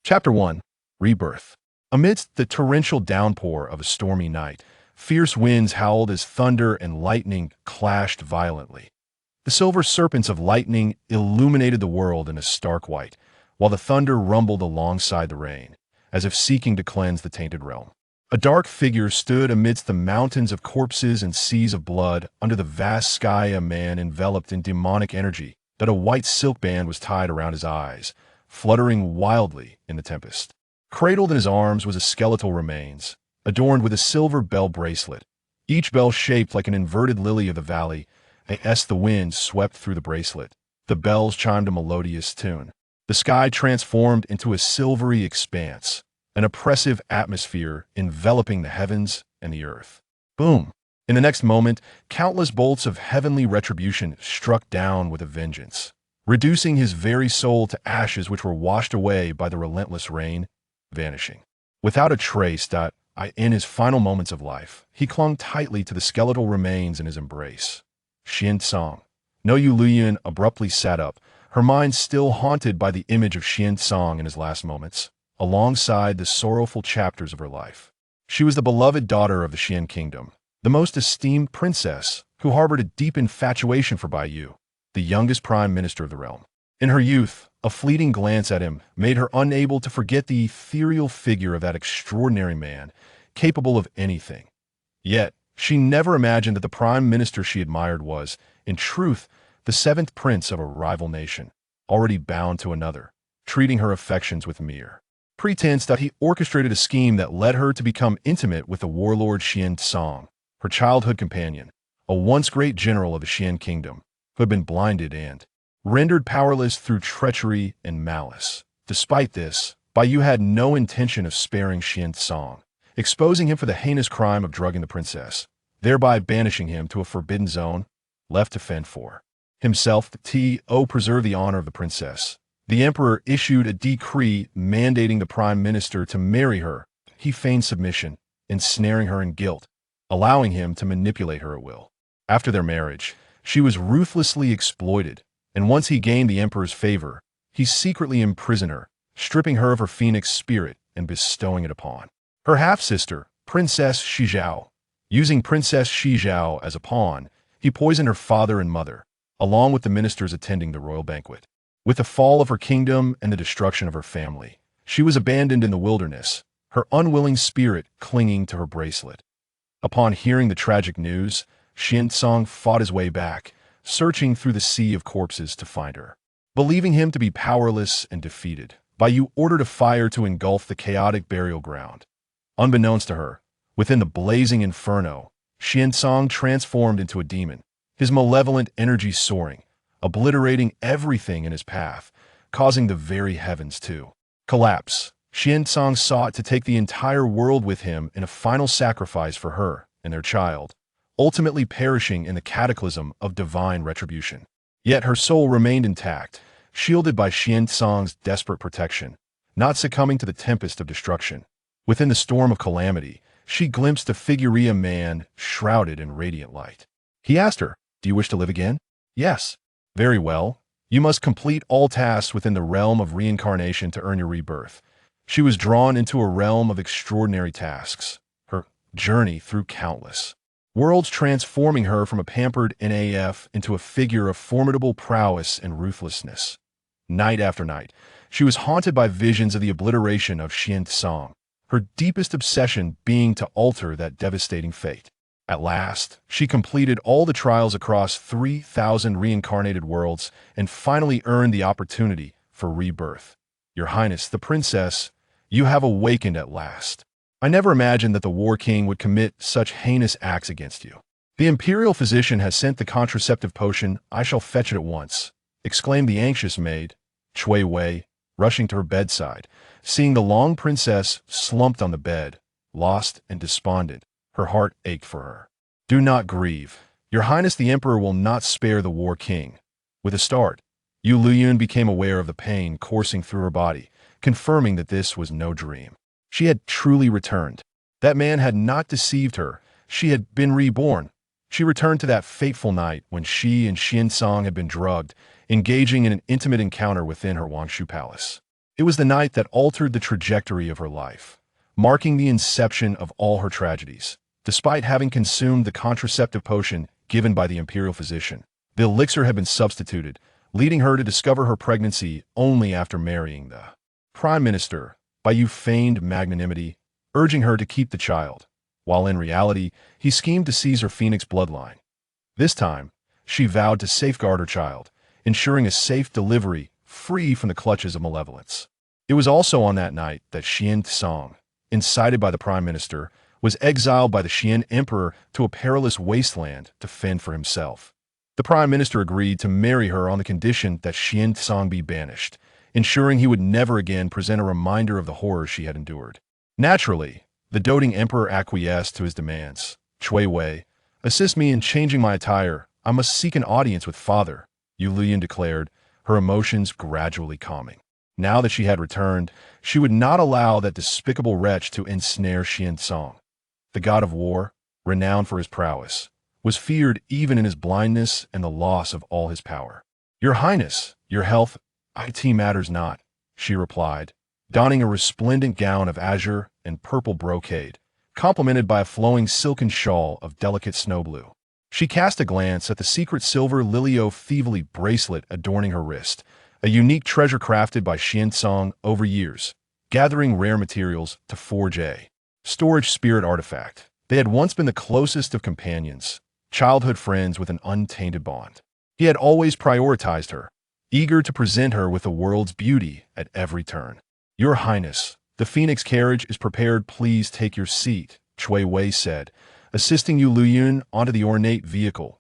Chapter 1. Rebirth. Amidst the torrential downpour of a stormy night, fierce winds howled as thunder and lightning clashed violently. The silver serpents of lightning illuminated the world in a stark white, while the thunder rumbled alongside the rain, as if seeking to cleanse the tainted realm. A dark figure stood amidst the mountains of corpses and seas of blood under the vast sky, a man enveloped in demonic energy that a white silk band was tied around his eyes, fluttering wildly in the tempest. Cradled in his arms was a skeletal remains, adorned with a silver bell bracelet, each bell shaped like an inverted lily of the valley. As the wind swept through the bracelet, the bells chimed a melodious tune. The sky transformed into a silvery expanse, an oppressive atmosphere enveloping the heavens and the earth. Boom! In the next moment, countless bolts of heavenly retribution struck down with a vengeance, reducing his very soul to ashes which were washed away by the relentless rain, vanishing. Without a trace, in his final moments of life, he clung tightly to the skeletal remains in his embrace. Xuancang. No Yueliuyun abruptly sat up, her mind still haunted by the image of Xuancang in his last moments, alongside the sorrowful chapters of her life. She was the beloved daughter of the Xian kingdom, the most esteemed princess who harbored a deep infatuation for Baiyu, the youngest prime minister of the realm. In her youth, a fleeting glance at him made her unable to forget the ethereal figure of that extraordinary man, capable of anything. Yet, she never imagined that the prime minister she admired was, in truth, the seventh prince of a rival nation, already bound to another, treating her affections with mere pretense. He orchestrated a scheme that led her to become intimate with the warlord Xuancang, her childhood companion, a once great general of the Xian kingdom, who had been blinded and rendered powerless through treachery and malice. Despite this, Baiyu had no intention of sparing Xuancang, exposing him for the heinous crime of drugging the princess, thereby banishing him to a forbidden zone, left to fend for himself. To preserve the honor of the princess, the emperor issued a decree mandating the prime minister to marry her. He feigned submission, ensnaring her in guilt, allowing him to manipulate her at will. After their marriage, she was ruthlessly exploited, and once he gained the emperor's favor, he secretly imprisoned her, stripping her of her phoenix spirit and bestowing it upon her half-sister, Princess Shizhao. Using Princess Shizhao as a pawn, he poisoned her father and mother, along with the ministers attending the royal banquet. With the fall of her kingdom and the destruction of her family, she was abandoned in the wilderness, her unwilling spirit clinging to her bracelet. Upon hearing the tragic news, Xuancang fought his way back, searching through the sea of corpses to find her. Believing him to be powerless and defeated, Baiyu ordered a fire to engulf the chaotic burial ground. Unbeknownst to her, within the blazing inferno, Xuancang transformed into a demon, his malevolent energy soaring, obliterating everything in his path, causing the very heavens to collapse. Xuancang sought to take the entire world with him in a final sacrifice for her and their child, ultimately perishing in the cataclysm of divine retribution. Yet her soul remained intact, shielded by Xuancang's desperate protection, not succumbing to the tempest of destruction. Within the storm of calamity, she glimpsed a figure, a man shrouded in radiant light. He asked her, "Do you wish to live again?" "Yes." "Very well. You must complete all tasks within the realm of reincarnation to earn your rebirth." She was drawn into a realm of extraordinary tasks, her journey through countless worlds transforming her from a pampered NAF into a figure of formidable prowess and ruthlessness. Night after night, she was haunted by visions of the obliteration of Xuancang, her deepest obsession being to alter that devastating fate. At last, she completed all the trials across 3,000 reincarnated worlds and finally earned the opportunity for rebirth. "Your Highness, the princess, you have awakened at last. I never imagined that the War King would commit such heinous acts against you. The imperial physician has sent the contraceptive potion. I shall fetch it at once," exclaimed the anxious maid, Chui Wei, rushing to her bedside, seeing the long princess slumped on the bed, lost and despondent. Her heart ached for her. "Do not grieve. Your Highness the Emperor will not spare the War King." With a start, Yueliuyun became aware of the pain coursing through her body, confirming that this was no dream. She had truly returned. That man had not deceived her. She had been reborn. She returned to that fateful night when she and Xuancang had been drugged, engaging in an intimate encounter within her Wangshu palace. It was the night that altered the trajectory of her life, marking the inception of all her tragedies. Despite having consumed the contraceptive potion given by the imperial physician, the elixir had been substituted, leading her to discover her pregnancy only after marrying the prime minister, by feigned magnanimity, urging her to keep the child, while in reality, he schemed to seize her phoenix bloodline. This time, she vowed to safeguard her child, ensuring a safe delivery free from the clutches of malevolence. It was also on that night that Xuancang, incited by the prime minister, was exiled by the Qian emperor to a perilous wasteland to fend for himself. The prime minister agreed to marry her on the condition that Xuancang be banished, ensuring he would never again present a reminder of the horrors she had endured. Naturally, the doting emperor acquiesced to his demands. "Cui Wei, assist me in changing my attire. I must seek an audience with father," Yueliuyun declared, her emotions gradually calming. Now that she had returned, she would not allow that despicable wretch to ensnare Xuancang. The god of war, renowned for his prowess, was feared even in his blindness and the loss of all his power. "Your Highness, your health, it matters not," she replied, donning a resplendent gown of azure and purple brocade, complemented by a flowing silken shawl of delicate snow blue. She cast a glance at the secret silver Lilio-Thievely bracelet adorning her wrist, a unique treasure crafted by Xuancang over years, gathering rare materials to forge a storage spirit artifact. They had once been the closest of companions, childhood friends with an untainted bond. He had always prioritized her, eager to present her with the world's beauty at every turn. "Your Highness, the Phoenix carriage is prepared. Please take your seat," Cui Wei said, assisting Yueliuyun onto the ornate vehicle,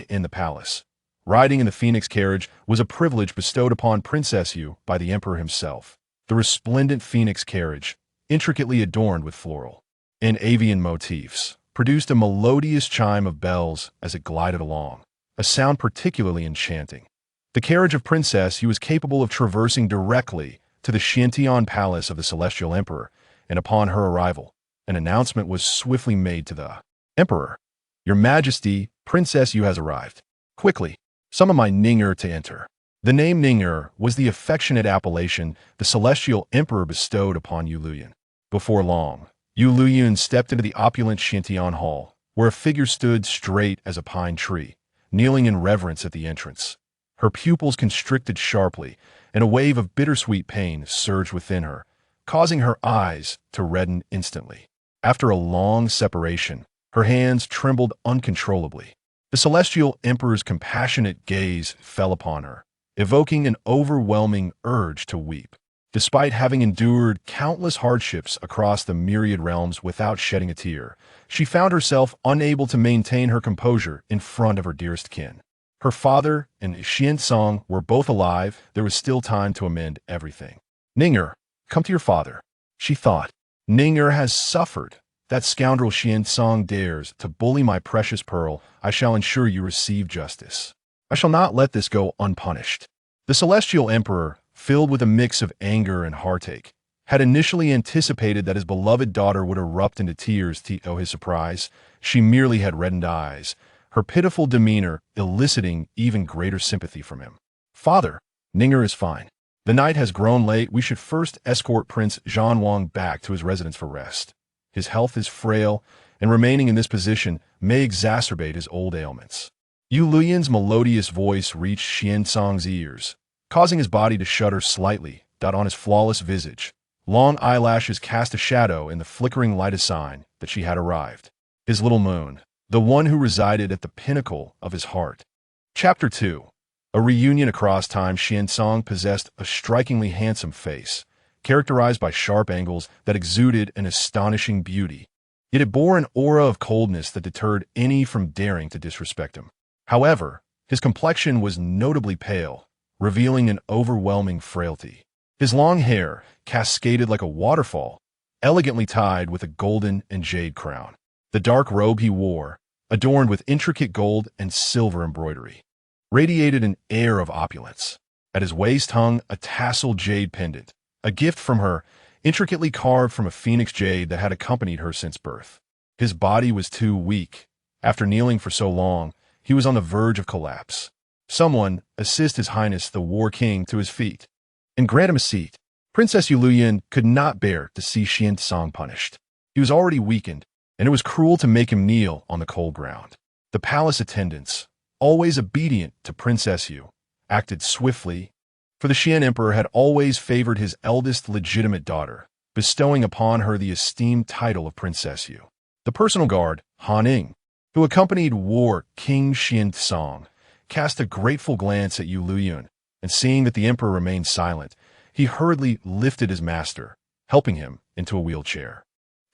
in the palace. Riding in the Phoenix carriage was a privilege bestowed upon Princess Yu by the emperor himself. The resplendent Phoenix carriage, intricately adorned with floral and avian motifs, produced a melodious chime of bells as it glided along, a sound particularly enchanting. The carriage of Princess Yu was capable of traversing directly to the Xiantian palace of the Celestial Emperor, and upon her arrival, an announcement was swiftly made to the Emperor. "Your Majesty, Princess Yu has arrived. Quickly, summon my Ninger to enter." The name Ninger was the affectionate appellation the Celestial Emperor bestowed upon Yueliuyun. Before long, Yueliuyun stepped into the opulent Xiantian hall, where a figure stood straight as a pine tree, kneeling in reverence at the entrance. Her pupils constricted sharply, and a wave of bittersweet pain surged within her, causing her eyes to redden instantly. After a long separation, her hands trembled uncontrollably. The Celestial Emperor's compassionate gaze fell upon her, evoking an overwhelming urge to weep. Despite having endured countless hardships across the myriad realms without shedding a tear, she found herself unable to maintain her composure in front of her dearest kin. Her father and Xuancang were both alive. There was still time to amend everything. "Ninger, come to your father," she thought. "Ninger has suffered. That scoundrel Xuancang dares to bully my precious pearl. I shall ensure you receive justice. I shall not let this go unpunished." The Celestial Emperor, filled with a mix of anger and heartache, had initially anticipated that his beloved daughter would erupt into tears. To his surprise, she merely had reddened eyes, her pitiful demeanor eliciting even greater sympathy from him. "Father, Ninger is fine. The night has grown late. We should first escort Prince Xuanwang back to his residence for rest. His health is frail, and remaining in this position may exacerbate his old ailments." Yueliuyun's melodious voice reached Xuancang's ears, causing his body to shudder slightly. On his flawless visage, long eyelashes cast a shadow in the flickering light, a sign that she had arrived. His little moon, the one who resided at the pinnacle of his heart. Chapter 2. A reunion across time. Xuancang possessed a strikingly handsome face, characterized by sharp angles that exuded an astonishing beauty. Yet it bore an aura of coldness that deterred any from daring to disrespect him. However, his complexion was notably pale, revealing an overwhelming frailty. His long hair cascaded like a waterfall, elegantly tied with a golden and jade crown. The dark robe he wore, adorned with intricate gold and silver embroidery, radiated an air of opulence. At his waist hung a tasseled jade pendant, a gift from her, intricately carved from a phoenix jade that had accompanied her since birth. His body was too weak. After kneeling for so long, he was on the verge of collapse. "Someone assist His Highness the War King to his feet, and grant him a seat." Princess Yueliuyun could not bear to see Xuancang punished. He was already weakened, and it was cruel to make him kneel on the cold ground. The palace attendants, always obedient to Princess Yu, acted swiftly, for the Xian emperor had always favored his eldest legitimate daughter, bestowing upon her the esteemed title of Princess Yu. The personal guard, Han Ing, who accompanied War King Xuancang, cast a grateful glance at Yueliuyun, and seeing that the emperor remained silent, he hurriedly lifted his master, helping him into a wheelchair.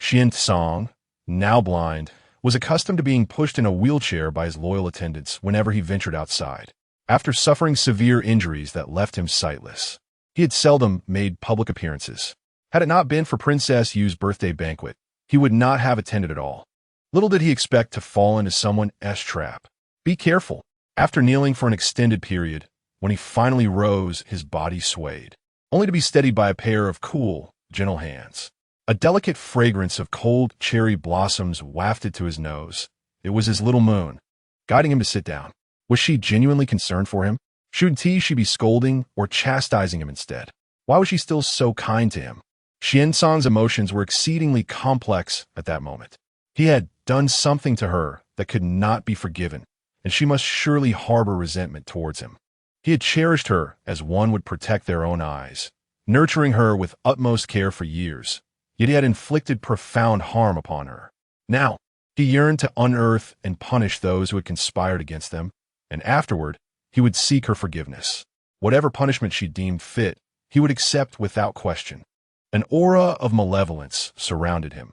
Xuancang, now blind, was accustomed to being pushed in a wheelchair by his loyal attendants whenever he ventured outside. After suffering severe injuries that left him sightless, he had seldom made public appearances. Had it not been for Princess Yu's birthday banquet, he would not have attended at all. Little did he expect to fall into someone's trap. Be careful. After kneeling for an extended period, when he finally rose, his body swayed, only to be steadied by a pair of cool, gentle hands. A delicate fragrance of cold cherry blossoms wafted to his nose. It was his little moon, guiding him to sit down. Was she genuinely concerned for him? Shouldn't she be scolding or chastising him instead? Why was she still so kind to him? Xuancang's emotions were exceedingly complex at that moment. He had done something to her that could not be forgiven, and she must surely harbor resentment towards him. He had cherished her as one would protect their own eyes, nurturing her with utmost care for years, yet he had inflicted profound harm upon her. Now, he yearned to unearth and punish those who had conspired against them, and afterward, he would seek her forgiveness. Whatever punishment she deemed fit, he would accept without question. An aura of malevolence surrounded him.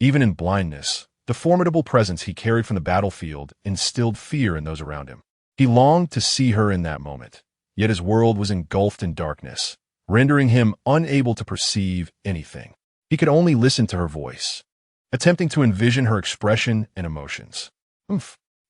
Even in blindness, the formidable presence he carried from the battlefield instilled fear in those around him. He longed to see her in that moment, yet his world was engulfed in darkness, rendering him unable to perceive anything. He could only listen to her voice, attempting to envision her expression and emotions.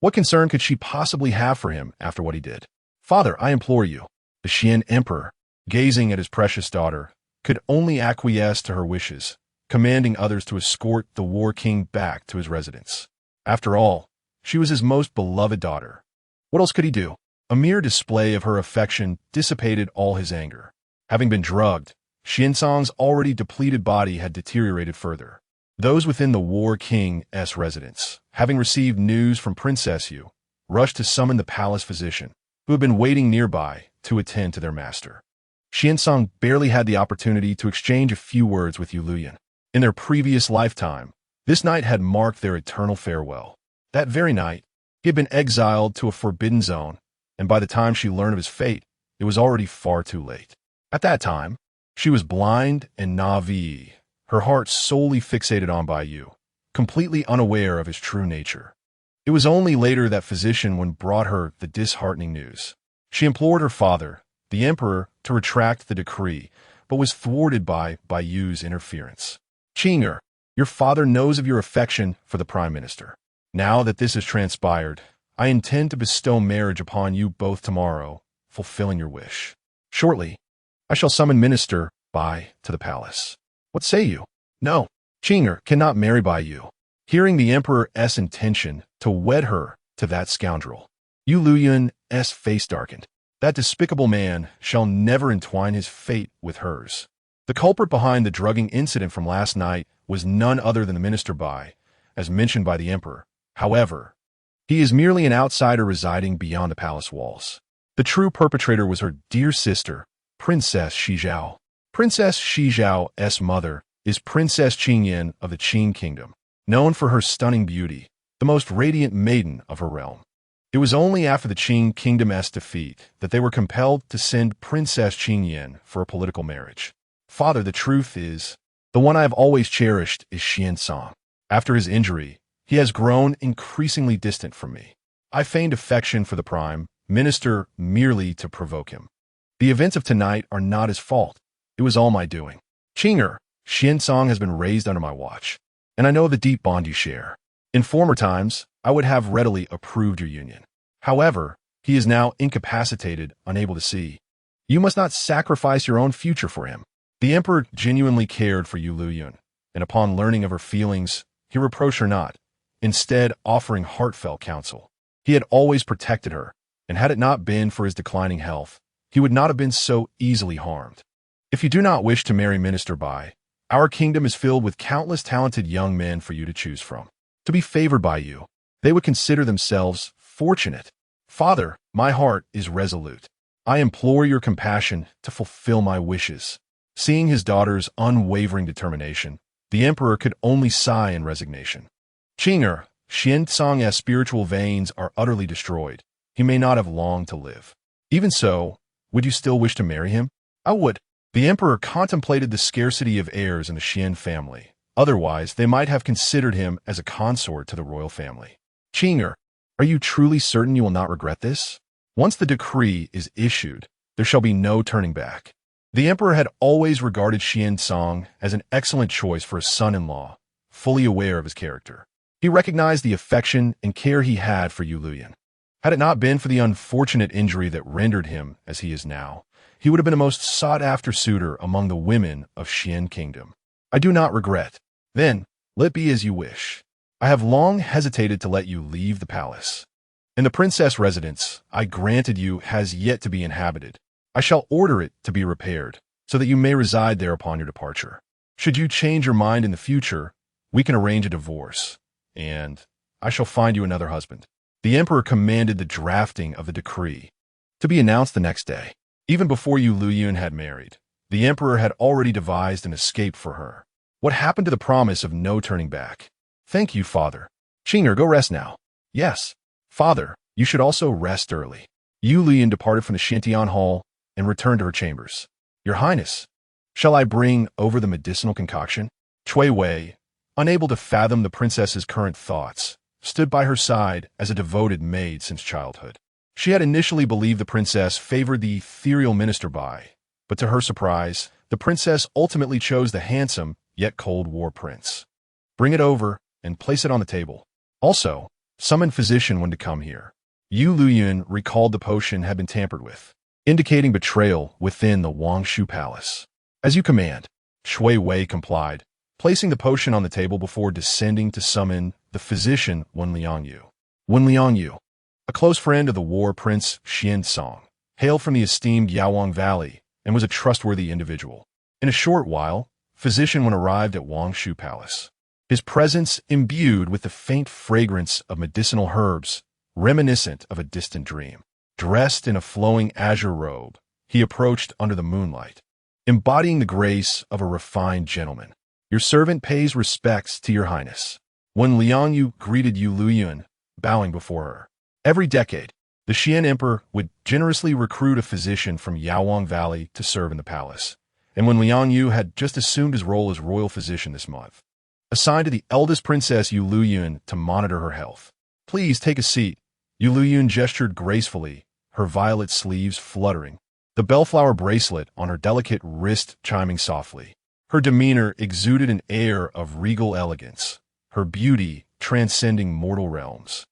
What concern could she possibly have for him after what he did? Father, I implore you. The Xian emperor, gazing at his precious daughter, could only acquiesce to her wishes, commanding others to escort the War King back to his residence. After all, she was his most beloved daughter. What else could he do? A mere display of her affection dissipated all his anger. Having been drugged, Xuancang's already depleted body had deteriorated further. Those within the War King's residence, having received news from Princess Yu, rushed to summon the palace physician, who had been waiting nearby to attend to their master. Xuancang barely had the opportunity to exchange a few words with Yueliuyun. In their previous lifetime, this night had marked their eternal farewell. That very night, he had been exiled to a forbidden zone, and by the time she learned of his fate, it was already far too late. At that time, she was blind and naive, her heart solely fixated on Bai Yu, completely unaware of his true nature. It was only later that physician when brought her the disheartening news. She implored her father, the emperor, to retract the decree, but was thwarted by Bai Yu's interference. Qing'er, your father knows of your affection for the prime minister. Now that this has transpired, I intend to bestow marriage upon you both tomorrow, fulfilling your wish. Shortly, I shall summon Minister Bai to the palace. What say you? No, Qing'er cannot marry Bai Yu. Hearing the emperor's intention to wed her to that scoundrel, Yueliuyun's face darkened. That despicable man shall never entwine his fate with hers. The culprit behind the drugging incident from last night was none other than the Minister Bai, as mentioned by the emperor. However, he is merely an outsider residing beyond the palace walls. The true perpetrator was her dear sister, Princess Xizhao. Princess Xizhao's mother is Princess Qingyan of the Qing Kingdom, known for her stunning beauty, the most radiant maiden of her realm. It was only after the Qing Kingdom's defeat that they were compelled to send Princess Qingyan for a political marriage. Father, the truth is, the one I have always cherished is Xuancang. After his injury, he has grown increasingly distant from me. I feigned affection for the prime minister merely to provoke him. The events of tonight are not his fault. It was all my doing. Qing'er, Xuancang has been raised under my watch, and I know the deep bond you share. In former times, I would have readily approved your union. However, he is now incapacitated, unable to see. You must not sacrifice your own future for him. The emperor genuinely cared for Yueliuyun, and upon learning of her feelings, he reproached her not, instead offering heartfelt counsel. He had always protected her, and had it not been for his declining health, he would not have been so easily harmed. If you do not wish to marry Minister Bai, our kingdom is filled with countless talented young men for you to choose from. To be favored by you, they would consider themselves fortunate. Father, my heart is resolute. I implore your compassion to fulfill my wishes. Seeing his daughter's unwavering determination, the emperor could only sigh in resignation. Qinger, Xuancang's spiritual veins are utterly destroyed. He may not have long to live. Even so, would you still wish to marry him? I would. The emperor contemplated the scarcity of heirs in the Xian family. Otherwise, they might have considered him as a consort to the royal family. Qinger, are you truly certain you will not regret this? Once the decree is issued, there shall be no turning back. The emperor had always regarded Xuancang as an excellent choice for a son-in-law, fully aware of his character. He recognized the affection and care he had for Yueliuyun. Had it not been for the unfortunate injury that rendered him as he is now, he would have been a most sought-after suitor among the women of Xian Kingdom. I do not regret. Then, let be as you wish. I have long hesitated to let you leave the palace. And the princess residence I granted you has yet to be inhabited. I shall order it to be repaired, so that you may reside there upon your departure. Should you change your mind in the future, we can arrange a divorce, and I shall find you another husband. The emperor commanded the drafting of the decree to be announced the next day. Even before Yueliuyun had married, the emperor had already devised an escape for her. What happened to the promise of no turning back? Thank you, father. Qinger, go rest now. Yes, father, you should also rest early. Yueliuyun departed from the Shantian hall and returned to her chambers. Your Highness, shall I bring over the medicinal concoction? Cui Wei, unable to fathom the princess's current thoughts, stood by her side as a devoted maid since childhood. She had initially believed the princess favored the ethereal Minister Bai, but to her surprise, the princess ultimately chose the handsome yet cold war prince. Bring it over and place it on the table. Also, summon physician when to come here. Yueliuyun recalled the potion had been tampered with, indicating betrayal within the Wangshu Palace. As you command, Cui Wei complied, placing the potion on the table before descending to summon the physician Yueliuyun. Yueliuyun, a close friend of the war prince Xuancang, hailed from the esteemed Yaowang Valley and was a trustworthy individual. In a short while, physician arrived at Wangshu Palace. His presence imbued with the faint fragrance of medicinal herbs, reminiscent of a distant dream. Dressed in a flowing azure robe, he approached under the moonlight, embodying the grace of a refined gentleman. Your servant pays respects to your highness. Yueliuyun greeted Yueliuyun, bowing before her. Every decade, the Xian emperor would generously recruit a physician from Yaowang Valley to serve in the palace, and Yueliuyun had just assumed his role as royal physician this month. Assigned to the eldest princess Yueliuyun to monitor her health. Please take a seat. Yueliuyun gestured gracefully, her violet sleeves fluttering, the bellflower bracelet on her delicate wrist chiming softly. Her demeanor exuded an air of regal elegance, her beauty transcending mortal realms.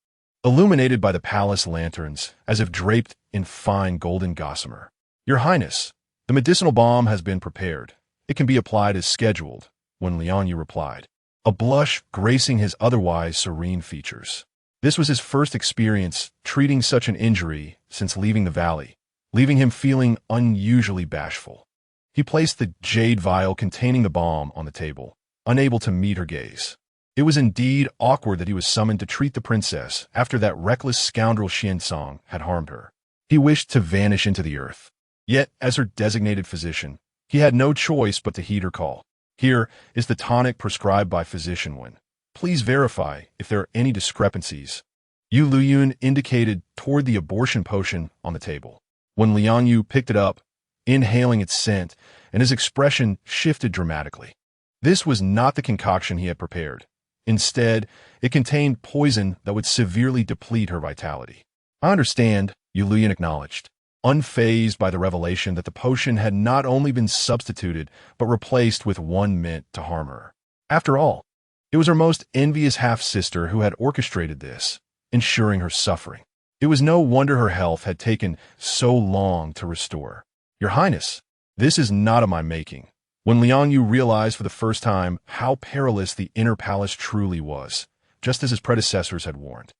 Illuminated by the palace lanterns, as if draped in fine golden gossamer. Your Highness, the medicinal balm has been prepared. It can be applied as scheduled, Yueliuyun replied, a blush gracing his otherwise serene features. This was his first experience treating such an injury since leaving the valley, leaving him feeling unusually bashful. He placed the jade vial containing the balm on the table, unable to meet her gaze. It was indeed awkward that he was summoned to treat the princess after that reckless scoundrel Xuancang had harmed her. He wished to vanish into the earth. Yet, as her designated physician, he had no choice but to heed her call. Here is the tonic prescribed by physician Wen. Please verify if there are any discrepancies. Yueliuyun indicated toward the abortion potion on the table. Yueliuyun picked it up, inhaling its scent, and his expression shifted dramatically. This was not the concoction he had prepared. Instead, it contained poison that would severely deplete her vitality. I understand, Yueliuyun acknowledged, unfazed by the revelation that the potion had not only been substituted, but replaced with one meant to harm her. After all, it was her most envious half-sister who had orchestrated this, ensuring her suffering. It was no wonder her health had taken so long to restore. Your Highness, this is not of my making. Yueliuyun realized for the first time how perilous the inner palace truly was, just as his predecessors had warned.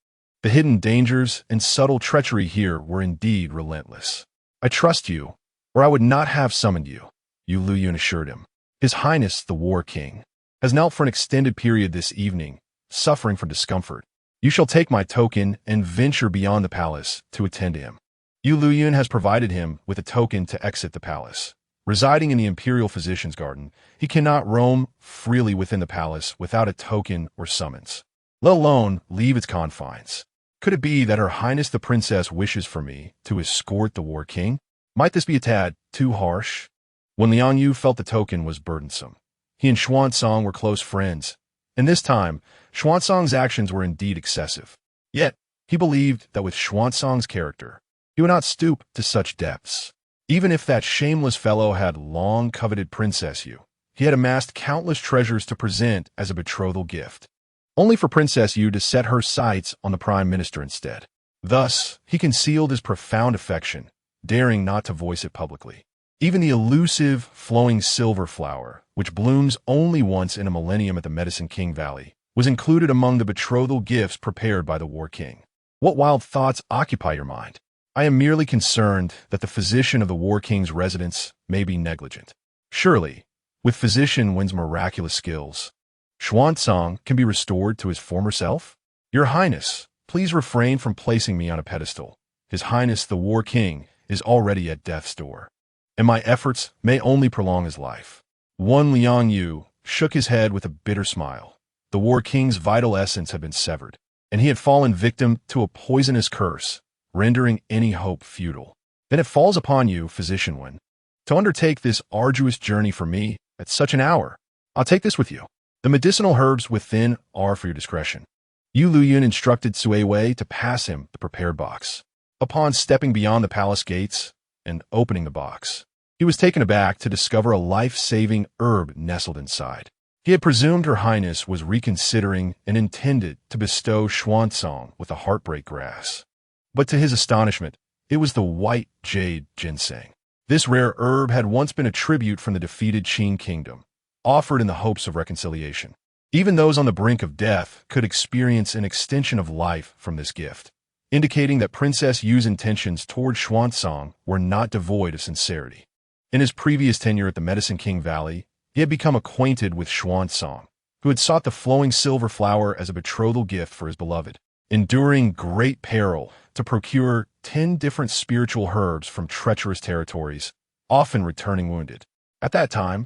The hidden dangers and subtle treachery here were indeed relentless. I trust you, or I would not have summoned you. Yueliuyun assured him. His Highness, the War King, has knelt for an extended period this evening, suffering from discomfort. You shall take my token and venture beyond the palace to attend to him. Yueliuyun has provided him with a token to exit the palace. Residing in the Imperial Physician's Garden, he cannot roam freely within the palace without a token or summons, let alone leave its confines. Could it be that Her Highness the Princess wishes for me to escort the War King? Might this be a tad too harsh? When Liangyu felt the token was burdensome, he and Xuancang were close friends, and this time, Xuancang's actions were indeed excessive. Yet, he believed that with Xuancang's character, he would not stoop to such depths. Even if that shameless fellow had long coveted Princess Yu, he had amassed countless treasures to present as a betrothal gift, only for Princess Yu to set her sights on the Prime Minister instead. Thus, he concealed his profound affection, daring not to voice it publicly. Even the elusive, flowing silver flower, which blooms only once in a millennium at the Medicine King Valley, was included among the betrothal gifts prepared by the War King. What wild thoughts occupy your mind? I am merely concerned that the physician of the War King's residence may be negligent. Surely, with physician one's miraculous skills, Xuancang can be restored to his former self? Your Highness, please refrain from placing me on a pedestal. His Highness the War King is already at death's door, and my efforts may only prolong his life. One Liangyu shook his head with a bitter smile. The War King's vital essence had been severed, and he had fallen victim to a poisonous curse, rendering any hope futile. Then it falls upon you, Physician Wen, to undertake this arduous journey for me at such an hour. I'll take this with you. The medicinal herbs within are for your discretion. Yueliuyun instructed Sui Wei to pass him the prepared box. Upon stepping beyond the palace gates and opening the box, he was taken aback to discover a life-saving herb nestled inside. He had presumed Her Highness was reconsidering and intended to bestow Xuancang with the heartbreak grass. But to his astonishment, it was the white jade ginseng. This rare herb had once been a tribute from the defeated Qin kingdom, offered in the hopes of reconciliation. Even those on the brink of death could experience an extension of life from this gift, indicating that Princess Yu's intentions toward Xuancang were not devoid of sincerity. In his previous tenure at the Medicine King Valley, he had become acquainted with Xuancang, who had sought the flowing silver flower as a betrothal gift for his beloved, enduring great peril to procure 10 different spiritual herbs from treacherous territories, often returning wounded. At that time,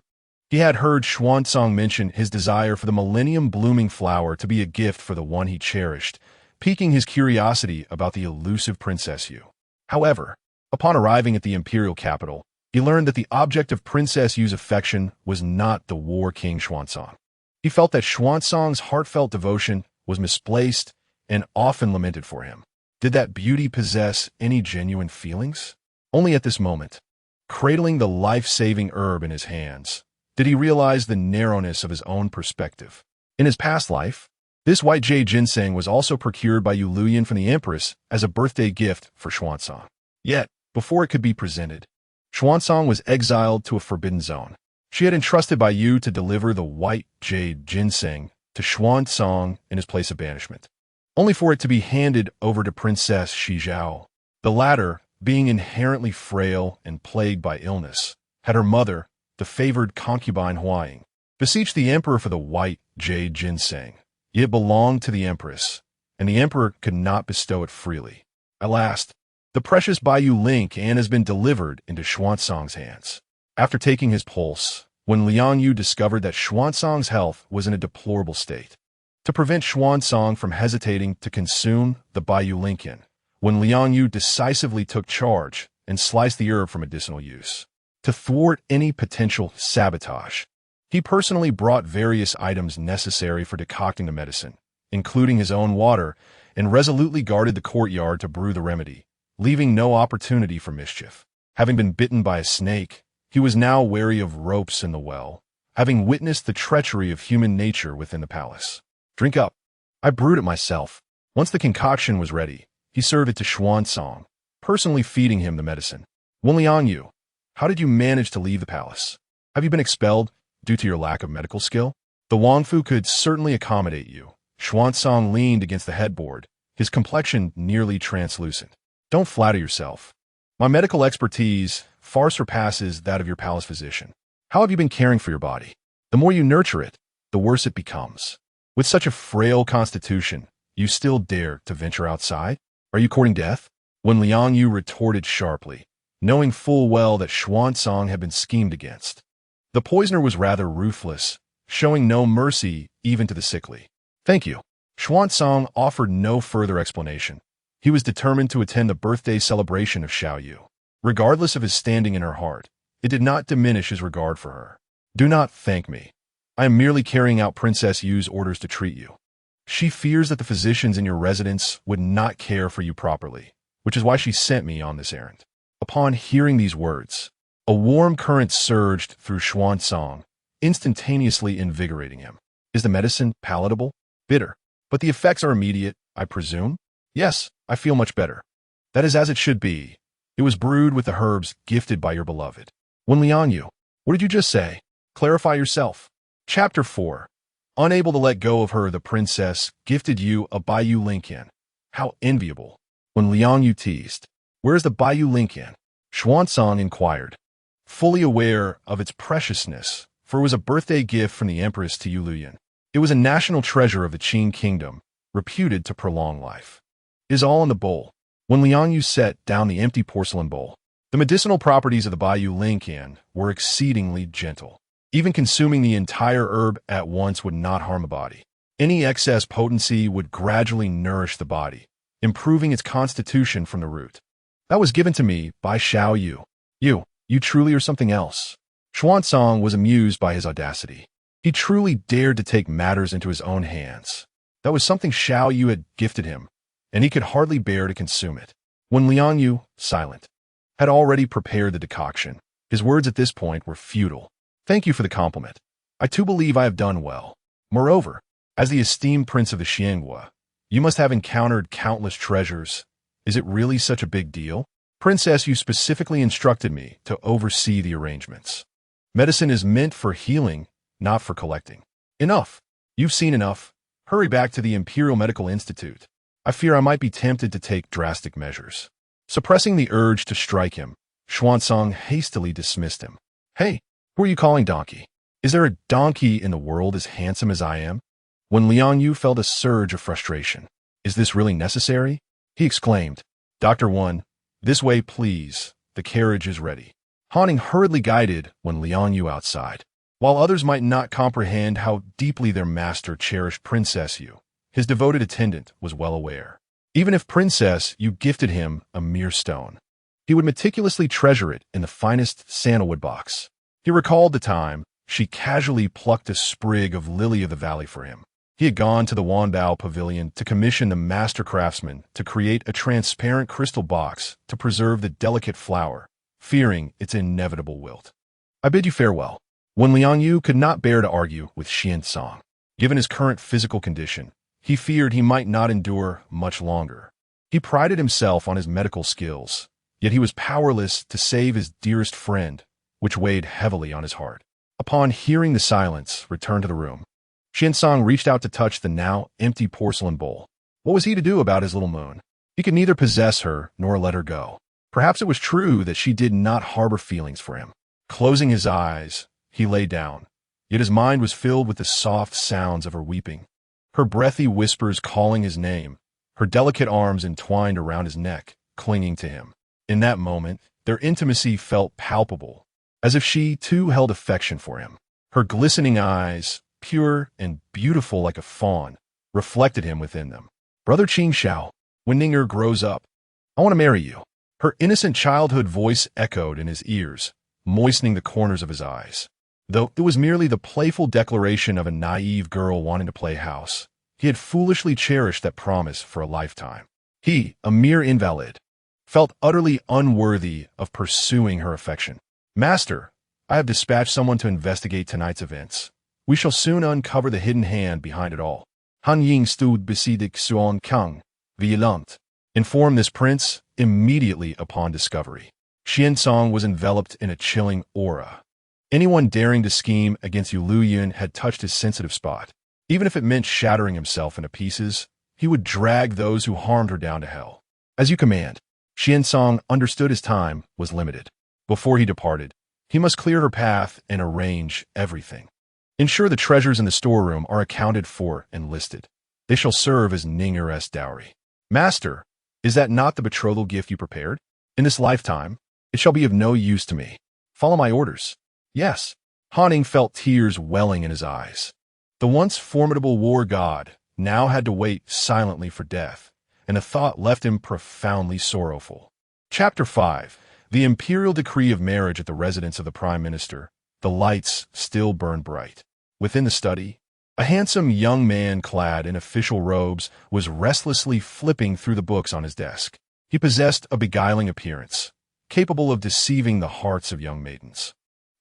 he had heard Xuancang mention his desire for the millennium-blooming flower to be a gift for the one he cherished, piquing his curiosity about the elusive Princess Yu. However, upon arriving at the imperial capital, he learned that the object of Princess Yu's affection was not the War King Xuancang. He felt that Xuancang's heartfelt devotion was misplaced and often lamented for him. Did that beauty possess any genuine feelings? Only at this moment, cradling the life-saving herb in his hands, did he realize the narrowness of his own perspective. In his past life, this white jade ginseng was also procured by Yueliuyun from the Empress as a birthday gift for Xuancang. Yet, before it could be presented, Xuancang was exiled to a forbidden zone. She had entrusted by Yu to deliver the white jade ginseng to Xuancang in his place of banishment, only for it to be handed over to Princess Shizhao. The latter, being inherently frail and plagued by illness, had her mother, the favored concubine Huaying, beseech the emperor for the white jade ginseng. It belonged to the empress, and the emperor could not bestow it freely. At last, the precious Baiyu Link and has been delivered into Xuancang's hands. After taking his pulse, when Liangyu discovered that Xuancang's health was in a deplorable state, to prevent Xuancang from hesitating to consume the Baiyu Lincoln, when Liangyu decisively took charge and sliced the herb for medicinal use. To thwart any potential sabotage, he personally brought various items necessary for decocting the medicine, including his own water, and resolutely guarded the courtyard to brew the remedy, leaving no opportunity for mischief. Having been bitten by a snake, he was now wary of ropes in the well, having witnessed the treachery of human nature within the palace. Drink up. I brewed it myself. Once the concoction was ready, he served it to Xuancang, personally feeding him the medicine. Wen Liangyu, how did you manage to leave the palace? Have you been expelled due to your lack of medical skill? The Wangfu could certainly accommodate you. Xuancang leaned against the headboard, his complexion nearly translucent. Don't flatter yourself. My medical expertise far surpasses that of your palace physician. How have you been caring for your body? The more you nurture it, the worse it becomes. With such a frail constitution, you still dare to venture outside? Are you courting death? When Liangyu retorted sharply, knowing full well that Xuancang had been schemed against. The poisoner was rather ruthless, showing no mercy even to the sickly. Thank you. Xuancang offered no further explanation. He was determined to attend the birthday celebration of Xiaoyu. Regardless of his standing in her heart, it did not diminish his regard for her. Do not thank me. I am merely carrying out Princess Yu's orders to treat you. She fears that the physicians in your residence would not care for you properly, which is why she sent me on this errand. Upon hearing these words, a warm current surged through Xuancang, instantaneously invigorating him. Is the medicine palatable? Bitter. But the effects are immediate, I presume? Yes, I feel much better. That is as it should be. It was brewed with the herbs gifted by your beloved. When Liangyu, what did you just say? Clarify yourself. Chapter 4. Unable to let go of her, the princess gifted you a Yueliuyun. How enviable. When Liangyu teased, where is the Yueliuyun? Xuancang inquired, fully aware of its preciousness, for it was a birthday gift from the empress to Yueliuyun. It was a national treasure of the Qing kingdom, reputed to prolong life. Is all in the bowl. When Liangyu set down the empty porcelain bowl, the medicinal properties of the Yueliuyun were exceedingly gentle. Even consuming the entire herb at once would not harm the body. Any excess potency would gradually nourish the body, improving its constitution from the root. That was given to me by Xiaoyu. You truly are something else. Xuancang was amused by his audacity. He truly dared to take matters into his own hands. That was something Xiaoyu had gifted him, and he could hardly bear to consume it. When Liangyu, silent, had already prepared the decoction, his words at this point were futile. Thank you for the compliment. I too believe I have done well. Moreover, as the esteemed prince of the Xianghua, you must have encountered countless treasures. Is it really such a big deal? Princess, you specifically instructed me to oversee the arrangements. Medicine is meant for healing, not for collecting. Enough. You've seen enough. Hurry back to the Imperial Medical Institute. I fear I might be tempted to take drastic measures. Suppressing the urge to strike him, Xuancang hastily dismissed him. Hey, who are you calling donkey? Is there a donkey in the world as handsome as I am? When Liangyu felt a surge of frustration. Is this really necessary? He exclaimed. Dr. Wan, this way please, the carriage is ready. Haning hurriedly guided when Liangyu outside. While others might not comprehend how deeply their master cherished Princess Yu, his devoted attendant was well aware. Even if Princess Yu gifted him a mere stone, he would meticulously treasure it in the finest sandalwood box. He recalled the time she casually plucked a sprig of lily of the valley for him. He had gone to the Wanbao pavilion to commission the master craftsman to create a transparent crystal box to preserve the delicate flower, fearing its inevitable wilt. I bid you farewell. When Liangyu could not bear to argue with Xuancang. Given his current physical condition, he feared he might not endure much longer. He prided himself on his medical skills, yet he was powerless to save his dearest friend, which weighed heavily on his heart. Upon hearing the silence return to the room, Xuancang reached out to touch the now empty porcelain bowl. What was he to do about his little moon? He could neither possess her nor let her go. Perhaps it was true that she did not harbor feelings for him. Closing his eyes, he lay down, yet his mind was filled with the soft sounds of her weeping. Her breathy whispers calling his name, her delicate arms entwined around his neck, clinging to him. In that moment, their intimacy felt palpable, as if she too held affection for him. Her glistening eyes, pure and beautiful like a fawn, reflected him within them. Brother Qing Xiao, when Ninger grows up, I want to marry you. Her innocent childhood voice echoed in his ears, moistening the corners of his eyes. Though it was merely the playful declaration of a naive girl wanting to play house, he had foolishly cherished that promise for a lifetime. He, a mere invalid, felt utterly unworthy of pursuing her affection. Master, I have dispatched someone to investigate tonight's events. We shall soon uncover the hidden hand behind it all. Han Ying stood beside Xuancang, vigilant. Informed this prince immediately upon discovery. Xuancang was enveloped in a chilling aura. Anyone daring to scheme against Yueliuyun had touched his sensitive spot. Even if it meant shattering himself into pieces, he would drag those who harmed her down to hell. As you command. Xuancang understood his time was limited. Before he departed, He must clear her path and arrange everything. Ensure the treasures in the storeroom are accounted for and listed. They shall serve as Ning'er's dowry. Master, is that not the betrothal gift you prepared? In this lifetime, it shall be of no use to me. Follow my orders. Yes. Haning felt tears welling in his eyes. The once formidable war god now had to wait silently for death, and the thought left him profoundly sorrowful. Chapter 5. The imperial decree of marriage at the residence of the Prime Minister. The lights still burned bright. Within the study, a handsome young man clad in official robes was restlessly flipping through the books on his desk. He possessed a beguiling appearance, capable of deceiving the hearts of young maidens.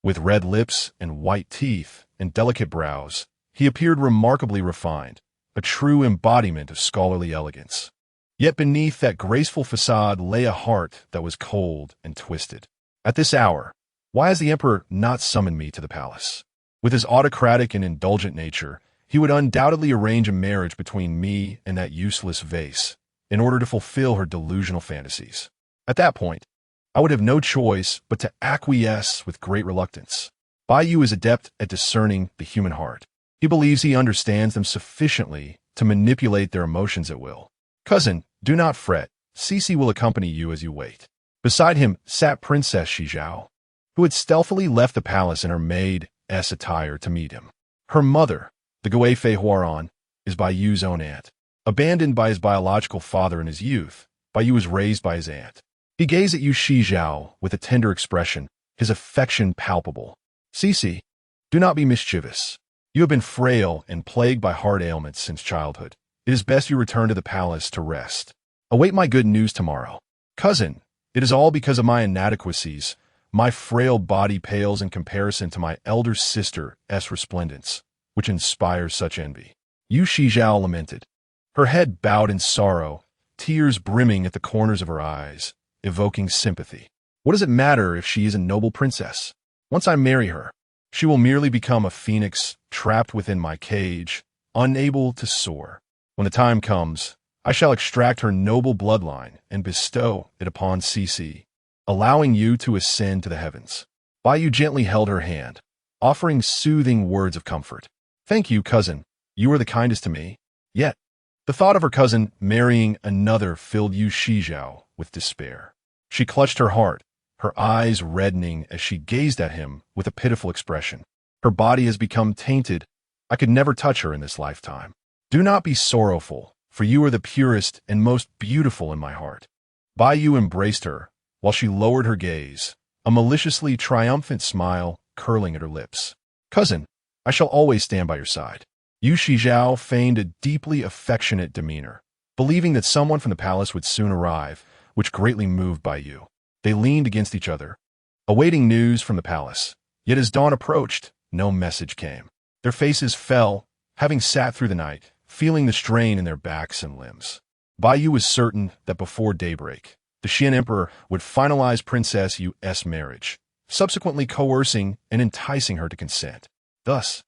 With red lips and white teeth and delicate brows, he appeared remarkably refined, a true embodiment of scholarly elegance. Yet beneath that graceful facade lay a heart that was cold and twisted. At this hour, why has the emperor not summoned me to the palace? With his autocratic and indulgent nature, he would undoubtedly arrange a marriage between me and that useless vase in order to fulfill her delusional fantasies. At that point, I would have no choice but to acquiesce with great reluctance. Bai Yu is adept at discerning the human heart. He believes he understands them sufficiently to manipulate their emotions at will. Cousin, do not fret. Cici will accompany you as you wait. Beside him sat Princess Shizhao, who had stealthily left the palace in her maid's attire to meet him. Her mother, the Guifei Huaran, is Bai Yu's own aunt. Abandoned by his biological father in his youth, Bai Yu was raised by his aunt. He gazed at Yu Shizhao with a tender expression, his affection palpable. Cici, do not be mischievous. You have been frail and plagued by heart ailments since childhood. It is best you return to the palace to rest. Await my good news tomorrow. Cousin, it is all because of my inadequacies. My frail body pales in comparison to my elder sister's resplendence, which inspires such envy. Yu Shizhao lamented. Her head bowed in sorrow, tears brimming at the corners of her eyes, evoking sympathy. What does it matter if she is a noble princess? Once I marry her, she will merely become a phoenix trapped within my cage, unable to soar. When the time comes, I shall extract her noble bloodline and bestow it upon Cici, allowing you to ascend to the heavens. Bai Yu gently held her hand, offering soothing words of comfort. Thank you, cousin. You are the kindest to me. Yet, the thought of her cousin marrying another filled Yu Shizhao with despair. She clutched her heart, her eyes reddening as she gazed at him with a pitiful expression. Her body has become tainted. I could never touch her in this lifetime. Do not be sorrowful, for you are the purest and most beautiful in my heart. Bai Yu embraced her, while she lowered her gaze, a maliciously triumphant smile curling at her lips. Cousin, I shall always stand by your side. Yu Shizhao feigned a deeply affectionate demeanor, believing that someone from the palace would soon arrive, which greatly moved Bai Yu. They leaned against each other, awaiting news from the palace. Yet as dawn approached, no message came. Their faces fell, having sat through the night, feeling the strain in their backs and limbs. Bai Yu was certain that before daybreak, the Xian Emperor would finalize Princess Yu's marriage, subsequently coercing and enticing her to consent. Thus,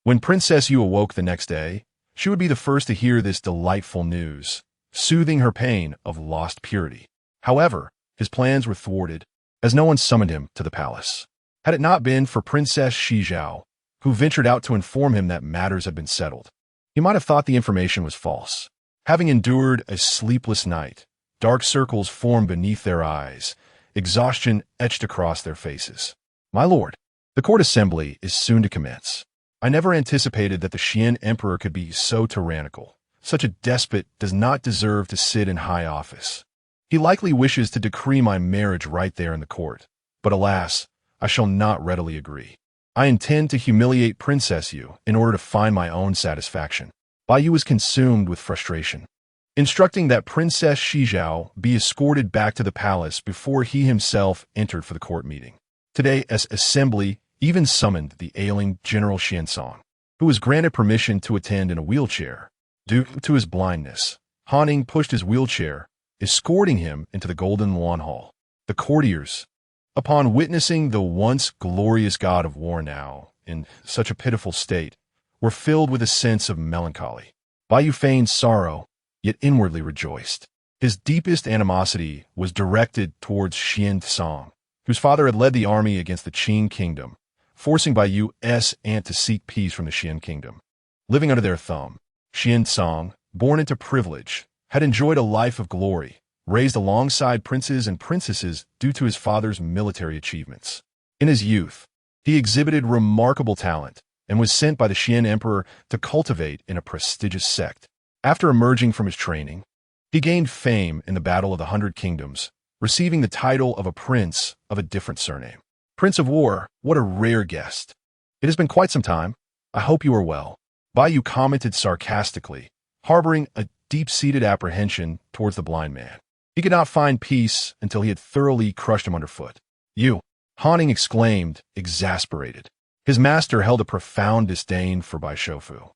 when Princess Yu awoke the next day, she would be the first to hear this delightful news, soothing her pain of lost purity. However, his plans were thwarted, as no one summoned him to the palace. Had it not been for Princess Shizhao, who ventured out to inform him that matters had been settled, he might have thought the information was false. Having endured a sleepless night, dark circles formed beneath their eyes, exhaustion etched across their faces. My lord, the court assembly is soon to commence. I never anticipated that the Xian Emperor could be so tyrannical. Such a despot does not deserve to sit in high office. He likely wishes to decree my marriage right there in the court. But alas, I shall not readily agree. I intend to humiliate Princess Yu in order to find my own satisfaction. Bai Yu was consumed with frustration, instructing that Princess Shizhao be escorted back to the palace before he himself entered for the court meeting. Today's assembly even summoned the ailing General Xuancang, who was granted permission to attend in a wheelchair. Due to his blindness, Haning pushed his wheelchair, escorting him into the Golden Lawn Hall. The courtiers, upon witnessing the once glorious god of war now in such a pitiful state, were filled with a sense of melancholy. Bai Yu feigned sorrow, yet inwardly rejoiced. His deepest animosity was directed towards Xuancang, whose father had led the army against the Qing kingdom, forcing Yu's aunt to seek peace from the Xian kingdom. Living under their thumb, Xuancang, born into privilege, had enjoyed a life of glory, raised alongside princes and princesses due to his father's military achievements. In his youth, he exhibited remarkable talent and was sent by the Xian emperor to cultivate in a prestigious sect. After emerging from his training, he gained fame in the Battle of the 100 Kingdoms, receiving the title of a prince of a different surname. Prince of War, what a rare guest. It has been quite some time. I hope you are well. Yu commented sarcastically, harboring a deep-seated apprehension towards the blind man. He could not find peace until he had thoroughly crushed him underfoot. You, Han exclaimed, exasperated. His master held a profound disdain for Bai Shofu,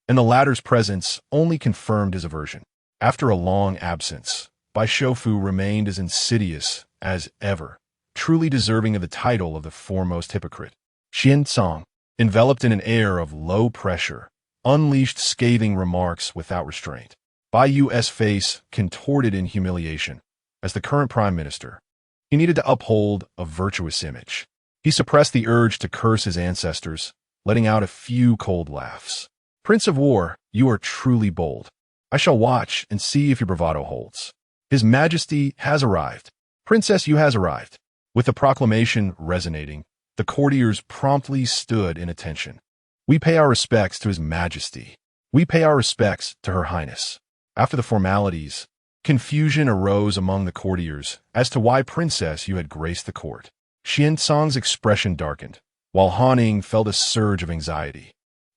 and the latter's presence only confirmed his aversion. After a long absence, Bai Shofu remained as insidious as ever, truly deserving of the title of the foremost hypocrite. Xuancang, enveloped in an air of low pressure, unleashed scathing remarks without restraint. Yu's face contorted in humiliation. As the current prime minister, he needed to uphold a virtuous image. He suppressed the urge to curse his ancestors, letting out a few cold laughs. Prince of War, you are truly bold. I shall watch and see if your bravado holds. His Majesty has arrived. Princess Yu has arrived. With the proclamation resonating, the courtiers promptly stood in attention. We pay our respects to His Majesty. We pay our respects to Her Highness. After the formalities, confusion arose among the courtiers as to why Princess Yu had graced the court. Xuancang's expression darkened, while Han felt a surge of anxiety,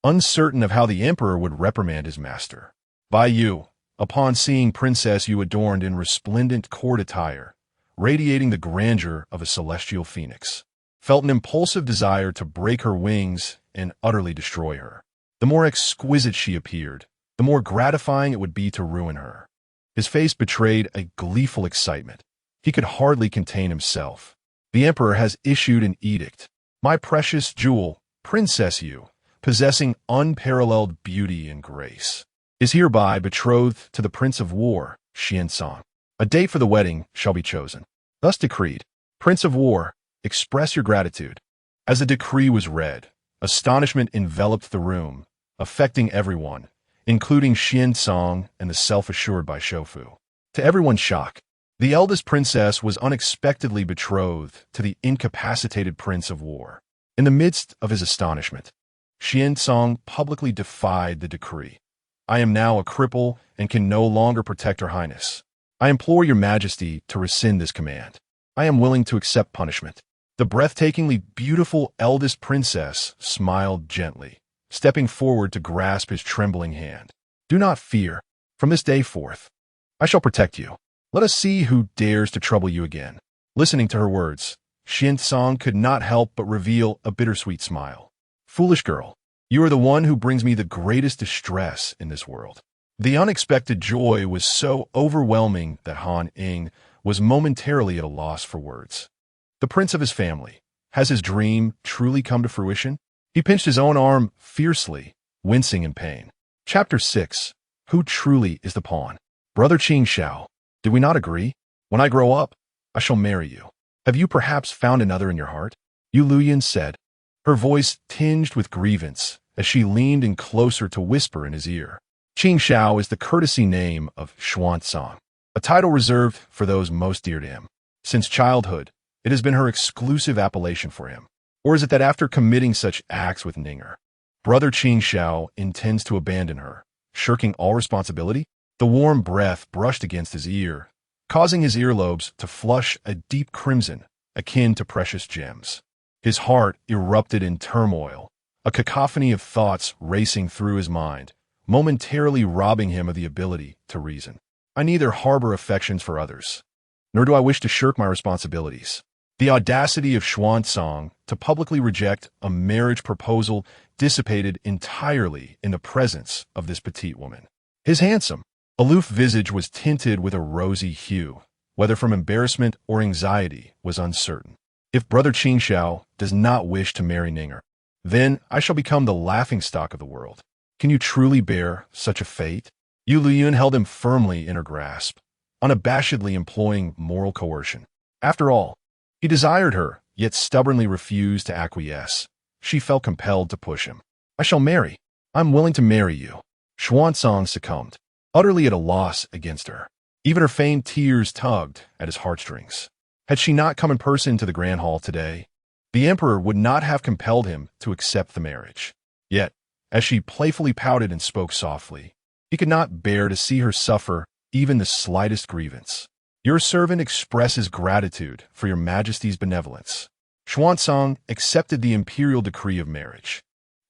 uncertain of how the emperor would reprimand his master. Yu, upon seeing Princess Yu adorned in resplendent court attire, radiating the grandeur of a celestial phoenix, felt an impulsive desire to break her wings and utterly destroy her. The more exquisite she appeared, the more gratifying it would be to ruin her. His face betrayed a gleeful excitement. He could hardly contain himself. The emperor has issued an edict. My precious jewel, Princess Yu, possessing unparalleled beauty and grace, is hereby betrothed to the Prince of War, Xuancang. A date for the wedding shall be chosen. Thus decreed. Prince of War, express your gratitude. As the decree was read, astonishment enveloped the room, affecting everyone, including Xuancang and the self-assured Bai Shofu. To everyone's shock, the eldest princess was unexpectedly betrothed to the incapacitated Prince of War. In the midst of his astonishment, Xuancang publicly defied the decree. I am now a cripple and can no longer protect Her Highness. I implore your Majesty to rescind this command. I am willing to accept punishment. The breathtakingly beautiful eldest princess smiled gently, stepping forward to grasp his trembling hand. Do not fear. From this day forth, I shall protect you. Let us see who dares to trouble you again. Listening to her words, Xuancang could not help but reveal a bittersweet smile. Foolish girl, you are the one who brings me the greatest distress in this world. The unexpected joy was so overwhelming that Han was momentarily at a loss for words. The prince of his family, has his dream truly come to fruition? He pinched his own arm fiercely, wincing in pain. Chapter 6. Who truly is the pawn? Brother Qingxiao, did we not agree? When I grow up, I shall marry you. Have you perhaps found another in your heart? Yueliuyun said, her voice tinged with grievance as she leaned in closer to whisper in his ear. Qingxiao is the courtesy name of Xuancang, a title reserved for those most dear to him. Since childhood, it has been her exclusive appellation for him. Or is it that after committing such acts with Ninger, Brother Qingxiao intends to abandon her, shirking all responsibility? The warm breath brushed against his ear, causing his earlobes to flush a deep crimson akin to precious gems. His heart erupted in turmoil, a cacophony of thoughts racing through his mind, momentarily robbing him of the ability to reason. I neither harbor affections for others, nor do I wish to shirk my responsibilities. The audacity of Xuancang to publicly reject a marriage proposal dissipated entirely in the presence of this petite woman. His handsome, aloof visage was tinted with a rosy hue, whether from embarrassment or anxiety was uncertain. If Brother Qingxiao does not wish to marry Ninger, then I shall become the laughingstock of the world. Can you truly bear such a fate? Yueliuyun held him firmly in her grasp, unabashedly employing moral coercion. After all, He desired her, yet stubbornly refused to acquiesce. She felt compelled to push him. "I shall marry. I'm willing to marry you." Xuancang succumbed, utterly at a loss against her. Even her feigned tears tugged at his heartstrings. Had she not come in person to the Grand Hall today, the emperor would not have compelled him to accept the marriage. Yet, as she playfully pouted and spoke softly, he could not bear to see her suffer even the slightest grievance. "Your servant expresses gratitude for your majesty's benevolence." Xuancang accepted the imperial decree of marriage,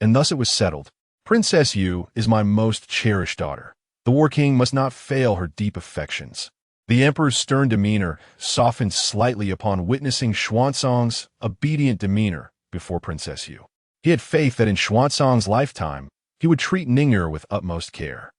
and thus it was settled. "Princess Yu is my most cherished daughter. The War King must not fail her deep affections." The emperor's stern demeanor softened slightly upon witnessing Xuancang's obedient demeanor before Princess Yu. He had faith that in Xuancang's lifetime, he would treat Ning'er with utmost care.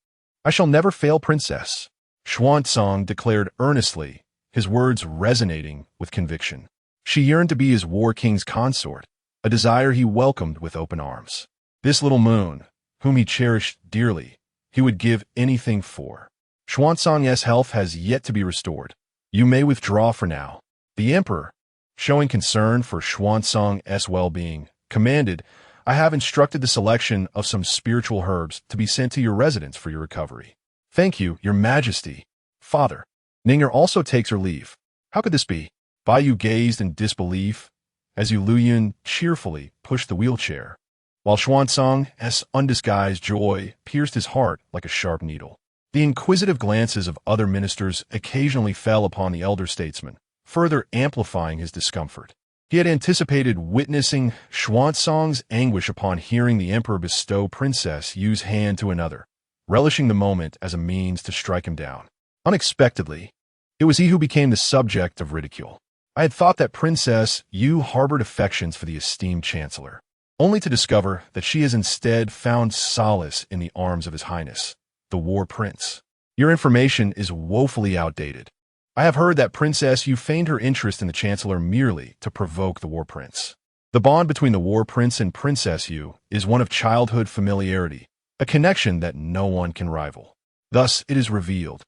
"I shall never fail, Princess," Xuancang declared earnestly, his words resonating with conviction. She yearned to be his War King's consort, a desire he welcomed with open arms. This little moon, whom he cherished dearly, he would give anything for. "Xuancang's health has yet to be restored. You may withdraw for now." The emperor, showing concern for Xuancang's well-being, commanded, "I have instructed the selection of some spiritual herbs to be sent to your residence for your recovery." "Thank you, your majesty." "Father." Ning'er also takes her leave. "How could this be?" Baiyu gazed in disbelief as Yueliuyun cheerfully pushed the wheelchair, while Xuancang's undisguised joy pierced his heart like a sharp needle. The inquisitive glances of other ministers occasionally fell upon the elder statesman, further amplifying his discomfort. He had anticipated witnessing Xuancang's anguish upon hearing the emperor bestow Princess Yu's hand to another, relishing the moment as a means to strike him down. Unexpectedly, it was he who became the subject of ridicule. I had thought that Princess Yu harbored affections for the esteemed chancellor, only to discover that she has instead found solace in the arms of His Highness, the War Prince. Your information is woefully outdated. I have heard that Princess Yu feigned her interest in the chancellor merely to provoke the War Prince. The bond between the War Prince and Princess Yu is one of childhood familiarity, a connection that no one can rival. Thus it is revealed.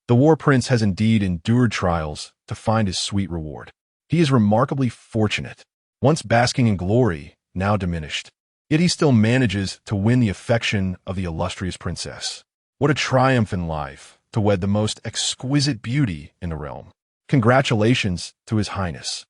The War Prince has indeed endured trials to find his sweet reward. He is remarkably fortunate, once basking in glory, now diminished. Yet he still manages to win the affection of the illustrious princess. What a triumph in life to wed the most exquisite beauty in the realm. Congratulations to His Highness,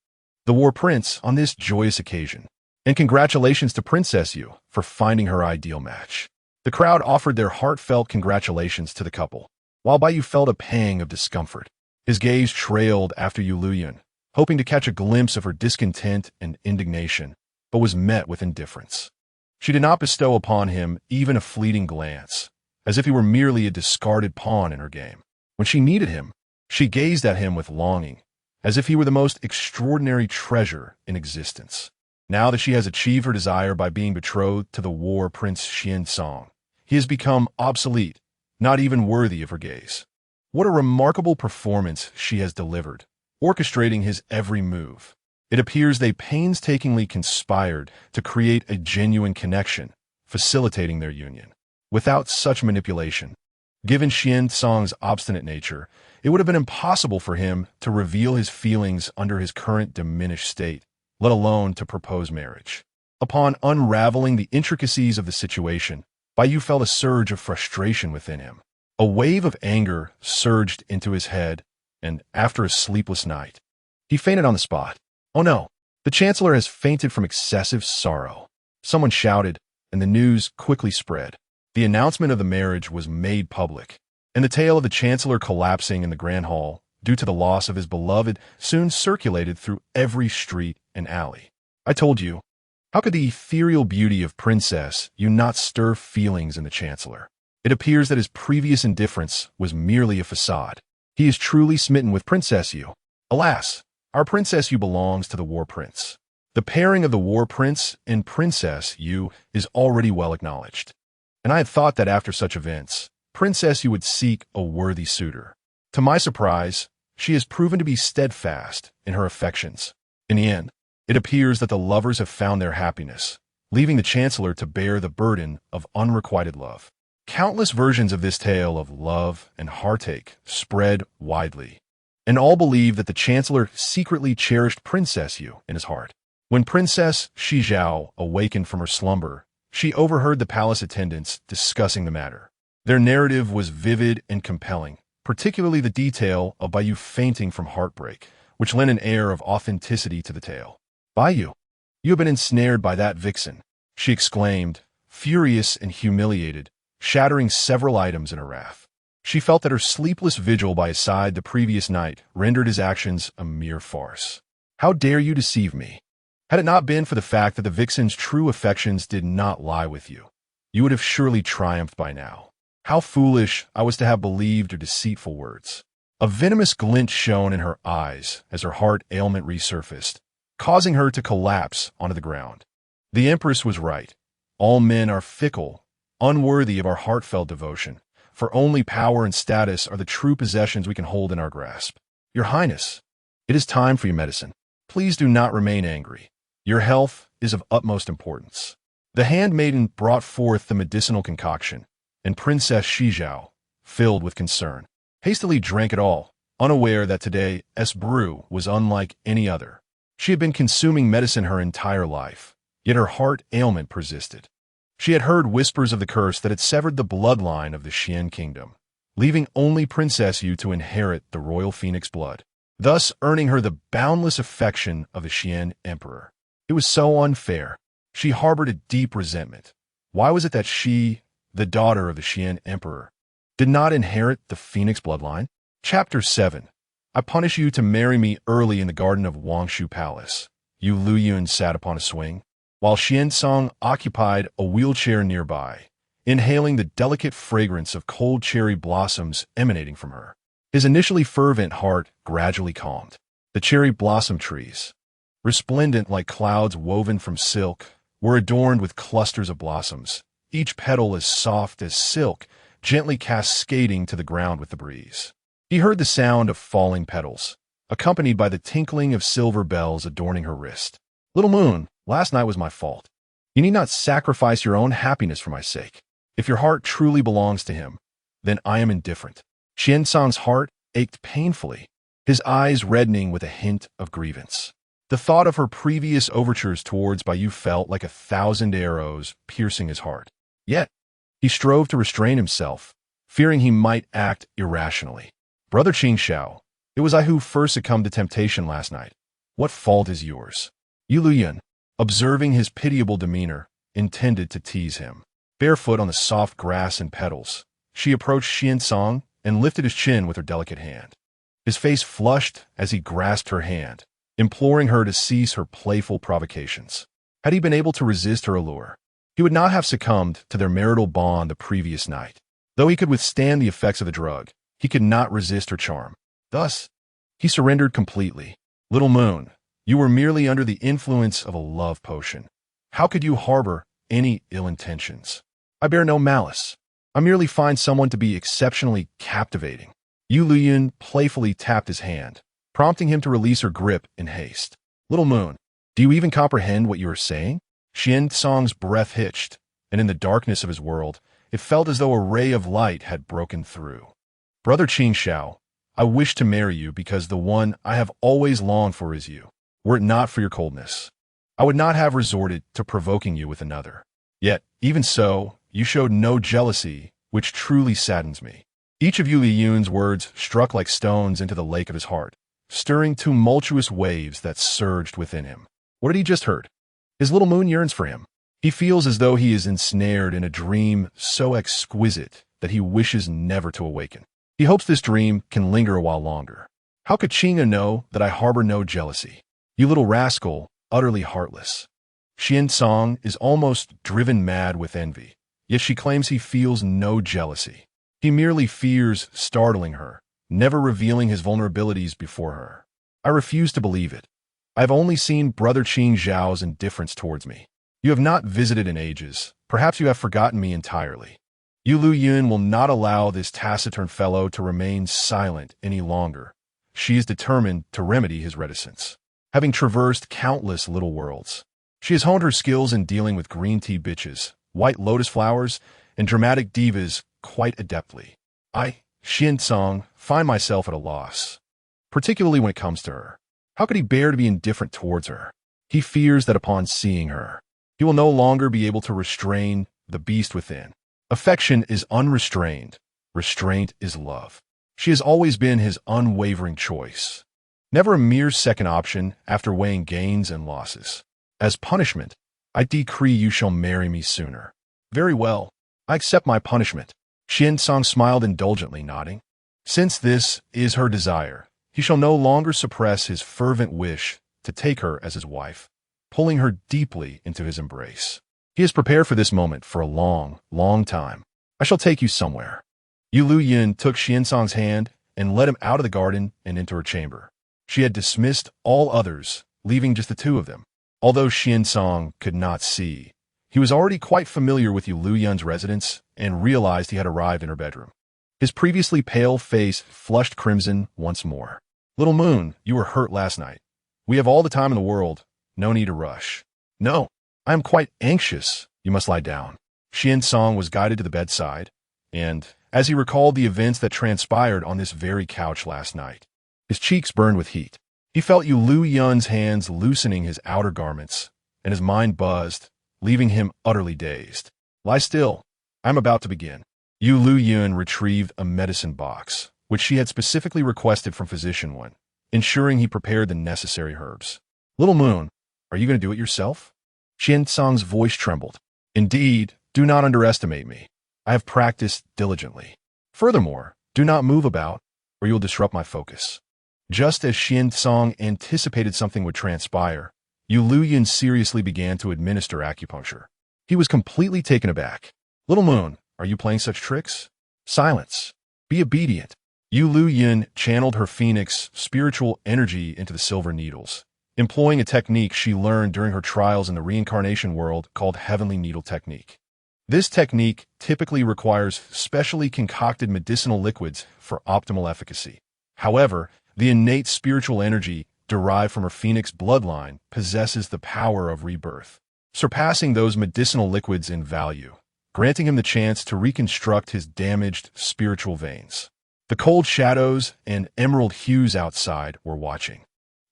the War Prince, on this joyous occasion. And congratulations to Princess Yu for finding her ideal match. The crowd offered their heartfelt congratulations to the couple, while Baiyu felt a pang of discomfort. His gaze trailed after Yueliuyun, hoping to catch a glimpse of her discontent and indignation, but was met with indifference. She did not bestow upon him even a fleeting glance, as if he were merely a discarded pawn in her game. When she needed him, she gazed at him with longing, as if he were the most extraordinary treasure in existence. Now that she has achieved her desire by being betrothed to the War Prince Xuancang, he has become obsolete, not even worthy of her gaze. What a remarkable performance she has delivered, orchestrating his every move. It appears they painstakingly conspired to create a genuine connection, facilitating their union. Without such manipulation, given Xuancang's obstinate nature, it would have been impossible for him to reveal his feelings under his current diminished state, let alone to propose marriage. Upon unraveling the intricacies of the situation, Baiyu felt a surge of frustration within him. A wave of anger surged into his head, and after a sleepless night, he fainted on the spot. "Oh no, the chancellor has fainted from excessive sorrow," someone shouted, and the news quickly spread. The announcement of the marriage was made public, and the tale of the chancellor collapsing in the Grand Hall due to the loss of his beloved soon circulated through every street and alley. "I told you, how could the ethereal beauty of Princess Yu not stir feelings in the chancellor? It appears that his previous indifference was merely a facade. He is truly smitten with Princess Yu. Alas, our Princess Yu belongs to the War Prince. The pairing of the War Prince and Princess Yu is already well acknowledged. And I had thought that after such events, Princess Yu would seek a worthy suitor. To my surprise, she has proven to be steadfast in her affections. In the end, it appears that the lovers have found their happiness, leaving the chancellor to bear the burden of unrequited love." Countless versions of this tale of love and heartache spread widely, and all believed that the chancellor secretly cherished Princess Yu in his heart. When Princess Shizhao awakened from her slumber, she overheard the palace attendants discussing the matter. Their narrative was vivid and compelling, particularly the detail of Baiyu fainting from heartbreak, which lent an air of authenticity to the tale. "Baiyu, you have been ensnared by that vixen," she exclaimed, furious and humiliated, shattering several items in her wrath. She felt that her sleepless vigil by his side the previous night rendered his actions a mere farce. "How dare you deceive me? Had it not been for the fact that the vixen's true affections did not lie with you, you would have surely triumphed by now. How foolish I was to have believed your deceitful words." A venomous glint shone in her eyes as her heart ailment resurfaced, causing her to collapse onto the ground. The Empress was right. All men are fickle, unworthy of our heartfelt devotion, for only power and status are the true possessions we can hold in our grasp. "Your Highness, it is time for your medicine. Please do not remain angry. Your health is of utmost importance." The handmaiden brought forth the medicinal concoction, and Princess Shizhao, filled with concern, hastily drank it all, unaware that today's brew was unlike any other. She had been consuming medicine her entire life, yet her heart ailment persisted. She had heard whispers of the curse that had severed the bloodline of the Xian kingdom, leaving only Princess Yu to inherit the royal phoenix blood, thus earning her the boundless affection of the Xian emperor. It was so unfair. She harbored a deep resentment. Why was it that she, the daughter of the Xian emperor, did not inherit the phoenix bloodline? Chapter 7. I punish you to marry me early in the garden of Wangshu Palace. Yueliuyun sat upon a swing, while Xuancang occupied a wheelchair nearby, inhaling the delicate fragrance of cold cherry blossoms emanating from her. His initially fervent heart gradually calmed. The cherry blossom trees, resplendent like clouds woven from silk, were adorned with clusters of blossoms, each petal as soft as silk, gently cascading to the ground with the breeze. He heard the sound of falling petals, accompanied by the tinkling of silver bells adorning her wrist. "Little moon, last night was my fault. You need not sacrifice your own happiness for my sake. If your heart truly belongs to him, then I am indifferent." Xuancang's heart ached painfully, his eyes reddening with a hint of grievance. The thought of her previous overtures towards Baiyu felt like 1,000 arrows piercing his heart. Yet, he strove to restrain himself, fearing he might act irrationally. "Brother Qingxiao, it was I who first succumbed to temptation last night. What fault is yours?" Yueliuyun, observing his pitiable demeanor, intended to tease him. Barefoot on the soft grass and petals, she approached Xuancang and lifted his chin with her delicate hand. His face flushed as he grasped her hand, imploring her to cease her playful provocations. Had he been able to resist her allure, he would not have succumbed to their marital bond the previous night. Though he could withstand the effects of the drug, he could not resist her charm. Thus, he surrendered completely. "Little moon, you were merely under the influence of a love potion. How could you harbor any ill intentions? I bear no malice. I merely find someone to be exceptionally captivating." Yueliuyun playfully tapped his hand, prompting him to release her grip in haste. "Little moon, do you even comprehend what you are saying?" Xuancang's breath hitched, and in the darkness of his world, it felt as though a ray of light had broken through. "Brother Qingxiao, I wish to marry you because the one I have always longed for is you. Were it not for your coldness, I would not have resorted to provoking you with another. Yet, even so, you showed no jealousy, which truly saddens me." Each of Yueliuyun's words struck like stones into the lake of his heart, stirring tumultuous waves that surged within him. What had he just heard? His little moon yearns for him. He feels as though he is ensnared in a dream so exquisite that he wishes never to awaken. He hopes this dream can linger a while longer. "How could Qingya know that I harbor no jealousy? You little rascal, utterly heartless." Xuancang is almost driven mad with envy, yet she claims he feels no jealousy. He merely fears startling her, never revealing his vulnerabilities before her. I refuse to believe it. I have only seen Brother Qingxiao's indifference towards me. You have not visited in ages. Perhaps you have forgotten me entirely. Yueliuyun will not allow this taciturn fellow to remain silent any longer. She is determined to remedy his reticence. Having traversed countless little worlds, she has honed her skills in dealing with green tea bitches, white lotus flowers, and dramatic divas quite adeptly. I, Xuancang, find myself at a loss. particularly when it comes to her. How could he bear to be indifferent towards her? He fears that upon seeing her, he will no longer be able to restrain the beast within. Affection is unrestrained. Restraint is love. She has always been his unwavering choice, never a mere second option after weighing gains and losses. As punishment, I decree you shall marry me sooner. Very well, I accept my punishment. Xuancang smiled indulgently, nodding. Since this is her desire, he shall no longer suppress his fervent wish to take her as his wife, pulling her deeply into his embrace. He has prepared for this moment for a long, long time. I shall take you somewhere. Yueliuyun took Xuancang's hand and led him out of the garden and into her chamber. She had dismissed all others, leaving just the two of them. Although Xuancang could not see, he was already quite familiar with Yueliuyun's residence and realized he had arrived in her bedroom. His previously pale face flushed crimson once more. Little Moon, you were hurt last night. We have all the time in the world. No need to rush. No, I am quite anxious. You must lie down. Xuancang was guided to the bedside, and as he recalled the events that transpired on this very couch last night, his cheeks burned with heat. He felt Yueliuyun's hands loosening his outer garments, and his mind buzzed, leaving him utterly dazed. Lie still. I am about to begin. Yueliuyun retrieved a medicine box, which she had specifically requested from Physician One, ensuring he prepared the necessary herbs. Little Moon, are you going to do it yourself? Xuancang's voice trembled. Indeed, do not underestimate me. I have practiced diligently. Furthermore, do not move about, or you will disrupt my focus. Just as Xuancang anticipated something would transpire, Yueliuyun seriously began to administer acupuncture. He was completely taken aback. Little Moon, are you playing such tricks? Silence. Be obedient. Yueliuyun channeled her phoenix spiritual energy into the silver needles, employing a technique she learned during her trials in the reincarnation world called Heavenly Needle Technique. This technique typically requires specially concocted medicinal liquids for optimal efficacy. However, the innate spiritual energy derived from her phoenix bloodline possesses the power of rebirth, surpassing those medicinal liquids in value, granting him the chance to reconstruct his damaged spiritual veins. The cold shadows and emerald hues outside were watching,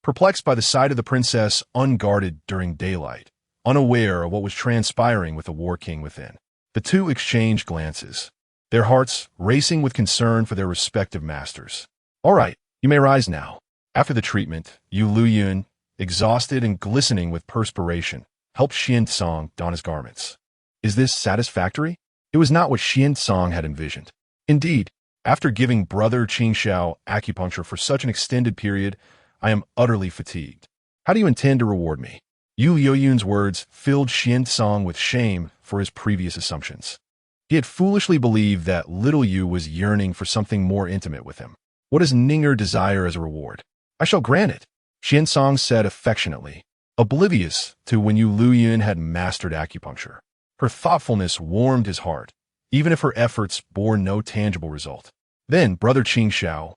perplexed by the sight of the princess unguarded during daylight, unaware of what was transpiring with the War King within. The two exchanged glances, their hearts racing with concern for their respective masters. All right, you may rise now. After the treatment, Yueliuyun, exhausted and glistening with perspiration, helped Xuancang don his garments. Is this satisfactory? It was not what Xuancang had envisioned. Indeed, after giving Brother Qingxiao acupuncture for such an extended period, I am utterly fatigued. How do you intend to reward me? Yueliuyun's words filled Xuancang with shame for his previous assumptions. He had foolishly believed that little Yu was yearning for something more intimate with him. What does Ninger desire as a reward? I shall grant it, Xuancang said affectionately, oblivious to when Yueliuyun had mastered acupuncture. Her thoughtfulness warmed his heart, even if her efforts bore no tangible result. Then, Brother Qingxiao,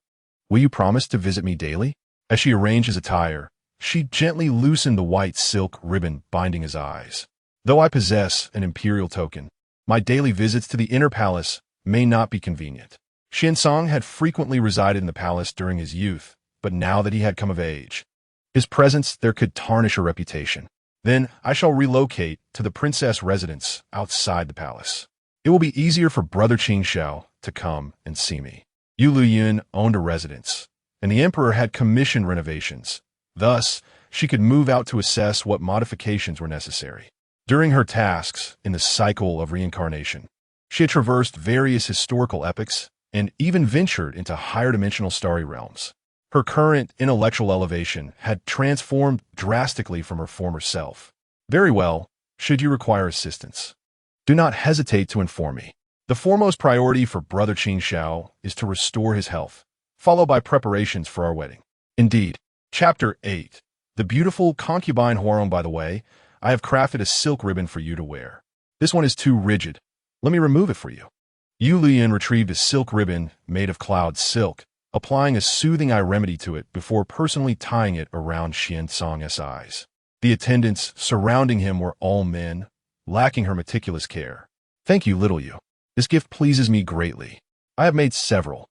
will you promise to visit me daily? As she arranged his attire, she gently loosened the white silk ribbon binding his eyes. Though I possess an imperial token, my daily visits to the inner palace may not be convenient. Xuancang had frequently resided in the palace during his youth, but now that he had come of age, his presence there could tarnish her reputation. Then I shall relocate to the princess residence outside the palace. It will be easier for Brother Qingxiao to come and see me. Yueliuyun owned a residence, and the emperor had commissioned renovations. Thus, she could move out to assess what modifications were necessary. During her tasks in the cycle of reincarnation, she had traversed various historical epochs and even ventured into higher dimensional starry realms. Her current intellectual elevation had transformed drastically from her former self. Very well, should you require assistance, do not hesitate to inform me. The foremost priority for Brother Qingxiao is to restore his health, followed by preparations for our wedding. Indeed. Chapter 8. The beautiful concubine Huarong, by the way, I have crafted a silk ribbon for you to wear. This one is too rigid. Let me remove it for you. Yueliuyun retrieved a silk ribbon made of cloud silk, applying a soothing eye remedy to it before personally tying it around Xuancang's eyes. The attendants surrounding him were all men, lacking her meticulous care. Thank you, little Yu. This gift pleases me greatly. I have made several.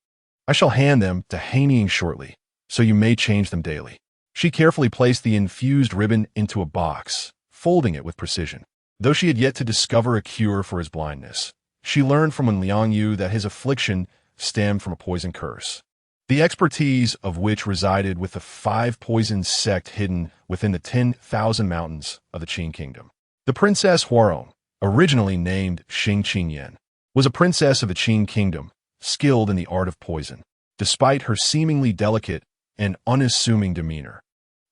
I shall hand them to Haining shortly. so you may change them daily. She carefully placed the infused ribbon into a box, folding it with precision. Though she had yet to discover a cure for his blindness, she learned from Yueliuyun that his affliction stemmed from a poison curse, the expertise of which resided with the 5 poison sect hidden within the 10,000 mountains of the Qin kingdom. The Princess Huarong, originally named Xingqingyan, was a princess of the Qin kingdom, skilled in the art of poison. Despite her seemingly delicate and unassuming demeanor,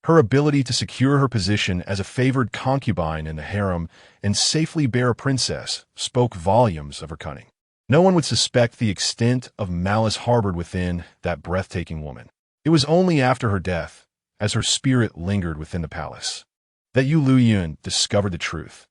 her ability to secure her position as a favored concubine in the harem and safely bear a princess spoke volumes of her cunning. No one would suspect the extent of malice harbored within that breathtaking woman. It was only after her death, as her spirit lingered within the palace, that Yueliuyun discovered the truth.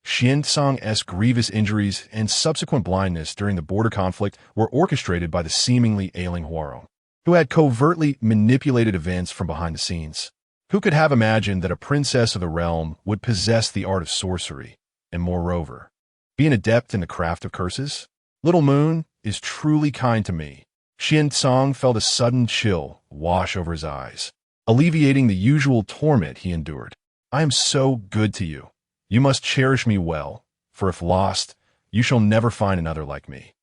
Xuancang's grievous injuries and subsequent blindness during the border conflict were orchestrated by the seemingly ailing Huarong, who had covertly manipulated events from behind the scenes. Who could have imagined that a princess of the realm would possess the art of sorcery, and moreover, be an adept in the craft of curses? Little Moon is truly kind to me. Xuancang felt a sudden chill wash over his eyes, alleviating the usual torment he endured. I am so good to you. You must cherish me well, for if lost, you shall never find another like me.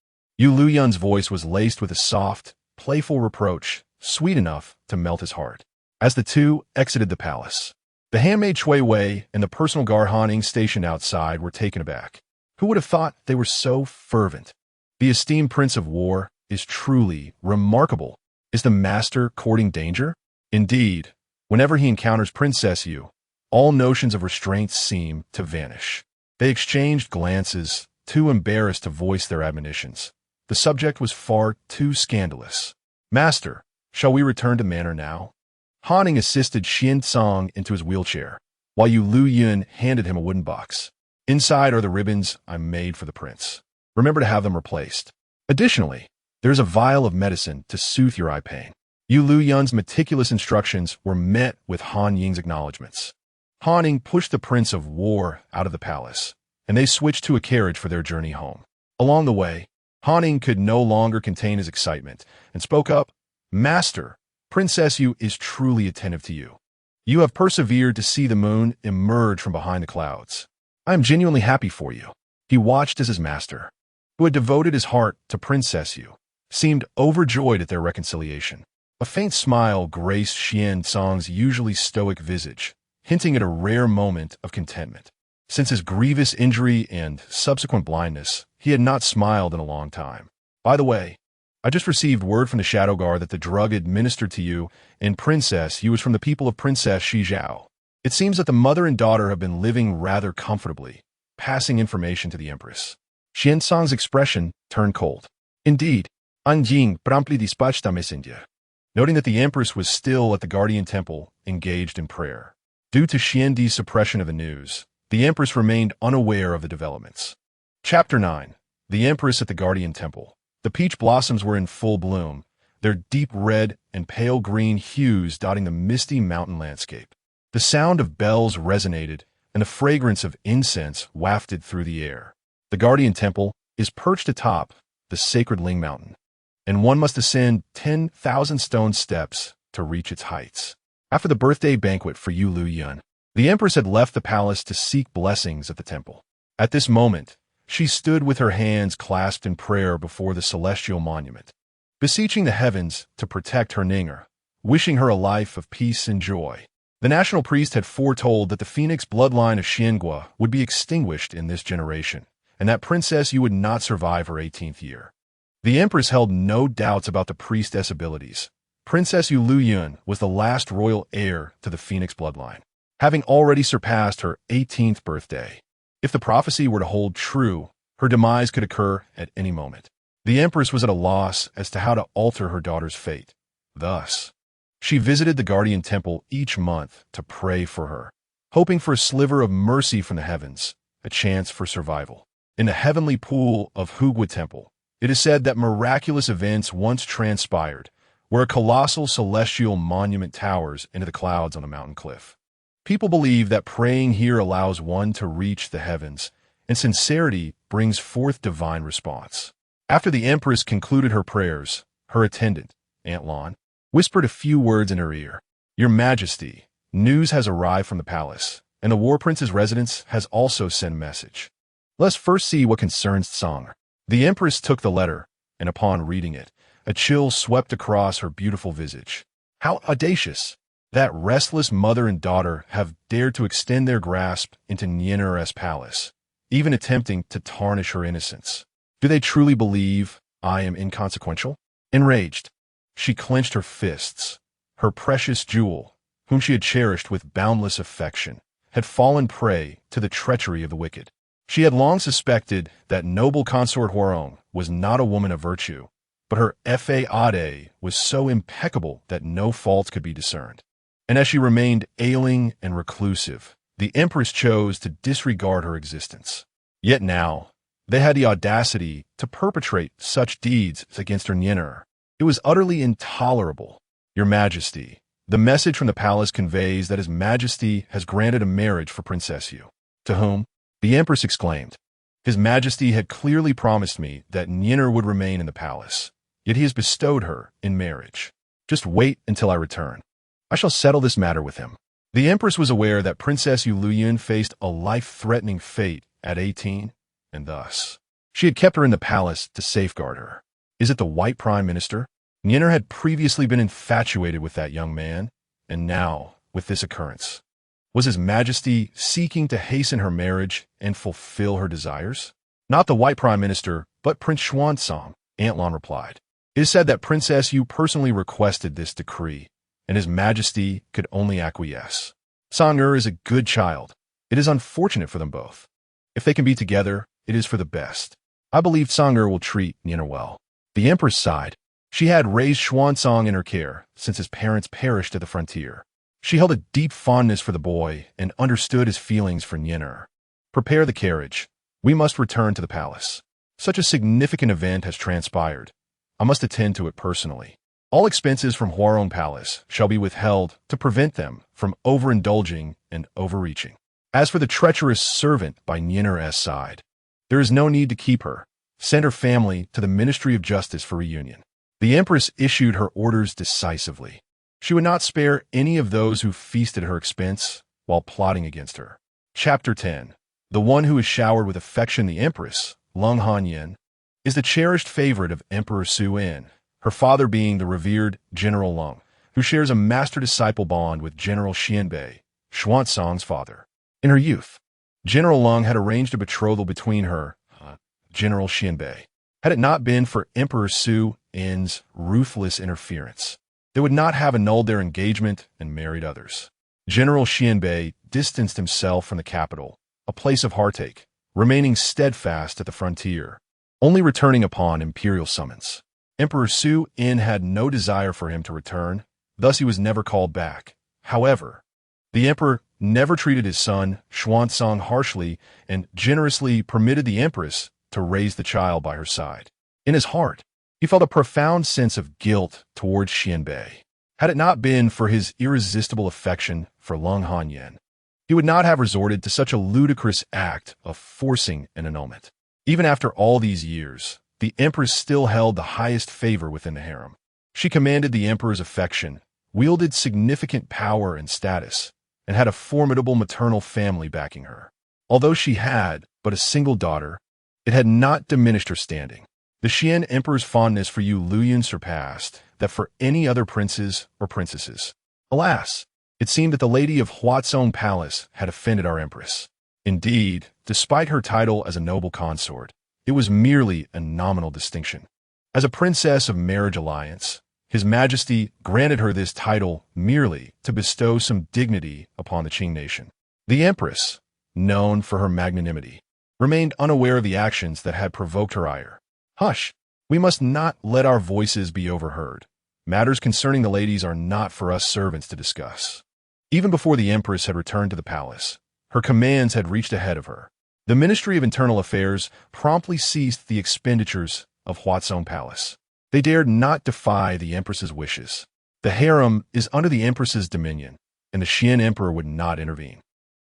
Yueliuyun's voice was laced with a soft, playful reproach, sweet enough to melt his heart. As the two exited the palace, the handmaid Cui Wei and the personal guard Han stationed outside were taken aback. Who would have thought they were so fervent? The esteemed Prince of War is truly remarkable. Is the master courting danger? Indeed, whenever he encounters Princess Yu, all notions of restraint seem to vanish. They exchanged glances, too embarrassed to voice their admonitions. The subject was far too scandalous. Master, shall we return to manor now? Han assisted Xuancang into his wheelchair, while Yueliuyun handed him a wooden box. Inside are the ribbons I made for the prince. Remember to have them replaced. Additionally, there's a vial of medicine to soothe your eye pain. Yueliuyun's meticulous instructions were met with Han Ying's acknowledgments. Han Ying pushed the Prince of War out of the palace, and they switched to a carriage for their journey home. Along the way, Han Ying could no longer contain his excitement and spoke up, Master, Princess Yu is truly attentive to you. You have persevered to see the moon emerge from behind the clouds. I am genuinely happy for you. He watched as his master, who had devoted his heart to Princess Yu, seemed overjoyed at their reconciliation. A faint smile graced Xuancang's usually stoic visage, hinting at a rare moment of contentment. Since his grievous injury and subsequent blindness, he had not smiled in a long time. By the way, I just received word from the Shadow Guard that the drug administered to you and Princess Yu was from the people of Princess Shizhao. It seems that the mother and daughter have been living rather comfortably, passing information to the Empress. Xuancang's expression turned cold. Indeed, An Jing promptly dispatched a messenger, noting that the Empress was still at the Guardian Temple, engaged in prayer. Due to Xiandi's suppression of the news, the Empress remained unaware of the developments. Chapter 9. The Empress at the Guardian Temple. The peach blossoms were in full bloom, their deep red and pale green hues dotting the misty mountain landscape. The sound of bells resonated, and the fragrance of incense wafted through the air. The Guardian Temple is perched atop the sacred Ling Mountain, and one must ascend 10,000 stone steps to reach its heights. After the birthday banquet for Yueliuyun, the Empress had left the palace to seek blessings at the temple. At this moment, she stood with her hands clasped in prayer before the celestial monument, beseeching the heavens to protect her Ninger, wishing her a life of peace and joy. The national priest had foretold that the phoenix bloodline of Xiangua would be extinguished in this generation, and that Princess Yu would not survive her 18th year. The Empress held no doubts about the priestess' abilities. Princess Yueliuyun was the last royal heir to the phoenix bloodline, having already surpassed her 18th birthday. If the prophecy were to hold true, her demise could occur at any moment. The Empress was at a loss as to how to alter her daughter's fate. Thus, she visited the Guardian Temple each month to pray for her, hoping for a sliver of mercy from the heavens, a chance for survival. In the heavenly pool of Hugua Temple, it is said that miraculous events once transpired, where a colossal celestial monument towers into the clouds on a mountain cliff. People believe that praying here allows one to reach the heavens, and sincerity brings forth divine response. After the Empress concluded her prayers, her attendant, Aunt Lon, whispered a few words in her ear. "Your Majesty, news has arrived from the palace, and the War Prince's residence has also sent a message. Let's first see what concerns Tsang." The Empress took the letter, and upon reading it, a chill swept across her beautiful visage. How audacious! That restless mother and daughter have dared to extend their grasp into Nyenur's palace, even attempting to tarnish her innocence. Do they truly believe I am inconsequential? Enraged, she clenched her fists. Her precious jewel, whom she had cherished with boundless affection, had fallen prey to the treachery of the wicked. She had long suspected that noble Consort Huarong was not a woman of virtue, but her faade was so impeccable that no faults could be discerned. And as she remained ailing and reclusive, the Empress chose to disregard her existence. Yet now, they had the audacity to perpetrate such deeds against her Nyenur. It was utterly intolerable. "Your Majesty, the message from the palace conveys that His Majesty has granted a marriage for Princess Yu." "To whom?" the Empress exclaimed. "His Majesty had clearly promised me that Nyenur would remain in the palace, yet he has bestowed her in marriage. Just wait until I return. I shall settle this matter with him." The Empress was aware that Princess Yueliuyun faced a life-threatening fate at 18, and thus, she had kept her in the palace to safeguard her. Is it the White Prime Minister? Nyenur had previously been infatuated with that young man, and now, with this occurrence, was His Majesty seeking to hasten her marriage and fulfill her desires? "Not the White Prime Minister, but Prince Xuancang," Antlan replied. "It is said that Princess Yu personally requested this decree, and His Majesty could only acquiesce. Tsang is a good child. It is unfortunate for them both. If they can be together, it is for the best. I believe Tsang will treat Nyenur well." The Empress sighed. She had raised Xuancang in her care since his parents perished at the frontier. She held a deep fondness for the boy and understood his feelings for Nyenur. "Prepare the carriage. We must return to the palace. Such a significant event has transpired. I must attend to it personally. All expenses from Huarong Palace shall be withheld to prevent them from overindulging and overreaching. As for the treacherous servant by Nyenur's side, there is no need to keep her. Send her family to the Ministry of Justice for reunion." The Empress issued her orders decisively. She would not spare any of those who feasted at her expense while plotting against her. Chapter 10. The one who is showered with affection, the Empress, Lung Hanyan, is the cherished favorite of Emperor Su-in, her father being the revered General Lung, who shares a master-disciple bond with General Xianbei, Xuancang's father. In her youth, General Lung had arranged a betrothal between her, General Xianbei. Had it not been for Emperor Su-in's ruthless interference, they would not have annulled their engagement and married others. General Xianbei distanced himself from the capital, a place of heartache, remaining steadfast at the frontier, only returning upon imperial summons. Emperor Su-in had no desire for him to return, thus he was never called back. However, the emperor never treated his son, Xuancang, harshly and generously permitted the Empress to raise the child by her side. In his heart, he felt a profound sense of guilt towards Xianbei. Had it not been for his irresistible affection for Lung Hanyan, he would not have resorted to such a ludicrous act of forcing an annulment. Even after all these years, the Empress still held the highest favor within the harem. She commanded the Emperor's affection, wielded significant power and status, and had a formidable maternal family backing her. Although she had but a single daughter, it had not diminished her standing. The Xian Emperor's fondness for Yueliuyun surpassed that for any other princes or princesses. Alas, it seemed that the lady of Huatsong Palace had offended our Empress. Indeed, despite her title as a noble consort, it was merely a nominal distinction. As a princess of marriage alliance, His Majesty granted her this title merely to bestow some dignity upon the Qing nation. The Empress, known for her magnanimity, remained unaware of the actions that had provoked her ire. "Hush! We must not let our voices be overheard. Matters concerning the ladies are not for us servants to discuss." Even before the Empress had returned to the palace, her commands had reached ahead of her. The Ministry of Internal Affairs promptly ceased the expenditures of Huatsong Palace. They dared not defy the Empress's wishes. The harem is under the Empress's dominion, and the Xian Emperor would not intervene.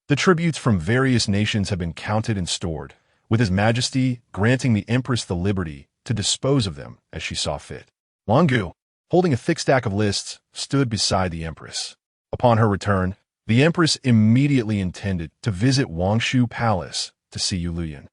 The tributes from various nations have been counted and stored, with His Majesty granting the Empress the liberty to dispose of them as she saw fit. "Longu, holding a thick stack of lists, stood beside the empress. Upon her return, the empress immediately intended to visit Wangshu Palace to see Yueliuyun,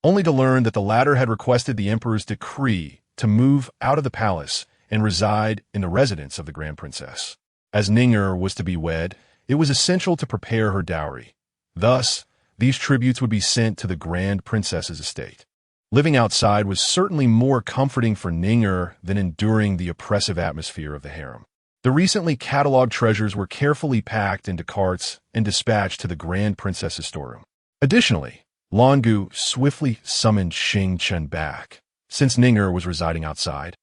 only to learn that the latter had requested the emperor's decree to move out of the palace and reside in the residence of the Grand Princess. As Ning'er was to be wed, it was essential to prepare her dowry. Thus, these tributes would be sent to the Grand Princess's estate. Living outside was certainly more comforting for Ning'er than enduring the oppressive atmosphere of the harem. The recently catalogued treasures were carefully packed into carts and dispatched to the Grand Princess's storeroom. Additionally, Longu swiftly summoned Xingchen back, since Ning'er was residing outside.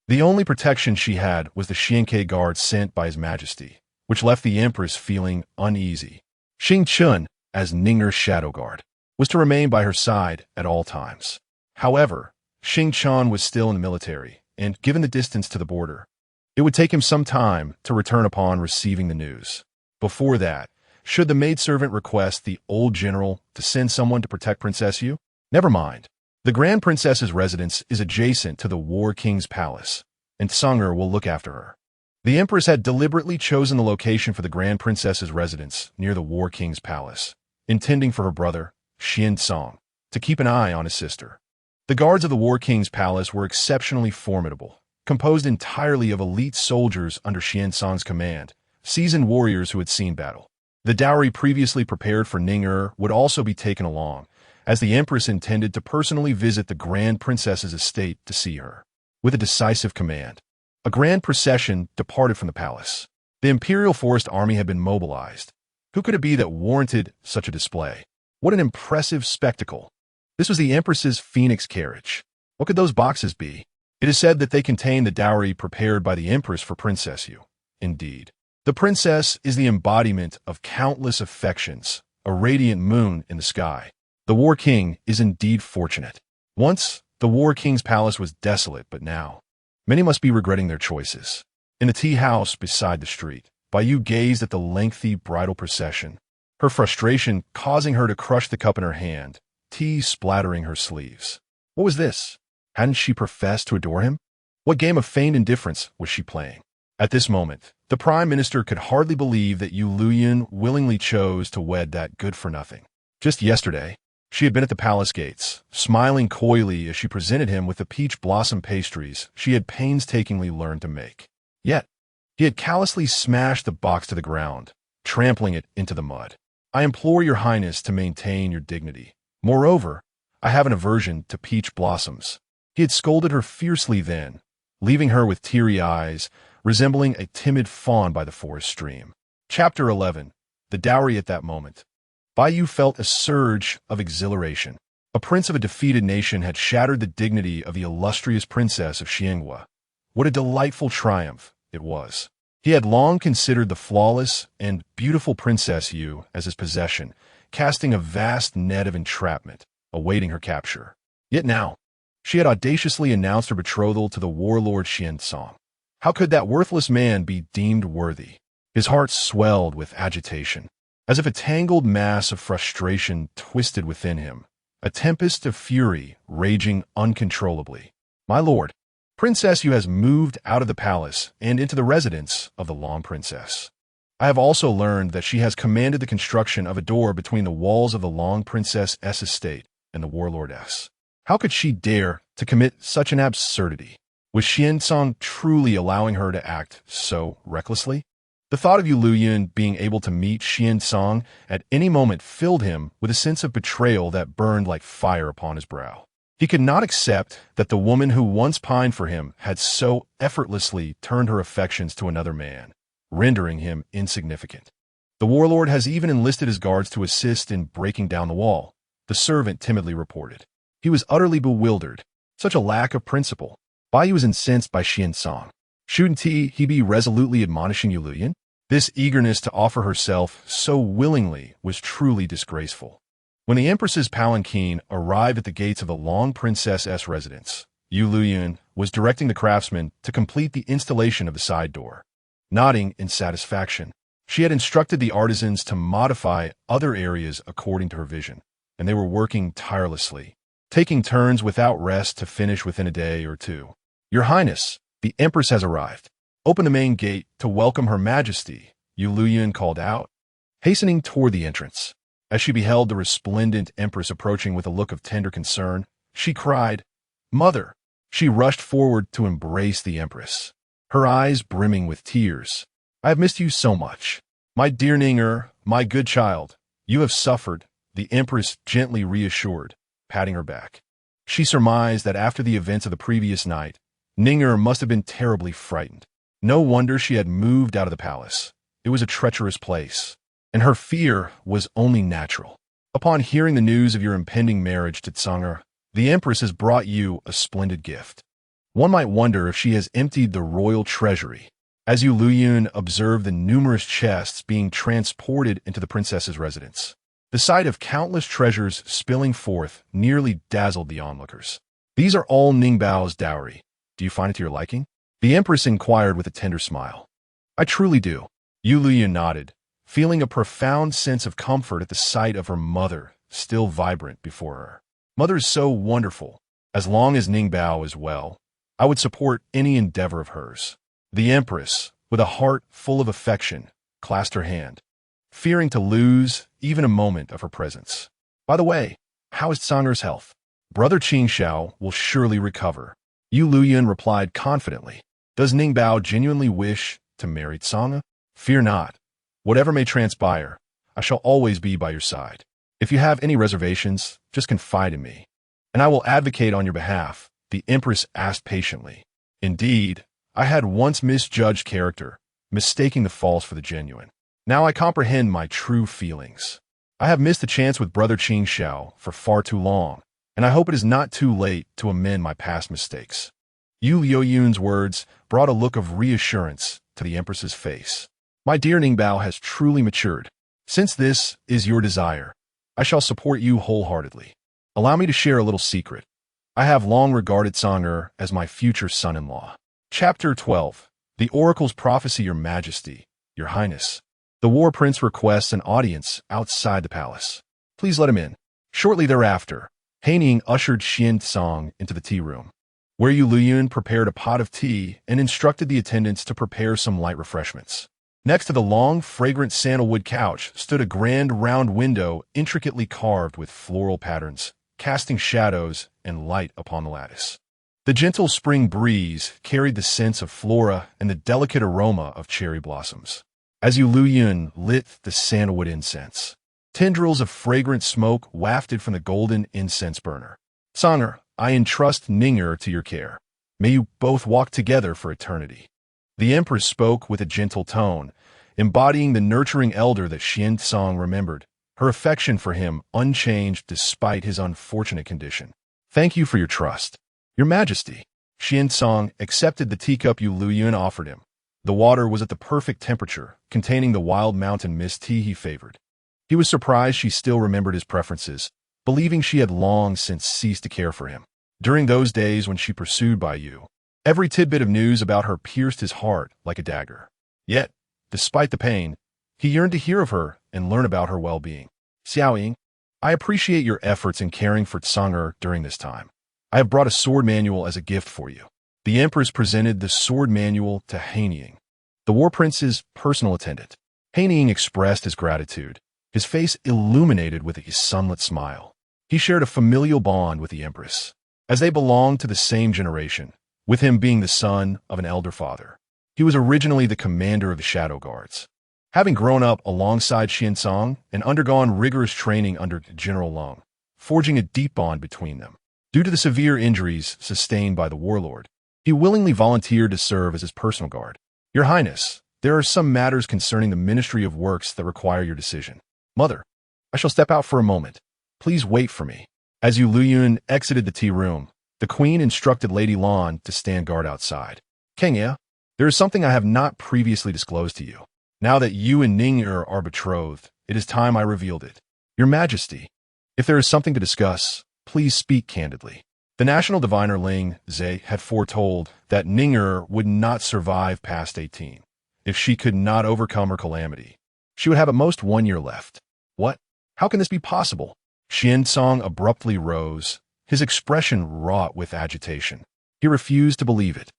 The only protection she had was the Xianke guard sent by His Majesty, which left the Empress feeling uneasy. Xingchen, as Ning'er's shadow guard, was to remain by her side at all times. However, Xingchen was still in the military, and given the distance to the border, it would take him some time to return upon receiving the news. Before that, should the maidservant request the old general to send someone to protect Princess Yu? Never mind. The Grand Princess's residence is adjacent to the War King's palace, and Tsung'er will look after her. The Empress had deliberately chosen the location for the Grand Princess's residence near the War King's palace, intending for her brother, Xianzong, to keep an eye on his sister. The guards of the War King's palace were exceptionally formidable, composed entirely of elite soldiers under Xianzong's command, seasoned warriors who had seen battle. The dowry previously prepared for Ning'er would also be taken along, as the Empress intended to personally visit the Grand Princess's estate to see her. With a decisive command, a grand procession departed from the palace. The Imperial Forest Army had been mobilized. Who could it be that warranted such a display? What an impressive spectacle! This was the Empress's phoenix carriage. What could those boxes be? It is said that they contain the dowry prepared by the Empress for Princess Yu. Indeed, the princess is the embodiment of countless affections, a radiant moon in the sky. The War King is indeed fortunate. Once, the War King's palace was desolate, but now, many must be regretting their choices. In the tea house beside the street, Yu gazed at the lengthy bridal procession, her frustration causing her to crush the cup in her hand, tea splattering her sleeves. What was this? Hadn't she professed to adore him? What game of feigned indifference was she playing? At this moment, the Prime Minister could hardly believe that Yueliuyun willingly chose to wed that good-for-nothing. Just yesterday, she had been at the palace gates, smiling coyly as she presented him with the peach blossom pastries she had painstakingly learned to make. Yet, he had callously smashed the box to the ground, trampling it into the mud. I implore your highness to maintain your dignity. Moreover, I have an aversion to peach blossoms. He had scolded her fiercely then, leaving her with teary eyes, resembling a timid fawn by the forest stream. Chapter 11. The Dowry at that moment. Yu felt a surge of exhilaration. A prince of a defeated nation had shattered the dignity of the illustrious princess of Xianghua. What a delightful triumph it was. He had long considered the flawless and beautiful Princess Yu as his possession, casting a vast net of entrapment, awaiting her capture. Yet now, she had audaciously announced her betrothal to the warlord Xianzong. How could that worthless man be deemed worthy? His heart swelled with agitation, as if a tangled mass of frustration twisted within him, a tempest of fury raging uncontrollably. My lord, Princess Yu has moved out of the palace and into the residence of the Long Princess. I have also learned that she has commanded the construction of a door between the walls of the Long Princess' estate and the warlordess. How could she dare to commit such an absurdity? Was Xianzong truly allowing her to act so recklessly? The thought of Yueliuyun being able to meet Xianzong at any moment filled him with a sense of betrayal that burned like fire upon his brow. He could not accept that the woman who once pined for him had so effortlessly turned her affections to another man, rendering him insignificant. The warlord has even enlisted his guards to assist in breaking down the wall, the servant timidly reported. He was utterly bewildered. Such a lack of principle. Yu was incensed by Xianzong. Shouldn't he be resolutely admonishing Yueliuyun? This eagerness to offer herself so willingly was truly disgraceful. When the Empress's palanquin arrived at the gates of the Long Princess' residence, Yueliuyun was directing the craftsmen to complete the installation of the side door. Nodding in satisfaction, she had instructed the artisans to modify other areas according to her vision, and they were working tirelessly, taking turns without rest to finish within a day or two. Your Highness, the Empress has arrived. Open the main gate to welcome Her Majesty, Yueliuyun called out, hastening toward the entrance. As she beheld the resplendent empress approaching with a look of tender concern, she cried, "Mother!" She rushed forward to embrace the empress, her eyes brimming with tears. "I have missed you so much. My dear Ning'er, my good child, you have suffered," the empress gently reassured, patting her back. She surmised that after the events of the previous night, Ning'er must have been terribly frightened. No wonder she had moved out of the palace. It was a treacherous place, and her fear was only natural. Upon hearing the news of your impending marriage to Xuancang, the empress has brought you a splendid gift. One might wonder if she has emptied the royal treasury. As Yueliuyun observed the numerous chests being transported into the princess's residence, the sight of countless treasures spilling forth nearly dazzled the onlookers. "These are all Ningbao's dowry. Do you find it to your liking?" the empress inquired with a tender smile. "I truly do." Yueliuyun nodded, feeling a profound sense of comfort at the sight of her mother still vibrant before her. "Mother is so wonderful. As long as Ningbao is well, I would support any endeavor of hers." The empress, with a heart full of affection, clasped her hand, fearing to lose even a moment of her presence. "By the way, how is Tsang'er's health?" "Brother Qingxiao will surely recover," Yueliuyun replied confidently. "Does Ningbao genuinely wish to marry Tsang'er?" "Fear not. Whatever may transpire, I shall always be by your side. If you have any reservations, just confide in me, and I will advocate on your behalf," the empress asked patiently. "Indeed, I had once misjudged character, mistaking the false for the genuine. Now I comprehend my true feelings. I have missed the chance with Brother Qingxiao for far too long, and I hope it is not too late to amend my past mistakes." Yueliuyun's words brought a look of reassurance to the empress's face. "My dear Ningbao has truly matured. Since this is your desire, I shall support you wholeheartedly. Allow me to share a little secret. I have long regarded Tsang'er as my future son-in-law." Chapter 12. The Oracle's Prophecy. Your Majesty, Your Highness. The War Prince requests an audience outside the palace. Please let him in. Shortly thereafter, Haining ushered Xuancang into the tea room, where Yueliuyun prepared a pot of tea and instructed the attendants to prepare some light refreshments. Next to the long, fragrant sandalwood couch stood a grand round window intricately carved with floral patterns, casting shadows and light upon the lattice. The gentle spring breeze carried the scents of flora and the delicate aroma of cherry blossoms. As Yueliuyun lit the sandalwood incense, tendrils of fragrant smoke wafted from the golden incense burner. "Tsang'er, I entrust Ning'er to your care. May you both walk together for eternity." The empress spoke with a gentle tone, embodying the nurturing elder that Xuancang remembered, her affection for him unchanged despite his unfortunate condition. "Thank you for your trust, Your Majesty." Xuancang accepted the teacup Yueliuyun offered him. The water was at the perfect temperature, containing the wild mountain mist tea he favored. He was surprised she still remembered his preferences, believing she had long since ceased to care for him. During those days when she pursued Bai Yu, every tidbit of news about her pierced his heart like a dagger. Yet, despite the pain, he yearned to hear of her and learn about her well-being. "Xiaoying, I appreciate your efforts in caring for Tsang'er during this time. I have brought a sword manual as a gift for you." The empress presented the sword manual to Haining, the war prince's personal attendant. Haining expressed his gratitude, his face illuminated with a sunlit smile. He shared a familial bond with the empress, as they belonged to the same generation, with him being the son of an elder father. He was originally the commander of the Shadow Guards, having grown up alongside Xuancang and undergone rigorous training under General Leng, forging a deep bond between them. Due to the severe injuries sustained by the warlord, he willingly volunteered to serve as his personal guard. "Your Highness, there are some matters concerning the Ministry of Works that require your decision." "Mother, I shall step out for a moment. Please wait for me." As Yueliuyun exited the tea room, the queen instructed Lady Lan to stand guard outside. "Kenya, there is something I have not previously disclosed to you. Now that you and Ning'er are betrothed, it is time I revealed it. Your Majesty, if there is something to discuss, please speak candidly." The national diviner Ling Zhe had foretold that Ning'er would not survive past 18. If she could not overcome her calamity, she would have at most 1 year left. "What? How can this be possible?" Xuancang abruptly rose, his expression wrought with agitation. He refused to believe it.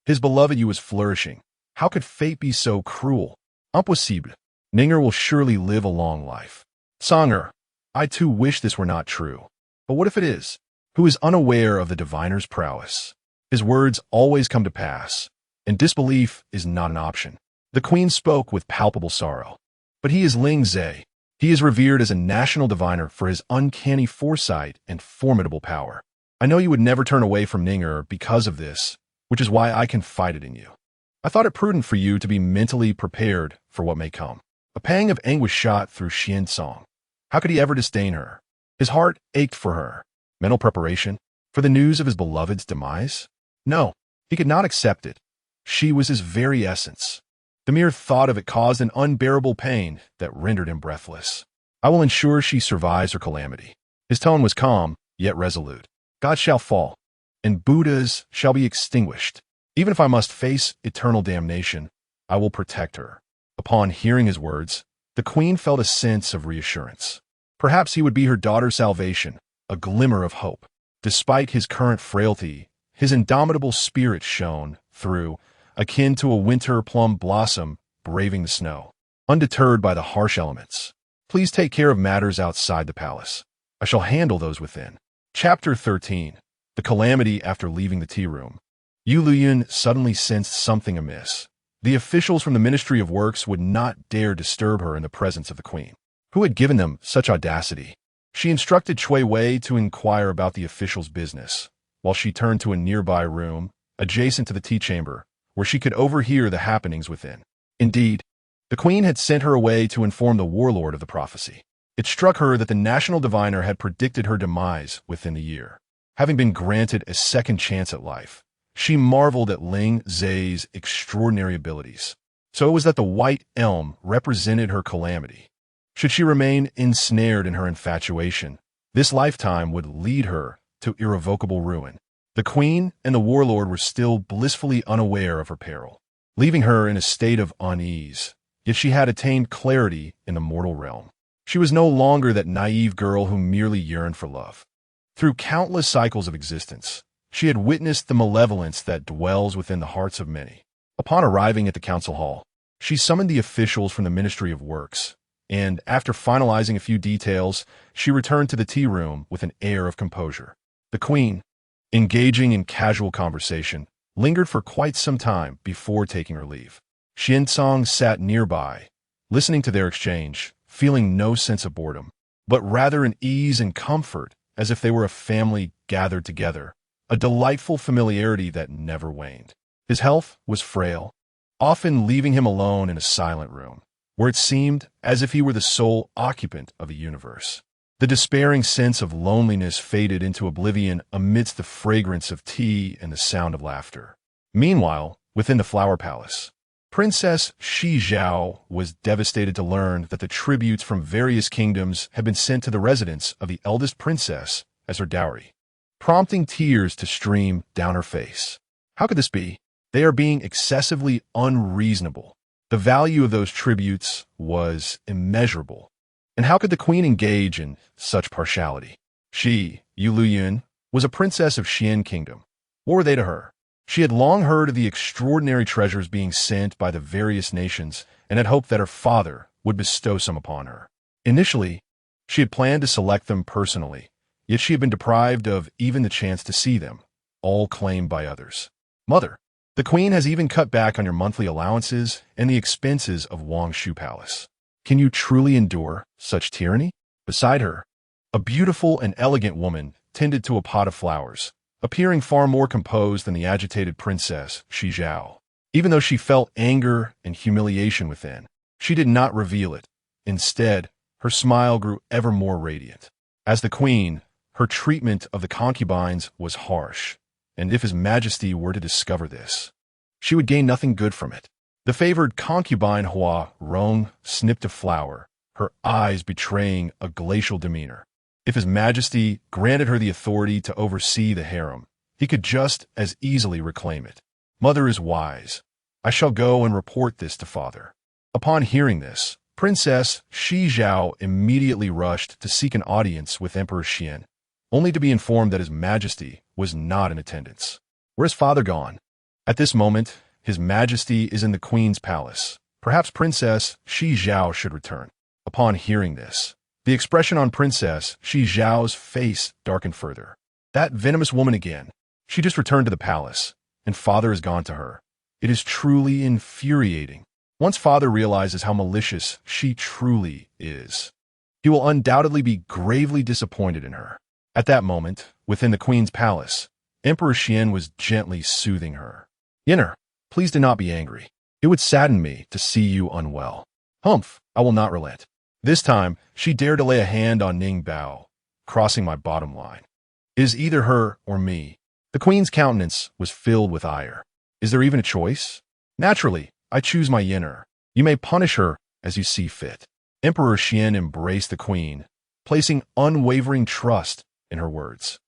His beloved Yu was flourishing, How could fate be so cruel? Impossible. Ning'er will surely live a long life. Sang'er, I too wish this were not true. But what if it is? Who is unaware of the diviner's prowess? His words always come to pass, and disbelief is not an option. The queen spoke with palpable sorrow. But he is Ling Zhe. He is revered as a national diviner for his uncanny foresight and formidable power. I know you would never turn away from Ning'er because of this, which is why I confided in you. I thought it prudent for you to be mentally prepared for what may come. A pang of anguish shot through Xuancang. How could he ever disdain her? His heart ached for her. Mental preparation? For the news of his beloved's demise? No, he could not accept it. She was his very essence. The mere thought of it caused an unbearable pain that rendered him breathless. I will ensure she survives her calamity. His tone was calm, yet resolute. God shall fall, and Buddhas shall be extinguished. Even if I must face eternal damnation, I will protect her. Upon hearing his words, the queen felt a sense of reassurance. Perhaps he would be her daughter's salvation, a glimmer of hope. Despite his current frailty, his indomitable spirit shone through, akin to a winter plum blossom braving the snow. Undeterred by the harsh elements, please take care of matters outside the palace. I shall handle those within. Chapter 13. The Calamity After Leaving the Tea Room. Yueliuyun suddenly sensed something amiss. The officials from the Ministry of Works would not dare disturb her in the presence of the queen. Who had given them such audacity? She instructed Cui Wei to inquire about the official's business, while she turned to a nearby room, adjacent to the tea chamber, where she could overhear the happenings within. Indeed, the queen had sent her away to inform the warlord of the prophecy. It struck her that the national diviner had predicted her demise within the year. Having been granted a second chance at life, she marveled at Ling Zhe's extraordinary abilities. So it was that the white elm represented her calamity. Should she remain ensnared in her infatuation, this lifetime would lead her to irrevocable ruin. The queen and the warlord were still blissfully unaware of her peril, leaving her in a state of unease. Yet she had attained clarity in the mortal realm. She was no longer that naive girl who merely yearned for love. Through countless cycles of existence, she had witnessed the malevolence that dwells within the hearts of many. Upon arriving at the council hall, she summoned the officials from the Ministry of Works, and after finalizing a few details, she returned to the tea room with an air of composure. The queen, engaging in casual conversation, lingered for quite some time before taking her leave. Xuancang sat nearby, listening to their exchange, feeling no sense of boredom, but rather an ease and comfort, as if they were a family gathered together, a delightful familiarity that never waned. His health was frail, often leaving him alone in a silent room, where it seemed as if he were the sole occupant of the universe. The despairing sense of loneliness faded into oblivion amidst the fragrance of tea and the sound of laughter. Meanwhile, within the Flower Palace, Princess Shi Zhao was devastated to learn that the tributes from various kingdoms had been sent to the residence of the eldest princess as her dowry, prompting tears to stream down her face. How could this be? They are being excessively unreasonable. The value of those tributes was immeasurable. And how could the queen engage in such partiality? She, Yueliuyun, was a princess of Xian Kingdom. What were they to her? She had long heard of the extraordinary treasures being sent by the various nations and had hoped that her father would bestow some upon her. Initially, she had planned to select them personally, yet she had been deprived of even the chance to see them, all claimed by others. Mother, the queen has even cut back on your monthly allowances and the expenses of Wangshu Palace. Can you truly endure such tyranny? Beside her, a beautiful and elegant woman tended to a pot of flowers, appearing far more composed than the agitated princess Shi Zhao. Even though she felt anger and humiliation within, she did not reveal it. Instead, her smile grew ever more radiant. As the queen, her treatment of the concubines was harsh, and if His Majesty were to discover this, she would gain nothing good from it. The favored concubine Hua Rong snipped a flower, her eyes betraying a glacial demeanor. If His Majesty granted her the authority to oversee the harem, he could just as easily reclaim it. Mother is wise. I shall go and report this to father. Upon hearing this, Princess Shi Zhao immediately rushed to seek an audience with Emperor Xian, only to be informed that His Majesty was not in attendance. Where is father gone? At this moment, His Majesty is in the Queen's palace. Perhaps Princess Shi Zhao should return. Upon hearing this, the expression on Princess Shi Zhao's face darkened further. That venomous woman again. She just returned to the palace, and father has gone to her. It is truly infuriating. Once father realizes how malicious she truly is, he will undoubtedly be gravely disappointed in her. At that moment, within the Queen's palace, Emperor Xian was gently soothing her. Yinner, please do not be angry. It would sadden me to see you unwell. Humph, I will not relent. This time, she dared to lay a hand on Ning Bao, crossing my bottom line. It is either her or me. The Queen's countenance was filled with ire. Is there even a choice? Naturally, I choose my Yinner. You may punish her as you see fit. Emperor Xian embraced the Queen, placing unwavering trust in her words.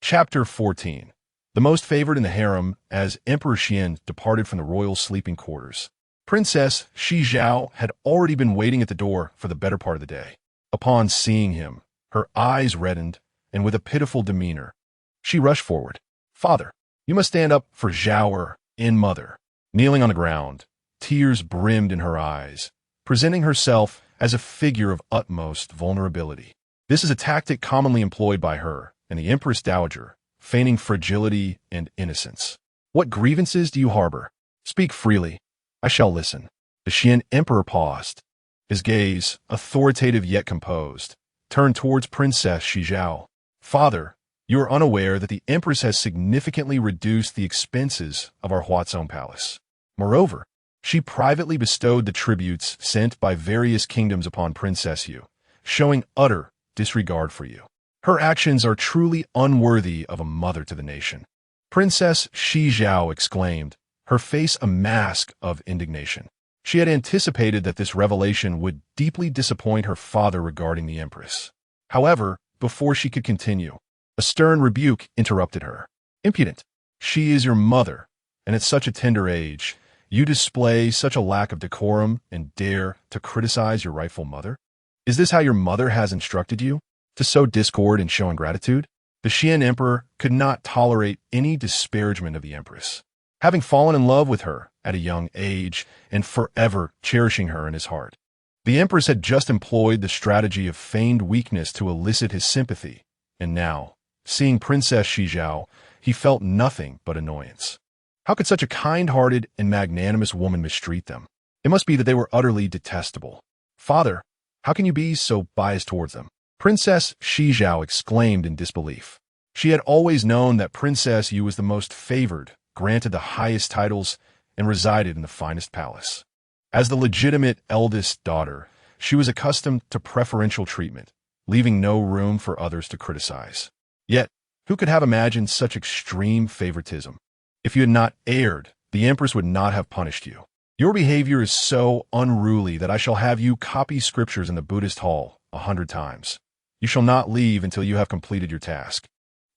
Chapter 14. The most favored in the harem as Emperor Xian departed from the royal sleeping quarters. Princess Shi Zhao had already been waiting at the door for the better part of the day. Upon seeing him, her eyes reddened, and with a pitiful demeanor, she rushed forward. Father, you must stand up for Zhao in mother. Kneeling on the ground, tears brimmed in her eyes, presenting herself as a figure of utmost vulnerability. This is a tactic commonly employed by her and the Empress Dowager, feigning fragility and innocence. What grievances do you harbor? Speak freely. I shall listen. The Xian Emperor paused. His gaze, authoritative yet composed, turned towards Princess Shi Zhao. Father, you are unaware that the Empress has significantly reduced the expenses of our Huazong Palace. Moreover, she privately bestowed the tributes sent by various kingdoms upon Princess Yu, showing utter disregard for you. Her actions are truly unworthy of a mother to the nation. Princess Shi Zhao exclaimed, her face a mask of indignation. She had anticipated that this revelation would deeply disappoint her father regarding the Empress. However, before she could continue, a stern rebuke interrupted her. Impudent! She is your mother, and at such a tender age, you display such a lack of decorum and dare to criticize your rightful mother? Is this how your mother has instructed you? To sow discord and show ingratitude? The Xian Emperor could not tolerate any disparagement of the Empress. Having fallen in love with her at a young age and forever cherishing her in his heart, the Empress had just employed the strategy of feigned weakness to elicit his sympathy, and now, seeing Princess Shi Zhao, he felt nothing but annoyance. How could such a kind-hearted and magnanimous woman mistreat them? It must be that they were utterly detestable. Father, how can you be so biased towards them? Princess Shi Zhao exclaimed in disbelief. She had always known that Princess Yu was the most favored, granted the highest titles, and resided in the finest palace. As the legitimate eldest daughter, she was accustomed to preferential treatment, leaving no room for others to criticize. Yet, who could have imagined such extreme favoritism? If you had not erred, the Empress would not have punished you. Your behavior is so unruly that I shall have you copy scriptures in the Buddhist hall 100 times. You shall not leave until you have completed your task.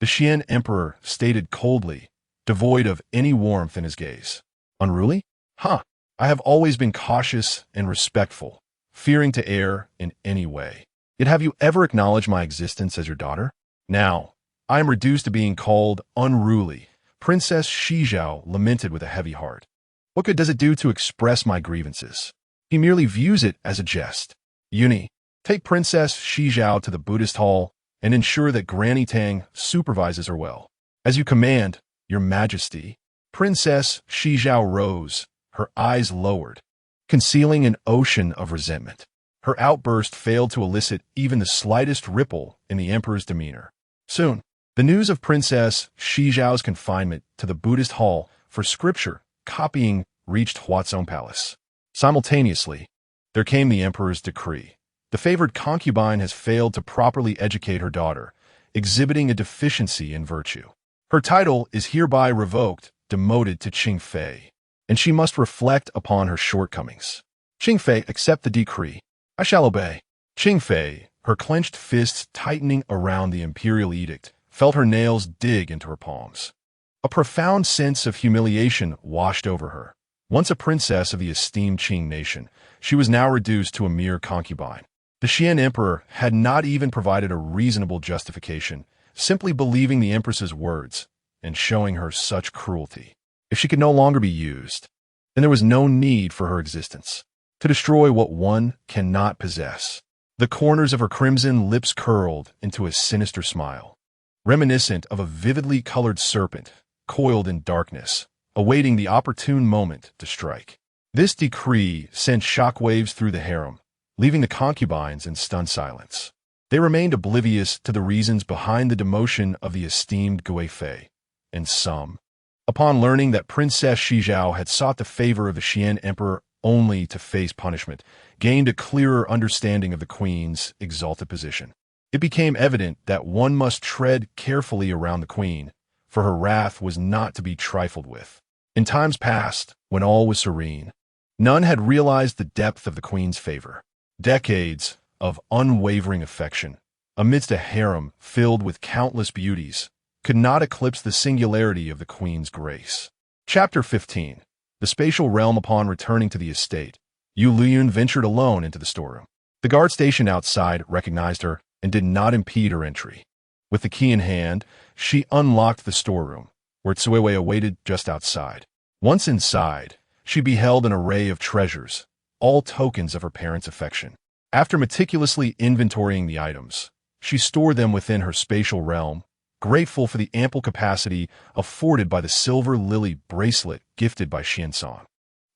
The Xian Emperor stated coldly, devoid of any warmth in his gaze. Unruly? Huh. I have always been cautious and respectful, fearing to err in any way. Yet have you ever acknowledged my existence as your daughter? Now, I am reduced to being called unruly. Princess Shi Zhao lamented with a heavy heart. What good does it do to express my grievances? He merely views it as a jest. Yuni, take Princess Shi Zhao to the Buddhist hall and ensure that Granny Tang supervises her well. As you command, Your Majesty. Princess Shi Zhao rose, her eyes lowered, concealing an ocean of resentment. Her outburst failed to elicit even the slightest ripple in the emperor's demeanor. Soon, the news of Princess Shi Zhao's confinement to the Buddhist hall for scripture copying reached Huazong Palace. Simultaneously, there came the emperor's decree. The favored concubine has failed to properly educate her daughter, exhibiting a deficiency in virtue. Her title is hereby revoked, demoted to Qingfei, and she must reflect upon her shortcomings. Qingfei, accept the decree. I shall obey. Qingfei, her clenched fists tightening around the imperial edict, felt her nails dig into her palms. A profound sense of humiliation washed over her. Once a princess of the esteemed Qing nation, she was now reduced to a mere concubine. The Xian Emperor had not even provided a reasonable justification, simply believing the Empress's words and showing her such cruelty. If she could no longer be used, and there was no need for her existence. To destroy what one cannot possess. The corners of her crimson lips curled into a sinister smile, reminiscent of a vividly colored serpent, coiled in darkness, awaiting the opportune moment to strike. This decree sent shockwaves through the harem, leaving the concubines in stunned silence. They remained oblivious to the reasons behind the demotion of the esteemed Guifei, and some, upon learning that Princess Shizhao had sought the favor of the Xian Emperor only to face punishment, gained a clearer understanding of the queen's exalted position. It became evident that one must tread carefully around the queen, for her wrath was not to be trifled with. In times past, when all was serene, none had realized the depth of the queen's favor. Decades of unwavering affection, amidst a harem filled with countless beauties, could not eclipse the singularity of the queen's grace. Chapter 15. The Spatial Realm. Upon returning to the estate, Yueliuyun ventured alone into the storeroom. The guard stationed outside recognized her and did not impede her entry. With the key in hand, she unlocked the storeroom, where Tsuewei awaited just outside. Once inside, she beheld an array of treasures, all tokens of her parents' affection. After meticulously inventorying the items, she stored them within her spatial realm, grateful for the ample capacity afforded by the silver lily bracelet gifted by Xuancang.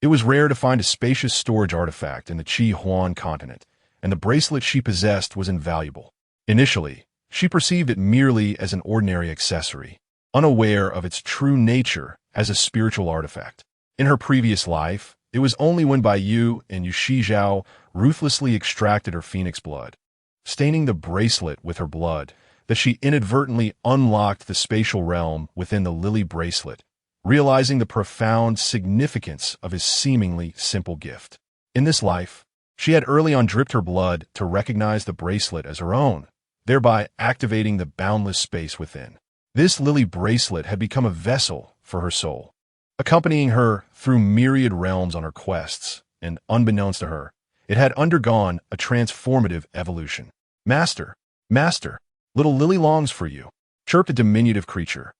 It was rare to find a spacious storage artifact in the Qi Huan continent, and the bracelet she possessed was invaluable. Initially, she perceived it merely as an ordinary accessory, unaware of its true nature as a spiritual artifact. In her previous life, it was only when Bai Yu and Yu Shizhao ruthlessly extracted her phoenix blood, staining the bracelet with her blood, that she inadvertently unlocked the spatial realm within the lily bracelet, realizing the profound significance of his seemingly simple gift. In this life, she had early on dripped her blood to recognize the bracelet as her own, thereby activating the boundless space within. This lily bracelet had become a vessel for her soul, accompanying her through myriad realms on her quests, and unbeknownst to her, it had undergone a transformative evolution. Master, Master, little Lily longs for you, chirped a diminutive creature,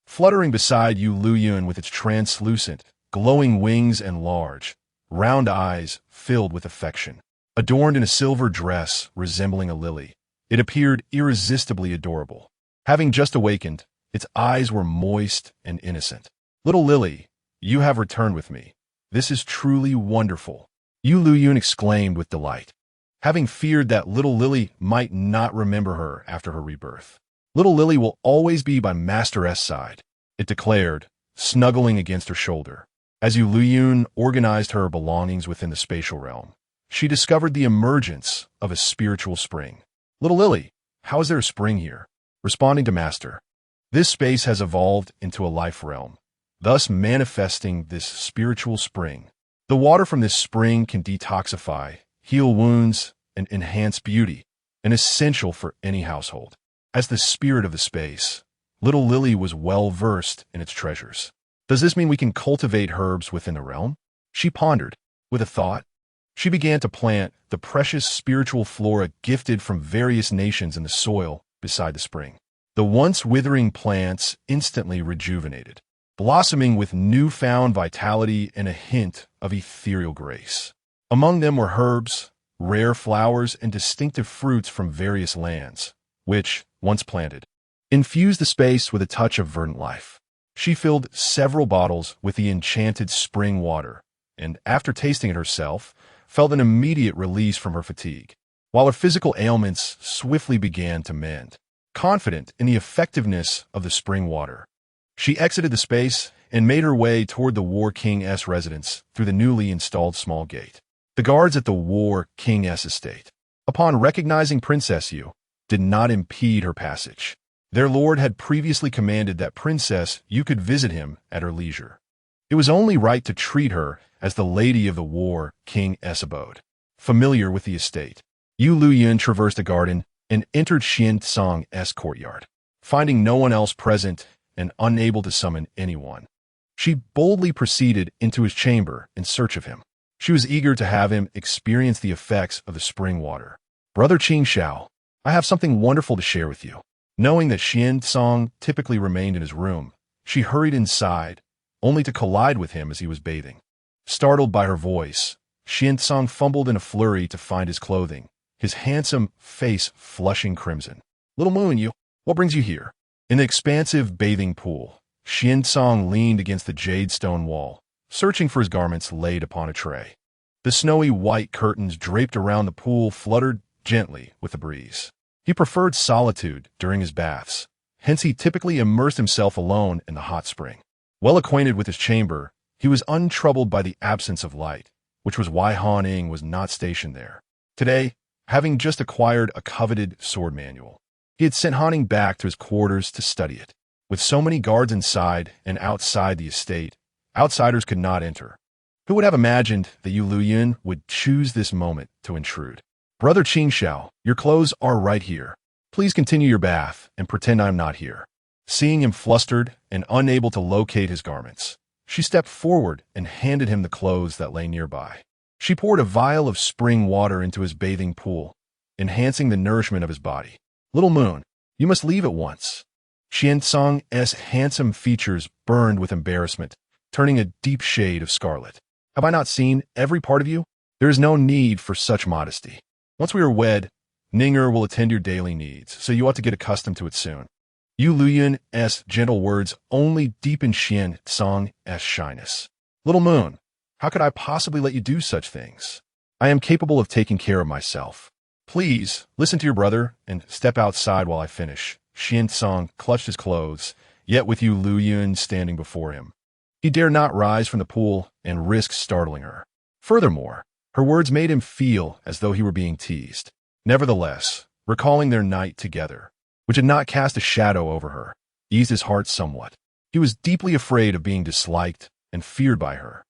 fluttering beside Yueliuyun with its translucent, glowing wings and large, round eyes filled with affection. Adorned in a silver dress resembling a lily, it appeared irresistibly adorable. Having just awakened, its eyes were moist and innocent. Little Lily, you have returned with me. This is truly wonderful, Yueliuyun exclaimed with delight, having feared that little Lily might not remember her after her rebirth. Little Lily will always be by Master S' side, it declared, snuggling against her shoulder. As Yueliuyun organized her belongings within the spatial realm, she discovered the emergence of a spiritual spring. Little Lily, how is there a spring here? Responding to Master, this space has evolved into a life realm, thus manifesting this spiritual spring. The water from this spring can detoxify, heal wounds, and enhance beauty, an essential for any household. As the spirit of the space, little Lily was well versed in its treasures. Does this mean we can cultivate herbs within the realm? She pondered. With a thought, she began to plant the precious spiritual flora gifted from various nations in the soil beside the spring. The once withering plants instantly rejuvenated, blossoming with newfound vitality and a hint of ethereal grace. Among them were herbs, rare flowers, and distinctive fruits from various lands, which, once planted, infused the space with a touch of verdant life. She filled several bottles with the enchanted spring water, and after tasting it herself, felt an immediate release from her fatigue, while her physical ailments swiftly began to mend. Confident in the effectiveness of the spring water, she exited the space and made her way toward the War King's residence through the newly installed small gate. The guards at the War King's estate, upon recognizing Princess Yu, did not impede her passage. Their lord had previously commanded that Princess Yu could visit him at her leisure. It was only right to treat her as the lady of the War King's abode. Familiar with the estate, Yueliuyun traversed the garden and entered Xuancang's courtyard. Finding no one else present and unable to summon anyone, she boldly proceeded into his chamber in search of him. She was eager to have him experience the effects of the spring water. Brother Qingxiao, I have something wonderful to share with you. Knowing that Xuancang typically remained in his room, she hurried inside, only to collide with him as he was bathing. Startled by her voice, Xuancang fumbled in a flurry to find his clothing, his handsome face flushing crimson. "Little Moon, what brings you here?" In the expansive bathing pool, Xuancang leaned against the jade stone wall, searching for his garments laid upon a tray. The snowy white curtains draped around the pool fluttered gently with the breeze. He preferred solitude during his baths, hence he typically immersed himself alone in the hot spring. Well acquainted with his chamber, he was untroubled by the absence of light, which was why Han Ing was not stationed there. Today, having just acquired a coveted sword manual, he had sent Han Ing back to his quarters to study it. With so many guards inside and outside the estate, outsiders could not enter. Who would have imagined that Yueliuyun would choose this moment to intrude? "Brother Qingxiao, your clothes are right here. Please continue your bath and pretend I am not here." Seeing him flustered and unable to locate his garments, she stepped forward and handed him the clothes that lay nearby. She poured a vial of spring water into his bathing pool, enhancing the nourishment of his body. "Little Moon, you must leave at once." Xuancang's handsome features burned with embarrassment, turning a deep shade of scarlet. "Have I not seen every part of you? There is no need for such modesty. Once we are wed, Ninger will attend your daily needs, so you ought to get accustomed to it soon." Yueliuyun's gentle words only deepened Xuancang's shyness. "Little Moon, how could I possibly let you do such things? I am capable of taking care of myself. Please, listen to your brother and step outside while I finish." Xuancang clutched his clothes, yet with Yueliuyun standing before him, he dared not rise from the pool and risk startling her. Furthermore, her words made him feel as though he were being teased. Nevertheless, recalling their night together, which had not cast a shadow over her, eased his heart somewhat. He was deeply afraid of being disliked and feared by her.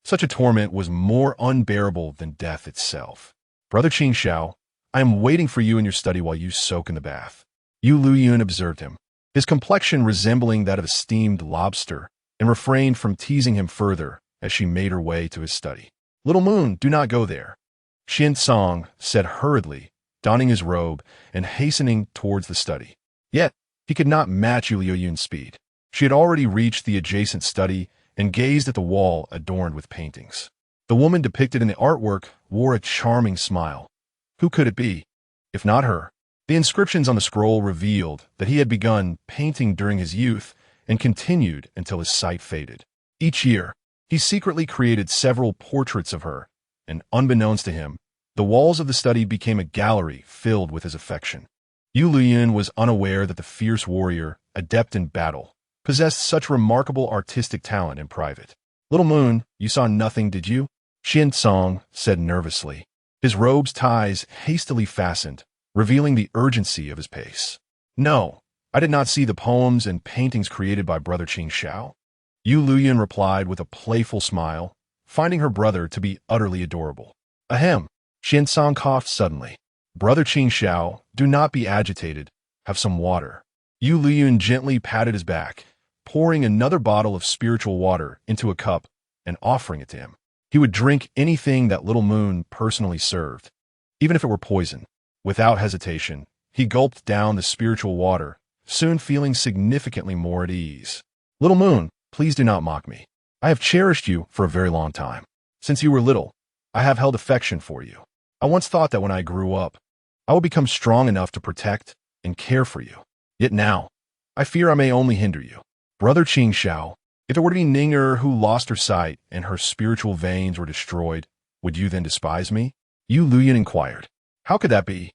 Such a torment was more unbearable than death itself. "Brother Qingxiao, I am waiting for you in your study while you soak in the bath." Yueliuyun observed him, his complexion resembling that of a steamed lobster, and refrained from teasing him further as she made her way to his study. "Little Moon, do not go there," Xuancang said hurriedly, donning his robe and hastening towards the study. Yet, he could not match Yueliuyun's speed. She had already reached the adjacent study and gazed at the wall adorned with paintings. The woman depicted in the artwork wore a charming smile. Who could it be, if not her? The inscriptions on the scroll revealed that he had begun painting during his youth and continued until his sight faded. Each year, he secretly created several portraits of her, and unbeknownst to him, the walls of the study became a gallery filled with his affection. Yueliuyun was unaware that the fierce warrior, adept in battle, possessed such remarkable artistic talent in private. "Little Moon, you saw nothing, did you?" Xuancang said nervously, his robe's ties hastily fastened, revealing the urgency of his pace. "No, I did not see the poems and paintings created by Brother Qingxiao." Yueliuyun replied with a playful smile, finding her brother to be utterly adorable. "Ahem," Xuancang coughed suddenly. "Brother Qingxiao, do not be agitated. Have some water." Yueliuyun gently patted his back, pouring another bottle of spiritual water into a cup and offering it to him. He would drink anything that Little Moon personally served, even if it were poison. Without hesitation, he gulped down the spiritual water, soon feeling significantly more at ease. "Little Moon, please do not mock me. I have cherished you for a very long time. Since you were little, I have held affection for you. I once thought that when I grew up, I would become strong enough to protect and care for you. Yet now, I fear I may only hinder you. Brother Qingxiao, if it were to be Ninger who lost her sight and her spiritual veins were destroyed, would you then despise me?" Yueliuyun inquired. "How could that be?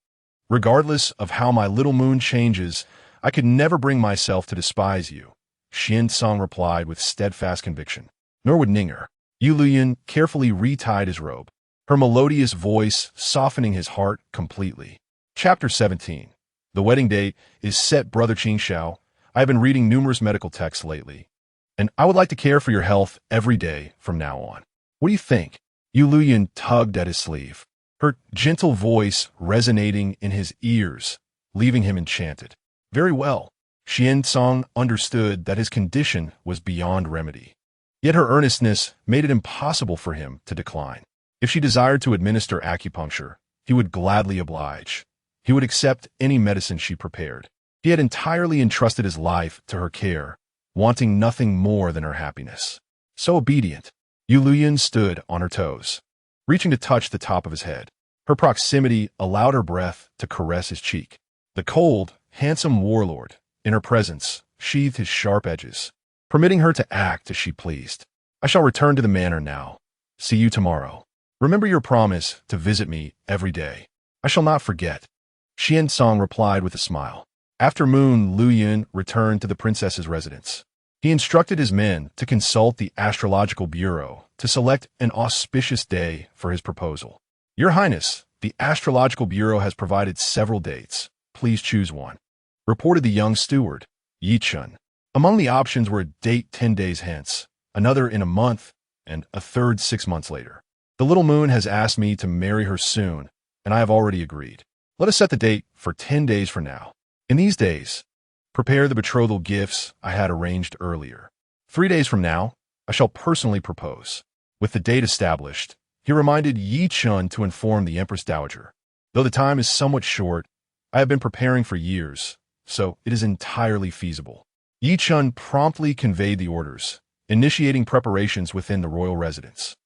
Regardless of how my little moon changes, I could never bring myself to despise you," Xuancang replied with steadfast conviction. "Nor would Ninger." Yueliuyun carefully retied his robe, her melodious voice softening his heart completely. Chapter 17. The wedding date is set. "Brother Qingxiao, I have been reading numerous medical texts lately, and I would like to care for your health every day from now on. What do you think?" Yueliuyun tugged at his sleeve, her gentle voice resonating in his ears, leaving him enchanted. "Very well." Xuancang understood that his condition was beyond remedy. Yet her earnestness made it impossible for him to decline. If she desired to administer acupuncture, he would gladly oblige. He would accept any medicine she prepared. He had entirely entrusted his life to her care, wanting nothing more than her happiness. So obedient, Yueliuyun stood on her toes, reaching to touch the top of his head. Her proximity allowed her breath to caress his cheek. The cold, handsome warlord, in her presence, sheathed his sharp edges, permitting her to act as she pleased. I shall return to the manor now. See you tomorrow. Remember your promise to visit me every day. I shall not forget. Xuancang replied with a smile. After Moon Luyun returned to the princess's residence, he instructed his men to consult the astrological bureau to select an auspicious day for his proposal. Your Highness, the astrological bureau has provided several dates. Please choose one, reported the young steward, Yichun. Among the options were a date 10 days hence, another in a month, and a third 6 months later. The little moon has asked me to marry her soon, and I have already agreed. Let us set the date for 10 days from now. In these days, prepare the betrothal gifts I had arranged earlier. 3 days from now, I shall personally propose. With the date established, he reminded Yichun to inform the Empress Dowager. Though the time is somewhat short, I have been preparing for years, so it is entirely feasible. Yichun promptly conveyed the orders, initiating preparations within the royal residence.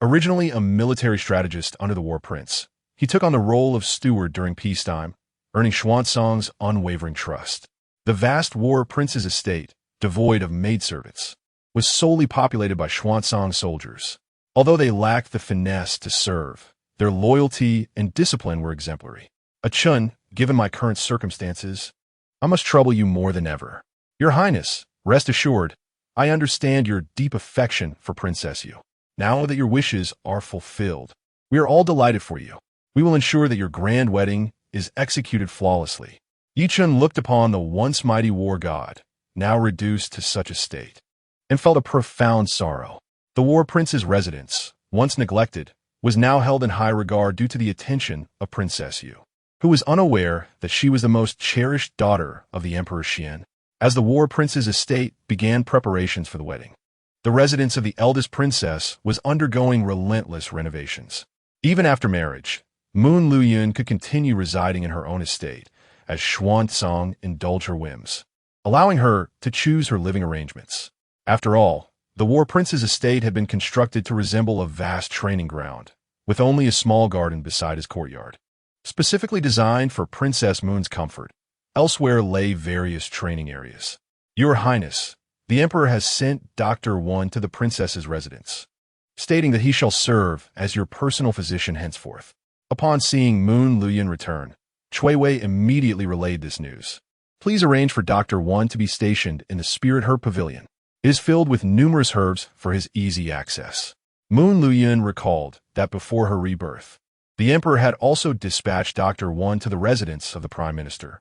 Originally a military strategist under the War Prince, he took on the role of steward during peacetime, earning Xuancang's unwavering trust. The vast War Prince's estate, devoid of maidservants, was solely populated by Xuancang soldiers. Although they lacked the finesse to serve, their loyalty and discipline were exemplary. Chun, given my current circumstances, I must trouble you more than ever. Your Highness, rest assured, I understand your deep affection for Princess Yu. Now that your wishes are fulfilled, we are all delighted for you. We will ensure that your grand wedding is executed flawlessly. Yichun looked upon the once mighty war god, now reduced to such a state, and felt a profound sorrow. The War Prince's residence, once neglected, was now held in high regard due to the attention of Princess Yu, who was unaware that she was the most cherished daughter of the Emperor Xian. As the War Prince's estate began preparations for the wedding, the residence of the eldest princess was undergoing relentless renovations. Even after marriage, Moon Luyun could continue residing in her own estate as Xuancang indulged her whims, allowing her to choose her living arrangements. After all, the War Prince's estate had been constructed to resemble a vast training ground, with only a small garden beside his courtyard. Specifically designed for Princess Moon's comfort, elsewhere lay various training areas. Your Highness, the Emperor has sent Dr. Wan to the princess's residence, stating that he shall serve as your personal physician henceforth. Upon seeing Moon Luyun return, Chuiwei immediately relayed this news. Please arrange for Dr. Wan to be stationed in the Spirit Herb Pavilion. It is filled with numerous herbs for his easy access. Moon Luyun recalled that before her rebirth, the Emperor had also dispatched Dr. Wan to the residence of the Prime Minister,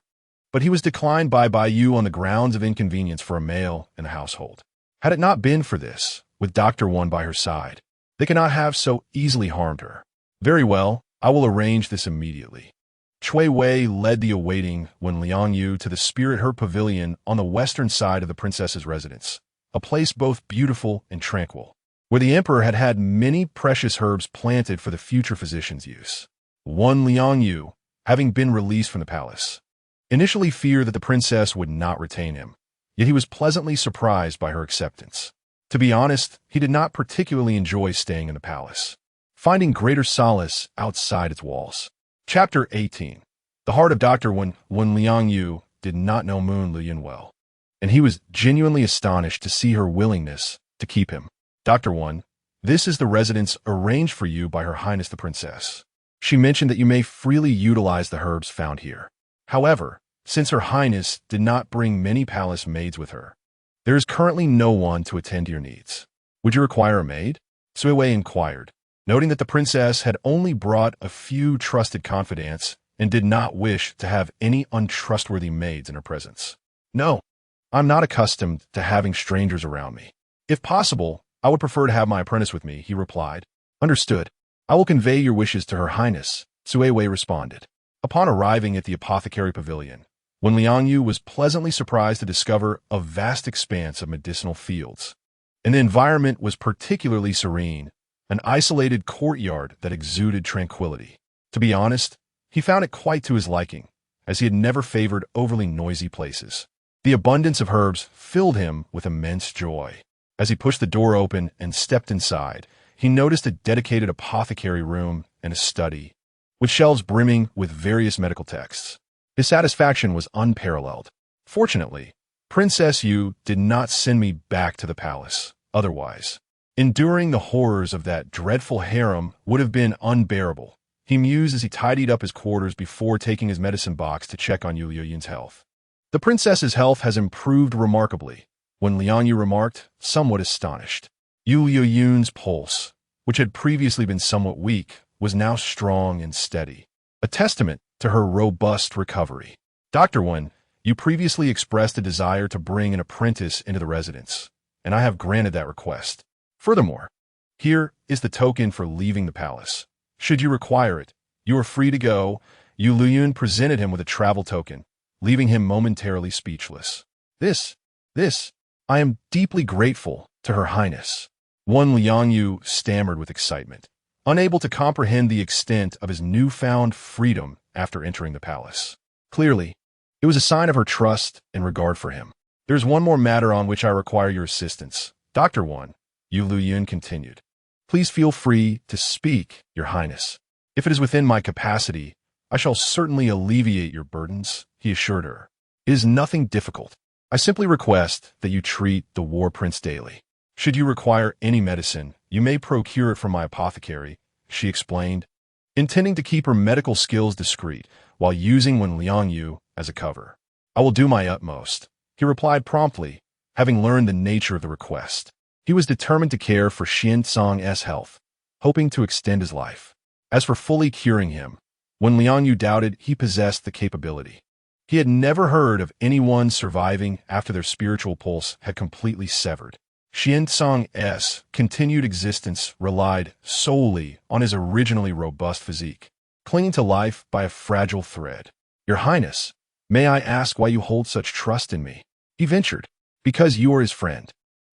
but he was declined by Yu on the grounds of inconvenience for a male in the household. Had it not been for this, with Dr. Wan by her side, they could not have so easily harmed her. Very well, I will arrange this immediately. Cui Wei led the awaiting Wen Liangyu to the Spirit Herb Pavilion on the western side of the princess's residence, a place both beautiful and tranquil, where the Emperor had had many precious herbs planted for the future physician's use. Wen Liangyu, having been released from the palace, initially feared that the princess would not retain him, yet he was pleasantly surprised by her acceptance. To be honest, he did not particularly enjoy staying in the palace, finding greater solace outside its walls. Chapter 18. The heart of Dr. Wen Liangyu did not know Moon Luyun well, and he was genuinely astonished to see her willingness to keep him. Dr. Wen, this is the residence arranged for you by Her Highness the Princess. She mentioned that you may freely utilize the herbs found here. However, since Her Highness did not bring many palace maids with her, there is currently no one to attend to your needs. Would you require a maid? Cui Wei inquired, noting that the princess had only brought a few trusted confidants and did not wish to have any untrustworthy maids in her presence. No, I'm not accustomed to having strangers around me. If possible, I would prefer to have my apprentice with me, he replied. Understood. I will convey your wishes to Her Highness, Cui Wei responded. Upon arriving at the apothecary pavilion, Wen Liangyu was pleasantly surprised to discover a vast expanse of medicinal fields, and the environment was particularly serene, an isolated courtyard that exuded tranquility. To be honest, he found it quite to his liking, as he had never favored overly noisy places. The abundance of herbs filled him with immense joy. As he pushed the door open and stepped inside, he noticed a dedicated apothecary room and a study, with shelves brimming with various medical texts. His satisfaction was unparalleled. Fortunately, Princess Yu did not send me back to the palace. Otherwise, enduring the horrors of that dreadful harem would have been unbearable. He mused as he tidied up his quarters before taking his medicine box to check on Yueliuyun's health. The princess's health has improved remarkably, when Liangyu remarked, somewhat astonished. Yueliuyun's pulse, which had previously been somewhat weak, was now strong and steady, a testament to her robust recovery. Dr. Wen, you previously expressed a desire to bring an apprentice into the residence, and I have granted that request. Furthermore, here is the token for leaving the palace. Should you require it, you are free to go. Yueliuyun presented him with a travel token, leaving him momentarily speechless. This, I am deeply grateful to Her Highness. One Liangyu stammered with excitement, unable to comprehend the extent of his newfound freedom after entering the palace. Clearly, it was a sign of her trust and regard for him. There is one more matter on which I require your assistance. Dr. Wan, Yueliuyun continued. Please feel free to speak, Your Highness. If it is within my capacity, I shall certainly alleviate your burdens, he assured her. It is nothing difficult. I simply request that you treat the War Prince daily. Should you require any medicine, you may procure it from my apothecary, she explained, intending to keep her medical skills discreet while using Wen Liangyu as a cover. I will do my utmost, he replied promptly, having learned the nature of the request. He was determined to care for Xuancang's health, hoping to extend his life. As for fully curing him, Wen Liangyu doubted he possessed the capability. He had never heard of anyone surviving after their spiritual pulse had completely severed. Xuancang's continued existence relied solely on his originally robust physique, clinging to life by a fragile thread. Your Highness, may I ask why you hold such trust in me? He ventured. Because you are his friend.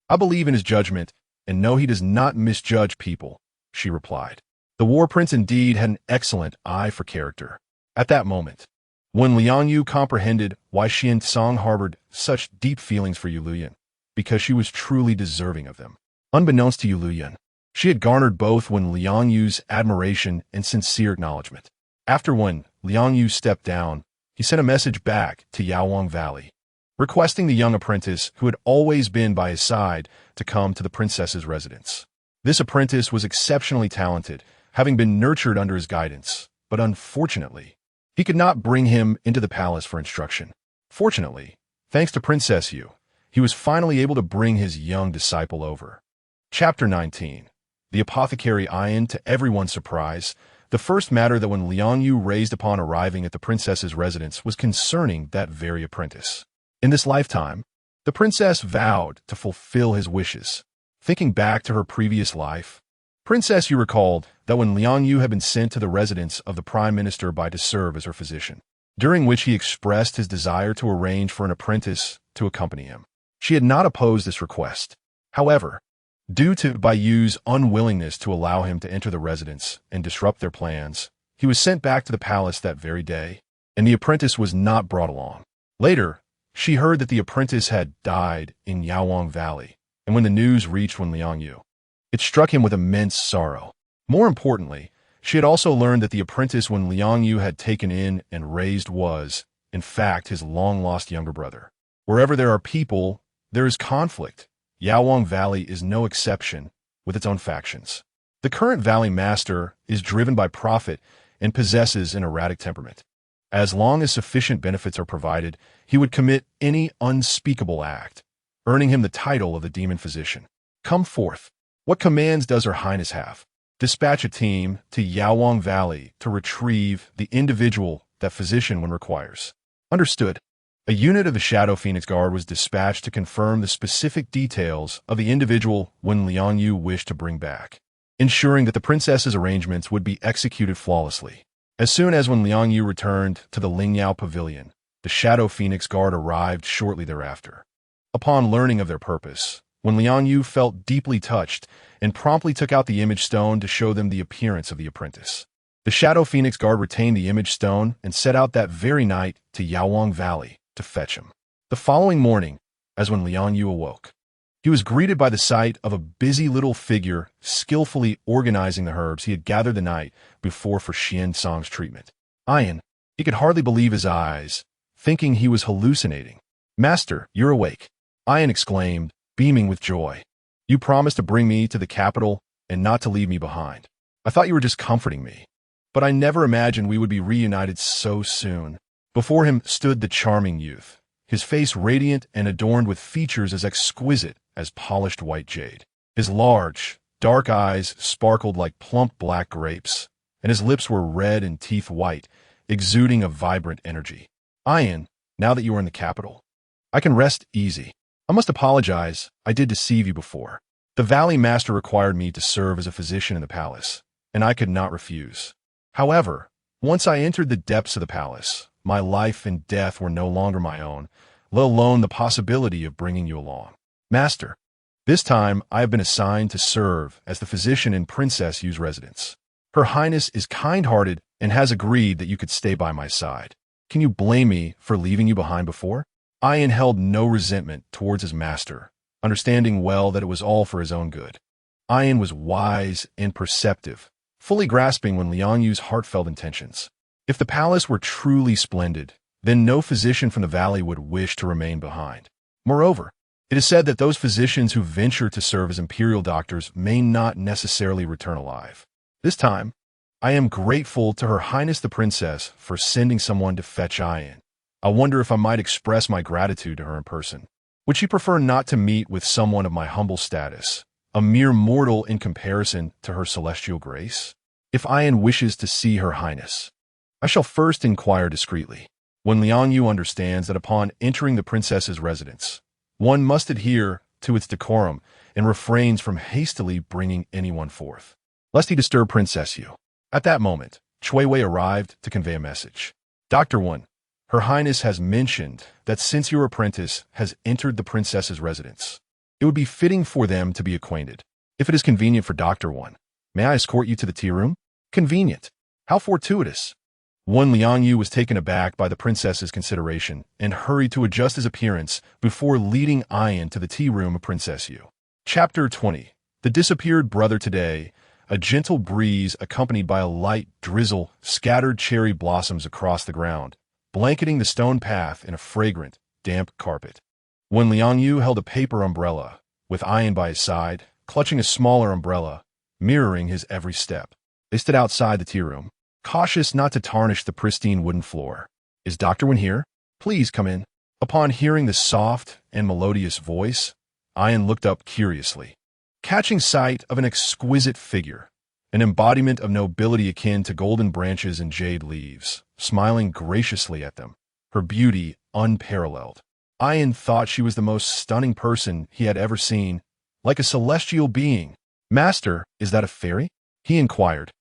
I believe in his judgment and know he does not misjudge people, she replied. The War Prince indeed had an excellent eye for character. At that moment, when Liangyu comprehended why Xuancang harbored such deep feelings for Yueliuyun, because she was truly deserving of them. Unbeknownst to Yueliuyun, she had garnered both Wen Liangyu's admiration and sincere acknowledgement. After when Liangyu stepped down, he sent a message back to Yaowang Valley, requesting the young apprentice who had always been by his side to come to the princess's residence. This apprentice was exceptionally talented, having been nurtured under his guidance, but unfortunately, he could not bring him into the palace for instruction. Fortunately, thanks to Princess Yu, he was finally able to bring his young disciple over. Chapter 19. The Apothecary Ion. To everyone's surprise, the first matter that Wen Liangyu raised upon arriving at the princess's residence was concerning that very apprentice. In this lifetime, the princess vowed to fulfill his wishes. Thinking back to her previous life, Princess Yu recalled that when Liangyu had been sent to the residence of the Prime Minister to serve as her physician, during which he expressed his desire to arrange for an apprentice to accompany him. She had not opposed this request. However, due to Baiyu's unwillingness to allow him to enter the residence and disrupt their plans, he was sent back to the palace that very day, and the apprentice was not brought along. Later, she heard that the apprentice had died in Yaowang Valley, and when the news reached Wen Liangyu, it struck him with immense sorrow. More importantly, she had also learned that the apprentice Wen Liangyu had taken in and raised was, in fact, his long-lost younger brother. Wherever there are people, there is conflict. Yaowang Valley is no exception, with its own factions. The current valley master is driven by profit and possesses an erratic temperament. As long as sufficient benefits are provided, he would commit any unspeakable act, earning him the title of the demon physician. Come forth. What commands does Her Highness have? Dispatch a team to Yaowang Valley to retrieve the individual that physician when requires. Understood. A unit of the Shadow Phoenix Guard was dispatched to confirm the specific details of the individual Wen Liangyu wished to bring back, ensuring that the princess's arrangements would be executed flawlessly. As soon as Wen Liangyu returned to the Lingyao Pavilion, the Shadow Phoenix Guard arrived shortly thereafter. Upon learning of their purpose, Wen Liangyu felt deeply touched and promptly took out the image stone to show them the appearance of the apprentice. The Shadow Phoenix Guard retained the image stone and set out that very night to Yaowang Valley to fetch him. The following morning, as Wen Liangyu awoke, He was greeted by the sight of a busy little figure skillfully organizing the herbs he had gathered the night before for Xuancang's treatment. Ian, he could hardly believe his eyes, thinking he was hallucinating. "Master, you're awake," Ian exclaimed, beaming with joy. "You promised to bring me to the capital and not to leave me behind. I thought you were just comforting me, but I never imagined we would be reunited so soon." Before him stood the charming youth, his face radiant and adorned with features as exquisite as polished white jade. His large, dark eyes sparkled like plump black grapes, and his lips were red and teeth white, exuding a vibrant energy. "Ian, now that you are in the capital, I can rest easy. I must apologize, I did deceive you before. The Valley Master required me to serve as a physician in the palace, and I could not refuse. However, once I entered the depths of the palace, my life and death were no longer my own, let alone the possibility of bringing you along. Master, this time I have been assigned to serve as the physician in Princess Yu's residence. Her Highness is kind-hearted and has agreed that you could stay by my side. Can you blame me for leaving you behind before?" Ian held no resentment towards his master, understanding well that it was all for his own good. Ian was wise and perceptive, fully grasping Yueliuyun's heartfelt intentions. If the palace were truly splendid, then no physician from the valley would wish to remain behind. Moreover, it is said that those physicians who venture to serve as imperial doctors may not necessarily return alive. This time, I am grateful to Her Highness the Princess for sending someone to fetch Ian. I wonder if I might express my gratitude to her in person. Would she prefer not to meet with someone of my humble status, a mere mortal in comparison to her celestial grace? If Ian wishes to see Her Highness, I shall first inquire discreetly. When Yueliuyun understands that upon entering the princess's residence, one must adhere to its decorum and refrains from hastily bringing anyone forth, lest he disturb Princess Yu. At that moment, Chuiwei arrived to convey a message. "Dr. Wen, Her Highness has mentioned that since your apprentice has entered the princess's residence, it would be fitting for them to be acquainted. If it is convenient for Dr. Wen, may I escort you to the tea room?" "Convenient? How fortuitous!" Yueliuyun was taken aback by the princess's consideration and hurried to adjust his appearance before leading Ian to the tea room of Princess Yu. Chapter 20. The disappeared brother today. A gentle breeze accompanied by a light drizzle scattered cherry blossoms across the ground, blanketing the stone path in a fragrant, damp carpet. Yueliuyun held a paper umbrella, with Ian by his side, clutching a smaller umbrella, mirroring his every step. They stood outside the tea room, cautious not to tarnish the pristine wooden floor. "Is Dr. Wen here? Please come in." Upon hearing the soft and melodious voice, Ian looked up curiously, catching sight of an exquisite figure, an embodiment of nobility akin to golden branches and jade leaves, smiling graciously at them, her beauty unparalleled. Ian thought she was the most stunning person he had ever seen, like a celestial being. "Master, is that a fairy?" he inquired,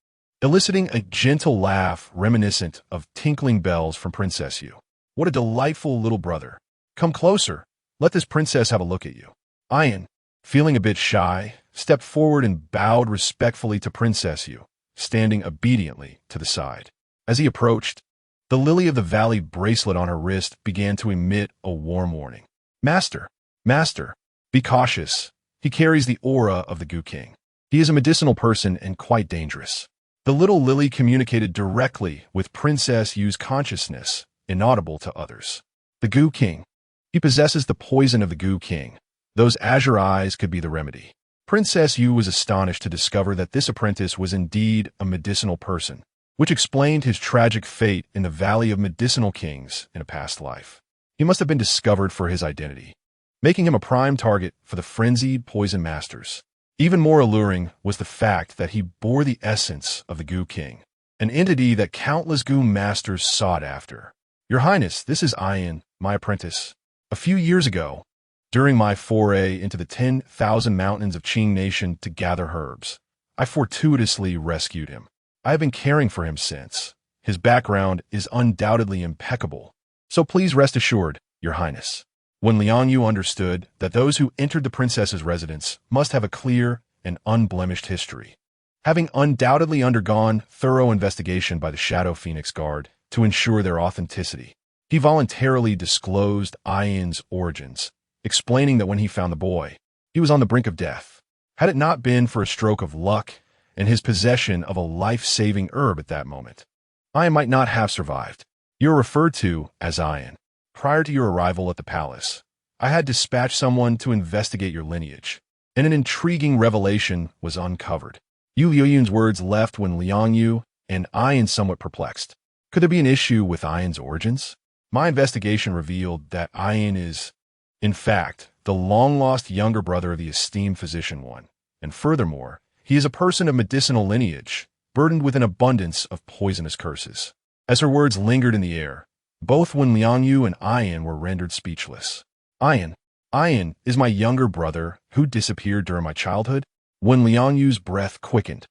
eliciting a gentle laugh reminiscent of tinkling bells from Princess Yu. "What a delightful little brother. Come closer. Let this princess have a look at you." Ian, feeling a bit shy, stepped forward and bowed respectfully to Princess Yu, standing obediently to the side. As he approached, the lily of the valley bracelet on her wrist began to emit a warm warning. Master, be cautious. He carries the aura of the Gu King. He is a medicinal person and quite dangerous." The little lily communicated directly with Princess Yu's consciousness, inaudible to others. The Gu King. He possesses the poison of the Gu King. Those azure eyes could be the remedy. Princess Yu was astonished to discover that this apprentice was indeed a medicinal person, which explained his tragic fate in the Valley of Medicinal Kings in a past life. He must have been discovered for his identity, making him a prime target for the frenzied poison masters. Even more alluring was the fact that he bore the essence of the Gu King, an entity that countless Gu masters sought after. "Your Highness, this is Ian, my apprentice. A few years ago, during my foray into the 10,000 mountains of Qing Nation to gather herbs, I fortuitously rescued him. I have been caring for him since. His background is undoubtedly impeccable, so please rest assured, Your Highness." When Yueliuyun understood that those who entered the princess's residence must have a clear and unblemished history, having undoubtedly undergone thorough investigation by the Shadow Phoenix Guard to ensure their authenticity, he voluntarily disclosed Ian's origins, explaining that when he found the boy, he He was on the brink of death. Had it not been for a stroke of luck and his possession of a life-saving herb at that moment, Ian might not have survived. You're referred to as Ian. Prior to your arrival at the palace, I had dispatched someone to investigate your lineage, and an intriguing revelation was uncovered. Yueliuyun's words left when Liangyu and Ian somewhat perplexed. Could there be an issue with Ian's origins? My investigation revealed that Ian is, in fact, the long-lost younger brother of the esteemed physician one, and furthermore, he is a person of medicinal lineage, burdened with an abundance of poisonous curses. As her words lingered in the air, both Wen Liangyu and Ian were rendered speechless. Ian is my younger brother who disappeared during my childhood? Wen Liangyu's breath quickened,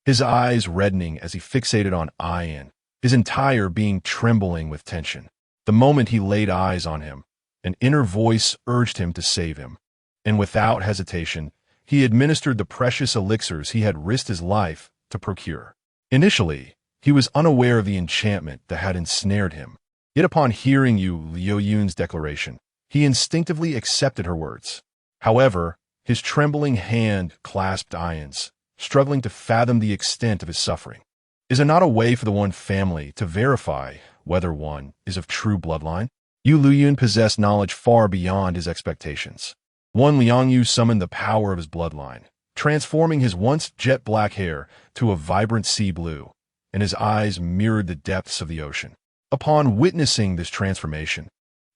his eyes reddening as he fixated on Ian, his entire being trembling with tension. The moment he laid eyes on him, an inner voice urged him to save him, and without hesitation, he administered the precious elixirs he had risked his life to procure. Initially, he was unaware of the enchantment that had ensnared him. Yet upon hearing Yueliuyun's declaration, he instinctively accepted her words. However, his trembling hand clasped Ian's, struggling to fathom the extent of his suffering. Is there not a way for the one family to verify whether one is of true bloodline? Yueliuyun possessed knowledge far beyond his expectations. Wen Liangyu summoned the power of his bloodline, transforming his once jet-black hair to a vibrant sea blue, and his eyes mirrored the depths of the ocean. Upon witnessing this transformation,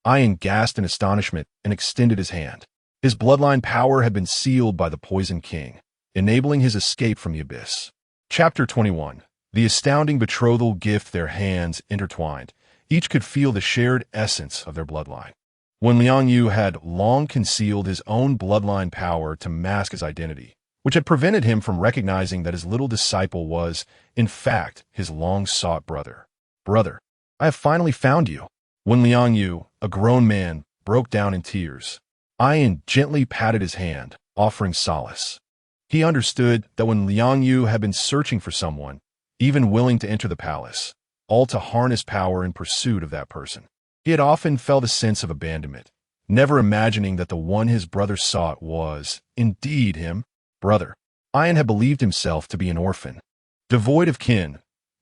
Ian gasped in astonishment and extended his hand. His bloodline power had been sealed by the Poison King, enabling his escape from the abyss. Chapter 21. The astounding betrothal gift. Their hands intertwined. Each could feel the shared essence of their bloodline. Wen Liangyu had long concealed his own bloodline power to mask his identity, which had prevented him from recognizing that his little disciple was, in fact, his long-sought brother. Brother, I have finally found you. Wen Liangyu, a grown man, broke down in tears. Ian gently patted his hand, offering solace. He understood that when Liangyu had been searching for someone, even willing to enter the palace, all to harness power in pursuit of that person, he had often felt a sense of abandonment, never imagining that the one his brother sought was, indeed, him. Brother. Ian had believed himself to be an orphan, devoid of kin,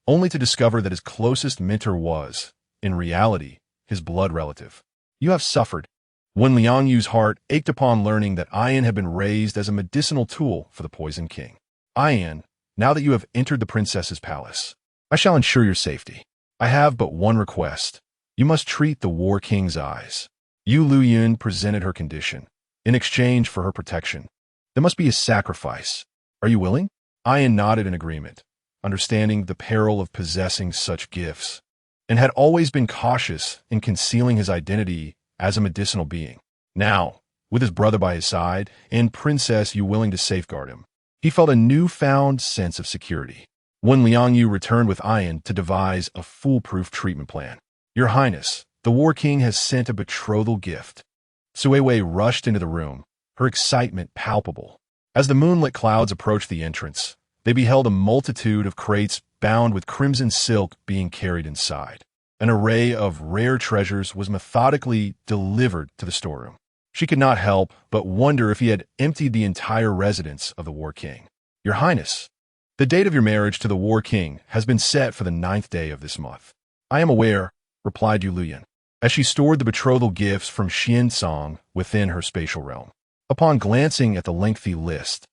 only to discover that his closest mentor was, in reality, his blood relative. You have suffered. Wen Liangyu's heart ached upon learning that Ian had been raised as a medicinal tool for the Poison King. Ian, now that you have entered the princess's palace, I shall ensure your safety. I have but one request. You must treat the War King's eyes. Yueliuyun presented her condition. In exchange for her protection, there must be a sacrifice. Are you willing? Ian nodded in agreement, understanding the peril of possessing such gifts, and had always been cautious in concealing his identity as a medicinal being. Now, with his brother by his side and Princess Yu willing to safeguard him, he felt a newfound sense of security. Wen Liangyu returned with Ian to devise a foolproof treatment plan. Your Highness, the War King has sent a betrothal gift. Suiwei rushed into the room, her excitement palpable. As the moonlit clouds approached the entrance, they beheld a multitude of crates bound with crimson silk being carried inside. An array of rare treasures was methodically delivered to the storeroom. She could not help but wonder if he had emptied the entire residence of the War King. Your Highness, the date of your marriage to the War King has been set for the 9th day of this month. I am aware, replied Yueliuyun, as she stored the betrothal gifts from Xuancang within her spatial realm. Upon glancing at the lengthy list,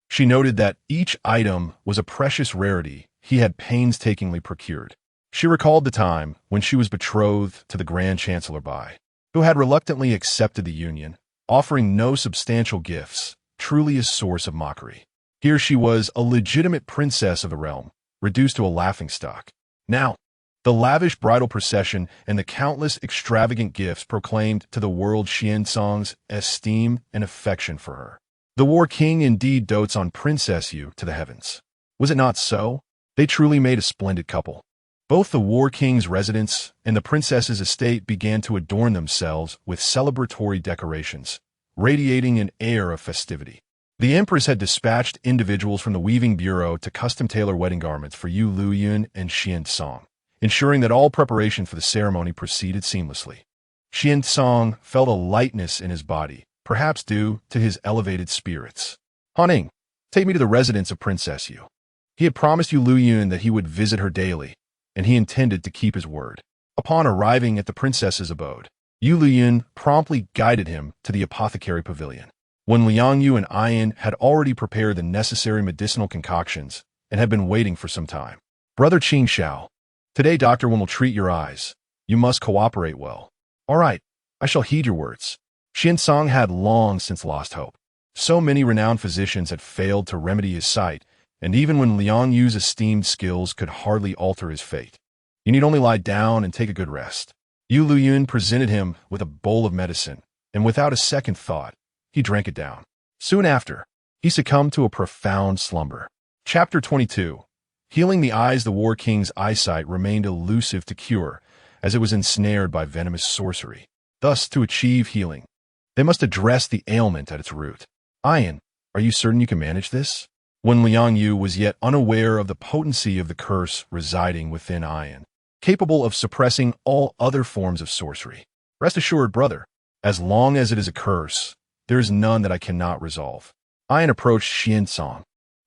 she noted that each item was a precious rarity he had painstakingly procured. She recalled the time when she was betrothed to the Grand Chancellor Bai, who had reluctantly accepted the union, offering no substantial gifts, truly a source of mockery. Here she was, a legitimate princess of the realm, reduced to a laughingstock. Now, the lavish bridal procession and the countless extravagant gifts proclaimed to the world Xuancang's esteem and affection for her. The War King indeed dotes on Princess Yu to the heavens. Was it not so? They truly made a splendid couple. Both the War King's residence and the princess's estate began to adorn themselves with celebratory decorations, radiating an air of festivity. The Empress had dispatched individuals from the weaving bureau to custom-tailor wedding garments for Yueliuyun and Xuancang, ensuring that all preparation for the ceremony proceeded seamlessly. Xuancang felt a lightness in his body perhaps due to his elevated spirits. Haning, take me to the residence of Princess Yu. He had promised Yueliuyun that he would visit her daily, and he intended to keep his word. Upon arriving at the princess's abode, Yueliuyun promptly guided him to the apothecary pavilion. When Liang Yu and Ayan had already prepared the necessary medicinal concoctions and had been waiting for some time. Brother Qing Xiao, today Dr. Wen will treat your eyes. You must cooperate well. All right, I shall heed your words. Xuancang had long since lost hope. So many renowned physicians had failed to remedy his sight, and even when Liang Yu's esteemed skills could hardly alter his fate. You need only lie down and take a good rest. Yueliuyun presented him with a bowl of medicine, and without a second thought, he drank it down. Soon after, he succumbed to a profound slumber. Chapter 22. Healing the eyes. The War King's eyesight remained elusive to cure, as it was ensnared by venomous sorcery. Thus, to achieve healing, they must address the ailment at its root. Ayan, are you certain you can manage this? When Liang Yu was yet unaware of the potency of the curse residing within Ayan, capable of suppressing all other forms of sorcery. Rest assured, brother, as long as it is a curse, there is none that I cannot resolve. Ayan approached Xuancang,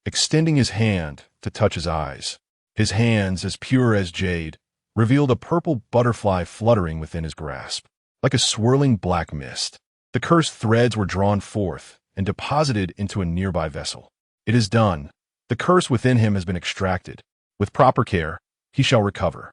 extending his hand to touch his eyes. His hands, as pure as jade, revealed a purple butterfly fluttering within his grasp. Like a swirling black mist, the cursed threads were drawn forth and deposited into a nearby vessel. It is done. The curse within him has been extracted. With proper care, he shall recover.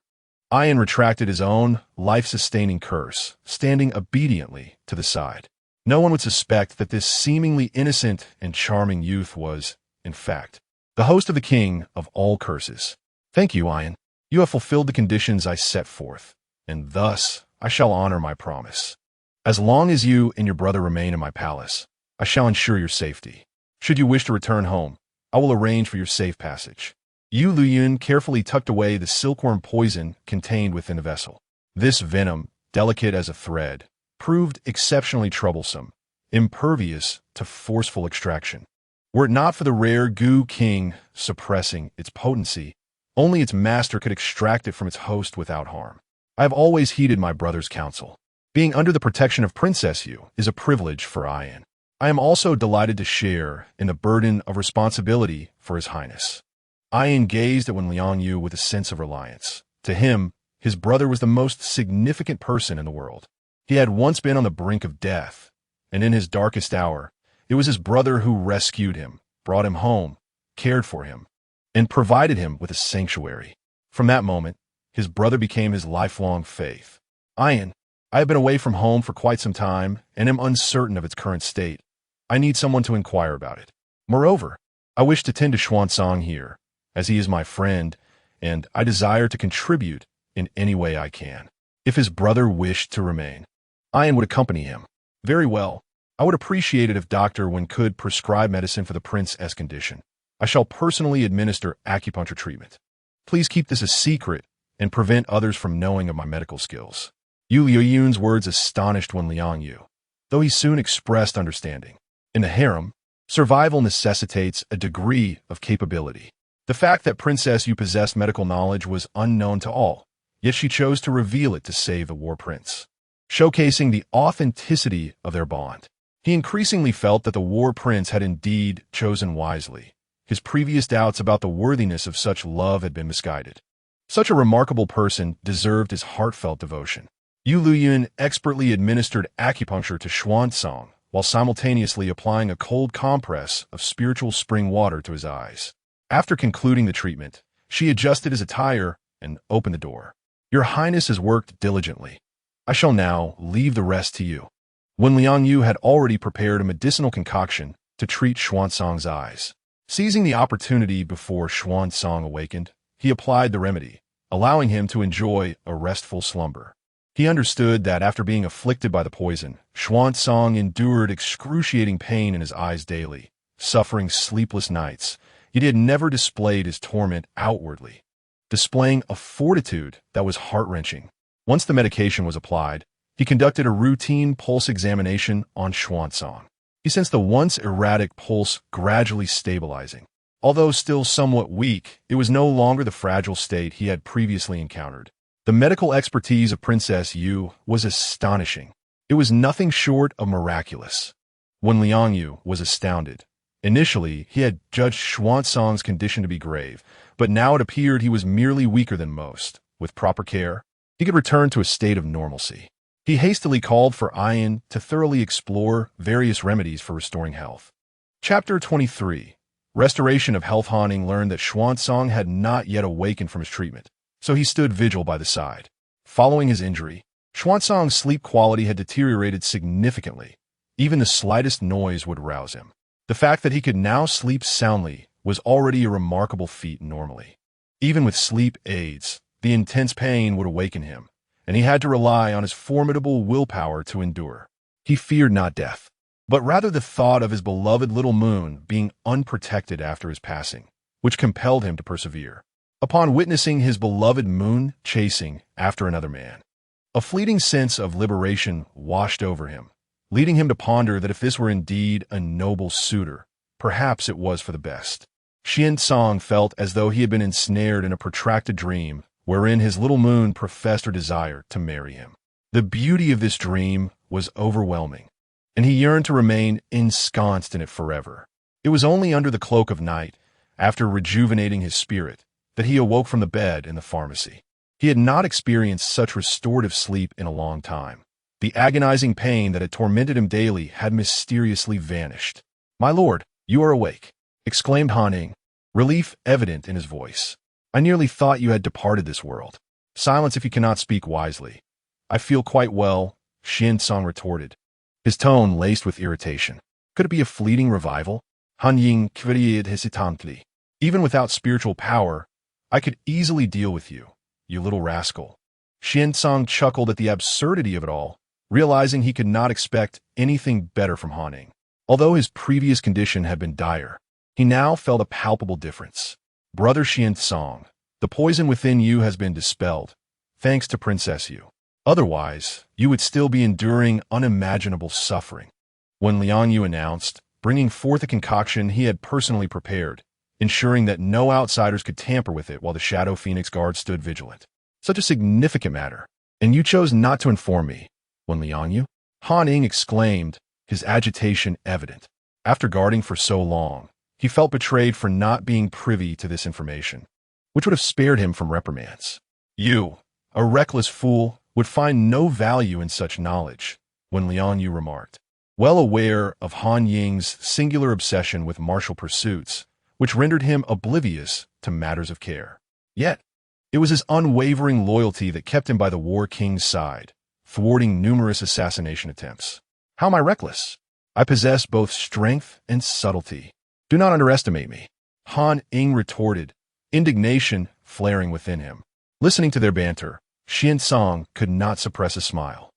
Ayan retracted his own life-sustaining curse, standing obediently to the side. No one would suspect that this seemingly innocent and charming youth was, in fact, the host of the king of all curses. Thank you, Ayan. You have fulfilled the conditions I set forth, and thus I shall honor my promise. As long as you and your brother remain in my palace, I shall ensure your safety. Should you wish to return home, I will arrange for your safe passage. Yueliuyun carefully tucked away the silkworm poison contained within the vessel. This venom, delicate as a thread, proved exceptionally troublesome, impervious to forceful extraction. Were it not for the rare Gu King suppressing its potency, only its master could extract it from its host without harm. I have always heeded my brother's counsel. Being under the protection of Princess Yu is a privilege for Ayan. I am also delighted to share in the burden of responsibility for His Highness. Ayan gazed at Liang Yu with a sense of reliance. To him, his brother was the most significant person in the world. He had once been on the brink of death, and in his darkest hour, it was his brother who rescued him, brought him home, cared for him, and provided him with a sanctuary. From that moment, his brother became his lifelong faith. Ayan, I have been away from home for quite some time and am uncertain of its current state. I need someone to inquire about it. Moreover, I wish to tend to Xuancang here, as he is my friend, and I desire to contribute in any way I can. If his brother wished to remain, Ayan would accompany him. Very well. I would appreciate it if Dr. Wen could prescribe medicine for the prince's condition. I shall personally administer acupuncture treatment. Please keep this a secret and prevent others from knowing of my medical skills. Yueliuyun's words astonished Liang Yu, though he soon expressed understanding. In the harem, survival necessitates a degree of capability. The fact that Princess Yu possessed medical knowledge was unknown to all, yet she chose to reveal it to save the war prince, showcasing the authenticity of their bond. He increasingly felt that the war prince had indeed chosen wisely. His previous doubts about the worthiness of such love had been misguided. Such a remarkable person deserved his heartfelt devotion. Yueliuyun expertly administered acupuncture to Xuancang while simultaneously applying a cold compress of spiritual spring water to his eyes. After concluding the treatment, she adjusted his attire and opened the door. Your Highness has worked diligently. I shall now leave the rest to you. Liang Yu had already prepared a medicinal concoction to treat Xuancang's eyes. Seizing the opportunity before Xuancang awakened, he applied the remedy, allowing him to enjoy a restful slumber. He understood that after being afflicted by the poison, Xuancang endured excruciating pain in his eyes daily, suffering sleepless nights, yet he had never displayed his torment outwardly, displaying a fortitude that was heart-wrenching. Once the medication was applied, he conducted a routine pulse examination on Xuancang. He sensed the once erratic pulse gradually stabilizing. Although still somewhat weak, it was no longer the fragile state he had previously encountered. The medical expertise of Princess Yu was astonishing. It was nothing short of miraculous. When Liangyu was astounded. Initially, he had judged Xuancang's condition to be grave, but now it appeared he was merely weaker than most. With proper care, he could return to a state of normalcy. He hastily called for Ayan to thoroughly explore various remedies for restoring health. Chapter 23. Restoration of Health. Haning learned that Xuancang had not yet awakened from his treatment, so he stood vigil by the side. Following his injury, Xuancang's sleep quality had deteriorated significantly. Even the slightest noise would rouse him. The fact that he could now sleep soundly was already a remarkable feat normally. Even with sleep aids, the intense pain would awaken him, and he had to rely on his formidable willpower to endure. He feared not death, but rather the thought of his beloved little moon being unprotected after his passing, which compelled him to persevere. Upon witnessing his beloved moon chasing after another man, a fleeting sense of liberation washed over him, leading him to ponder that if this were indeed a noble suitor, perhaps it was for the best. Xuancang felt as though he had been ensnared in a protracted dream wherein his little moon professed her desire to marry him. The beauty of this dream was overwhelming, and he yearned to remain ensconced in it forever. It was only under the cloak of night, after rejuvenating his spirit, that he awoke from the bed in the pharmacy. He had not experienced such restorative sleep in a long time. The agonizing pain that had tormented him daily had mysteriously vanished. "My lord, you are awake," exclaimed Haning, relief evident in his voice. "I nearly thought you had departed this world." "Silence if you cannot speak wisely." "I feel quite well," Xuancang retorted, his tone laced with irritation. Could it be a fleeting revival? Hanying kvaried hesitantly. "Even without spiritual power, I could easily deal with you, you little rascal." Xuancang chuckled at the absurdity of it all, realizing he could not expect anything better from Haning. Although his previous condition had been dire, he now felt a palpable difference. "Brother Xuancang, the poison within you has been dispelled, thanks to Princess Yu. Otherwise, you would still be enduring unimaginable suffering." When Liangyu announced, bringing forth a concoction he had personally prepared, ensuring that no outsiders could tamper with it while the Shadow Phoenix Guard stood vigilant. "Such a significant matter, and you chose not to inform me." "When Liangyu?" Haning exclaimed, his agitation evident. After guarding for so long, he felt betrayed for not being privy to this information, which would have spared him from reprimands. "You, a reckless fool, would find no value in such knowledge," when Liangyu remarked, well aware of Han Ying's singular obsession with martial pursuits, which rendered him oblivious to matters of care. Yet, it was his unwavering loyalty that kept him by the War King's side, thwarting numerous assassination attempts. "How am I reckless? I possess both strength and subtlety. Do not underestimate me," Han Ying retorted, indignation flaring within him. Listening to their banter, Xuancang could not suppress a smile.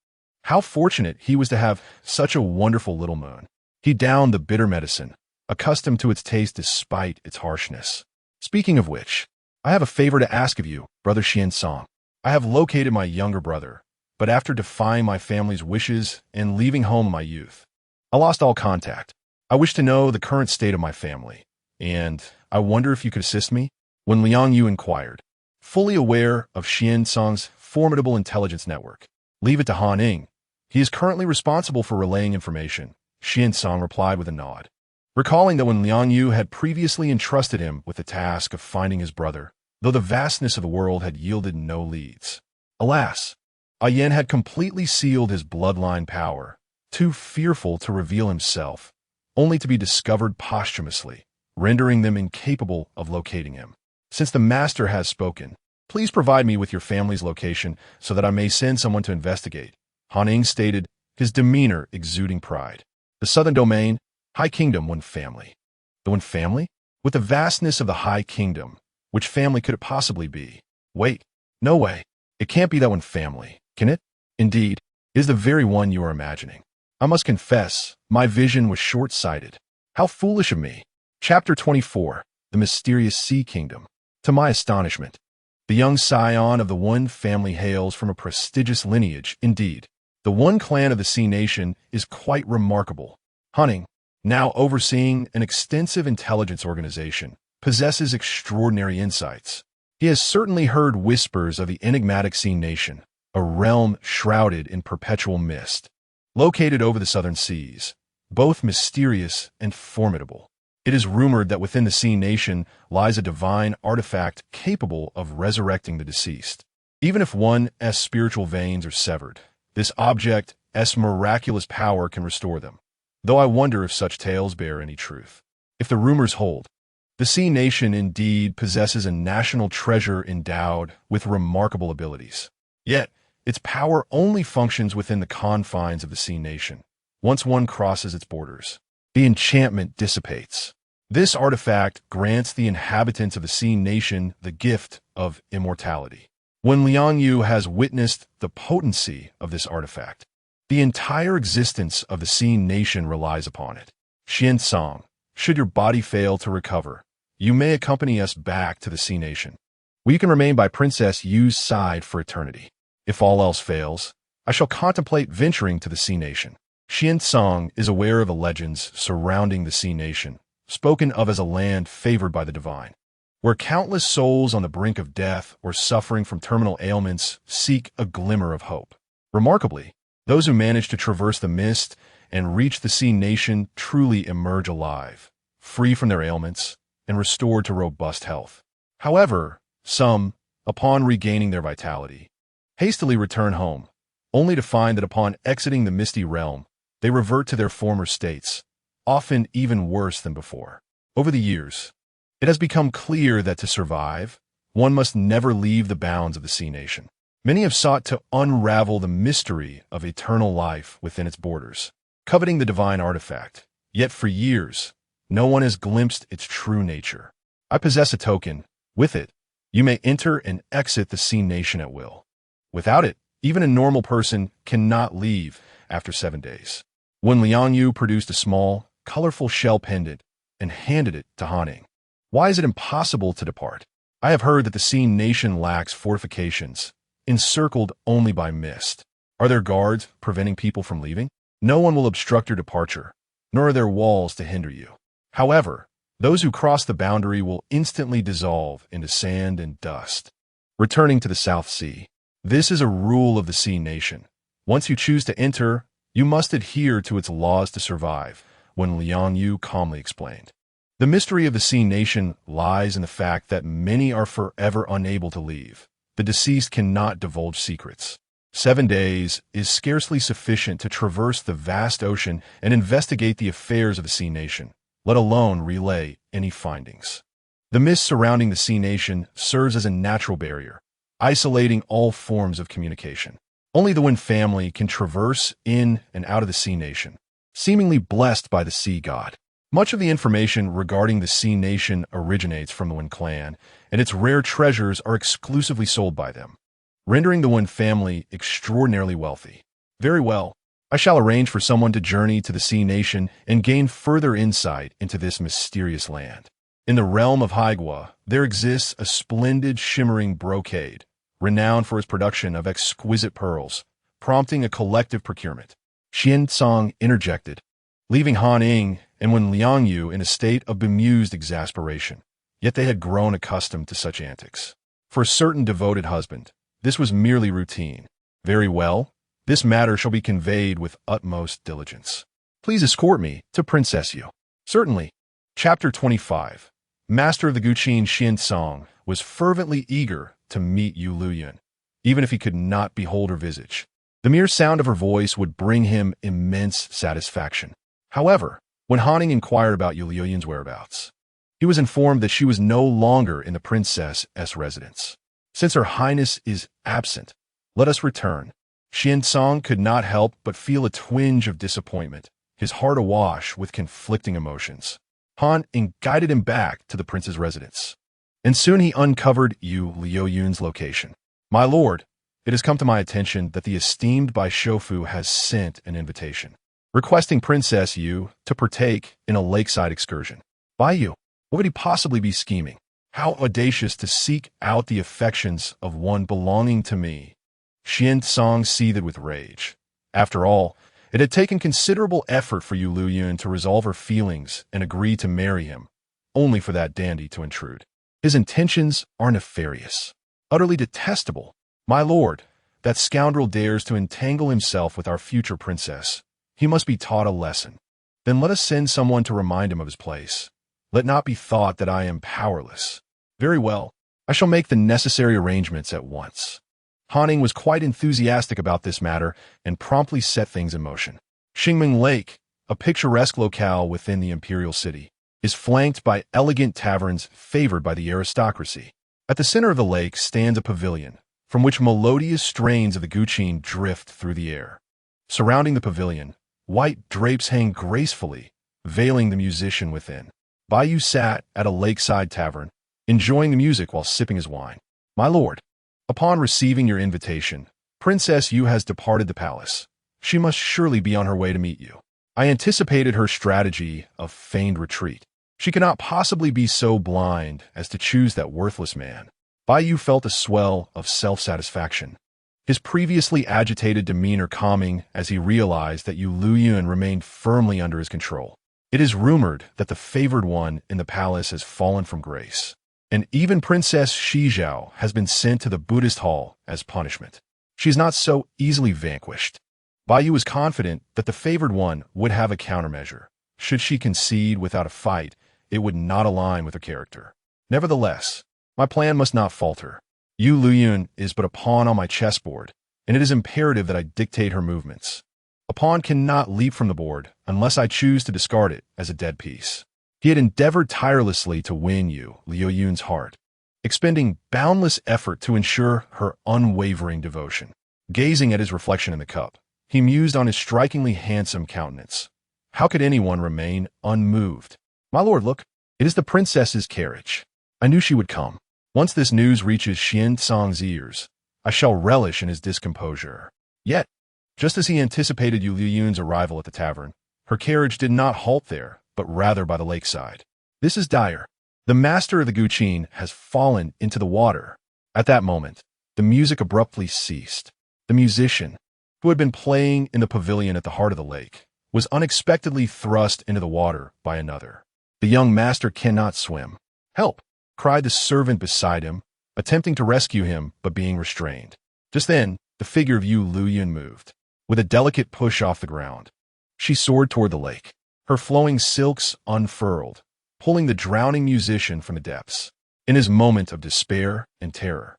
How fortunate he was to have such a wonderful little moon. He downed the bitter medicine, accustomed to its taste despite its harshness. "Speaking of which, I have a favor to ask of you, Brother Xuancang. I have located my younger brother, but after defying my family's wishes and leaving home in my youth, I lost all contact. I wish to know the current state of my family, and I wonder if you could assist me?" When Liangyu inquired, fully aware of Xuancang's formidable intelligence network. "Leave it to Han Ying. He is currently responsible for relaying information," Xuancang replied with a nod. Recalling that when Liangyu had previously entrusted him with the task of finding his brother, though the vastness of the world had yielded no leads. Alas, Ayan had completely sealed his bloodline power, too fearful to reveal himself, only to be discovered posthumously, rendering them incapable of locating him. "Since the master has spoken, please provide me with your family's location so that I may send someone to investigate," Han Ying stated, his demeanor exuding pride. "The southern domain, High Kingdom, one family." "The one family? With the vastness of the High Kingdom, which family could it possibly be?" "Wait, no way. It can't be that one family, can it?" "Indeed, it is the very one you are imagining. I must confess, my vision was short-sighted. How foolish of me." Chapter 24. The Mysterious Sea Kingdom. To my astonishment, the young scion of the One family hails from a prestigious lineage indeed. The One clan of the Sea Nation is quite remarkable. Haning, now overseeing an extensive intelligence organization, possesses extraordinary insights. He has certainly heard whispers of the enigmatic Sea Nation, a realm shrouded in perpetual mist. Located over the southern seas, both mysterious and formidable. It is rumored that within the Sea Nation lies a divine artifact capable of resurrecting the deceased. Even if one's spiritual veins are severed, this object's miraculous power can restore them. Though I wonder if such tales bear any truth. If the rumors hold, the Sea Nation indeed possesses a national treasure endowed with remarkable abilities. Yet, its power only functions within the confines of the Sea Nation. Once one crosses its borders, the enchantment dissipates. This artifact grants the inhabitants of the Sea Nation the gift of immortality. When Yueliuyun has witnessed the potency of this artifact, the entire existence of the Sea Nation relies upon it. Xuancang, should your body fail to recover, you may accompany us back to the Sea Nation. We can remain by Princess Yu's side for eternity. If all else fails, I shall contemplate venturing to the Sea Nation. Xuancang is aware of the legends surrounding the Sea Nation, spoken of as a land favored by the divine, where countless souls on the brink of death or suffering from terminal ailments seek a glimmer of hope. Remarkably, those who manage to traverse the mist and reach the Sea Nation truly emerge alive, free from their ailments, and restored to robust health. However, some, upon regaining their vitality, hastily return home, only to find that upon exiting the misty realm, they revert to their former states, often even worse than before. Over the years, it has become clear that to survive, one must never leave the bounds of the Sea Nation. Many have sought to unravel the mystery of eternal life within its borders, coveting the divine artifact. Yet for years, no one has glimpsed its true nature. I possess a token. With it, you may enter and exit the Sea Nation at will. Without it, even a normal person cannot leave after 7 days. When Yueliuyun produced a small, colorful shell pendant and handed it to Haning. Why is it impossible to depart? I have heard that the Sea Nation lacks fortifications, encircled only by mist. Are there guards preventing people from leaving? No one will obstruct your departure, nor are there walls to hinder you. However, those who cross the boundary will instantly dissolve into sand and dust. Returning to the South Sea. This is a rule of the Sea Nation. Once you choose to enter, you must adhere to its laws to survive, when Yueliuyun calmly explained. The mystery of the Sea Nation lies in the fact that many are forever unable to leave. The deceased cannot divulge secrets. 7 days is scarcely sufficient to traverse the vast ocean and investigate the affairs of the Sea Nation, let alone relay any findings. The mist surrounding the Sea Nation serves as a natural barrier, isolating all forms of communication. Only the Wen family can traverse in and out of the Sea Nation, seemingly blessed by the sea god. Much of the information regarding the Sea Nation originates from the Wen clan, and its rare treasures are exclusively sold by them, rendering the Wen family extraordinarily wealthy. Very well, I shall arrange for someone to journey to the Sea Nation and gain further insight into this mysterious land. In the realm of Haigua, there exists a splendid shimmering brocade, renowned for its production of exquisite pearls, prompting a collective procurement. Xuancang interjected, leaving Haning and Yueliuyun in a state of bemused exasperation. Yet they had grown accustomed to such antics. For a certain devoted husband, this was merely routine. Very well, this matter shall be conveyed with utmost diligence. Please escort me to Princess Yu. Certainly. Chapter 25. Master of the Guqin Xuancang was fervently eager to meet Yueliuyun, even if he could not behold her visage. The mere sound of her voice would bring him immense satisfaction. However, when Haning inquired about Yueliuyun's whereabouts, he was informed that she was no longer in the princess's residence. Since her highness is absent, let us return. Xuancang could not help but feel a twinge of disappointment, his heart awash with conflicting emotions. Han guided him back to the prince's residence, and soon he uncovered Yueliuyun's location. My lord, it has come to my attention that the esteemed Bai Shofu has sent an invitation, requesting Princess Yu to partake in a lakeside excursion. Bai Yu, what would he possibly be scheming? How audacious to seek out the affections of one belonging to me. Xuancang seethed with rage. After all, it had taken considerable effort for Yueliuyun to resolve her feelings and agree to marry him, only for that dandy to intrude. His intentions are nefarious, utterly detestable. My lord, that scoundrel dares to entangle himself with our future princess. He must be taught a lesson. Then let us send someone to remind him of his place. Let not be thought that I am powerless. Very well. I shall make the necessary arrangements at once. Han was quite enthusiastic about this matter and promptly set things in motion. Xingming Lake, a picturesque locale within the imperial city, is flanked by elegant taverns favored by the aristocracy. At the center of the lake stands a pavilion, from which melodious strains of the guqin drift through the air. Surrounding the pavilion, white drapes hang gracefully, veiling the musician within. Bai Yu sat at a lakeside tavern, enjoying the music while sipping his wine. My lord, upon receiving your invitation, Princess Yu has departed the palace. She must surely be on her way to meet you. I anticipated her strategy of feigned retreat. She cannot possibly be so blind as to choose that worthless man. Bai Yu felt a swell of self-satisfaction, his previously agitated demeanor calming as he realized that Yueliuyun remained firmly under his control. It is rumored that the favored one in the palace has fallen from grace, and even Princess Shizhao has been sent to the Buddhist hall as punishment. She is not so easily vanquished. Bai Yu was confident that the favored one would have a countermeasure. Should she concede without a fight, it would not align with her character. Nevertheless, my plan must not falter. Yueliuyun is but a pawn on my chessboard, and it is imperative that I dictate her movements. A pawn cannot leap from the board unless I choose to discard it as a dead piece. He had endeavored tirelessly to win Yueliuyun's heart, expending boundless effort to ensure her unwavering devotion. Gazing at his reflection in the cup, he mused on his strikingly handsome countenance. How could anyone remain unmoved? My lord, look, it is the princess's carriage. I knew she would come. Once this news reaches Xuancang's ears, I shall relish in his discomposure. Yet, just as he anticipated Yueliuyun's arrival at the tavern, her carriage did not halt there, but rather by the lakeside. This is dire. The master of the guqin has fallen into the water. At that moment, the music abruptly ceased. The musician, who had been playing in the pavilion at the heart of the lake, was unexpectedly thrust into the water by another. The young master cannot swim. Help! Cried the servant beside him, attempting to rescue him but being restrained. Just then, the figure of Yueliuyun moved. With a delicate push off the ground, she soared toward the lake, her flowing silks unfurled, pulling the drowning musician from the depths. In his moment of despair and terror,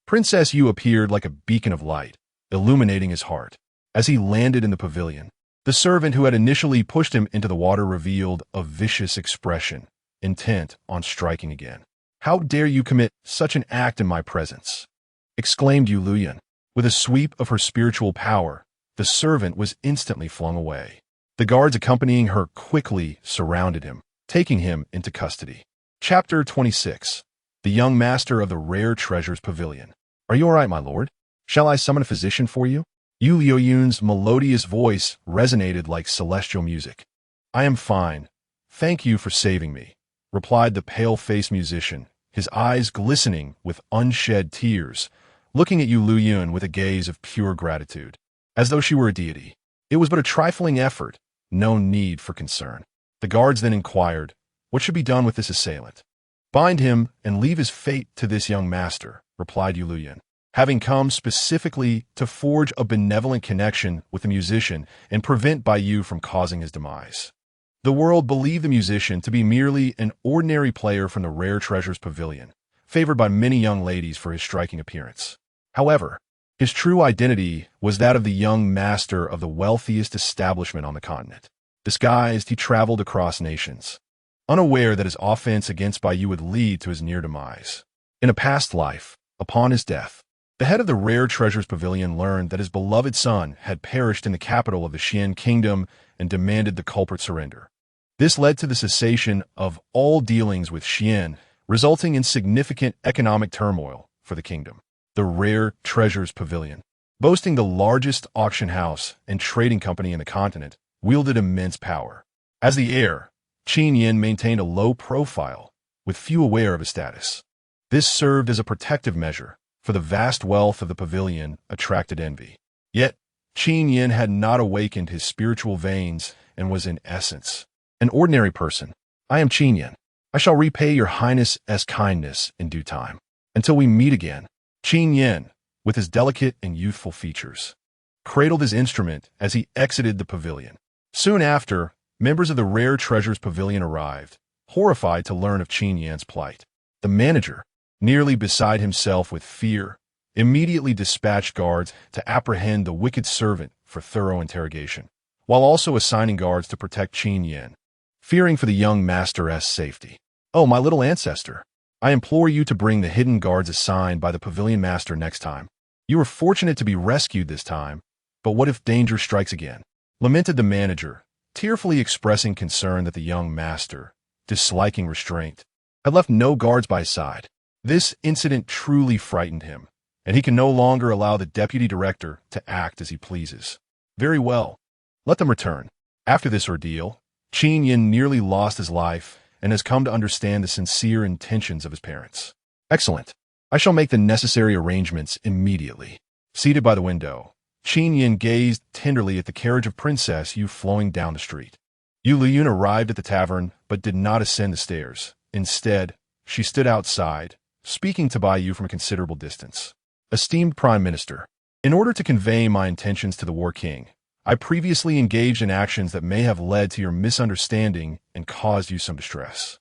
Princess Yu appeared like a beacon of light, illuminating his heart. As he landed in the pavilion, the servant who had initially pushed him into the water revealed a vicious expression, intent on striking again. How dare you commit such an act in my presence? Exclaimed Yueliuyun. With a sweep of her spiritual power, the servant was instantly flung away. The guards accompanying her quickly surrounded him, taking him into custody. Chapter 26. The young master of the rare treasures pavilion. Are you all right, my lord? Shall I summon a physician for you? Yueliuyun's melodious voice resonated like celestial music. I am fine. Thank you for saving me, replied the pale-faced musician, his eyes glistening with unshed tears, looking at Yueliuyun with a gaze of pure gratitude, as though she were a deity. It was but a trifling effort, no need for concern. The guards then inquired, what should be done with this assailant? Bind him and leave his fate to this young master, replied Yueliuyun, having come specifically to forge a benevolent connection with the musician and prevent Bai Yu from causing his demise. The world believed the musician to be merely an ordinary player from the Rare Treasures Pavilion, favored by many young ladies for his striking appearance. However, his true identity was that of the young master of the wealthiest establishment on the continent. Disguised, he traveled across nations, unaware that his offense against Bai Yu would lead to his near demise. In a past life, upon his death, the head of the Rare Treasures Pavilion learned that his beloved son had perished in the capital of the Xian Kingdom and demanded the culprit surrender. This led to the cessation of all dealings with Xian, resulting in significant economic turmoil for the kingdom. The Rare Treasures Pavilion, boasting the largest auction house and trading company in the continent, wielded immense power. As the heir, Qin Yin maintained a low profile, with few aware of his status. This served as a protective measure, for the vast wealth of the pavilion attracted envy. Yet, Qin Yin had not awakened his spiritual veins and was in essence an ordinary person. I am Qin Yin. I shall repay your highness's kindness in due time. Until we meet again. Qin Yin, with his delicate and youthful features, cradled his instrument as he exited the pavilion. Soon after, members of the Rare Treasures Pavilion arrived, horrified to learn of Qin Yan's plight. The manager, nearly beside himself with fear, immediately dispatched guards to apprehend the wicked servant for thorough interrogation, while also assigning guards to protect Qin Yan, fearing for the young master's safety. "Oh, my little ancestor, I implore you to bring the hidden guards assigned by the pavilion master next time. You were fortunate to be rescued this time, but what if danger strikes again?" lamented the manager, tearfully expressing concern that the young master, disliking restraint, had left no guards by his side. This incident truly frightened him, and he can no longer allow the deputy director to act as he pleases. Very well. Let them return. After this ordeal, Qin Yan nearly lost his life and has come to understand the sincere intentions of his parents. Excellent. I shall make the necessary arrangements immediately. Seated by the window, Qin Yan gazed tenderly at the carriage of Princess Yu flowing down the street. Yueliuyun arrived at the tavern but did not ascend the stairs. Instead, she stood outside, speaking to Bai Yu from a considerable distance. Esteemed Prime Minister, in order to convey my intentions to the War King, I previously engaged in actions that may have led to your misunderstanding and caused you some distress.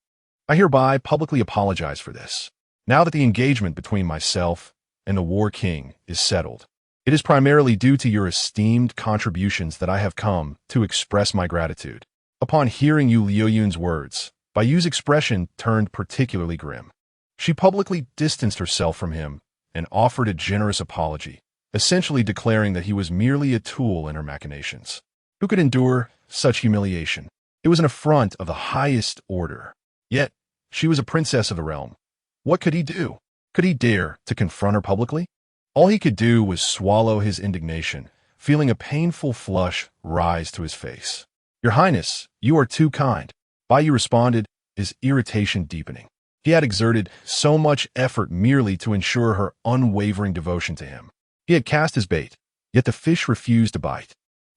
I hereby publicly apologize for this. Now that the engagement between myself and the War King is settled, it is primarily due to your esteemed contributions that I have come to express my gratitude. Upon hearing Yueliuyun's words, Bai Yu's expression turned particularly grim. She publicly distanced herself from him and offered a generous apology, essentially declaring that he was merely a tool in her machinations. Who could endure such humiliation? It was an affront of the highest order. Yet, she was a princess of the realm. What could he do? Could he dare to confront her publicly? All he could do was swallow his indignation, feeling a painful flush rise to his face. "Your Highness, you are too kind," Bai Yu responded, his irritation deepening. He had exerted so much effort merely to ensure her unwavering devotion to him. He had cast his bait, yet the fish refused to bite.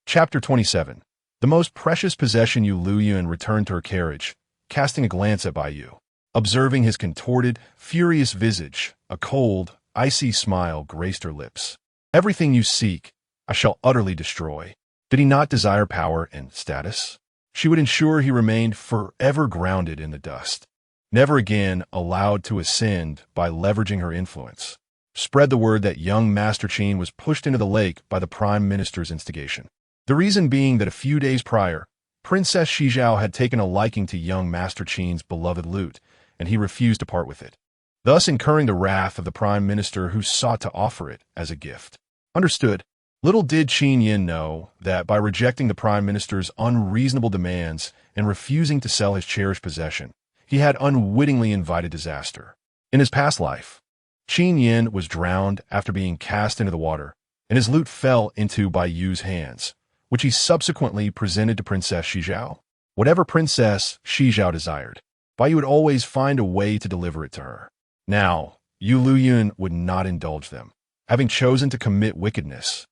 Chapter 27. The most precious possession Yueliuyun returned to her carriage, casting a glance at Bai Yu. Observing his contorted, furious visage, a cold, icy smile graced her lips. "Everything you seek, I shall utterly destroy." Did he not desire power and status? She would ensure he remained forever grounded in the dust, never again allowed to ascend by leveraging her influence. Spread the word that young Master Qin was pushed into the lake by the Prime Minister's instigation. The reason being that a few days prior, Princess Shizhao had taken a liking to young Master Qin's beloved lute, and he refused to part with it, thus incurring the wrath of the Prime Minister who sought to offer it as a gift. Understood. Little did Qin Yan know that by rejecting the Prime Minister's unreasonable demands and refusing to sell his cherished possession, he had unwittingly invited disaster. In his past life, Qin Yan was drowned after being cast into the water, and his lute fell into Bai Yu's hands, which he subsequently presented to Princess Shizhao. Whatever Princess Shizhao desired, Bai Yu would always find a way to deliver it to her. Now, Yueliuyun would not indulge them. Having chosen to commit wickedness,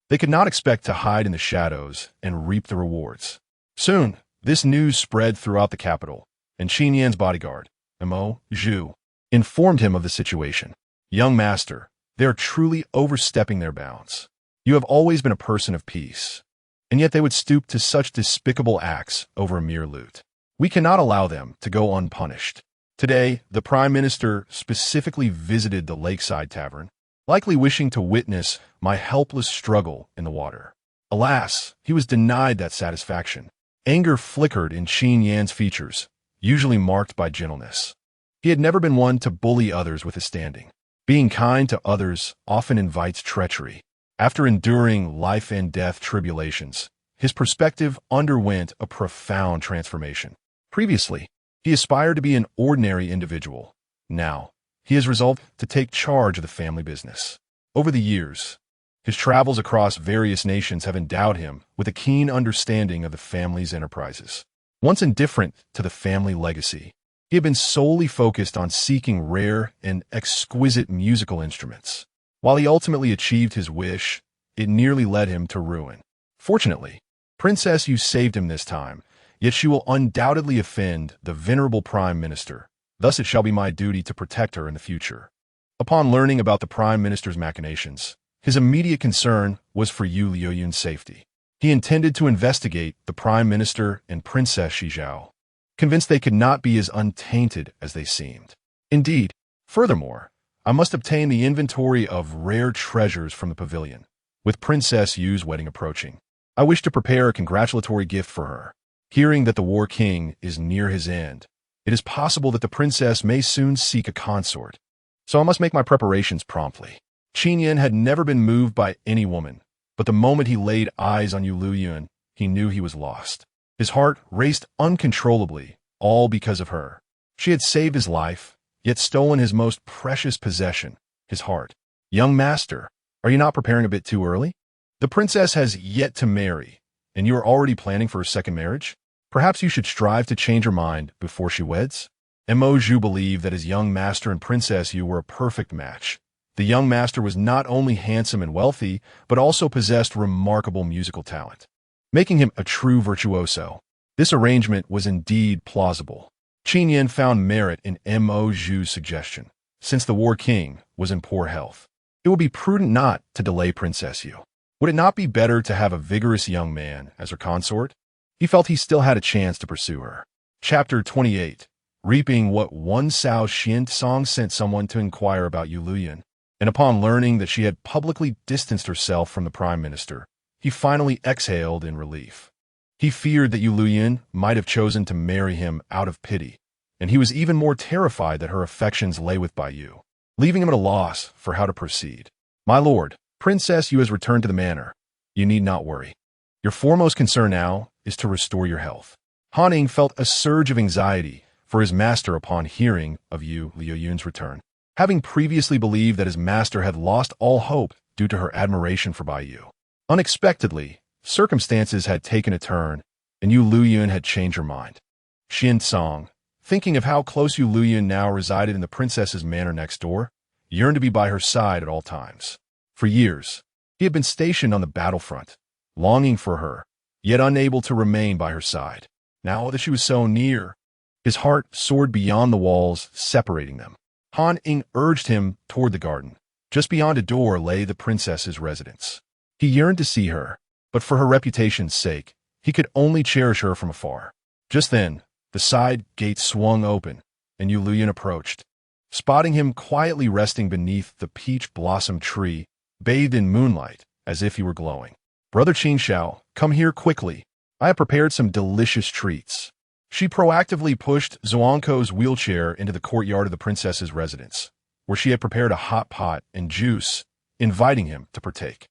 they could not expect to hide in the shadows and reap the rewards. Soon, this news spread throughout the capital, and Qin Yan's bodyguard, Mo Zhu, informed him of the situation. "Young master, they are truly overstepping their bounds. You have always been a person of peace, and yet they would stoop to such despicable acts over a mere lute. We cannot allow them to go unpunished." Today, the Prime Minister specifically visited the lakeside tavern, likely wishing to witness my helpless struggle in the water. Alas, he was denied that satisfaction. Anger flickered in Qin Yan's features, usually marked by gentleness. He had never been one to bully others with his standing. Being kind to others often invites treachery. After enduring life and death tribulations, his perspective underwent a profound transformation. Previously, he aspired to be an ordinary individual. Now, he has resolved to take charge of the family business. Over the years, his travels across various nations have endowed him with a keen understanding of the family's enterprises. Once indifferent to the family legacy, he had been solely focused on seeking rare and exquisite musical instruments. While he ultimately achieved his wish, it nearly led him to ruin. Fortunately, Princess Yu saved him this time, yet she will undoubtedly offend the venerable Prime Minister. Thus it shall be my duty to protect her in the future. Upon learning about the Prime Minister's machinations, his immediate concern was for Yueliuyun's safety. He intended to investigate the Prime Minister and Princess Xizhao, convinced they could not be as untainted as they seemed. Indeed, furthermore, I must obtain the inventory of rare treasures from the pavilion. With Princess Yu's wedding approaching, I wish to prepare a congratulatory gift for her. Hearing that the War King is near his end, it is possible that the princess may soon seek a consort. So I must make my preparations promptly. Qin Yan had never been moved by any woman, but the moment he laid eyes on Yueliuyun, he knew he was lost. His heart raced uncontrollably, all because of her. She had saved his life, yet stolen his most precious possession, his heart. Young master, are you not preparing a bit too early? The princess has yet to marry, and you are already planning for her second marriage? Perhaps you should strive to change her mind before she weds? Mo Zhu believed that his young master and Princess Yu were a perfect match. The young master was not only handsome and wealthy, but also possessed remarkable musical talent, making him a true virtuoso. This arrangement was indeed plausible. Qin Yan found merit in Mo Zhu's suggestion. Since the War King was in poor health, it would be prudent not to delay Princess Yu. Would it not be better to have a vigorous young man as her consort? He felt he still had a chance to pursue her. Chapter 28. Reaping what one Cao Xuancang sent someone to inquire about Yueliuyun, and upon learning that she had publicly distanced herself from the Prime Minister, he finally exhaled in relief. He feared that Yueliuyun might have chosen to marry him out of pity, and he was even more terrified that her affections lay with Yu, leaving him at a loss for how to proceed. My lord, Princess Yu has returned to the manor. You need not worry. Your foremost concern now is to restore your health. Han Ning felt a surge of anxiety for his master upon hearing of Yueliuyun's return, having previously believed that his master had lost all hope due to her admiration for Yu. Unexpectedly, circumstances had taken a turn, and Yueliuyun had changed her mind. Xuancang, thinking of how close Yueliuyun now resided in the princess's manor next door, yearned to be by her side at all times. For years, he had been stationed on the battlefront, longing for her, yet unable to remain by her side. Now that she was so near, his heart soared beyond the walls separating them. Han Ning urged him toward the garden. Just beyond a door lay the princess's residence. He yearned to see her, but for her reputation's sake, he could only cherish her from afar. Just then, the side gate swung open, and Yueliuyun approached. Spotting him quietly resting beneath the peach blossom tree, bathed in moonlight, as if he were glowing. Brother Qinshao, come here quickly. I have prepared some delicious treats. She proactively pushed Xuancang's wheelchair into the courtyard of the princess's residence, where she had prepared a hot pot and juice, inviting him to partake.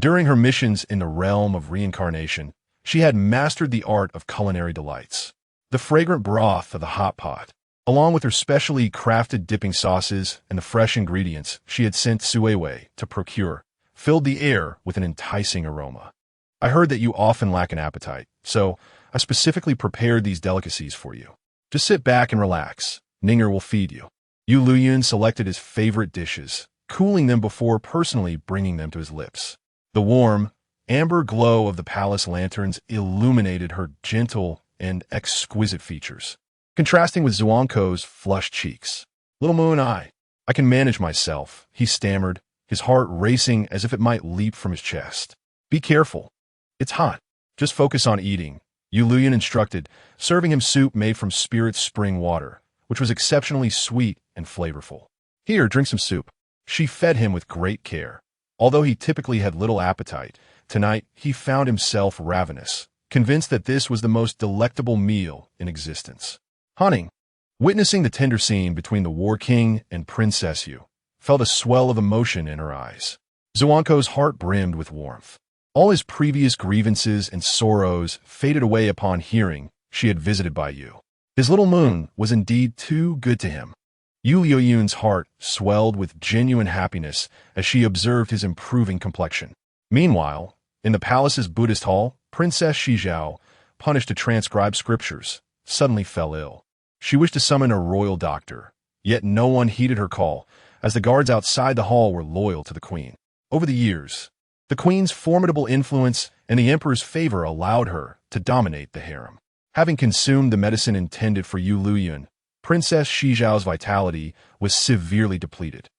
During her missions in the realm of reincarnation, she had mastered the art of culinary delights. The fragrant broth of the hot pot, along with her specially crafted dipping sauces and the fresh ingredients she had sent Suiwei to procure, filled the air with an enticing aroma. I heard that you often lack an appetite, so I specifically prepared these delicacies for you. Just sit back and relax. Ninger will feed you. Yueliuyun selected his favorite dishes, cooling them before personally bringing them to his lips. The warm, amber glow of the palace lanterns illuminated her gentle and exquisite features, contrasting with Xuancang's flushed cheeks. Little Moon I can manage myself, he stammered, his heart racing as if it might leap from his chest. Be careful. It's hot. Just focus on eating, Yueliuyun instructed, serving him soup made from spirit spring water, which was exceptionally sweet and flavorful. Here, drink some soup. She fed him with great care. Although he typically had little appetite, tonight he found himself ravenous, convinced that this was the most delectable meal in existence. Han Ning, witnessing the tender scene between the War King and Princess Yu, felt a swell of emotion in her eyes. Xuancang's heart brimmed with warmth. All his previous grievances and sorrows faded away upon hearing she had visited Yu. His little moon was indeed too good to him. Yueliuyun's heart swelled with genuine happiness as she observed his improving complexion. Meanwhile, in the palace's Buddhist hall, Princess Xizhao, punished to transcribe scriptures, suddenly fell ill. She wished to summon a royal doctor, yet no one heeded her call, as the guards outside the hall were loyal to the queen. Over the years, the queen's formidable influence and the emperor's favor allowed her to dominate the harem. Having consumed the medicine intended for Yueliuyun, Princess Xizhao's vitality was severely depleted.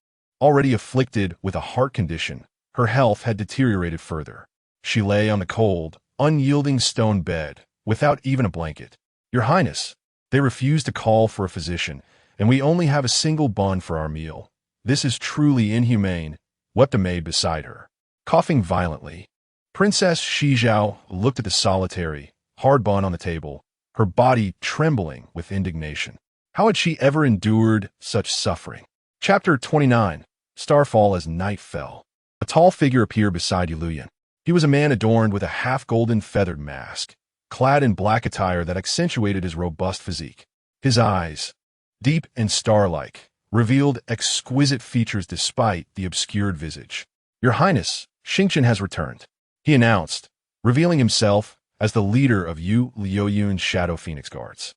Already afflicted with a heart condition, her health had deteriorated further. She lay on the cold, unyielding stone bed, without even a blanket. Your Highness, they refuse to call for a physician, and we only have a single bun for our meal. This is truly inhumane, wept a maid beside her. Coughing violently, Princess Shizhao looked at the solitary, hard bun on the table, her body trembling with indignation. How had she ever endured such suffering? Chapter 29. Starfall as night fell. A tall figure appeared beside Yueliuyun. He was a man adorned with a half-golden feathered mask, clad in black attire that accentuated his robust physique. His eyes, deep and star-like, revealed exquisite features despite the obscured visage. Your Highness, Xuancang has returned, he announced, revealing himself as the leader of Yueliuyun's Shadow Phoenix Guards.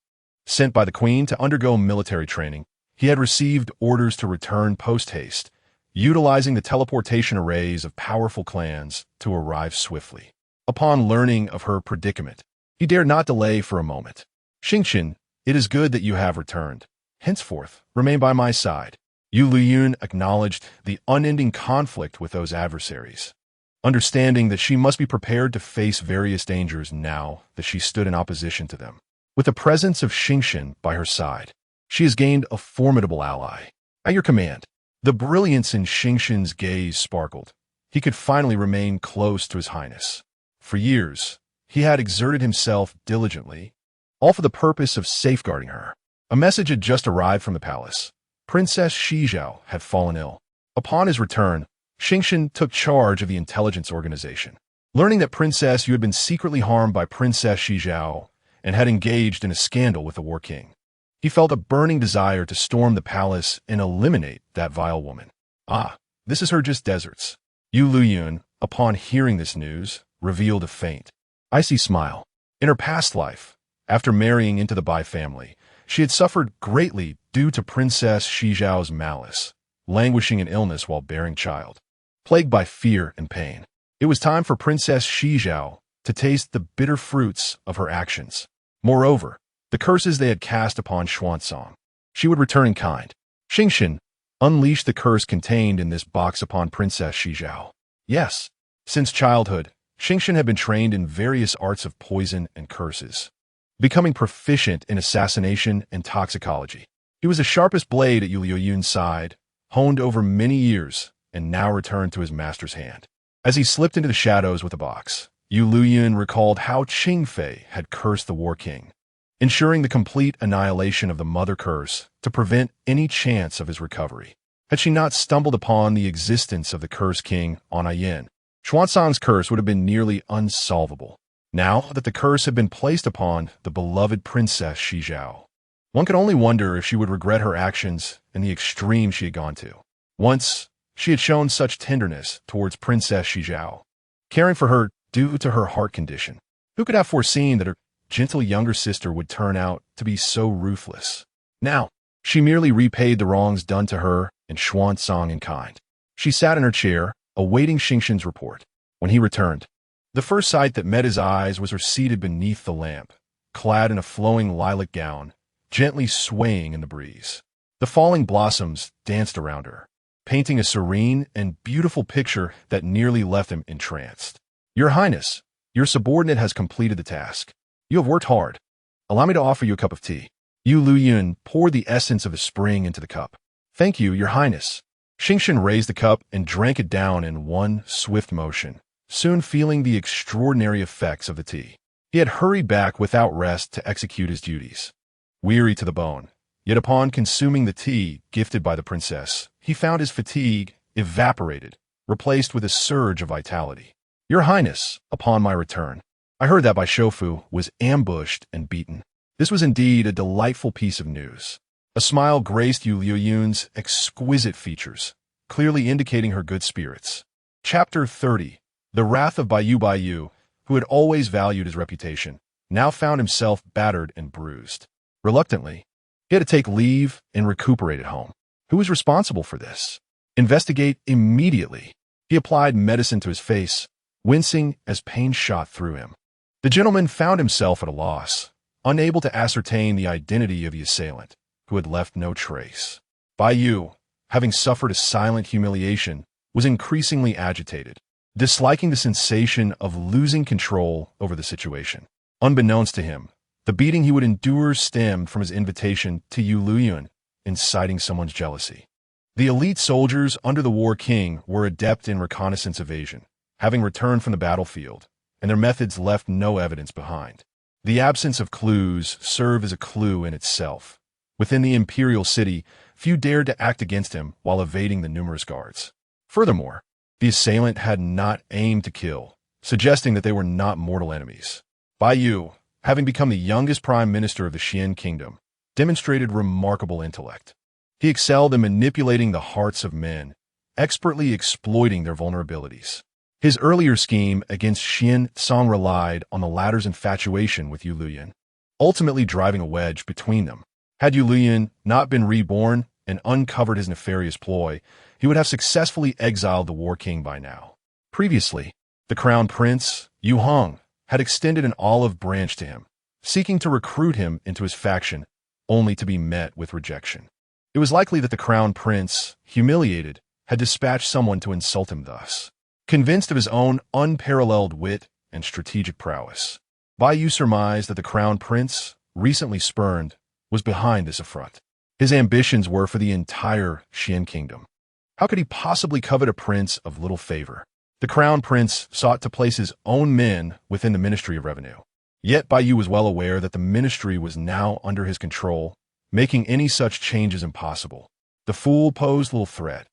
Sent by the Queen to undergo military training, he had received orders to return post-haste, utilizing the teleportation arrays of powerful clans to arrive swiftly. Upon learning of her predicament, he dared not delay for a moment. Xuancang, it is good that you have returned. Henceforth, remain by my side. Yueliuyun acknowledged the unending conflict with those adversaries, understanding that she must be prepared to face various dangers now that she stood in opposition to them. With the presence of Xuancang by her side, she has gained a formidable ally. At your command. The brilliance in Xuancang's gaze sparkled. He could finally remain close to His Highness. For years, he had exerted himself diligently, all for the purpose of safeguarding her. A message had just arrived from the palace. Princess Shizhao had fallen ill. Upon his return, Xuancang took charge of the intelligence organization. Learning that Princess Yu had been secretly harmed by Princess Shizhao and had engaged in a scandal with the War King, he felt a burning desire to storm the palace and eliminate that vile woman. Ah, this is her just deserts. Yueliuyun, upon hearing this news, revealed a faint, icy smile. In her past life, after marrying into the Bai family, she had suffered greatly due to Princess Shizhao's malice, languishing in illness while bearing child. Plagued by fear and pain, it was time for Princess Shizhao to taste the bitter fruits of her actions. Moreover, the curses they had cast upon Xuancang, she would return in kind. Xuancang unleashed the curse contained in this box upon Princess Shizhao. Yes, since childhood, Xuancang had been trained in various arts of poison and curses, becoming proficient in assassination and toxicology. He was the sharpest blade at Yueliuyun's side, honed over many years, and now returned to his master's hand. As he slipped into the shadows with the box, Yueliuyun recalled how Qingfei had cursed the War King, ensuring the complete annihilation of the Mother Curse to prevent any chance of his recovery. Had she not stumbled upon the existence of the Curse King on Ayin, Xuancang's curse would have been nearly unsolvable. Now that the curse had been placed upon the beloved Princess Shizhao, one could only wonder if she would regret her actions and the extreme she had gone to. Once, she had shown such tenderness towards Princess Shizhao, caring for her due to her heart condition. Who could have foreseen that her gentle younger sister would turn out to be so ruthless? Now, she merely repaid the wrongs done to her and Xuancang in kind. She sat in her chair, awaiting Xuancang's report. When he returned, the first sight that met his eyes was her seated beneath the lamp, clad in a flowing lilac gown, gently swaying in the breeze. The falling blossoms danced around her, painting a serene and beautiful picture that nearly left him entranced. Your Highness, your subordinate has completed the task. You have worked hard. Allow me to offer you a cup of tea. Yueliuyun poured the essence of his spring into the cup. Thank you, Your Highness. Xuancang raised the cup and drank it down in one swift motion, soon feeling the extraordinary effects of the tea. He had hurried back without rest to execute his duties, weary to the bone. Yet upon consuming the tea gifted by the princess, he found his fatigue evaporated, replaced with a surge of vitality. Your Highness, upon my return, I heard that Bai Shofu was ambushed and beaten. This was indeed a delightful piece of news. A smile graced Yueliuyun's exquisite features, clearly indicating her good spirits. Chapter 30. The wrath of Bai, who had always valued his reputation, now found himself battered and bruised. Reluctantly, he had to take leave and recuperate at home. Who was responsible for this? Investigate immediately. He applied medicine to his face, wincing as pain shot through him. The gentleman found himself at a loss, unable to ascertain the identity of the assailant, who had left no trace. Bai, having suffered a silent humiliation, was increasingly agitated. disliking the sensation of losing control over the situation. Unbeknownst to him, the beating he would endure stemmed from his invitation to Yueliuyun, inciting someone's jealousy. The elite soldiers under the War King were adept in reconnaissance evasion, having returned from the battlefield, and their methods left no evidence behind. The absence of clues served as a clue in itself. Within the imperial city, few dared to act against him while evading the numerous guards. Furthermore, the assailant had not aimed to kill, suggesting that they were not mortal enemies. Bai Yu, having become the youngest prime minister of the Xian kingdom, demonstrated remarkable intellect. He excelled in manipulating the hearts of men, expertly exploiting their vulnerabilities. His earlier scheme against Xuancang relied on the latter's infatuation with Yueliuyun, ultimately driving a wedge between them. Had Yueliuyun not been reborn and uncovered his nefarious ploy, he would have successfully exiled the War King by now. Previously, the Crown Prince, Yu Hong, had extended an olive branch to him, seeking to recruit him into his faction, only to be met with rejection. It was likely that the Crown Prince, humiliated, had dispatched someone to insult him thus. Convinced of his own unparalleled wit and strategic prowess, Bai Yu surmised that the Crown Prince, recently spurned, was behind this affront. His ambitions were for the entire Xian kingdom. How could he possibly covet a prince of little favor? The Crown Prince sought to place his own men within the Ministry of Revenue. Yet Bai Yu was well aware that the ministry was now under his control, making any such changes impossible. The fool posed little threat.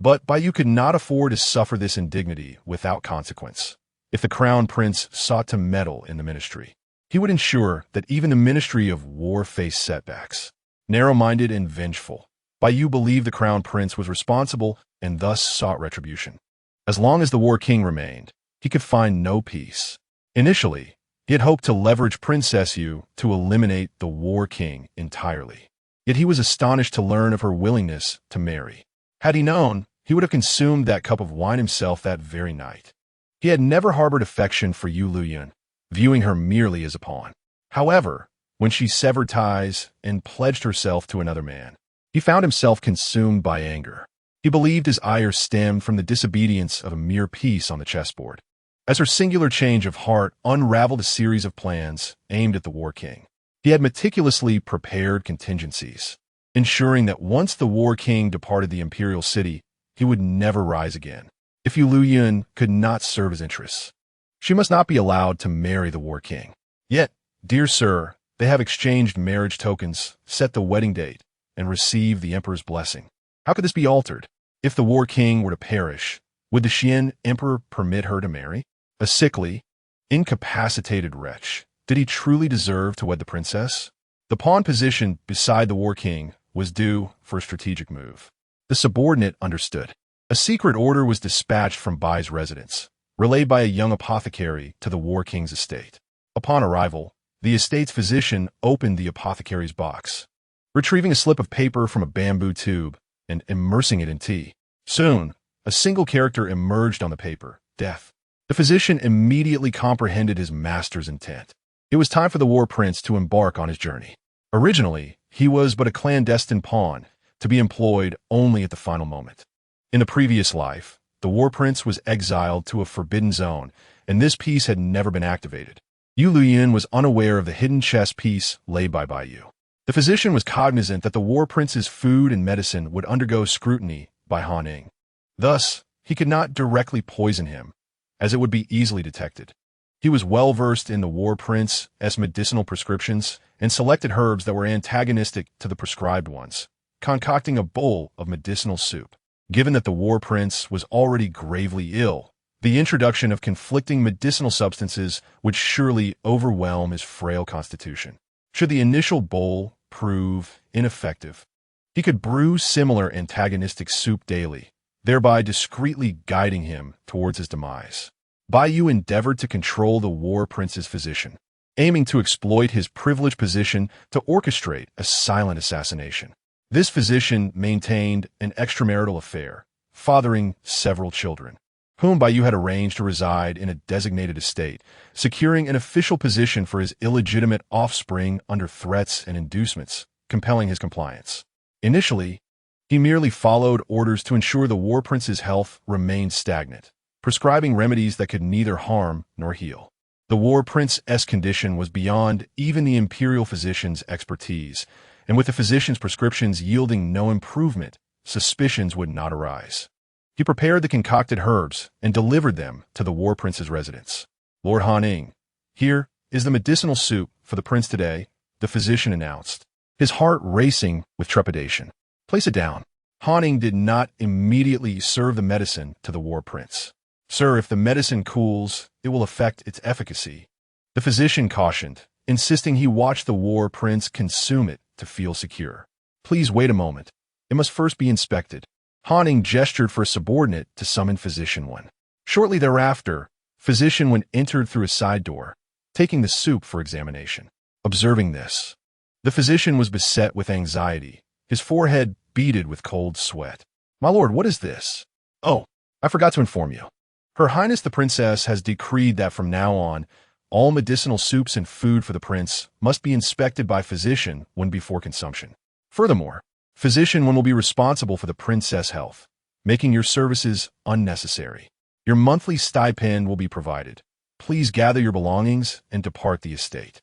But Bai Yu could not afford to suffer this indignity without consequence. If the Crown Prince sought to meddle in the ministry, he would ensure that even the Ministry of War faced setbacks. Narrow-minded and vengeful, Bai Yu believed the Crown Prince was responsible and thus sought retribution. As long as the War King remained, he could find no peace. Initially, he had hoped to leverage Princess Yu to eliminate the War King entirely. Yet he was astonished to learn of her willingness to marry. Had he known, he would have consumed that cup of wine himself that very night. He had never harbored affection for Yueliuyun, viewing her merely as a pawn. However, when she severed ties and pledged herself to another man, he found himself consumed by anger. He believed his ire stemmed from the disobedience of a mere piece on the chessboard. As her singular change of heart unraveled a series of plans aimed at the War King, he had meticulously prepared contingencies, ensuring that once the War King departed the imperial city, he would never rise again. If Yueliuyun could not serve his interests, she must not be allowed to marry the War King. Yet, dear sir, they have exchanged marriage tokens, set the wedding date, and received the emperor's blessing. How could this be altered? If the War King were to perish, would the Xian emperor permit her to marry? A sickly, incapacitated wretch, did he truly deserve to wed the princess? The pawn position beside the War King was due for a strategic move. The subordinate understood. A secret order was dispatched from Bai's residence, relayed by a young apothecary to the War King's estate. Upon arrival, the estate's physician opened the apothecary's box, retrieving a slip of paper from a bamboo tube and immersing it in tea. Soon, a single character emerged on the paper: death. The physician immediately comprehended his master's intent. It was time for the War Prince to embark on his journey. Originally, he was but a clandestine pawn, to be employed only at the final moment. In the previous life, the War Prince was exiled to a forbidden zone, and this piece had never been activated. Yueliuyun was unaware of the hidden chess piece laid by Bai Yu. The physician was cognizant that the War Prince's food and medicine would undergo scrutiny by Han Ning. Thus, he could not directly poison him, as it would be easily detected. He was well versed in the War Prince's medicinal prescriptions and selected herbs that were antagonistic to the prescribed ones, concocting a bowl of medicinal soup. Given that the War Prince was already gravely ill, the introduction of conflicting medicinal substances would surely overwhelm his frail constitution. Should the initial bowl prove ineffective, he could brew similar antagonistic soup daily, thereby discreetly guiding him towards his demise. Bai Yu endeavored to control the War Prince's physician, aiming to exploit his privileged position to orchestrate a silent assassination. This physician maintained an extramarital affair, fathering several children, whom Bai Yu had arranged to reside in a designated estate, securing an official position for his illegitimate offspring under threats and inducements, compelling his compliance. Initially, he merely followed orders to ensure the War Prince's health remained stagnant. prescribing remedies that could neither harm nor heal. The war prince's condition was beyond even the imperial physician's expertise, and with the physician's prescriptions yielding no improvement, suspicions would not arise. He prepared the concocted herbs and delivered them to the war prince's residence. "Lord Han, here is the medicinal soup for the prince today," the physician announced, his heart racing with trepidation. "Place it down." Han did not immediately serve the medicine to the war prince. "Sir, if the medicine cools, it will affect its efficacy," the physician cautioned, insisting he watch the war prince consume it to feel secure. "Please wait a moment. It must first be inspected." Han gestured for a subordinate to summon Physician One. Shortly thereafter, Physician One entered through a side door, taking the soup for examination. Observing this, the physician was beset with anxiety, his forehead beaded with cold sweat. "My lord, what is this?" "Oh, I forgot to inform you. Her Highness the Princess has decreed that from now on, all medicinal soups and food for the prince must be inspected by Physician One before consumption. Furthermore, Physician One will be responsible for the princess' health, making your services unnecessary. Your monthly stipend will be provided. Please gather your belongings and depart the estate."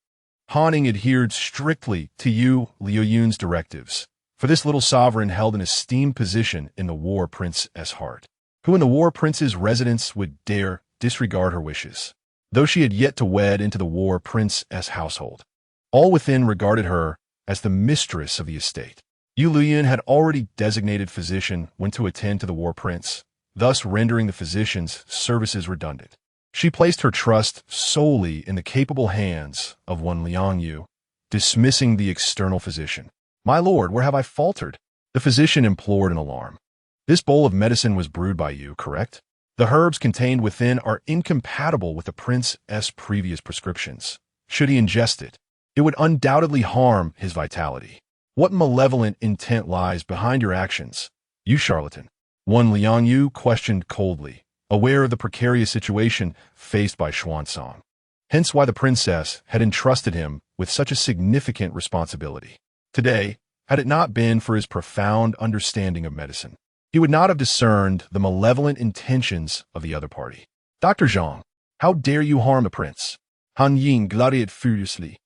Han adhered strictly to Yueliuyun's directives, for this little sovereign held an esteemed position in the war prince's heart. Who in the war prince's residence would dare disregard her wishes? Though she had yet to wed into the war prince's household, all within regarded her as the mistress of the estate. Yueliuyun had already designated Physician One to attend to the war prince, thus rendering the physician's services redundant. She placed her trust solely in the capable hands of one Liangyu, dismissing the external physician. "My lord, where have I faltered?" the physician implored in alarm. "This bowl of medicine was brewed by you, correct? The herbs contained within are incompatible with the prince's previous prescriptions. Should he ingest it, it would undoubtedly harm his vitality. What malevolent intent lies behind your actions, you charlatan?" One Liangyu questioned coldly, aware of the precarious situation faced by Xuancang. Hence why the princess had entrusted him with such a significant responsibility. Today, had it not been for his profound understanding of medicine, he would not have discerned the malevolent intentions of the other party. "Dr. Zhang, how dare you harm the prince?" Han Ying gladiated furiously,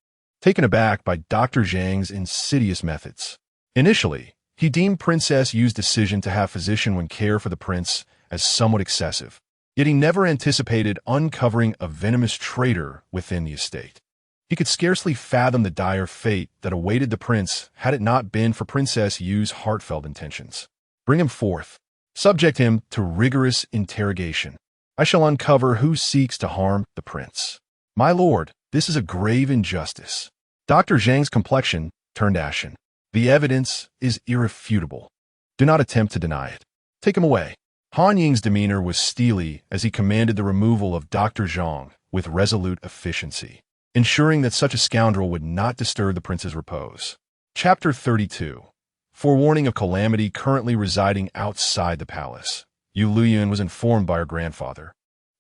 taken aback by Dr. Zhang's insidious methods. Initially, he deemed Princess Yu's decision to have Physician One care for the prince as somewhat excessive, yet he never anticipated uncovering a venomous traitor within the estate. He could scarcely fathom the dire fate that awaited the prince had it not been for Princess Yu's heartfelt intentions. "Bring him forth. Subject him to rigorous interrogation. I shall uncover who seeks to harm the prince." "My lord, this is a grave injustice." Dr. Zhang's complexion turned ashen. "The evidence is irrefutable. Do not attempt to deny it. Take him away." Han Ying's demeanor was steely as he commanded the removal of Dr. Zhang with resolute efficiency, ensuring that such a scoundrel would not disturb the prince's repose. Chapter 32. Forewarning of calamity currently residing outside the palace. Yueliuyun was informed by her grandfather,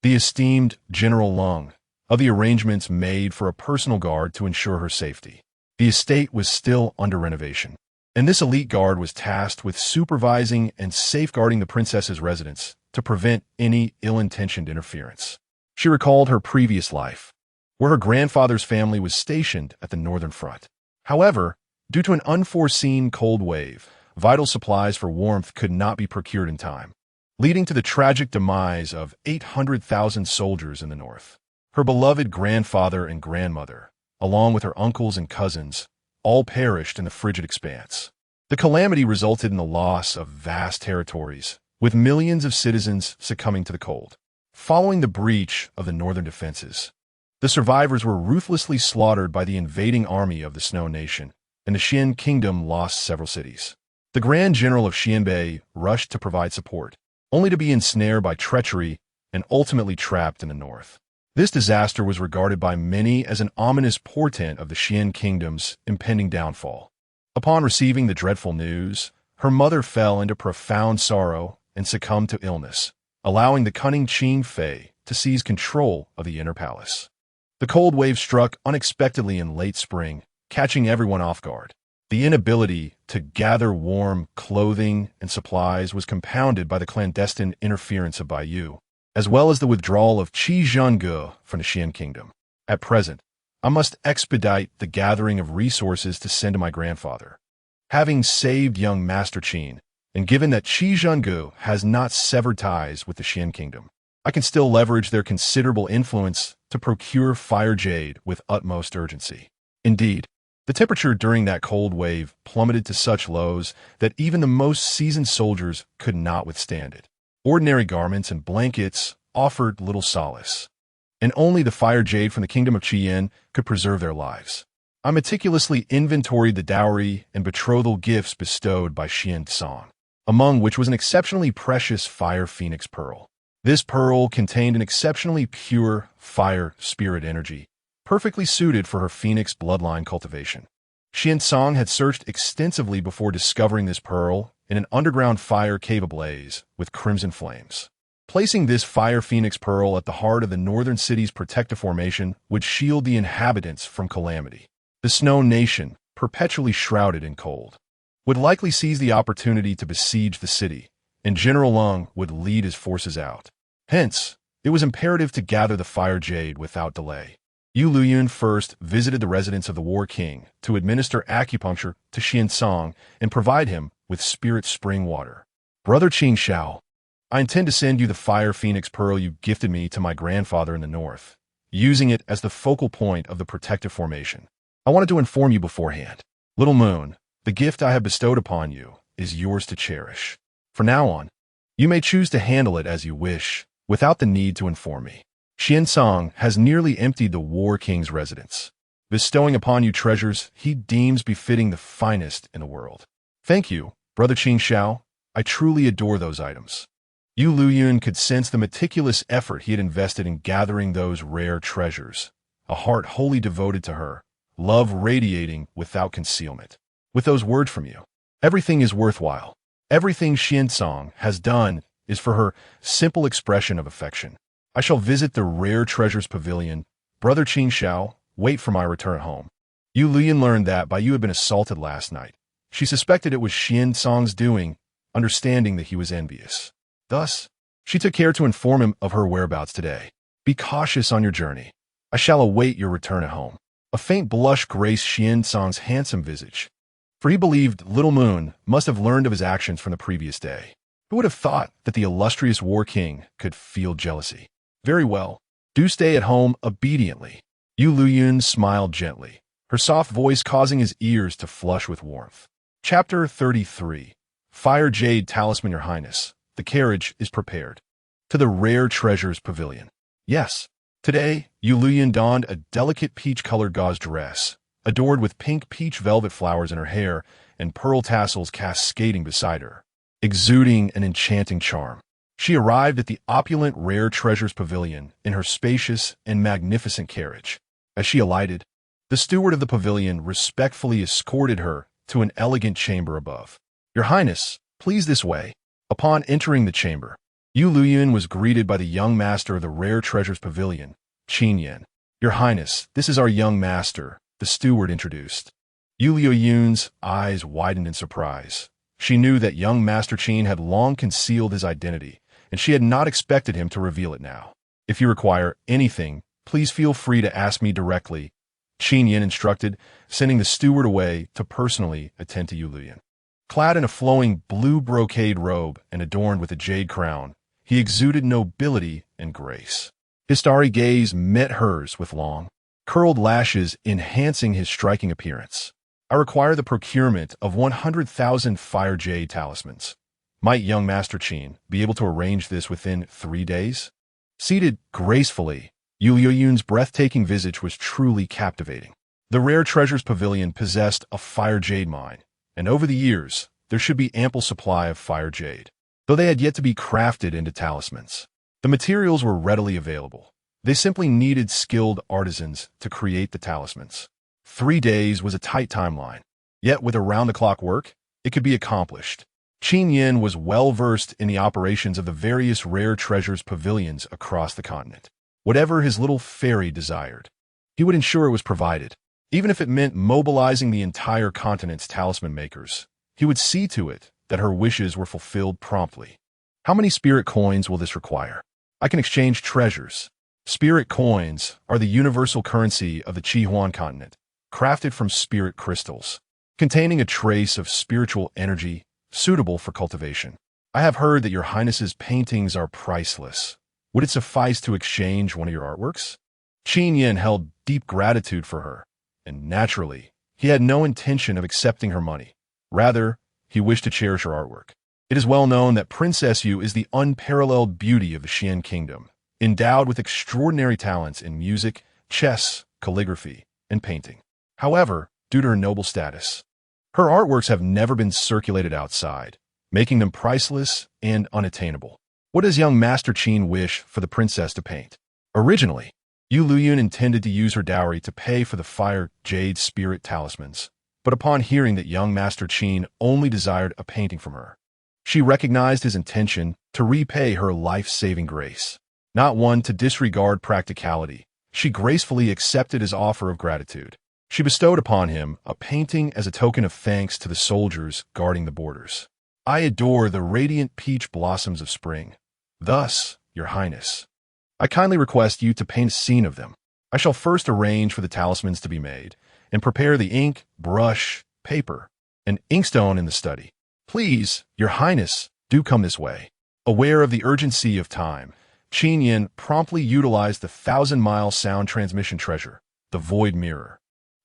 the esteemed General Lung, of the arrangements made for a personal guard to ensure her safety. The estate was still under renovation, and this elite guard was tasked with supervising and safeguarding the princess's residence to prevent any ill-intentioned interference. She recalled her previous life, where her grandfather's family was stationed at the northern front. However, due to an unforeseen cold wave, vital supplies for warmth could not be procured in time, leading to the tragic demise of 800,000 soldiers in the north. Her beloved grandfather and grandmother, along with her uncles and cousins, all perished in the frigid expanse. The calamity resulted in the loss of vast territories, with millions of citizens succumbing to the cold. Following the breach of the northern defenses, the survivors were ruthlessly slaughtered by the invading army of the Snow Nation, and the Xian Kingdom lost several cities. The Grand General of Xianbei rushed to provide support, only to be ensnared by treachery and ultimately trapped in the north. This disaster was regarded by many as an ominous portent of the Xian Kingdom's impending downfall. Upon receiving the dreadful news, her mother fell into profound sorrow and succumbed to illness, allowing the cunning Qing Fei to seize control of the inner palace. The cold wave struck unexpectedly in late spring, catching everyone off guard. The inability to gather warm clothing and supplies was compounded by the clandestine interference of Baiyu, as well as the withdrawal of Qi Zhengge from the Xian kingdom. At present, I must expedite the gathering of resources to send to my grandfather. Having saved young Master Qin, and given that Qi Zhengge has not severed ties with the Xian kingdom, I can still leverage their considerable influence to procure fire jade with utmost urgency. Indeed, the temperature during that cold wave plummeted to such lows that even the most seasoned soldiers could not withstand it. Ordinary garments and blankets offered little solace, and only the fire jade from the kingdom of Qian could preserve their lives. I meticulously inventoried the dowry and betrothal gifts bestowed by Xuancang, among which was an exceptionally precious fire phoenix pearl. This pearl contained an exceptionally pure fire spirit energy, perfectly suited for her phoenix bloodline cultivation. Xuancang had searched extensively before discovering this pearl in an underground fire cave ablaze with crimson flames. Placing this fire phoenix pearl at the heart of the northern city's protective formation would shield the inhabitants from calamity. The Snow Nation, perpetually shrouded in cold, would likely seize the opportunity to besiege the city, and General Lung would lead his forces out. Hence, it was imperative to gather the fire jade without delay. Yueliuyun first visited the residence of the War King to administer acupuncture to Xuancang and provide him with spirit spring water. Brother Qing Xiao, I intend to send you the fire phoenix pearl you gifted me to my grandfather in the north, using it as the focal point of the protective formation. I wanted to inform you beforehand. Little Moon, the gift I have bestowed upon you is yours to cherish. From now on, you may choose to handle it as you wish, without the need to inform me. Xuancang has nearly emptied the War King's residence, bestowing upon you treasures he deems befitting the finest in the world. Thank you, Brother Qing Xiao. I truly adore those items. Yueliuyun could sense the meticulous effort he had invested in gathering those rare treasures, a heart wholly devoted to her, love radiating without concealment. With those words from you, everything is worthwhile. Everything Xuancang has done is for her simple expression of affection. I shall visit the Rare Treasures Pavilion. Brother Qing Xiao, wait for my return home. Yueliuyun learned that Bai Yu had been assaulted last night. She suspected it was Xuancang's doing, understanding that he was envious. Thus, she took care to inform him of her whereabouts today. Be cautious on your journey. I shall await your return at home. A faint blush graced Xuancang's handsome visage, for he believed Little Moon must have learned of his actions from the previous day. Who would have thought that the illustrious War King could feel jealousy? Very well. Do stay at home obediently. Yueliuyun smiled gently, her soft voice causing his ears to flush with warmth. Chapter 33. Fire Jade Talisman, Your Highness. The carriage is prepared. To the Rare Treasures Pavilion. Yes. Today, Yueliuyun donned a delicate peach-colored gauze dress, adored with pink peach velvet flowers in her hair and pearl tassels cascading beside her, exuding an enchanting charm. She arrived at the opulent Rare Treasures Pavilion in her spacious and magnificent carriage. As she alighted, the steward of the pavilion respectfully escorted her to an elegant chamber above. Your Highness, please this way. Upon entering the chamber, Yueliuyun was greeted by the young master of the Rare Treasures Pavilion, Qin Yan. Your Highness, this is our young master, the steward introduced. Yueliuyun's eyes widened in surprise. She knew that young Master Qin had long concealed his identity, and she had not expected him to reveal it now. If you require anything, please feel free to ask me directly, Qin Yan instructed, sending the steward away to personally attend to Yueliuyun. Clad in a flowing blue brocade robe and adorned with a jade crown, he exuded nobility and grace. His starry gaze met hers with long, curled lashes enhancing his striking appearance. I require the procurement of 100,000 fire jade talismans. Might young Master Qin be able to arrange this within 3 days? Seated gracefully, Yueliuyun's breathtaking visage was truly captivating. The Rare Treasures Pavilion possessed a fire jade mine, and over the years, there should be ample supply of fire jade, though they had yet to be crafted into talismans. The materials were readily available. They simply needed skilled artisans to create the talismans. 3 days was a tight timeline, yet with around-the-clock work, it could be accomplished. Qin Yan was well-versed in the operations of the various Rare Treasures pavilions across the continent. Whatever his little fairy desired, he would ensure it was provided. Even if it meant mobilizing the entire continent's talisman makers, he would see to it that her wishes were fulfilled promptly. How many spirit coins will this require? I can exchange treasures. Spirit coins are the universal currency of the Qihuan continent, crafted from spirit crystals, containing a trace of spiritual energy suitable for cultivation. I have heard that your highness's paintings are priceless. Would it suffice to exchange one of your artworks? Qin Yin held deep gratitude for her, and naturally, he had no intention of accepting her money. Rather, he wished to cherish her artwork. It is well known that Princess Yu is the unparalleled beauty of the Xian kingdom, endowed with extraordinary talents in music, chess, calligraphy, and painting. However, due to her noble status, her artworks have never been circulated outside, making them priceless and unattainable. What does young Master Qin wish for the princess to paint? Originally, Yueliuyun intended to use her dowry to pay for the fire jade spirit talismans, but upon hearing that young Master Qin only desired a painting from her, she recognized his intention to repay her life-saving grace. Not one to disregard practicality, she gracefully accepted his offer of gratitude. She bestowed upon him a painting as a token of thanks to the soldiers guarding the borders. I adore the radiant peach blossoms of spring. Thus, your highness, I kindly request you to paint a scene of them. I shall first arrange for the talismans to be made, and prepare the ink, brush, paper, and inkstone in the study. Please, your highness, do come this way. Aware of the urgency of time, Qin Yin promptly utilized the 1,000-mile sound transmission treasure, the Void Mirror,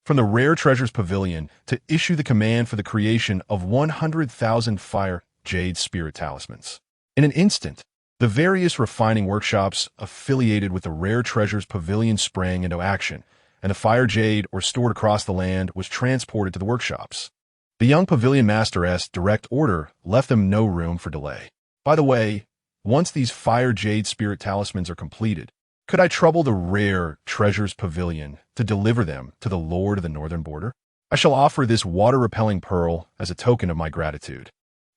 from the Rare Treasures Pavilion to issue the command for the creation of 100,000 fire jade spirit talismans. In an instant, the various refining workshops affiliated with the Rare Treasures Pavilion sprang into action, and the fire jade or stored across the land was transported to the workshops. The young pavilion master's direct order left them no room for delay. By the way, once these fire jade spirit talismans are completed, could I trouble the Rare Treasures Pavilion to deliver them to the Lord of the Northern Border? I shall offer this water-repelling pearl as a token of my gratitude.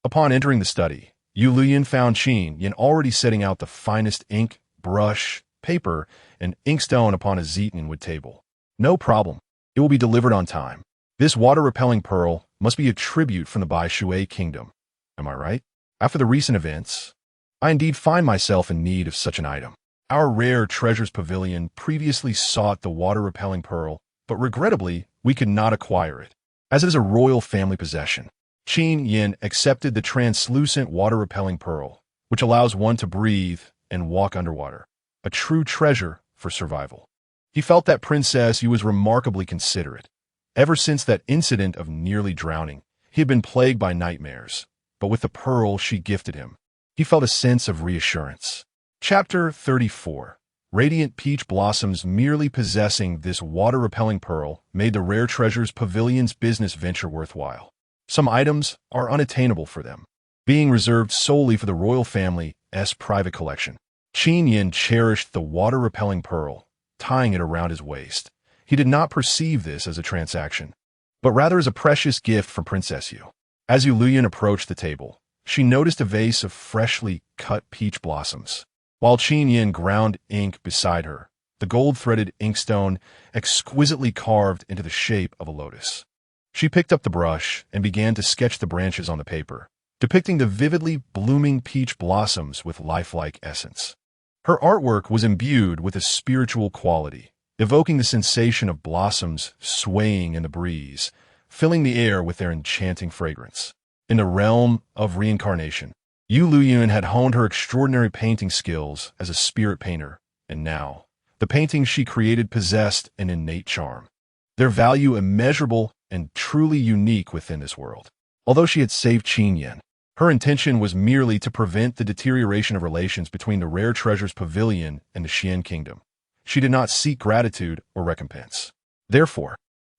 Upon entering the study, Yueliuyun found Qin Yin already setting out the finest ink, brush, paper, and inkstone upon a zeatinwood table. No problem. It will be delivered on time. This water-repelling pearl must be a tribute from the Bai Shui kingdom. Am I right? After the recent events, I indeed find myself in need of such an item. Our Rare Treasures Pavilion previously sought the water-repelling pearl, but regrettably, we could not acquire it, as it is a royal family possession. Qin Yin accepted the translucent water-repelling pearl, which allows one to breathe and walk underwater, a true treasure for survival. He felt that Princess Yu was remarkably considerate. Ever since that incident of nearly drowning, he had been plagued by nightmares, but with the pearl she gifted him, he felt a sense of reassurance. Chapter 34. Radiant peach blossoms. Merely possessing this water-repelling pearl made the Rare Treasures Pavilion's business venture worthwhile. Some items are unattainable for them, being reserved solely for the royal family's private collection. Qin Yin cherished the water-repelling pearl, tying it around his waist. He did not perceive this as a transaction, but rather as a precious gift from Princess Yu. As Yueliuyun approached the table, she noticed a vase of freshly cut peach blossoms. While Qin Yin ground ink beside her, the gold-threaded inkstone exquisitely carved into the shape of a lotus. She picked up the brush and began to sketch the branches on the paper, depicting the vividly blooming peach blossoms with lifelike essence. Her artwork was imbued with a spiritual quality, evoking the sensation of blossoms swaying in the breeze, filling the air with their enchanting fragrance. In the realm of reincarnation, Yueliuyun had honed her extraordinary painting skills as a spirit painter, and now, the paintings she created possessed an innate charm, their value immeasurable and truly unique within this world. Although she had saved Qin Yin, her intention was merely to prevent the deterioration of relations between the Rare Treasures Pavilion and the Xian Kingdom. She did not seek gratitude or recompense. Therefore,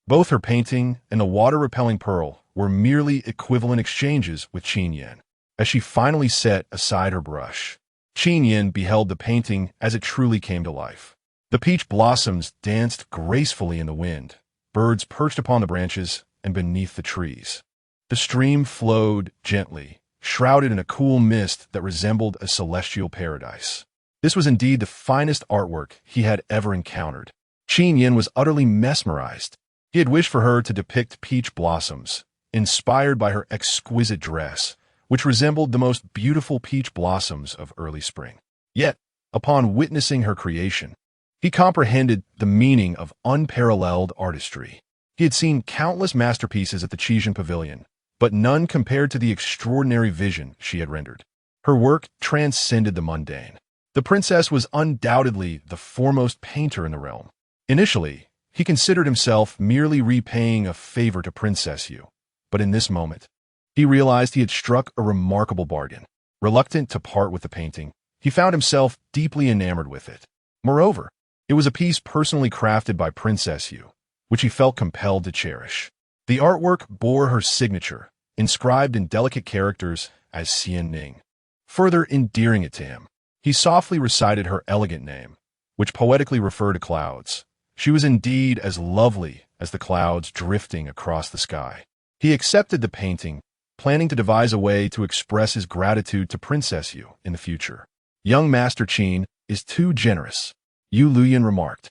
both her painting and the water-repelling pearl were merely equivalent exchanges with Qin Yin. As she finally set aside her brush, Qin Yin beheld the painting as it truly came to life. The peach blossoms danced gracefully in the wind, birds perched upon the branches and beneath the trees. The stream flowed gently, shrouded in a cool mist that resembled a celestial paradise. This was indeed the finest artwork he had ever encountered. Qin Yin was utterly mesmerized. He had wished for her to depict peach blossoms, inspired by her exquisite dress, which resembled the most beautiful peach blossoms of early spring. Yet, Upon witnessing her creation, he comprehended the meaning of unparalleled artistry. He had seen countless masterpieces at the Qijian Pavilion, but none compared to the extraordinary vision she had rendered. Her work transcended the mundane. The princess was undoubtedly the foremost painter in the realm. Initially, he considered himself merely repaying a favor to Princess Yu, but in this moment, he realized he had struck a remarkable bargain. Reluctant to part with the painting, he found himself deeply enamored with it. Moreover, it was a piece personally crafted by Princess Yu, which he felt compelled to cherish. The artwork bore her signature, inscribed in delicate characters as Xian Ning. Further endearing it to him, he softly recited her elegant name, which poetically referred to clouds. She was indeed as lovely as the clouds drifting across the sky. He accepted the painting, planning to devise a way to express his gratitude to Princess Yu in the future. Young Master Qin is too generous, Yueliuyun remarked,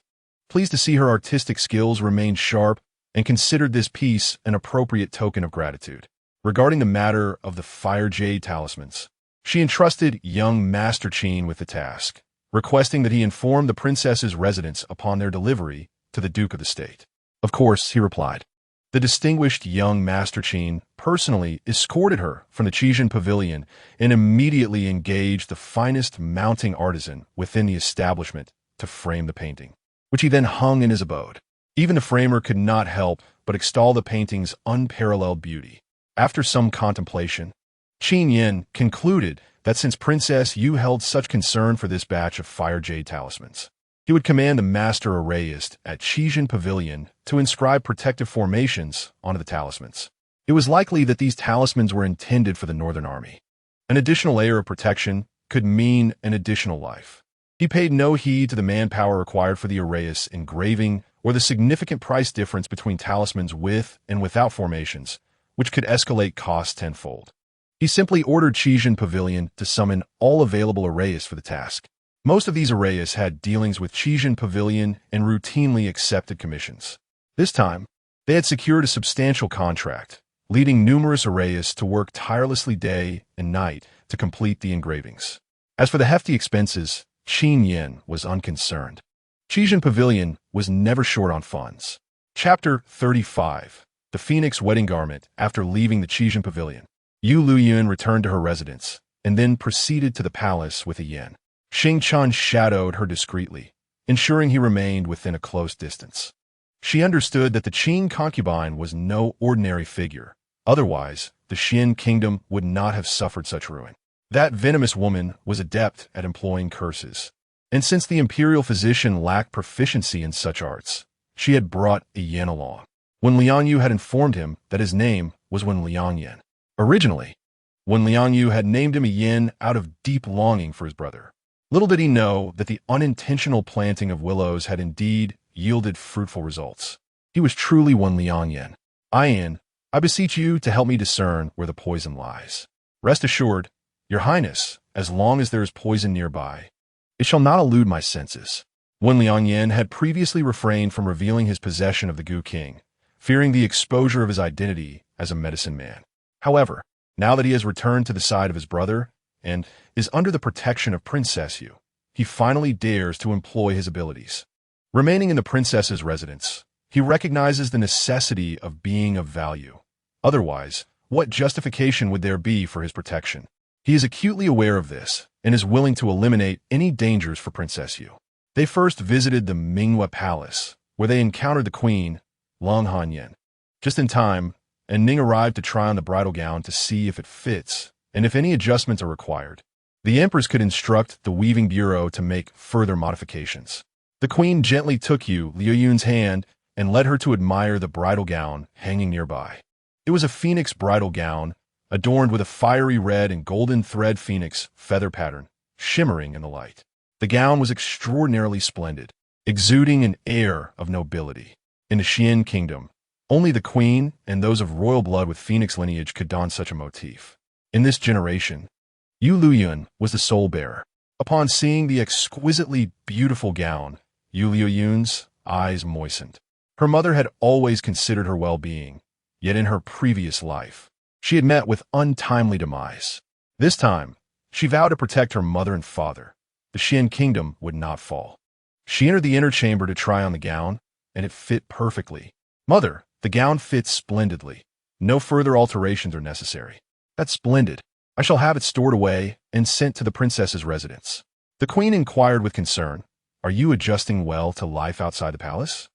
pleased to see her artistic skills remain sharp, and considered this piece an appropriate token of gratitude. Regarding the matter of the fire jade talismans, she entrusted young Master Qin with the task, requesting that he inform the princess's residence upon their delivery to the Duke of the State. Of course, he replied. The distinguished young Master Qin personally escorted her from the Qijian Pavilion and immediately engaged the finest mounting artisan within the establishment to frame the painting, which he then hung in his abode. Even the framer could not help but extol the painting's unparalleled beauty. After some contemplation, Qin Yin concluded that since Princess Yu held such concern for this batch of fire jade talismans, he would command the master arrayist at Qijian Pavilion to inscribe protective formations onto the talismans. It was likely that these talismans were intended for the Northern Army. An additional layer of protection could mean an additional life. He paid no heed to the manpower required for the arrayist engraving or the significant price difference between talismans with and without formations, which could escalate costs tenfold. He simply ordered Qijian Pavilion to summon all available arrayists for the task. Most of these arrayists had dealings with Qijian Pavilion and routinely accepted commissions. This time, they had secured a substantial contract, leading numerous arrayists to work tirelessly day and night to complete the engravings. As for the hefty expenses, Qin Yin was unconcerned. Qijian Pavilion was never short on funds. Chapter 35. The Phoenix Wedding Garment. After leaving the Qijian Pavilion, Yueliuyun returned to her residence, and then proceeded to the palace with a yen. Xingqian shadowed her discreetly, ensuring he remained within a close distance. She understood that the Qin concubine was no ordinary figure. Otherwise, the Xin kingdom would not have suffered such ruin. That venomous woman was adept at employing curses, and since the imperial physician lacked proficiency in such arts, she had brought a yen along. Wen Liangyu had informed him that his name was Wen Liangyan. Originally, Wen Liangyu had named him a yin out of deep longing for his brother. Little did he know that the unintentional planting of willows had indeed yielded fruitful results. He was truly Wen Liangyan. I beseech you to help me discern where the poison lies. Rest assured, Your Highness, as long as there is poison nearby, it shall not elude my senses. Wen Liangyan had previously refrained from revealing his possession of the Gu King, fearing the exposure of his identity as a medicine man. However, now that he has returned to the side of his brother and is under the protection of Princess Yu, he finally dares to employ his abilities. Remaining in the princess's residence, he recognizes the necessity of being of value. Otherwise, what justification would there be for his protection? He is acutely aware of this and is willing to eliminate any dangers for Princess Yu. They first visited the Minghua Palace, where they encountered the queen, Long Hanyan. Just in time, and Ning arrived to try on the bridal gown to see if it fits and if any adjustments are required. The empress could instruct the weaving bureau to make further modifications. The queen gently took Yueliuyun's hand and led her to admire the bridal gown hanging nearby. It was a phoenix bridal gown, adorned with a fiery red and golden thread phoenix feather pattern, shimmering in the light. The gown was extraordinarily splendid, exuding an air of nobility. In the Xian kingdom, only the queen and those of royal blood with phoenix lineage could don such a motif. In this generation, Yueliuyun was the sole bearer. Upon seeing the exquisitely beautiful gown, Yueliuyun's eyes moistened. Her mother had always considered her well-being, yet in her previous life, she had met with untimely demise. This time, she vowed to protect her mother and father, the Xian kingdom would not fall. She entered the inner chamber to try on the gown, and it fit perfectly. Mother, the gown fits splendidly. No further alterations are necessary. That's splendid. I shall have it stored away and sent to the princess's residence. The queen inquired with concern, Are you adjusting well to life outside the palace?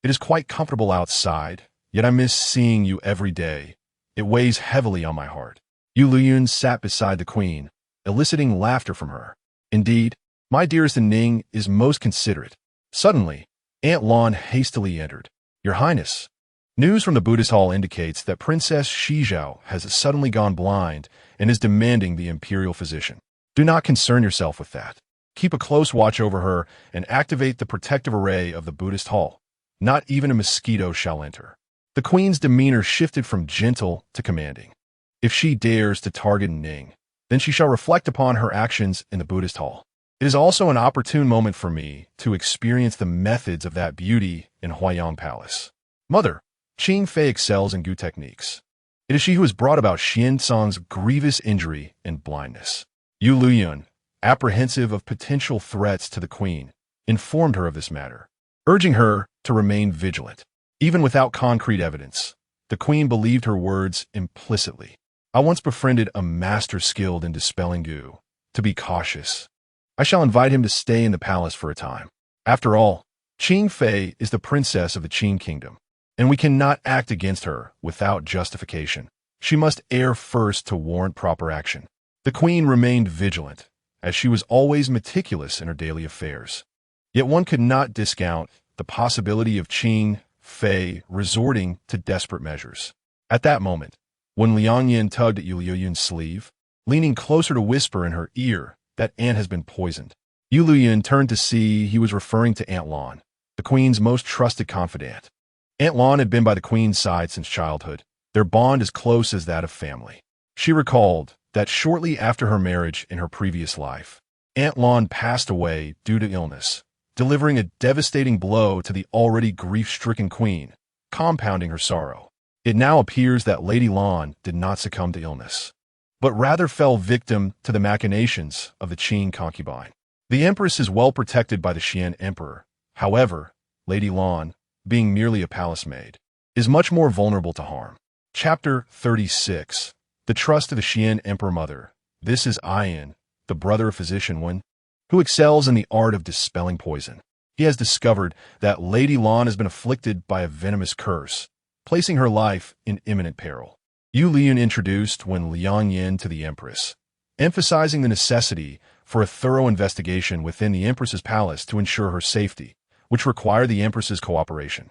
It is quite comfortable outside, yet I miss seeing you every day. It weighs heavily on my heart. Yueliuyun sat beside the queen, eliciting laughter from her. Indeed, my dearest Ning is most considerate. Suddenly, Aunt Lan hastily entered. Your Highness. News from the Buddhist hall indicates that Princess Shizhao has suddenly gone blind and is demanding the imperial physician. Do not concern yourself with that. Keep a close watch over her and activate the protective array of the Buddhist hall. Not even a mosquito shall enter. The queen's demeanor shifted from gentle to commanding. If she dares to target Ning, then she shall reflect upon her actions in the Buddhist hall. It is also an opportune moment for me to experience the methods of that beauty in Huayang Palace. Mother, Qing Fei excels in Gu techniques. It is she who has brought about Xuancang's grievous injury and blindness. Yueliuyun, apprehensive of potential threats to the queen, informed her of this matter, urging her to remain vigilant. Even without concrete evidence, the queen believed her words implicitly. I once befriended a master skilled in dispelling Gu. To be cautious. I shall invite him to stay in the palace for a time. After all, Qing Fei is the princess of the Qing kingdom, and we cannot act against her without justification. She must err first to warrant proper action. The queen remained vigilant, as she was always meticulous in her daily affairs. Yet one could not discount the possibility of Qing Fei resorting to desperate measures. At that moment, when Liangyin tugged at Yueliuyun's sleeve, leaning closer to whisper in her ear that Aunt has been poisoned, Yueliuyun turned to see he was referring to Aunt Lan, the queen's most trusted confidant. Aunt Lan had been by the queen's side since childhood, their bond as close as that of family. She recalled that shortly after her marriage in her previous life, Aunt Lan passed away due to illness, delivering a devastating blow to the already grief-stricken queen, compounding her sorrow. It now appears that Lady Lan did not succumb to illness, but rather fell victim to the machinations of the Qing concubine. The empress is well protected by the Xian emperor. However, Lady Lan, being merely a palace maid, is much more vulnerable to harm. Chapter 36. The Trust of the Xian Emperor Mother. This is Ayan, the brother of physician Wen, who excels in the art of dispelling poison. He has discovered that Lady Lan has been afflicted by a venomous curse, placing her life in imminent peril. Yueliuyun introduced Wen Liangyin to the empress, emphasizing the necessity for a thorough investigation within the empress's palace to ensure her safety, which required the empress's cooperation.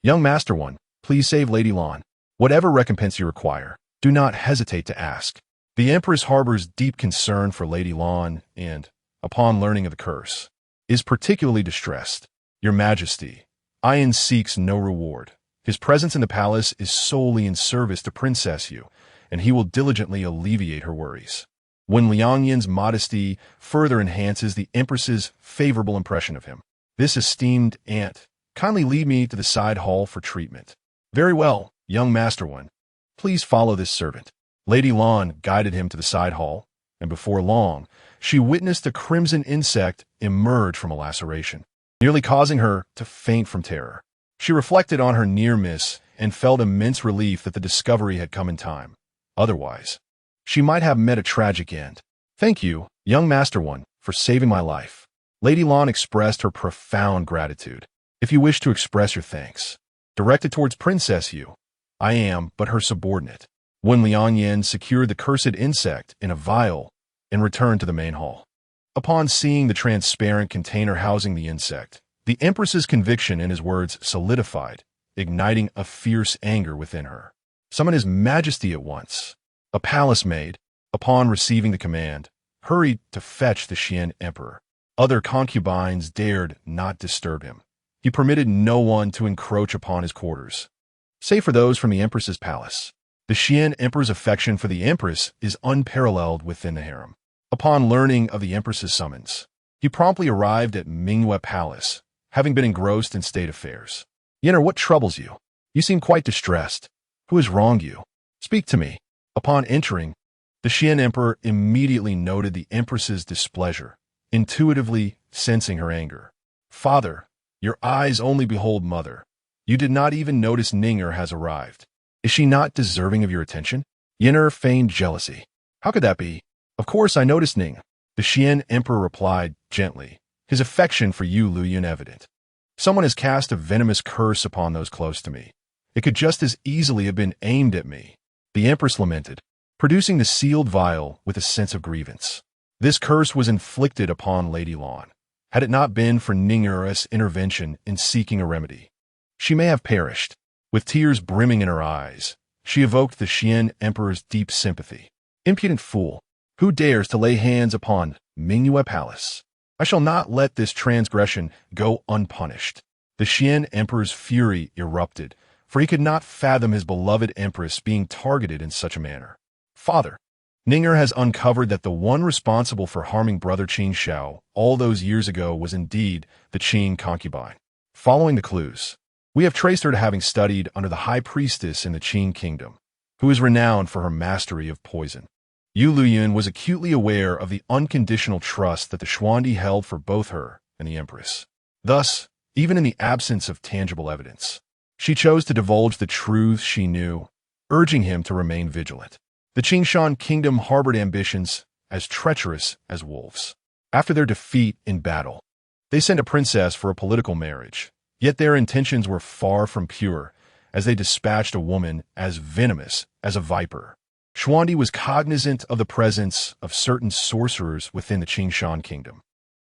Young Master One, please save Lady Lan. Whatever recompense you require, do not hesitate to ask. The empress harbors deep concern for Lady Lan and, upon learning of the curse, is particularly distressed. Your Majesty, Ayan seeks no reward. His presence in the palace is solely in service to Princess Yu, and he will diligently alleviate her worries. When Liangyin's modesty further enhances the empress's favorable impression of him. This esteemed aunt, kindly lead me to the side hall for treatment. Very well, young Master One. Please follow this servant. Lady Lan guided him to the side hall, and before long, she witnessed a crimson insect emerge from a laceration, nearly causing her to faint from terror. She reflected on her near miss and felt immense relief that the discovery had come in time. Otherwise, she might have met a tragic end. Thank you, young Master One, for saving my life. Lady Lan expressed her profound gratitude. If you wish to express your thanks, direct it towards Princess Yu. I am but her subordinate. When Liangyin secured the cursed insect in a vial and returned to the main hall. Upon seeing the transparent container housing the insect, the Empress's conviction in his words solidified, igniting a fierce anger within her. Summon His Majesty at once. A palace maid, upon receiving the command, hurried to fetch the Xian Emperor. Other concubines dared not disturb him. He permitted no one to encroach upon his quarters, save for those from the Empress's palace. The Xian Emperor's affection for the Empress is unparalleled within the harem. Upon learning of the Empress's summons, he promptly arrived at Mingyue Palace, having been engrossed in state affairs. Yenner, what troubles you? You seem quite distressed. Who has wronged you? Speak to me. Upon entering, the Xian Emperor immediately noted the Empress's displeasure intuitively sensing her anger. "Father, your eyes only behold mother. You did not even notice Ninger has arrived. Is she not deserving of your attention?" Yen'er feigned jealousy. "How could that be? Of course I noticed Ning." The Xian Emperor replied gently, his affection for Yueliuyun evident. "Someone has cast a venomous curse upon those close to me. It could just as easily have been aimed at me." The Empress lamented, producing the sealed vial with a sense of grievance. This curse was inflicted upon Lady Lan. Had it not been for Ninger's intervention in seeking a remedy, she may have perished. With tears brimming in her eyes, she evoked the Xian Emperor's deep sympathy. "Impudent fool! Who dares to lay hands upon Mingyue Palace? I shall not let this transgression go unpunished." The Xian Emperor's fury erupted, for he could not fathom his beloved Empress being targeted in such a manner. "Father, Ninger has uncovered that the one responsible for harming brother Qin Shao all those years ago was indeed the Qin concubine. Following the clues, we have traced her to having studied under the high priestess in the Qin kingdom, who is renowned for her mastery of poison." Yueliuyun was acutely aware of the unconditional trust that the Xuandi held for both her and the Empress. Thus, even in the absence of tangible evidence, she chose to divulge the truths she knew, urging him to remain vigilant. The Qinshan kingdom harbored ambitions as treacherous as wolves. After their defeat in battle, they sent a princess for a political marriage, yet their intentions were far from pure, as they dispatched a woman as venomous as a viper. Xuandi was cognizant of the presence of certain sorcerers within the Qinshan kingdom,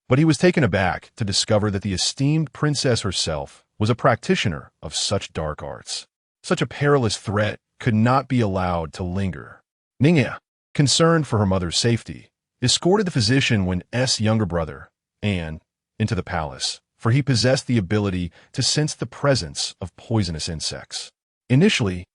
but he was taken aback to discover that the esteemed princess herself was a practitioner of such dark arts. Such a perilous threat could not be allowed to linger. Ningya, concerned for her mother's safety, escorted the physician Wen's younger brother, An, into the palace, for he possessed the ability to sense the presence of poisonous insects. Initially,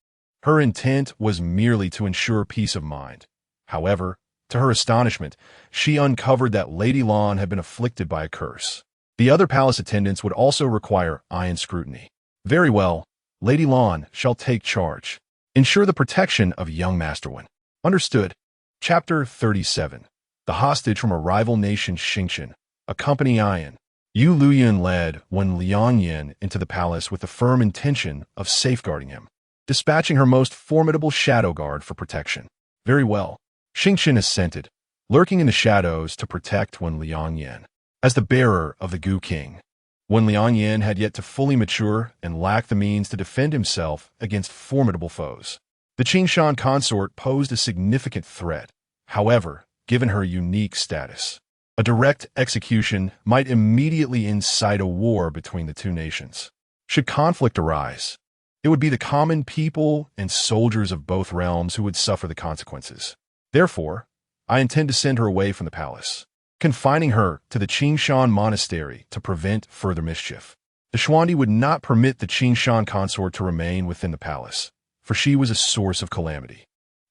her intent was merely to ensure peace of mind. However, to her astonishment, she uncovered that Lady Lan had been afflicted by a curse. The other palace attendants would also require iron scrutiny. "Very well, Lady Lan shall take charge. Ensure the protection of young Master Wen." Understood. Chapter 37. The hostage from a rival nation Xingqian, accompanying Ian. Yueliuyun led Yueliuyun into the palace with the firm intention of safeguarding him, dispatching her most formidable shadow guard for protection. "Very well." Xingqian assented, lurking in the shadows to protect Yueliuyun. As the bearer of the Gu King, Yueliuyun had yet to fully mature and lacked the means to defend himself against formidable foes. The Qinshan consort posed a significant threat. However, given her unique status, a direct execution might immediately incite a war between the two nations. Should conflict arise, it would be the common people and soldiers of both realms who would suffer the consequences. Therefore, I intend to send her away from the palace, confining her to the Qinshan monastery to prevent further mischief. The Xuandi would not permit the Qinshan consort to remain within the palace, for she was a source of calamity.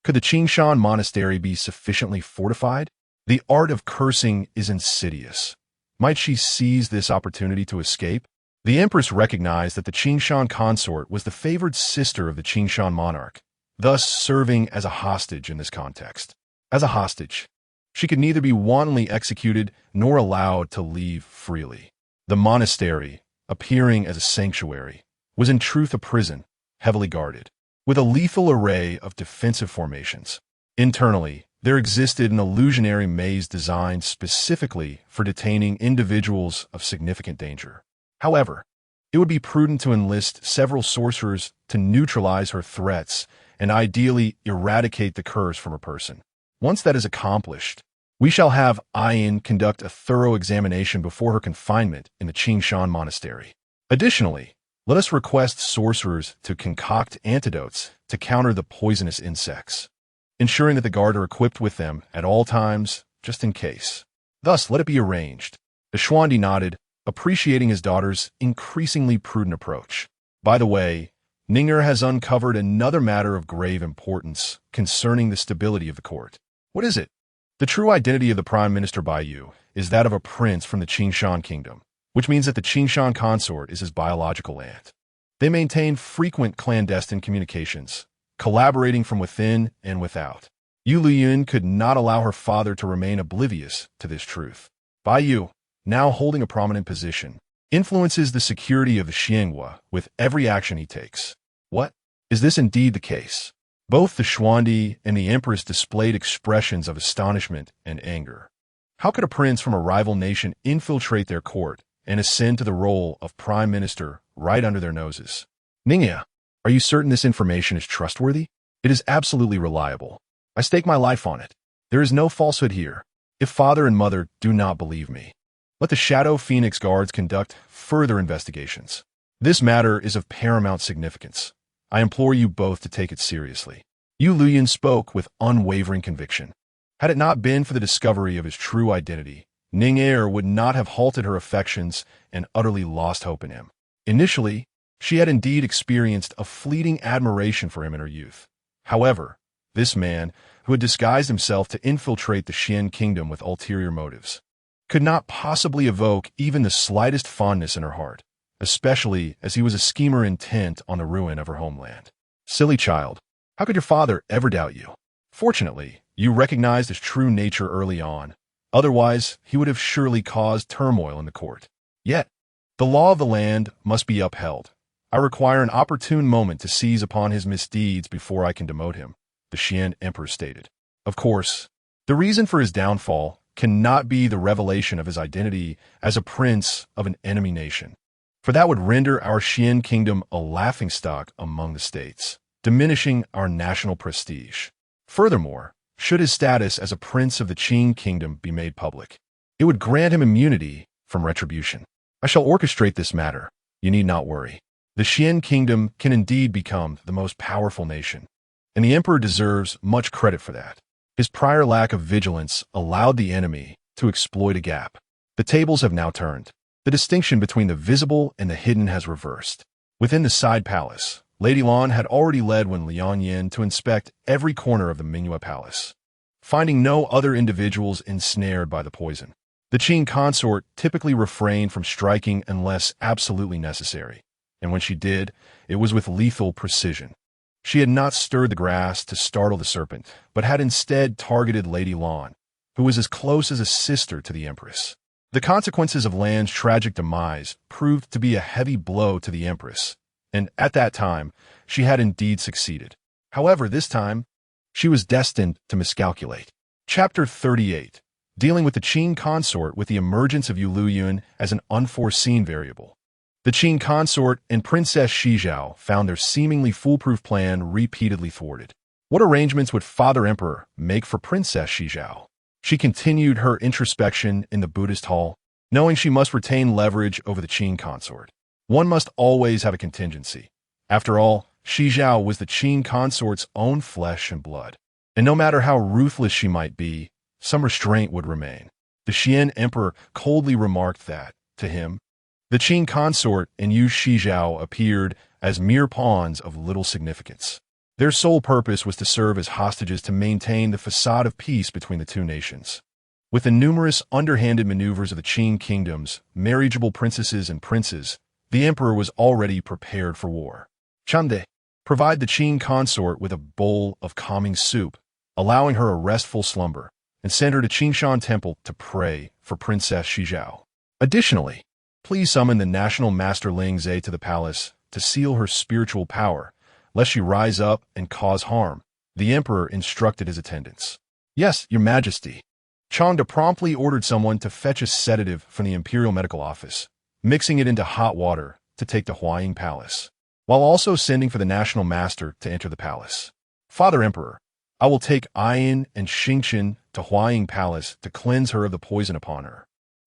Could the Qinshan monastery be sufficiently fortified? The art of cursing is insidious. Might she seize this opportunity to escape? The Empress recognized that the Qinshan consort was the favored sister of the Qinshan monarch, thus serving as a hostage in this context. As a hostage, she could neither be wantonly executed nor allowed to leave freely. The monastery, appearing as a sanctuary, was in truth a prison, heavily guarded, with a lethal array of defensive formations. Internally, there existed an illusionary maze designed specifically for detaining individuals of significant danger. However, it would be prudent to enlist several sorcerers to neutralize her threats and ideally eradicate the curse from her person. Once that is accomplished, we shall have Ayin conduct a thorough examination before her confinement in the Qinshan monastery. Additionally, let us request sorcerers to concoct antidotes to counter the poisonous insects, ensuring that the guard are equipped with them at all times, just in case. Thus, let it be arranged. The Xuandi nodded, appreciating his daughter's increasingly prudent approach. By the way, Ninger has uncovered another matter of grave importance concerning the stability of the court. What is it? The true identity of the Prime Minister Baiyu is that of a prince from the Qinshan kingdom, which means that the Qinshan consort is his biological aunt. They maintain frequent clandestine communications, collaborating from within and without. Yueliuyun could not allow her father to remain oblivious to this truth. Bai Yu, now holding a prominent position, influences the security of the Xianghua with every action he takes. What? Is this indeed the case? Both the Xuandi and the Empress displayed expressions of astonishment and anger. How could a prince from a rival nation infiltrate their court and ascend to the role of prime minister right under their noses? Ningya, are you certain this information is trustworthy? It is absolutely reliable. I stake my life on it. There is no falsehood here. If father and mother do not believe me, let the Shadow Phoenix Guards conduct further investigations. This matter is of paramount significance. I implore you both to take it seriously. Yueliuyun spoke with unwavering conviction. Had it not been for the discovery of his true identity, Ning'er would not have halted her affections and utterly lost hope in him. Initially, she had indeed experienced a fleeting admiration for him in her youth. However, this man, who had disguised himself to infiltrate the Xian kingdom with ulterior motives, could not possibly evoke even the slightest fondness in her heart, especially as he was a schemer intent on the ruin of her homeland. Silly child, how could your father ever doubt you? Fortunately, you recognized his true nature early on. Otherwise, he would have surely caused turmoil in the court. Yet, the law of the land must be upheld. I require an opportune moment to seize upon his misdeeds before I can demote him, the Xian emperor stated. Of course, the reason for his downfall cannot be the revelation of his identity as a prince of an enemy nation, for that would render our Xian kingdom a laughingstock among the states, diminishing our national prestige. Furthermore, should his status as a prince of the Qing kingdom be made public, it would grant him immunity from retribution. I shall orchestrate this matter. You need not worry. The Xian kingdom can indeed become the most powerful nation, and the emperor deserves much credit for that. His prior lack of vigilance allowed the enemy to exploit a gap. The tables have now turned. The distinction between the visible and the hidden has reversed. Within the side palace, Lady Lan had already led Wen Liangyin to inspect every corner of the Mingyue palace, finding no other individuals ensnared by the poison. The Qing consort typically refrained from striking unless absolutely necessary, and when she did, it was with lethal precision. She had not stirred the grass to startle the serpent, but had instead targeted Lady Lan, who was as close as a sister to the Empress. The consequences of Lan's tragic demise proved to be a heavy blow to the Empress, and at that time, she had indeed succeeded. However, this time, she was destined to miscalculate. Chapter 38, dealing with the Qing consort with the emergence of Yueliuyun as an unforeseen variable. The Qing consort and Princess Shizhao found their seemingly foolproof plan repeatedly thwarted. What arrangements would Father Emperor make for Princess Shizhao? She continued her introspection in the Buddhist hall, knowing she must retain leverage over the Qing consort. One must always have a contingency. After all, Shizhao was the Qing consort's own flesh and blood, and no matter how ruthless she might be, some restraint would remain. The Xian emperor coldly remarked that, to him, the Qing consort and Yu Shizhao appeared as mere pawns of little significance. Their sole purpose was to serve as hostages to maintain the facade of peace between the two nations. With the numerous underhanded maneuvers of the Qing kingdom's marriageable princesses and princes, the emperor was already prepared for war. Chande, provide the Qing consort with a bowl of calming soup, allowing her a restful slumber, and send her to Qingshan Temple to pray for Princess Shizhao. Additionally, please summon the national master Ling Zhe to the palace to seal her spiritual power, lest she rise up and cause harm. The emperor instructed his attendants. Yes, your majesty. Changde promptly ordered someone to fetch a sedative from the imperial medical office, mixing it into hot water to take to Huaying Palace, while also sending for the national master to enter the palace. Father Emperor, I will take Ayin and Xingqian to Huaying Palace to cleanse her of the poison upon her,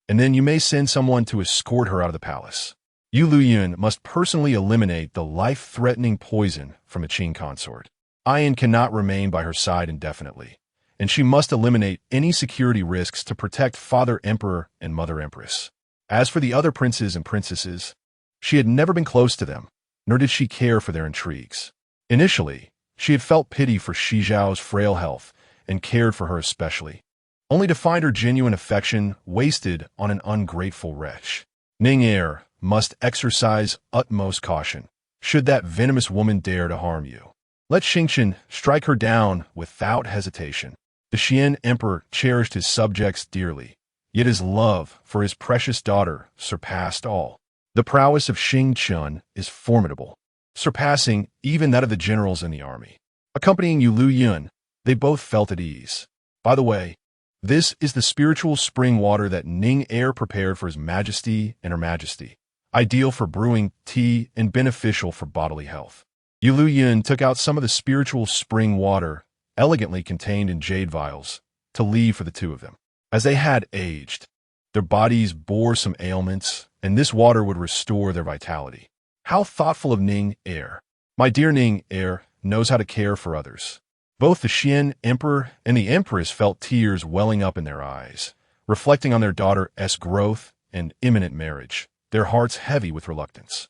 and then you may send someone to escort her out of the palace. Yueliuyun must personally eliminate the life-threatening poison from the Qing consort. Ayin cannot remain by her side indefinitely, and she must eliminate any security risks to protect Father Emperor and Mother Empress. As for the other princes and princesses, she had never been close to them, nor did she care for their intrigues. Initially, she had felt pity for Shizhao's frail health and cared for her especially, only to find her genuine affection wasted on an ungrateful wretch. Ning'er must exercise utmost caution, should that venomous woman dare to harm you. Let Xingqian strike her down without hesitation. The Xian emperor cherished his subjects dearly, yet his love for his precious daughter surpassed all. The prowess of Xuancang is formidable, surpassing even that of the generals in the army. Accompanying Yueliuyun, they both felt at ease. By the way, this is the spiritual spring water that Ning Heir prepared for His Majesty and Her Majesty, ideal for brewing tea and beneficial for bodily health. Yueliuyun took out some of the spiritual spring water, elegantly contained in jade vials, to leave for the two of them. As they had aged, their bodies bore some ailments, and this water would restore their vitality. How thoughtful of Ning Heir. My dear Ning Heir knows how to care for others. Both the Xian Emperor and the Empress felt tears welling up in their eyes, reflecting on their daughter's growth and imminent marriage, their hearts heavy with reluctance.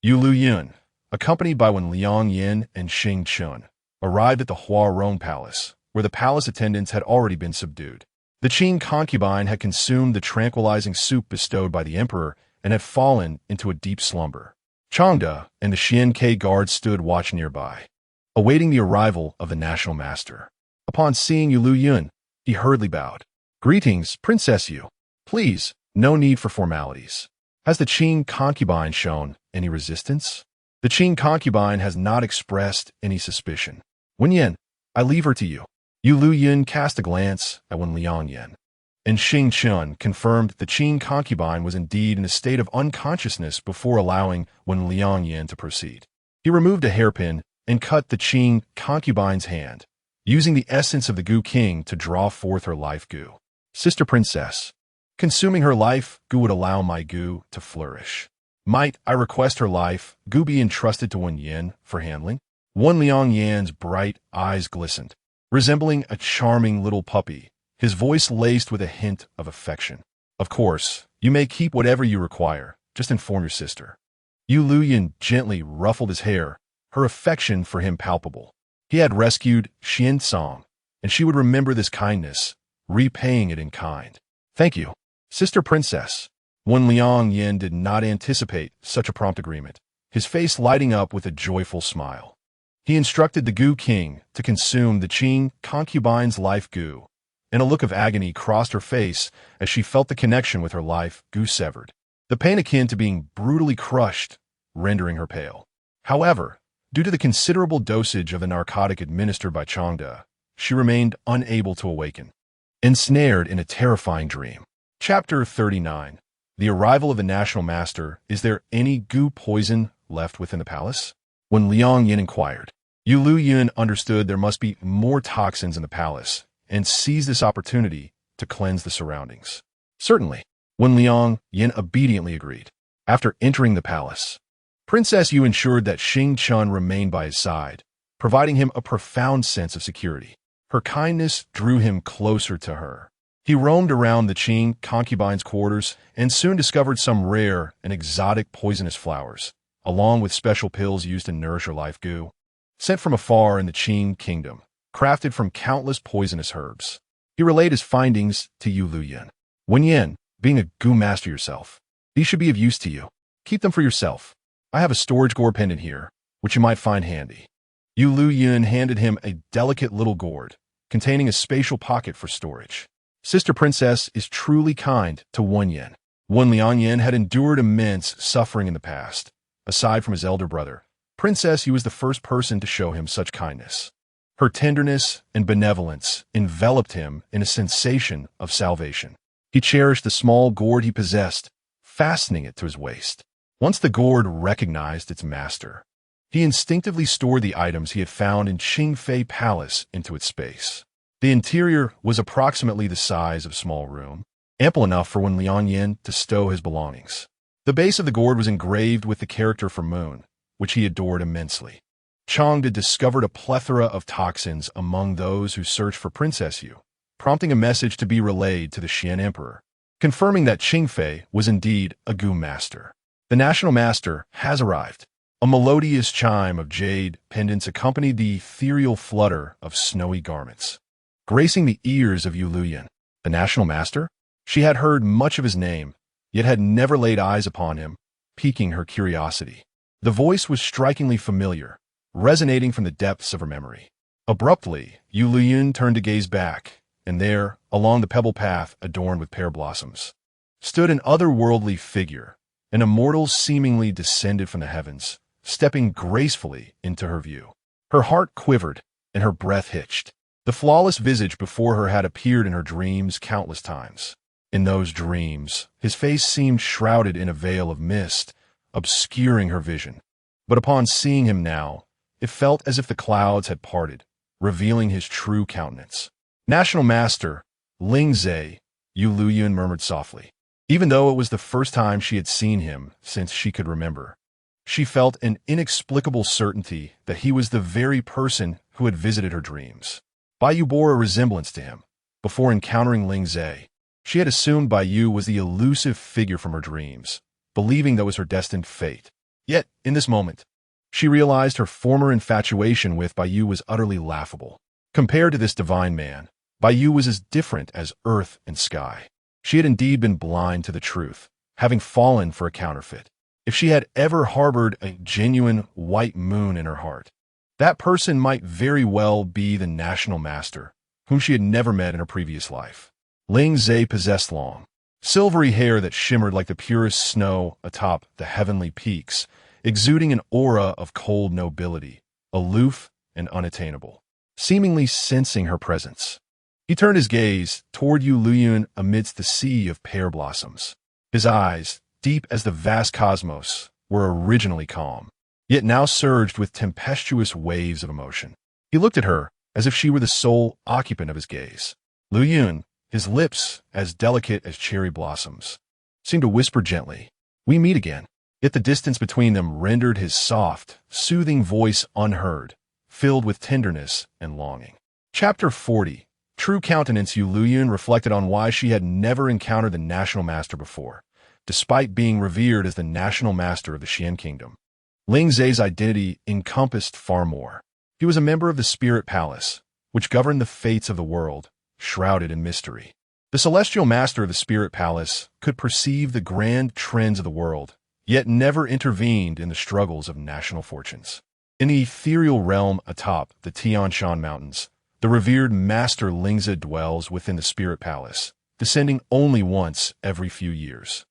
Yueliuyun, accompanied by Yueliuyun and Xuancang, arrived at the Huarong Palace, where the palace attendants had already been subdued. The Qing concubine had consumed the tranquilizing soup bestowed by the emperor and had fallen into a deep slumber. Changde and the Xian guards stood watch nearby, awaiting the arrival of the national master. Upon seeing Yueliuyun, he hurriedly bowed. "Greetings, Princess Yu. Please, no need for formalities." Has the Qing concubine shown any resistance? The Qing concubine has not expressed any suspicion. Wenyan, I leave her to you. Yueliuyun cast a glance at Yueliuyun, and Xuancang confirmed the Qing concubine was indeed in a state of unconsciousness before allowing Yueliuyun to proceed. He removed a hairpin and cut the Qing concubine's hand, using the essence of the Gu King to draw forth her life Gu. Sister Princess, consuming her life Gu would allow my Gu to flourish. Might I request her life Gu be entrusted to Wenyan for handling? Yueliuyun's bright eyes glistened, resembling a charming little puppy, his voice laced with a hint of affection. Of course, you may keep whatever you require, just inform your sister. Yueliuyun gently ruffled his hair, her affection for him palpable. He had rescued Xuancang, and she would remember this kindness, repaying it in kind. Thank you, Sister Princess. Yueliuyun did not anticipate such a prompt agreement, his face lighting up with a joyful smile. He instructed the Gu King to consume the Qing concubine's life Gu, and a look of agony crossed her face as she felt the connection with her life Gu severed, the pain akin to being brutally crushed, rendering her pale. However, due to the considerable dosage of the narcotic administered by Changde, she remained unable to awaken, ensnared in a terrifying dream. Chapter 39. The arrival of the national master. Is there any Gu poison left within the palace? When Yueliuyun inquired, Yueliuyun understood there must be more toxins in the palace and seized this opportunity to cleanse the surroundings. Certainly, Yueliuyun obediently agreed. After entering the palace, Princess Yu ensured that Xuancang remained by his side, providing him a profound sense of security. Her kindness drew him closer to her. He roamed around the Qing concubine's quarters and soon discovered some rare and exotic poisonous flowers, along with special pills used to nourish her life Gu, sent from afar in the Qing kingdom, crafted from countless poisonous herbs. He relayed his findings to Yueliuyun. Wenyan, being a Gu master yourself, these should be of use to you. Keep them for yourself. I have a storage gourd pendant here, which you might find handy. Yueliuyun handed him a delicate little gourd, containing a spatial pocket for storage. Sister Princess is truly kind to Wenyan. Yueliuyun had endured immense suffering in the past. Aside from his elder brother, Princess Yu was the first person to show him such kindness. Her tenderness and benevolence enveloped him in a sensation of salvation. He cherished the small gourd he possessed, fastening it to his waist. Once the gourd recognized its master, he instinctively stored the items he had found in Qingfei Palace into its space. The interior was approximately the size of a small room, ample enough for Yueliuyun to stow his belongings. The base of the gourd was engraved with the character for moon, which he adored immensely. Changde discovered a plethora of toxins among those who searched for Princess Yu, prompting a message to be relayed to the Xian Emperor, confirming that Qingfei was indeed a Gu master. The national master has arrived. A melodious chime of jade pendants accompanied the ethereal flutter of snowy garments, gracing the ears of Yueliuyun. The national master? She had heard much of his name, yet had never laid eyes upon him, piquing her curiosity. The voice was strikingly familiar, resonating from the depths of her memory. Abruptly, Yueliuyun turned to gaze back, and there, along the pebble path adorned with pear blossoms, stood an otherworldly figure, an immortal seemingly descended from the heavens, stepping gracefully into her view. Her heart quivered, and her breath hitched. The flawless visage before her had appeared in her dreams countless times. In those dreams, his face seemed shrouded in a veil of mist, obscuring her vision. But upon seeing him now, it felt as if the clouds had parted, revealing his true countenance. National Master, Lingze, Yueliuyun murmured softly. Even though it was the first time she had seen him since she could remember, she felt an inexplicable certainty that he was the very person who had visited her dreams. Baiyu bore a resemblance to him. Before encountering Lingze, she had assumed Baiyu was the elusive figure from her dreams, believing that was her destined fate. Yet, in this moment, she realized her former infatuation with Baiyu was utterly laughable. Compared to this divine man, Baiyu was as different as earth and sky. She had indeed been blind to the truth, having fallen for a counterfeit. If she had ever harbored a genuine white moon in her heart, that person might very well be the National Master, whom she had never met in her previous life. Lingze possessed long, silvery hair that shimmered like the purest snow atop the heavenly peaks, exuding an aura of cold nobility, aloof and unattainable, seemingly sensing her presence. He turned his gaze toward Yueliuyun amidst the sea of pear blossoms. His eyes, deep as the vast cosmos, were originally calm, yet now surged with tempestuous waves of emotion. He looked at her as if she were the sole occupant of his gaze. Yueliuyun, his lips as delicate as cherry blossoms, seemed to whisper gently, "We meet again." Yet the distance between them rendered his soft, soothing voice unheard, filled with tenderness and longing. Chapter 40. True countenance. Yueliuyun reflected on why she had never encountered the National Master before, despite being revered as the National Master of the Xian Kingdom. Lingze's identity encompassed far more. He was a member of the Spirit Palace, which governed the fates of the world, shrouded in mystery. The celestial master of the Spirit Palace could perceive the grand trends of the world, yet never intervened in the struggles of national fortunes. In the ethereal realm atop the Tianshan Mountains, the revered Master Lingze dwells within the Spirit Palace, descending only once every few years.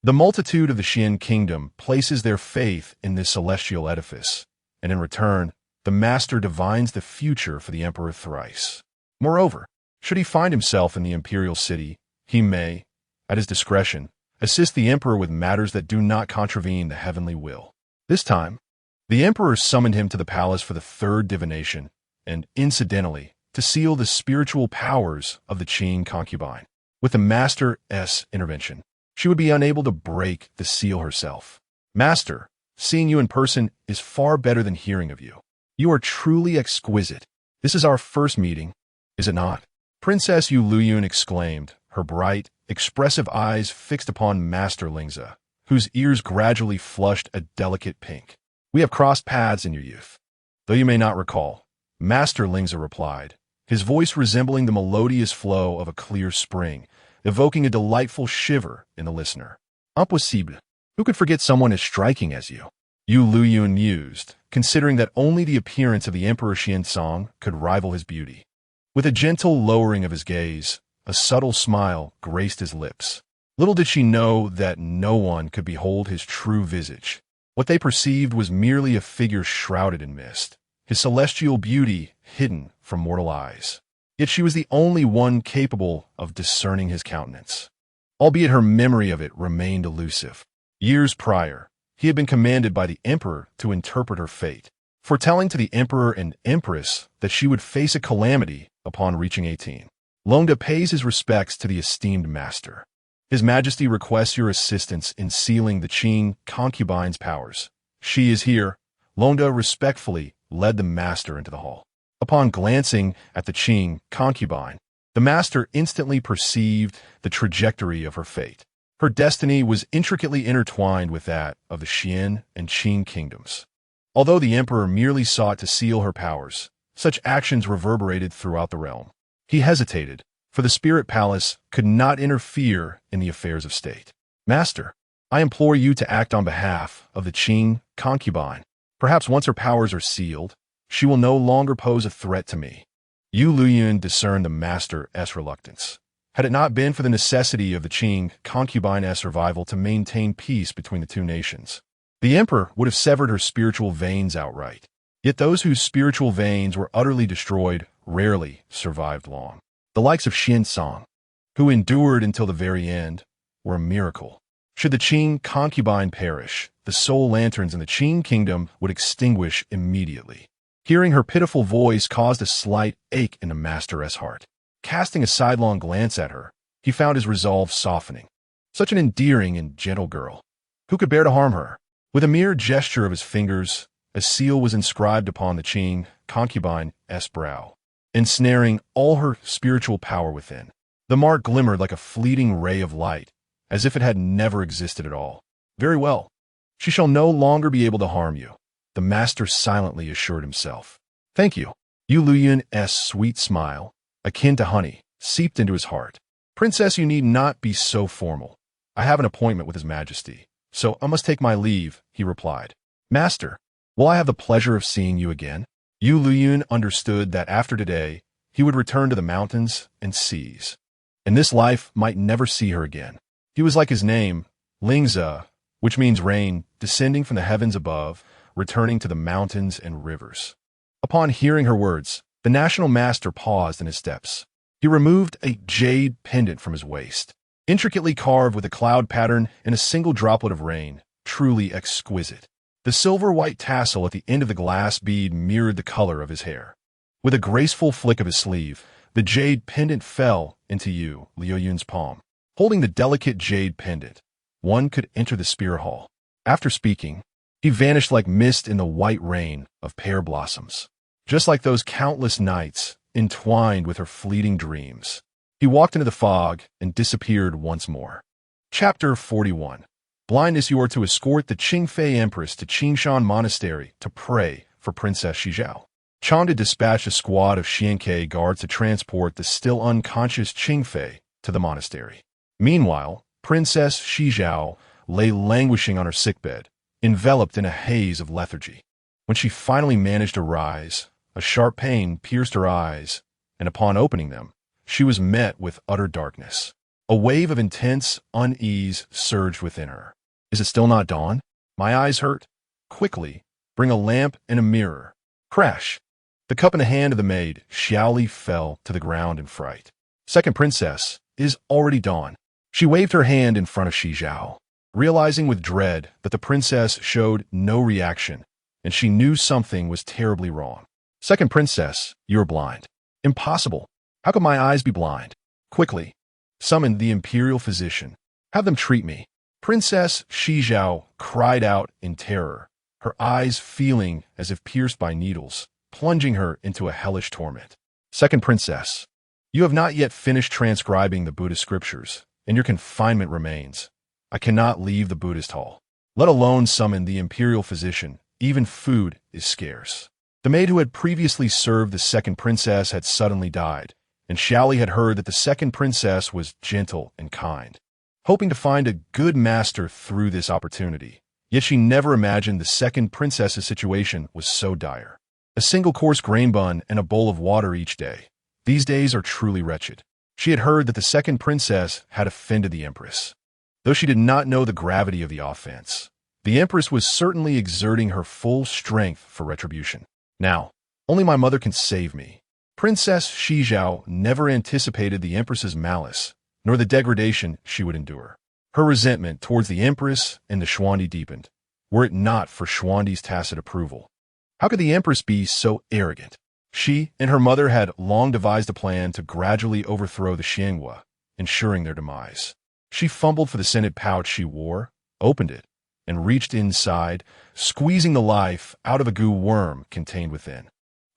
The multitude of the Xian Kingdom places their faith in this celestial edifice, and in return, the Master divines the future for the Emperor thrice. Moreover, should he find himself in the imperial city, he may, at his discretion, assist the Emperor with matters that do not contravene the heavenly will. This time, the Emperor summoned him to the palace for the third divination, and, incidentally, to seal the spiritual powers of the Qing concubine. With the Master's intervention, she would be unable to break the seal herself. "Master, seeing you in person is far better than hearing of you. You are truly exquisite. This is our first meeting, is it not?" Princess Yueliuyun exclaimed, her bright, expressive eyes fixed upon Master Lingze, whose ears gradually flushed a delicate pink. "We have crossed paths in your youth, though you may not recall," Master Lingze replied, his voice resembling the melodious flow of a clear spring, evoking a delightful shiver in the listener. "Impossible. Who could forget someone as striking as you?" Yueliuyun mused, considering that only the appearance of the Emperor Xuancang could rival his beauty. With a gentle lowering of his gaze, a subtle smile graced his lips. Little did she know that no one could behold his true visage. What they perceived was merely a figure shrouded in mist, his celestial beauty hidden from mortal eyes. Yet she was the only one capable of discerning his countenance, albeit her memory of it remained elusive. Years prior, he had been commanded by the Emperor to interpret her fate, foretelling to the Emperor and Empress that she would face a calamity upon reaching 18. Longda pays his respects to the esteemed master. His Majesty requests your assistance in sealing the Qing concubine's powers. She is here. Longda respectfully led the master into the hall. Upon glancing at the Qing concubine, the master instantly perceived the trajectory of her fate. Her destiny was intricately intertwined with that of the Xian and Qing kingdoms. Although the emperor merely sought to seal her powers, such actions reverberated throughout the realm. He hesitated, for the spirit palace could not interfere in the affairs of state. "Master, I implore you to act on behalf of the Qing concubine. Perhaps once her powers are sealed, she will no longer pose a threat to me." Yueliuyun discerned the master's reluctance. Had it not been for the necessity of the Qing concubine's survival to maintain peace between the two nations, the emperor would have severed her spiritual veins outright. Yet those whose spiritual veins were utterly destroyed rarely survived long. The likes of Xuancang, who endured until the very end, were a miracle. Should the Qing concubine perish, the sole lanterns in the Qing kingdom would extinguish immediately. Hearing her pitiful voice caused a slight ache in the master's heart. Casting a sidelong glance at her, he found his resolve softening. Such an endearing and gentle girl. Who could bear to harm her? With a mere gesture of his fingers, a seal was inscribed upon the Qing concubine's brow, ensnaring all her spiritual power within. The mark glimmered like a fleeting ray of light, as if it had never existed at all. Very well. She shall no longer be able to harm you, the master silently assured himself. Thank you. Yueliuyun's sweet smile, akin to honey, seeped into his heart. Princess, you need not be so formal. I have an appointment with His Majesty, so I must take my leave, he replied. Master, will I have the pleasure of seeing you again? Yueliuyun understood that after today, he would return to the mountains and seas. And this life might never see her again. He was like his name, Lingzi, which means rain, descending from the heavens above, returning to the mountains and rivers. Upon hearing her words, the national master paused in his steps. He removed a jade pendant from his waist, intricately carved with a cloud pattern and a single droplet of rain, truly exquisite. The silver-white tassel at the end of the glass bead mirrored the color of his hair. With a graceful flick of his sleeve, the jade pendant fell into Yueliuyun's palm. Holding the delicate jade pendant, one could enter the spear hall. After speaking, he vanished like mist in the white rain of pear blossoms. Just like those countless nights, entwined with her fleeting dreams. He walked into the fog and disappeared once more. Chapter 41. Blindness. You are to escort the Qingfei Empress to Qingshan Monastery to pray for Princess Shizhao. Chanda dispatched a squad of Xiancang guards to transport the still unconscious Qingfei to the monastery. Meanwhile, Princess Shizhao lay languishing on her sickbed, enveloped in a haze of lethargy. When she finally managed to rise, a sharp pain pierced her eyes, and upon opening them, she was met with utter darkness. A wave of intense unease surged within her. Is it still not dawn? My eyes hurt. Quickly, bring a lamp and a mirror. Crash! The cup in the hand of the maid, Xiaoli, fell to the ground in fright. Second princess, it is already dawn. She waved her hand in front of Shizhao, realizing with dread that the princess showed no reaction, and she knew something was terribly wrong. Second princess, you are blind. Impossible. How could my eyes be blind? Quickly, summon the imperial physician. Have them treat me. Princess Shizhao cried out in terror, her eyes feeling as if pierced by needles, plunging her into a hellish torment. Second princess, you have not yet finished transcribing the Buddhist scriptures, and your confinement remains. I cannot leave the Buddhist hall. Let alone summon the imperial physician. Even food is scarce. The maid who had previously served the second princess had suddenly died, and Xiaoli had heard that the second princess was gentle and kind, hoping to find a good master through this opportunity. Yet she never imagined the second princess's situation was so dire. A single-course grain bun and a bowl of water each day. These days are truly wretched. She had heard that the second princess had offended the empress. Though she did not know the gravity of the offense, the empress was certainly exerting her full strength for retribution. Now, only my mother can save me. Princess Shizhao never anticipated the empress's malice, nor the degradation she would endure. Her resentment towards the empress and the Xuandi deepened, were it not for Xuandi's tacit approval. How could the empress be so arrogant? She and her mother had long devised a plan to gradually overthrow the Xianghua, ensuring their demise. She fumbled for the scented pouch she wore, opened it, and reached inside, squeezing the life out of a goo worm contained within.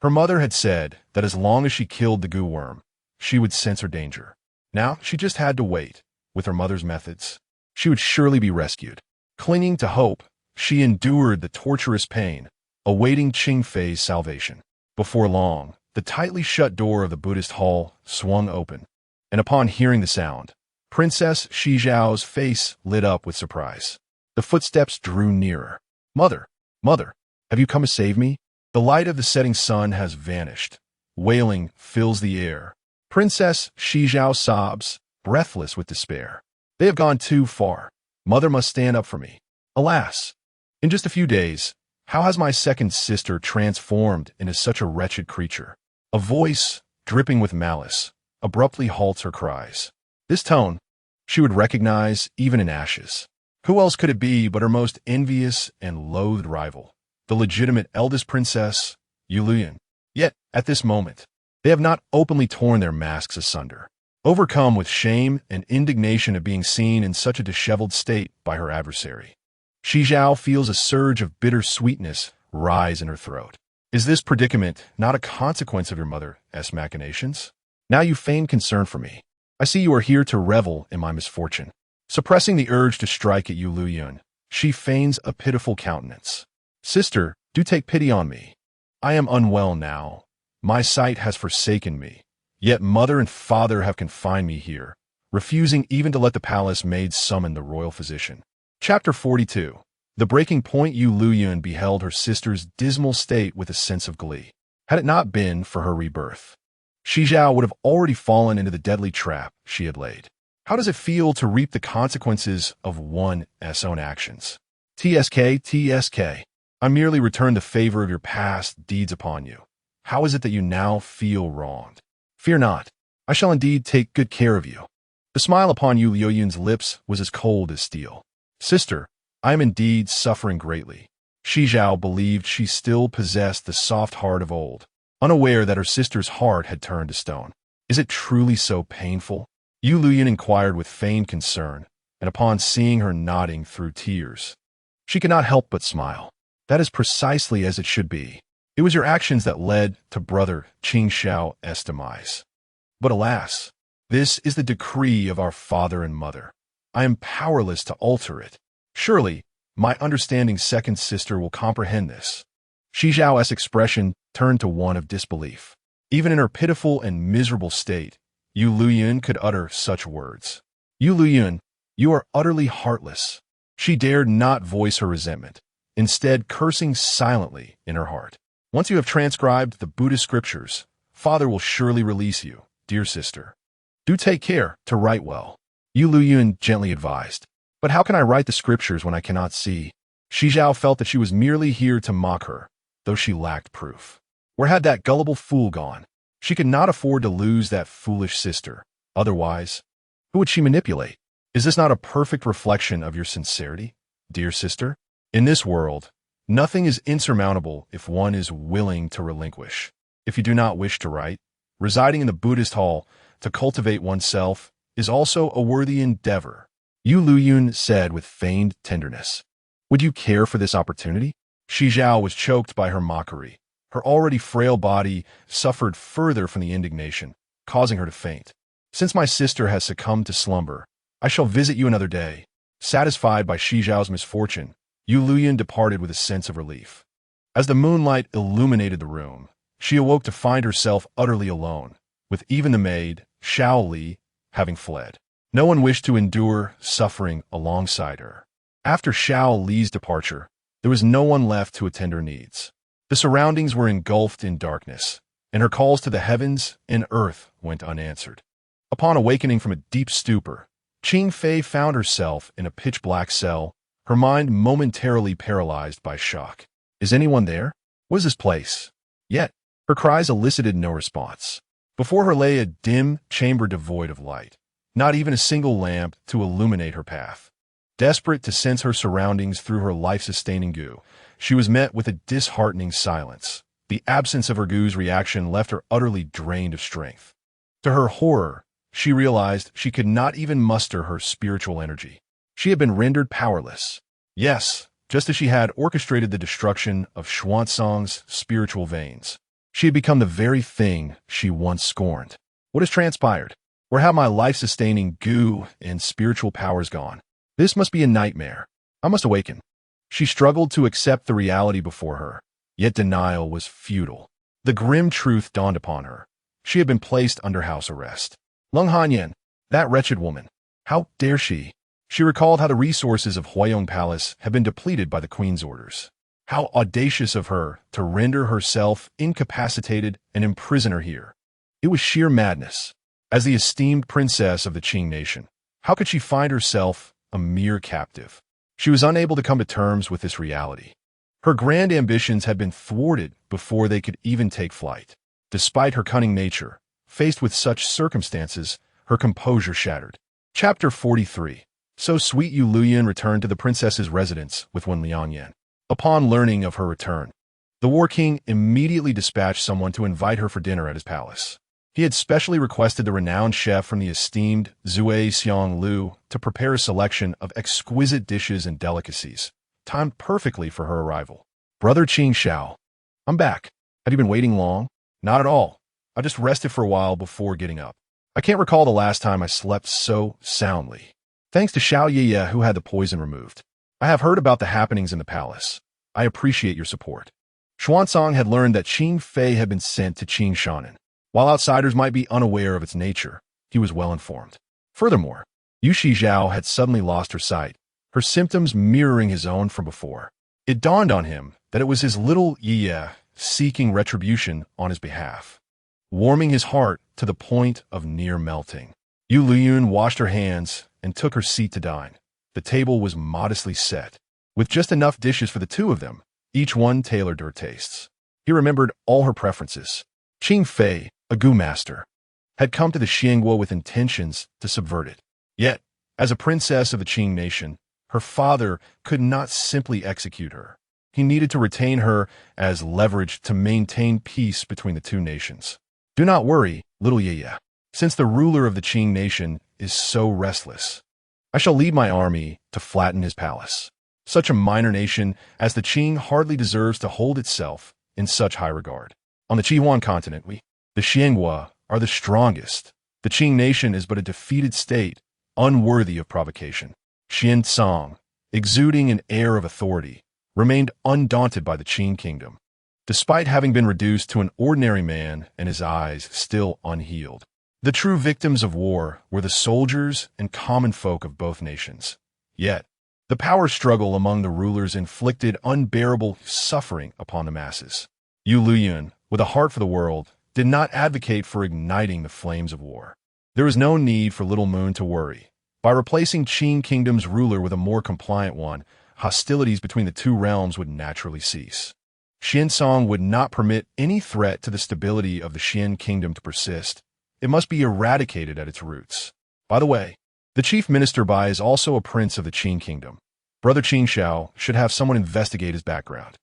Her mother had said that as long as she killed the goo worm, she would sense her danger. Now she just had to wait. With her mother's methods, she would surely be rescued. Clinging to hope, she endured the torturous pain, awaiting Qingfei's salvation. Before long, the tightly shut door of the Buddhist hall swung open, and upon hearing the sound, Princess Shizhao's face lit up with surprise. The footsteps drew nearer. Mother, mother, have you come to save me? The light of the setting sun has vanished, wailing fills the air. Princess Shizhao sobs, breathless with despair. They have gone too far. Mother must stand up for me. Alas! In just a few days, how has my second sister transformed into such a wretched creature? A voice, dripping with malice, abruptly halts her cries. This tone, she would recognize even in ashes. Who else could it be but her most envious and loathed rival, the legitimate eldest princess, Yueliuyun? Yet, at this moment, they have not openly torn their masks asunder. Overcome with shame and indignation at being seen in such a disheveled state by her adversary, Shizhao feels a surge of bitter sweetness rise in her throat. Is this predicament not a consequence of your mother's machinations? Now you feign concern for me. I see you are here to revel in my misfortune. Suppressing the urge to strike at Yueliuyun, she feigns a pitiful countenance. Sister, do take pity on me. I am unwell now. My sight has forsaken me. Yet mother and father have confined me here, refusing even to let the palace maid summon the royal physician. Chapter 42. The breaking point. Yueliuyun beheld her sister's dismal state with a sense of glee. Had it not been for her rebirth, Shizhao would have already fallen into the deadly trap she had laid. How does it feel to reap the consequences of one's own actions? TSK, I merely returned the favor of your past deeds upon you. How is it that you now feel wronged? Fear not, I shall indeed take good care of you. The smile upon Yueliuyun's lips was as cold as steel. Sister, I am indeed suffering greatly. Shizhao believed she still possessed the soft heart of old, unaware that her sister's heart had turned to stone. Is it truly so painful? Yueliuyun inquired with feigned concern, and upon seeing her nodding through tears, she could not help but smile. That is precisely as it should be. It was your actions that led to brother Qingshao's demise. But alas, this is the decree of our father and mother. I am powerless to alter it. Surely, my understanding second sister will comprehend this. Shizhao's expression turned to one of disbelief. Even in her pitiful and miserable state, Yueliuyun could utter such words. Yueliuyun, you are utterly heartless. She dared not voice her resentment, instead cursing silently in her heart. Once you have transcribed the Buddhist scriptures, Father will surely release you, dear sister. Do take care to write well, Yueliuyun gently advised. But how can I write the scriptures when I cannot see? Shizhao felt that she was merely here to mock her, though she lacked proof. Where had that gullible fool gone? She could not afford to lose that foolish sister. Otherwise, who would she manipulate? Is this not a perfect reflection of your sincerity, dear sister? In this world, nothing is insurmountable if one is willing to relinquish. If you do not wish to write, residing in the Buddhist hall to cultivate oneself is also a worthy endeavor, Yueliuyun said with feigned tenderness. Would you care for this opportunity? Shizhao was choked by her mockery. Her already frail body suffered further from the indignation, causing her to faint. Since my sister has succumbed to slumber, I shall visit you another day. Satisfied by Shizhao's misfortune, Yueliuyun departed with a sense of relief. As the moonlight illuminated the room, she awoke to find herself utterly alone, with even the maid, Xiao Li, having fled. No one wished to endure suffering alongside her. After Xiao Li's departure, there was no one left to attend her needs. The surroundings were engulfed in darkness, and her calls to the heavens and earth went unanswered. Upon awakening from a deep stupor, Qing Fei found herself in a pitch-black cell, her mind momentarily paralyzed by shock. Is anyone there? What is this place? Yet, her cries elicited no response. Before her lay a dim chamber devoid of light, not even a single lamp to illuminate her path. Desperate to sense her surroundings through her life-sustaining goo, she was met with a disheartening silence. The absence of her goo's reaction left her utterly drained of strength. To her horror, she realized she could not even muster her spiritual energy. She had been rendered powerless. Yes, just as she had orchestrated the destruction of Xuancang's spiritual veins. She had become the very thing she once scorned. What has transpired? Where have my life-sustaining goo and spiritual powers gone? This must be a nightmare. I must awaken. She struggled to accept the reality before her, yet denial was futile. The grim truth dawned upon her. She had been placed under house arrest. Leng Hanyan, that wretched woman. How dare she? She recalled how the resources of Huayong Palace had been depleted by the Queen's orders. How audacious of her to render herself incapacitated and imprison her here. It was sheer madness. As the esteemed princess of the Qing nation, how could she find herself a mere captive? She was unable to come to terms with this reality. Her grand ambitions had been thwarted before they could even take flight. Despite her cunning nature, faced with such circumstances, her composure shattered. Chapter 43. So sweet Yueliuyun returned to the princess's residence with Yueliuyun. Upon learning of her return, the War King immediately dispatched someone to invite her for dinner at his palace. He had specially requested the renowned chef from the esteemed Zui Xiang Lu to prepare a selection of exquisite dishes and delicacies, timed perfectly for her arrival. Brother Qing Xiao, I'm back. Have you been waiting long? Not at all. I just rested for a while before getting up. I can't recall the last time I slept so soundly. Thanks to Xiao Ye, who had the poison removed. I have heard about the happenings in the palace. I appreciate your support. Xuancang had learned that Qing Fei had been sent to Qing Shannon. While outsiders might be unaware of its nature, he was well informed. Furthermore, Yu Shizhao had suddenly lost her sight, her symptoms mirroring his own from before. It dawned on him that it was his little Yi seeking retribution on his behalf, warming his heart to the point of near melting. Yueliuyun washed her hands and took her seat to dine. The table was modestly set, with just enough dishes for the two of them, each one tailored to her tastes. He remembered all her preferences. Qing Fei, a gu master, had come to the Xiangguo with intentions to subvert it. Yet, as a princess of the Qing nation, her father could not simply execute her. He needed to retain her as leverage to maintain peace between the two nations. Do not worry, little Ye, since the ruler of the Qing nation is so restless. I shall lead my army to flatten his palace. Such a minor nation as the Qing hardly deserves to hold itself in such high regard. On the Qihuan continent, the Xiangguo, are the strongest. The Qing nation is but a defeated state, unworthy of provocation. Xuancang, exuding an air of authority, remained undaunted by the Qing kingdom, despite having been reduced to an ordinary man and his eyes still unhealed. The true victims of war were the soldiers and common folk of both nations. Yet, the power struggle among the rulers inflicted unbearable suffering upon the masses. Yueliuyun, with a heart for the world, did not advocate for igniting the flames of war. There was no need for Little Moon to worry. By replacing Qing Kingdom's ruler with a more compliant one, hostilities between the two realms would naturally cease. Xuancang would not permit any threat to the stability of the Xian Kingdom to persist. It must be eradicated at its roots. By the way, the chief minister Bai is also a prince of the Qing Kingdom. Brother Qing Xiao should have someone investigate his background.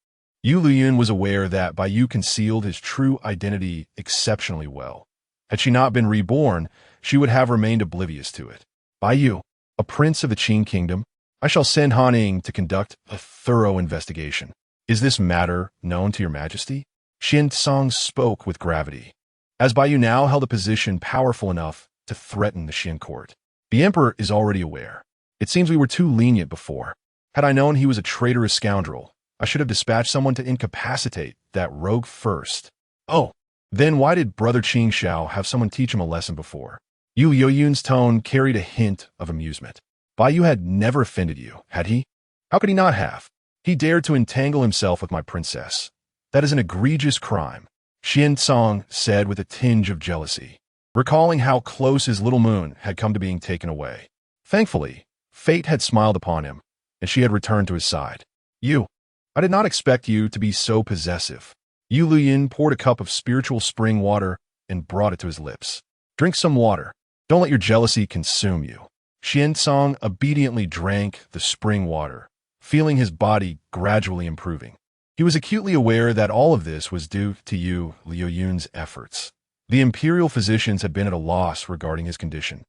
Yueliuyun was aware that Bai Yu concealed his true identity exceptionally well. Had she not been reborn, she would have remained oblivious to it. Bai Yu, a prince of the Qing Kingdom, I shall send Han Ying to conduct a thorough investigation. Is this matter known to your majesty? Xuancang spoke with gravity, as Bai Yu now held a position powerful enough to threaten the Xian court. The emperor is already aware. It seems we were too lenient before. Had I known he was a traitorous scoundrel, I should have dispatched someone to incapacitate that rogue first. Oh, then why did Brother Qing Xiao have someone teach him a lesson before? Yueliuyun's tone carried a hint of amusement. Bai Yu had never offended you, had he? How could he not have? He dared to entangle himself with my princess. That is an egregious crime, Xuancang said with a tinge of jealousy, recalling how close his little moon had come to being taken away. Thankfully, fate had smiled upon him, and she had returned to his side. I did not expect you to be so possessive. Yueliuyun poured a cup of spiritual spring water and brought it to his lips. Drink some water. Don't let your jealousy consume you. Xuancang obediently drank the spring water, feeling his body gradually improving. He was acutely aware that all of this was due to Yueliuyun's efforts. The imperial physicians had been at a loss regarding his condition,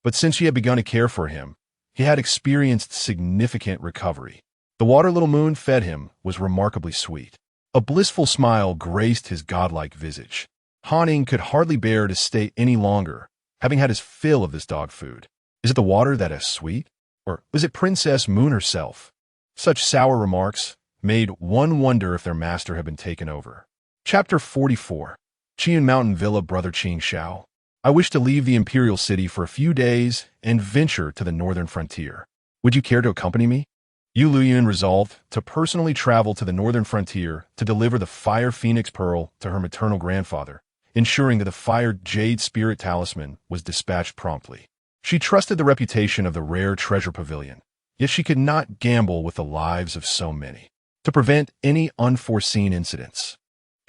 but since she had begun to care for him, he had experienced significant recovery. The water Little Moon fed him was remarkably sweet. A blissful smile graced his godlike visage. Han Ying could hardly bear to stay any longer, having had his fill of this dog food. Is it the water that is sweet? Or is it Princess Moon herself? Such sour remarks made one wonder if their master had been taken over. Chapter 44. Qian Mountain Villa, Brother Qing Xiao. I wish to leave the imperial city for a few days and venture to the northern frontier. Would you care to accompany me? Yueliuyun resolved to personally travel to the northern frontier to deliver the Fire Phoenix Pearl to her maternal grandfather, ensuring that the Fire Jade Spirit Talisman was dispatched promptly. She trusted the reputation of the rare treasure pavilion, yet she could not gamble with the lives of so many. To prevent any unforeseen incidents,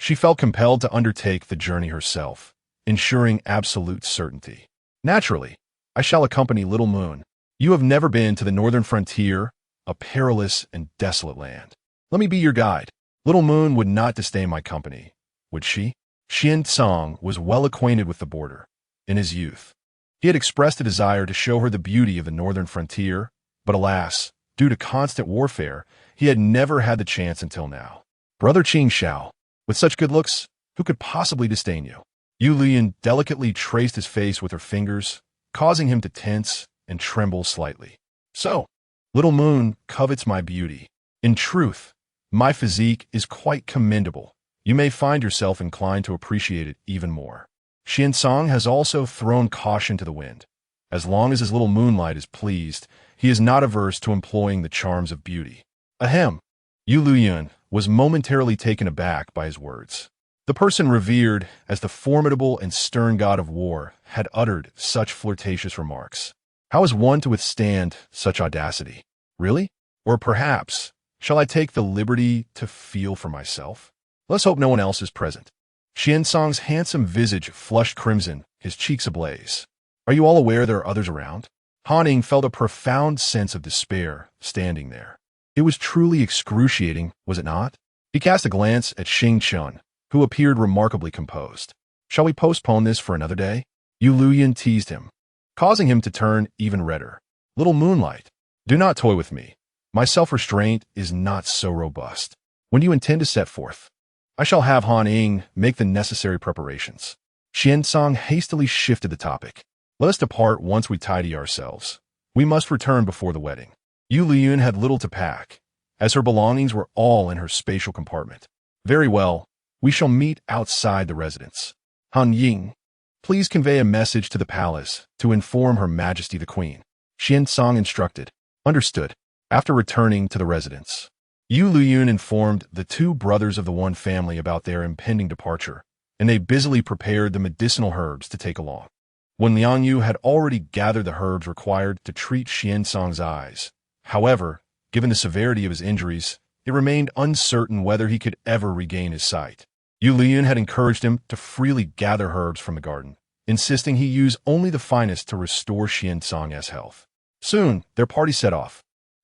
she felt compelled to undertake the journey herself, ensuring absolute certainty. Naturally, I shall accompany Little Moon. You have never been to the northern frontier, a perilous and desolate land. Let me be your guide. Little Moon would not disdain my company, would she? Xuancang was well acquainted with the border. In his youth, he had expressed a desire to show her the beauty of the northern frontier, but alas, due to constant warfare, he had never had the chance until now. Brother Qing Xiao, with such good looks, who could possibly disdain you? Yueliuyun delicately traced his face with her fingers, causing him to tense and tremble slightly. So, Little Moon covets my beauty. In truth, my physique is quite commendable. You may find yourself inclined to appreciate it even more. Xuancang has also thrown caution to the wind. As long as his little moonlight is pleased, he is not averse to employing the charms of beauty. Ahem. Yueliuyun was momentarily taken aback by his words. The person revered as the formidable and stern god of war had uttered such flirtatious remarks. How is one to withstand such audacity? Really? Or perhaps, shall I take the liberty to feel for myself? Let's hope no one else is present. Xuancang's handsome visage flushed crimson, his cheeks ablaze. Are you all aware there are others around? Han Ying felt a profound sense of despair standing there. It was truly excruciating, was it not? He cast a glance at Xing Chun, who appeared remarkably composed. Shall we postpone this for another day? Yueliuyun teased him, causing him to turn even redder. Little Moonlight, do not toy with me. My self-restraint is not so robust. When do you intend to set forth? I shall have Han Ying make the necessary preparations. Xuancang hastily shifted the topic. Let us depart once we tidy ourselves. We must return before the wedding. Yueliuyun had little to pack, as her belongings were all in her spatial compartment. Very well, we shall meet outside the residence. Han Ying, please convey a message to the palace to inform Her Majesty the Queen. Xuancang instructed. Understood. After returning to the residence, Yueliuyun informed the two brothers of the one family about their impending departure, and they busily prepared the medicinal herbs to take along. When Liangyu had already gathered the herbs required to treat Xuancang's eyes, however, given the severity of his injuries, it remained uncertain whether he could ever regain his sight. Yueliuyun had encouraged him to freely gather herbs from the garden, insisting he use only the finest to restore Xuancang's health. Soon, their party set off.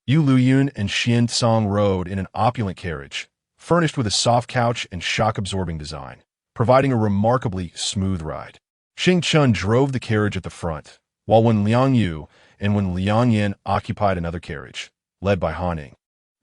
Yueliuyun and Xuancang rode in an opulent carriage, furnished with a soft couch and shock-absorbing design, providing a remarkably smooth ride. Xing Chun drove the carriage at the front, while Liang Yu and Liang Yan occupied another carriage, led by Han Ying.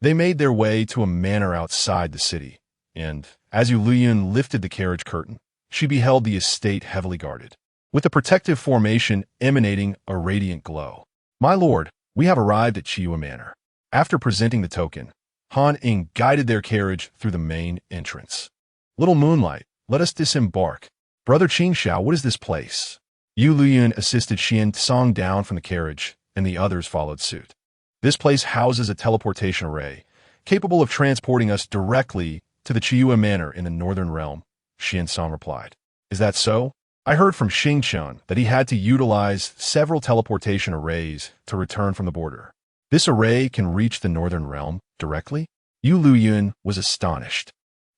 They made their way to a manor outside the city, and, as Yueliuyun lifted the carriage curtain, she beheld the estate heavily guarded, with a protective formation emanating a radiant glow. My lord, we have arrived at Qiyue Manor. After presenting the token, Han Ying guided their carriage through the main entrance. Little Moonlight, let us disembark. Brother Qing Xiao, what is this place? Yueliuyun assisted Xuancang down from the carriage, and the others followed suit. This place houses a teleportation array, capable of transporting us directly to the Qiyue Manor in the northern realm, Xuancang replied. Is that so? I heard from Xing Chun that he had to utilize several teleportation arrays to return from the border. This array can reach the northern realm directly? Yueliuyun was astonished.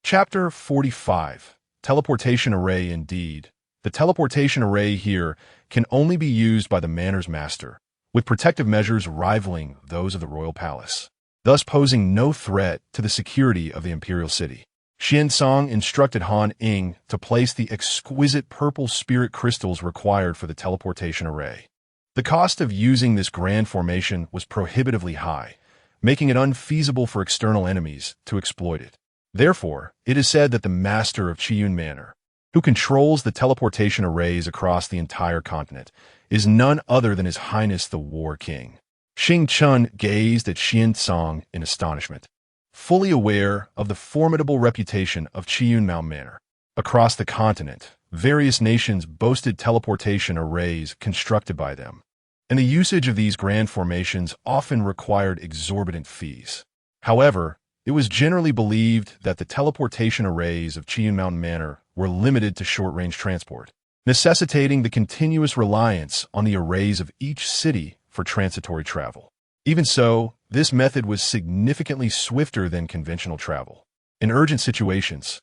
Chapter 45. Teleportation Array indeed. The teleportation array here can only be used by the manor's master, with protective measures rivaling those of the royal palace, thus posing no threat to the security of the imperial city. Xuancang instructed Han Ying to place the exquisite purple spirit crystals required for the teleportation array. The cost of using this grand formation was prohibitively high, making it unfeasible for external enemies to exploit it. Therefore, it is said that the master of Qiyue Manor, who controls the teleportation arrays across the entire continent, is none other than His Highness the War King. Xing Chun gazed at Xuancang in astonishment, fully aware of the formidable reputation of Qiyue Manor. Across the continent, various nations boasted teleportation arrays constructed by them. and the usage of these grand formations often required exorbitant fees. However, it was generally believed that the teleportation arrays of Chiyun Mountain Manor were limited to short-range transport, necessitating the continuous reliance on the arrays of each city for transitory travel. Even so, this method was significantly swifter than conventional travel. In urgent situations,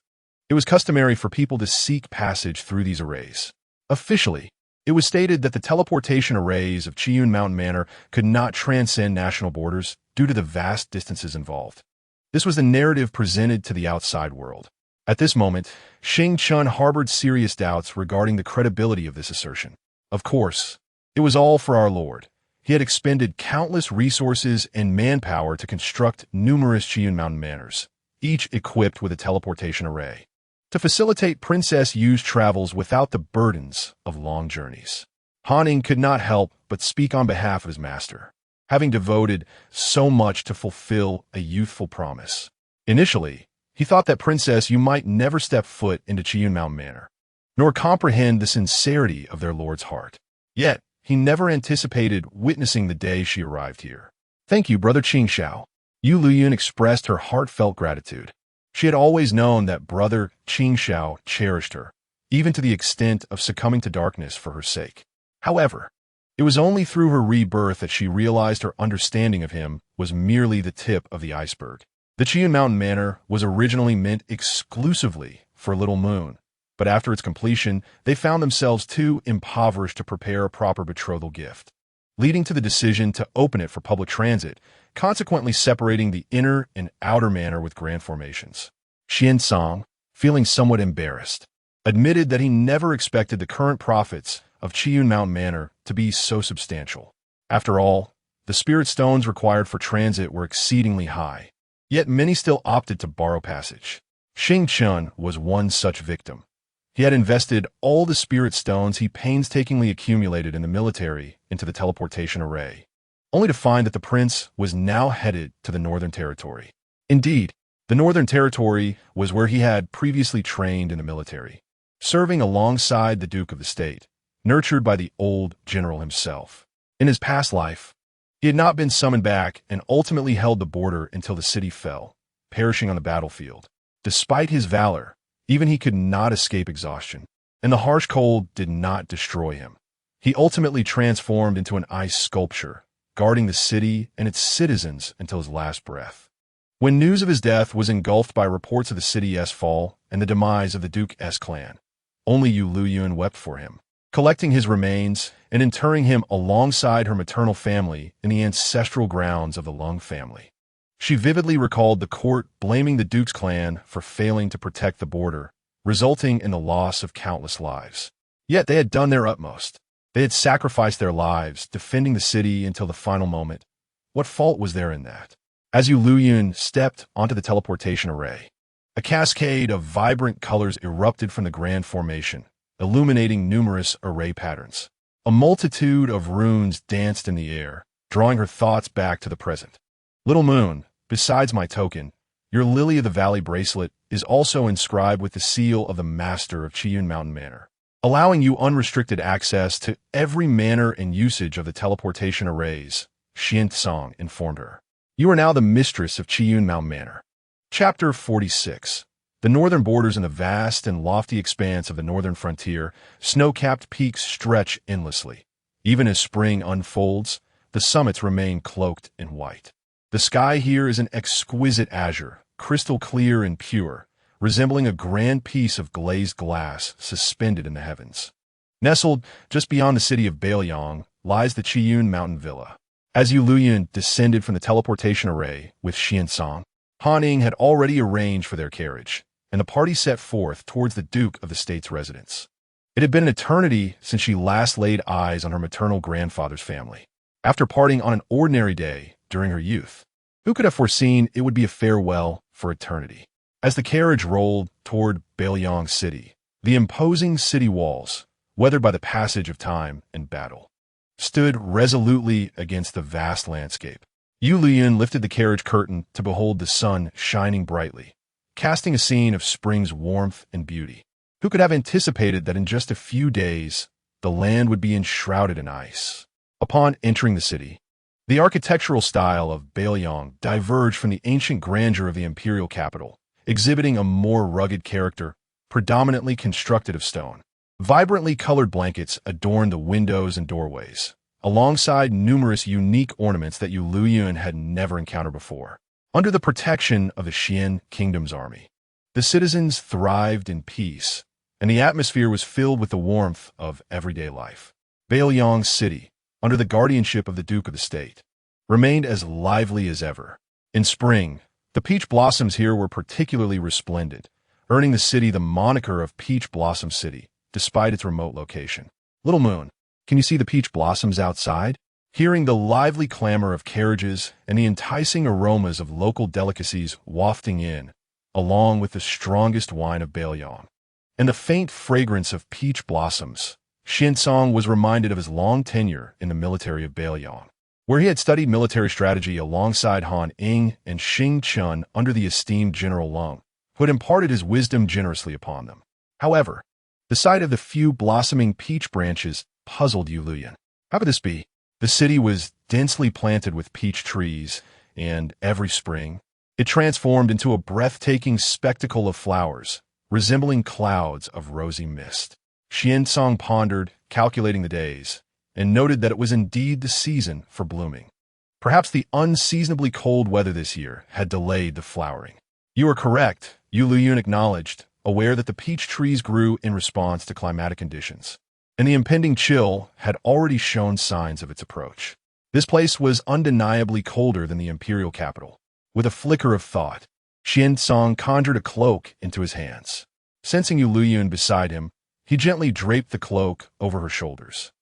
it was customary for people to seek passage through these arrays. Officially, it was stated that the teleportation arrays of Chiyun Mountain Manor could not transcend national borders due to the vast distances involved. This was the narrative presented to the outside world. At this moment, Xuancang harbored serious doubts regarding the credibility of this assertion. Of course, it was all for our Lord. He had expended countless resources and manpower to construct numerous Chiyun Mountain Manors, each equipped with a teleportation array, to facilitate Princess Yu's travels without the burdens of long journeys. Han could not help but speak on behalf of his master, having devoted so much to fulfill a youthful promise. Initially, he thought that Princess Yu might never step foot into Chiyun Mountain Manor, nor comprehend the sincerity of their lord's heart. Yet, he never anticipated witnessing the day she arrived here. "Thank you, Brother Qingxiao." Yueliuyun expressed her heartfelt gratitude. She had always known that Brother Qingxiao cherished her, even to the extent of succumbing to darkness for her sake. However, it was only through her rebirth that she realized her understanding of him was merely the tip of the iceberg. The Chiyun Mountain Manor was originally meant exclusively for Little Moon, but after its completion, they found themselves too impoverished to prepare a proper betrothal gift, leading to the decision to open it for public transit, consequently separating the inner and outer manor with grand formations. Xuancang, feeling somewhat embarrassed, admitted that he never expected the current profits of Chiyun Mountain Manor to be so substantial. After all, the spirit stones required for transit were exceedingly high, yet many still opted to borrow passage. Xuancang was one such victim. He had invested all the spirit stones he painstakingly accumulated in the military into the teleportation array, only to find that the prince was now headed to the Northern Territory. Indeed, the Northern Territory was where he had previously trained in the military, serving alongside the Duke of the State, nurtured by the old general himself. In his past life, he had not been summoned back and ultimately held the border until the city fell, perishing on the battlefield. Despite his valor, even he could not escape exhaustion, and the harsh cold did not destroy him. He ultimately transformed into an ice sculpture, guarding the city and its citizens until his last breath. When news of his death was engulfed by reports of the city's fall and the demise of the Duke's clan, only Yueliuyun wept for him, collecting his remains and interring him alongside her maternal family in the ancestral grounds of the Lung family. She vividly recalled the court blaming the Duke's clan for failing to protect the border, resulting in the loss of countless lives. Yet they had done their utmost. They had sacrificed their lives, defending the city until the final moment. What fault was there in that? As Yueliuyun stepped onto the teleportation array, a cascade of vibrant colors erupted from the grand formation, illuminating numerous array patterns. A multitude of runes danced in the air, drawing her thoughts back to the present. Little Moon, besides my token, your Lily of the Valley bracelet is also inscribed with the seal of the Master of Chiyun Mountain Manor, allowing you unrestricted access to every manner and usage of the teleportation arrays, Xuancang informed her. You are now the mistress of Chiyun Mountain Manor. Chapter 46. The northern borders and the vast and lofty expanse of the northern frontier, snow-capped peaks stretch endlessly. Even as spring unfolds, the summits remain cloaked in white. The sky here is an exquisite azure, crystal clear and pure, resembling a grand piece of glazed glass suspended in the heavens. Nestled just beyond the city of Beilong lies the Chiyun Mountain Villa. As Yueliuyun descended from the teleportation array with Xuancang, Han had already arranged for their carriage, and the party set forth towards the Duke of the State's residence. It had been an eternity since she last laid eyes on her maternal grandfather's family. After parting on an ordinary day during her youth, who could have foreseen it would be a farewell for eternity? As the carriage rolled toward Beilong City, the imposing city walls, weathered by the passage of time and battle, stood resolutely against the vast landscape. Yueliuyun lifted the carriage curtain to behold the sun shining brightly, casting a scene of spring's warmth and beauty. Who could have anticipated that in just a few days, the land would be enshrouded in ice? Upon entering the city, the architectural style of Beiyang diverged from the ancient grandeur of the imperial capital, exhibiting a more rugged character, predominantly constructed of stone. Vibrantly colored blankets adorned the windows and doorways, alongside numerous unique ornaments that Yueliuyun had never encountered before. Under the protection of the Xian Kingdom's army, the citizens thrived in peace, and the atmosphere was filled with the warmth of everyday life. Beiyang City, under the guardianship of the Duke of the State, remained as lively as ever. In spring, the peach blossoms here were particularly resplendent, earning the city the moniker of Peach Blossom City, despite its remote location. Little Moon, can you see the peach blossoms outside? Hearing the lively clamor of carriages and the enticing aromas of local delicacies wafting in, along with the strongest wine of Beiyang, and the faint fragrance of peach blossoms, Xuancang was reminded of his long tenure in the military of Beiyang, where he had studied military strategy alongside Han Ying and Xing Chun under the esteemed General Leng, who had imparted his wisdom generously upon them. However, the sight of the few blossoming peach branches puzzled Yueliuyun. How could this be? The city was densely planted with peach trees, and every spring, it transformed into a breathtaking spectacle of flowers, resembling clouds of rosy mist. Xuancang pondered, calculating the days, and noted that it was indeed the season for blooming. Perhaps the unseasonably cold weather this year had delayed the flowering. You are correct, Yueliuyun acknowledged, aware that the peach trees grew in response to climatic conditions, and the impending chill had already shown signs of its approach. This place was undeniably colder than the imperial capital. With a flicker of thought, Xuancang conjured a cloak into his hands. Sensing Yueliuyun beside him, he gently draped the cloak over her shoulders.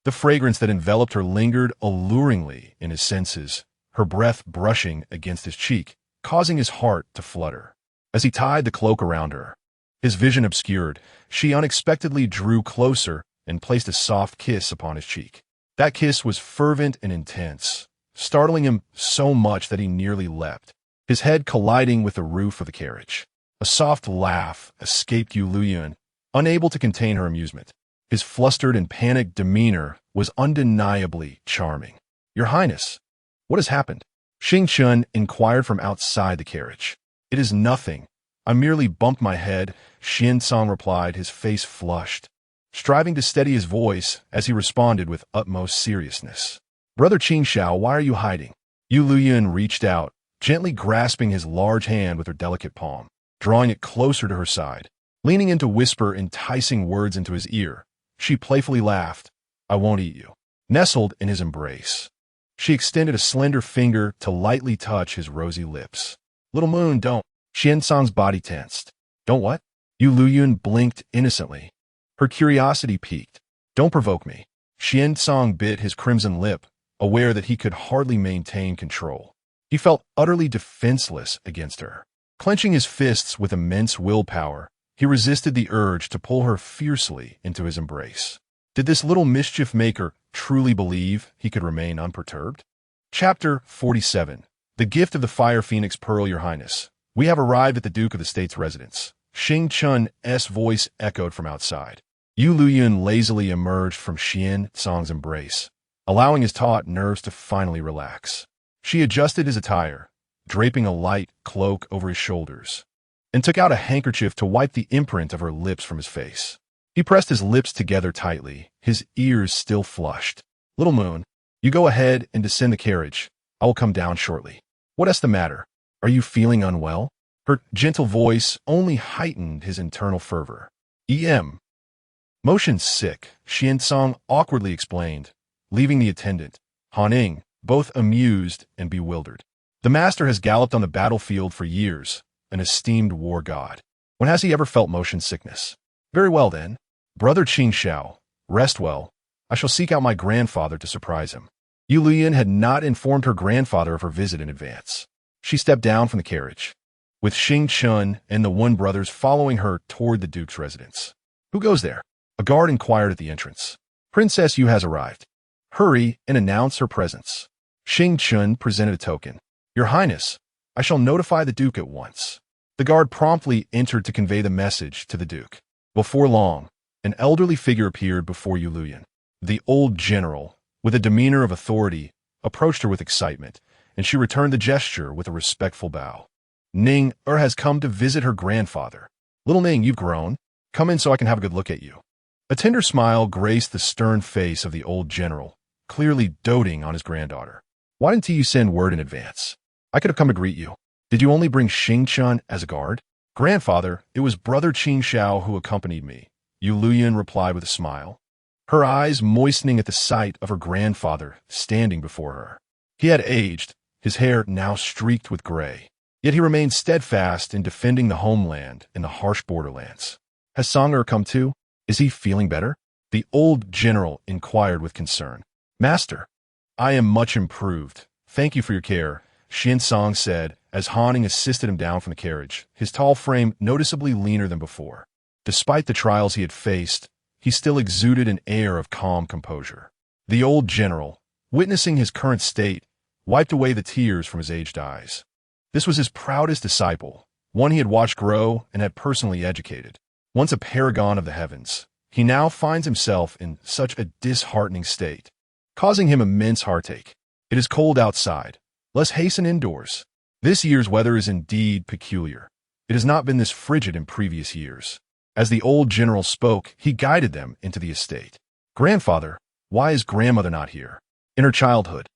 The fragrance that enveloped her lingered alluringly in his senses, her breath brushing against his cheek, causing his heart to flutter. As he tied the cloak around her, his vision obscured, she unexpectedly drew closer and placed a soft kiss upon his cheek. That kiss was fervent and intense, startling him so much that he nearly leapt, his head colliding with the roof of the carriage. A soft laugh escaped Yueliuyun, unable to contain her amusement. His flustered and panicked demeanor was undeniably charming. "Your Highness, what has happened?" Xing Chun inquired from outside the carriage. "It is nothing. I merely bumped my head," Xuancang replied, his face flushed, striving to steady his voice as he responded with utmost seriousness. "Brother Qingxiao, why are you hiding?" Yueliuyun reached out, gently grasping his large hand with her delicate palm, drawing it closer to her side. Leaning in to whisper enticing words into his ear, she playfully laughed. "I won't eat you." Nestled in his embrace, she extended a slender finger to lightly touch his rosy lips. "Little Moon, don't." Xuancang's body tensed. "Don't what?" Yueliuyun blinked innocently. Her curiosity piqued. "Don't provoke me." Xuancang bit his crimson lip, aware that he could hardly maintain control. He felt utterly defenseless against her. Clenching his fists with immense willpower, he resisted the urge to pull her fiercely into his embrace. Did this little mischief maker truly believe he could remain unperturbed? Chapter 47. The Gift of the Fire Phoenix Pearl, Your Highness. We have arrived at the Duke of the State's residence. Xing Chun's voice echoed from outside. Yueliuyun lazily emerged from Xuancang's embrace, allowing his taut nerves to finally relax. She adjusted his attire, draping a light cloak over his shoulders, and took out a handkerchief to wipe the imprint of her lips from his face. He pressed his lips together tightly, his ears still flushed. "Little Moon, you go ahead and descend the carriage. I will come down shortly." "What is the matter? Are you feeling unwell?" Her gentle voice only heightened his internal fervor. Motion sick," Xuancang awkwardly explained, leaving the attendant, Han Ying, both amused and bewildered. "The master has galloped on the battlefield for years, an esteemed war god. When has he ever felt motion sickness?" "Very well then. Brother Qingxiao, rest well. I shall seek out my grandfather to surprise him." Yueliuyun had not informed her grandfather of her visit in advance. She stepped down from the carriage, with Xing Chun and the Wen brothers following her toward the Duke's residence. "Who goes there?" A guard inquired at the entrance. "Princess Yu has arrived. Hurry and announce her presence." Xing Chun presented a token. "Your Highness, I shall notify the Duke at once." The guard promptly entered to convey the message to the Duke. Before long, an elderly figure appeared before Yueliuyun. The old general, with a demeanor of authority, approached her with excitement, and she returned the gesture with a respectful bow. Ning has come to visit her grandfather. Little Ning, you've grown. Come in so I can have a good look at you. A tender smile graced the stern face of the old general, clearly doting on his granddaughter. Why didn't you send word in advance? I could have come to greet you. Did you only bring Xingchun as a guard? Grandfather, it was brother Qing Xiao who accompanied me, Yueliuyun replied with a smile, her eyes moistening at the sight of her grandfather standing before her. He had aged, his hair now streaked with gray. Yet he remained steadfast in defending the homeland in the harsh borderlands. Has Song'er come too? Is he feeling better? The old general inquired with concern. Master, I am much improved. Thank you for your care, Xuancang said, as Hanning assisted him down from the carriage, his tall frame noticeably leaner than before. Despite the trials he had faced, he still exuded an air of calm composure. The old general, witnessing his current state, wiped away the tears from his aged eyes. This was his proudest disciple, one he had watched grow and had personally educated. Once a paragon of the heavens, he now finds himself in such a disheartening state, causing him immense heartache. It is cold outside. Let's hasten indoors. This year's weather is indeed peculiar. It has not been this frigid in previous years. As the old general spoke, he guided them into the estate. Grandfather, why is grandmother not here? In her childhood,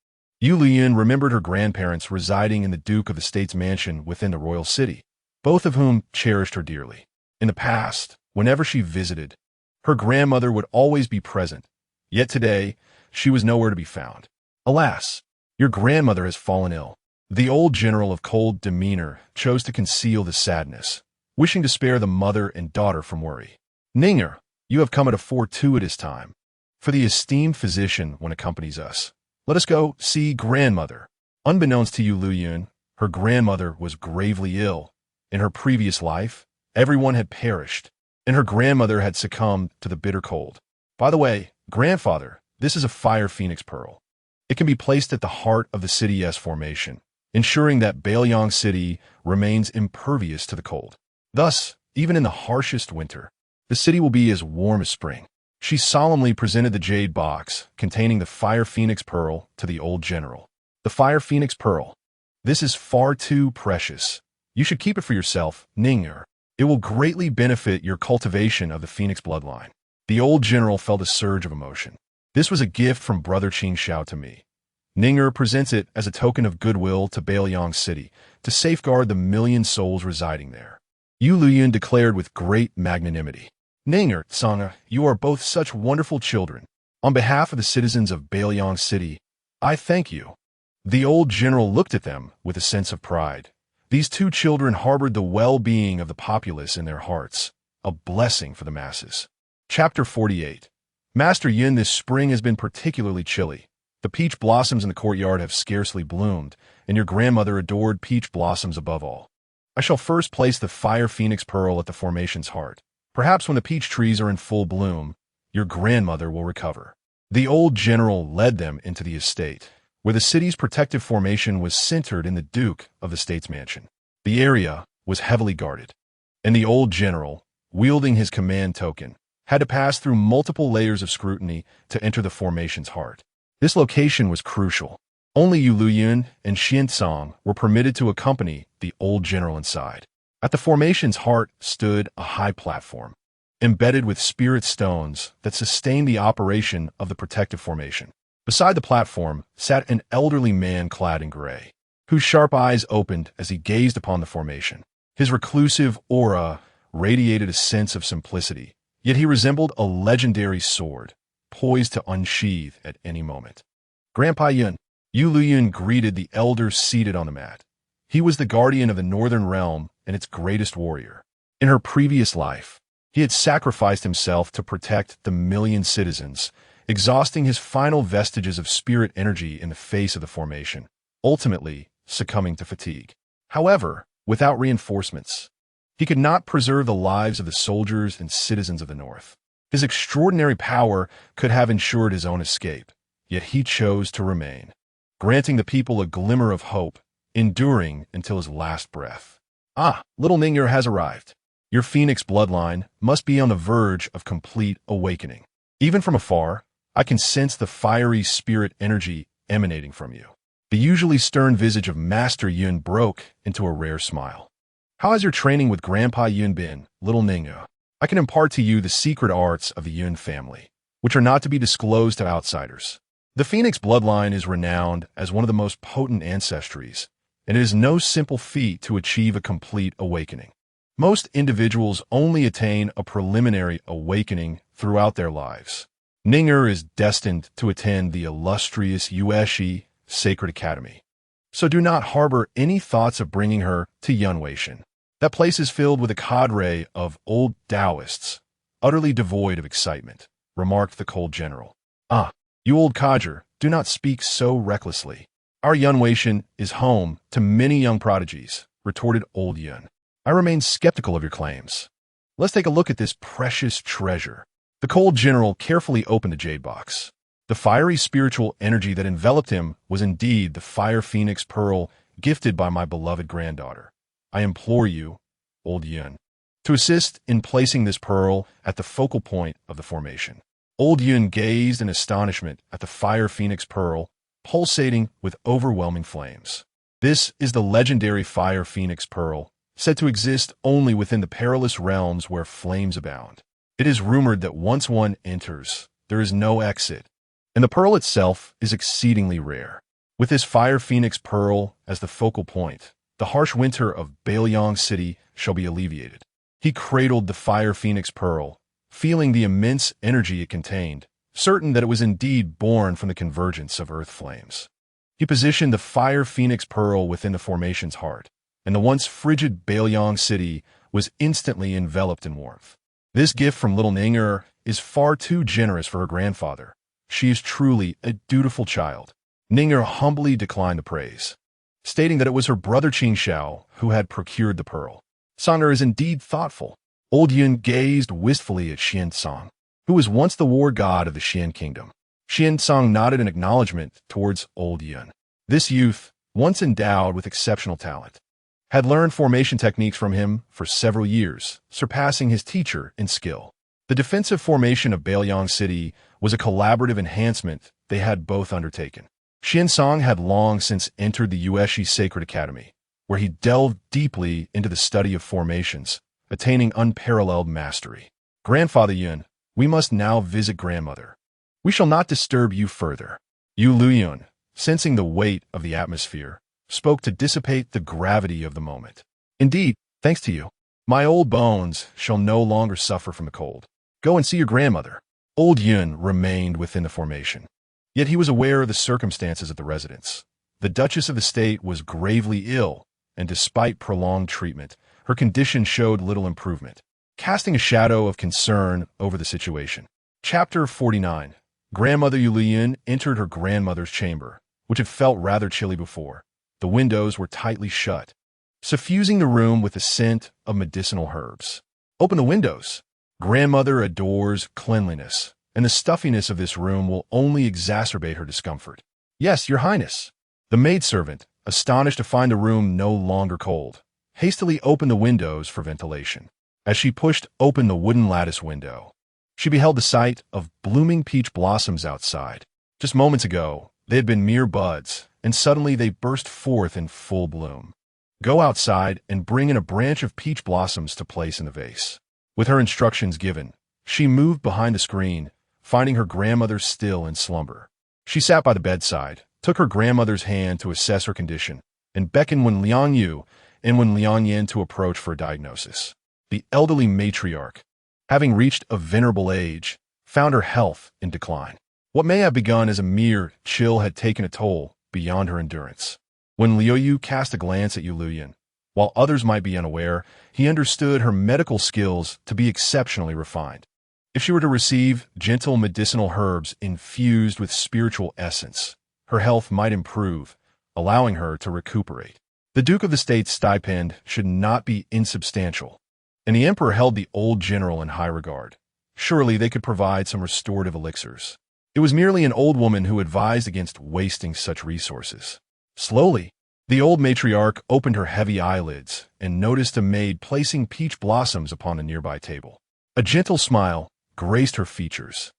Yueliuyun remembered her grandparents residing in the Duke of the State's mansion within the royal city, both of whom cherished her dearly. In the past, whenever she visited, her grandmother would always be present, yet today, she was nowhere to be found. Alas, your grandmother has fallen ill. The old general of cold demeanor chose to conceal the sadness, wishing to spare the mother and daughter from worry. Ninger, you have come at a fortuitous time, for the esteemed physician one accompanies us. Let us go see grandmother. Unbeknownst to Yueliuyun, her grandmother was gravely ill. In her previous life, everyone had perished, and her grandmother had succumbed to the bitter cold. By the way, grandfather, this is a fire phoenix pearl. It can be placed at the heart of the City S formation, ensuring that Beiliang City remains impervious to the cold. Thus, even in the harshest winter, the city will be as warm as spring. She solemnly presented the jade box containing the Fire Phoenix Pearl to the old general. The Fire Phoenix Pearl. This is far too precious. You should keep it for yourself, Ninger. It will greatly benefit your cultivation of the Phoenix bloodline. The old general felt a surge of emotion. This was a gift from brother Qing Xiao to me. Ninger presents it as a token of goodwill to Beiliang City to safeguard the million souls residing there. Yueliuyun declared with great magnanimity. Ninger, Sangha, you are both such wonderful children. On behalf of the citizens of Beiliang City, I thank you. The old general looked at them with a sense of pride. These two children harbored the well-being of the populace in their hearts, a blessing for the masses. Chapter 48. Master Yin, this spring has been particularly chilly. The peach blossoms in the courtyard have scarcely bloomed, and your grandmother adored peach blossoms above all. I shall first place the Fire Phoenix Pearl at the formation's heart. Perhaps when the peach trees are in full bloom, your grandmother will recover. The old general led them into the estate, where the city's protective formation was centered in the Duke of the State's mansion. The area was heavily guarded, and the old general, wielding his command token, had to pass through multiple layers of scrutiny to enter the formation's heart. This location was crucial. Only Yueliuyun and Xuancang were permitted to accompany the old general inside. At the formation's heart stood a high platform, embedded with spirit stones that sustained the operation of the protective formation. Beside the platform sat an elderly man clad in gray, whose sharp eyes opened as he gazed upon the formation. His reclusive aura radiated a sense of simplicity, yet he resembled a legendary sword, poised to unsheathe at any moment. Grandpa Yun, Yueliuyun greeted the elder seated on the mat. He was the guardian of the Northern Realm and its greatest warrior. In her previous life, he had sacrificed himself to protect the million citizens, exhausting his final vestiges of spirit energy in the face of the formation, ultimately succumbing to fatigue. However, without reinforcements, he could not preserve the lives of the soldiers and citizens of the North. His extraordinary power could have ensured his own escape, yet he chose to remain, granting the people a glimmer of hope, enduring until his last breath. Ah, little Ninger has arrived. Your Phoenix bloodline must be on the verge of complete awakening. Even from afar, I can sense the fiery spirit energy emanating from you. The usually stern visage of Master Yun broke into a rare smile. How has your training with Grandpa Yun been, little Ningyu? I can impart to you the secret arts of the Yun family, which are not to be disclosed to outsiders. The Phoenix bloodline is renowned as one of the most potent ancestries, and it is no simple feat to achieve a complete awakening. Most individuals only attain a preliminary awakening throughout their lives. Ningyu is destined to attend the illustrious Yueliuyun Sacred Academy, so do not harbor any thoughts of bringing her to Yueliuyun. That place is filled with a cadre of old Taoists, utterly devoid of excitement, remarked the cold general. Ah, you old codger, do not speak so recklessly. Our Yueliuyun is home to many young prodigies, retorted old Yun. I remain skeptical of your claims. Let's take a look at this precious treasure. The cold general carefully opened the jade box. The fiery spiritual energy that enveloped him was indeed the fire phoenix pearl gifted by my beloved granddaughter. I implore you, old Yun, to assist in placing this pearl at the focal point of the formation. Old Yun gazed in astonishment at the fire phoenix pearl, pulsating with overwhelming flames. This is the legendary fire phoenix pearl, said to exist only within the perilous realms where flames abound. It is rumored that once one enters, there is no exit, and the pearl itself is exceedingly rare. With this fire phoenix pearl as the focal point, the harsh winter of Beilong City shall be alleviated. He cradled the fire phoenix pearl, feeling the immense energy it contained, certain that it was indeed born from the convergence of earth flames. He positioned the fire phoenix pearl within the formation's heart, and the once frigid Beilong City was instantly enveloped in warmth. This gift from little Ningyu is far too generous for her grandfather. She is truly a dutiful child. Ningyu humbly declined the praise, stating that it was her brother Qingxiao who had procured the pearl. Sonder is indeed thoughtful. Old Yun gazed wistfully at Xuancang, who was once the war god of the Xian kingdom. Xuancang nodded in acknowledgement towards old Yun. This youth, once endowed with exceptional talent, had learned formation techniques from him for several years, surpassing his teacher in skill. The defensive formation of Beilong City was a collaborative enhancement they had both undertaken. Xuancang had long since entered the Yueliuyun Sacred Academy, where he delved deeply into the study of formations, attaining unparalleled mastery. Grandfather Yun, we must now visit grandmother. We shall not disturb you further. Yueliuyun, sensing the weight of the atmosphere, spoke to dissipate the gravity of the moment. Indeed, thanks to you, my old bones shall no longer suffer from the cold. Go and see your grandmother. Old Yun remained within the formation. Yet he was aware of the circumstances of the residence. The Duchess of the State was gravely ill, and despite prolonged treatment, her condition showed little improvement, casting a shadow of concern over the situation. Chapter 49. Grandmother Yueliuyun entered her grandmother's chamber, which had felt rather chilly before. The windows were tightly shut, suffusing the room with the scent of medicinal herbs. Open the windows. Grandmother adores cleanliness, and the stuffiness of this room will only exacerbate her discomfort. Yes, your highness. The maidservant, astonished to find the room no longer cold, hastily opened the windows for ventilation. As she pushed open the wooden lattice window, she beheld the sight of blooming peach blossoms outside. Just moments ago, they had been mere buds, and suddenly they burst forth in full bloom. Go outside and bring in a branch of peach blossoms to place in the vase. With her instructions given, she moved behind the screen, finding her grandmother still in slumber. She sat by the bedside, took her grandmother's hand to assess her condition, and beckoned Wen Liangyu and Wen Liangyan to approach for a diagnosis. The elderly matriarch, having reached a venerable age, found her health in decline. What may have begun as a mere chill had taken a toll beyond her endurance. When Liu cast a glance at Yueliuyun, while others might be unaware, he understood her medical skills to be exceptionally refined. If she were to receive gentle medicinal herbs infused with spiritual essence, her health might improve, allowing her to recuperate. The Duke of the State's stipend should not be insubstantial, and the Emperor held the old general in high regard. Surely they could provide some restorative elixirs. It was merely an old woman who advised against wasting such resources. Slowly, the old matriarch opened her heavy eyelids and noticed a maid placing peach blossoms upon a nearby table. A gentle smile graced her features.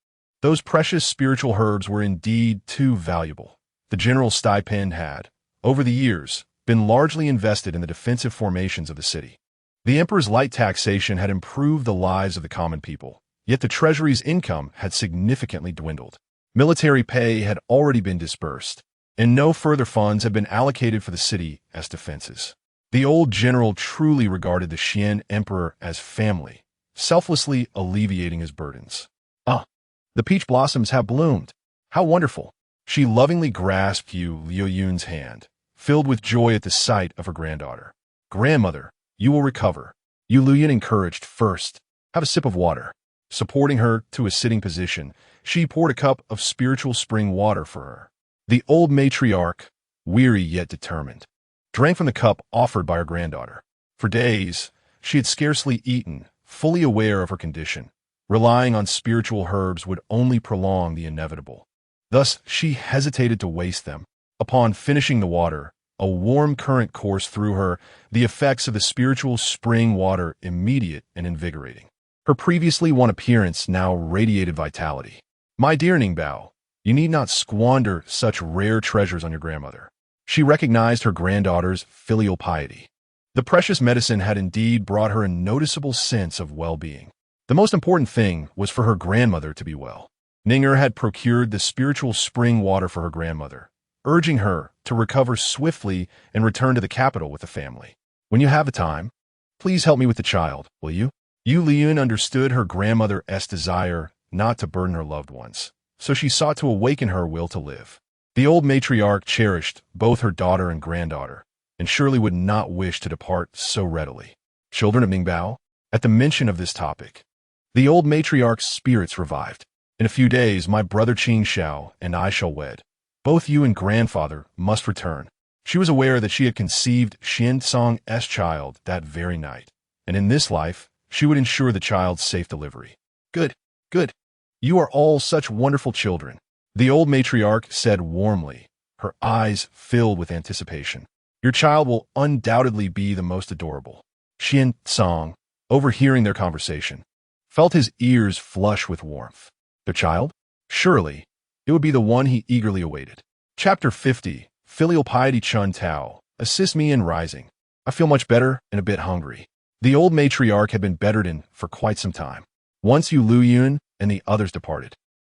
Those precious spiritual herbs were indeed too valuable. The general's stipend had, over the years, been largely invested in the defensive formations of the city. The emperor's light taxation had improved the lives of the common people, yet the treasury's income had significantly dwindled. Military pay had already been dispersed, and no further funds had been allocated for the city as defenses. The old general truly regarded the Xian emperor as family, selflessly alleviating his burdens. Ah, the peach blossoms have bloomed. How wonderful! She lovingly grasped Yueliuyun's hand, filled with joy at the sight of her granddaughter. Grandmother, you will recover. Yueliuyun encouraged. First, have a sip of water. Supporting her to a sitting position, she poured a cup of spiritual spring water for her. The old matriarch, weary yet determined, drank from the cup offered by her granddaughter. For days, she had scarcely eaten, fully aware of her condition. Relying on spiritual herbs would only prolong the inevitable. Thus, she hesitated to waste them. Upon finishing the water, a warm current coursed through her, the effects of the spiritual spring water immediate and invigorating. Her previously wan appearance now radiated vitality. My dear Ningbao, you need not squander such rare treasures on your grandmother. She recognized her granddaughter's filial piety. The precious medicine had indeed brought her a noticeable sense of well-being. The most important thing was for her grandmother to be well. Ninger had procured the spiritual spring water for her grandmother, urging her to recover swiftly and return to the capital with the family. When you have the time, please help me with the child, will you? Yueliuyun understood her grandmother's desire not to burden her loved ones, so she sought to awaken her will to live. The old matriarch cherished both her daughter and granddaughter, and surely would not wish to depart so readily. Children of Ningbao, at the mention of this topic, the old matriarch's spirits revived. In a few days, my brother Qing Xiao and I shall wed. Both you and grandfather must return. She was aware that she had conceived Xuancang's child that very night, and in this life, she would ensure the child's safe delivery. Good, good. You are all such wonderful children, the old matriarch said warmly, her eyes filled with anticipation. Your child will undoubtedly be the most adorable. Xuancang, overhearing their conversation, felt his ears flush with warmth. Their child? Surely, it would be the one he eagerly awaited. Chapter 50, Filial Piety. Chun Tao, assist me in rising. I feel much better and a bit hungry. The old matriarch had been bedridden for quite some time. Once Yueliuyun and the others departed,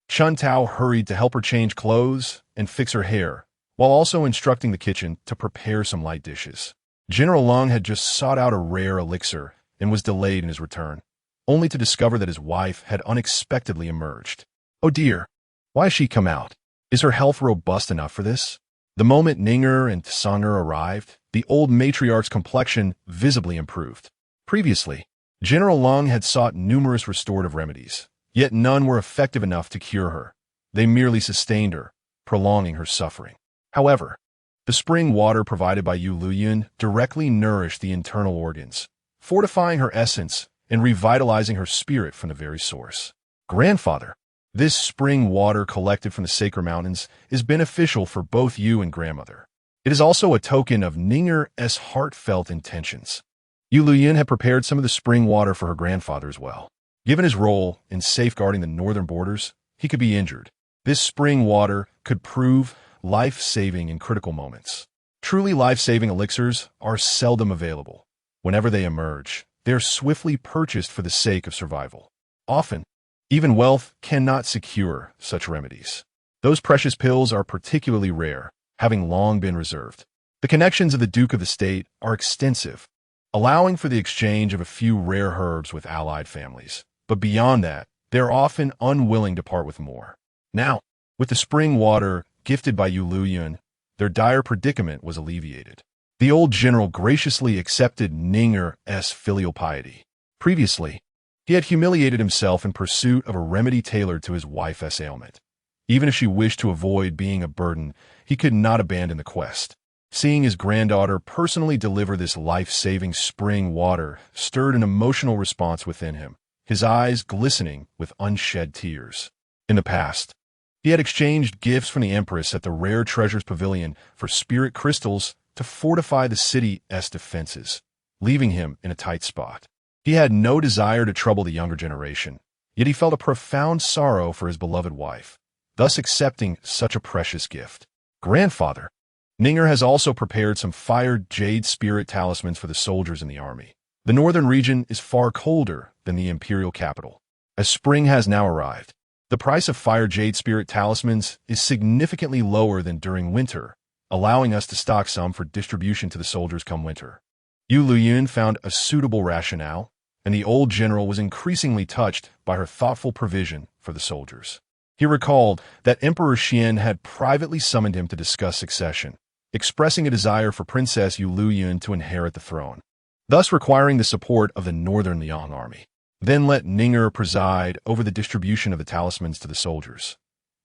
Chun Tao hurried to help her change clothes and fix her hair, while also instructing the kitchen to prepare some light dishes. General Lung had just sought out a rare elixir and was delayed in his return, only to discover that his wife had unexpectedly emerged. Oh dear, why has she come out? Is her health robust enough for this? The moment Ninger and Tsanger arrived, the old matriarch's complexion visibly improved. Previously, General Lung had sought numerous restorative remedies, yet none were effective enough to cure her. They merely sustained her, prolonging her suffering. However, the spring water provided by Yueliuyun directly nourished the internal organs, fortifying her essence and revitalizing her spirit from the very source. Grandfather, this spring water collected from the sacred mountains is beneficial for both you and grandmother. It is also a token of Ninger's heartfelt intentions. Yueliuyun had prepared some of the spring water for her grandfather as well. Given his role in safeguarding the northern borders, he could be injured. This spring water could prove life-saving in critical moments. Truly life-saving elixirs are seldom available. Whenever they emerge, they are swiftly purchased for the sake of survival. Often, even wealth cannot secure such remedies. Those precious pills are particularly rare, having long been reserved. The connections of the Duke of the State are extensive, allowing for the exchange of a few rare herbs with allied families. But beyond that, they are often unwilling to part with more. Now, with the spring water gifted by Yueliuyun, their dire predicament was alleviated. The old general graciously accepted Ninger's filial piety. Previously, he had humiliated himself in pursuit of a remedy tailored to his wife's ailment. Even if she wished to avoid being a burden, he could not abandon the quest. Seeing his granddaughter personally deliver this life-saving spring water stirred an emotional response within him, his eyes glistening with unshed tears. In the past, he had exchanged gifts from the Empress at the Rare Treasures Pavilion for spirit crystals to fortify the city's defenses, leaving him in a tight spot. He had no desire to trouble the younger generation, Yet he felt a profound sorrow for his beloved wife, thus accepting such a precious gift. Grandfather, Ninger has also prepared some fired jade spirit talismans for the soldiers in the army. The northern region is far colder than the imperial capital. As spring has now arrived, the price of fire jade spirit talismans is significantly lower than during winter, allowing us to stock some for distribution to the soldiers come winter. Yueliuyun found a suitable rationale, and the old general was increasingly touched by her thoughtful provision for the soldiers. He recalled that Emperor Xian had privately summoned him to discuss succession, expressing a desire for Princess Yueliuyun to inherit the throne, thus requiring the support of the northern Liang army. Then let Ninger preside over the distribution of the talismans to the soldiers.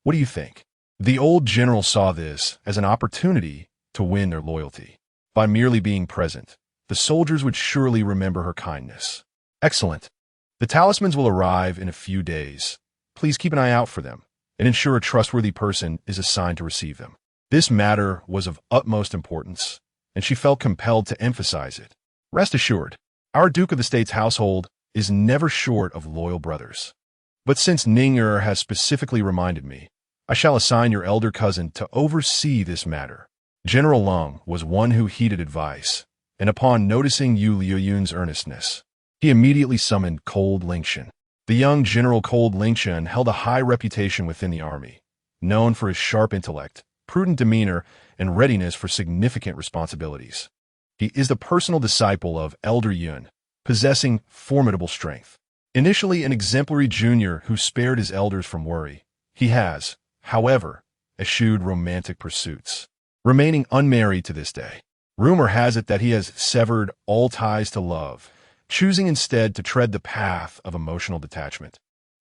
What do you think? The old general saw this as an opportunity to win their loyalty. By merely being present, the soldiers would surely remember her kindness. Excellent. The talismans will arrive in a few days. Please keep an eye out for them and ensure a trustworthy person is assigned to receive them. This matter was of utmost importance, and she felt compelled to emphasize it. Rest assured, our Duke of the State's household is never short of loyal brothers. But since Ninger has specifically reminded me, I shall assign your elder cousin to oversee this matter. General Lung was one who heeded advice, and upon noticing Yueliuyun's earnestness, he immediately summoned Cold Lingshan. The young General Cold Lingshan held a high reputation within the army, known for his sharp intellect, prudent demeanor, and readiness for significant responsibilities. He is the personal disciple of Elder Yun, possessing formidable strength. Initially an exemplary junior who spared his elders from worry, he has, however, eschewed romantic pursuits, remaining unmarried to this day. Rumor has it that he has severed all ties to love, choosing instead to tread the path of emotional detachment,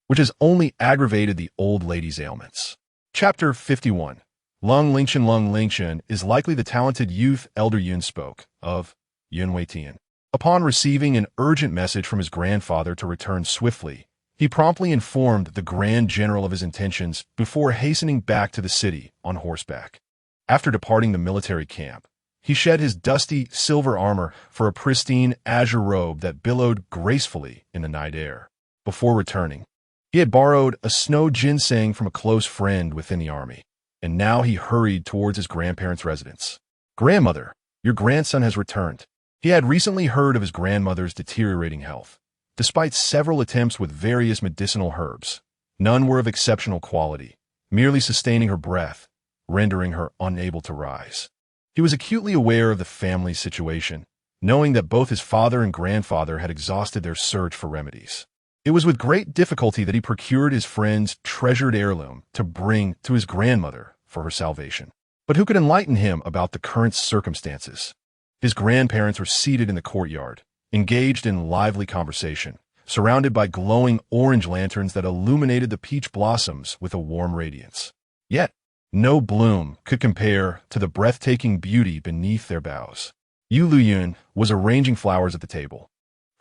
which has only aggravated the old lady's ailments. Chapter 51. Lung Lingshan is likely the talented youth Elder Yun spoke of, Yueliuyun. Upon receiving an urgent message from his grandfather to return swiftly, he promptly informed the Grand General of his intentions before hastening back to the city on horseback. After departing the military camp, he shed his dusty silver armor for a pristine azure robe that billowed gracefully in the night air. Before returning, he had borrowed a snow ginseng from a close friend within the army, and now he hurried towards his grandparents' residence. Grandmother, your grandson has returned. He had recently heard of his grandmother's deteriorating health. Despite several attempts with various medicinal herbs, none were of exceptional quality, merely sustaining her breath, rendering her unable to rise. He was acutely aware of the family's situation, knowing that both his father and grandfather had exhausted their search for remedies. It was with great difficulty that he procured his friend's treasured heirloom to bring to his grandmother for her salvation. But who could enlighten him about the current circumstances? His grandparents were seated in the courtyard, engaged in lively conversation, surrounded by glowing orange lanterns that illuminated the peach blossoms with a warm radiance. Yet, no bloom could compare to the breathtaking beauty beneath their boughs. Yueliuyun was arranging flowers at the table,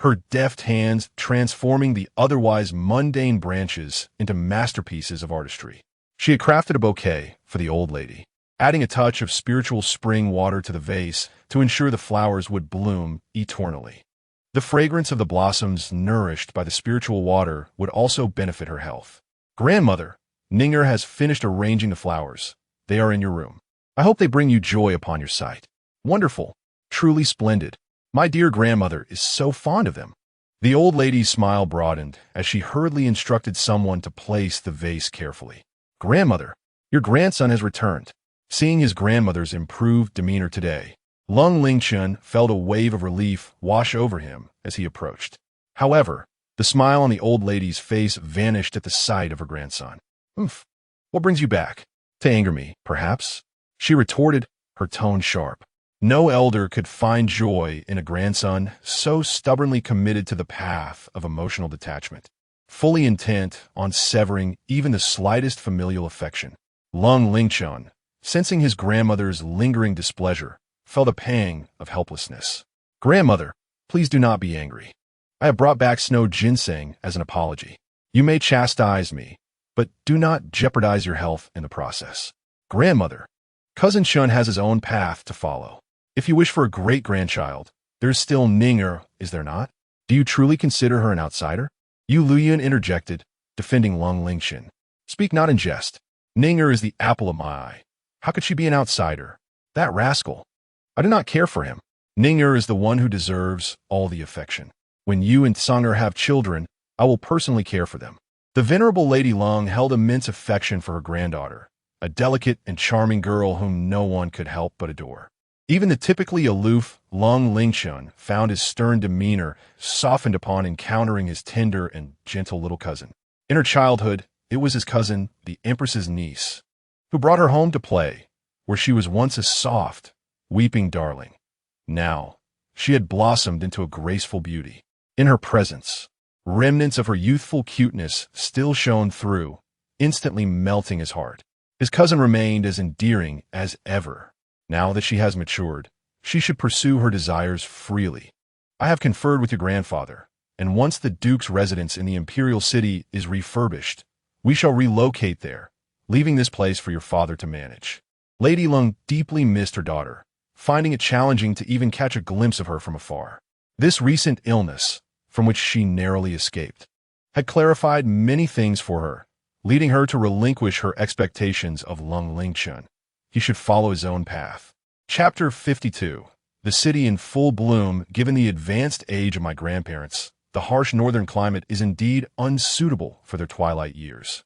her deft hands transforming the otherwise mundane branches into masterpieces of artistry. She had crafted a bouquet for the old lady, adding a touch of spiritual spring water to the vase to ensure the flowers would bloom eternally. The fragrance of the blossoms nourished by the spiritual water would also benefit her health. Grandmother, Ninger has finished arranging the flowers. They are in your room. I hope they bring you joy upon your sight. Wonderful. Truly splendid. My dear grandmother is so fond of them. The old lady's smile broadened as she hurriedly instructed someone to place the vase carefully. Grandmother, your grandson has returned. Seeing his grandmother's improved demeanor today, Lung Lingshan felt a wave of relief wash over him as he approached. However, the smile on the old lady's face vanished at the sight of her grandson. What brings you back? To anger me, perhaps? She retorted, her tone sharp. No elder could find joy in a grandson so stubbornly committed to the path of emotional detachment, fully intent on severing even the slightest familial affection. Lung Lingshan, sensing his grandmother's lingering displeasure, felt a pang of helplessness. Grandmother, please do not be angry. I have brought back snow ginseng as an apology. You may chastise me, but do not jeopardize your health in the process. Grandmother, Cousin Shun has his own path to follow. If you wish for a great-grandchild, there is still Ninger, is there not? Do you truly consider her an outsider? Yueliuyun interjected, defending Lung Lingxian. Speak not in jest. Ninger is the apple of my eye. How could she be an outsider? That rascal. I do not care for him. Ninger is the one who deserves all the affection. When you and Tsanger have children, I will personally care for them. The venerable Lady Lung held immense affection for her granddaughter, a delicate and charming girl whom no one could help but adore. Even the typically aloof Lung Lingxian found his stern demeanor softened upon encountering his tender and gentle little cousin. In her childhood, it was his cousin, the Empress's niece, who brought her home to play, where she was once a soft, weeping darling. Now, she had blossomed into a graceful beauty. In her presence, remnants of her youthful cuteness still shone through, instantly melting his heart. His cousin remained as endearing as ever. Now that she has matured, she should pursue her desires freely. I have conferred with your grandfather, and once the Duke's residence in the Imperial City is refurbished, we shall relocate there, leaving this place for your father to manage. Lady Lung deeply missed her daughter, finding it challenging to even catch a glimpse of her from afar. This recent illness, from which she narrowly escaped, had clarified many things for her, leading her to relinquish her expectations of Lung Lingxian. He should follow his own path. Chapter 52. The city in full bloom. Given the advanced age of my grandparents, the harsh northern climate is indeed unsuitable for their twilight years.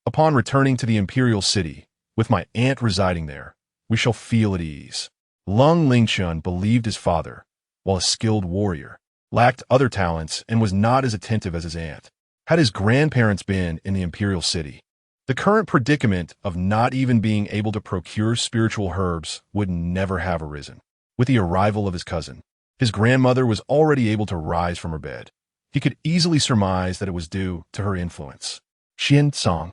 Upon returning to the Imperial City, with my aunt residing there, we shall feel at ease. Lung Lingxian believed his father, while a skilled warrior, lacked other talents and was not as attentive as his aunt. Had his grandparents been in the Imperial City, the current predicament of not even being able to procure spiritual herbs would never have arisen. With the arrival of his cousin, his grandmother was already able to rise from her bed. He could easily surmise that it was due to her influence. Xuancang,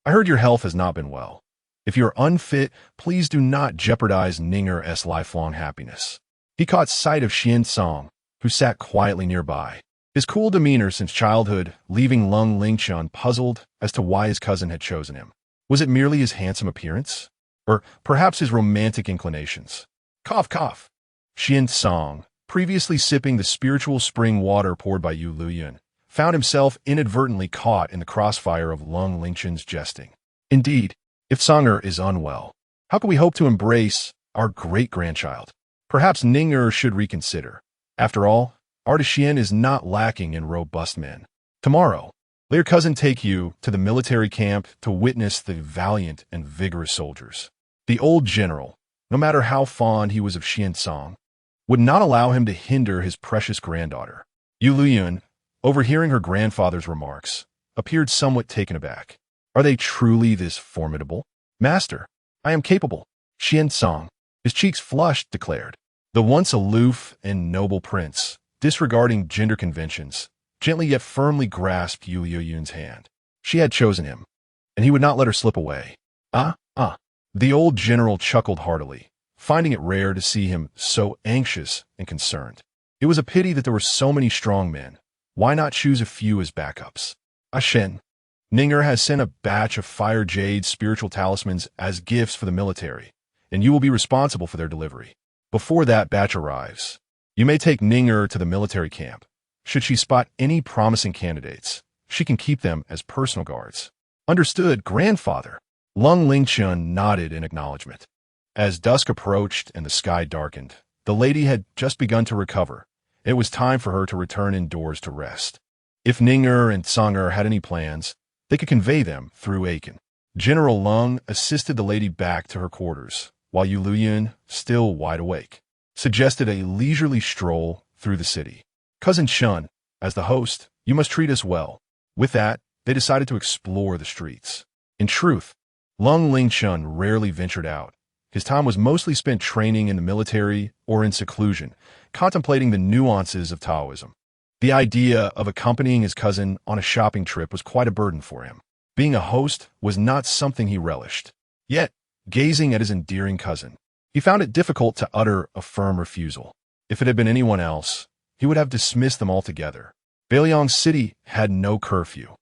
I heard your health has not been well. If you are unfit, please do not jeopardize Ninger's lifelong happiness. He caught sight of Xuancang, who sat quietly nearby. His cool demeanor since childhood, leaving Lung Lingxian puzzled as to why his cousin had chosen him. Was it merely his handsome appearance? Or perhaps his romantic inclinations? Cough, cough. Xuancang, previously sipping the spiritual spring water poured by Yueliuyun, found himself inadvertently caught in the crossfire of Lung Lingxian's jesting. Indeed, if Tsanger is unwell, how can we hope to embrace our great-grandchild? Perhaps Ninger should reconsider. After all, Artishian is not lacking in robust men. Tomorrow, let your cousin take you to the military camp to witness the valiant and vigorous soldiers. The old general, no matter how fond he was of Xuancang, would not allow him to hinder his precious granddaughter. Yueliuyun, overhearing her grandfather's remarks, appeared somewhat taken aback. Are they truly this formidable? Master, I am capable. Xuancang, his cheeks flushed, declared. The once aloof and noble prince, disregarding gender conventions, gently yet firmly grasped Yueliuyun's hand. She had chosen him, and he would not let her slip away. The old general chuckled heartily, finding it rare to see him so anxious and concerned. It was a pity that there were so many strong men. Why not choose a few as backups? Shen, Ninger has sent a batch of fire jade spiritual talismans as gifts for the military, and you will be responsible for their delivery. Before that batch arrives, you may take Ninger to the military camp. Should she spot any promising candidates, she can keep them as personal guards. Understood, grandfather. Lung Lingxian nodded in acknowledgement. As dusk approached and the sky darkened, the lady had just begun to recover. It was time for her to return indoors to rest. If Ninger and Tsanger had any plans, they could convey them through Aiken. General Lung assisted the lady back to her quarters, while Yueliuyun, still wide awake, suggested a leisurely stroll through the city. Cousin Shun, as the host, you must treat us well. With that, they decided to explore the streets. In truth, Lung Lingxian rarely ventured out. His time was mostly spent training in the military or in seclusion, contemplating the nuances of Taoism. The idea of accompanying his cousin on a shopping trip was quite a burden for him. Being a host was not something he relished. Yet, gazing at his endearing cousin, he found it difficult to utter a firm refusal. If it had been anyone else, he would have dismissed them altogether. Beiliang City had no curfew,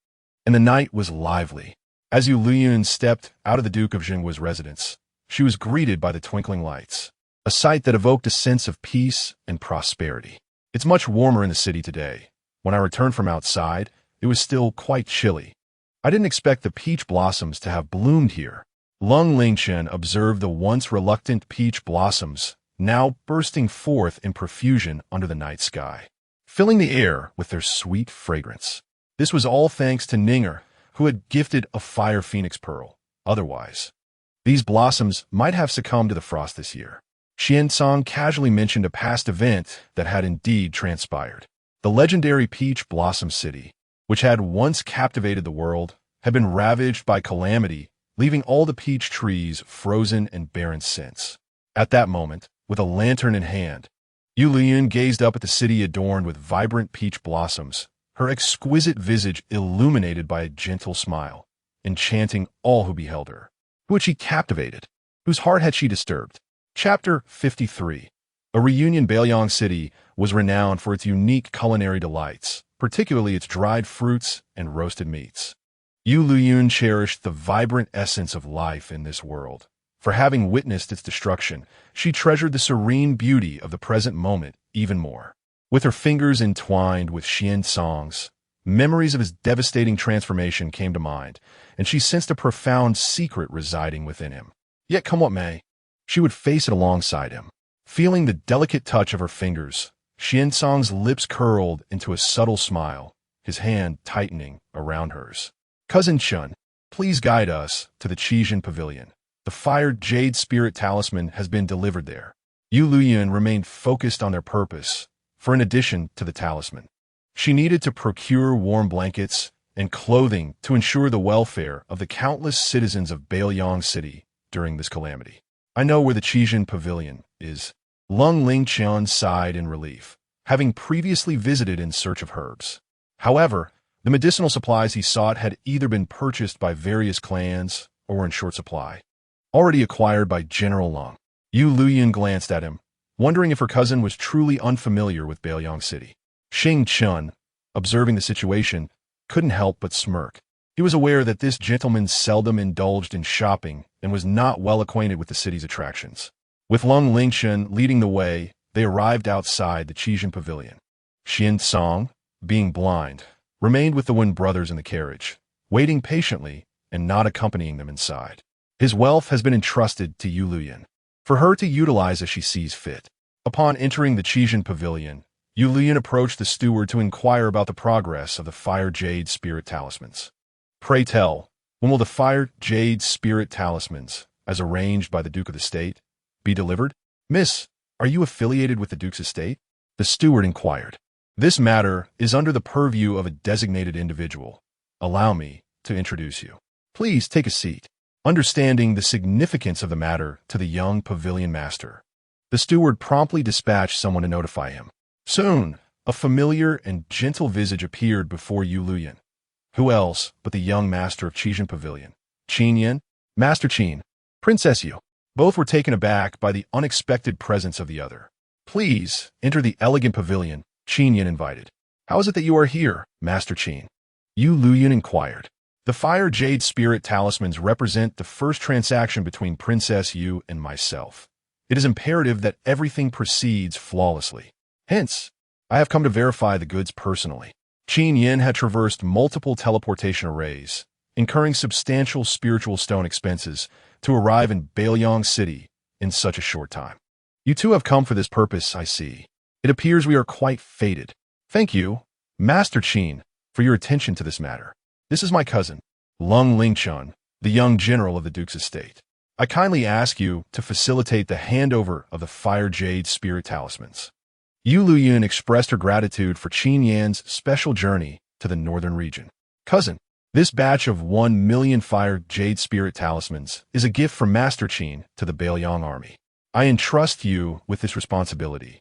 and the night was lively. As Yueliuyun stepped out of the Duke of Jinggua's residence, she was greeted by the twinkling lights, a sight that evoked a sense of peace and prosperity. It's much warmer in the city today. When I returned from outside, it was still quite chilly. I didn't expect the peach blossoms to have bloomed here. Lung Lingchen observed the once reluctant peach blossoms, now bursting forth in profusion under the night sky, filling the air with their sweet fragrance. This was all thanks to Ninger, who had gifted a fire phoenix pearl. Otherwise, these blossoms might have succumbed to the frost this year. Xuancang casually mentioned a past event that had indeed transpired. The legendary Peach Blossom City, which had once captivated the world, had been ravaged by calamity, leaving all the peach trees frozen and barren since. At that moment, with a lantern in hand, Yueliuyun gazed up at the city adorned with vibrant peach blossoms, her exquisite visage illuminated by a gentle smile, enchanting all who beheld her. Who had she captivated? Whose heart had she disturbed? Chapter 53. A reunion. Beiyang City was renowned for its unique culinary delights, particularly its dried fruits and roasted meats. Yueliuyun cherished the vibrant essence of life in this world. For having witnessed its destruction, she treasured the serene beauty of the present moment even more. With her fingers entwined with Xuancang's, memories of his devastating transformation came to mind, and she sensed a profound secret residing within him. Yet come what may, she would face it alongside him. Feeling the delicate touch of her fingers, Xuancang's lips curled into a subtle smile, his hand tightening around hers. Cousin Chun, please guide us to the Qijin Pavilion. The fired jade spirit talisman has been delivered there. Yueliuyun remained focused on their purpose, for in addition to the talisman, she needed to procure warm blankets and clothing to ensure the welfare of the countless citizens of Beiyang City during this calamity. I know where the Qijin Pavilion is. Lung Lingchen sighed in relief, having previously visited in search of herbs. However, the medicinal supplies he sought had either been purchased by various clans or were in short supply, already acquired by General Lung. Yueliuyun glanced at him, wondering if her cousin was truly unfamiliar with Beiyang City. Xing Chun, observing the situation, couldn't help but smirk. He was aware that this gentleman seldom indulged in shopping and was not well acquainted with the city's attractions. With Lung Lingchen leading the way, they arrived outside the Qijin Pavilion. Xuancang, being blind, remained with the Wen brothers in the carriage, waiting patiently and not accompanying them inside. His wealth has been entrusted to Yueliuyun, for her to utilize as she sees fit. Upon entering the Qijin Pavilion, Yueliuyun approached the steward to inquire about the progress of the fire jade spirit talismans. Pray tell, when will the fire jade spirit talismans, as arranged by the Duke of the State, be delivered? Miss, are you affiliated with the Duke's estate? The steward inquired. This matter is under the purview of a designated individual. Allow me to introduce you. Please take a seat. Understanding the significance of the matter to the young pavilion master, the steward promptly dispatched someone to notify him. Soon, a familiar and gentle visage appeared before Yueliuyun. Who else but the young master of Qijin Pavilion? Qin Yan, Master Qin, Princess Yu. Both were taken aback by the unexpected presence of the other. Please enter the elegant pavilion, Qin Yan invited. How is it that you are here, Master Qin? Yueliuyun inquired. The fire jade spirit talismans represent the first transaction between Princess Yu and myself. It is imperative that everything proceeds flawlessly. Hence, I have come to verify the goods personally. Qin Yan had traversed multiple teleportation arrays, incurring substantial spiritual stone expenses to arrive in Beiyang City in such a short time. You two have come for this purpose, I see. It appears we are quite fated. Thank you, Master Qin, for your attention to this matter. This is my cousin, Lung Lingchen, the young general of the Duke's estate. I kindly ask you to facilitate the handover of the fire jade spirit talismans. Yueliuyun expressed her gratitude for Qin Yan's special journey to the northern region. Cousin, this batch of 1 million fire jade spirit talismans is a gift from Master Qin to the Beiyang army. I entrust you with this responsibility,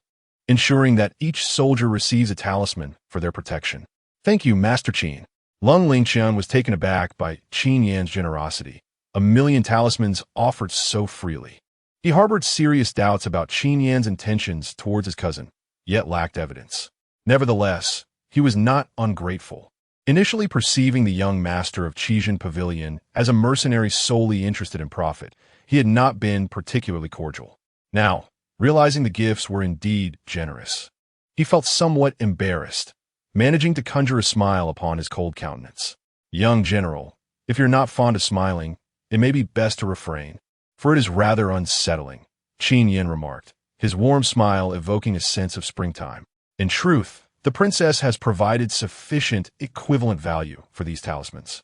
ensuring that each soldier receives a talisman for their protection. Thank you, Master Qin. Lung Lingchen was taken aback by Qin Yan's generosity. 1 million talismans offered so freely. He harbored serious doubts about Qin Yan's intentions towards his cousin, yet lacked evidence. Nevertheless, he was not ungrateful. Initially perceiving the young master of Qijin Pavilion as a mercenary solely interested in profit, he had not been particularly cordial. Now, realizing the gifts were indeed generous, he felt somewhat embarrassed, managing to conjure a smile upon his cold countenance. Young general, if you're not fond of smiling, it may be best to refrain, for it is rather unsettling, Qin Yin remarked, his warm smile evoking a sense of springtime. In truth, the princess has provided sufficient equivalent value for these talismans.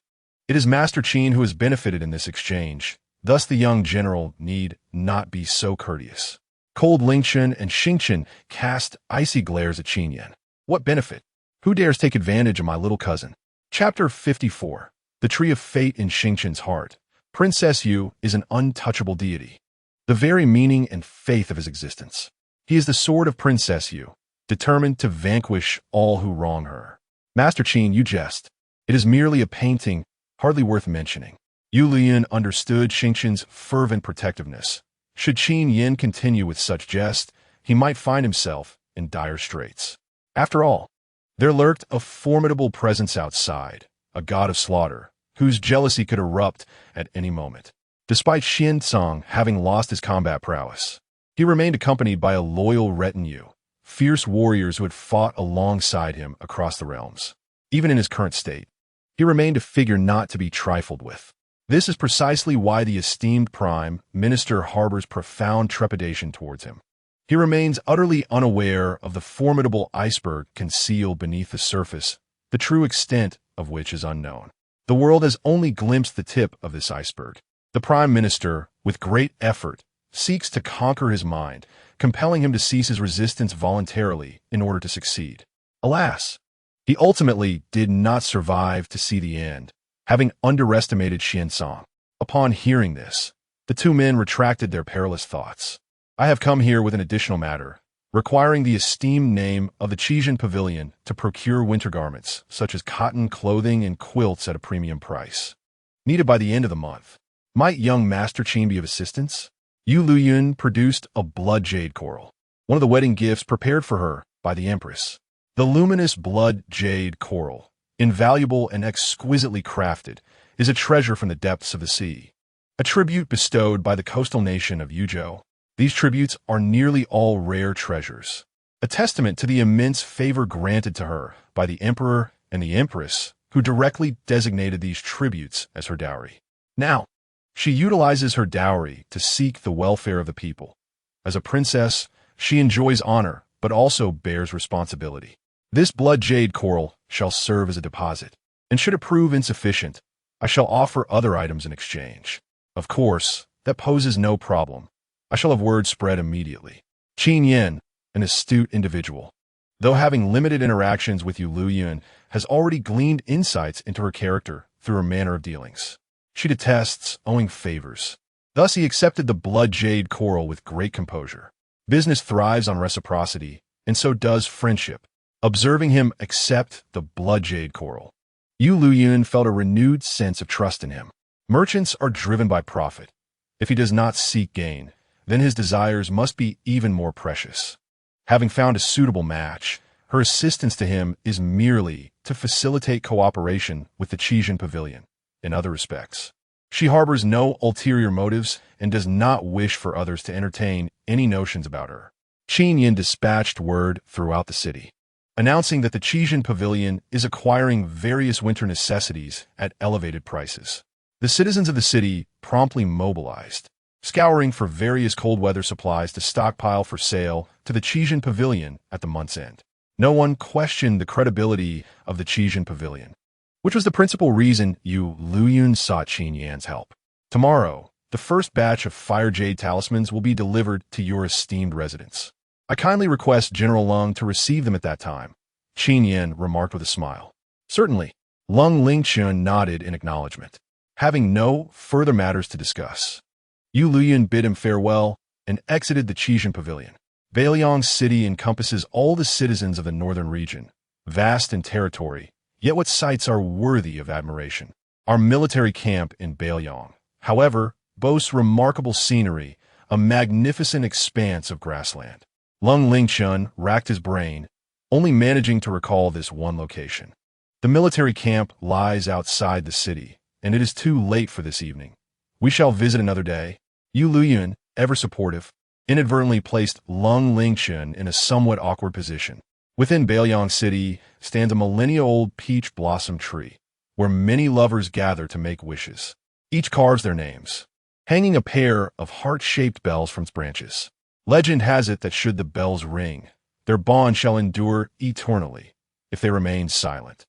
It is Master Qin who has benefited in this exchange, thus the young general need not be so courteous. Cold Lingchen and Xingchen cast icy glares at Qin Yin. What benefit? Who dares take advantage of my little cousin? Chapter 54. The Tree of Fate in Xingchen's Heart. Princess Yu is an untouchable deity, the very meaning and faith of his existence. He is the sword of Princess Yu, determined to vanquish all who wrong her. Master Qin, you jest. It is merely a painting, hardly worth mentioning. Yueliuyun understood Xingchen's fervent protectiveness. Should Qin Yin continue with such jest, he might find himself in dire straits. After all, there lurked a formidable presence outside, a god of slaughter, whose jealousy could erupt at any moment. Despite Xuancang having lost his combat prowess, he remained accompanied by a loyal retinue, fierce warriors who had fought alongside him across the realms. Even in his current state, he remained a figure not to be trifled with. This is precisely why the esteemed Prime Minister harbors profound trepidation towards him. He remains utterly unaware of the formidable iceberg concealed beneath the surface, the true extent of which is unknown. The world has only glimpsed the tip of this iceberg. The Prime Minister, with great effort, seeks to conquer his mind, compelling him to cease his resistance voluntarily in order to succeed. Alas, he ultimately did not survive to see the end, having underestimated Xuancang. Upon hearing this, the two men retracted their perilous thoughts. I have come here with an additional matter, requiring the esteemed name of the Qijin Pavilion to procure winter garments, such as cotton clothing and quilts at a premium price. Needed by the end of the month. Might young Master Qin be of assistance? Yueliuyun produced a blood jade coral, one of the wedding gifts prepared for her by the Empress. The luminous blood jade coral, invaluable and exquisitely crafted, is a treasure from the depths of the sea, a tribute bestowed by the coastal nation of Yuzhou. These tributes are nearly all rare treasures, a testament to the immense favor granted to her by the Emperor and the Empress, who directly designated these tributes as her dowry. Now, she utilizes her dowry to seek the welfare of the people. As a princess, she enjoys honor, but also bears responsibility. This blood jade coral shall serve as a deposit, and should it prove insufficient, I shall offer other items in exchange. Of course, that poses no problem. I shall have word spread immediately. Qin Yin, an astute individual, though having limited interactions with Yueliuyun, has already gleaned insights into her character through her manner of dealings. She detests owing favors. Thus he accepted the blood jade coral with great composure. Business thrives on reciprocity, and so does friendship. Observing him accept the blood jade coral, Yueliuyun felt a renewed sense of trust in him. Merchants are driven by profit. If he does not seek gain, then his desires must be even more precious. Having found a suitable match, her assistance to him is merely to facilitate cooperation with the Qijin Pavilion. In other respects, she harbors no ulterior motives and does not wish for others to entertain any notions about her. Qin Yin dispatched word throughout the city, announcing that the Qijin Pavilion is acquiring various winter necessities at elevated prices. The citizens of the city promptly mobilized, scouring for various cold weather supplies to stockpile for sale to the Qijin Pavilion at the month's end. No one questioned the credibility of the Qijin Pavilion, which was the principal reason Yueliuyun sought Qin Yin's help. Tomorrow, the first batch of fire jade talismans will be delivered to your esteemed residence. I kindly request General Lung to receive them at that time, Qin Yin remarked with a smile. Certainly, Lung Lingchen nodded in acknowledgement, having no further matters to discuss. Yueliuyun bid him farewell and exited the Qijin Pavilion. Beiliang City encompasses all the citizens of the northern region, vast in territory, yet what sights are worthy of admiration. Our military camp in Beiliang, however, boasts remarkable scenery, a magnificent expanse of grassland. Lung Lingchen racked his brain, only managing to recall this one location. The military camp lies outside the city, and it is too late for this evening. We shall visit another day. Yueliuyun, ever supportive, inadvertently placed Lung Lingchen in a somewhat awkward position. Within Beiliang City stands a millennia-old peach blossom tree, where many lovers gather to make wishes. Each carves their names, hanging a pair of heart-shaped bells from its branches. Legend has it that should the bells ring, their bond shall endure eternally if they remain silent.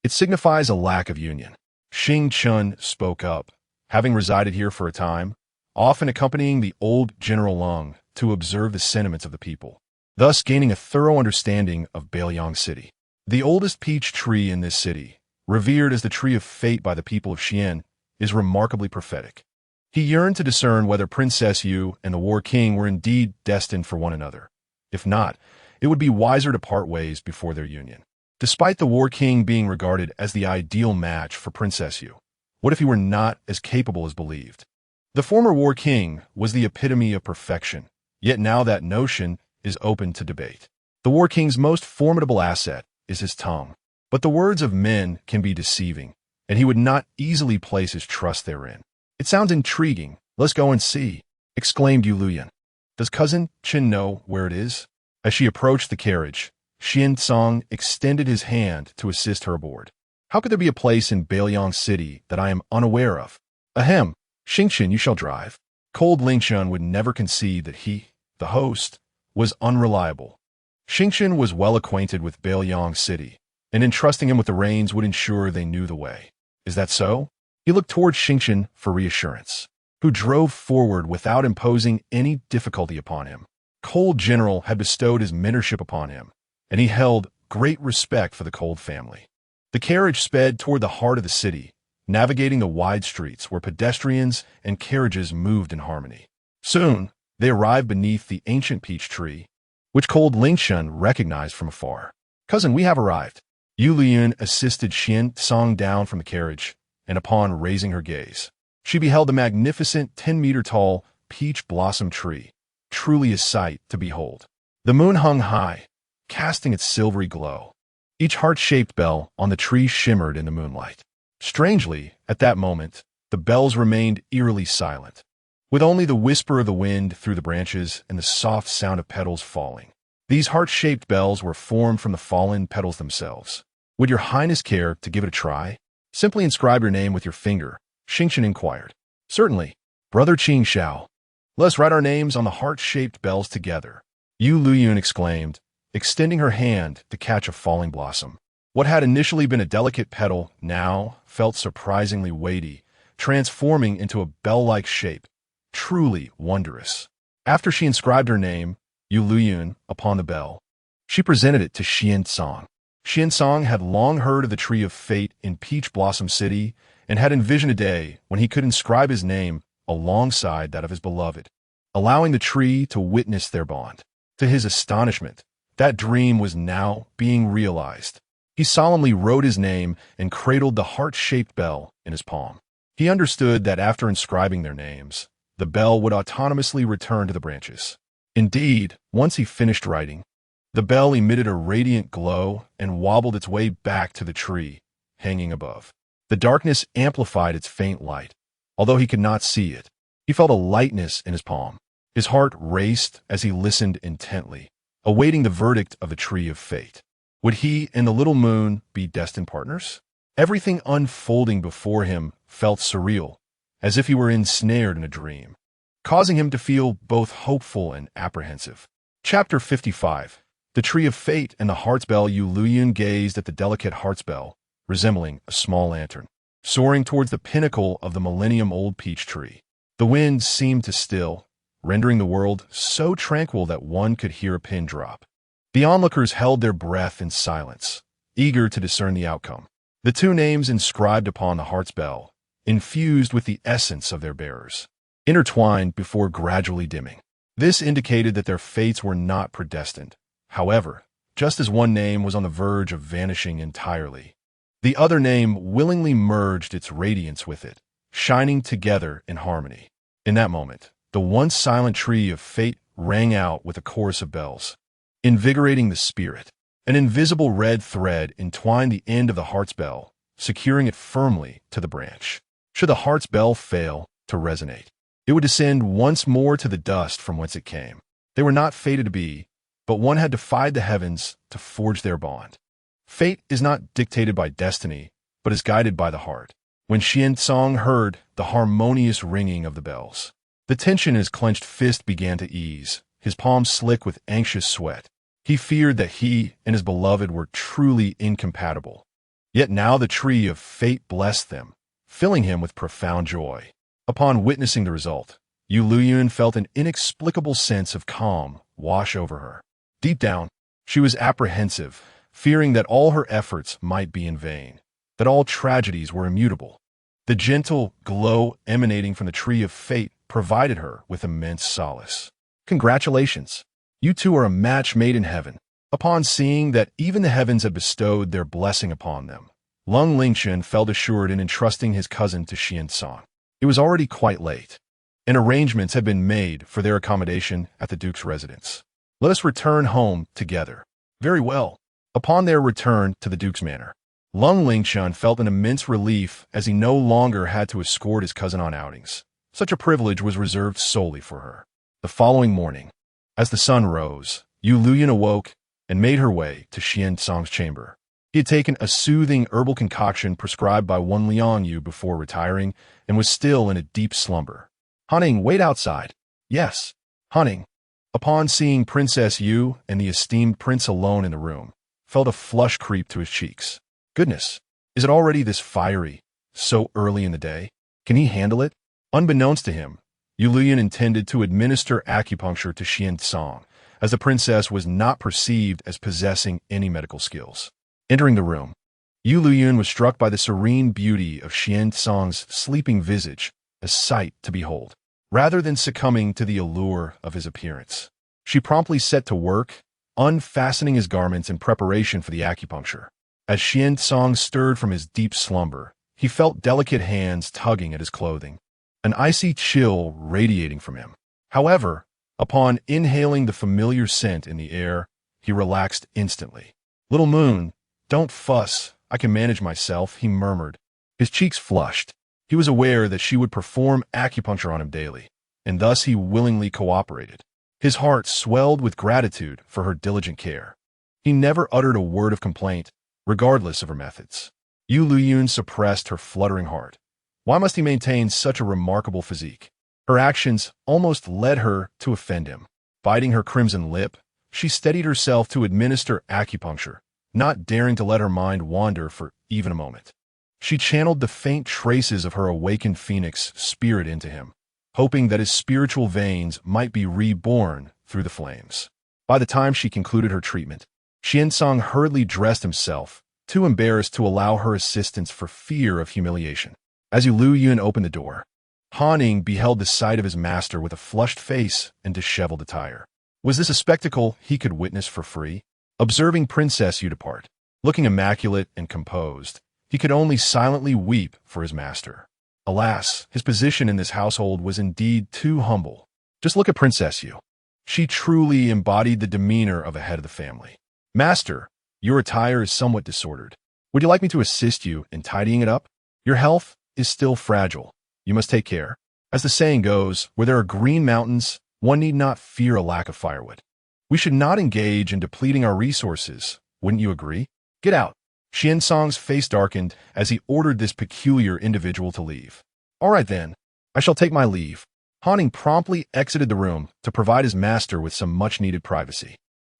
It signifies a lack of union. Xing Chun spoke up, having resided here for a time, often accompanying the old General Lung to observe the sentiments of the people, thus gaining a thorough understanding of Beiliang City. The oldest peach tree in this city, revered as the tree of fate by the people of Xian, is remarkably prophetic. He yearned to discern whether Princess Yu and the War King were indeed destined for one another. If not, it would be wiser to part ways before their union. Despite the War King being regarded as the ideal match for Princess Yu, what if he were not as capable as believed? The former War King was the epitome of perfection, yet now that notion is open to debate. The War King's most formidable asset is his tongue, but the words of men can be deceiving, and he would not easily place his trust therein. It sounds intriguing. Let's go and see, exclaimed Yueliuyun. Does cousin Qin know where it is? As she approached the carriage, Xuancang extended his hand to assist her aboard. How could there be a place in Beiliang City that I am unaware of? Ahem, Xingqian, you shall drive. Cold Lingqian would never concede that he, the host, was unreliable. Xingqian was well acquainted with Beiliang City, and entrusting him with the reins would ensure they knew the way. Is that so? He looked toward Xingqian for reassurance, who drove forward without imposing any difficulty upon him. Cold General had bestowed his mentorship upon him, and he held great respect for the Cold family. The carriage sped toward the heart of the city, navigating the wide streets where pedestrians and carriages moved in harmony. Soon, they arrived beneath the ancient peach tree, which Cold Lingqian recognized from afar. Cousin, we have arrived. Yueliuyun assisted Xuancang down from the carriage, and upon raising her gaze, she beheld the magnificent 10-meter-tall peach blossom tree, truly a sight to behold. The moon hung high, casting its silvery glow. Each heart-shaped bell on the tree shimmered in the moonlight. Strangely, at that moment, the bells remained eerily silent, with only the whisper of the wind through the branches and the soft sound of petals falling. These heart-shaped bells were formed from the fallen petals themselves. Would your highness care to give it a try? Simply inscribe your name with your finger, Xingqian inquired. Certainly, Brother Qing Xiao. Let's write our names on the heart-shaped bells together, Yueliuyun exclaimed, extending her hand to catch a falling blossom. What had initially been a delicate petal now felt surprisingly weighty, transforming into a bell-like shape, truly wondrous. After she inscribed her name, Yueliuyun, upon the bell, she presented it to Xuancang. Xuancang had long heard of the Tree of Fate in Peach Blossom City and had envisioned a day when he could inscribe his name alongside that of his beloved, allowing the tree to witness their bond. To his astonishment, that dream was now being realized. He solemnly wrote his name and cradled the heart-shaped bell in his palm. He understood that after inscribing their names, the bell would autonomously return to the branches. Indeed, once he finished writing, the bell emitted a radiant glow and wobbled its way back to the tree, hanging above. The darkness amplified its faint light. Although he could not see it, he felt a lightness in his palm. His heart raced as he listened intently, awaiting the verdict of the Tree of Fate. Would he and the little moon be destined partners? Everything unfolding before him felt surreal, as if he were ensnared in a dream, causing him to feel both hopeful and apprehensive. Chapter 55. The Tree of Fate and the Heart's Bell. Yueliuyun gazed at the delicate heart's bell, resembling a small lantern, soaring towards the pinnacle of the millennium-old peach tree. The wind seemed to still, rendering the world so tranquil that one could hear a pin drop. The onlookers held their breath in silence, eager to discern the outcome. The two names inscribed upon the heart's bell, infused with the essence of their bearers, intertwined before gradually dimming. This indicated that their fates were not predestined. However, just as one name was on the verge of vanishing entirely, the other name willingly merged its radiance with it, shining together in harmony. In that moment, the once silent Tree of Fate rang out with a chorus of bells, invigorating the spirit. An invisible red thread entwined the end of the heart's bell, securing it firmly to the branch. Should the heart's bell fail to resonate, it would descend once more to the dust from whence it came. They were not fated to be, but one had defied the heavens to forge their bond. Fate is not dictated by destiny, but is guided by the heart. When Xuancang heard the harmonious ringing of the bells, the tension in his clenched fist began to ease, his palms slick with anxious sweat. He feared that he and his beloved were truly incompatible. Yet now the tree of fate blessed them, filling him with profound joy. Upon witnessing the result, Yueliuyun felt an inexplicable sense of calm wash over her. Deep down, she was apprehensive, fearing that all her efforts might be in vain, that all tragedies were immutable. The gentle glow emanating from the tree of fate provided her with immense solace. Congratulations! You two are a match made in heaven. Upon seeing that even the heavens had bestowed their blessing upon them, Lung Lingchen felt assured in entrusting his cousin to Xuancang. It was already quite late, and arrangements had been made for their accommodation at the Duke's residence. Let us return home together. Very well. Upon their return to the Duke's manor, Lung Lingchen felt an immense relief as he no longer had to escort his cousin on outings. Such a privilege was reserved solely for her. The following morning, as the sun rose, Yueliuyun awoke and made her way to Xuancang's chamber. He had taken a soothing herbal concoction prescribed by one Liangyu before retiring and was still in a deep slumber. Hanning, wait outside. Yes. Hanning, upon seeing Princess Yu and the esteemed prince alone in the room, felt a flush creep to his cheeks. Goodness, is it already this fiery, so early in the day? Can he handle it? Unbeknownst to him, Yueliuyun intended to administer acupuncture to Xuancang, as the princess was not perceived as possessing any medical skills. Entering the room, Yueliuyun was struck by the serene beauty of Xuancang's sleeping visage, a sight to behold. Rather than succumbing to the allure of his appearance, she promptly set to work, unfastening his garments in preparation for the acupuncture. As Xuancang stirred from his deep slumber, he felt delicate hands tugging at his clothing, an icy chill radiating from him. However, upon inhaling the familiar scent in the air, he relaxed instantly. "Little moon, don't fuss, I can manage myself," he murmured. His cheeks flushed. He was aware that she would perform acupuncture on him daily, and thus he willingly cooperated. His heart swelled with gratitude for her diligent care. He never uttered a word of complaint, regardless of her methods. Yueliuyun suppressed her fluttering heart. Why must he maintain such a remarkable physique? Her actions almost led her to offend him. Biting her crimson lip, she steadied herself to administer acupuncture, not daring to let her mind wander for even a moment. She channeled the faint traces of her awakened phoenix spirit into him, hoping that his spiritual veins might be reborn through the flames. By the time she concluded her treatment, Xuancang hurriedly dressed himself, too embarrassed to allow her assistance for fear of humiliation. As Yueliuyun opened the door, Hanning beheld the sight of his master with a flushed face and disheveled attire. Was this a spectacle he could witness for free? Observing Princess Yu depart, looking immaculate and composed, he could only silently weep for his master. Alas, his position in this household was indeed too humble. Just look at Princess Yu. She truly embodied the demeanor of a head of the family. "Master, your attire is somewhat disordered. Would you like me to assist you in tidying it up? Your health is still fragile. You must take care. As the saying goes, where there are green mountains, one need not fear a lack of firewood. We should not engage in depleting our resources. Wouldn't you agree? Get out." Xuancang's face darkened as he ordered this peculiar individual to leave. "All right then, I shall take my leave." Hanning promptly exited the room to provide his master with some much-needed privacy.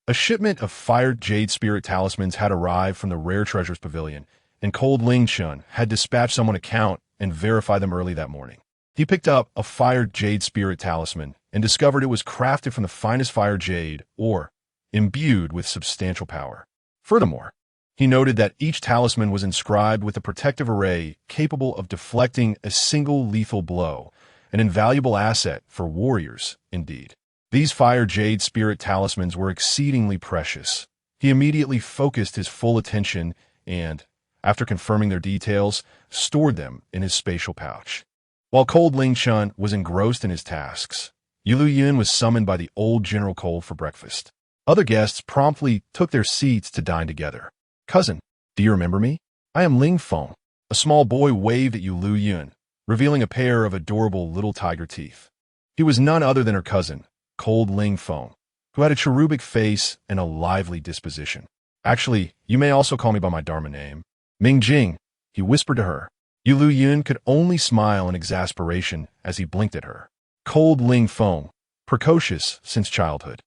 A shipment of fired jade spirit talismans had arrived from the Rare Treasures Pavilion, and Cold Lingchen had dispatched someone to count and verify them early that morning. He picked up a fired jade spirit talisman and discovered it was crafted from the finest fire jade, or imbued with substantial power. Furthermore, he noted that each talisman was inscribed with a protective array capable of deflecting a single lethal blow, an invaluable asset for warriors, indeed. These fire jade spirit talismans were exceedingly precious. He immediately focused his full attention and, after confirming their details, stored them in his spatial pouch. While Cold Lingchen was engrossed in his tasks, Yueliuyun was summoned by the old General Cold for breakfast. Other guests promptly took their seats to dine together. "Cousin, do you remember me? I am Ling Feng." A small boy waved at Yueliuyun, revealing a pair of adorable little tiger teeth. He was none other than her cousin, Cold Ling Feng, who had a cherubic face and a lively disposition. "Actually, you may also call me by my Dharma name, Ming Jing," he whispered to her. Yueliuyun could only smile in exasperation as he blinked at her. Cold Ling Feng, precocious since childhood,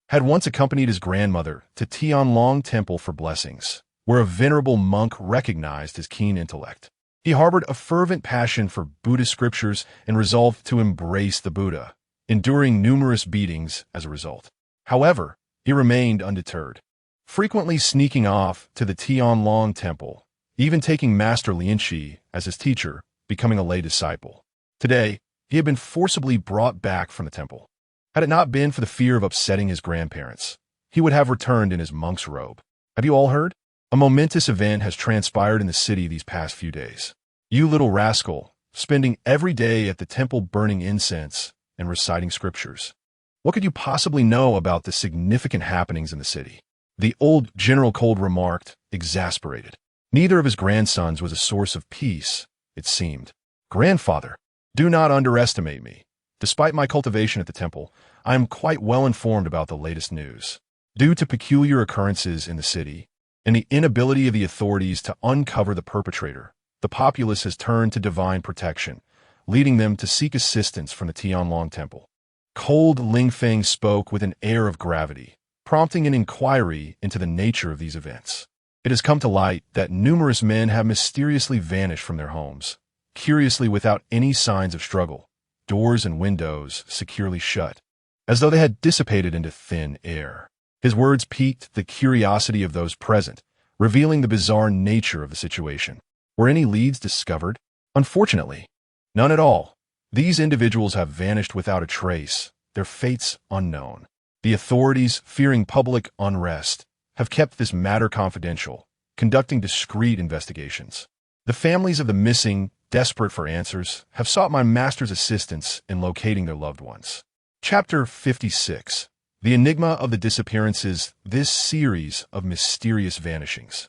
had once accompanied his grandmother to Tianlong Temple for blessings, where a venerable monk recognized his keen intellect. He harbored a fervent passion for Buddhist scriptures and resolved to embrace the Buddha, enduring numerous beatings as a result. However, he remained undeterred, frequently sneaking off to the Tianlong Temple, even taking Master Lianqi as his teacher, becoming a lay disciple. Today, he had been forcibly brought back from the temple. Had it not been for the fear of upsetting his grandparents, he would have returned in his monk's robe. Have you all heard? A momentous event has transpired in the city these past few days. You little rascal, spending every day at the temple burning incense and reciting scriptures. What could you possibly know about the significant happenings in the city? The old General Cold remarked, exasperated. Neither of his grandsons was a source of peace, it seemed. Grandfather, do not underestimate me. Despite my cultivation at the temple, I am quite well informed about the latest news. Due to peculiar occurrences in the city, and the inability of the authorities to uncover the perpetrator, the populace has turned to divine protection, leading them to seek assistance from the Tianlong Temple. Cold Ling Feng spoke with an air of gravity, prompting an inquiry into the nature of these events. It has come to light that numerous men have mysteriously vanished from their homes, curiously without any signs of struggle, doors and windows securely shut, as though they had dissipated into thin air. His words piqued the curiosity of those present, revealing the bizarre nature of the situation. Were any leads discovered? Unfortunately, none at all. These individuals have vanished without a trace, their fates unknown. The authorities, fearing public unrest, have kept this matter confidential, conducting discreet investigations. The families of the missing, desperate for answers, have sought my master's assistance in locating their loved ones. Chapter 56. The Enigma of the Disappearances, this series of mysterious vanishings.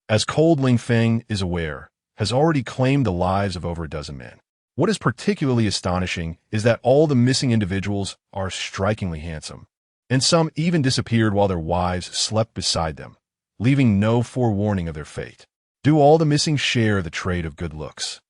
As Cold Ling Feng is aware, has already claimed the lives of over a dozen men. What is particularly astonishing is that all the missing individuals are strikingly handsome, and some even disappeared while their wives slept beside them, leaving no forewarning of their fate. Do all the missing share the trait of good looks?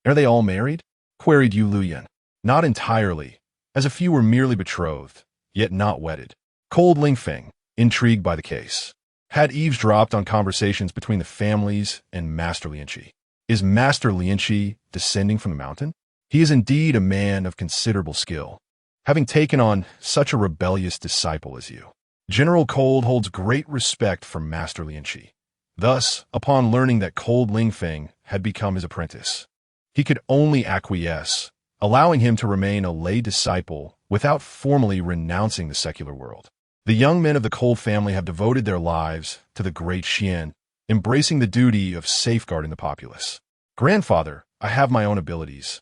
Are they all married? Queried Yueliuyun. Not entirely, as a few were merely betrothed, yet not wedded. Cold Ling Feng, intrigued by the case, had eavesdropped on conversations between the families and Master Lianqi. Is Master Lianqi descending from the mountain? He is indeed a man of considerable skill, having taken on such a rebellious disciple as you. General Cold holds great respect for Master Lianqi. Thus, upon learning that Cold Ling Feng had become his apprentice, he could only acquiesce, allowing him to remain a lay disciple without formally renouncing the secular world. The young men of the Cold family have devoted their lives to the great Xian, embracing the duty of safeguarding the populace. Grandfather, I have my own abilities,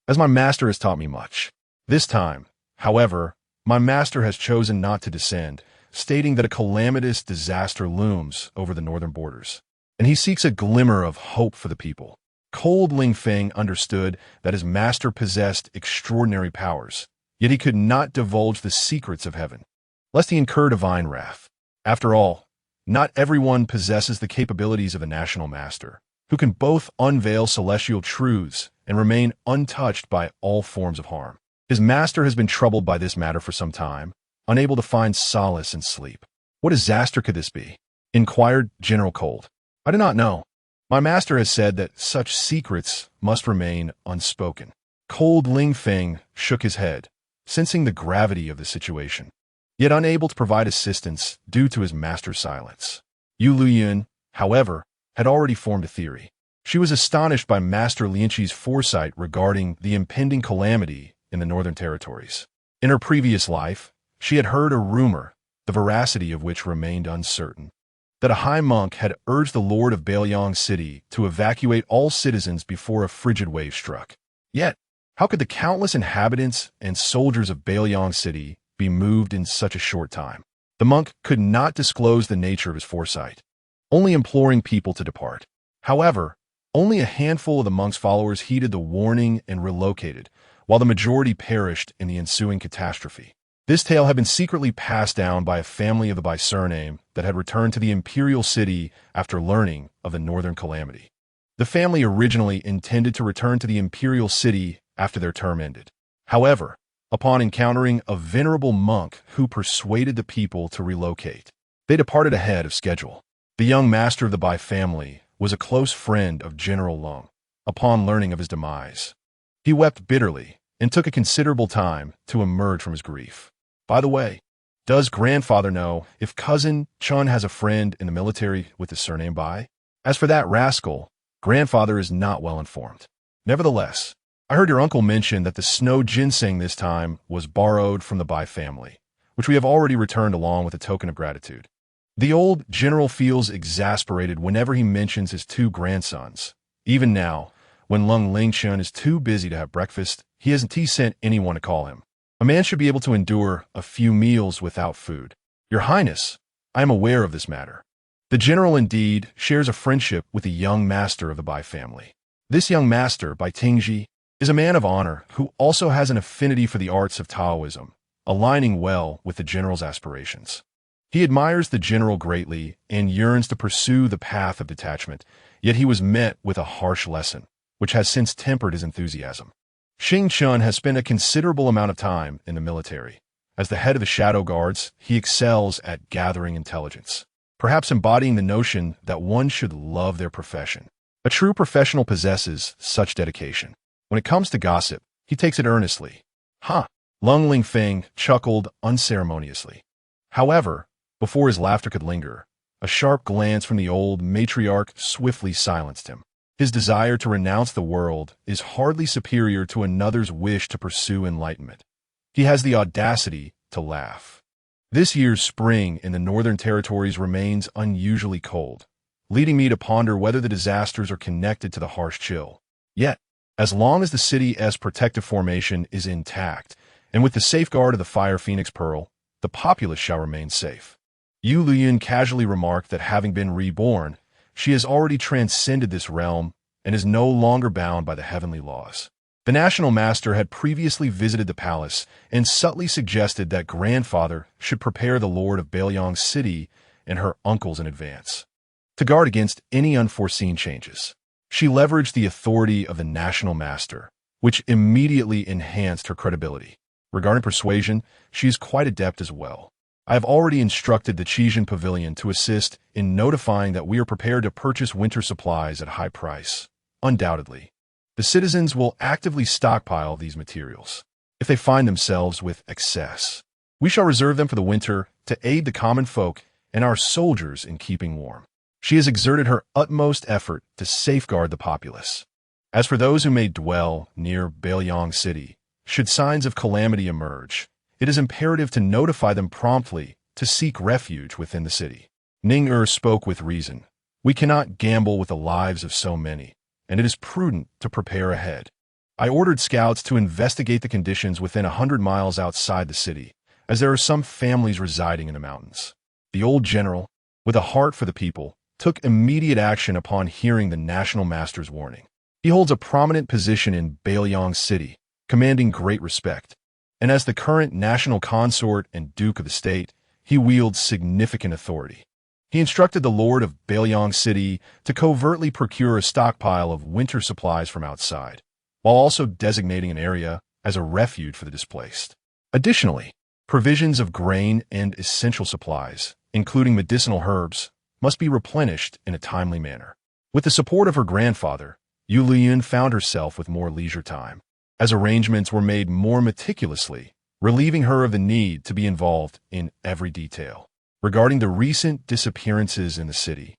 as my master has taught me much. This time, however, my master has chosen not to descend, stating that a calamitous disaster looms over the northern borders, and he seeks a glimmer of hope for the people. Cold Ling Feng understood that his master possessed extraordinary powers, yet he could not divulge the secrets of heaven, lest he incur divine wrath. After all, not everyone possesses the capabilities of a national master, who can both unveil celestial truths and remain untouched by all forms of harm. His master has been troubled by this matter for some time, unable to find solace in sleep. What disaster could this be? Inquired General Cold. I do not know. My master has said that such secrets must remain unspoken. Cold Ling Feng shook his head, sensing the gravity of the situation, yet unable to provide assistance due to his master's silence. Yueliuyun, however, had already formed a theory. She was astonished by Master Lianqi's foresight regarding the impending calamity in the Northern Territories. In her previous life, she had heard a rumor, the veracity of which remained uncertain, that a high monk had urged the Lord of Beiyang City to evacuate all citizens before a frigid wave struck. Yet, how could the countless inhabitants and soldiers of Beiyang City be moved in such a short time? The monk could not disclose the nature of his foresight, only imploring people to depart. However, only a handful of the monk's followers heeded the warning and relocated, while the majority perished in the ensuing catastrophe. This tale had been secretly passed down by a family of the by surname that had returned to the imperial city after learning of the northern calamity. The family originally intended to return to the imperial city after their term ended. However, upon encountering a venerable monk who persuaded the people to relocate, they departed ahead of schedule. The young master of the Bai family was a close friend of General Lung. Upon learning of his demise, he wept bitterly and took a considerable time to emerge from his grief. By the way, does grandfather know if cousin Chun has a friend in the military with the surname Bai? As for that rascal, grandfather is not well informed. Nevertheless, I heard your uncle mention that the snow ginseng this time was borrowed from the Bai family, which we have already returned along with a token of gratitude. The old general feels exasperated whenever he mentions his two grandsons. Even now, when Lung Lingchun is too busy to have breakfast, he hasn't sent anyone to call him. A man should be able to endure a few meals without food. Your Highness, I am aware of this matter. The general indeed shares a friendship with the young master of the Bai family. This young master, Bai Tingji, is a man of honor who also has an affinity for the arts of Taoism, aligning well with the general's aspirations. He admires the general greatly and yearns to pursue the path of detachment, yet he was met with a harsh lesson, which has since tempered his enthusiasm. Xing Chun has spent a considerable amount of time in the military. As the head of the Shadow Guards, he excels at gathering intelligence, perhaps embodying the notion that one should love their profession. A true professional possesses such dedication. When it comes to gossip, he takes it earnestly. Lung Lingfeng chuckled unceremoniously. However, before his laughter could linger, a sharp glance from the old matriarch swiftly silenced him. His desire to renounce the world is hardly superior to another's wish to pursue enlightenment. He has the audacity to laugh. This year's spring in the Northern Territories remains unusually cold, leading me to ponder whether the disasters are connected to the harsh chill. Yet, as long as the city's protective formation is intact, and with the safeguard of the Fire Phoenix Pearl, the populace shall remain safe. Yueliuyun casually remarked that having been reborn, she has already transcended this realm and is no longer bound by the heavenly laws. The National Master had previously visited the palace and subtly suggested that grandfather should prepare the Lord of Beoyang's city and her uncles in advance, to guard against any unforeseen changes. She leveraged the authority of the National Master, which immediately enhanced her credibility. Regarding persuasion, she is quite adept as well. I have already instructed the Chixian Pavilion to assist in notifying that we are prepared to purchase winter supplies at high price. Undoubtedly, the citizens will actively stockpile these materials. If they find themselves with excess, we shall reserve them for the winter to aid the common folk and our soldiers in keeping warm. She has exerted her utmost effort to safeguard the populace. As for those who may dwell near Beoyang City, should signs of calamity emerge, it is imperative to notify them promptly to seek refuge within the city. Ning spoke with reason. We cannot gamble with the lives of so many, and it is prudent to prepare ahead. I ordered scouts to investigate the conditions within 100 miles outside the city, as there are some families residing in the mountains. The old general, with a heart for the people, took immediate action upon hearing the National Master's warning. He holds a prominent position in Beoyang City, commanding great respect, and as the current national consort and duke of the state, he wields significant authority. He instructed the Lord of Beoyang City to covertly procure a stockpile of winter supplies from outside, while also designating an area as a refuge for the displaced. Additionally, provisions of grain and essential supplies, including medicinal herbs, must be replenished in a timely manner. With the support of her grandfather, Yueliuyun found herself with more leisure time, as arrangements were made more meticulously, relieving her of the need to be involved in every detail. Regarding the recent disappearances in the city,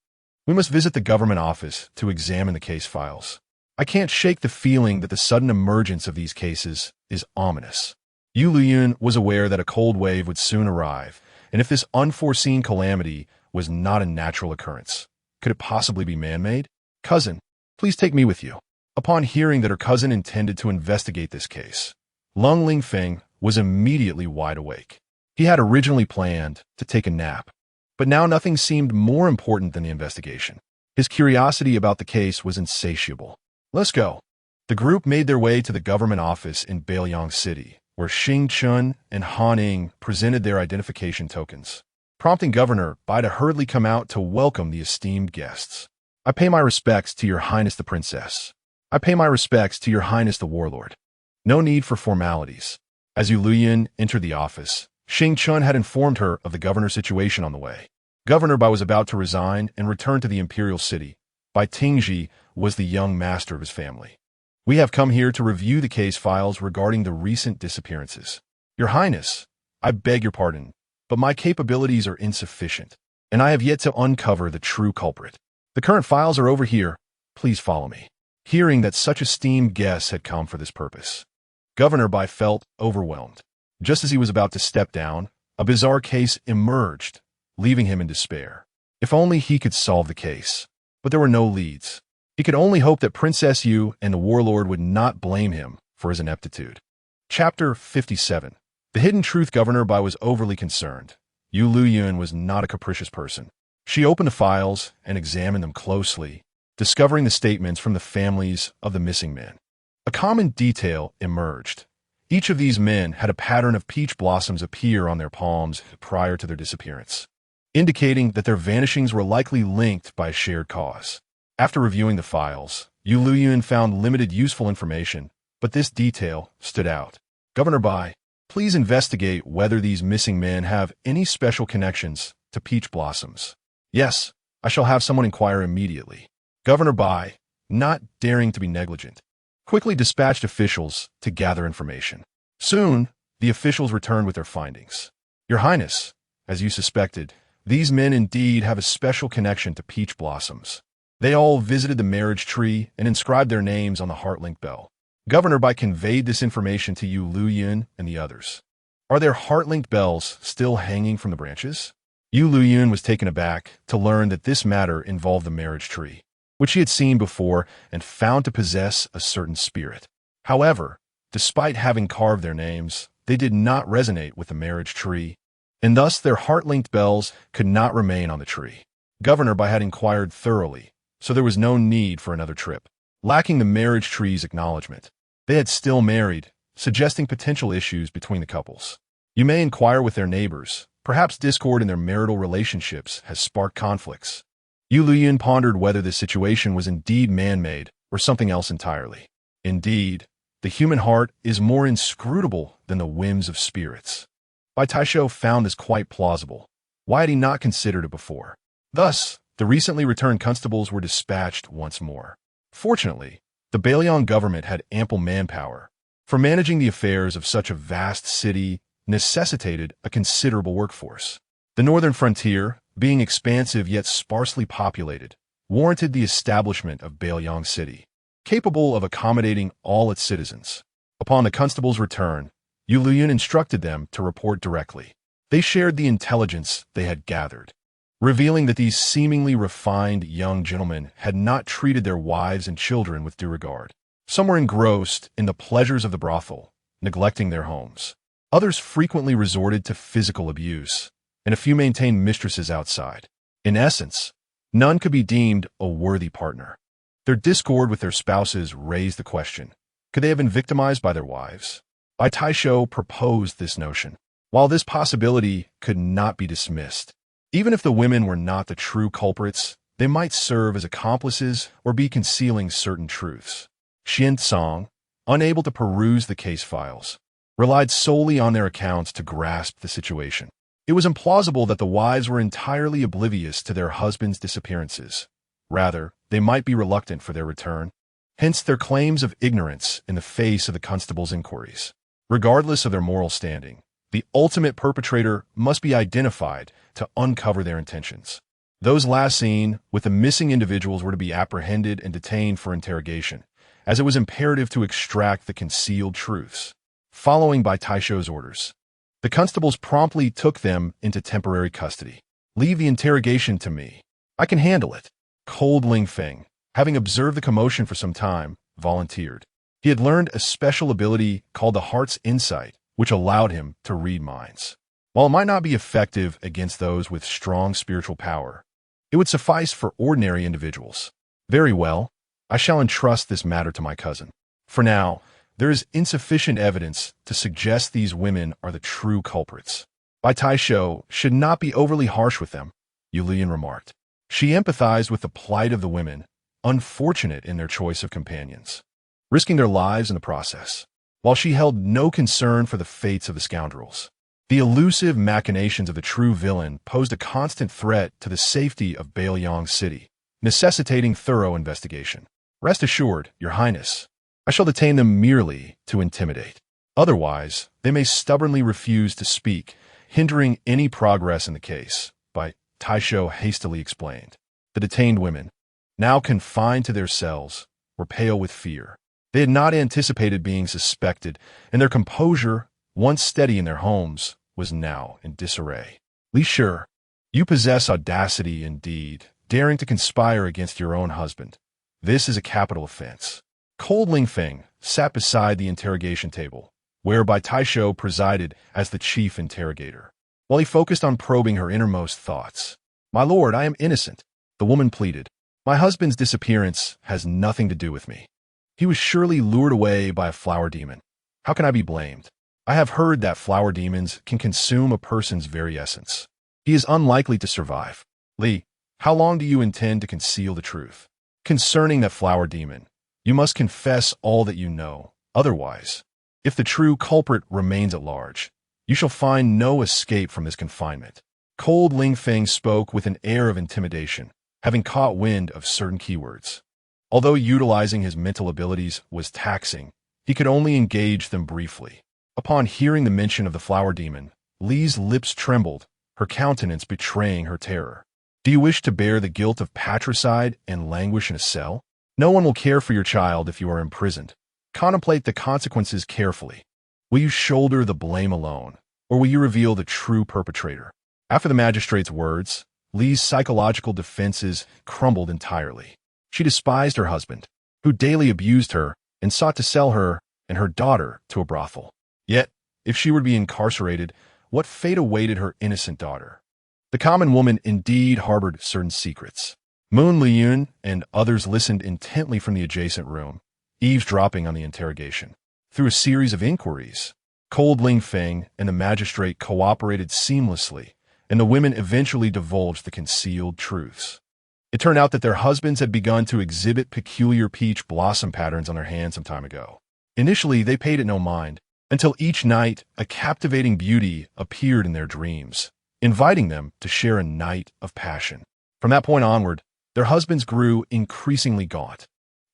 we must visit the government office to examine the case files. I can't shake the feeling that the sudden emergence of these cases is ominous. Yueliuyun was aware that a cold wave would soon arrive, and if this unforeseen calamity was not a natural occurrence, could it possibly be man-made? Cousin, please take me with you. Upon hearing that her cousin intended to investigate this case, Lung Lingfeng was immediately wide awake. He had originally planned to take a nap, but now nothing seemed more important than the investigation. His curiosity about the case was insatiable. Let's go. The group made their way to the government office in Beoyang City, where Xing Chun and Han Ing presented their identification tokens, prompting Governor Bai to hurriedly come out to welcome the esteemed guests. I pay my respects to your highness the princess. I pay my respects to your highness the warlord. No need for formalities. As Yueliuyun entered the office, Xing Chun had informed her of the governor's situation on the way. Governor Bai was about to resign and return to the imperial city. Bai Tingji was the young master of his family. We have come here to review the case files regarding the recent disappearances. Your Highness, I beg your pardon, but my capabilities are insufficient, and I have yet to uncover the true culprit. The current files are over here. Please follow me. Hearing that such esteemed guests had come for this purpose, Governor Bai felt overwhelmed. Just as he was about to step down, a bizarre case emerged, leaving him in despair. If only he could solve the case. But there were no leads. He could only hope that Princess Yu and the warlord would not blame him for his ineptitude. Chapter 57. The hidden truth. Governor Bai was overly concerned. Yueliuyun was not a capricious person. She opened the files and examined them closely, discovering the statements from the families of the missing men. A common detail emerged. Each of these men had a pattern of peach blossoms appear on their palms prior to their disappearance, indicating that their vanishings were likely linked by a shared cause. After reviewing the files, Yueliuyun found limited useful information, but this detail stood out. Governor Bai, please investigate whether these missing men have any special connections to peach blossoms. Yes, I shall have someone inquire immediately. Governor Bai, not daring to be negligent, quickly dispatched officials to gather information. Soon, the officials returned with their findings. Your Highness, as you suspected, these men indeed have a special connection to peach blossoms. They all visited the marriage tree and inscribed their names on the heart-linked bell. Governor Bai conveyed this information to Yueliuyun and the others. Are their heart-linked bells still hanging from the branches? Yueliuyun was taken aback to learn that this matter involved the marriage tree, which he had seen before and found to possess a certain spirit. However, despite having carved their names, they did not resonate with the marriage tree, and thus their heart-linked bells could not remain on the tree. Governor Bai had inquired thoroughly, so there was no need for another trip. Lacking the marriage tree's acknowledgement, they had still married, suggesting potential issues between the couples. You may inquire with their neighbors. Perhaps discord in their marital relationships has sparked conflicts. Yueliuyun pondered whether this situation was indeed man-made or something else entirely. Indeed, the human heart is more inscrutable than the whims of spirits. Bai Taisho found this quite plausible. Why had he not considered it before? Thus, the recently returned constables were dispatched once more. Fortunately, the Bailiang government had ample manpower, for managing the affairs of such a vast city necessitated a considerable workforce. The northern frontier, being expansive yet sparsely populated, warranted the establishment of Bailiang City, capable of accommodating all its citizens. Upon the constable's return, Yueliuyun instructed them to report directly. They shared the intelligence they had gathered, revealing that these seemingly refined young gentlemen had not treated their wives and children with due regard. Some were engrossed in the pleasures of the brothel, neglecting their homes. Others frequently resorted to physical abuse, and a few maintained mistresses outside. In essence, none could be deemed a worthy partner. Their discord with their spouses raised the question, could they have been victimized by their wives? Bai Taisho proposed this notion. While this possibility could not be dismissed, even if the women were not the true culprits, they might serve as accomplices or be concealing certain truths. Xuancang, unable to peruse the case files, relied solely on their accounts to grasp the situation. It was implausible that the wives were entirely oblivious to their husbands' disappearances. Rather, they might be reluctant for their return, hence their claims of ignorance in the face of the constable's inquiries. Regardless of their moral standing, the ultimate perpetrator must be identified to uncover their intentions. Those last seen with the missing individuals were to be apprehended and detained for interrogation, as it was imperative to extract the concealed truths. Following Bai Taisho's orders, the constables promptly took them into temporary custody. Leave the interrogation to me. I can handle it. Cold Ling Feng, having observed the commotion for some time, volunteered. He had learned a special ability called the Heart's Insight, which allowed him to read minds. While it might not be effective against those with strong spiritual power, it would suffice for ordinary individuals. Very well, I shall entrust this matter to my cousin. For now, there is insufficient evidence to suggest these women are the true culprits. Bai Taisho should not be overly harsh with them, Yueliuyun remarked. She empathized with the plight of the women, unfortunate in their choice of companions, risking their lives in the process, while she held no concern for the fates of the scoundrels. The elusive machinations of the true villain posed a constant threat to the safety of Baoyang City, necessitating thorough investigation. Rest assured, Your Highness, I shall detain them merely to intimidate. Otherwise, they may stubbornly refuse to speak, hindering any progress in the case, by Taisho hastily explained. The detained women, now confined to their cells, were pale with fear. They had not anticipated being suspected, and their composure, once steady in their homes, was now in disarray. Li Shi, you possess audacity indeed, daring to conspire against your own husband. This is a capital offense. Cold Lingfeng sat beside the interrogation table, whereby Taisho presided as the chief interrogator, while he focused on probing her innermost thoughts. My lord, I am innocent, the woman pleaded. My husband's disappearance has nothing to do with me. He was surely lured away by a flower demon. How can I be blamed? I have heard that flower demons can consume a person's very essence. He is unlikely to survive. Li, how long do you intend to conceal the truth? Concerning that flower demon, you must confess all that you know. Otherwise, if the true culprit remains at large, you shall find no escape from this confinement. Cold Lingfeng spoke with an air of intimidation, having caught wind of certain keywords. Although utilizing his mental abilities was taxing, he could only engage them briefly. Upon hearing the mention of the flower demon, Li's lips trembled, her countenance betraying her terror. Do you wish to bear the guilt of patricide and languish in a cell? No one will care for your child if you are imprisoned. Contemplate the consequences carefully. Will you shoulder the blame alone, or will you reveal the true perpetrator? After the magistrate's words, Li's psychological defenses crumbled entirely. She despised her husband, who daily abused her and sought to sell her and her daughter to a brothel. Yet, if she were to be incarcerated, what fate awaited her innocent daughter? The common woman indeed harbored certain secrets. Yueliuyun and others listened intently from the adjacent room, eavesdropping on the interrogation. Through a series of inquiries, Cold Lingfeng and the magistrate cooperated seamlessly, and the women eventually divulged the concealed truths. It turned out that their husbands had begun to exhibit peculiar peach blossom patterns on their hands some time ago. Initially, they paid it no mind, until each night a captivating beauty appeared in their dreams, inviting them to share a night of passion. From that point onward, their husbands grew increasingly gaunt.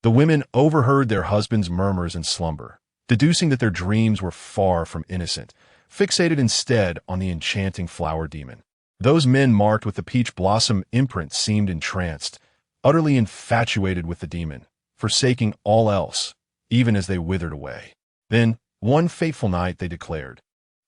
The women overheard their husbands' murmurs in slumber, deducing that their dreams were far from innocent, fixated instead on the enchanting flower demon. Those men marked with the peach blossom imprint seemed entranced, utterly infatuated with the demon, forsaking all else, even as they withered away. Then, one fateful night, they declared,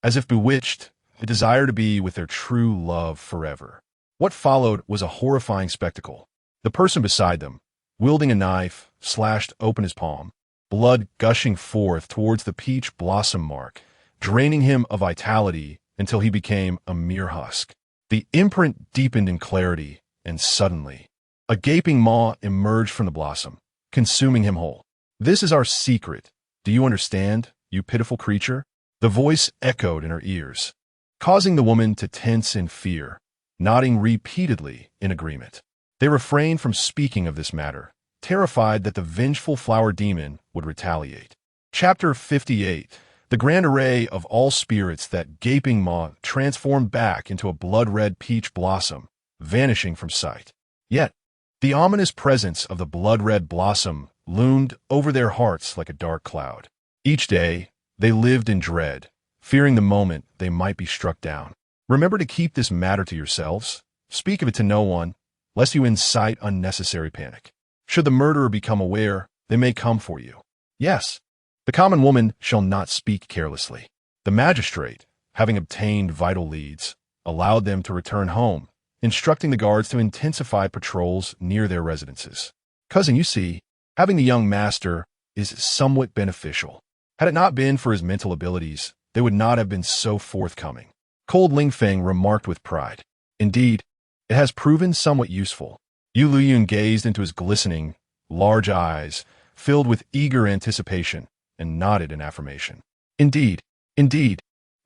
as if bewitched, a desire to be with their true love forever. What followed was a horrifying spectacle. The person beside them, wielding a knife, slashed open his palm, blood gushing forth towards the peach blossom mark, draining him of vitality until he became a mere husk. The imprint deepened in clarity, and suddenly, a gaping maw emerged from the blossom, consuming him whole. This is our secret. Do you understand, you pitiful creature? The voice echoed in her ears, causing the woman to tense in fear, nodding repeatedly in agreement. They refrained from speaking of this matter, terrified that the vengeful flower demon would retaliate. Chapter 58. The grand array of all spirits, that gaping maw transformed back into a blood-red peach blossom, vanishing from sight. Yet, the ominous presence of the blood-red blossom loomed over their hearts like a dark cloud. Each day, they lived in dread, fearing the moment they might be struck down. Remember to keep this matter to yourselves. Speak of it to no one, lest you incite unnecessary panic. Should the murderer become aware, they may come for you. Yes, the common woman shall not speak carelessly. The magistrate, having obtained vital leads, allowed them to return home, instructing the guards to intensify patrols near their residences. Cousin, you see, having the young master is somewhat beneficial. Had it not been for his mental abilities, they would not have been so forthcoming. Cold Lingfeng remarked with pride. Indeed, it has proven somewhat useful. Yueliuyun gazed into his glistening, large eyes, filled with eager anticipation, and nodded in affirmation. Indeed,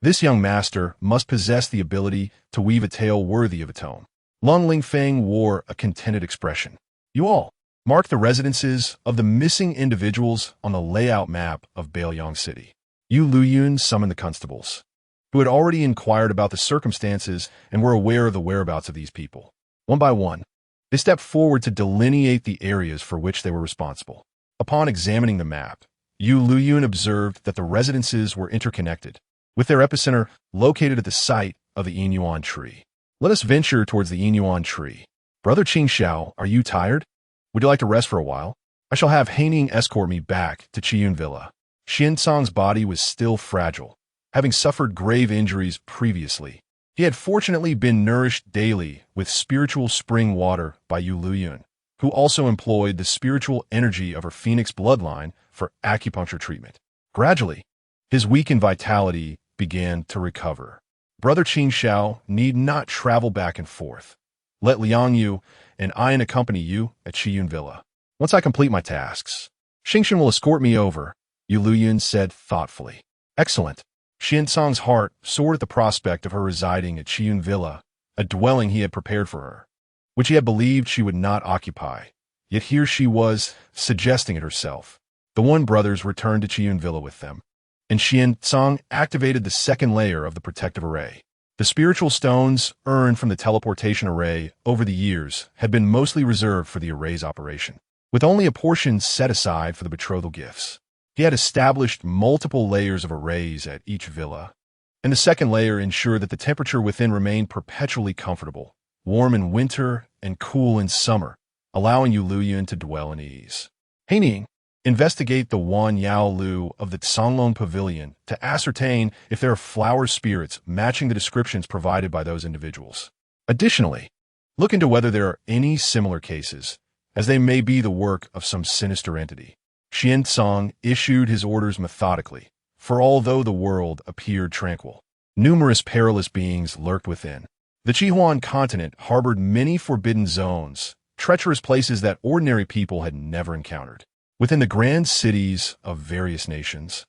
this young master must possess the ability to weave a tale worthy of a tome. Lung Lingfeng wore a contented expression. You all mark the residences of the missing individuals on the layout map of Beiyang City. Yueliuyun summoned the constables, who had already inquired about the circumstances and were aware of the whereabouts of these people. One by one, they stepped forward to delineate the areas for which they were responsible. Upon examining the map, Yueliuyun observed that the residences were interconnected, with their epicenter located at the site of the Yinyuan tree. Let us venture towards the Yinyuan tree. Brother Qingxiao, are you tired? Would you like to rest for a while? I shall have Haining escort me back to Qiyun Villa. Xuancang's body was still fragile, having suffered grave injuries previously. He had fortunately been nourished daily with spiritual spring water by Yueliuyun, who also employed the spiritual energy of her phoenix bloodline for acupuncture treatment. Gradually, his weakened vitality began to recover. Brother Qingxiao need not travel back and forth. Let Liang Yu and I accompany you at Qiyun Villa. Once I complete my tasks, Xingshan will escort me over, Yueliuyun said thoughtfully. Excellent. Xuancang's heart soared at the prospect of her residing at Qiyun Villa, a dwelling he had prepared for her, which he had believed she would not occupy. Yet here she was, suggesting it herself. The One brothers returned to Qiyun Villa with them, and Xuancang activated the second layer of the protective array. The spiritual stones earned from the teleportation array over the years had been mostly reserved for the array's operation, with only a portion set aside for the betrothal gifts. He had established multiple layers of arrays at each villa, and the second layer ensured that the temperature within remained perpetually comfortable, warm in winter and cool in summer, allowing Yueliuyun to dwell in ease. Haining, investigate the Wan Yao Lu of the Songlong Pavilion to ascertain if there are flower spirits matching the descriptions provided by those individuals. Additionally, look into whether there are any similar cases, as they may be the work of some sinister entity. Xuancang issued his orders methodically, for although the world appeared tranquil, numerous perilous beings lurked within. The Qihuan continent harbored many forbidden zones, treacherous places that ordinary people had never encountered. Within the grand cities of various nations,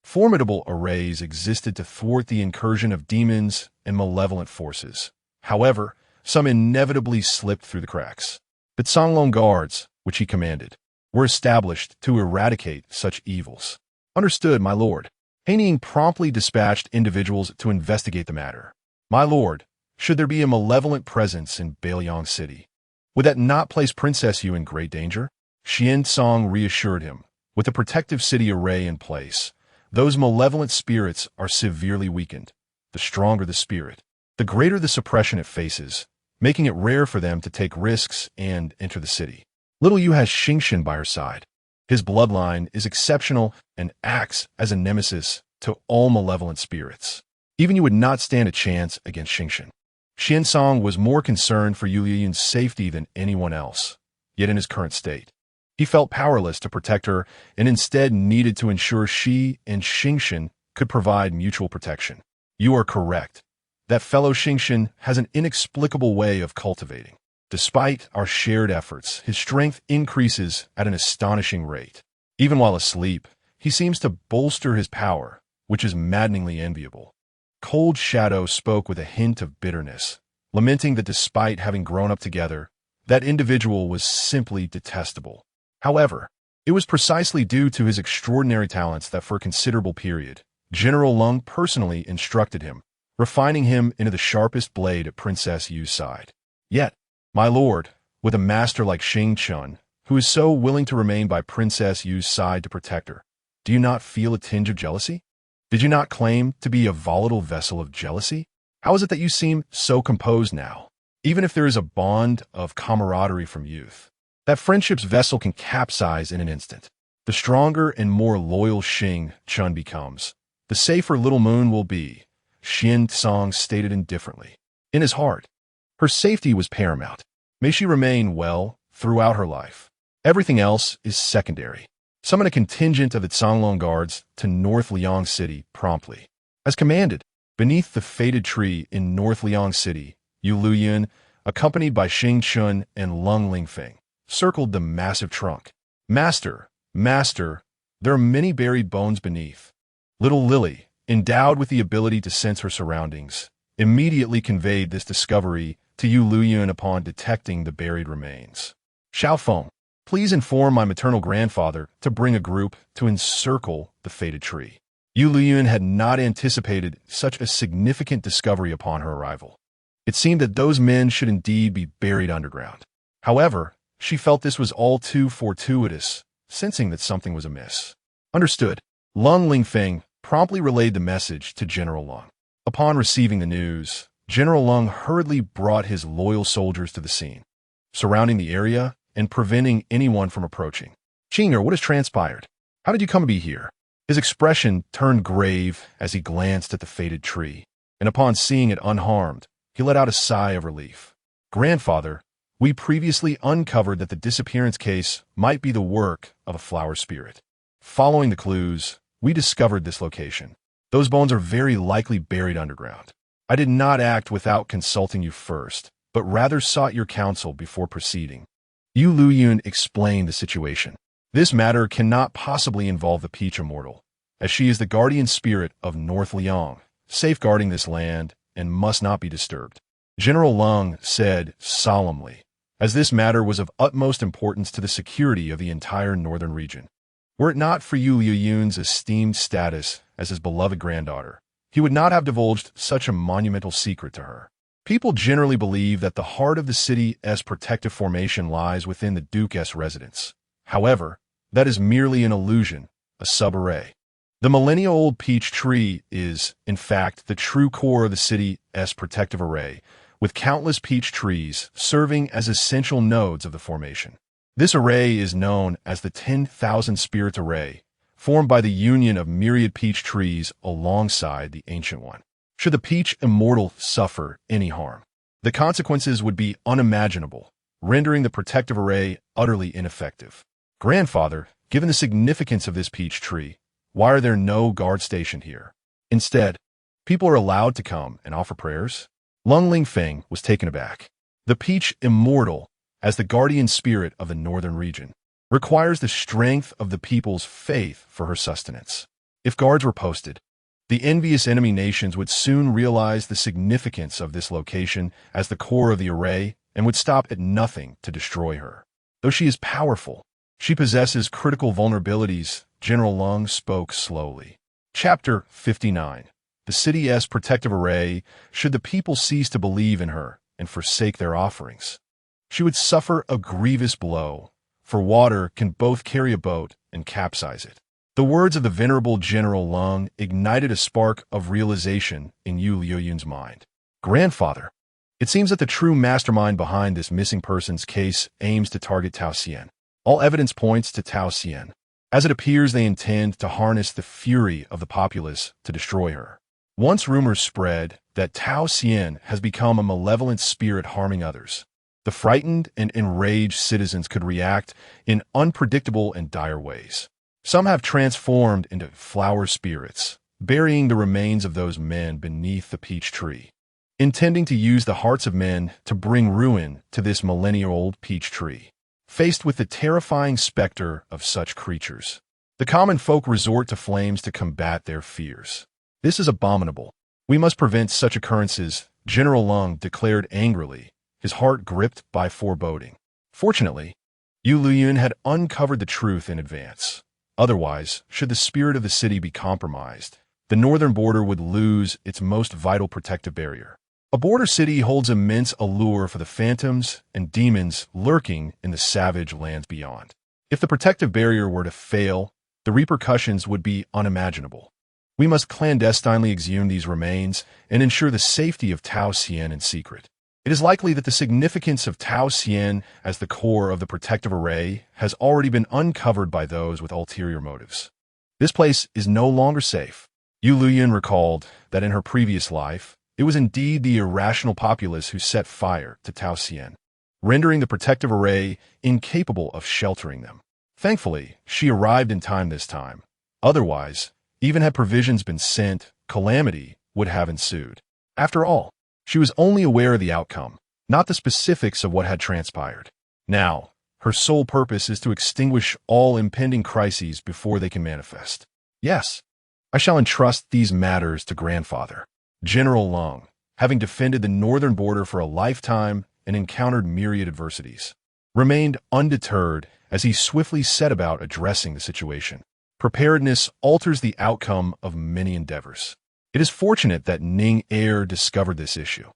formidable arrays existed to thwart the incursion of demons and malevolent forces. However, some inevitably slipped through the cracks. The Songlong guards, which he commanded, were established to eradicate such evils. Understood, my lord. Haining promptly dispatched individuals to investigate the matter. My lord, should there be a malevolent presence in Beiyang City, would that not place Princess Yu in great danger? Xuancang reassured him. With the protective city array in place, those malevolent spirits are severely weakened. The stronger the spirit, the greater the suppression it faces, making it rare for them to take risks and enter the city. Little Yu has Xingshan by her side. His bloodline is exceptional and acts as a nemesis to all malevolent spirits. Even you would not stand a chance against Xingshan. Xuancang was more concerned for Yueliuyun's safety than anyone else, yet in his current state, he felt powerless to protect her and instead needed to ensure she and Xingshan could provide mutual protection. You are correct. That fellow Xingshan has an inexplicable way of cultivating. Despite our shared efforts, his strength increases at an astonishing rate. Even while asleep, he seems to bolster his power, which is maddeningly enviable. Cold Shadow spoke with a hint of bitterness, lamenting that despite having grown up together, that individual was simply detestable. However, it was precisely due to his extraordinary talents that for a considerable period, General Lung personally instructed him, refining him into the sharpest blade at Princess Yu's side. Yet, my lord, with a master like Xing Chun, who is so willing to remain by Princess Yu's side to protect her, do you not feel a tinge of jealousy? Did you not claim to be a volatile vessel of jealousy? How is it that you seem so composed now, even if there is a bond of camaraderie from youth? That friendship's vessel can capsize in an instant. The stronger and more loyal Xing Chun becomes, the safer Little Moon will be, Xuancang stated indifferently. In his heart, her safety was paramount. May she remain well throughout her life. Everything else is secondary. Summon a contingent of the Songlong guards to North Liang City promptly. As commanded, beneath the faded tree in North Liang City, Yueliuyun, accompanied by Xing Chun and Lung Lingfeng, circled the massive trunk. Master, there are many buried bones beneath. Little Lily, endowed with the ability to sense her surroundings, immediately conveyed this discovery to Yueliuyun upon detecting the buried remains. Xiaofeng, please inform my maternal grandfather to bring a group to encircle the fated tree. Yueliuyun had not anticipated such a significant discovery upon her arrival. It seemed that those men should indeed be buried underground. However, she felt this was all too fortuitous, sensing that something was amiss. Understood. Lung Lingfeng promptly relayed the message to General Lung. Upon receiving the news, General Lung hurriedly brought his loyal soldiers to the scene, surrounding the area and preventing anyone from approaching. Qing'er, what has transpired? How did you come to be here? His expression turned grave as he glanced at the fated tree, and upon seeing it unharmed, he let out a sigh of relief. Grandfather, we previously uncovered that the disappearance case might be the work of a flower spirit. Following the clues, we discovered this location. Those bones are very likely buried underground. I did not act without consulting you first, but rather sought your counsel before proceeding. Yueliuyun explained the situation. This matter cannot possibly involve the Peach Immortal, as she is the guardian spirit of North Liang, safeguarding this land and must not be disturbed. General Lung said solemnly, as this matter was of utmost importance to the security of the entire northern region. Were it not for Yueliuyun's esteemed status as his beloved granddaughter, he would not have divulged such a monumental secret to her. People generally believe that the heart of the city's protective formation lies within the Duke's residence. However, that is merely an illusion, a sub-array. The millennia-old peach tree is, in fact, the true core of the city's protective array, with countless peach trees serving as essential nodes of the formation. This array is known as the 10,000 Spirits Array, formed by the union of myriad peach trees alongside the ancient one. Should the Peach Immortal suffer any harm, the consequences would be unimaginable, rendering the protective array utterly ineffective. Grandfather, given the significance of this peach tree, why are there no guards stationed here? Instead, people are allowed to come and offer prayers? Lung Lingfeng was taken aback. The Peach Immortal, as the guardian spirit of the northern region, requires the strength of the people's faith for her sustenance. If guards were posted, the envious enemy nations would soon realize the significance of this location as the core of the array and would stop at nothing to destroy her. Though she is powerful, she possesses critical vulnerabilities. General Lung spoke slowly. Chapter 59. The city's protective array, should the people cease to believe in her and forsake their offerings, she would suffer a grievous blow, for water can both carry a boat and capsize it. The words of the venerable General Lung ignited a spark of realization in Yueliuyun's mind. Grandfather, it seems that the true mastermind behind this missing persons case aims to target Tao Xian. All evidence points to Tao Xian, as it appears they intend to harness the fury of the populace to destroy her. Once rumors spread that Tao Xian has become a malevolent spirit harming others, the frightened and enraged citizens could react in unpredictable and dire ways. Some have transformed into flower spirits, burying the remains of those men beneath the peach tree, intending to use the hearts of men to bring ruin to this millennia-old peach tree. Faced with the terrifying specter of such creatures, the common folk resort to flames to combat their fears. This is abominable. We must prevent such occurrences, General Lung declared angrily, his heart gripped by foreboding. Fortunately, Yueliuyun had uncovered the truth in advance. Otherwise, should the spirit of the city be compromised, the northern border would lose its most vital protective barrier. A border city holds immense allure for the phantoms and demons lurking in the savage lands beyond. If the protective barrier were to fail, the repercussions would be unimaginable. We must clandestinely exhume these remains and ensure the safety of Tao Xian in secret. It is likely that the significance of Tao Xian as the core of the protective array has already been uncovered by those with ulterior motives. This place is no longer safe. Yueliuyun recalled that in her previous life, it was indeed the irrational populace who set fire to Tao Xian, rendering the protective array incapable of sheltering them. Thankfully, she arrived in time this time. Otherwise, even had provisions been sent, calamity would have ensued. After all, she was only aware of the outcome, not the specifics of what had transpired. Now, her sole purpose is to extinguish all impending crises before they can manifest. Yes, I shall entrust these matters to Grandfather. General Lung, having defended the northern border for a lifetime and encountered myriad adversities, remained undeterred as he swiftly set about addressing the situation. Preparedness alters the outcome of many endeavors. It is fortunate that Ning Er discovered this issue.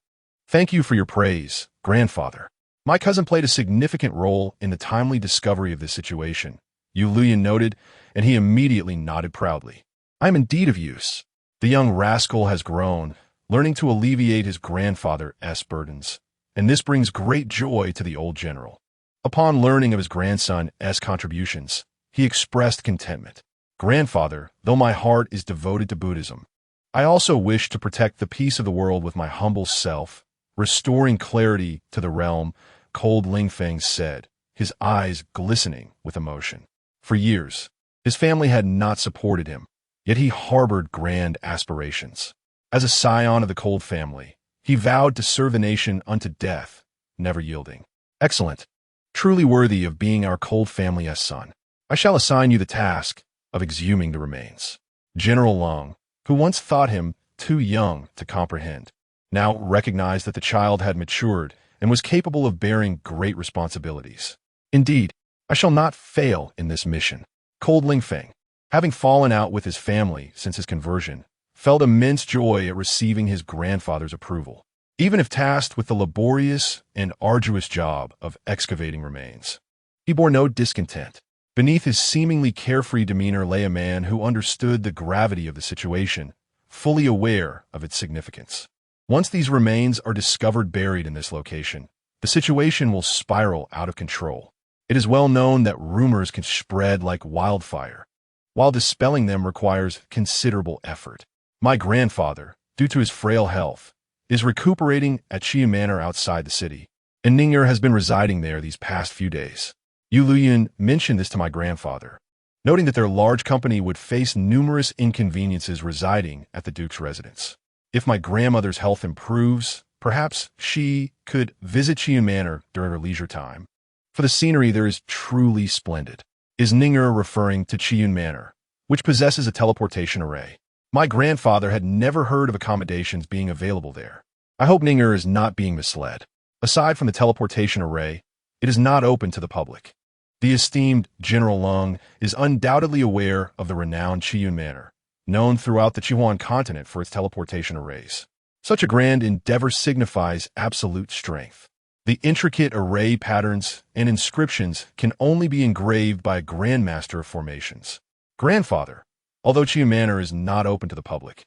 Thank you for your praise, grandfather. My cousin played a significant role in the timely discovery of this situation, Yueliuyun noted, and he immediately nodded proudly. I am indeed of use. The young rascal has grown, learning to alleviate his grandfather's burdens, and this brings great joy to the old general. Upon learning of his grandson's contributions, he expressed contentment. Grandfather, though my heart is devoted to Buddhism, I also wish to protect the peace of the world with my humble self, restoring clarity to the realm, Cold Lingfeng said, his eyes glistening with emotion. For years, his family had not supported him, yet he harbored grand aspirations. As a scion of the Cold family, he vowed to serve the nation unto death, never yielding. Excellent. Truly worthy of being our Cold family's son. I shall assign you the task of exhuming the remains. General Long, who once thought him too young to comprehend, now recognized that the child had matured and was capable of bearing great responsibilities. Indeed, I shall not fail in this mission. Cold Lingfeng, having fallen out with his family since his conversion, felt immense joy at receiving his grandfather's approval, even if tasked with the laborious and arduous job of excavating remains. He bore no discontent. Beneath his seemingly carefree demeanor lay a man who understood the gravity of the situation, fully aware of its significance. Once these remains are discovered buried in this location, the situation will spiral out of control. It is well known that rumors can spread like wildfire, while dispelling them requires considerable effort. My grandfather, due to his frail health, is recuperating at Qiyu Manor outside the city, and Ning Er has been residing there these past few days. Yueliuyun mentioned this to my grandfather, noting that their large company would face numerous inconveniences residing at the Duke's residence. If my grandmother's health improves, perhaps she could visit Qiyu Manor during her leisure time. For the scenery there is truly splendid. Is Ning Er referring to Qiyu Manor, which possesses a teleportation array? My grandfather had never heard of accommodations being available there. I hope Ning Er is not being misled. Aside from the teleportation array, it is not open to the public. The esteemed General Lung is undoubtedly aware of the renowned Qiyu Manor, known throughout the Qihuan continent for its teleportation arrays. Such a grand endeavor signifies absolute strength. The intricate array patterns and inscriptions can only be engraved by a grandmaster of formations. Grandfather, although Qiyu Manor is not open to the public,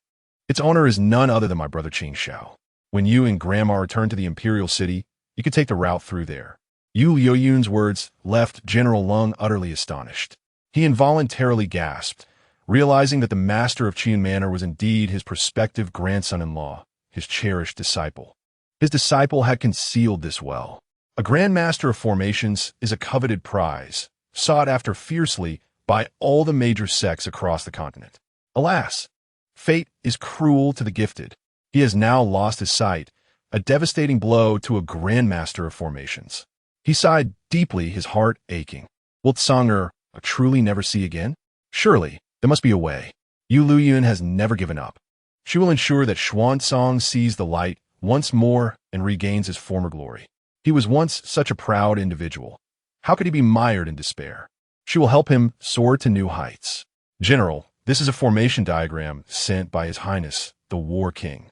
its owner is none other than my brother Qing Xiao. When you and Grandma return to the Imperial City, you can take the route through there. Yueliuyun's words left General Lung utterly astonished. He involuntarily gasped, realizing that the master of Qiyu Manor was indeed his prospective grandson-in-law, his cherished disciple. His disciple had concealed this well. A grandmaster of formations is a coveted prize, sought after fiercely by all the major sects across the continent. Alas, fate is cruel to the gifted. He has now lost his sight, a devastating blow to a grandmaster of formations. He sighed deeply, his heart aching. Will Tsonger truly never see again? Surely, there must be a way. Yueliuyun has never given up. She will ensure that Xuancang sees the light once more and regains his former glory. He was once such a proud individual. How could he be mired in despair? She will help him soar to new heights. General, this is a formation diagram sent by His Highness, the War King.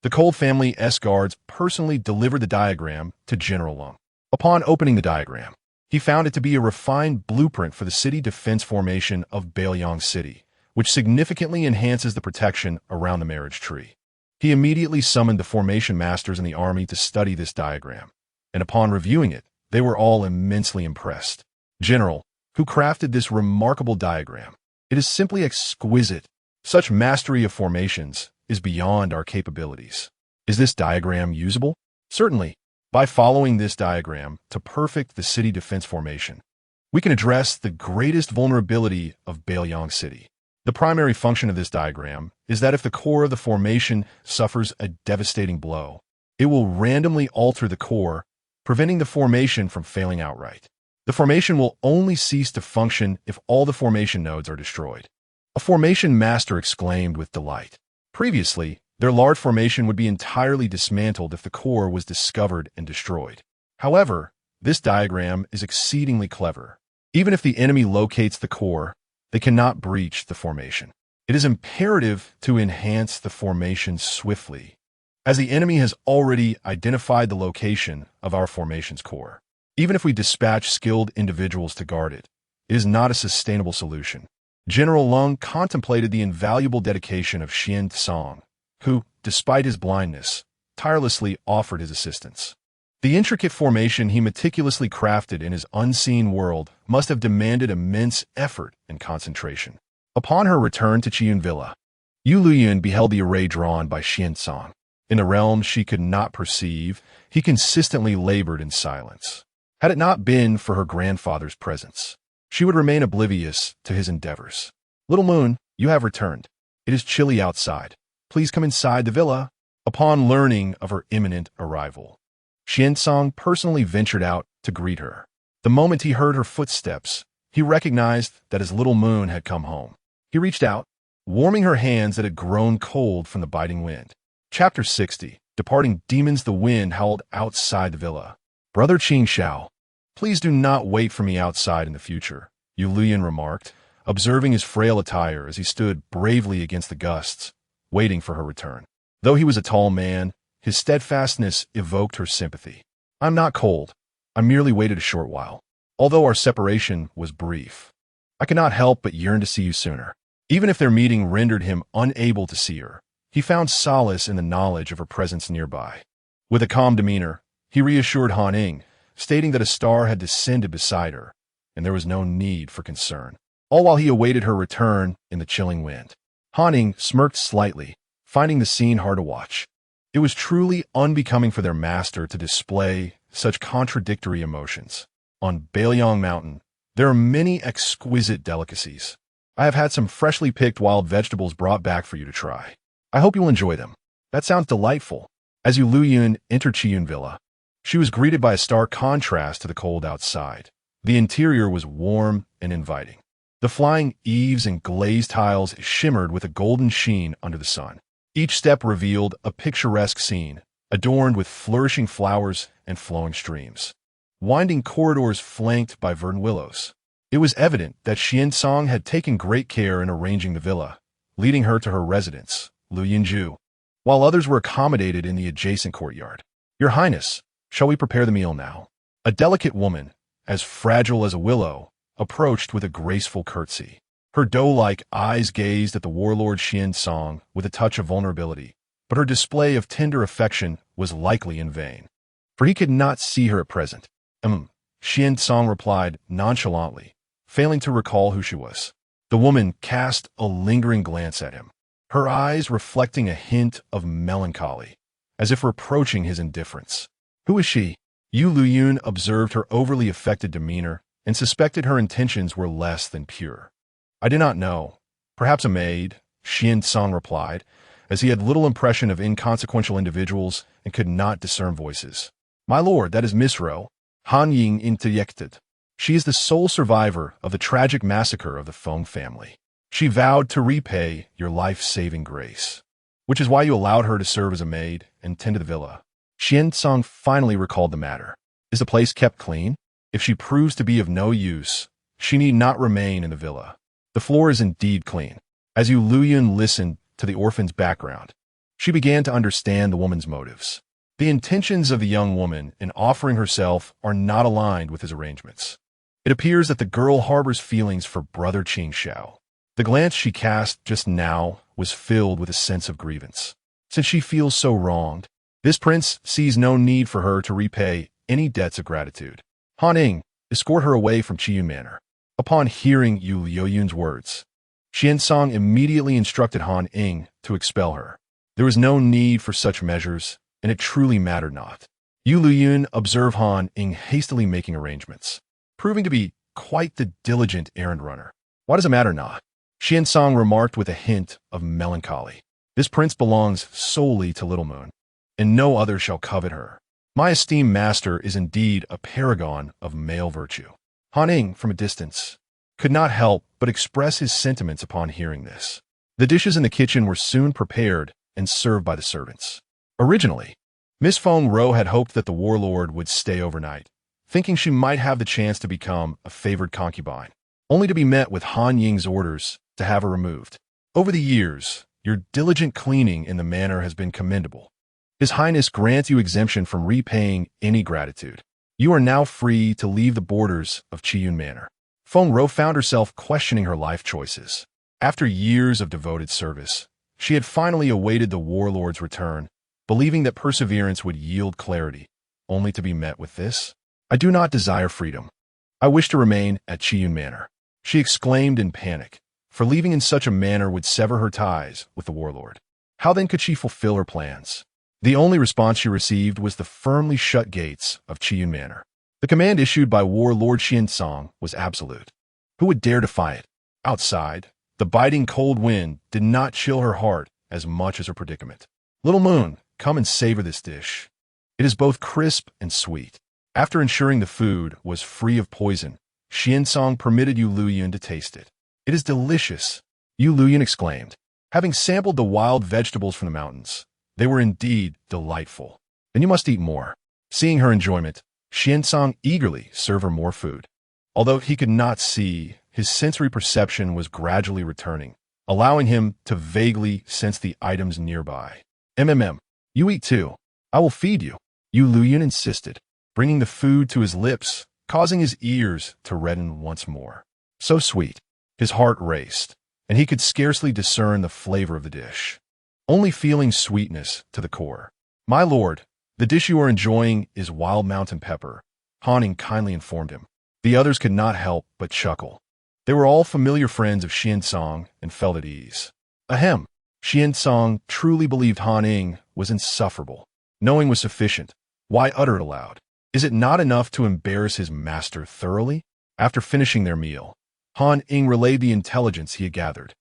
The Cold family's guards personally delivered the diagram to General Lung. Upon opening the diagram, he found it to be a refined blueprint for the city defense formation of Beiyang City, which significantly enhances the protection around the marriage tree. He immediately summoned the formation masters in the army to study this diagram, and upon reviewing it, they were all immensely impressed. General, who crafted this remarkable diagram? It is simply exquisite. Such mastery of formations is beyond our capabilities. Is this diagram usable? Certainly. By following this diagram to perfect the city defense formation, we can address the greatest vulnerability of Beiyang City. The primary function of this diagram is that if the core of the formation suffers a devastating blow, it will randomly alter the core, preventing the formation from failing outright. The formation will only cease to function if all the formation nodes are destroyed. A formation master exclaimed with delight. Previously, Their large formation would be entirely dismantled if the core was discovered and destroyed. However, this diagram is exceedingly clever. Even if the enemy locates the core, they cannot breach the formation. It is imperative to enhance the formation swiftly, as the enemy has already identified the location of our formation's core. Even if we dispatch skilled individuals to guard it, it is not a sustainable solution. General Lung contemplated the invaluable dedication of Xuancang, who, despite his blindness, tirelessly offered his assistance. The intricate formation he meticulously crafted in his unseen world must have demanded immense effort and concentration. Upon her return to Yueliuyun Villa, Yueliuyun beheld the array drawn by Xuancang. In the realm she could not perceive, he consistently labored in silence. Had it not been for her grandfather's presence, she would remain oblivious to his endeavors. "Little moon, you have returned. It is chilly outside. Please come inside the villa." Upon learning of her imminent arrival, Xuancang personally ventured out to greet her. The moment he heard her footsteps, he recognized that his little moon had come home. He reached out, warming her hands that had grown cold from the biting wind. Chapter 60. Departing demons. The wind howled outside the villa. "Brother Qingxiao, please do not wait for me outside in the future," Yueliuyun remarked, observing his frail attire as he stood bravely against the gusts, waiting for her return. Though he was a tall man, his steadfastness evoked her sympathy. "I'm not cold. I merely waited a short while. Although our separation was brief, I cannot help but yearn to see you sooner." Even if their meeting rendered him unable to see her, he found solace in the knowledge of her presence nearby. With a calm demeanor, he reassured Han Ying, stating that a star had descended beside her, and there was no need for concern, all while he awaited her return in the chilling wind. Han Ying smirked slightly, finding the scene hard to watch. It was truly unbecoming for their master to display such contradictory emotions. On Bailiang Mountain, there are many exquisite delicacies. I have had some freshly picked wild vegetables brought back for you to try. I hope you will enjoy them. That sounds delightful. As Yueliuyun entered Yueliuyun Villa, she was greeted by a stark contrast to the cold outside. The interior was warm and inviting. The flying eaves and glazed tiles shimmered with a golden sheen under the sun. Each step revealed a picturesque scene, adorned with flourishing flowers and flowing streams. Winding corridors flanked by verdant willows. It was evident that Xuancang had taken great care in arranging the villa, leading her to her residence, Luyinju, while others were accommodated in the adjacent courtyard. "Your Highness, shall we prepare the meal now?" A delicate woman, as fragile as a willow, approached with a graceful curtsy. Her doe-like eyes gazed at the warlord Xuancang with a touch of vulnerability, but her display of tender affection was likely in vain, for he could not see her at present. Xuancang replied nonchalantly, failing to recall who she was. The woman cast a lingering glance at him, her eyes reflecting a hint of melancholy, as if reproaching his indifference. "Who is she?" Yueliuyun observed her overly affected demeanor and suspected her intentions were less than pure. "I do not know. Perhaps a maid," Xuancang replied, as he had little impression of inconsequential individuals and could not discern voices. "My lord, that is Miss Ro," Han Ying interjected. "She is the sole survivor of the tragic massacre of the Feng family. She vowed to repay your life-saving grace, which is why you allowed her to serve as a maid and tend to the villa." Xuancang finally recalled the matter. "Is the place kept clean? If she proves to be of no use, she need not remain in the villa." "The floor is indeed clean." As Yueliuyun listened to the orphan's background, she began to understand the woman's motives. The intentions of the young woman in offering herself are not aligned with his arrangements. It appears that the girl harbors feelings for Brother Qingxiao. The glance she cast just now was filled with a sense of grievance. Since she feels so wronged, this prince sees no need for her to repay any debts of gratitude. Han Ying, escort her away from Yueliuyun Manor. Upon hearing Yueliuyun's words, Xuancang immediately instructed Han Ying to expel her. There was no need for such measures, and it truly mattered not. Yueliuyun observed Han Ying hastily making arrangements, proving to be quite the diligent errand runner. "Why does it matter not?" Xuancang remarked with a hint of melancholy. "This prince belongs solely to Little Moon, and no other shall covet her. My esteemed master is indeed a paragon of male virtue." Han Ying, from a distance, could not help but express his sentiments upon hearing this. The dishes in the kitchen were soon prepared, and served by the servants. Originally, Miss Feng Ro had hoped that the warlord would stay overnight, thinking she might have the chance to become a favored concubine, only to be met with Han Ying's orders to have her removed. Over the years, your diligent cleaning in the manor has been commendable. His Highness grants you exemption from repaying any gratitude. You are now free to leave the borders of Yueliuyun Manor. Feng Ro found herself questioning her life choices. After years of devoted service, she had finally awaited the warlord's return, believing that perseverance would yield clarity, only to be met with this. I do not desire freedom. I wish to remain at Yueliuyun Manor, she exclaimed in panic, for leaving in such a manner would sever her ties with the warlord. How then could she fulfill her plans? The only response she received was the firmly shut gates of Yueliuyun Manor. The command issued by Warlord Xuancang was absolute. Who would dare defy it? Outside, the biting cold wind did not chill her heart as much as her predicament. Little moon, come and savor this dish. It is both crisp and sweet. After ensuring the food was free of poison, Xuancang permitted Yueliuyun to taste it. It is delicious, Yueliuyun exclaimed. Having sampled the wild vegetables from the mountains, they were indeed delightful. Then you must eat more. Seeing her enjoyment, Xuancang eagerly served her more food. Although he could not see, his sensory perception was gradually returning, allowing him to vaguely sense the items nearby. You eat too. I will feed you, Yueliuyun insisted, bringing the food to his lips, causing his ears to redden once more. So sweet. His heart raced, and he could scarcely discern the flavor of the dish, only feeling sweetness to the core. My lord, the dish you are enjoying is wild mountain pepper, Han Ying kindly informed him. The others could not help but chuckle. They were all familiar friends of Xuancang and felt at ease. Ahem. Xuancang truly believed Han Ying was insufferable. Knowing was sufficient. Why utter it aloud? Is it not enough to embarrass his master thoroughly? After finishing their meal, Han Ying relayed the intelligence he had gathered.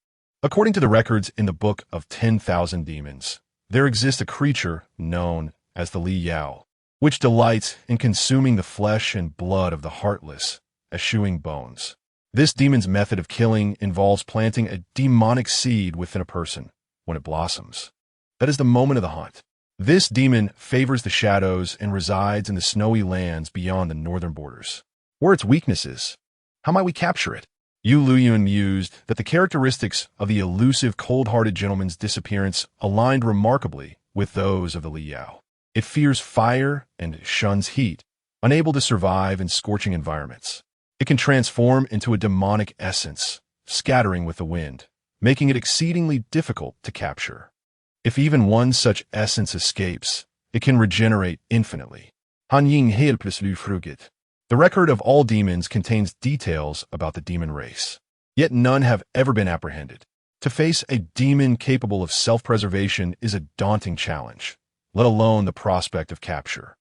According to the records in the Book of 10,000 Demons, there exists a creature known as the Li Yao, which delights in consuming the flesh and blood of the heartless, eschewing bones. This demon's method of killing involves planting a demonic seed within a person. When it blossoms, that is the moment of the hunt. This demon favors the shadows and resides in the snowy lands beyond the northern borders. Where its weaknesses? How might we capture it? Yueliuyun mused that the characteristics of the elusive, cold-hearted gentleman's disappearance aligned remarkably with those of the Li Yao. It fears fire and shuns heat, unable to survive in scorching environments. It can transform into a demonic essence, scattering with the wind, making it exceedingly difficult to capture. If even one such essence escapes, it can regenerate infinitely. Han Ying helpless fruget. The record of all demons contains details about the demon race, yet none have ever been apprehended. To face a demon capable of self-preservation is a daunting challenge, let alone the prospect of capture.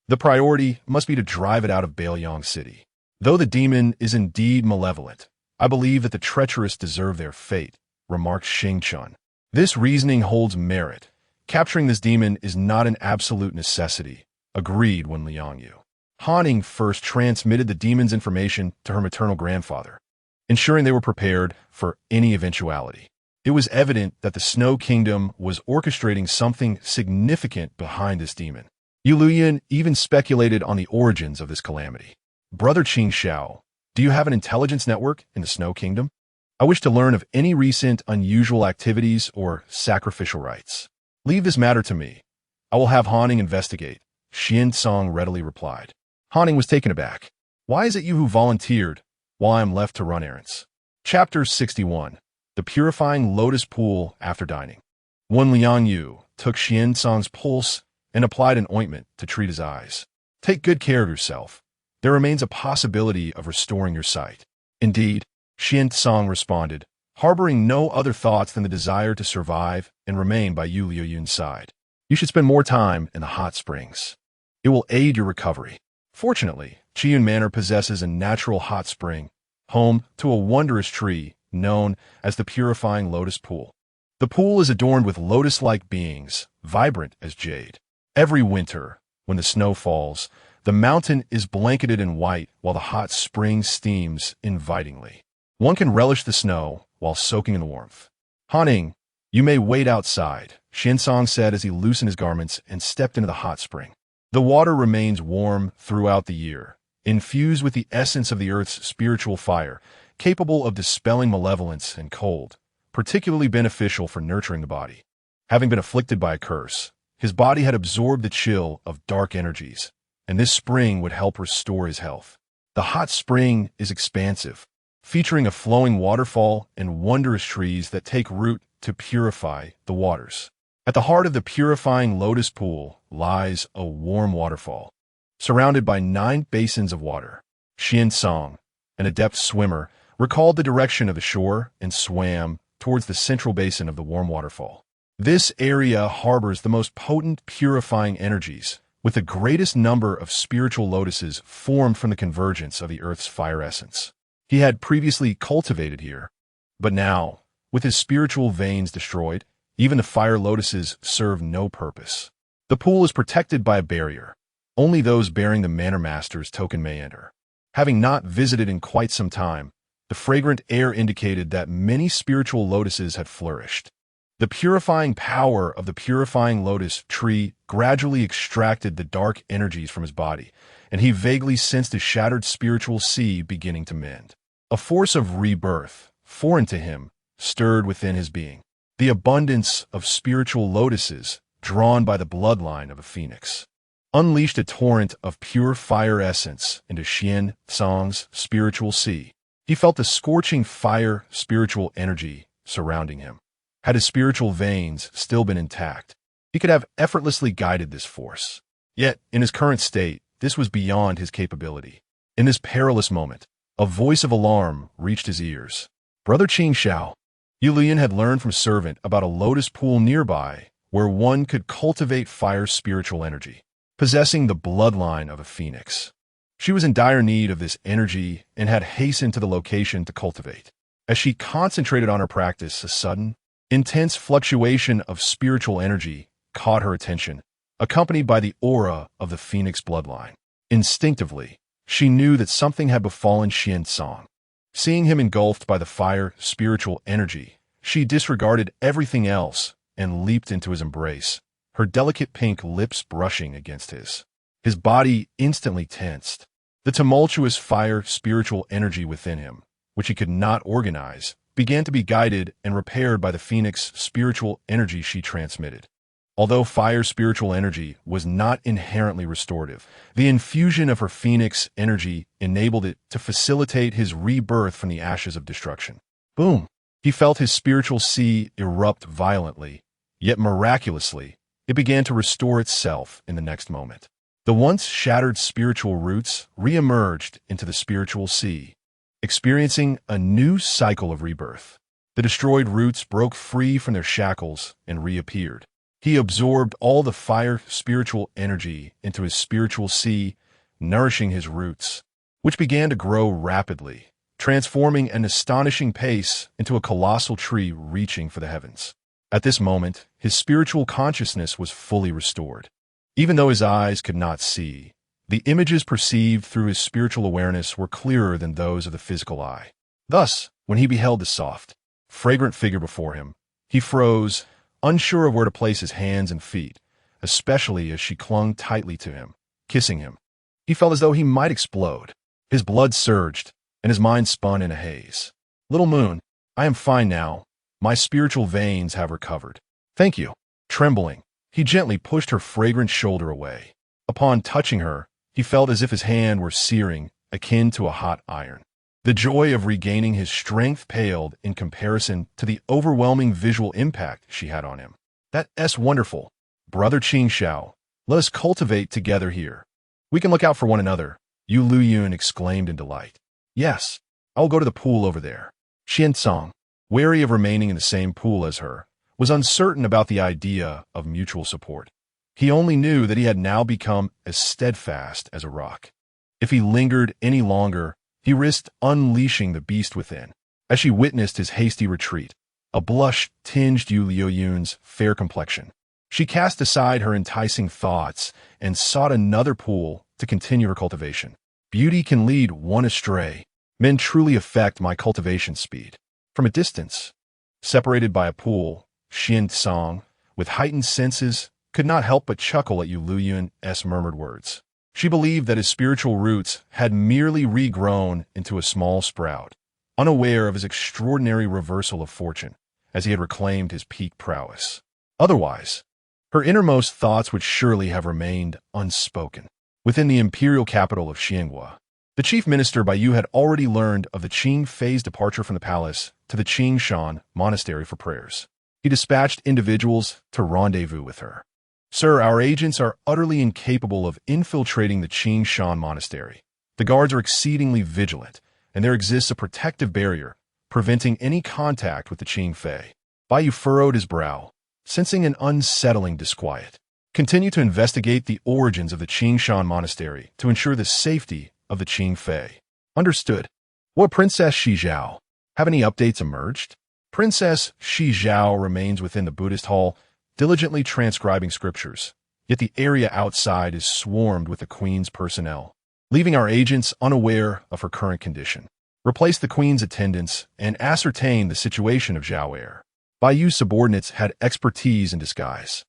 The priority must be to drive it out of Baoyang City. Though the demon is indeed malevolent, I believe that the treacherous deserve their fate, remarked Xingchun. This reasoning holds merit. Capturing this demon is not an absolute necessity, agreed Wen Liangyu. Han Ying first transmitted the demon's information to her maternal grandfather, ensuring they were prepared for any eventuality. It was evident that the Snow Kingdom was orchestrating something significant behind this demon. Yueliuyun even speculated on the origins of this calamity. Brother Qing Xiao, do you have an intelligence network in the Snow Kingdom? I wish to learn of any recent unusual activities or sacrificial rites. Leave this matter to me. I will have Han Ying investigate, Xuancang readily replied. Han Ying was taken aback. Why is it you who volunteered, while I am left to run errands? Chapter 61. The Purifying Lotus Pool After Dining. Wen Liangyu took Xuancang's pulse and applied an ointment to treat his eyes. Take good care of yourself. There remains a possibility of restoring your sight. Indeed, Xuancang responded, harboring no other thoughts than the desire to survive and remain by Yueliuyun's side. You should spend more time in the hot springs. It will aid your recovery. Fortunately, Yueliuyun Manor possesses a natural hot spring, home to a wondrous tree known as the Purifying Lotus Pool. The pool is adorned with lotus-like beings, vibrant as jade. Every winter, when the snow falls, the mountain is blanketed in white while the hot spring steams invitingly. One can relish the snow while soaking in the warmth. Han Ying, you may wait outside, Xuancang said as he loosened his garments and stepped into the hot spring. The water remains warm throughout the year, infused with the essence of the earth's spiritual fire, capable of dispelling malevolence and cold, particularly beneficial for nurturing the body. Having been afflicted by a curse, his body had absorbed the chill of dark energies, and this spring would help restore his health. The hot spring is expansive, featuring a flowing waterfall and wondrous trees that take root to purify the waters. At the heart of the purifying lotus pool lies a warm waterfall, surrounded by 9 basins of water. Xuancang, an adept swimmer, recalled the direction of the shore and swam towards the central basin of the warm waterfall. This area harbors the most potent purifying energies, with the greatest number of spiritual lotuses formed from the convergence of the earth's fire essence. He had previously cultivated here, but now, with his spiritual veins destroyed, even the fire lotuses serve no purpose. The pool is protected by a barrier. Only those bearing the Manor Master's token may enter. Having not visited in quite some time, the fragrant air indicated that many spiritual lotuses had flourished. The purifying power of the purifying lotus tree gradually extracted the dark energies from his body, and he vaguely sensed his shattered spiritual sea beginning to mend. A force of rebirth, foreign to him, stirred within his being. The abundance of spiritual lotuses, drawn by the bloodline of a phoenix, unleashed a torrent of pure fire essence into Xuancang's spiritual sea. He felt the scorching fire spiritual energy surrounding him. Had his spiritual veins still been intact, he could have effortlessly guided this force. Yet, in his current state, this was beyond his capability. In this perilous moment, a voice of alarm reached his ears. Brother Qing Xiao. Yueliuyun had learned from servant about a lotus pool nearby where one could cultivate fire's spiritual energy, possessing the bloodline of a phoenix. She was in dire need of this energy and had hastened to the location to cultivate. As she concentrated on her practice, a sudden, intense fluctuation of spiritual energy caught her attention, accompanied by the aura of the phoenix bloodline. Instinctively, she knew that something had befallen Xuancang. Seeing him engulfed by the fire spiritual energy, she disregarded everything else and leaped into his embrace, her delicate pink lips brushing against his. His body instantly tensed. The tumultuous fire spiritual energy within him, which he could not organize, began to be guided and repaired by the phoenix spiritual energy she transmitted. Although fire spiritual energy was not inherently restorative, the infusion of her phoenix energy enabled it to facilitate his rebirth from the ashes of destruction. Boom! He felt his spiritual sea erupt violently, yet miraculously, it began to restore itself in the next moment. The once shattered spiritual roots re-emerged into the spiritual sea, experiencing a new cycle of rebirth. The destroyed roots broke free from their shackles and reappeared. He absorbed all the fire spiritual energy into his spiritual sea, nourishing his roots, which began to grow rapidly, transforming an astonishing pace into a colossal tree reaching for the heavens. At this moment, his spiritual consciousness was fully restored. Even though his eyes could not see, the images perceived through his spiritual awareness were clearer than those of the physical eye. Thus, when he beheld the soft, fragrant figure before him, he froze, unsure of where to place his hands and feet, especially as she clung tightly to him, kissing him. He felt as though he might explode. His blood surged, and his mind spun in a haze. Little moon, I am fine now. My spiritual veins have recovered. Thank you. Trembling, he gently pushed her fragrant shoulder away. Upon touching her, he felt as if his hand were searing, akin to a hot iron. The joy of regaining his strength paled in comparison to the overwhelming visual impact she had on him. That's wonderful. Brother Qing Xiao, let us cultivate together here. We can look out for one another, Yueliuyun exclaimed in delight. Yes, I'll go to the pool over there. Xuancang, wary of remaining in the same pool as her, was uncertain about the idea of mutual support. He only knew that he had now become as steadfast as a rock. If he lingered any longer, he risked unleashing the beast within. As she witnessed his hasty retreat, a blush tinged Yueliuyun's fair complexion. She cast aside her enticing thoughts and sought another pool to continue her cultivation. Beauty can lead one astray. Men truly affect my cultivation speed. From a distance, separated by a pool, Xuancang, with heightened senses, could not help but chuckle at Yueliuyun's murmured words. She believed that his spiritual roots had merely regrown into a small sprout, unaware of his extraordinary reversal of fortune, as he had reclaimed his peak prowess. Otherwise, her innermost thoughts would surely have remained unspoken. Within the imperial capital of Xianghua, the chief minister Baiyu had already learned of the Qing Fei's departure from the palace to the Qingshan monastery for prayers. He dispatched individuals to rendezvous with her. "Sir, our agents are utterly incapable of infiltrating the Qingshan monastery. The guards are exceedingly vigilant, and there exists a protective barrier preventing any contact with the Qing Fei." Baiyu furrowed his brow, sensing an unsettling disquiet. "Continue to investigate the origins of the Qingshan monastery to ensure the safety of the Qing Fei." "Understood." "What Princess Shizhao? Have any updates emerged?" Princess Shizhao remains within the Buddhist hall, diligently transcribing scriptures, yet the area outside is swarmed with the queen's personnel, leaving our agents unaware of her current condition. Replace the queen's attendants and ascertain the situation of Zhao Er. Baiyu's subordinates had expertise in disguise,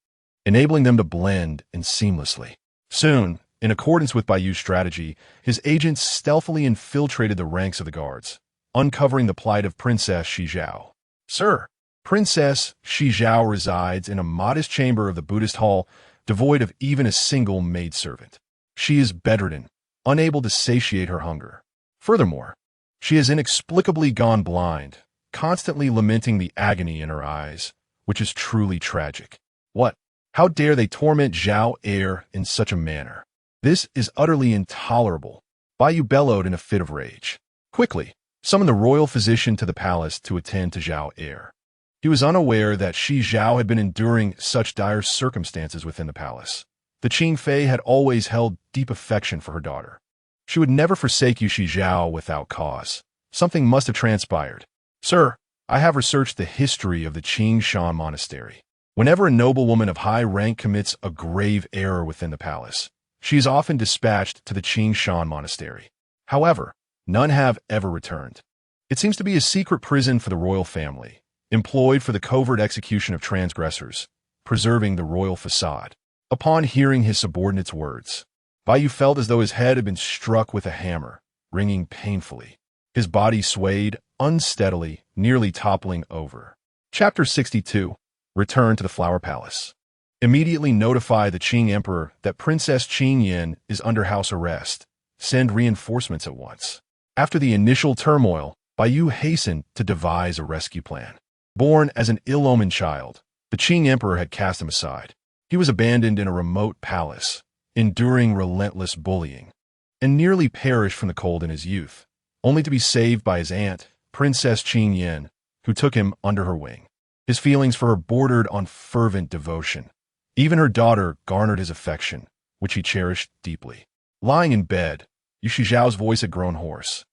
enabling them to blend in seamlessly. Soon, in accordance with Baiyu's strategy, his agents stealthily infiltrated the ranks of the guards, uncovering the plight of Princess Shizhao. "Sir, Princess Shizhao resides in a modest chamber of the Buddhist hall, devoid of even a single maidservant. She is bedridden, unable to satiate her hunger. Furthermore, she has inexplicably gone blind, constantly lamenting the agony in her eyes, which is truly tragic." "What? How dare they torment Zhao Er in such a manner? This is utterly intolerable." Baiyu bellowed in a fit of rage. "Quickly, summon the royal physician to the palace to attend to Zhao Er." He was unaware that Shi Zhao had been enduring such dire circumstances within the palace. The Qing Fei had always held deep affection for her daughter. She would never forsake Shi Zhao without cause. Something must have transpired. "Sir, I have researched the history of the Qingshan monastery. Whenever a noblewoman of high rank commits a grave error within the palace, she is often dispatched to the Qingshan monastery. However, none have ever returned. It seems to be a secret prison for the royal family, employed for the covert execution of transgressors, preserving the royal facade." Upon hearing his subordinate's words, Baiyu felt as though his head had been struck with a hammer, ringing painfully. His body swayed unsteadily, nearly toppling over. Chapter 62. Return to the Flower Palace. Immediately notify the Qing Emperor that Princess Qingyin is under house arrest. Send reinforcements at once. After the initial turmoil, Baiyu hastened to devise a rescue plan. Born as an ill-omened child, the Qing Emperor had cast him aside. He was abandoned in a remote palace, enduring relentless bullying, and nearly perished from the cold in his youth, only to be saved by his aunt, Princess Qingyin, who took him under her wing. His feelings for her bordered on fervent devotion. Even her daughter garnered his affection, which he cherished deeply. Lying in bed, Yushi Zhao's voice had grown hoarse.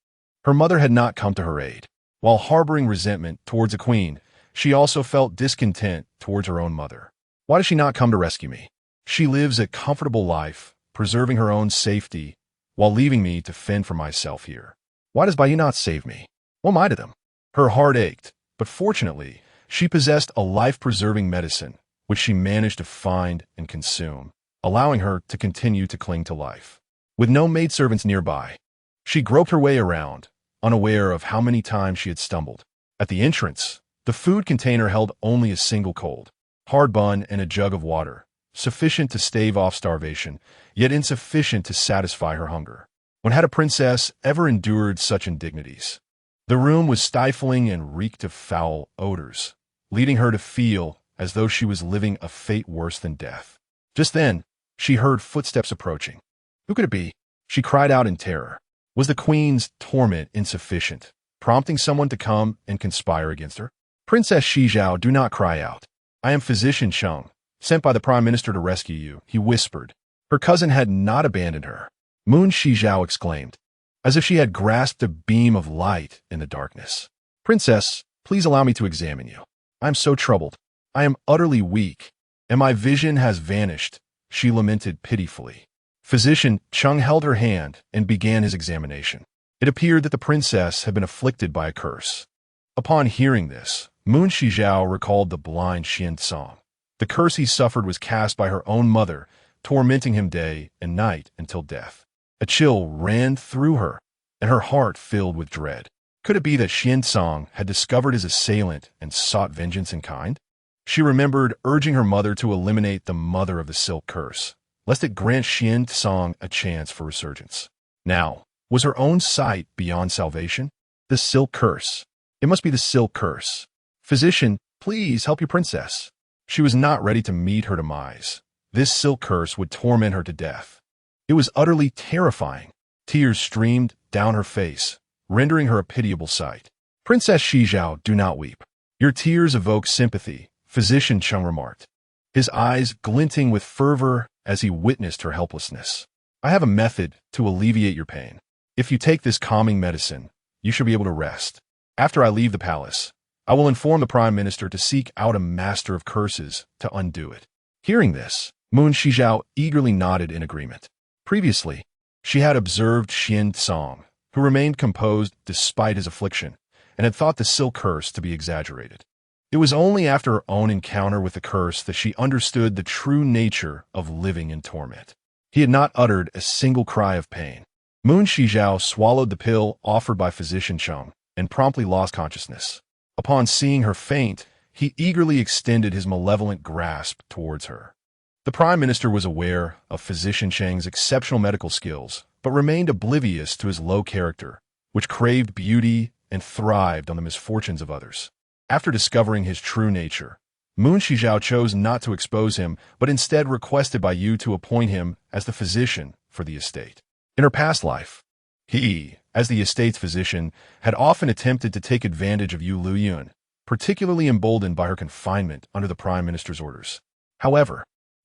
Her mother had not come to her aid. While harboring resentment towards the queen, she also felt discontent towards her own mother. "Why does she not come to rescue me? She lives a comfortable life, preserving her own safety, while leaving me to fend for myself here. Why does Baiyu not save me? What am I to them?" Her heart ached, but fortunately, she possessed a life-preserving medicine, which she managed to find and consume, allowing her to continue to cling to life. With no maidservants nearby, she groped her way around, unaware of how many times she had stumbled. At the entrance, the food container held only a single cold, hard bun and a jug of water, sufficient to stave off starvation, yet insufficient to satisfy her hunger. When had a princess ever endured such indignities? The room was stifling and reeked of foul odors, leading her to feel as though she was living a fate worse than death. Just then, she heard footsteps approaching. Who could it be? She cried out in terror. Was the queen's torment insufficient, prompting someone to come and conspire against her? "Princess Shizhao, do not cry out. I am Physician Sheng, sent by the Prime Minister to rescue you," he whispered. Her cousin had not abandoned her. Moon Shizhao exclaimed, as if she had grasped a beam of light in the darkness. "Princess, please allow me to examine you. I am so troubled. I am utterly weak, and my vision has vanished," she lamented pitifully. Physician Chung held her hand and began his examination. It appeared that the princess had been afflicted by a curse. Upon hearing this, Moon Shizhao recalled the blind Xuancang, The curse he suffered was cast by her own mother, tormenting him day and night until death. A chill ran through her, and her heart filled with dread. Could it be that Xuancang had discovered his assailant and sought vengeance in kind? She remembered urging her mother to eliminate the mother of the silk curse, lest it grant Xuancang a chance for resurgence. Now, was her own sight beyond salvation? The silk curse. It must be the silk curse. Physician, please help your princess. She was not ready to meet her demise. This silk curse would torment her to death. It was utterly terrifying. Tears streamed down her face, rendering her a pitiable sight. Princess Shizhao, do not weep. Your tears evoke sympathy, Physician Cheng remarked, his eyes glinting with fervor as he witnessed her helplessness. I have a method to alleviate your pain. If you take this calming medicine, you should be able to rest. After I leave the palace, I will inform the Prime Minister to seek out a master of curses to undo it. Hearing this, Moon Shizhao eagerly nodded in agreement. Previously, she had observed Xuancang, who remained composed despite his affliction, and had thought the silk curse to be exaggerated. It was only after her own encounter with the curse that she understood the true nature of living in torment. He had not uttered a single cry of pain. Moon Shizhao swallowed the pill offered by Physician Cheng and promptly lost consciousness. Upon seeing her faint, he eagerly extended his malevolent grasp towards her. The Prime Minister was aware of Physician Cheng's exceptional medical skills, but remained oblivious to his low character, which craved beauty and thrived on the misfortunes of others. After discovering his true nature, Moon Shizhao chose not to expose him, but instead requested by Yu to appoint him as the physician for the estate. In her past life, he, as the estate's physician, had often attempted to take advantage of Yueliuyun, particularly emboldened by her confinement under the Prime Minister's orders. However,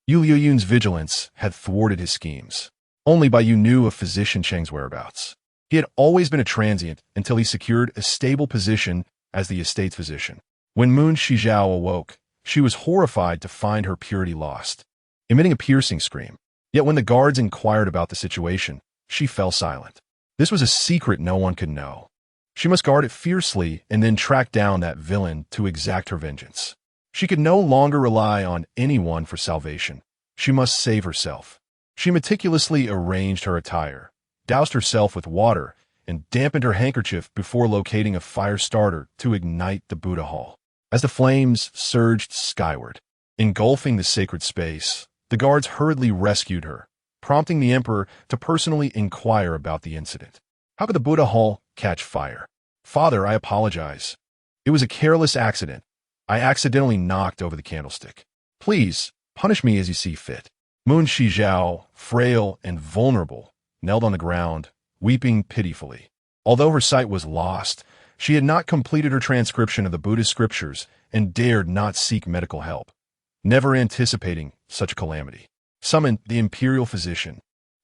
Yueliuyun's vigilance had thwarted his schemes. Only by Yu knew of Physician Cheng's whereabouts. He had always been a transient until he secured a stable position as the estate's physician. When Moon Shizhao awoke, she was horrified to find her purity lost, emitting a piercing scream. Yet when the guards inquired about the situation, she fell silent. This was a secret no one could know. She must guard it fiercely and then track down that villain to exact her vengeance. She could no longer rely on anyone for salvation. She must save herself. She meticulously arranged her attire, doused herself with water, and dampened her handkerchief before locating a fire starter to ignite the Buddha Hall. As the flames surged skyward, engulfing the sacred space, the guards hurriedly rescued her, prompting the emperor to personally inquire about the incident. How could the Buddha Hall catch fire? Father, I apologize. It was a careless accident. I accidentally knocked over the candlestick. Please, punish me as you see fit. Moon Shizhao, frail and vulnerable, knelt on the ground, weeping pitifully. Although her sight was lost, she had not completed her transcription of the Buddhist scriptures and dared not seek medical help. Never anticipating such a calamity, summoned the imperial physician.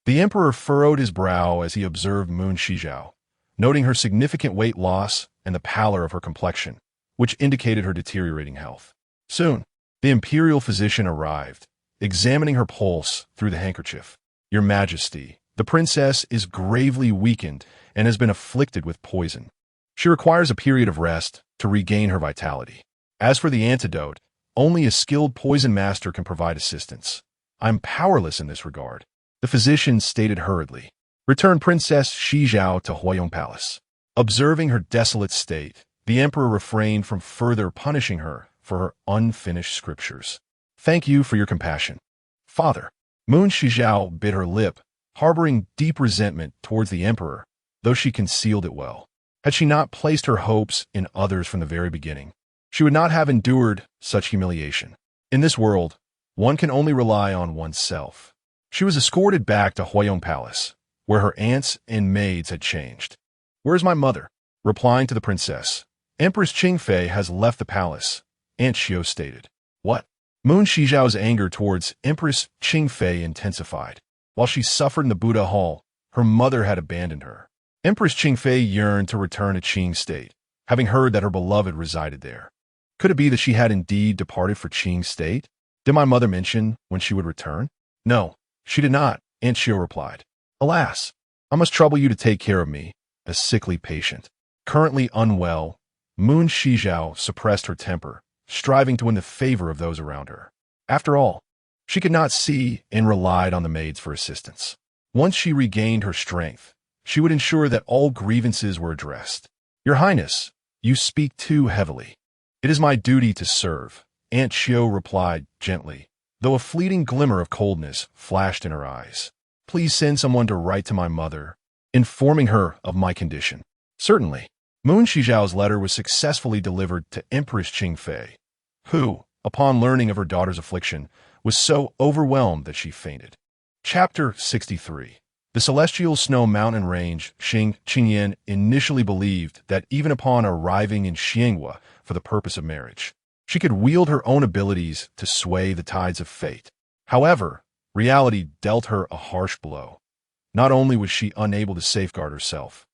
The emperor furrowed his brow as he observed Moon Shizhao, noting her significant weight loss and the pallor of her complexion, which indicated her deteriorating health. Soon, the imperial physician arrived, examining her pulse through the handkerchief. Your Majesty, the princess is gravely weakened and has been afflicted with poison. She requires a period of rest to regain her vitality. As for the antidote, only a skilled poison master can provide assistance. I'm powerless in this regard. The physician stated hurriedly. Return Princess Shizhao to Huayong Palace. Observing her desolate state, the emperor refrained from further punishing her for her unfinished scriptures. Thank you for your compassion. Father, Moon Shizhao bit her lip, harboring deep resentment towards the emperor, though she concealed it well. Had she not placed her hopes in others from the very beginning, she would not have endured such humiliation. In this world, one can only rely on oneself. She was escorted back to Huayong Palace, where her aunts and maids had changed. Where is my mother? Replying to the princess, Empress Qingfei has left the palace, Aunt Xiao stated. What? Moon Shizhao's anger towards Empress Qingfei intensified. While she suffered in the Buddha Hall, her mother had abandoned her. Empress Qingfei yearned to return to Qing State, having heard that her beloved resided there. Could it be that she had indeed departed for Qing State? Did my mother mention when she would return? No, she did not, Aunt Xiao replied. Alas, I must trouble you to take care of me, a sickly patient. Currently unwell, Moon Shizhao suppressed her temper, striving to win the favor of those around her. After all, she could not see and relied on the maids for assistance. Once she regained her strength, she would ensure that all grievances were addressed. Your Highness, you speak too heavily. It is my duty to serve, Aunt Xiao replied gently, though a fleeting glimmer of coldness flashed in her eyes. Please send someone to write to my mother, informing her of my condition. Certainly. Moon Shijiao's letter was successfully delivered to Empress Qingfei, who, upon learning of her daughter's affliction, was so overwhelmed that she fainted. Chapter 63. The celestial snow mountain range Qingyan initially believed that even upon arriving in Xianghua for the purpose of marriage, she could wield her own abilities to sway the tides of fate. However, reality dealt her a harsh blow. Not only was she unable to safeguard herself,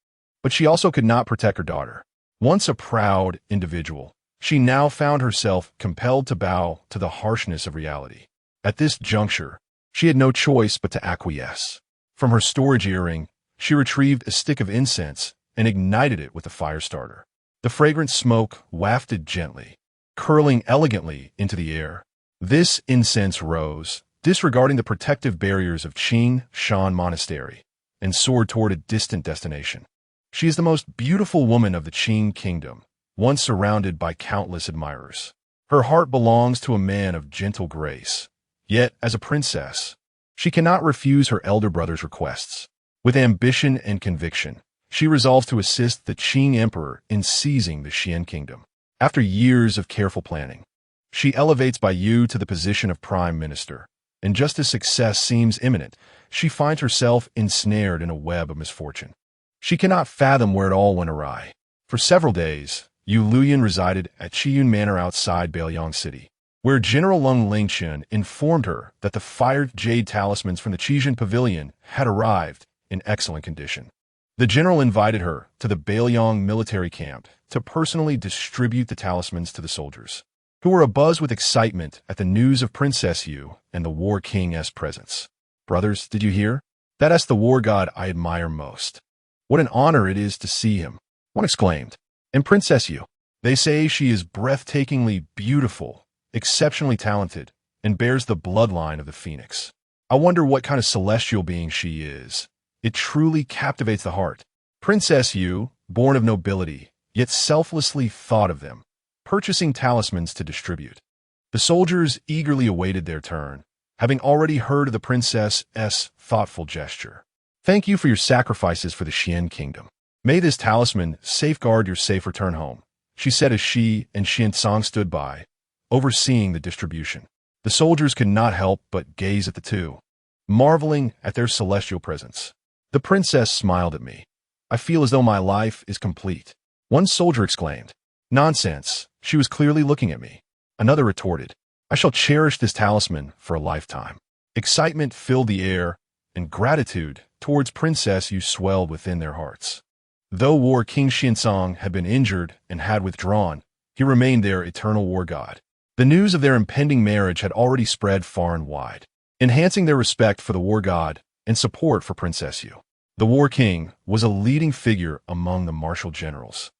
but she also could not protect her daughter. Once a proud individual, she now found herself compelled to bow to the harshness of reality. At this juncture, she had no choice but to acquiesce. From her storage earring, she retrieved a stick of incense and ignited it with a fire starter. The fragrant smoke wafted gently, curling elegantly into the air. This incense rose, disregarding the protective barriers of Qing Shan Monastery, and soared toward a distant destination. She is the most beautiful woman of the Qing kingdom, once surrounded by countless admirers. Her heart belongs to a man of gentle grace. Yet, as a princess, she cannot refuse her elder brother's requests. With ambition and conviction, she resolves to assist the Qing emperor in seizing the Xian kingdom. After years of careful planning, she elevates Baiyu to the position of prime minister, and just as success seems imminent, she finds herself ensnared in a web of misfortune. She cannot fathom where it all went awry. For several days, Yueliuyun resided at Qiyun Manor outside Beiyang City, where General Lung Lingqian informed her that the fired jade talismans from the Qijin Pavilion had arrived in excellent condition. The general invited her to the Beiyang military camp to personally distribute the talismans to the soldiers, who were abuzz with excitement at the news of Princess Yu and the War King's presence. Brothers, did you hear? That is the war god I admire most. What an honor it is to see him, one exclaimed. And Princess Yu, they say she is breathtakingly beautiful, exceptionally talented, and bears the bloodline of the phoenix. I wonder what kind of celestial being she is. It truly captivates the heart. Princess Yu, born of nobility, yet selflessly thought of them, purchasing talismans to distribute. The soldiers eagerly awaited their turn, having already heard of the princess's thoughtful gesture. Thank you for your sacrifices for the Xian kingdom. May this talisman safeguard your safe return home, she said as she and Xuancang stood by, overseeing the distribution. The soldiers could not help but gaze at the two, marveling at their celestial presence. The princess smiled at me. I feel as though my life is complete. One soldier exclaimed. Nonsense, she was clearly looking at me. Another retorted. I shall cherish this talisman for a lifetime. Excitement filled the air, and gratitude towards Princess Yu swelled within their hearts. Though War King Xuancang had been injured and had withdrawn, he remained their eternal war god. The news of their impending marriage had already spread far and wide, enhancing their respect for the war god and support for Princess Yu. The War King was a leading figure among the martial generals,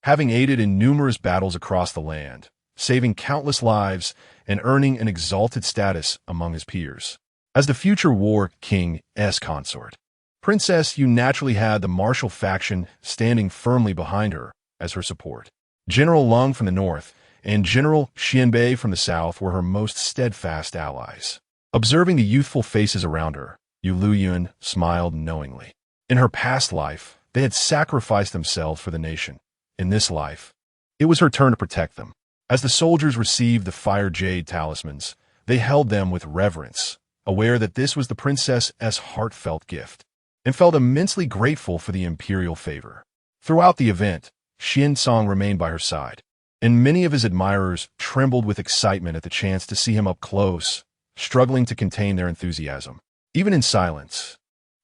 having aided in numerous battles across the land, saving countless lives and earning an exalted status among his peers. As the future War King's consort, Princess Yu naturally had the martial faction standing firmly behind her as her support. General Lung from the north and General Xianbei from the south were her most steadfast allies. Observing the youthful faces around her, Yueliuyun smiled knowingly. In her past life, they had sacrificed themselves for the nation. In this life, it was her turn to protect them. As the soldiers received the fire jade talismans, they held them with reverence, aware that this was the princess's heartfelt gift, and felt immensely grateful for the imperial favor. Throughout the event, Xuancang remained by her side, and many of his admirers trembled with excitement at the chance to see him up close, struggling to contain their enthusiasm. Even in silence,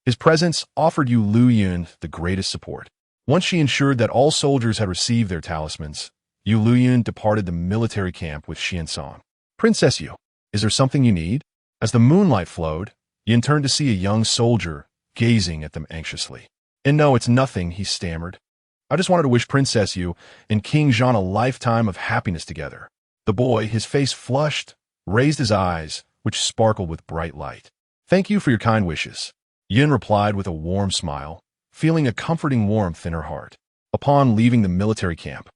his presence offered Yueliuyun the greatest support. Once she ensured that all soldiers had received their talismans, Yueliuyun departed the military camp with Xuancang. Princess Yu, is there something you need? As the moonlight flowed, Yin turned to see a young soldier gazing at them anxiously. And no, it's nothing, he stammered. I just wanted to wish Princess Yu and King Zhan a lifetime of happiness together. The boy, his face flushed, raised his eyes, which sparkled with bright light. "Thank you for your kind wishes," Yun replied with a warm smile, feeling a comforting warmth in her heart. Upon leaving the military camp,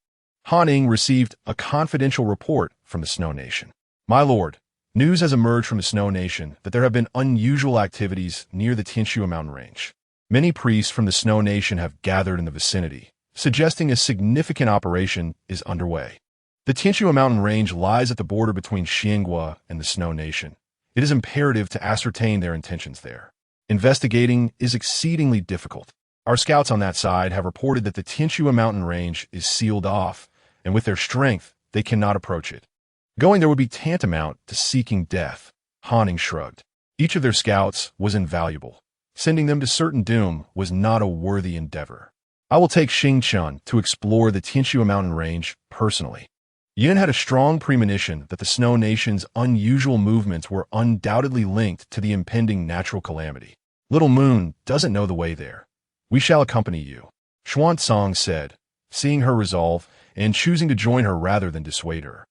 Han received a confidential report from the Snow Nation. "My lord, news has emerged from the Snow Nation that there have been unusual activities near the Tianxua mountain range. Many priests from the Snow Nation have gathered in the vicinity, suggesting a significant operation is underway. The Tianxua mountain range lies at the border between Xianghua and the Snow Nation. It is imperative to ascertain their intentions there. Investigating is exceedingly difficult. Our scouts on that side have reported that the Tianxua mountain range is sealed off, and with their strength, they cannot approach it. Going there would be tantamount to seeking death." Han shrugged. Each of their scouts was invaluable. Sending them to certain doom was not a worthy endeavor. "I will take Xingchun to explore the Tianxua mountain range personally." Yun had a strong premonition that the Snow Nation's unusual movements were undoubtedly linked to the impending natural calamity. "Little Moon doesn't know the way there. We shall accompany you," Xuancang said, seeing her resolve and choosing to join her rather than dissuade her.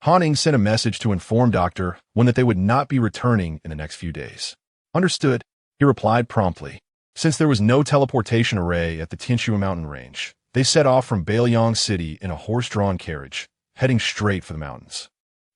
Han sent a message to inform Dr. Wen that they would not be returning in the next few days. "Understood," he replied promptly. Since there was no teleportation array at the Tianxua mountain range, they set off from Beiliang City in a horse-drawn carriage, heading straight for the mountains.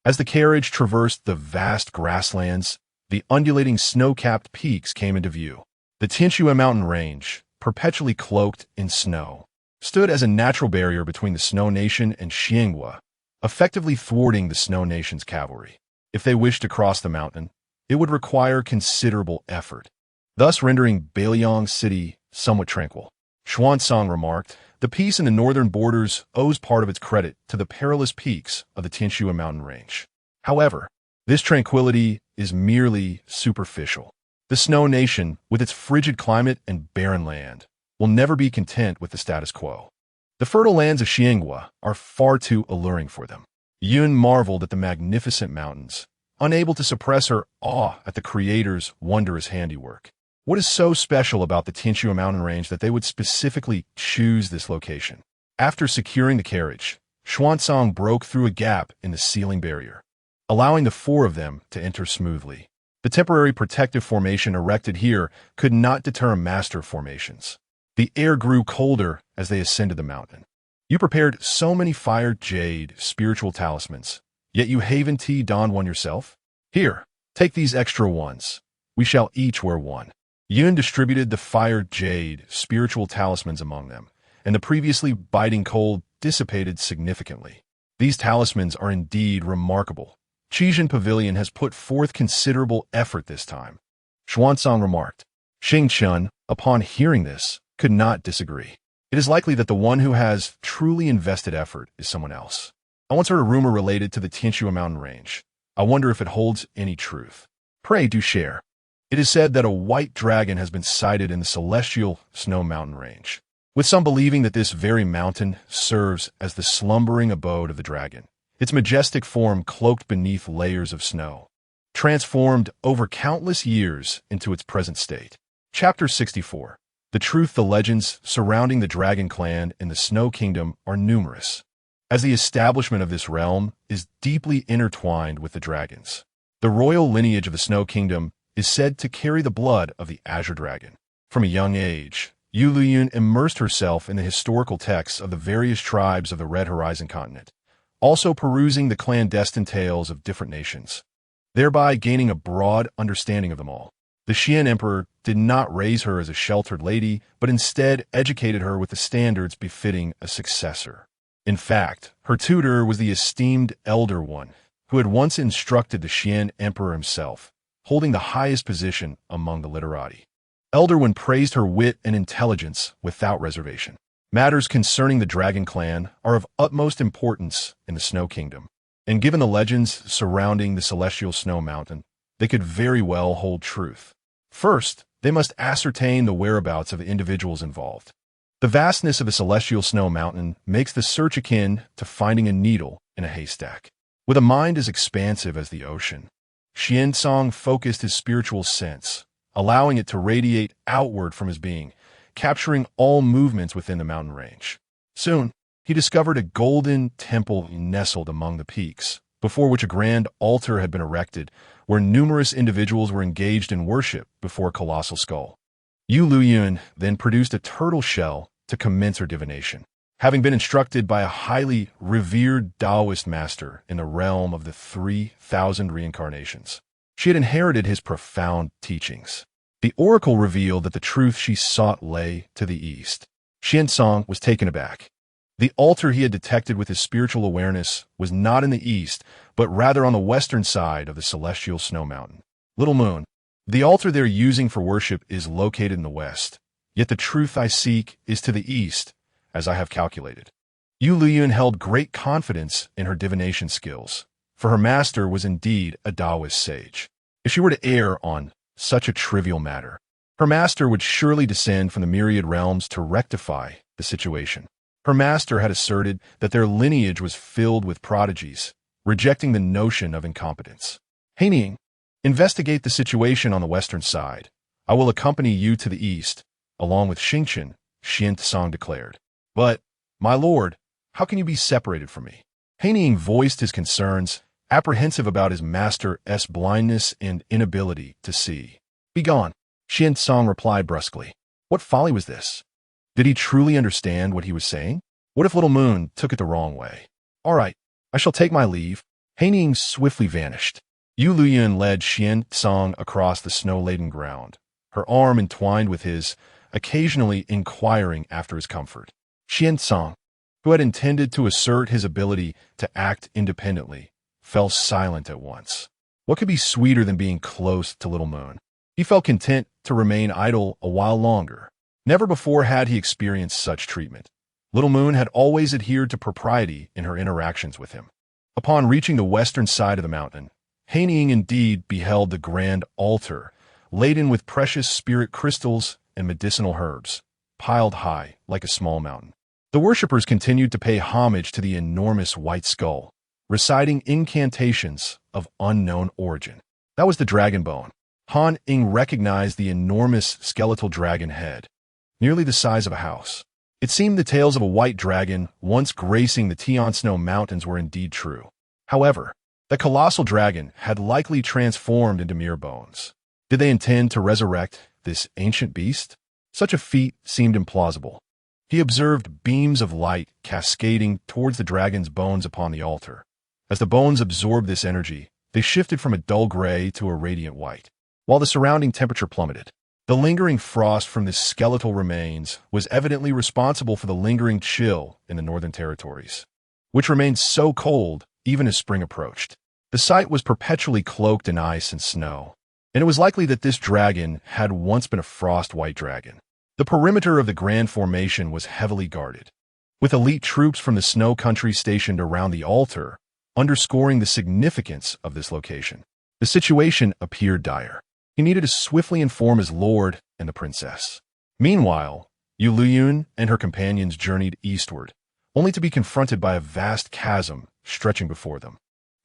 As the carriage traversed the vast grasslands, the undulating snow-capped peaks came into view. The Tianxua mountain range, perpetually cloaked in snow, stood as a natural barrier between the Snow Nation and Xianghua, effectively thwarting the Snow Nation's cavalry. If they wished to cross the mountain, it would require considerable effort, thus rendering Beiliang City somewhat tranquil. Xuancang remarked, "The peace in the northern borders owes part of its credit to the perilous peaks of the Tianxua mountain range. However, this tranquility is merely superficial. The Snow Nation, with its frigid climate and barren land, will never be content with the status quo. The fertile lands of Xianghua are far too alluring for them." Yun marveled at the magnificent mountains, unable to suppress her awe at the Creator's wondrous handiwork. What is so special about the Tianxua mountain range that they would specifically choose this location? After securing the carriage, Xuancang broke through a gap in the ceiling barrier, allowing the four of them to enter smoothly. The temporary protective formation erected here could not deter master formations. The air grew colder as they ascended the mountain. "You prepared so many fire jade spiritual talismans, yet you haven't donned one yourself? Here, take these extra ones. We shall each wear one." Yun distributed the fire jade spiritual talismans among them, and the previously biting cold dissipated significantly. "These talismans are indeed remarkable. Qijin Pavilion has put forth considerable effort this time," Xuancang remarked. Xingchun, upon hearing this, could not disagree. It is likely that the one who has truly invested effort is someone else. "I once heard a rumor related to the Tianxua mountain range. I wonder if it holds any truth. Pray do share." "It is said that a white dragon has been sighted in the celestial snow mountain range, with some believing that this very mountain serves as the slumbering abode of the dragon, its majestic form cloaked beneath layers of snow, transformed over countless years into its present state." Chapter 64. The truth. The legends surrounding the Dragon Clan in the Snow Kingdom are numerous, as the establishment of this realm is deeply intertwined with the dragons. The royal lineage of the Snow Kingdom is said to carry the blood of the Azure Dragon. From a young age, Yueliuyun immersed herself in the historical texts of the various tribes of the Red Horizon continent, also perusing the clandestine tales of different nations, thereby gaining a broad understanding of them all. The Xian Emperor did not raise her as a sheltered lady, but instead educated her with the standards befitting a successor. In fact, her tutor was the esteemed Elder One, who had once instructed the Xian Emperor himself, holding the highest position among the literati. Elder One praised her wit and intelligence without reservation. Matters concerning the Dragon Clan are of utmost importance in the Snow Kingdom, and given the legends surrounding the Celestial Snow Mountain, they could very well hold truth. First, they must ascertain the whereabouts of the individuals involved. The vastness of the Celestial Snow Mountain makes the search akin to finding a needle in a haystack. With a mind as expansive as the ocean, Xuancang focused his spiritual sense, allowing it to radiate outward from his being, capturing all movements within the mountain range. Soon, he discovered a golden temple nestled among the peaks, before which a grand altar had been erected, where numerous individuals were engaged in worship before a colossal skull. Yueliuyun then produced a turtle shell to commence her divination. Having been instructed by a highly revered Taoist master in the realm of the 3,000 reincarnations, she had inherited his profound teachings. The oracle revealed that the truth she sought lay to the east. Xuancang was taken aback. The altar he had detected with his spiritual awareness was not in the east, but rather on the western side of the celestial snow mountain. Little Moon, the altar they're using for worship is located in the west, yet the truth I seek is to the east, as I have calculated. Yueliuyun held great confidence in her divination skills, for her master was indeed a Taoist sage. If she were to err on such a trivial matter, her master would surely descend from the myriad realms to rectify the situation. Her master had asserted that their lineage was filled with prodigies, rejecting the notion of incompetence. Haining, investigate the situation on the western side. I will accompany you to the east, along with Xingchen, Xuancang declared. But, my lord, how can you be separated from me? Haining voiced his concerns, apprehensive about his master's blindness and inability to see. Begone, Xuancang replied brusquely. What folly was this? Did he truly understand what he was saying? What if Little Moon took it the wrong way? All right, I shall take my leave. Haining swiftly vanished. Yueliuyun led Xuancang across the snow-laden ground, her arm entwined with his, occasionally inquiring after his comfort. Xuancang, who had intended to assert his ability to act independently, fell silent at once. What could be sweeter than being close to Little Moon? He felt content to remain idle a while longer. Never before had he experienced such treatment. Little Moon had always adhered to propriety in her interactions with him. Upon reaching the western side of the mountain, Haining indeed beheld the grand altar, laden with precious spirit crystals and medicinal herbs, piled high like a small mountain. The worshippers continued to pay homage to the enormous white skull, reciting incantations of unknown origin. That was the dragon bone. Han Ying recognized the enormous skeletal dragon head, nearly the size of a house. It seemed the tales of a white dragon once gracing the Tian Snow Mountains were indeed true. However, the colossal dragon had likely transformed into mere bones. Did they intend to resurrect this ancient beast? Such a feat seemed implausible. He observed beams of light cascading towards the dragon's bones upon the altar. As the bones absorbed this energy, they shifted from a dull gray to a radiant white, while the surrounding temperature plummeted. The lingering frost from this skeletal remains was evidently responsible for the lingering chill in the northern territories, which remained so cold even as spring approached. The site was perpetually cloaked in ice and snow, and it was likely that this dragon had once been a frost-white dragon. The perimeter of the Grand Formation was heavily guarded, with elite troops from the snow country stationed around the altar, underscoring the significance of this location. The situation appeared dire. He needed to swiftly inform his lord and the princess. Meanwhile, Yueliuyun and her companions journeyed eastward, only to be confronted by a vast chasm stretching before them.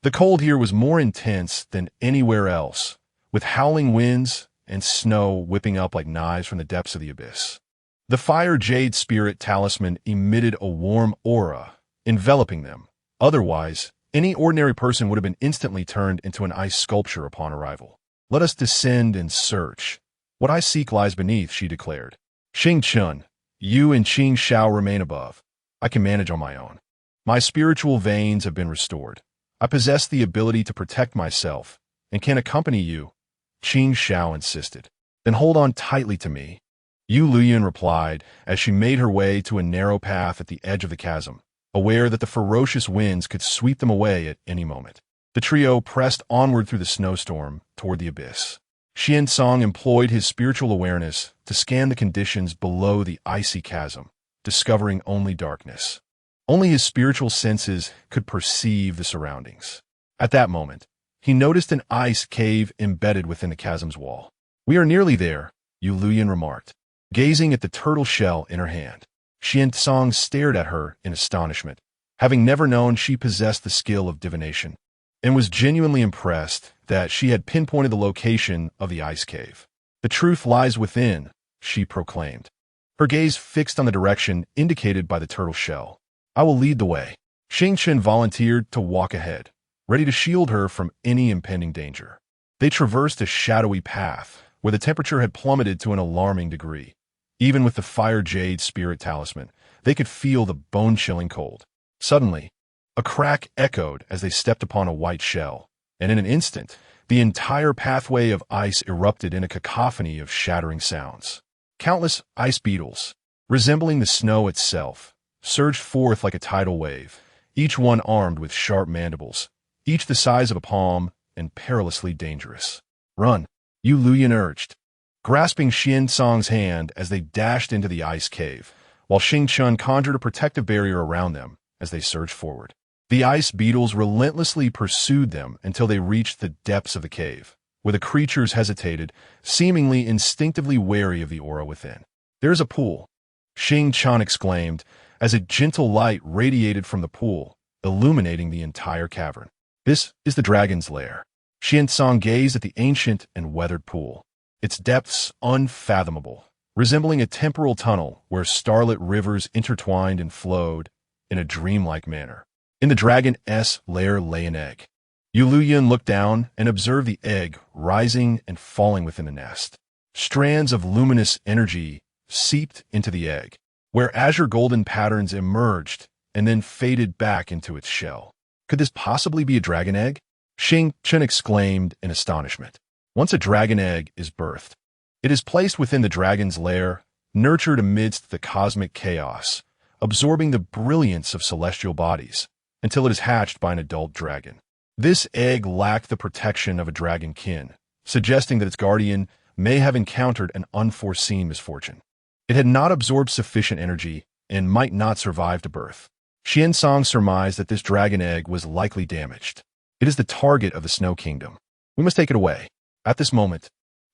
The cold here was more intense than anywhere else, with howling winds and snow whipping up like knives from the depths of the abyss. The fire jade spirit talisman emitted a warm aura, enveloping them. Otherwise, any ordinary person would have been instantly turned into an ice sculpture upon arrival. Let us descend and search. What I seek lies beneath, she declared. Xingchen, you and Qing Shao remain above. I can manage on my own. My spiritual veins have been restored. I possess the ability to protect myself and can accompany you, Qing Shao insisted. Then hold on tightly to me. Yueliuyun replied as she made her way to a narrow path at the edge of the chasm, aware that the ferocious winds could sweep them away at any moment. The trio pressed onward through the snowstorm toward the abyss. Xuancang employed his spiritual awareness to scan the conditions below the icy chasm, discovering only darkness. Only his spiritual senses could perceive the surroundings. At that moment, he noticed an ice cave embedded within the chasm's wall. We are nearly there, Yueliuyun remarked, gazing at the turtle shell in her hand. Xuancang stared at her in astonishment, having never known she possessed the skill of divination, and was genuinely impressed that she had pinpointed the location of the ice cave. The truth lies within, she proclaimed, her gaze fixed on the direction indicated by the turtle shell. I will lead the way. Xingchen volunteered to walk ahead, ready to shield her from any impending danger. They traversed a shadowy path where the temperature had plummeted to an alarming degree. Even with the fire jade spirit talisman, they could feel the bone-chilling cold. Suddenly, a crack echoed as they stepped upon a white shell, and in an instant, the entire pathway of ice erupted in a cacophony of shattering sounds. Countless ice beetles, resembling the snow itself, surged forth like a tidal wave, each one armed with sharp mandibles, each the size of a palm and perilously dangerous. "Run," Yueliuyun urged, grasping Xuancang's hand as they dashed into the ice cave, while Xingchen conjured a protective barrier around them as they surged forward. The ice beetles relentlessly pursued them until they reached the depths of the cave, where the creatures hesitated, seemingly instinctively wary of the aura within. "There is a pool," Xingchen exclaimed, as a gentle light radiated from the pool, illuminating the entire cavern. "This is the dragon's lair." Xuancang gazed at the ancient and weathered pool, its depths unfathomable, resembling a temporal tunnel where starlit rivers intertwined and flowed in a dreamlike manner. In the dragon's lair lay an egg. Yueliuyun looked down and observed the egg rising and falling within the nest. Strands of luminous energy seeped into the egg, where azure golden patterns emerged and then faded back into its shell. Could this possibly be a dragon egg? Xingchen exclaimed in astonishment. Once a dragon egg is birthed, it is placed within the dragon's lair, nurtured amidst the cosmic chaos, absorbing the brilliance of celestial bodies, until it is hatched by an adult dragon. This egg lacked the protection of a dragon kin, suggesting that its guardian may have encountered an unforeseen misfortune. It had not absorbed sufficient energy and might not survive to birth. Xuancang surmised that this dragon egg was likely damaged. It is the target of the Snow Kingdom. We must take it away. At this moment,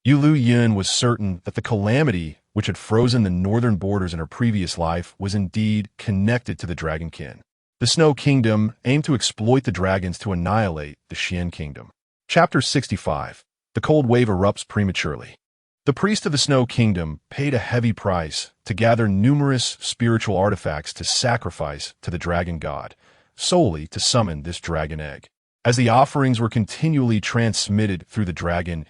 Yueliuyun was certain that the calamity which had frozen the northern borders in her previous life was indeed connected to the dragonkin. The Snow Kingdom aimed to exploit the dragons to annihilate the Xian Kingdom. Chapter 65. The cold wave erupts prematurely. The priest of the Snow Kingdom paid a heavy price to gather numerous spiritual artifacts to sacrifice to the dragon god, solely to summon this dragon egg. As the offerings were continually transmitted through the dragon's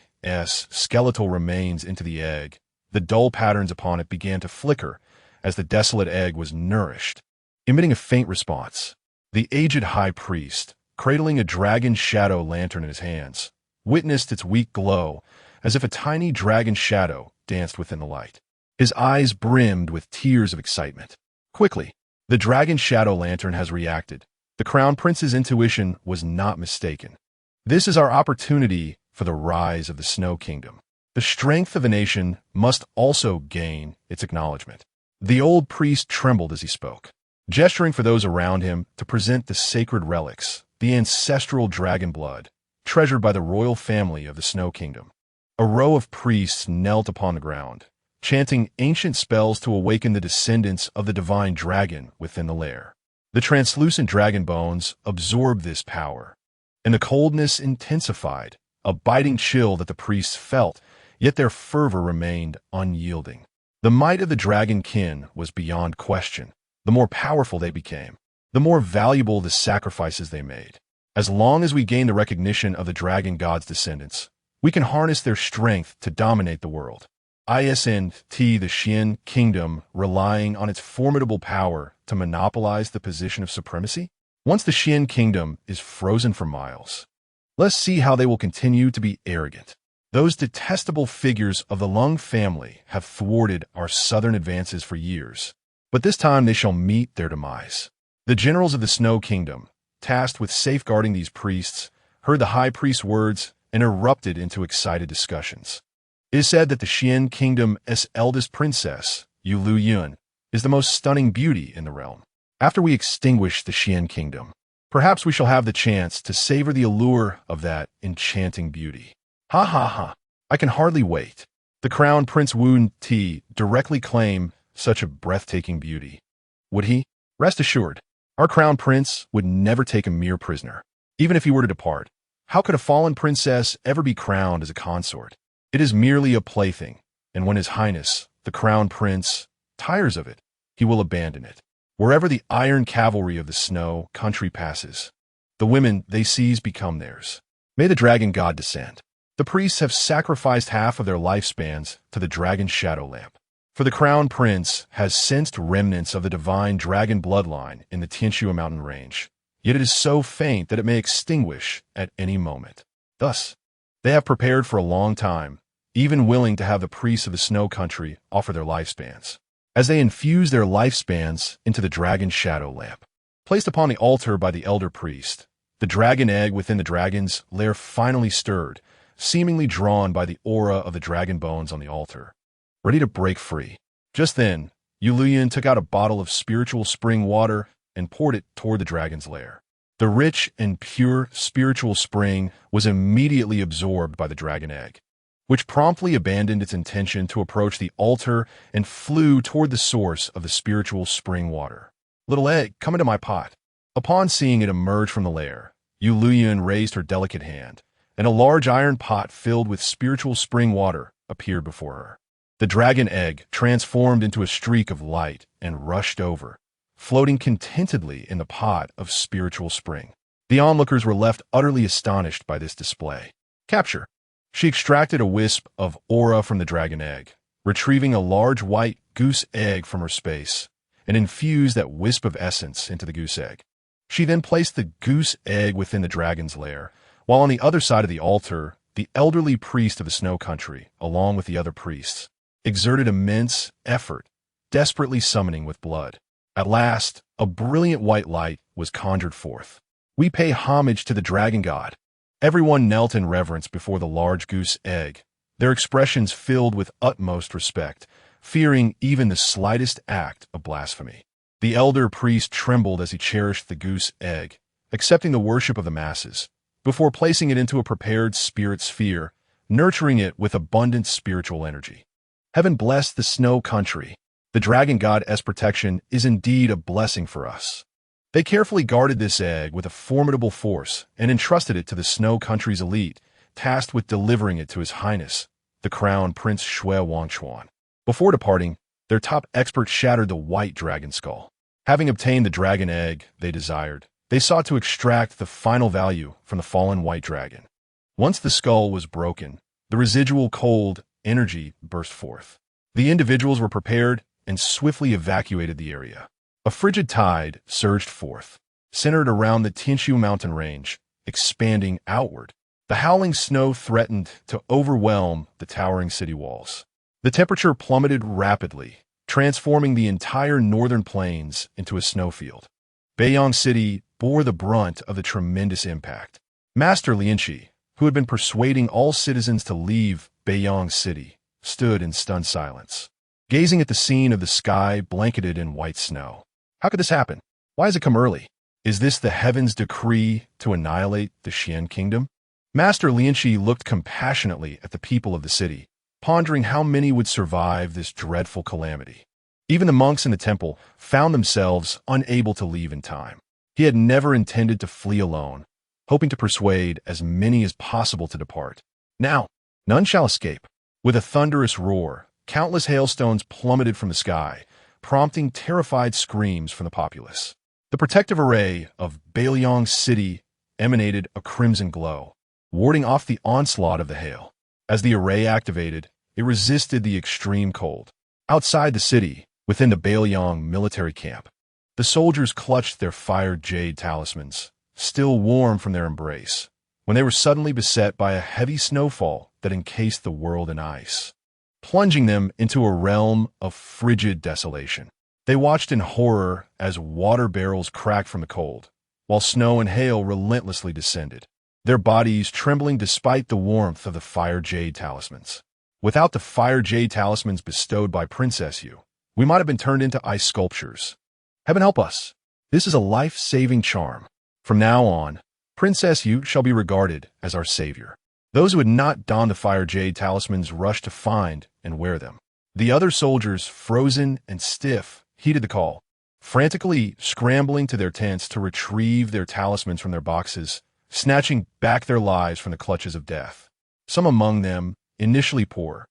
skeletal remains into the egg, the dull patterns upon it began to flicker as the desolate egg was nourished. Emitting a faint response, the aged high priest, cradling a dragon shadow lantern in his hands, witnessed its weak glow as if a tiny dragon shadow danced within the light. His eyes brimmed with tears of excitement. Quickly, the dragon shadow lantern has reacted. The Crown Prince's intuition was not mistaken. This is our opportunity for the rise of the Snow Kingdom. The strength of a nation must also gain its acknowledgement. The old priest trembled as he spoke, gesturing for those around him to present the sacred relics, the ancestral dragon blood, treasured by the royal family of the Snow Kingdom. A row of priests knelt upon the ground, chanting ancient spells to awaken the descendants of the divine dragon within the lair. The translucent dragon bones absorbed this power, and the coldness intensified, a biting chill that the priests felt, yet their fervor remained unyielding. The might of the dragon kin was beyond question. The more powerful they became, the more valuable the sacrifices they made. As long as we gain the recognition of the dragon god's descendants, we can harness their strength to dominate the world. Isn't the Xian Kingdom relying on its formidable power to monopolize the position of supremacy? Once the Xian Kingdom is frozen for miles, let's see how they will continue to be arrogant. Those detestable figures of the Lung family have thwarted our southern advances for years, but this time they shall meet their demise. The generals of the Snow Kingdom, tasked with safeguarding these priests, heard the high priest's words and erupted into excited discussions. It is said that the Xian Kingdom's eldest princess, Yueliuyun, is the most stunning beauty in the realm. After we extinguish the Xian Kingdom, perhaps we shall have the chance to savor the allure of that enchanting beauty. Ha ha ha, I can hardly wait. The Crown Prince Wu Ti directly claim such a breathtaking beauty. Would he? Rest assured, our Crown Prince would never take a mere prisoner. Even if he were to depart, how could a fallen princess ever be crowned as a consort? It is merely a plaything, and when His Highness, the Crown Prince, tires of it, he will abandon it. Wherever the iron cavalry of the Snow country passes, The women they seize become theirs. May the dragon god descend. The priests have sacrificed half of their lifespans to the dragon shadow lamp. For the crown prince has sensed remnants of the divine dragon bloodline in the Tianxia mountain range, yet it is so faint that it may extinguish at any moment. Thus, they have prepared for a long time, even willing to have the priests of the snow country offer their lifespans. As they infuse their lifespans into the dragon shadow lamp, placed upon the altar by the elder priest, the dragon egg within the dragon's lair finally stirred, seemingly drawn by the aura of the dragon bones on the altar, ready to break free. Just then, Yueliuyun took out a bottle of spiritual spring water and poured it toward the dragon's lair. The rich and pure spiritual spring was immediately absorbed by the dragon egg, which promptly abandoned its intention to approach the altar and flew toward the source of the spiritual spring water. "Little egg, come into my pot." Upon seeing it emerge from the lair, Yueliuyun raised her delicate hand, and a large iron pot filled with spiritual spring water appeared before her. The dragon egg transformed into a streak of light and rushed over, floating contentedly in the pot of spiritual spring. The onlookers were left utterly astonished by this display. "Capture." She extracted a wisp of aura from the dragon egg, retrieving a large white goose egg from her space, and infused that wisp of essence into the goose egg. She then placed the goose egg within the dragon's lair, while on the other side of the altar, the elderly priest of the snow country, along with the other priests, exerted immense effort, desperately summoning with blood. At last, a brilliant white light was conjured forth. "We pay homage to the dragon god." Everyone knelt in reverence before the large goose egg, their expressions filled with utmost respect, fearing even the slightest act of blasphemy. The elder priest trembled as he cherished the goose egg, accepting the worship of the masses, before placing it into a prepared spirit sphere, nurturing it with abundant spiritual energy. Heaven bless the snow country. The dragon god's protection is indeed a blessing for us. They carefully guarded this egg with a formidable force and entrusted it to the snow country's elite, tasked with delivering it to His Highness, the Crown Prince Xuancang. Before departing, their top expert shattered the white dragon skull. Having obtained the dragon egg they desired, they sought to extract the final value from the fallen white dragon. Once the skull was broken, the residual cold energy burst forth. The individuals were prepared and swiftly evacuated the area. A frigid tide surged forth, centered around the Tianxia mountain range, expanding outward. The howling snow threatened to overwhelm the towering city walls. The temperature plummeted rapidly, transforming the entire northern plains into a snowfield. Beiyang City bore the brunt of the tremendous impact. Master Lianqi, who had been persuading all citizens to leave Beiyang City, stood in stunned silence, gazing at the scene of the sky blanketed in white snow. How could this happen? Why has it come early? Is this the heavens' decree to annihilate the Xian kingdom? Master Lianqi looked compassionately at the people of the city, pondering how many would survive this dreadful calamity. Even the monks in the temple found themselves unable to leave in time. He had never intended to flee alone, hoping to persuade as many as possible to depart. Now, none shall escape. With a thunderous roar, countless hailstones plummeted from the sky, prompting terrified screams from the populace. The protective array of Beiyang City emanated a crimson glow, warding off the onslaught of the hail. As the array activated, it resisted the extreme cold. Outside the city, within the Beiyang military camp, the soldiers clutched their fire jade talismans, still warm from their embrace, when they were suddenly beset by a heavy snowfall that encased the world in ice, plunging them into a realm of frigid desolation. They watched in horror as water barrels cracked from the cold, while snow and hail relentlessly descended, their bodies trembling despite the warmth of the fire jade talismans. Without the fire jade talismans bestowed by Princess Yu, we might have been turned into ice sculptures. Heaven help us. This is a life-saving charm. From now on, Princess Yu shall be regarded as our savior. Those who had not donned the fire jade talismans rushed to find and wear them. The other soldiers, frozen and stiff, heeded the call, frantically scrambling to their tents to retrieve their talismans from their boxes, snatching back their lives from the clutches of death. Some among them, initially poor,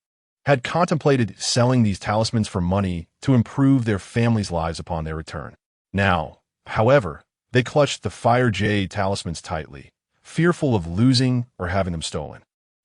had contemplated selling these talismans for money to improve their families' lives upon their return. Now, however, They clutched the fire jade talismans tightly, fearful of losing or having them stolen.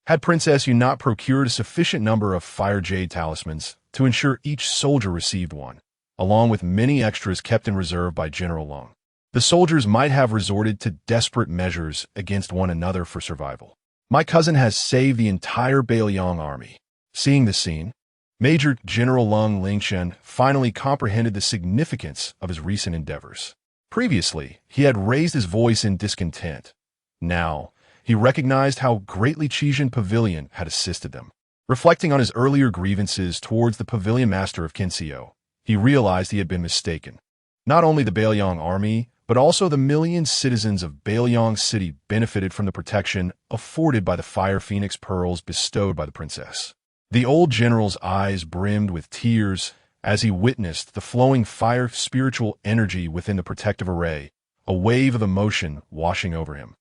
Had Princess Yu not procured a sufficient number of fire jade talismans to ensure each soldier received one, along with many extras kept in reserve by General Long, the soldiers might have resorted to desperate measures against one another for survival. My cousin has saved the entire Beiliang army. Seeing the scene, Major General Lung Lingshen finally comprehended the significance of his recent endeavors. Previously, he had raised his voice in discontent. Now, he recognized how greatly Qijin Pavilion had assisted them. Reflecting on his earlier grievances towards the pavilion master of Kinsio, he realized he had been mistaken. Not only the Beiliang army, but also the million citizens of Beiliang City benefited from the protection afforded by the Fire Phoenix pearls bestowed by the princess. The old general's eyes brimmed with tears as he witnessed the flowing fire spiritual energy within the protective array, a wave of emotion washing over him,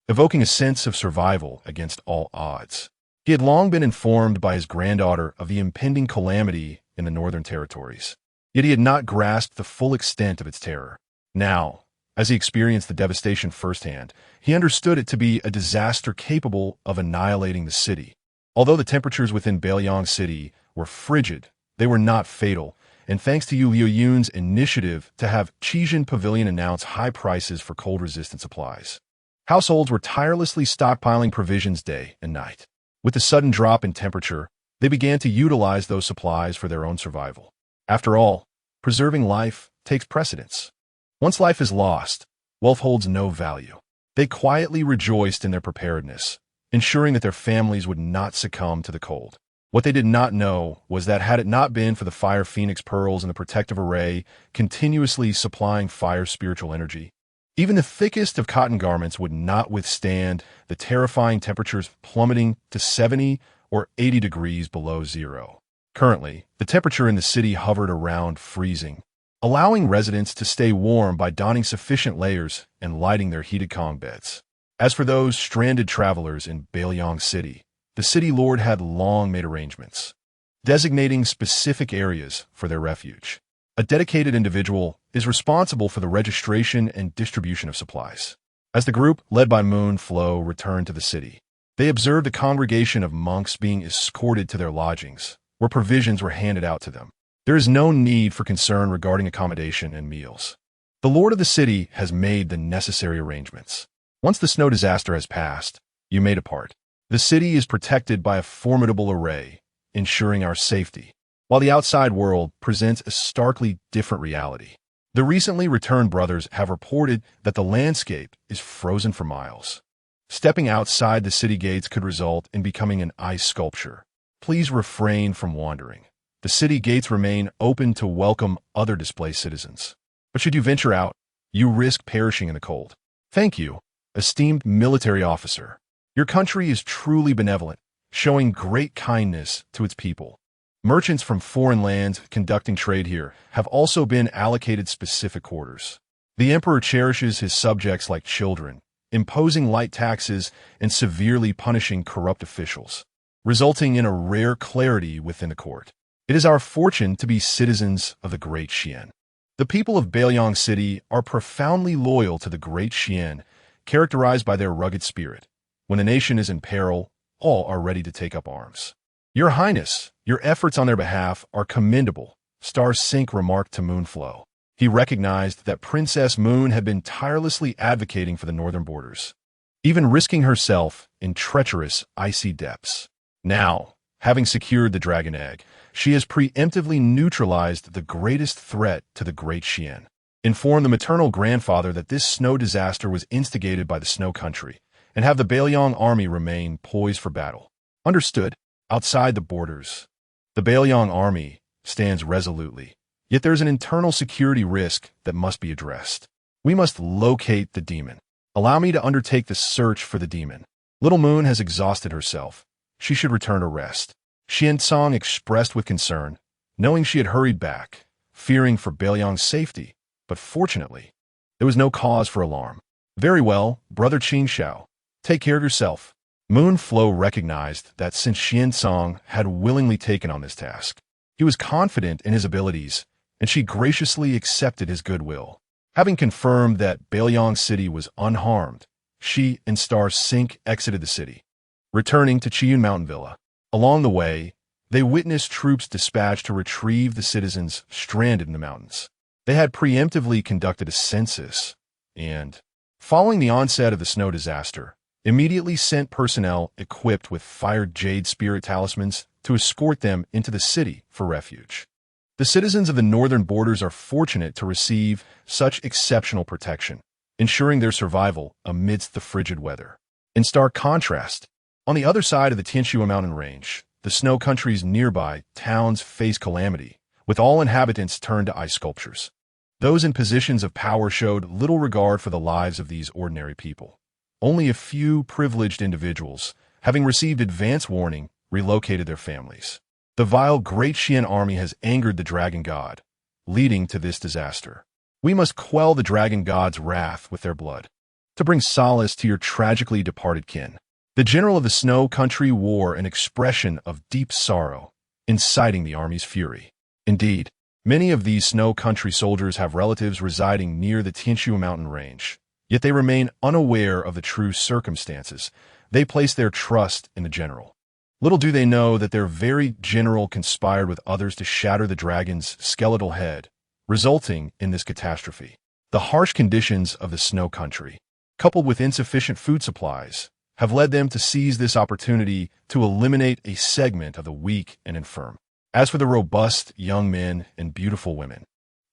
evoking a sense of survival against all odds. He had long been informed by his granddaughter of the impending calamity in the Northern Territories, yet he had not grasped the full extent of its terror. Now, as he experienced the devastation firsthand, he understood it to be a disaster capable of annihilating the city. Although the temperatures within Beiliang City were frigid, they were not fatal, and thanks to Yueliuyun's initiative to have Qijin Pavilion announce high prices for cold-resistant supplies, households were tirelessly stockpiling provisions day and night. With the sudden drop in temperature, they began to utilize those supplies for their own survival. After all, preserving life takes precedence. Once life is lost, wealth holds no value. They quietly rejoiced in their preparedness, ensuring that their families would not succumb to the cold. What they did not know was that had it not been for the Fire Phoenix pearls and the protective array continuously supplying fire spiritual energy, even the thickest of cotton garments would not withstand the terrifying temperatures plummeting to 70 or 80 degrees below zero. Currently, the temperature in the city hovered around freezing, allowing residents to stay warm by donning sufficient layers and lighting their heated Kong beds. As for those stranded travelers in Beiliang City, the city lord had long made arrangements, designating specific areas for their refuge. A dedicated individual is responsible for the registration and distribution of supplies. As the group, led by Moon Flow, returned to the city, they observed a congregation of monks being escorted to their lodgings, where provisions were handed out to them. There is no need for concern regarding accommodation and meals. The lord of the city has made the necessary arrangements. Once the snow disaster has passed, you may depart. The city is protected by a formidable array, ensuring our safety, while the outside world presents a starkly different reality. The recently returned brothers have reported that the landscape is frozen for miles. Stepping outside the city gates could result in becoming an ice sculpture. Please refrain from wandering. The city gates remain open to welcome other displaced citizens. But should you venture out, you risk perishing in the cold. Thank you, esteemed military officer. Your country is truly benevolent, showing great kindness to its people. Merchants from foreign lands conducting trade here have also been allocated specific quarters. The emperor cherishes his subjects like children, imposing light taxes and severely punishing corrupt officials, resulting in a rare clarity within the court. It is our fortune to be citizens of the Great Xian. The people of Beiliang City are profoundly loyal to the Great Xian, characterized by their rugged spirit. When a nation is in peril, all are ready to take up arms. Your Highness, your efforts on their behalf are commendable, Star Sync remarked to Moonflow. He recognized that Princess Moon had been tirelessly advocating for the northern borders, even risking herself in treacherous, icy depths. Now, having secured the dragon egg, she has preemptively neutralized the greatest threat to the Great Xian. Inform the maternal grandfather that this snow disaster was instigated by the Snow Country, and have the Beiliang army remain poised for battle. Understood. Outside the borders, the Beiliang army stands resolutely, yet there's an internal security risk that must be addressed. We must locate the demon. Allow me to undertake the search for the demon. Little Moon has exhausted herself. She should return to rest. Xuancang expressed with concern, knowing she had hurried back, fearing for Beiliang's safety, but fortunately, there was no cause for alarm. Very well, Brother Qingxiao. Take care of yourself. Moonflow recognized that since Xuancang had willingly taken on this task, he was confident in his abilities, and she graciously accepted his goodwill. Having confirmed that Beiyang City was unharmed, she and Star Sync exited the city, returning to Chiyun Mountain Villa. Along the way, they witnessed troops dispatched to retrieve the citizens stranded in the mountains. They had preemptively conducted a census and, following the onset of the snow disaster, immediately sent personnel equipped with fired jade spirit talismans to escort them into the city for refuge. The citizens of the northern borders are fortunate to receive such exceptional protection, ensuring their survival amidst the frigid weather. In stark contrast, on the other side of the Tianshui mountain range, the snow country's nearby towns face calamity, with all inhabitants turned to ice sculptures. Those in positions of power showed little regard for the lives of these ordinary people. Only a few privileged individuals, having received advance warning, relocated their families. The vile Great Xian army has angered the dragon god, leading to this disaster. We must quell the dragon god's wrath with their blood, to bring solace to your tragically departed kin. The general of the snow country wore an expression of deep sorrow, inciting the army's fury. Indeed, many of these snow country soldiers have relatives residing near the Tianshui mountain range, yet they remain unaware of the true circumstances. They place their trust in the general. Little do they know that their very general conspired with others to shatter the dragon's skeletal head, resulting in this catastrophe. The harsh conditions of the snow country, coupled with insufficient food supplies, have led them to seize this opportunity to eliminate a segment of the weak and infirm. As for the robust young men and beautiful women,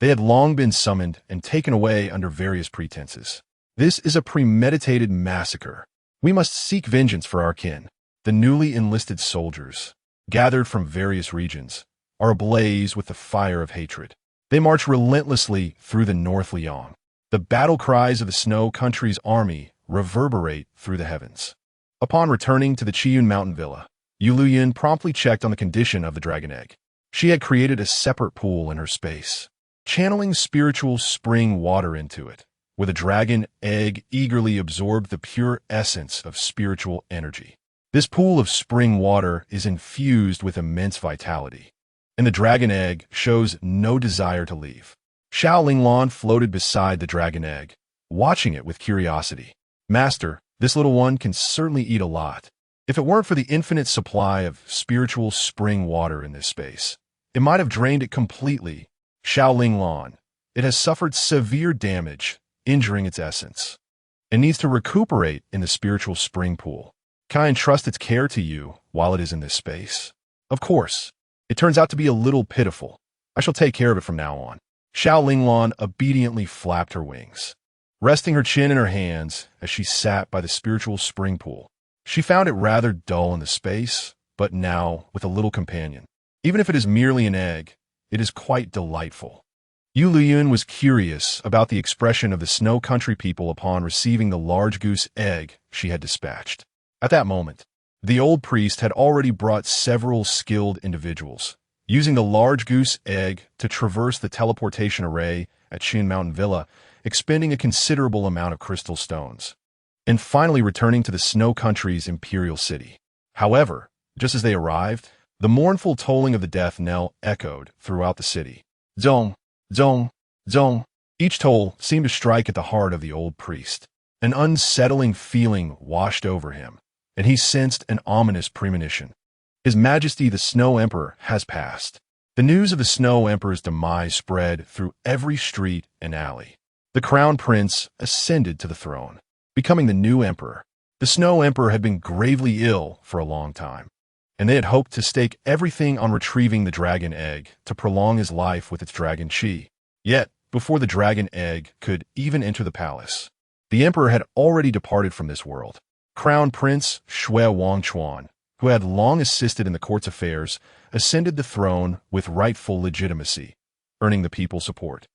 they had long been summoned and taken away under various pretenses. This is a premeditated massacre. We must seek vengeance for our kin. The newly enlisted soldiers, gathered from various regions, are ablaze with the fire of hatred. They march relentlessly through the North Liang. The battle cries of the snow country's army reverberate through the heavens. Upon returning to the Chiyun mountain villa, Yueliuyun promptly checked on the condition of the dragon egg. She had created a separate pool in her space, channeling spiritual spring water into it, where the dragon egg eagerly absorbed the pure essence of spiritual energy. This pool of spring water is infused with immense vitality, and the dragon egg shows no desire to leave. Xiao Linglan floated beside the dragon egg, watching it with curiosity. Master, this little one can certainly eat a lot. If it weren't for the infinite supply of spiritual spring water in this space, it might have drained it completely. Xiao Linglan, it has suffered severe damage, injuring its essence, and needs to recuperate in the spiritual spring pool. Can I entrust its care to you while it is in this space? Of course. It turns out to be a little pitiful. I shall take care of it from now on. Xiao Linglan obediently flapped her wings, resting her chin in her hands as she sat by the spiritual spring pool. She found it rather dull in the space, but now, with a little companion, even if it is merely an egg, it is quite delightful. Yueliuyun was curious about the expression of the snow country people upon receiving the large goose egg she had dispatched. At that moment, the old priest had already brought several skilled individuals, using the large goose egg to traverse the teleportation array at Xin Mountain Villa, expending a considerable amount of crystal stones, and finally returning to the snow country's imperial city. However, just as they arrived, the mournful tolling of the death knell echoed throughout the city. Zong, zong, zong. Each toll seemed to strike at the heart of the old priest. An unsettling feeling washed over him, and he sensed an ominous premonition. His Majesty the Snow Emperor has passed. The news of the Snow Emperor's demise spread through every street and alley. The Crown Prince ascended to the throne, becoming the new emperor. The Snow Emperor had been gravely ill for a long time, and they had hoped to stake everything on retrieving the dragon egg to prolong his life with its dragon chi. Yet, before the dragon egg could even enter the palace, the emperor had already departed from this world. Crown Prince Shui Wangchuan, who had long assisted in the court's affairs, ascended the throne with rightful legitimacy, earning the people's support.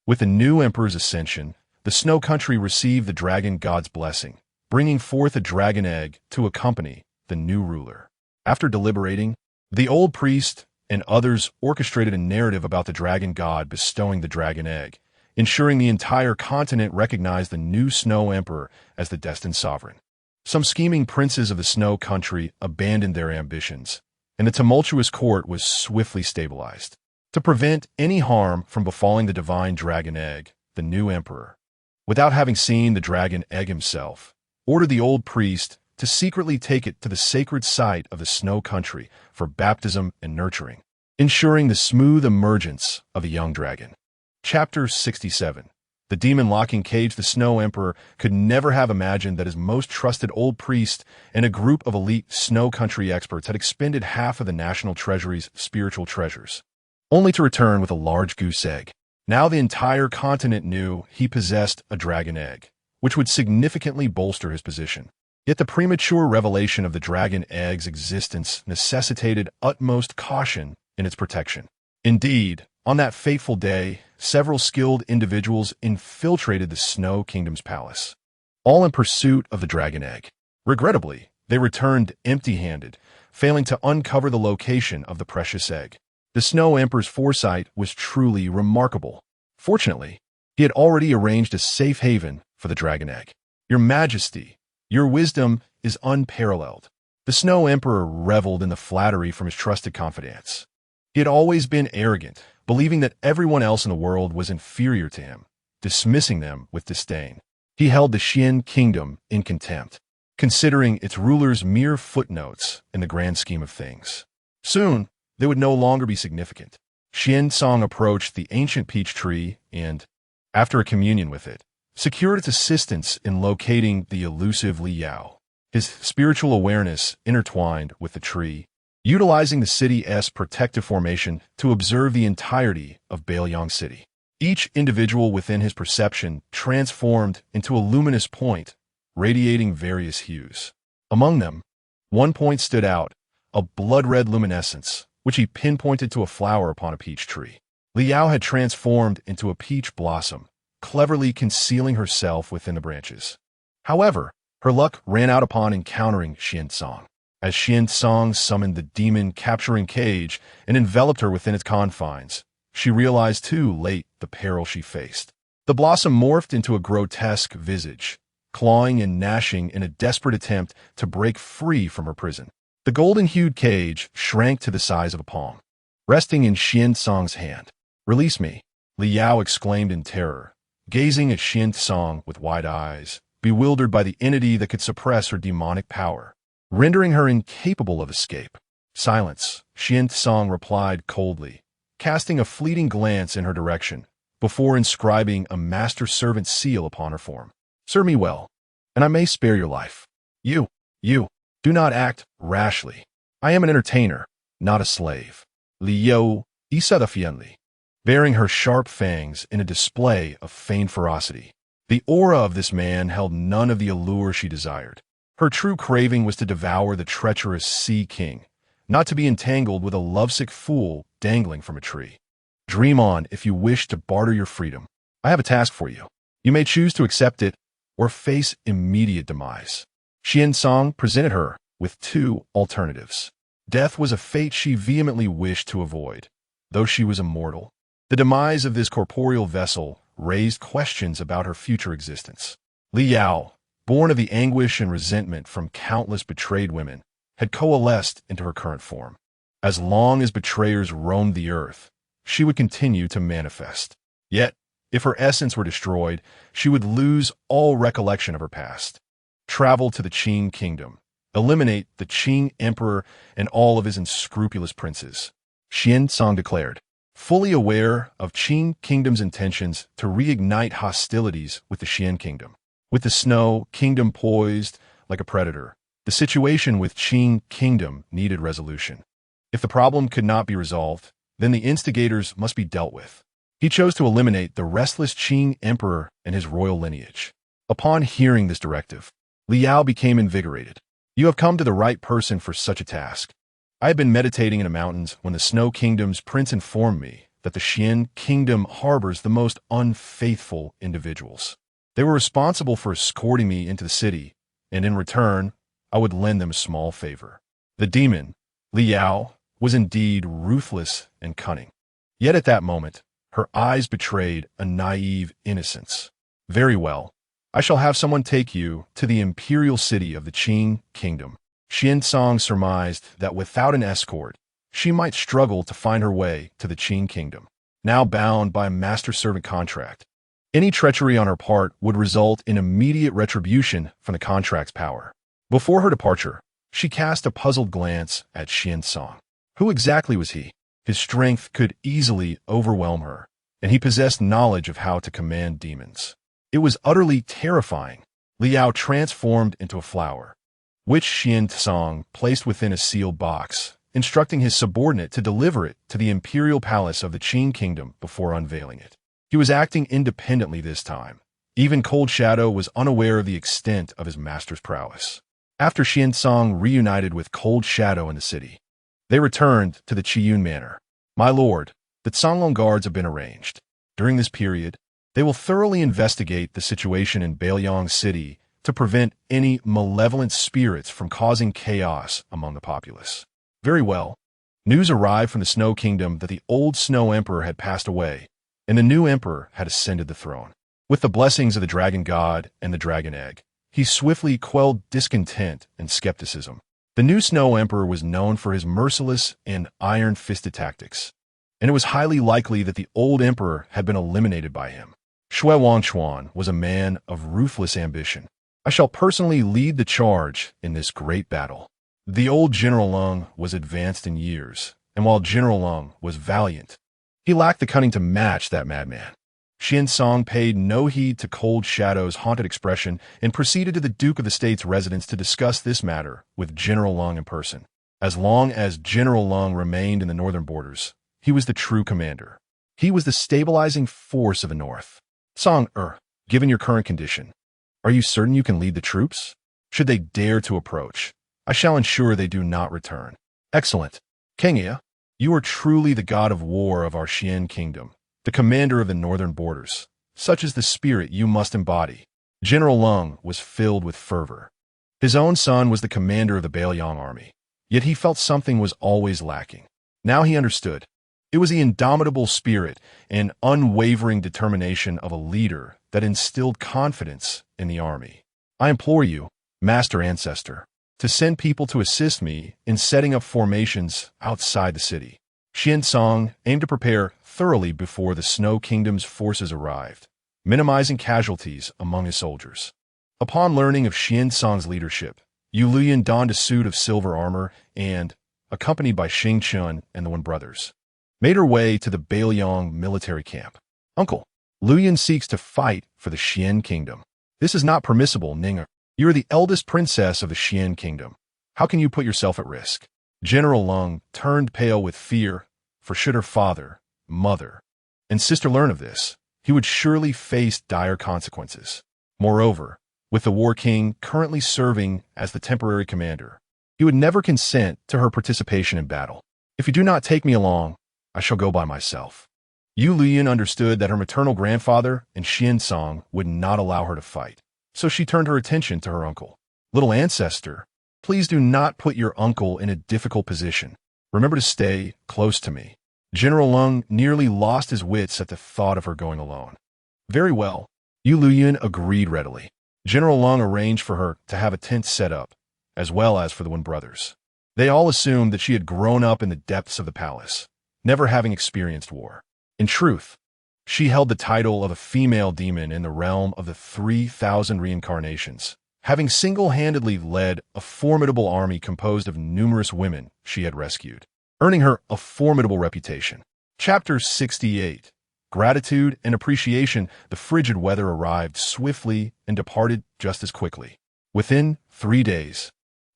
With the new emperor's ascension, the snow country received the dragon god's blessing, bringing forth a dragon egg to accompany the new ruler. After deliberating, the old priest and others orchestrated a narrative about the dragon god bestowing the dragon egg, ensuring the entire continent recognized the new snow emperor as the destined sovereign. Some scheming princes of the snow country abandoned their ambitions, and the tumultuous court was swiftly stabilized. To prevent any harm from befalling the divine dragon egg, the new emperor, without having seen the dragon egg himself, ordered the old priest to secretly take it to the sacred site of the snow country for baptism and nurturing, ensuring the smooth emergence of a young dragon. Chapter 67. The demon-locking cage. The Snow Emperor could never have imagined that his most trusted old priest and a group of elite snow country experts had expended half of the national treasury's spiritual treasures, only to return with a large goose egg. Now the entire continent knew he possessed a dragon egg, which would significantly bolster his position. Yet the premature revelation of the dragon egg's existence necessitated utmost caution in its protection. Indeed, on that fateful day, several skilled individuals infiltrated the Snow Kingdom's palace, all in pursuit of the dragon egg. Regrettably, they returned empty-handed, failing to uncover the location of the precious egg. The Snow Emperor's foresight was truly remarkable. Fortunately, he had already arranged a safe haven for the dragon egg. "Your Majesty, your wisdom is unparalleled." The Snow Emperor reveled in the flattery from his trusted confidants. He had always been arrogant, believing that everyone else in the world was inferior to him, dismissing them with disdain. He held the Xian Kingdom in contempt, considering its rulers mere footnotes in the grand scheme of things. Soon, they would no longer be significant. Xuancang approached the ancient peach tree and, after a communion with it, secured its assistance in locating the elusive Li Yao. His spiritual awareness intertwined with the tree, utilizing the city's protective formation to observe the entirety of Beilong City. Each individual within his perception transformed into a luminous point, radiating various hues. Among them, one point stood out, a blood-red luminescence, which he pinpointed to a flower upon a peach tree. Li Yao had transformed into a peach blossom, cleverly concealing herself within the branches. However, her luck ran out upon encountering Xuancang. As Xuancang summoned the demon-capturing cage and enveloped her within its confines, she realized too late the peril she faced. The blossom morphed into a grotesque visage, clawing and gnashing in a desperate attempt to break free from her prison. The golden-hued cage shrank to the size of a palm, resting in Xuancang's hand. "Release me," Li Yao exclaimed in terror, gazing at Xuancang with wide eyes, bewildered by the entity that could suppress her demonic power, rendering her incapable of escape. "Silence," Xuancang replied coldly, casting a fleeting glance in her direction, before inscribing a master-servant seal upon her form. "Serve me well, and I may spare your life. You, do not act rashly. I am an entertainer, not a slave." Li Yao Isadefianli, baring her sharp fangs in a display of feigned ferocity. The aura of this man held none of the allure she desired. Her true craving was to devour the treacherous Sea King, not to be entangled with a lovesick fool dangling from a tree. "Dream on if you wish to barter your freedom. I have a task for you. You may choose to accept it or face immediate demise." Xuancang presented her with two alternatives. Death was a fate she vehemently wished to avoid, though she was immortal. The demise of this corporeal vessel raised questions about her future existence. Li Yao, born of the anguish and resentment from countless betrayed women, had coalesced into her current form. As long as betrayers roamed the earth, she would continue to manifest. Yet, if her essence were destroyed, she would lose all recollection of her past. Travel to the Qing Kingdom. Eliminate the Qing Emperor and all of his unscrupulous princes, Xuancang declared, fully aware of Qing Kingdom's intentions to reignite hostilities with the Xian Kingdom. With the Snow Kingdom poised like a predator, the situation with Qing Kingdom needed resolution. If the problem could not be resolved, then the instigators must be dealt with. He chose to eliminate the restless Qing Emperor and his royal lineage. Upon hearing this directive, Li Yao became invigorated. "You have come to the right person for such a task. I had been meditating in the mountains when the Snow Kingdom's prince informed me that the Xian Kingdom harbors the most unfaithful individuals. They were responsible for escorting me into the city, and in return, I would lend them a small favor." The demon, Li Yao, was indeed ruthless and cunning. Yet at that moment, her eyes betrayed a naive innocence. "Very well. I shall have someone take you to the imperial city of the Qing Kingdom." Xuancang surmised that without an escort, she might struggle to find her way to the Qing Kingdom. Now bound by a master-servant contract, Any treachery on her part would result in immediate retribution from the contract's power. Before her departure, she cast a puzzled glance at Xuancang. Who exactly was he? His strength could easily overwhelm her, and he possessed knowledge of how to command demons. It was utterly terrifying. Liao transformed into a flower, which Xuancang placed within a sealed box, instructing his subordinate to deliver it to the imperial palace of the Qing kingdom before unveiling it. He was acting independently this time. Even Cold Shadow was unaware of the extent of his master's prowess. After Xuancang reunited with Cold Shadow in the city, they returned to the Qiyun Manor. My lord, the Canglong guards have been arranged. During this period, they will thoroughly investigate the situation in Beiyang City to prevent any malevolent spirits from causing chaos among the populace. Very well. News arrived from the Snow Kingdom that the old Snow Emperor had passed away, and the new emperor had ascended the throne. With the blessings of the Dragon God and the Dragon Egg, he swiftly quelled discontent and skepticism. The new Snow Emperor was known for his merciless and iron-fisted tactics, and it was highly likely that the old emperor had been eliminated by him. Shui Wangchuan was a man of ruthless ambition. I shall personally lead the charge in this great battle. The old General Lung was advanced in years, and while General Lung was valiant, he lacked the cunning to match that madman. Xuancang paid no heed to Cold Shadow's haunted expression and proceeded to the Duke of the State's residence to discuss this matter with General Lung in person. As long as General Lung remained in the northern borders, he was the true commander. He was the stabilizing force of the north. Given your current condition, are you certain you can lead the troops? Should they dare to approach, I shall ensure they do not return. Excellent. Kengya, you are truly the god of war of our Xian kingdom, the commander of the northern borders. Such is the spirit you must embody. General Lung was filled with fervor. His own son was the commander of the Beiyang army, yet he felt something was always lacking. Now he understood. It was the indomitable spirit and unwavering determination of a leader that instilled confidence in the army. I implore you, Master Ancestor, to send people to assist me in setting up formations outside the city. Xuancang aimed to prepare thoroughly before the Snow Kingdom's forces arrived, minimizing casualties among his soldiers. Upon learning of Xuancang's leadership, Yueliuyun donned a suit of silver armor and, accompanied by Xing Chun and the Wen brothers, made her way to the Beiyang military camp. Uncle, Luoyun seeks to fight for the Xian kingdom. This is not permissible, Ninger. You are the eldest princess of the Xian kingdom. How can you put yourself at risk? General Lung turned pale with fear, for should her father, mother, and sister learn of this, he would surely face dire consequences. Moreover, with the War King currently serving as the temporary commander, he would never consent to her participation in battle. If you do not take me along, I shall go by myself. Yueliuyun understood that her maternal grandfather and Xuancang would not allow her to fight, so she turned her attention to her uncle. Little ancestor, please do not put your uncle in a difficult position. Remember to stay close to me. General Lung nearly lost his wits at the thought of her going alone. Very well. Yueliuyun agreed readily. General Lung arranged for her to have a tent set up, as well as for the Wen brothers. They all assumed that she had grown up in the depths of the palace, never having experienced war. In truth, she held the title of a female demon in the realm of the 3,000 reincarnations, having single-handedly led a formidable army composed of numerous women she had rescued, earning her a formidable reputation. Chapter 68. Gratitude and appreciation. The frigid weather arrived swiftly and departed just as quickly. Within 3 days,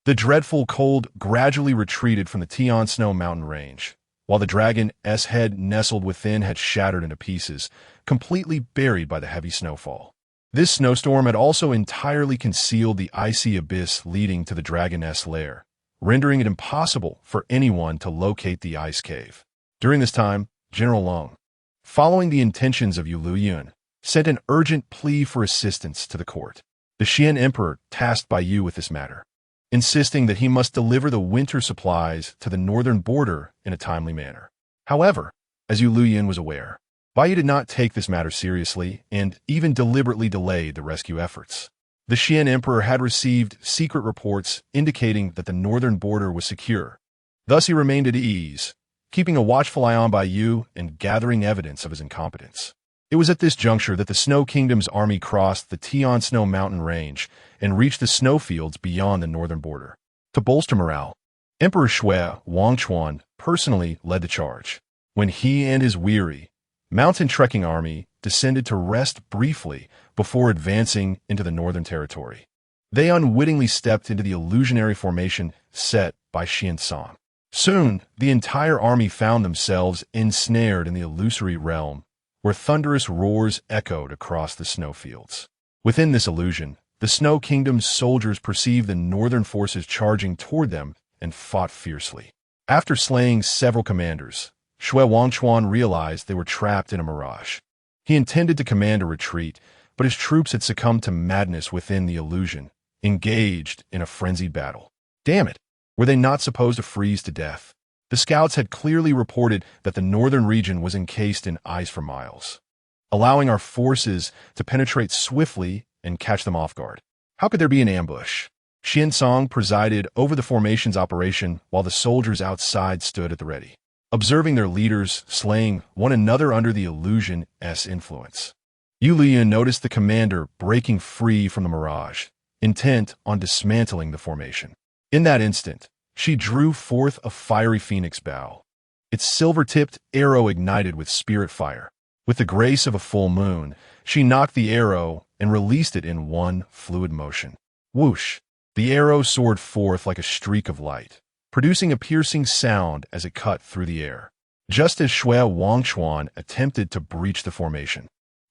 the dreadful cold gradually retreated from the Tian Snow mountain range, while the dragon's head nestled within had shattered into pieces, completely buried by the heavy snowfall. This snowstorm had also entirely concealed the icy abyss leading to the dragon's lair, rendering it impossible for anyone to locate the ice cave. During this time, General Lung, following the intentions of Yueliuyun, sent an urgent plea for assistance to the court. The Xian Emperor tasked Bai Yu with this matter, insisting that he must deliver the winter supplies to the northern border in a timely manner. However, as Yueliuyun was aware, Bai Yu did not take this matter seriously and even deliberately delayed the rescue efforts. The Xian Emperor had received secret reports indicating that the northern border was secure. Thus he remained at ease, keeping a watchful eye on Bai Yu and gathering evidence of his incompetence. It was at this juncture that the Snow Kingdom's army crossed the Tian Snow Mountain Range and reached the snowfields beyond the northern border. To bolster morale, Emperor Shui Wangchuan personally led the charge. When he and his weary, mountain trekking army descended to rest briefly before advancing into the northern territory, they unwittingly stepped into the illusionary formation set by Xuancang. Soon, the entire army found themselves ensnared in the illusory realm, where thunderous roars echoed across the snowfields. Within this illusion, the Snow Kingdom's soldiers perceived the northern forces charging toward them and fought fiercely. After slaying several commanders, Shui Wangchuan realized they were trapped in a mirage. He intended to command a retreat, but his troops had succumbed to madness within the illusion, engaged in a frenzied battle. Damn it! Were they not supposed to freeze to death? The scouts had clearly reported that the northern region was encased in ice for miles, allowing our forces to penetrate swiftly and catch them off guard. How could there be an ambush? Xuancang presided over the formation's operation while the soldiers outside stood at the ready, observing their leaders slaying one another under the illusion's influence. Yueliuyun noticed the commander breaking free from the mirage, intent on dismantling the formation. In that instant, she drew forth a fiery phoenix bow, its silver-tipped arrow ignited with spirit fire. With the grace of a full moon, she knocked the arrow and released it in one fluid motion. Whoosh! The arrow soared forth like a streak of light, producing a piercing sound as it cut through the air. Just as Shui Wangchuan attempted to breach the formation,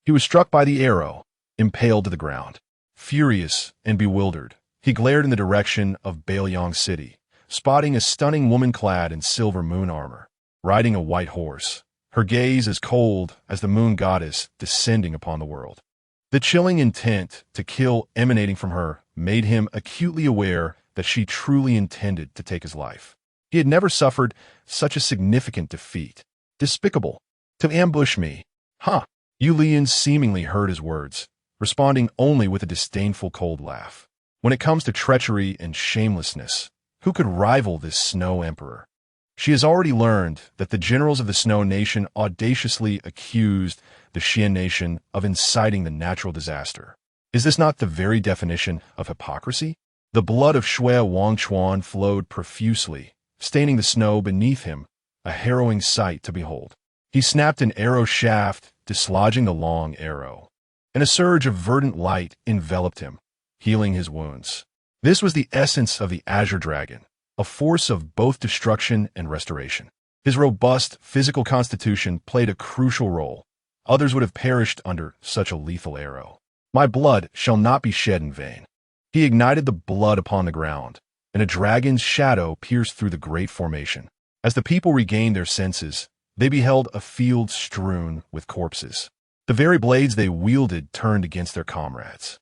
he was struck by the arrow, impaled to the ground. Furious and bewildered, he glared in the direction of Beilong City, spotting a stunning woman clad in silver moon armor, riding a white horse, her gaze as cold as the moon goddess descending upon the world. The chilling intent to kill emanating from her made him acutely aware that she truly intended to take his life. He had never suffered such a significant defeat. Despicable. To ambush me. Huh. Yueliuyun seemingly heard his words, responding only with a disdainful cold laugh. When it comes to treachery and shamelessness, who could rival this Snow Emperor? She has already learned that the generals of the Snow Nation audaciously accused the Xian Nation of inciting the natural disaster. Is this not the very definition of hypocrisy? The blood of Shui Wangchuan flowed profusely, staining the snow beneath him, a harrowing sight to behold. He snapped an arrow shaft, dislodging the long arrow, and a surge of verdant light enveloped him, healing his wounds. This was the essence of the Azure Dragon, a force of both destruction and restoration. His robust physical constitution played a crucial role. Others would have perished under such a lethal arrow. My blood shall not be shed in vain. He ignited the blood upon the ground, and a dragon's shadow pierced through the great formation. As the people regained their senses, they beheld a field strewn with corpses. The very blades they wielded turned against their comrades.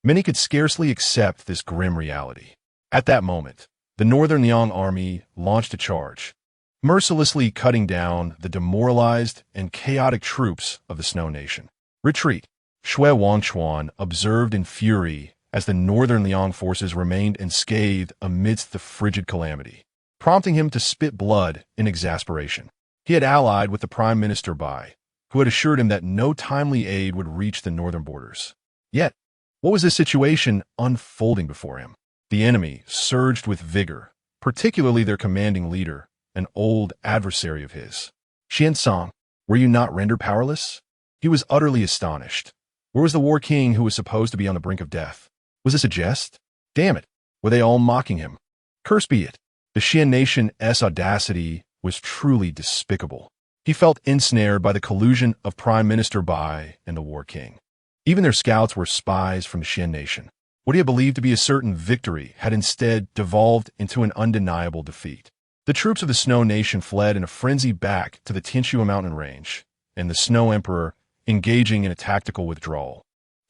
Many could scarcely accept this grim reality. At that moment, the Northern Liang army launched a charge, mercilessly cutting down the demoralized and chaotic troops of the Snow Nation. Retreat. Shui Wangchuan observed in fury as the Northern Liang forces remained unscathed amidst the frigid calamity, prompting him to spit blood in exasperation. He had allied with the Prime Minister Bai, who had assured him that no timely aid would reach the northern borders. Yet, what was this situation unfolding before him? The enemy surged with vigor, particularly their commanding leader, an old adversary of his. Xuancang, were you not rendered powerless? He was utterly astonished. Where was the War King who was supposed to be on the brink of death? Was this a jest? Damn it, were they all mocking him? Curse be it. The Xian Nation's audacity was truly despicable. He felt ensnared by the collusion of Prime Minister Bai and the War King. Even their scouts were spies from the Xian Nation. What he had believed to be a certain victory had instead devolved into an undeniable defeat. The troops of the Snow Nation fled in a frenzy back to the Tianxua mountain range, and the Snow Emperor, engaging in a tactical withdrawal,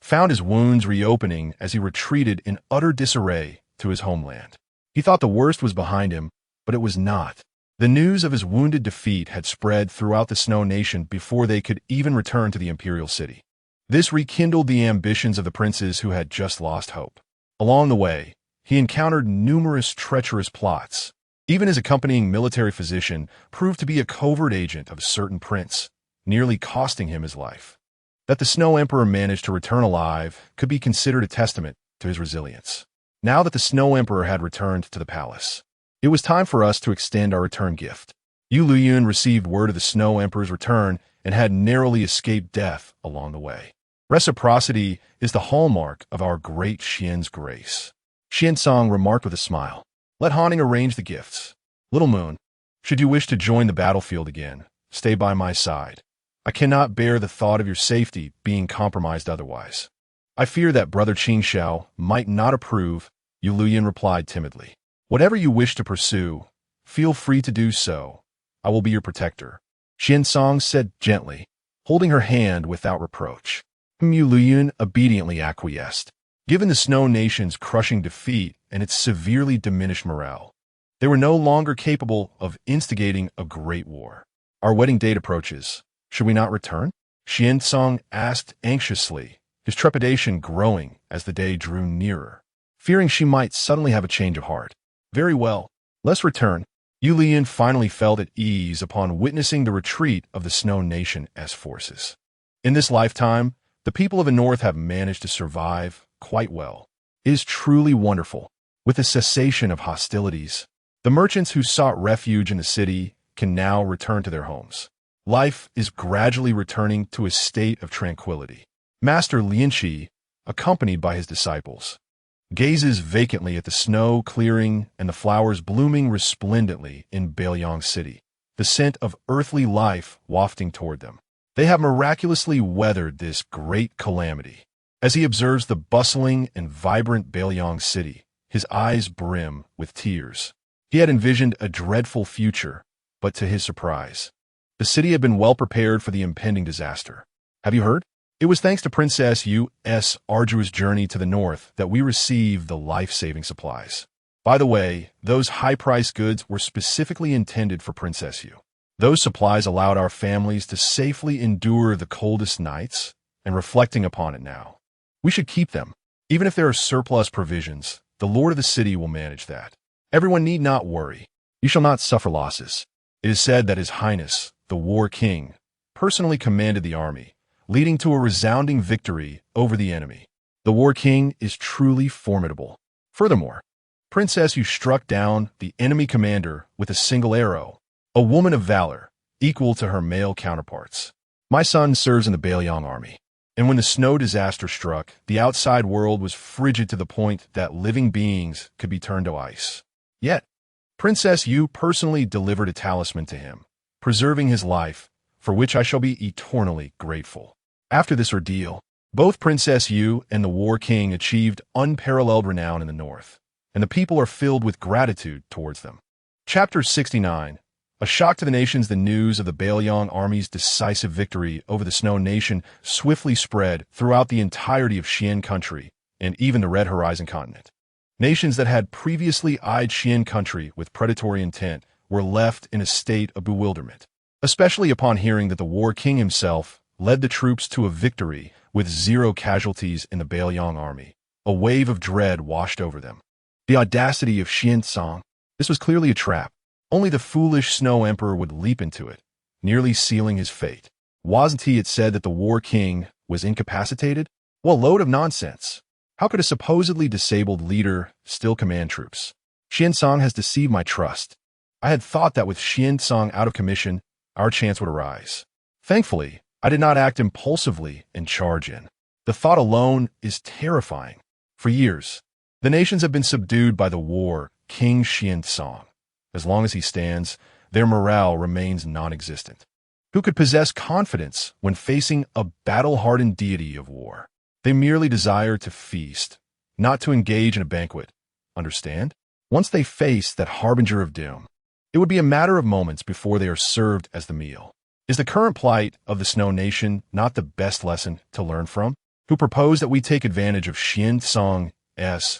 found his wounds reopening as he retreated in utter disarray to his homeland. He thought the worst was behind him, but it was not. The news of his wounded defeat had spread throughout the Snow Nation before they could even return to the imperial city. This rekindled the ambitions of the princes who had just lost hope. Along the way, he encountered numerous treacherous plots. Even his accompanying military physician proved to be a covert agent of a certain prince, nearly costing him his life. That the Snow Emperor managed to return alive could be considered a testament to his resilience. Now that the Snow Emperor had returned to the palace, it was time for us to extend our return gift. Yueliuyun received word of the Snow Emperor's return and had narrowly escaped death along the way. Reciprocity is the hallmark of our great Xian's grace. Xuancang remarked with a smile. Let Haning arrange the gifts. Little Moon, should you wish to join the battlefield again, stay by my side. I cannot bear the thought of your safety being compromised otherwise. I fear that Brother Qingxiao might not approve, Yueliuyun replied timidly. Whatever you wish to pursue, feel free to do so. I will be your protector, Xuancang said gently, holding her hand without reproach. Yueliuyun obediently acquiesced. Given the Snow Nation's crushing defeat and its severely diminished morale, they were no longer capable of instigating a great war. Our wedding date approaches. Should we not return? Xuancang asked anxiously, his trepidation growing as the day drew nearer, fearing she might suddenly have a change of heart. Very well, let's return. Yueliuyun finally felt at ease upon witnessing the retreat of the Snow Nation's forces. In this lifetime, the people of the North have managed to survive quite well. It is truly wonderful. With the cessation of hostilities, the merchants who sought refuge in the city can now return to their homes. Life is gradually returning to a state of tranquility. Master Lianqi, accompanied by his disciples, gazes vacantly at the snow clearing and the flowers blooming resplendently in Beiliang City, the scent of earthly life wafting toward them. They have miraculously weathered this great calamity. As he observes the bustling and vibrant Beiliang City, his eyes brim with tears. He had envisioned a dreadful future, but to his surprise, the city had been well prepared for the impending disaster. Have you heard? It was thanks to Princess Yu's arduous journey to the north that we received the life-saving supplies. By the way, those high-priced goods were specifically intended for Princess Yu. Those supplies allowed our families to safely endure the coldest nights, and reflecting upon it now, we should keep them. Even if there are surplus provisions, the lord of the city will manage that. Everyone need not worry. You shall not suffer losses. It is said that His Highness, the War King, personally commanded the army, leading to a resounding victory over the enemy. The War King is truly formidable. Furthermore, Princess Yu struck down the enemy commander with a single arrow, a woman of valor, equal to her male counterparts. My son serves in the Beiliang army, and when the snow disaster struck, the outside world was frigid to the point that living beings could be turned to ice. Yet, Princess Yu personally delivered a talisman to him, preserving his life, for which I shall be eternally grateful. After this ordeal, both Princess Yu and the War King achieved unparalleled renown in the north, and the people are filled with gratitude towards them. Chapter 69. A shock to the nations. The news of the Beiliang army's decisive victory over the Snow Nation swiftly spread throughout the entirety of Xian country and even the Red Horizon continent. Nations that had previously eyed Xian country with predatory intent were left in a state of bewilderment, especially upon hearing that the War King himself led the troops to a victory with 0 casualties in the Beiliang army. A wave of dread washed over them. The audacity of Xuancang. This was clearly a trap. Only the foolish Snow Emperor would leap into it, nearly sealing his fate. Wasn't it said that the War King was incapacitated? Well, load of nonsense. How could a supposedly disabled leader still command troops? Xuancang has deceived my trust. I had thought that with Xuancang out of commission, our chance would arise. Thankfully, I did not act impulsively and charge in. The thought alone is terrifying. For years, the nations have been subdued by the War King Xuancang. As long as he stands, their morale remains non-existent. Who could possess confidence when facing a battle-hardened deity of war? They merely desire to feast, not to engage in a banquet. Understand? Once they face that harbinger of doom, it would be a matter of moments before they are served as the meal. Is the current plight of the Snow Nation not the best lesson to learn from? Who propose that we take advantage of Xuancang's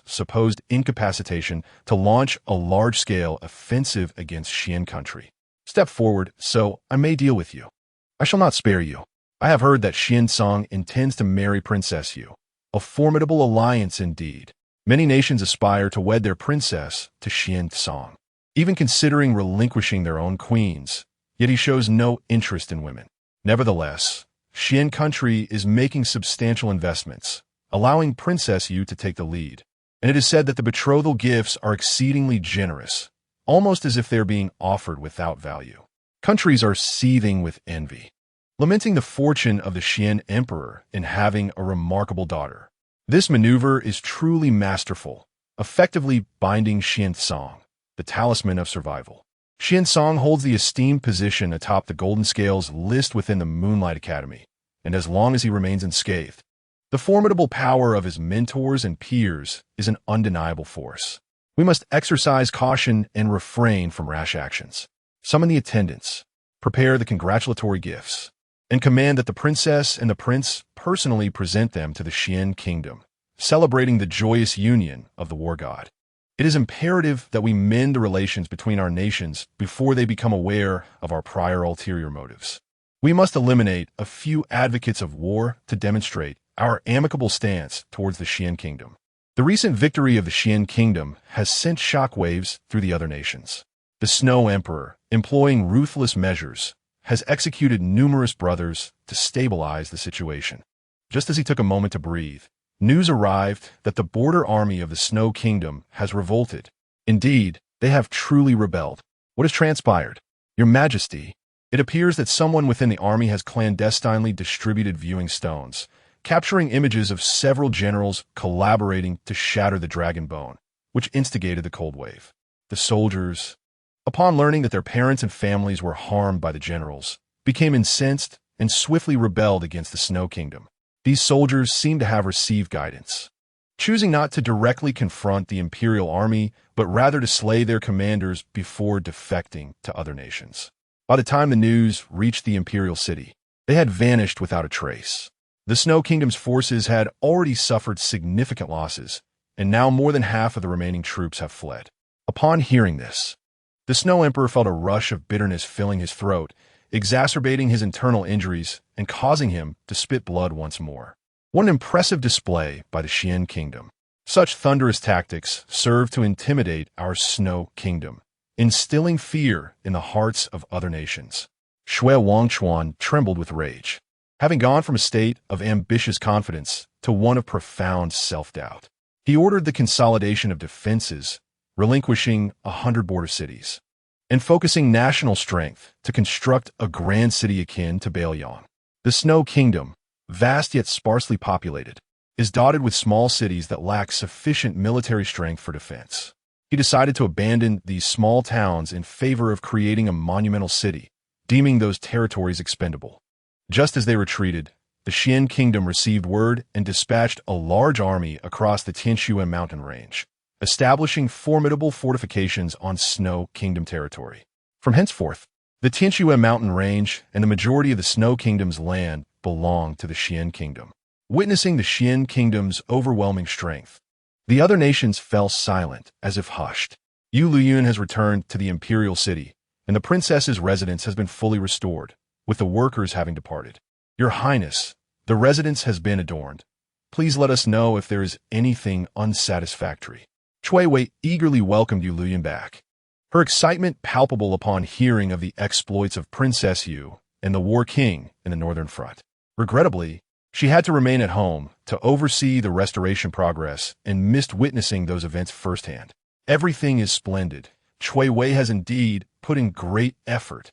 supposed incapacitation to launch a large-scale offensive against Xian country? Step forward, so I may deal with you. I shall not spare you. I have heard that Xuancang intends to marry Princess Yu. A formidable alliance indeed. Many nations aspire to wed their princess to Xuancang, even considering relinquishing their own queens. Yet he shows no interest in women. Nevertheless, Xian country is making substantial investments, allowing Princess Yu to take the lead. And it is said that the betrothal gifts are exceedingly generous, almost as if they're being offered without value. Countries are seething with envy, lamenting the fortune of the Xian emperor in having a remarkable daughter. This maneuver is truly masterful, effectively binding Xuancang, the talisman of survival. Xuancang holds the esteemed position atop the Golden Scales list within the Moonlight Academy, and as long as he remains unscathed, the formidable power of his mentors and peers is an undeniable force. We must exercise caution and refrain from rash actions. Summon the attendants, prepare the congratulatory gifts, and command that the princess and the prince personally present them to the Xian kingdom, celebrating the joyous union of the war god. It is imperative that we mend the relations between our nations before they become aware of our prior ulterior motives. We must eliminate a few advocates of war to demonstrate our amicable stance towards the Xian kingdom. The recent victory of the Xian kingdom has sent shockwaves through the other nations. The Snow Emperor, employing ruthless measures, has executed numerous brothers to stabilize the situation. Just as he took a moment to breathe, news arrived that the border army of the Snow Kingdom has revolted. Indeed, they have truly rebelled. What has transpired? Your Majesty, it appears that someone within the army has clandestinely distributed viewing stones, capturing images of several generals collaborating to shatter the Dragon Bone, which instigated the Cold Wave. The soldiers, upon learning that their parents and families were harmed by the generals, became incensed and swiftly rebelled against the Snow Kingdom. These soldiers seem to have received guidance, choosing not to directly confront the imperial army, but rather to slay their commanders before defecting to other nations. By the time the news reached the imperial city, they had vanished without a trace. The Snow Kingdom's forces had already suffered significant losses, and now more than half of the remaining troops have fled. Upon hearing this, the Snow Emperor felt a rush of bitterness filling his throat, exacerbating his internal injuries and causing him to spit blood once more. What an impressive display by the Xian kingdom. Such thunderous tactics serve to intimidate our Snow Kingdom, instilling fear in the hearts of other nations. Shui Wangchuan trembled with rage, having gone from a state of ambitious confidence to one of profound self-doubt. He ordered the consolidation of defenses, relinquishing 100 border cities, and focusing national strength to construct a grand city akin to Bailiang. The Snow Kingdom, vast yet sparsely populated, is dotted with small cities that lack sufficient military strength for defense. He decided to abandon these small towns in favor of creating a monumental city, deeming those territories expendable. Just as they retreated, the Xian Kingdom received word and dispatched a large army across the Tianshuan mountain range, establishing formidable fortifications on Snow Kingdom territory. From henceforth, the Tianshuan mountain range and the majority of the Snow Kingdom's land belonged to the Xian Kingdom. Witnessing the Xian Kingdom's overwhelming strength, the other nations fell silent, as if hushed. Yueliuyun has returned to the imperial city, and the princess's residence has been fully restored, with the workers having departed. Your Highness, the residence has been adorned. Please let us know if there is anything unsatisfactory. Cui Wei eagerly welcomed Yueliuyun back, her excitement palpable upon hearing of the exploits of Princess Yu and the War King in the Northern Front. Regrettably, she had to remain at home to oversee the restoration progress and missed witnessing those events firsthand. Everything is splendid. Cui Wei has indeed put in great effort.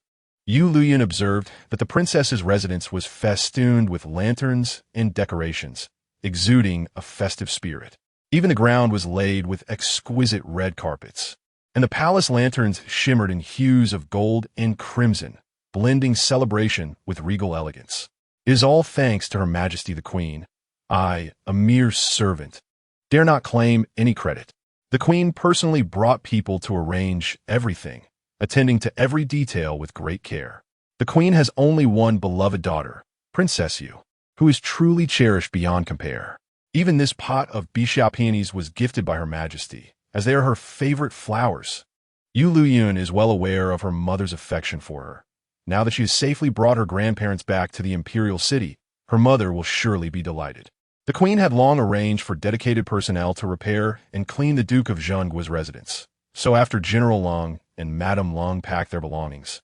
Yueliuyun observed that the princess's residence was festooned with lanterns and decorations, exuding a festive spirit. Even the ground was laid with exquisite red carpets, and the palace lanterns shimmered in hues of gold and crimson, blending celebration with regal elegance. It is all thanks to Her Majesty the Queen. I, a mere servant, dare not claim any credit. The Queen personally brought people to arrange everything, attending to every detail with great care. The Queen has only one beloved daughter, Princess Yu, who is truly cherished beyond compare. Even this pot of bishia peonies was gifted by Her Majesty, as they are her favorite flowers. Yueliuyun is well aware of her mother's affection for her. Now that she has safely brought her grandparents back to the imperial city, her mother will surely be delighted. The Queen had long arranged for dedicated personnel to repair and clean the Duke of Zhengguo's residence. So after General Long and Madame Long packed their belongings,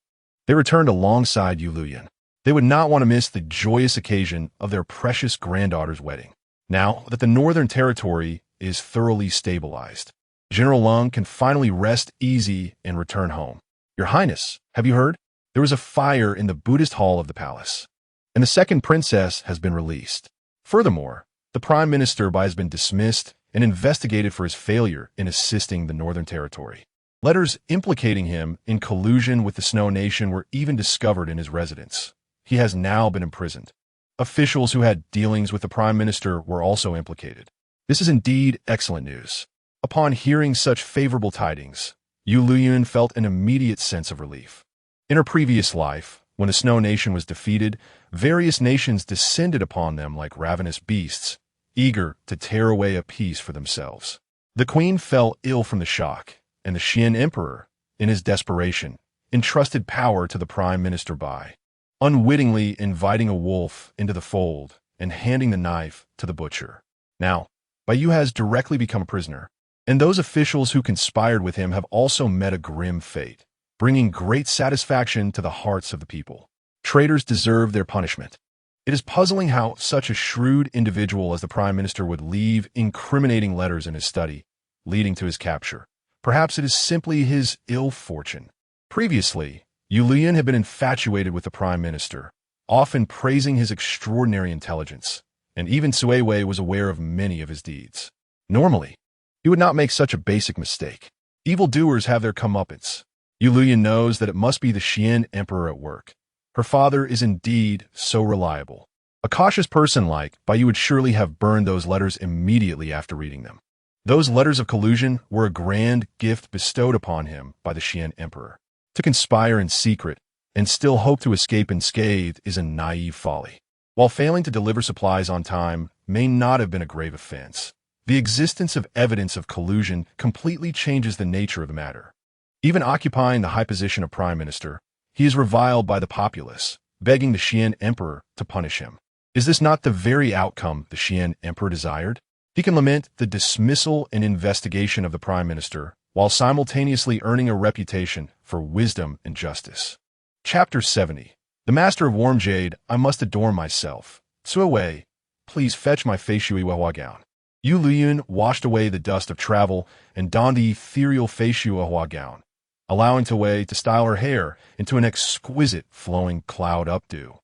they returned alongside Yueliuyun. They would not want to miss the joyous occasion of their precious granddaughter's wedding. Now that the Northern Territory is thoroughly stabilized, General Lung can finally rest easy and return home. Your Highness, have you heard? There was a fire in the Buddhist hall of the palace, and the second princess has been released. Furthermore, the Prime Minister has been dismissed and investigated for his failure in assisting the Northern Territory. Letters implicating him in collusion with the Snow Nation were even discovered in his residence. He has now been imprisoned. Officials who had dealings with the Prime Minister were also implicated. This is indeed excellent news. Upon hearing such favorable tidings, Yueliuyun felt an immediate sense of relief. In her previous life, when the Snow Nation was defeated, various nations descended upon them like ravenous beasts, eager to tear away a piece for themselves. The queen fell ill from the shock, and the Xian Emperor, in his desperation, entrusted power to the Prime Minister by unwittingly inviting a wolf into the fold and handing the knife to the butcher. Now, Baiyu has directly become a prisoner, and those officials who conspired with him have also met a grim fate, bringing great satisfaction to the hearts of the people. Traitors deserve their punishment. It is puzzling how such a shrewd individual as the Prime Minister would leave incriminating letters in his study, leading to his capture. Perhaps it is simply his ill fortune. Previously, Yueliuyun had been infatuated with the Prime Minister, often praising his extraordinary intelligence, and even Sui Wei was aware of many of his deeds. Normally, he would not make such a basic mistake. Evildoers have their comeuppance. Yueliuyun knows that it must be the Xian Emperor at work. Her father is indeed so reliable. A cautious person like Baiyu would surely have burned those letters immediately after reading them. Those letters of collusion were a grand gift bestowed upon him by the Xian Emperor. To conspire in secret and still hope to escape unscathed is a naive folly. While failing to deliver supplies on time may not have been a grave offense, the existence of evidence of collusion completely changes the nature of the matter. Even occupying the high position of Prime Minister, he is reviled by the populace, begging the Xian Emperor to punish him. Is this not the very outcome the Xian Emperor desired? He can lament the dismissal and investigation of the Prime Minister, while simultaneously earning a reputation for wisdom and justice. Chapter 70. The Master of Warm Jade, I must adorn myself. Sui Wei, please fetch my Feishui gown. Yueliuyun washed away the dust of travel and donned the ethereal Feishui gown, allowing Wei to style her hair into an exquisite flowing cloud updo.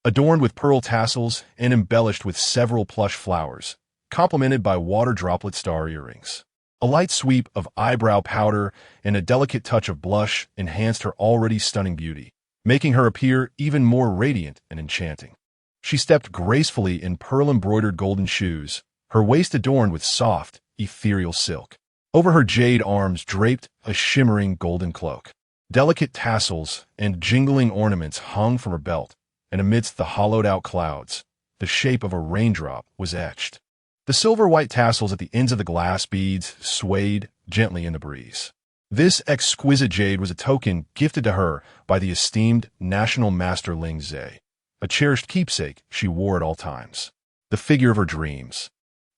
Adorned with pearl tassels and embellished with several plush flowers, complemented by water droplet star earrings. A light sweep of eyebrow powder and a delicate touch of blush enhanced her already stunning beauty, making her appear even more radiant and enchanting. She stepped gracefully in pearl-embroidered golden shoes, her waist adorned with soft, ethereal silk. Over her jade arms draped a shimmering golden cloak. Delicate tassels and jingling ornaments hung from her belt, and amidst the hollowed-out clouds, the shape of a raindrop was etched. The silver-white tassels at the ends of the glass beads swayed gently in the breeze. This exquisite jade was a token gifted to her by the esteemed National Master Ling Zhe, a cherished keepsake she wore at all times. The figure of her dreams,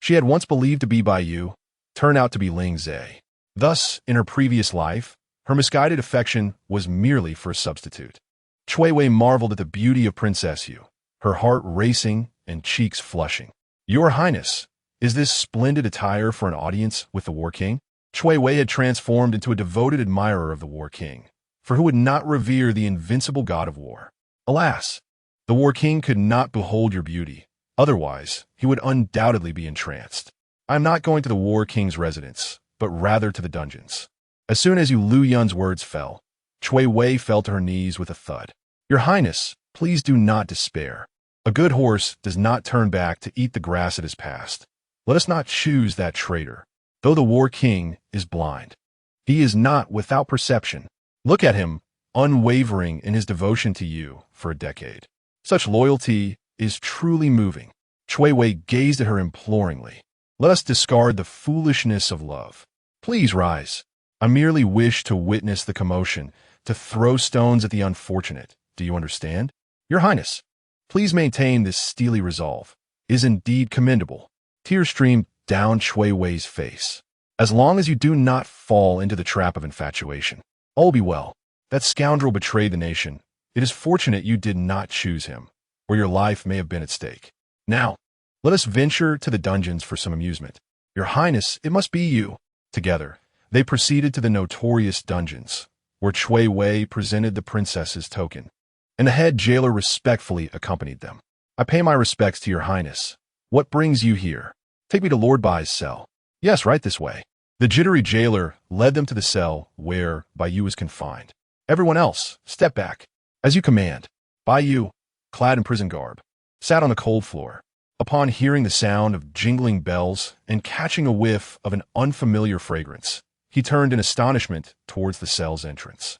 she had once believed to be Baiyu, turned out to be Ling Zhe. Thus, in her previous life, her misguided affection was merely for a substitute. Sui Wei marveled at the beauty of Princess Yu, her heart racing and cheeks flushing. Your Highness, is this splendid attire for an audience with the War King? Sui Wei had transformed into a devoted admirer of the War King, for who would not revere the invincible god of war? Alas, the War King could not behold your beauty. Otherwise, he would undoubtedly be entranced. I am not going to the War King's residence, but rather to the dungeons. As soon as Yueliuyun's words fell, Sui Wei fell to her knees with a thud. Your Highness, please do not despair. A good horse does not turn back to eat the grass it has passed. Let us not choose that traitor. Though the War King is blind, he is not without perception. Look at him, unwavering in his devotion to you for a decade. Such loyalty is truly moving. Sui Wei gazed at her imploringly. Let us discard the foolishness of love. Please rise. I merely wish to witness the commotion, to throw stones at the unfortunate. Do you understand? Your Highness, please maintain this steely resolve. It is indeed commendable. Tears streamed down Sui Wei's face. As long as you do not fall into the trap of infatuation, all will be well. That scoundrel betrayed the nation, It is fortunate you did not choose him, or your life may have been at stake. Now, let us venture to the dungeons for some amusement. Your Highness, it must be you." Together, they proceeded to the notorious dungeons, where Chui Wei presented the princess's token, and the head jailer respectfully accompanied them. "I pay my respects to your Highness. What brings you here?" "Take me to Lord Bai's cell." "Yes, right this way." The jittery jailer led them to the cell where Bai Yu was confined. "Everyone else, step back." "As you command." Bai Yu, clad in prison garb, sat on the cold floor. Upon hearing the sound of jingling bells and catching a whiff of an unfamiliar fragrance, he turned in astonishment towards the cell's entrance.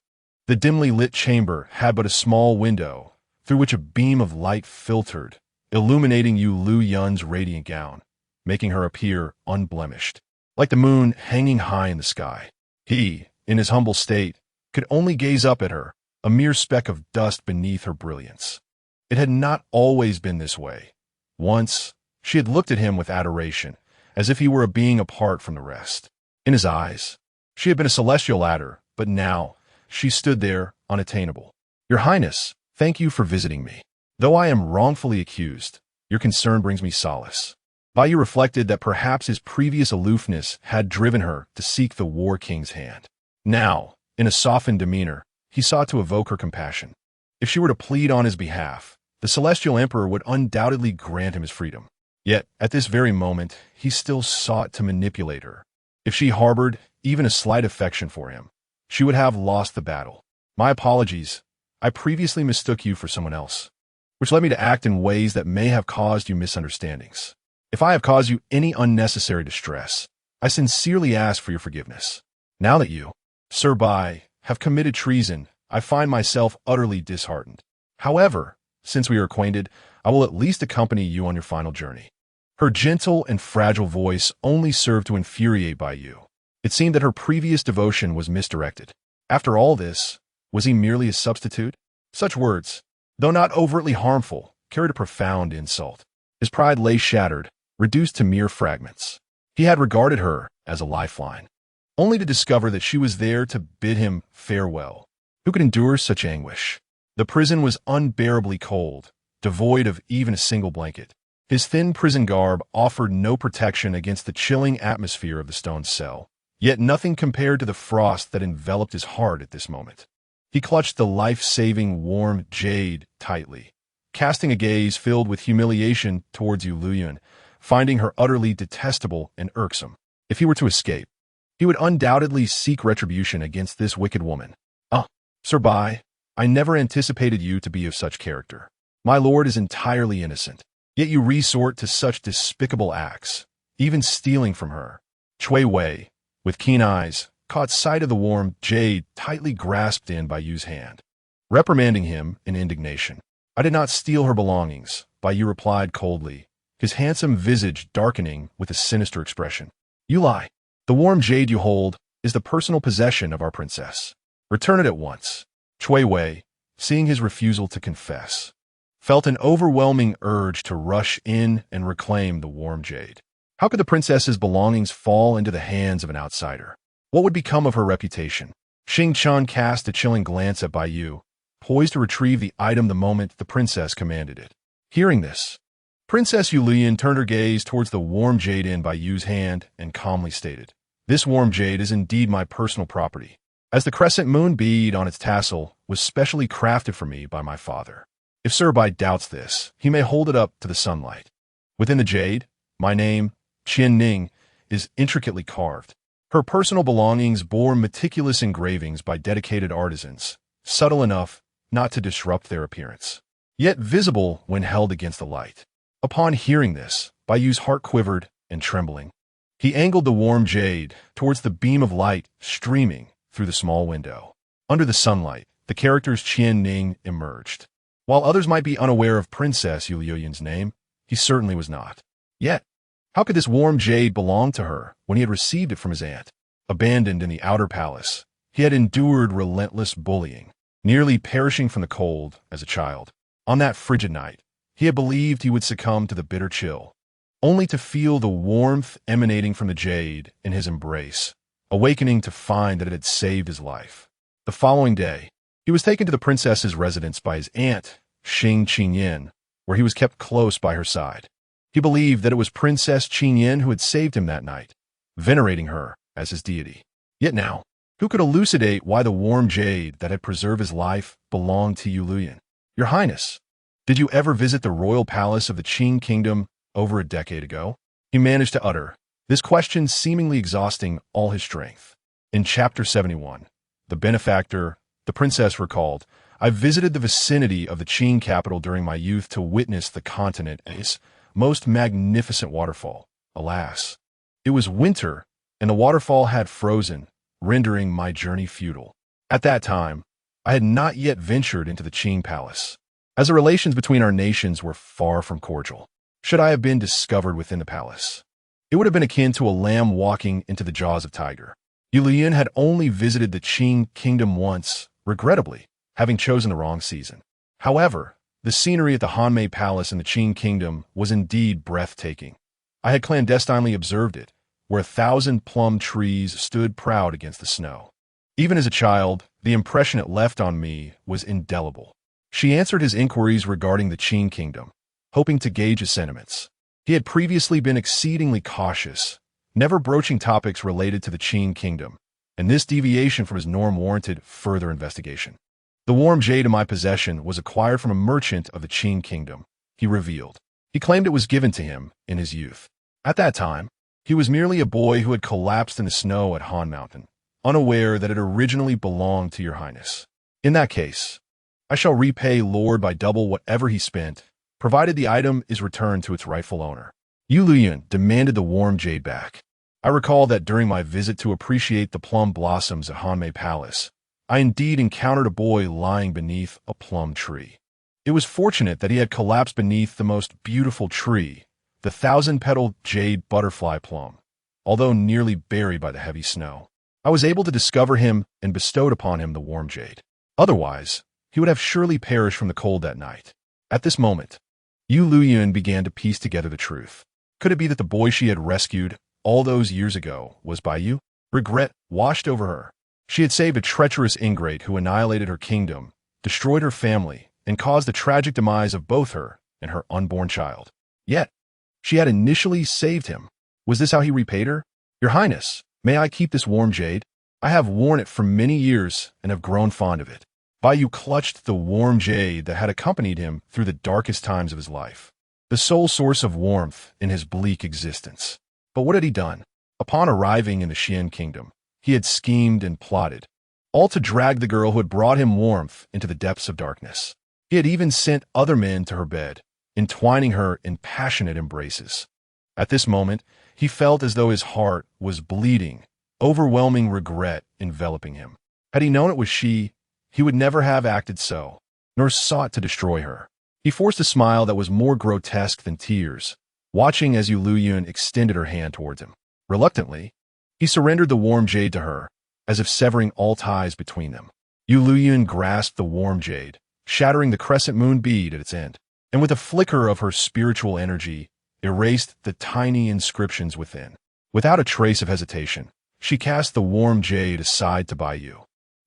The dimly lit chamber had but a small window through which a beam of light filtered, illuminating Yueliuyun's radiant gown, making her appear unblemished, like the moon hanging high in the sky. He, in his humble state, could only gaze up at her, a mere speck of dust beneath her brilliance. It had not always been this way. Once, she had looked at him with adoration, as if he were a being apart from the rest. In his eyes, she had been a celestial ladder, but now she stood there unattainable. "Your Highness, thank you for visiting me. Though I am wrongfully accused, your concern brings me solace." Bai Yu reflected that perhaps his previous aloofness had driven her to seek the War King's hand. Now, in a softened demeanor, he sought to evoke her compassion. If she were to plead on his behalf, the Celestial Emperor would undoubtedly grant him his freedom. Yet, at this very moment, he still sought to manipulate her. If she harbored even a slight affection for him, she would have lost the battle. "My apologies. I previously mistook you for someone else, which led me to act in ways that may have caused you misunderstandings. If I have caused you any unnecessary distress, I sincerely ask for your forgiveness. Now that you, Sir Bai, have committed treason, I find myself utterly disheartened. However, since we are acquainted, I will at least accompany you on your final journey." Her gentle and fragile voice only served to infuriate Bai Yu. It seemed that her previous devotion was misdirected. After all this, was he merely a substitute? Such words, though not overtly harmful, carried a profound insult. His pride lay shattered, reduced to mere fragments. He had regarded her as a lifeline, only to discover that she was there to bid him farewell. Who could endure such anguish? The prison was unbearably cold, devoid of even a single blanket. His thin prison garb offered no protection against the chilling atmosphere of the stone cell, yet nothing compared to the frost that enveloped his heart at this moment. He clutched the life-saving warm jade tightly, casting a gaze filled with humiliation towards Yueliuyun, finding her utterly detestable and irksome. If he were to escape, he would undoubtedly seek retribution against this wicked woman. "Ah, Sir Bai, I never anticipated you to be of such character. My lord is entirely innocent, yet you resort to such despicable acts, even stealing from her." Chui Wei, with keen eyes, caught sight of the warm jade tightly grasped in Bai Yu's hand. Reprimanding him in indignation, "I did not steal her belongings," Bai Yu replied coldly, his handsome visage darkening with a sinister expression. "You lie. The warm jade you hold is the personal possession of our princess. Return it at once." Chui Wei, seeing his refusal to confess, felt an overwhelming urge to rush in and reclaim the warm jade. How could the princess's belongings fall into the hands of an outsider? What would become of her reputation? Xuancang cast a chilling glance at Bai Yu, poised to retrieve the item the moment the princess commanded it. Hearing this, Princess Yueliuyun turned her gaze towards the warm jade in Bai Yu's hand and calmly stated, "This warm jade is indeed my personal property, as the crescent moon bead on its tassel was specially crafted for me by my father. If Sir Bai doubts this, he may hold it up to the sunlight. Within the jade, my name, Qian Ning, is intricately carved. Her personal belongings bore meticulous engravings by dedicated artisans, subtle enough not to disrupt their appearance, yet visible when held against the light." Upon hearing this, Bai Yu's heart quivered and trembling. He angled the warm jade towards the beam of light streaming through the small window. Under the sunlight, the characters Qian Ning emerged. While others might be unaware of Princess Yueliuyun's name, he certainly was not. Yet, how could this warm jade belong to her when he had received it from his aunt? Abandoned in the outer palace, he had endured relentless bullying, nearly perishing from the cold as a child. On that frigid night, he had believed he would succumb to the bitter chill, only to feel the warmth emanating from the jade in his embrace, awakening to find that it had saved his life. The following day, He was taken to the princess's residence by his aunt, Qingyin, where he was kept close by her side. He believed that it was Princess Qingyin who had saved him that night, venerating her as his deity. Yet now, who could elucidate why the warm jade that had preserved his life belonged to Yueliuyun? Your Highness, did you ever visit the royal palace of the Qing kingdom over a decade ago? He managed to utter, this question seemingly exhausting all his strength. In Chapter 71, the benefactor, the princess recalled, I visited the vicinity of the Qing capital during my youth to witness the continent's most magnificent waterfall. Alas, it was winter, and the waterfall had frozen, rendering my journey futile. At that time, I had not yet ventured into the Qing palace, as the relations between our nations were far from cordial. Should I have been discovered within the palace, it would have been akin to a lamb walking into the jaws of tiger. Yueliuyun had only visited the Qing kingdom once, regrettably, having chosen the wrong season. However, the scenery at the Hanmei Palace in the Qing kingdom was indeed breathtaking. I had clandestinely observed it, where 1,000 plum trees stood proud against the snow. Even as a child, the impression it left on me was indelible. She answered his inquiries regarding the Qing kingdom, hoping to gauge his sentiments. He had previously been exceedingly cautious, never broaching topics related to the Qing kingdom, and this deviation from his norm warranted further investigation. The warm jade in my possession was acquired from a merchant of the Qing kingdom, he revealed. He claimed it was given to him in his youth. At that time, he was merely a boy who had collapsed in the snow at Han Mountain, unaware that it originally belonged to your highness. In that case, I shall repay Lord by double whatever he spent, provided the item is returned to its rightful owner. Yueliuyun demanded the warm jade back. I recall that during my visit to appreciate the plum blossoms at Hanmei Palace, I indeed encountered a boy lying beneath a plum tree. It was fortunate that he had collapsed beneath the most beautiful tree, the 1,000-petaled jade butterfly plum, although nearly buried by the heavy snow. I was able to discover him and bestowed upon him the warm jade. Otherwise, he would have surely perished from the cold that night. At this moment, Yueliuyun began to piece together the truth. Could it be that the boy she had rescued all those years ago was Baiyu? Regret washed over her. She had saved a treacherous ingrate who annihilated her kingdom, destroyed her family, and caused the tragic demise of both her and her unborn child. Yet, she had initially saved him. Was this how he repaid her? Your Highness, may I keep this warm jade? I have worn it for many years and have grown fond of it. Baiyu clutched the warm jade that had accompanied him through the darkest times of his life, the sole source of warmth in his bleak existence. But what had he done? Upon arriving in the Xian kingdom, he had schemed and plotted, all to drag the girl who had brought him warmth into the depths of darkness. He had even sent other men to her bed, entwining her in passionate embraces. At this moment, he felt as though his heart was bleeding, overwhelming regret enveloping him. Had he known it was she, he would never have acted so, nor sought to destroy her. He forced a smile that was more grotesque than tears, watching as Yueliuyun extended her hand towards him. Reluctantly, he surrendered the warm jade to her, as if severing all ties between them. Yueliuyun grasped the warm jade, shattering the crescent moon bead at its end, and with a flicker of her spiritual energy, erased the tiny inscriptions within. Without a trace of hesitation, she cast the warm jade aside to Baiyu.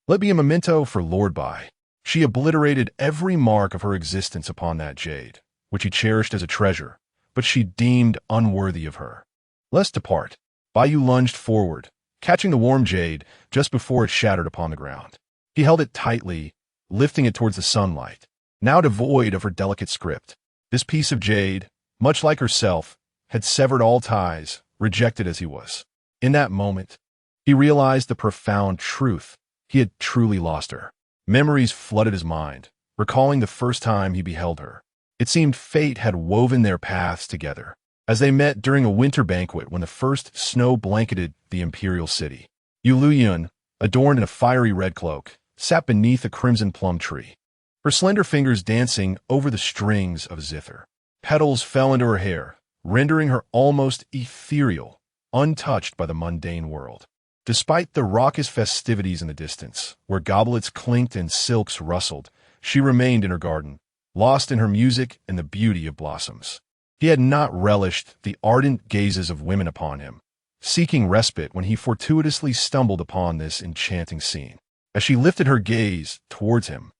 Let be a memento for Lord Bai. She obliterated every mark of her existence upon that jade, which he cherished as a treasure, but she deemed unworthy of her. Let's depart. Baiyu lunged forward, catching the warm jade just before it shattered upon the ground. He held it tightly, lifting it towards the sunlight. Now devoid of her delicate script, this piece of jade, much like herself, had severed all ties, rejected as he was. In that moment, he realized the profound truth. He had truly lost her. Memories flooded his mind, recalling the first time he beheld her. It seemed fate had woven their paths together, as they met during a winter banquet when the first snow blanketed the imperial city. Yueliuyun, adorned in a fiery red cloak, sat beneath a crimson plum tree, her slender fingers dancing over the strings of a zither. Petals fell into her hair, rendering her almost ethereal, untouched by the mundane world. Despite the raucous festivities in the distance, where goblets clinked and silks rustled, she remained in her garden, lost in her music and the beauty of blossoms. He had not relished the ardent gazes of women upon him, seeking respite when he fortuitously stumbled upon this enchanting scene. As she lifted her gaze towards him,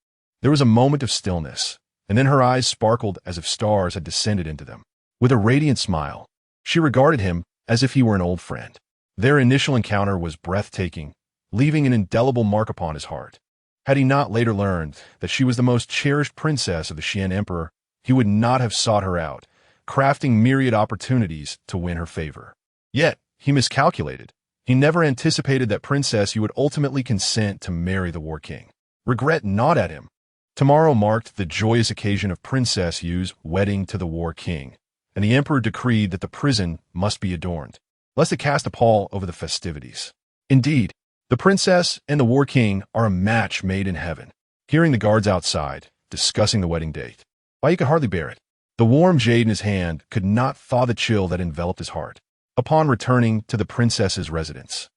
there was a moment of stillness, and then her eyes sparkled as if stars had descended into them. With a radiant smile, she regarded him as if he were an old friend. Their initial encounter was breathtaking, leaving an indelible mark upon his heart. Had he not later learned that she was the most cherished princess of the Xian Emperor, he would not have sought her out, crafting myriad opportunities to win her favor. Yet, he miscalculated. He never anticipated that Princess Yu would ultimately consent to marry the War King. Regret gnawed at him. Tomorrow marked the joyous occasion of Princess Yu's wedding to the War King, and the Emperor decreed that the prison must be adorned, lest it cast a pall over the festivities. Indeed, the princess and the War King are a match made in heaven. Hearing the guards outside, discussing the wedding date, Bai Yu could hardly bear it. The warm jade in his hand could not thaw the chill that enveloped his heart. Upon returning to the princess's residence,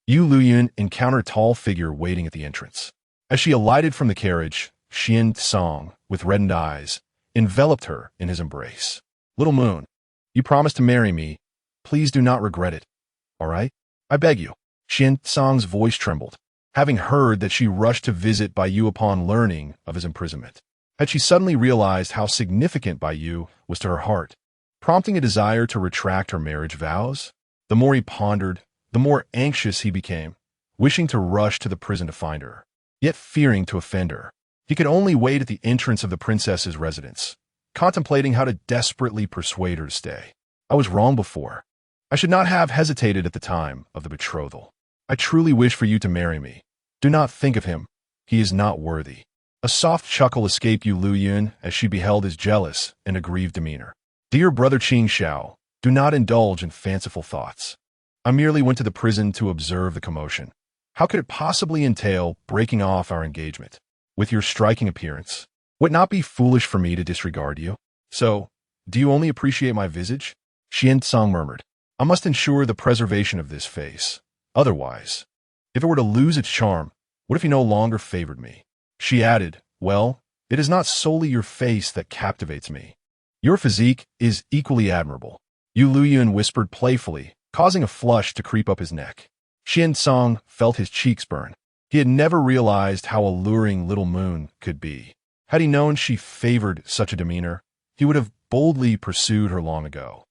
Yueliuyun encountered a tall figure waiting at the entrance. As she alighted from the carriage, Xuancang, with reddened eyes, enveloped her in his embrace. "Little moon, you promised to marry me. Please do not regret it. All right? I beg you." Xuancang's voice trembled, having heard that she rushed to visit Bai Yu upon learning of his imprisonment. Had she suddenly realized how significant Bai Yu was to her heart, prompting a desire to retract her marriage vows? The more he pondered, the more anxious he became, wishing to rush to the prison to find her, yet fearing to offend her. He could only wait at the entrance of the princess's residence, contemplating how to desperately persuade her to stay. I was wrong before. I should not have hesitated at the time of the betrothal. I truly wish for you to marry me. Do not think of him. He is not worthy. A soft chuckle escaped Yueliuyun as she beheld his jealous and aggrieved demeanor. Dear brother Qing Xiao, do not indulge in fanciful thoughts. I merely went to the prison to observe the commotion. How could it possibly entail breaking off our engagement? With your striking appearance, would it not be foolish for me to disregard you? So, do you only appreciate my visage? Xuancang murmured. I must ensure the preservation of this face. Otherwise, if it were to lose its charm, what if you no longer favored me? She added, well, it is not solely your face that captivates me. Your physique is equally admirable. Yueliuyun whispered playfully, causing a flush to creep up his neck. Xuancang felt his cheeks burn. He had never realized how alluring Little Moon could be. Had he known she favored such a demeanor, he would have boldly pursued her long ago,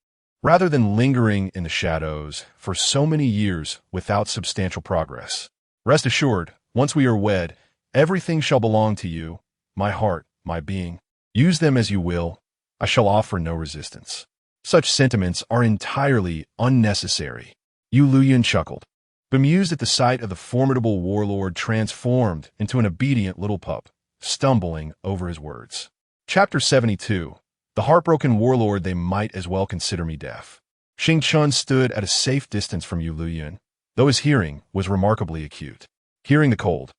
rather than lingering in the shadows for so many years without substantial progress. Rest assured, once we are wed, everything shall belong to you, my heart, my being. Use them as you will. I shall offer no resistance. Such sentiments are entirely unnecessary. Yueliuyun chuckled, bemused at the sight of the formidable warlord transformed into an obedient little pup, stumbling over his words. Chapter 72. The heartbroken warlord. They might as well consider me deaf. Xing Chun stood at a safe distance from Yueliuyun, though his hearing was remarkably acute. Hearing the cold,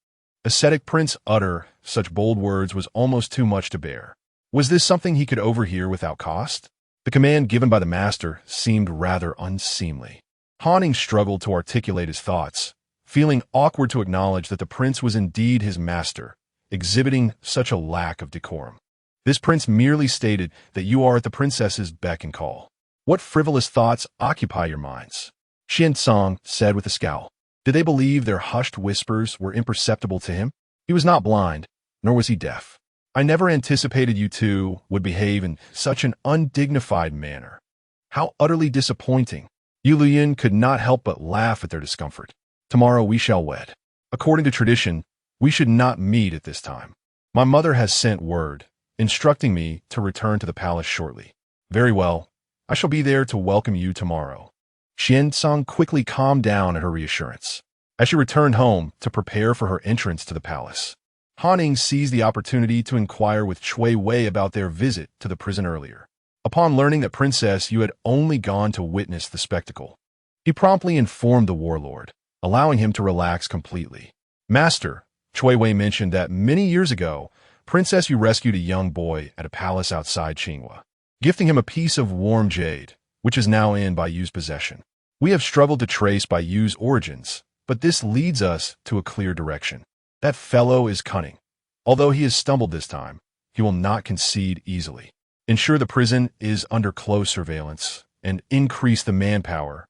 ascetic prince utter such bold words was almost too much to bear. Was this something he could overhear without cost? The command given by the master seemed rather unseemly. Hanning struggled to articulate his thoughts, feeling awkward to acknowledge that the prince was indeed his master, exhibiting such a lack of decorum. This prince merely stated that you are at the princess's beck and call. What frivolous thoughts occupy your minds? Xuancang said with a scowl. Did they believe their hushed whispers were imperceptible to him? He was not blind, nor was he deaf. I never anticipated you two would behave in such an undignified manner. How utterly disappointing. Yueliuyun could not help but laugh at their discomfort. Tomorrow we shall wed. According to tradition, we should not meet at this time. My mother has sent word, instructing me to return to the palace shortly. Very well. I shall be there to welcome you tomorrow. Xuancang quickly calmed down at her reassurance. As she returned home to prepare for her entrance to the palace, Hanning seized the opportunity to inquire with Cui Wei about their visit to the prison earlier. Upon learning that Princess Yu had only gone to witness the spectacle, he promptly informed the warlord, allowing him to relax completely. Master, Cui Wei mentioned that many years ago, Princess Yu rescued a young boy at a palace outside Qinghua, gifting him a piece of warm jade, which is now in Bai Yu's possession. We have struggled to trace Bai Yu's origins, but this leads us to a clear direction. That fellow is cunning. Although he has stumbled this time, he will not concede easily. Ensure the prison is under close surveillance, and increase the manpower.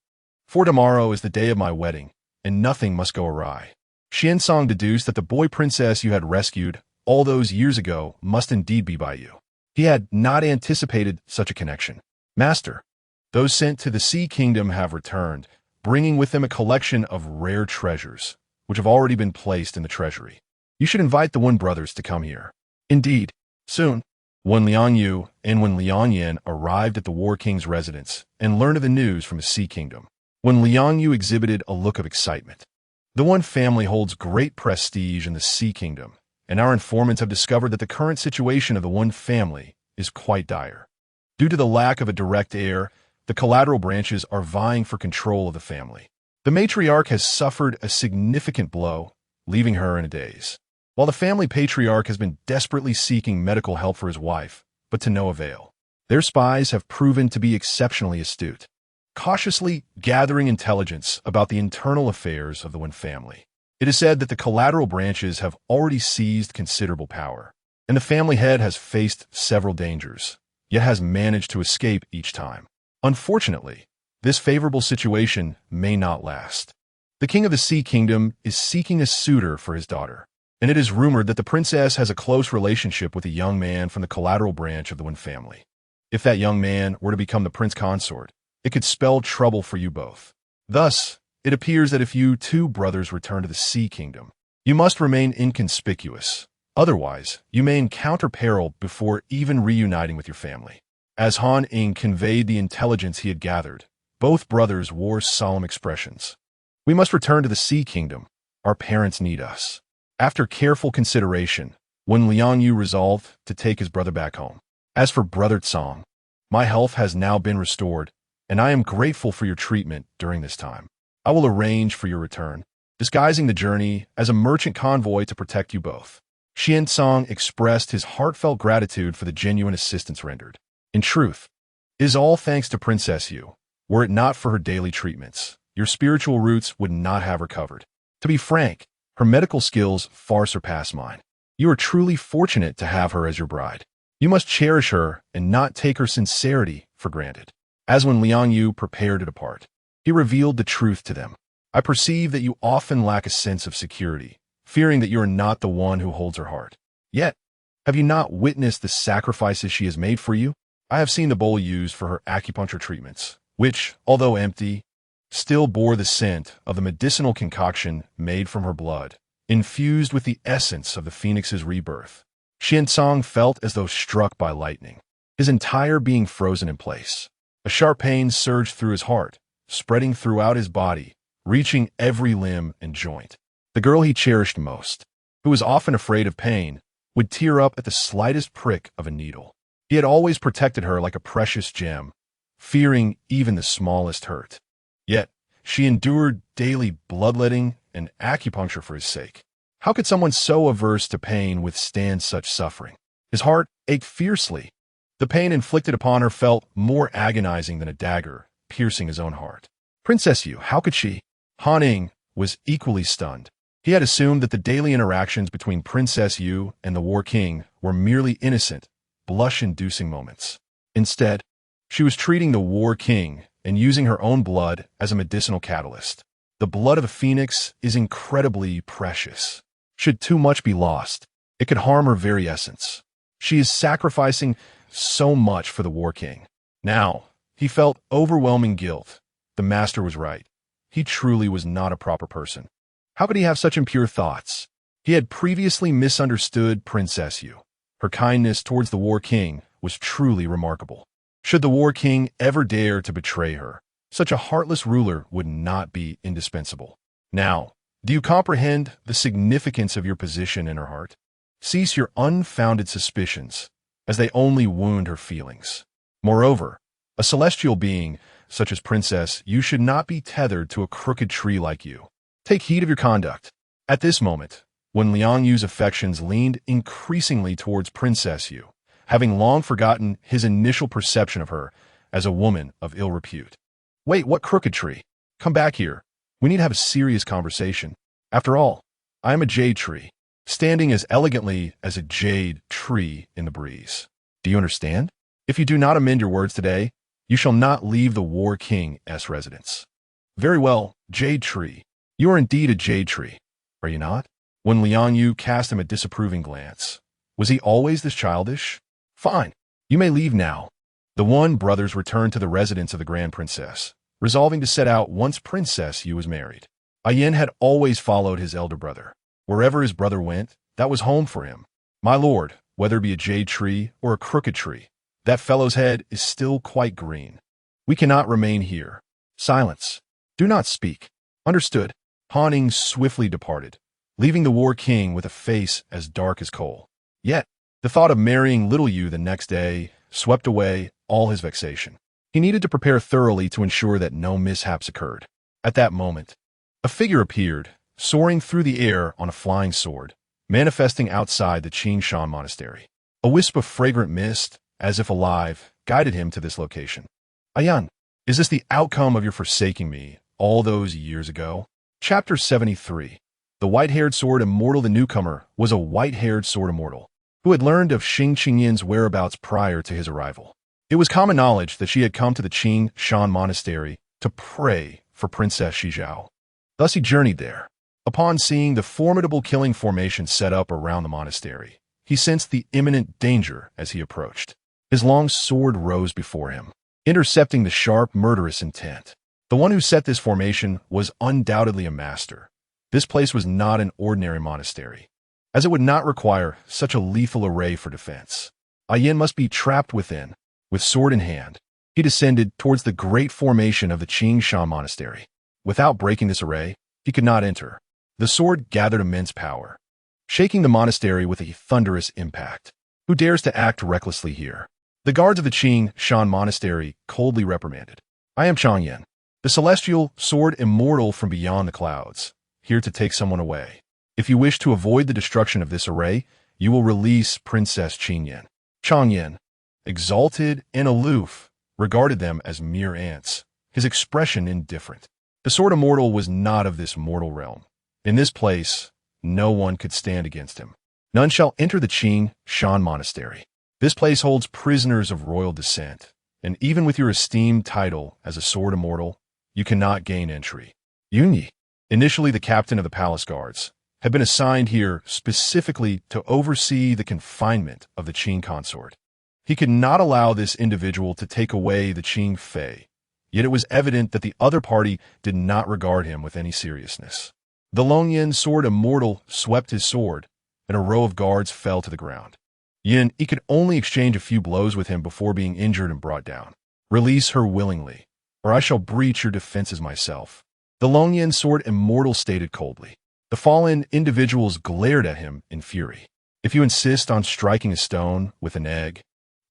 For tomorrow is the day of my wedding, and nothing must go awry. Xuancang deduced that the boy princess you had rescued all those years ago must indeed be by you. He had not anticipated such a connection. Master, those sent to the Sea Kingdom have returned, bringing with them a collection of rare treasures, which have already been placed in the treasury. You should invite the Wen brothers to come here. Indeed, soon. When Yueliuyun and Yueliuyun arrived at the War King's residence and learned of the news from the Sea Kingdom, Yueliuyun exhibited a look of excitement. The Wen family holds great prestige in the Sea Kingdom, and our informants have discovered that the current situation of the Wen family is quite dire. Due to the lack of a direct heir, the collateral branches are vying for control of the family. The matriarch has suffered a significant blow, leaving her in a daze, while the family patriarch has been desperately seeking medical help for his wife, but to no avail. Their spies have proven to be exceptionally astute, cautiously gathering intelligence about the internal affairs of the Wen family. It is said that the collateral branches have already seized considerable power, and the family head has faced several dangers, yet has managed to escape each time. Unfortunately, this favorable situation may not last. The king of the Sea Kingdom is seeking a suitor for his daughter, and it is rumored that the princess has a close relationship with a young man from the collateral branch of the Wen family. If that young man were to become the prince consort, it could spell trouble for you both. Thus, it appears that if you two brothers return to the Sea Kingdom, you must remain inconspicuous. Otherwise, you may encounter peril before even reuniting with your family. As Han Ying conveyed the intelligence he had gathered, both brothers wore solemn expressions. We must return to the Sea Kingdom. Our parents need us. After careful consideration, Yueliuyun resolved to take his brother back home. As for Brother Tsang, my health has now been restored, and I am grateful for your treatment during this time. I will arrange for your return, disguising the journey as a merchant convoy to protect you both. Xuancang expressed his heartfelt gratitude for the genuine assistance rendered. In truth, it is all thanks to Princess Yu. Were it not for her daily treatments, your spiritual roots would not have recovered. To be frank, her medical skills far surpass mine. You are truly fortunate to have her as your bride. You must cherish her and not take her sincerity for granted. As when Yueliuyun prepared to depart, he revealed the truth to them. I perceive that you often lack a sense of security, fearing that you are not the one who holds her heart. Yet, have you not witnessed the sacrifices she has made for you? I have seen the bowl used for her acupuncture treatments, which, although empty, still bore the scent of the medicinal concoction made from her blood, infused with the essence of the phoenix's rebirth. Xuancang felt as though struck by lightning, his entire being frozen in place. A sharp pain surged through his heart, spreading throughout his body, reaching every limb and joint. The girl he cherished most, who was often afraid of pain, would tear up at the slightest prick of a needle. He had always protected her like a precious gem, fearing even the smallest hurt. Yet, she endured daily bloodletting and acupuncture for his sake. How could someone so averse to pain withstand such suffering? His heart ached fiercely. The pain inflicted upon her felt more agonizing than a dagger, piercing his own heart. Princess Yu, how could she? Han Ying was equally stunned. He had assumed that the daily interactions between Princess Yu and the War King were merely innocent, blush-inducing moments. Instead, she was treating the War King and using her own blood as a medicinal catalyst. The blood of a phoenix is incredibly precious. Should too much be lost, it could harm her very essence. She is sacrificing so much for the War King. Now, he felt overwhelming guilt. The master was right. He truly was not a proper person. How could he have such impure thoughts? He had previously misunderstood Princess Yu. Her kindness towards the War King was truly remarkable. Should the War King ever dare to betray her, such a heartless ruler would not be indispensable. Now, do you comprehend the significance of your position in her heart? Cease your unfounded suspicions, as they only wound her feelings. Moreover, a celestial being, such as Princess, you should not be tethered to a crooked tree like you. Take heed of your conduct. At this moment, when Yueliuyun's affections leaned increasingly towards Princess Yu, having long forgotten his initial perception of her as a woman of ill repute. Wait, what crooked tree? Come back here. We need to have a serious conversation. After all, I am a jade tree, standing as elegantly as a jade tree in the breeze. Do you understand? If you do not amend your words today, you shall not leave the War King's residence. Very well, jade tree. You are indeed a jade tree. are you not? When Liang cast him a disapproving glance. Was he always this childish? Fine. You may leave now. The Wan brothers returned to the residence of the Grand Princess, resolving to set out once Princess Yu was married. Yin had always followed his elder brother. Wherever his brother went, that was home for him. My lord, whether it be a jade tree or a crooked tree, that fellow's head is still quite green. We cannot remain here. Silence. Do not speak. Understood. Han Ning swiftly departed, leaving the War King with a face as dark as coal. Yet, the thought of marrying little Yu the next day swept away all his vexation. He needed to prepare thoroughly to ensure that no mishaps occurred. At that moment, a figure appeared, soaring through the air on a flying sword, manifesting outside the Qingshan Monastery. A wisp of fragrant mist, as if alive, guided him to this location. Ayan, is this the outcome of your forsaking me all those years ago? Chapter 73. The white-haired sword immortal. The newcomer was a white-haired sword immortal who had learned of Xing Qingyin's whereabouts prior to his arrival. It was common knowledge that she had come to the Qingshan Monastery to pray for Princess Shizhao. Thus he journeyed there. Upon seeing the formidable killing formation set up around the monastery, he sensed the imminent danger as he approached. His long sword rose before him, intercepting the sharp, murderous intent. The one who set this formation was undoubtedly a master. This place was not an ordinary monastery, as it would not require such a lethal array for defense. Yin must be trapped within. With sword in hand, he descended towards the great formation of the Qingshan Monastery. Without breaking this array, he could not enter. The sword gathered immense power, shaking the monastery with a thunderous impact. Who dares to act recklessly here? The guards of the Qingshan Monastery coldly reprimanded. I am Changyan, the celestial sword immortal from beyond the clouds, here to take someone away. If you wish to avoid the destruction of this array, you will release Princess Qingyan. Changyan, exalted and aloof, regarded them as mere ants, his expression indifferent. The sword immortal was not of this mortal realm. In this place, no one could stand against him. None shall enter the Qingshan Monastery. This place holds prisoners of royal descent, and even with your esteemed title as a sword immortal, you cannot gain entry. Yueliuyun, initially the captain of the palace guards, had been assigned here specifically to oversee the confinement of the Qing consort. He could not allow this individual to take away the Qing Fei, yet it was evident that the other party did not regard him with any seriousness. The Longyuan sword immortal swept his sword, and a row of guards fell to the ground. He could only exchange a few blows with him before being injured and brought down. Release her willingly, or I shall breach your defenses myself. The Longyuan sword immortal stated coldly. The fallen individuals glared at him in fury. If you insist on striking a stone with an egg,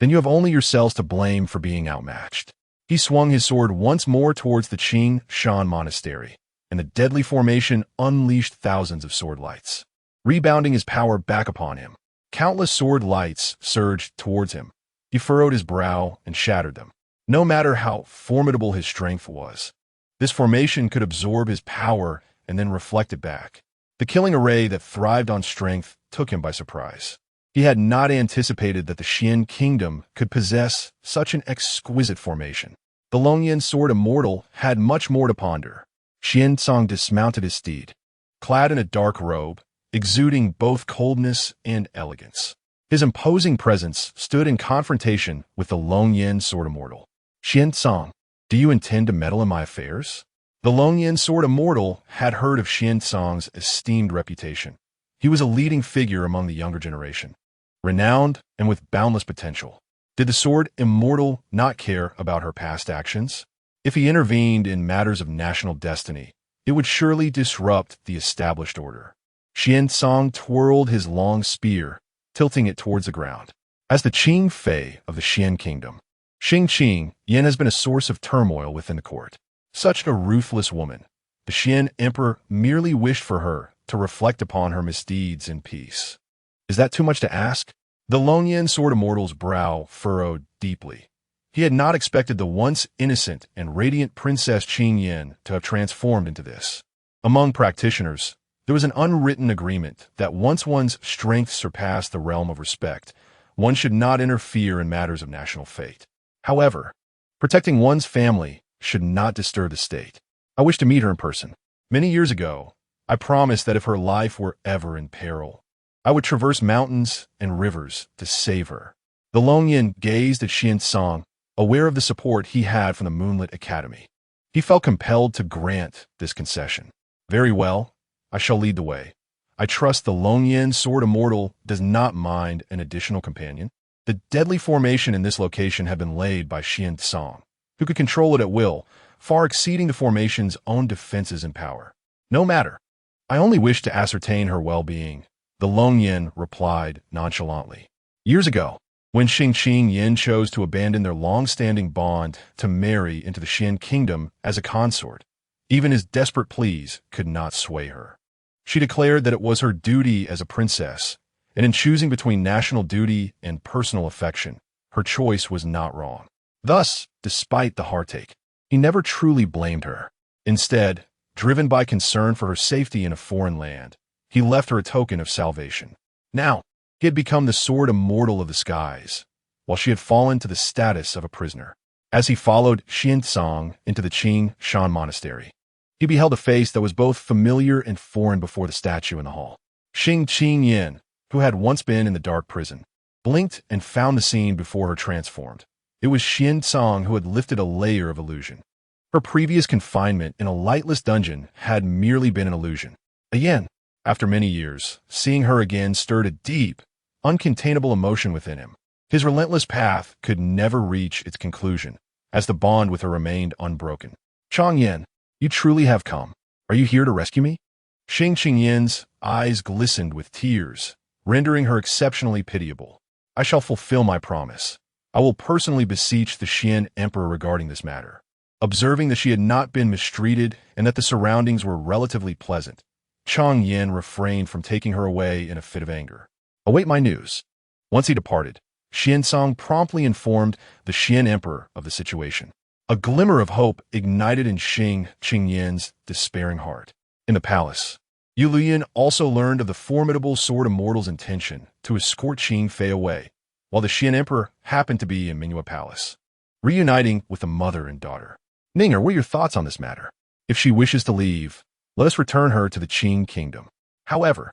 then you have only yourselves to blame for being outmatched. He swung his sword once more towards the Qingshan Monastery, and the deadly formation unleashed thousands of sword lights, rebounding his power back upon him. Countless sword lights surged towards him. He furrowed his brow and shattered them. No matter how formidable his strength was, this formation could absorb his power and then reflect it back. The killing array that thrived on strength took him by surprise. He had not anticipated that the Xian kingdom could possess such an exquisite formation. The Longyuan sword immortal had much more to ponder. Xuancang dismounted his steed, clad in a dark robe, exuding both coldness and elegance. His imposing presence stood in confrontation with the Longyuan sword immortal. Xuancang, do you intend to meddle in my affairs? The Longyuan sword immortal had heard of Xuancang's esteemed reputation. He was a leading figure among the younger generation, renowned and with boundless potential. Did the sword immortal not care about her past actions? If he intervened in matters of national destiny, it would surely disrupt the established order. Xuancang twirled his long spear, tilting it towards the ground. As the Qing Fei of the Xian kingdom, Xing Qingyun has been a source of turmoil within the court. Such a ruthless woman, the Xian emperor merely wished for her to reflect upon her misdeeds in peace. Is that too much to ask? The Longyuan sword immortal's brow furrowed deeply. He had not expected the once innocent and radiant Princess Qingyun to have transformed into this. Among practitioners, there was an unwritten agreement that once one's strength surpassed the realm of respect, one should not interfere in matters of national fate. However, protecting one's family should not disturb the state. I wish to meet her in person. Many years ago, I promised that if her life were ever in peril, I would traverse mountains and rivers to save her. The Longyin gazed at Xuancang, aware of the support he had from the Moonlit Academy. He felt compelled to grant this concession. Very well, I shall lead the way. I trust the Longyin Sword Immortal does not mind an additional companion. The deadly formation in this location had been laid by Xuancang, who could control it at will, far exceeding the formation's own defenses and power. No matter. I only wish to ascertain her well-being, the Longyin replied nonchalantly. Years ago, when Xingqing Yin chose to abandon their long-standing bond to marry into the Xian kingdom as a consort, even his desperate pleas could not sway her. She declared that it was her duty as a princess, and in choosing between national duty and personal affection, her choice was not wrong. Thus, despite the heartache, he never truly blamed her. Instead, driven by concern for her safety in a foreign land, he left her a token of salvation. Now, he had become the sword immortal of the skies, while she had fallen to the status of a prisoner. As he followed Xuancang into the Qing Shan monastery, he beheld a face that was both familiar and foreign before the statue in the hall. Xingqing Yin, who had once been in the dark prison, blinked and found the scene before her transformed. It was Xuancang who had lifted a layer of illusion. Her previous confinement in a lightless dungeon had merely been an illusion. Again, after many years, seeing her again stirred a deep, uncontainable emotion within him. His relentless path could never reach its conclusion, as the bond with her remained unbroken. Chang Yin, you truly have come. Are you here to rescue me? Xingqing Yin's eyes glistened with tears, rendering her exceptionally pitiable. I shall fulfill my promise. I will personally beseech the Xian Emperor regarding this matter. Observing that she had not been mistreated and that the surroundings were relatively pleasant, Chang Yin refrained from taking her away in a fit of anger. Await my news. Once he departed, Xuancang promptly informed the Xian Emperor of the situation. A glimmer of hope ignited in Xingqing Yin's despairing heart. In the palace, Yueliuyun also learned of the formidable Sword Immortal's intention to escort Qing Fei away, while the Xian Emperor happened to be in Mingyue Palace, reuniting with the mother and daughter. Ninger, what are your thoughts on this matter? If she wishes to leave, let us return her to the Qing kingdom. However,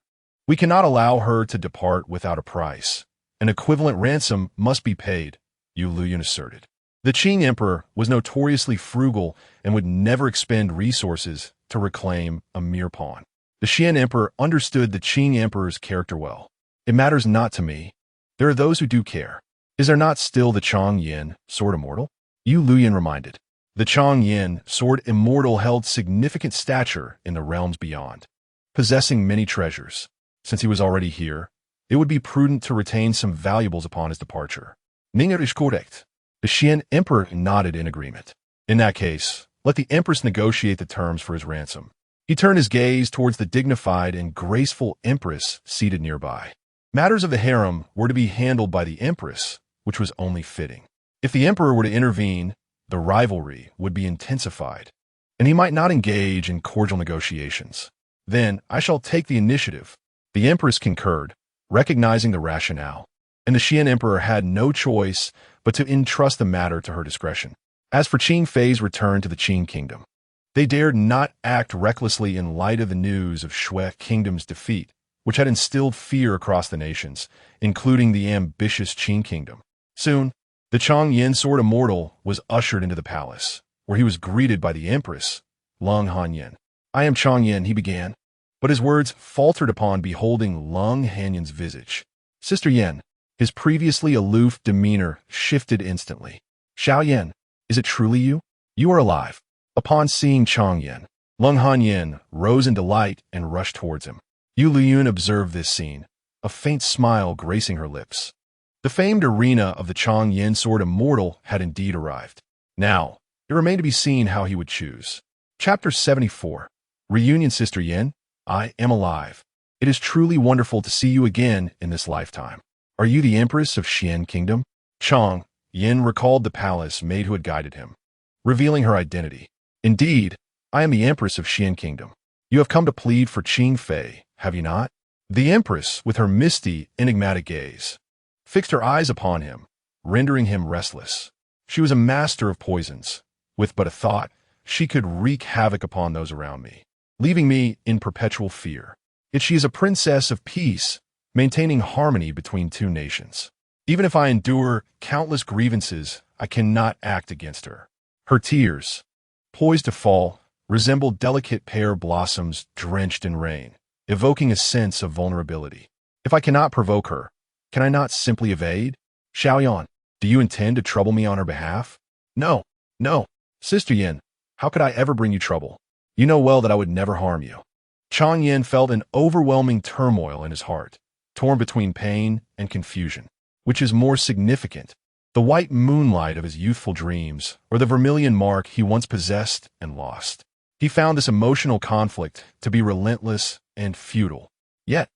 we cannot allow her to depart without a price. An equivalent ransom must be paid, Yueliuyun asserted. The Qing emperor was notoriously frugal and would never expend resources to reclaim a mere pawn. The Xian emperor understood the Qing emperor's character well. It matters not to me. There are those who do care. Is there not still the Chang Yin, Sword Immortal? Yueliuyun reminded. The Chang Yin, Sword Immortal, held significant stature in the realms beyond, possessing many treasures. Since he was already here, it would be prudent to retain some valuables upon his departure. Ninger is correct. The Xian emperor nodded in agreement. In that case, let the empress negotiate the terms for his ransom. He turned his gaze towards the dignified and graceful empress seated nearby. Matters of the harem were to be handled by the empress, which was only fitting. If the emperor were to intervene, the rivalry would be intensified, and he might not engage in cordial negotiations. Then I shall take the initiative. The empress concurred, recognizing the rationale, and the Xian emperor had no choice but to entrust the matter to her discretion. As for Qing Fei's return to the Qing kingdom, they dared not act recklessly in light of the news of Shui kingdom's defeat, which had instilled fear across the nations, including the ambitious Qing kingdom. Soon, the Chang Yin Sword Immortal was ushered into the palace, where he was greeted by the empress, Lung Hanyin. I am Chang Yin, he began, but his words faltered upon beholding Lung Hanyin's visage. Sister Yin, his previously aloof demeanor shifted instantly. Xiao Yin, is it truly you? You are alive. Upon seeing Chang Yin, Lung Hanyin rose in delight and rushed towards him. Yueliuyun observed this scene, a faint smile gracing her lips. The famed arena of the Chang Yin Sword Immortal had indeed arrived. Now, it remained to be seen how he would choose. Chapter 74. Reunion, Sister Yin. I am alive. It is truly wonderful to see you again in this lifetime. Are you the Empress of Xian Kingdom? Chang Yin recalled the palace maid who had guided him, revealing her identity. Indeed, I am the Empress of Xian Kingdom. You have come to plead for Qing Fei, have you not? The Empress, with her misty, enigmatic gaze, fixed her eyes upon him, rendering him restless. She was a master of poisons. With but a thought, she could wreak havoc upon those around me. leaving me in perpetual fear. Yet she is a princess of peace, maintaining harmony between two nations. Even if I endure countless grievances, I cannot act against her. Her tears, poised to fall, resemble delicate pear blossoms drenched in rain, evoking a sense of vulnerability. If I cannot provoke her, can I not simply evade? Xiaoyan, do you intend to trouble me on her behalf? No, no. Sister Yin, how could I ever bring you trouble? You know well that I would never harm you. Chang Yin felt an overwhelming turmoil in his heart, torn between pain and confusion. Which is more significant, the white moonlight of his youthful dreams, or the vermilion mark he once possessed and lost? He found this emotional conflict to be relentless and futile. Yet,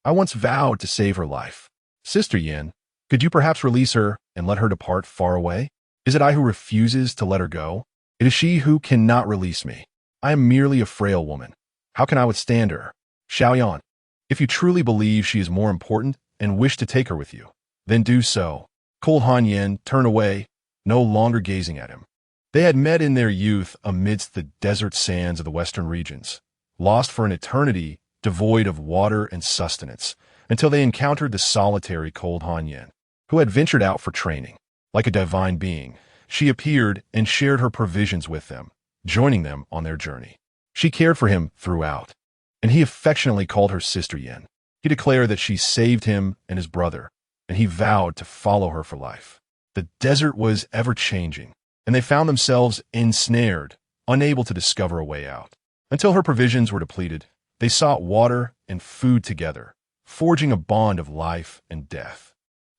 I once vowed to save her life. Sister Yin, could you perhaps release her and let her depart far away? Is it I who refuses to let her go? It is she who cannot release me. I am merely a frail woman. How can I withstand her? Xiaoyan, if you truly believe she is more important and wish to take her with you, then do so. Cold Han Yin turned away, no longer gazing at him. They had met in their youth amidst the desert sands of the western regions, lost for an eternity devoid of water and sustenance, until they encountered the solitary Cold Han Yin, who had ventured out for training. Like a divine being, she appeared and shared her provisions with them, joining them on their journey. She cared for him throughout, and he affectionately called her Sister Yin. He declared that she saved him and his brother, and he vowed to follow her for life. The desert was ever-changing, and they found themselves ensnared, unable to discover a way out. Until her provisions were depleted, they sought water and food together, forging a bond of life and death.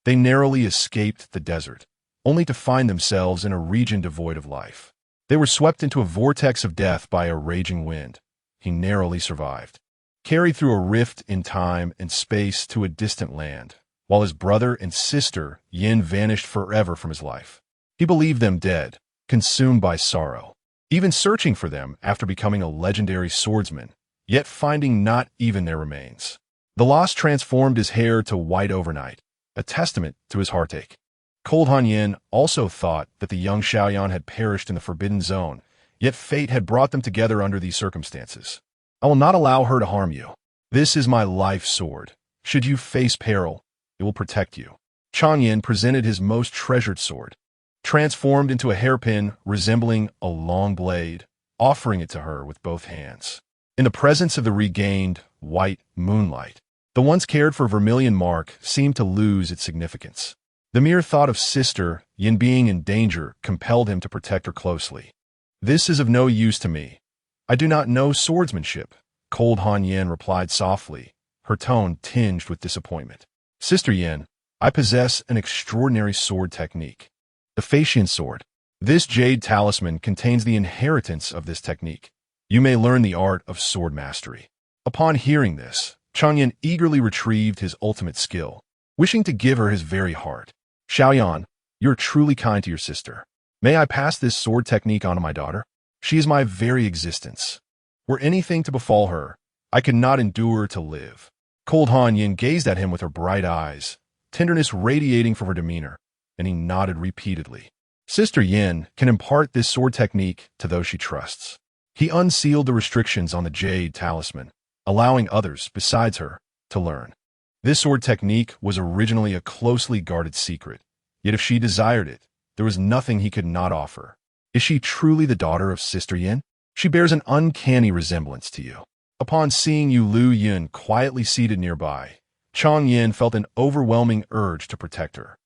They narrowly escaped the desert, only to find themselves in a region devoid of life. They were swept into a vortex of death by a raging wind. He narrowly survived, carried through a rift in time and space to a distant land, while his brother and sister Yin vanished forever from his life. He believed them dead, consumed by sorrow, even searching for them after becoming a legendary swordsman, yet finding not even their remains. The loss transformed his hair to white overnight, a testament to his heartache. Cold Han Yin also thought that the young Xiaoyan had perished in the Forbidden Zone, yet fate had brought them together under these circumstances. I will not allow her to harm you. This is my life sword. Should you face peril, it will protect you. Chang Yin presented his most treasured sword, transformed into a hairpin resembling a long blade, offering it to her with both hands. In the presence of the regained white moonlight, the once cared for vermilion mark seemed to lose its significance. The mere thought of Sister Yin being in danger compelled him to protect her closely. This is of no use to me. I do not know swordsmanship, Cold Han Yin replied softly, her tone tinged with disappointment. Sister Yin, I possess an extraordinary sword technique, the Facian sword. This jade talisman contains the inheritance of this technique. You may learn the art of sword mastery. Upon hearing this, Chang Yin eagerly retrieved his ultimate skill, wishing to give her his very heart. Xiaoyan, you're truly kind to your sister. May I pass this sword technique on to my daughter? She is my very existence. Were anything to befall her, I could not endure to live. Cold Han Yin gazed at him with her bright eyes, tenderness radiating from her demeanor, and he nodded repeatedly. Sister Yin can impart this sword technique to those she trusts. He unsealed the restrictions on the jade talisman, allowing others, besides her, to learn. This sword technique was originally a closely guarded secret, yet if she desired it, there was nothing he could not offer. Is she truly the daughter of Sister Yin? She bears an uncanny resemblance to you. Upon seeing Yueliuyun quietly seated nearby, Chang Yin felt an overwhelming urge to protect her.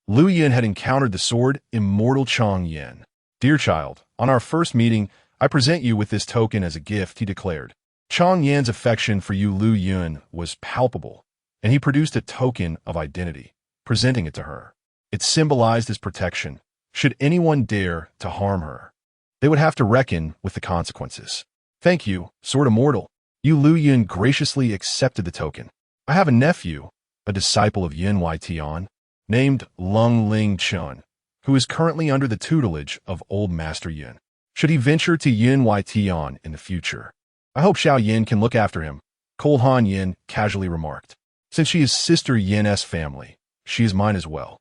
Liu Yin had encountered the sword immortal Chang Yin. Dear child, on our first meeting, I present you with this token as a gift, he declared. Chang Yin's affection for Yueliuyun was palpable, and he produced a token of identity, presenting it to her. It symbolized his protection. Should anyone dare to harm her, they would have to reckon with the consequences. Thank you, Sword Immortal. Yueliuyun graciously accepted the token. I have a nephew, a disciple of Yueliuyun, named Lung Ling Chun, who is currently under the tutelage of Old Master Yun. Should he venture to Yueliuyun in the future, I hope Xiao Yin can look after him, Cold Han Yin casually remarked. Since she is Sister Yin's family, she is mine as well.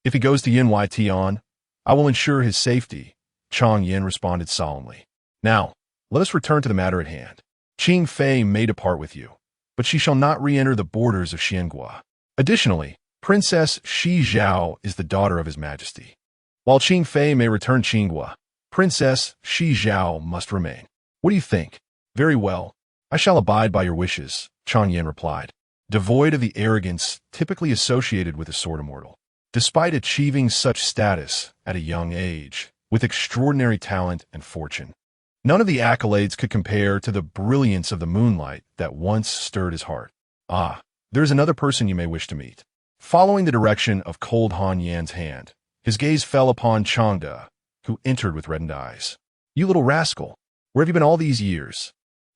If he goes to Yueliuyun, I will ensure his safety, Chang Yin responded solemnly. Now, let us return to the matter at hand. Qing Fei may depart with you, but she shall not re-enter the borders of Xiangua. Additionally, Princess Shi Zhao is the daughter of His Majesty. While Qing Fei may return Qinghua, Princess Shi Zhao must remain. What do you think? Very well. I shall abide by your wishes, Chang Yin replied, devoid of the arrogance typically associated with a sword immortal. Despite achieving such status at a young age, with extraordinary talent and fortune, none of the accolades could compare to the brilliance of the moonlight that once stirred his heart. Ah, there is another person you may wish to meet. Following the direction of Cold Han Yan's hand, his gaze fell upon Changde, who entered with reddened eyes. You little rascal, where have you been all these years?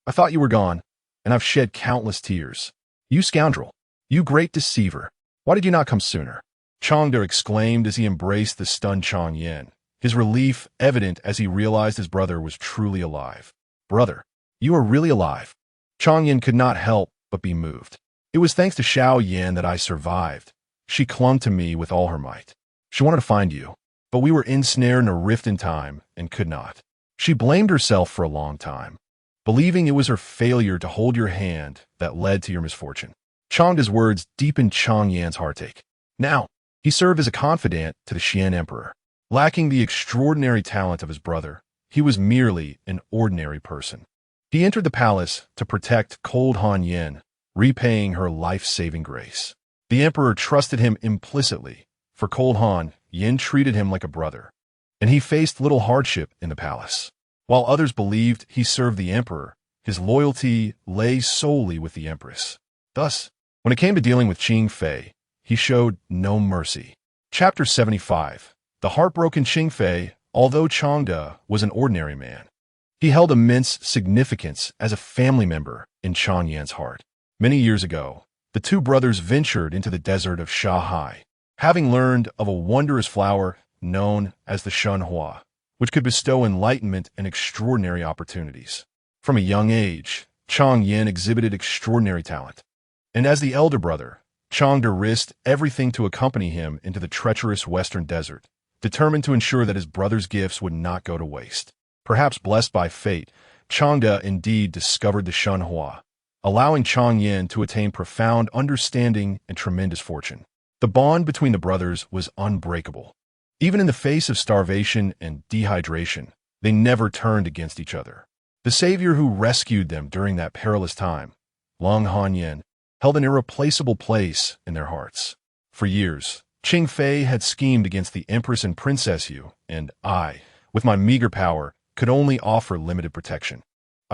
I thought you were gone, and I've shed countless tears. You scoundrel, you great deceiver, why did you not come sooner? Changde exclaimed as he embraced the stunned Chang Yin, his relief evident as he realized his brother was truly alive. Brother, you are really alive. Chang Yin could not help but be moved. It was thanks to Xiao Yan that I survived. She clung to me with all her might. She wanted to find you, but we were ensnared in a rift in time and could not. She blamed herself for a long time, believing it was her failure to hold your hand that led to your misfortune. Changde's words deepened Chang Yan's heartache. Now, he served as a confidant to the Xian Emperor. Lacking the extraordinary talent of his brother, he was merely an ordinary person. He entered the palace to protect Cold Han Yin, repaying her life-saving grace. The emperor trusted him implicitly. For Cold Han, Yin treated him like a brother, and he faced little hardship in the palace. While others believed he served the emperor, his loyalty lay solely with the empress. Thus, when it came to dealing with Qing Fei, he showed no mercy. Chapter 75. The heartbroken Qing Fei. Although Changde was an ordinary man, he held immense significance as a family member in Chang Yan's heart. Many years ago, the two brothers ventured into the desert of Shanghai, having learned of a wondrous flower known as the Shenhua, which could bestow enlightenment and extraordinary opportunities. From a young age, Chang Yin exhibited extraordinary talent, and as the elder brother, Changde risked everything to accompany him into the treacherous western desert, determined to ensure that his brother's gifts would not go to waste. Perhaps blessed by fate, Changde indeed discovered the Shenhua, allowing Chang Yin to attain profound understanding and tremendous fortune. The bond between the brothers was unbreakable. Even in the face of starvation and dehydration, they never turned against each other. The savior who rescued them during that perilous time, Long Han Yin, held an irreplaceable place in their hearts. For years, Qing Fei had schemed against the Empress and Princess Yu, and I, with my meager power, could only offer limited protection.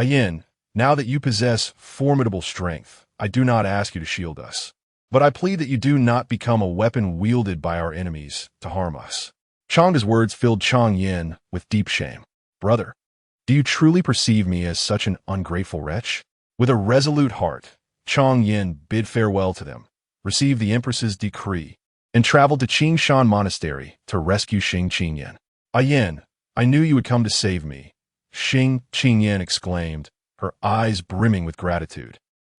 Yin, now that you possess formidable strength, I do not ask you to shield us, but I plead that you do not become a weapon wielded by our enemies to harm us. Changde's words filled Chang Yin with deep shame. Brother, do you truly perceive me as such an ungrateful wretch? With a resolute heart, Chang Yin bid farewell to them, received the Empress's decree, and traveled to Qingshan Monastery to rescue Xing Qingyan. Yin, I knew you would come to save me, Xing Qingyan exclaimed, her eyes brimming with gratitude.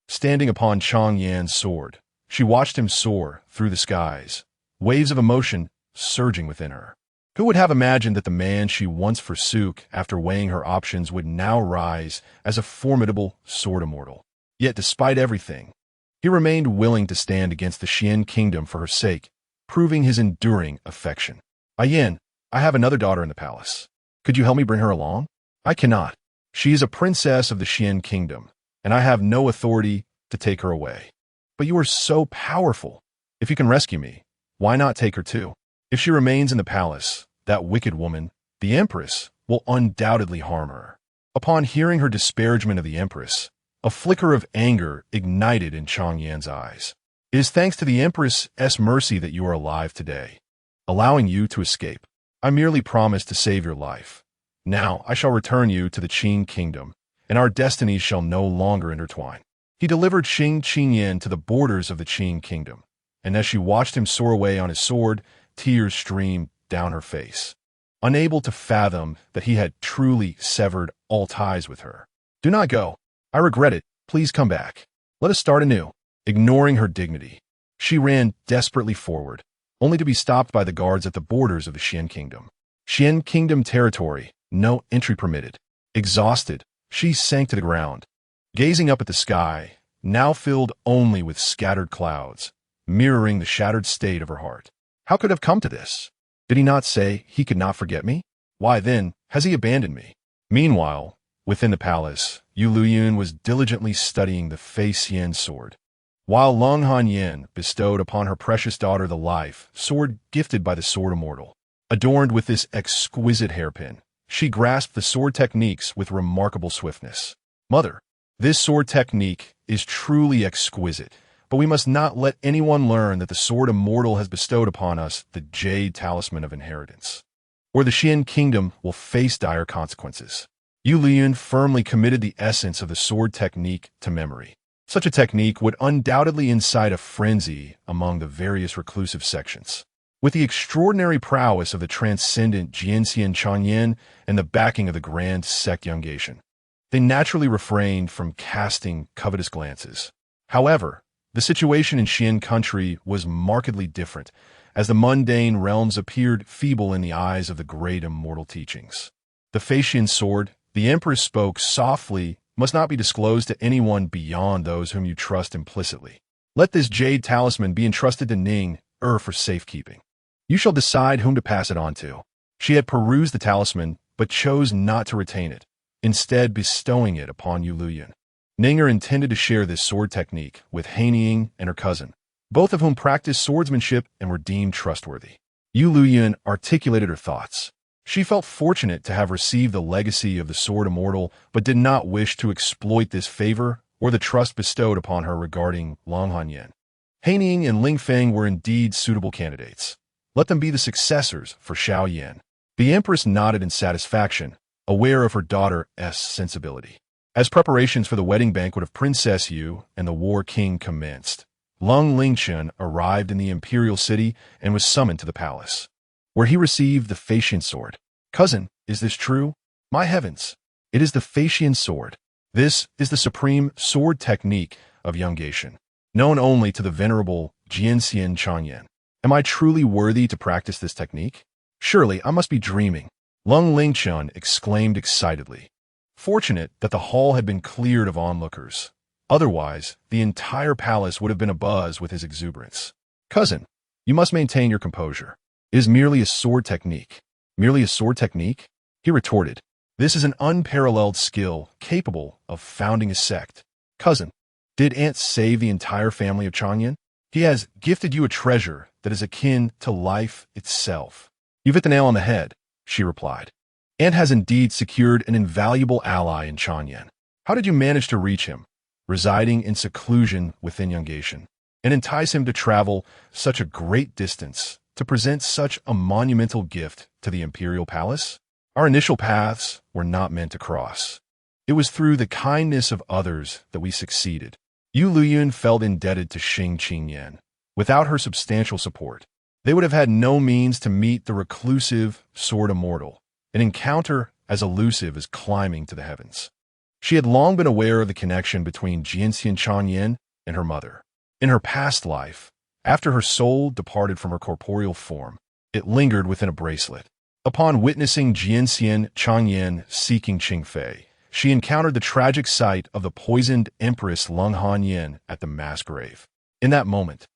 Standing upon Chang Yan's sword, she watched him soar through the skies, waves of emotion surging within her. Who would have imagined that the man she once forsook after weighing her options would now rise as a formidable sword immortal? Yet despite everything, he remained willing to stand against the Xian kingdom for her sake, proving his enduring affection. Yin, I have another daughter in the palace. Could you help me bring her along? I cannot. She is a princess of the Xian kingdom, and I have no authority to take her away. But you are so powerful. If you can rescue me, why not take her too? If she remains in the palace, that wicked woman, the Empress, will undoubtedly harm her. Upon hearing her disparagement of the Empress, a flicker of anger ignited in Chang Yan's eyes. It is thanks to the Empress's mercy that you are alive today, allowing you to escape. I merely promised to save your life. Now I shall return you to the Qing kingdom, and our destinies shall no longer intertwine. He delivered Xing Qingyan to the borders of the Qing kingdom, and as she watched him soar away on his sword, tears streamed down her face, unable to fathom that he had truly severed all ties with her. Do not go. I regret it. Please come back. Let us start anew. Ignoring her dignity, she ran desperately forward, only to be stopped by the guards at the borders of the Xian kingdom. Xian kingdom territory, no entry permitted. Exhausted, she sank to the ground, gazing up at the sky, now filled only with scattered clouds, mirroring the shattered state of her heart. How could it have come to this? Did he not say he could not forget me? Why then has he abandoned me? Meanwhile, within the palace, Yueliuyun was diligently studying the Fei Xian sword. While Long Han Yin bestowed upon her precious daughter the life sword gifted by the sword immortal, adorned with this exquisite hairpin, she grasped the sword techniques with remarkable swiftness. Mother, this sword technique is truly exquisite, but we must not let anyone learn that the sword immortal has bestowed upon us the jade talisman of inheritance, or the Xian kingdom will face dire consequences. Yueliuyun firmly committed the essence of the sword technique to memory. Such a technique would undoubtedly incite a frenzy among the various reclusive sections. With the extraordinary prowess of the transcendent Jianxian Changyan and the backing of the grand sect Yungacian, they naturally refrained from casting covetous glances. However, the situation in Xian country was markedly different, as the mundane realms appeared feeble in the eyes of the great immortal teachings. The Fei Xian sword, the Empress spoke softly, must not be disclosed to anyone beyond those whom you trust implicitly. Let this jade talisman be entrusted to Ning for safekeeping. You shall decide whom to pass it on to. She had perused the talisman, but chose not to retain it, instead bestowing it upon Yueliuyun. Ninger intended to share this sword technique with Haining and her cousin, both of whom practiced swordsmanship and were deemed trustworthy. Yueliuyun articulated her thoughts. She felt fortunate to have received the legacy of the sword immortal, but did not wish to exploit this favor or the trust bestowed upon her regarding Long Han Yin. Haining and Ling Feng were indeed suitable candidates. Let them be the successors for Xiao Yan. The Empress nodded in satisfaction, aware of her daughter's sensibility. As preparations for the wedding banquet of Princess Yu and the War King commenced, Lung Lingchen arrived in the imperial city and was summoned to the palace, where he received the Fei Xian sword. Cousin, is this true? My heavens! It is the Fei Xian sword. This is the supreme sword technique of Yungacian, known only to the venerable Jianxian Changyan. Am I truly worthy to practice this technique? Surely I must be dreaming. Lung Lingchen exclaimed excitedly. Fortunate that the hall had been cleared of onlookers. Otherwise, the entire palace would have been abuzz with his exuberance. Cousin, you must maintain your composure. It is merely a sword technique. Merely a sword technique? He retorted. This is an unparalleled skill capable of founding a sect. Cousin, did Aunt save the entire family of Changyan? He has gifted you a treasure that is akin to life itself. You've hit the nail on the head, she replied. Aunt has indeed secured an invaluable ally in Changyan. How did you manage to reach him, residing in seclusion within Yungacian, and entice him to travel such a great distance to present such a monumental gift to the imperial palace? Our initial paths were not meant to cross. It was through the kindness of others that we succeeded. Yueliuyun felt indebted to Xing Qingyan. Without her substantial support, they would have had no means to meet the reclusive sword immortal, an encounter as elusive as climbing to the heavens. She had long been aware of the connection between Jianxian Changyan and her mother. In her past life, after her soul departed from her corporeal form, it lingered within a bracelet. Upon witnessing Jianxian Changyan seeking Qingfei, she encountered the tragic sight of the poisoned Empress Lung Han Yin at the mass grave. In that moment,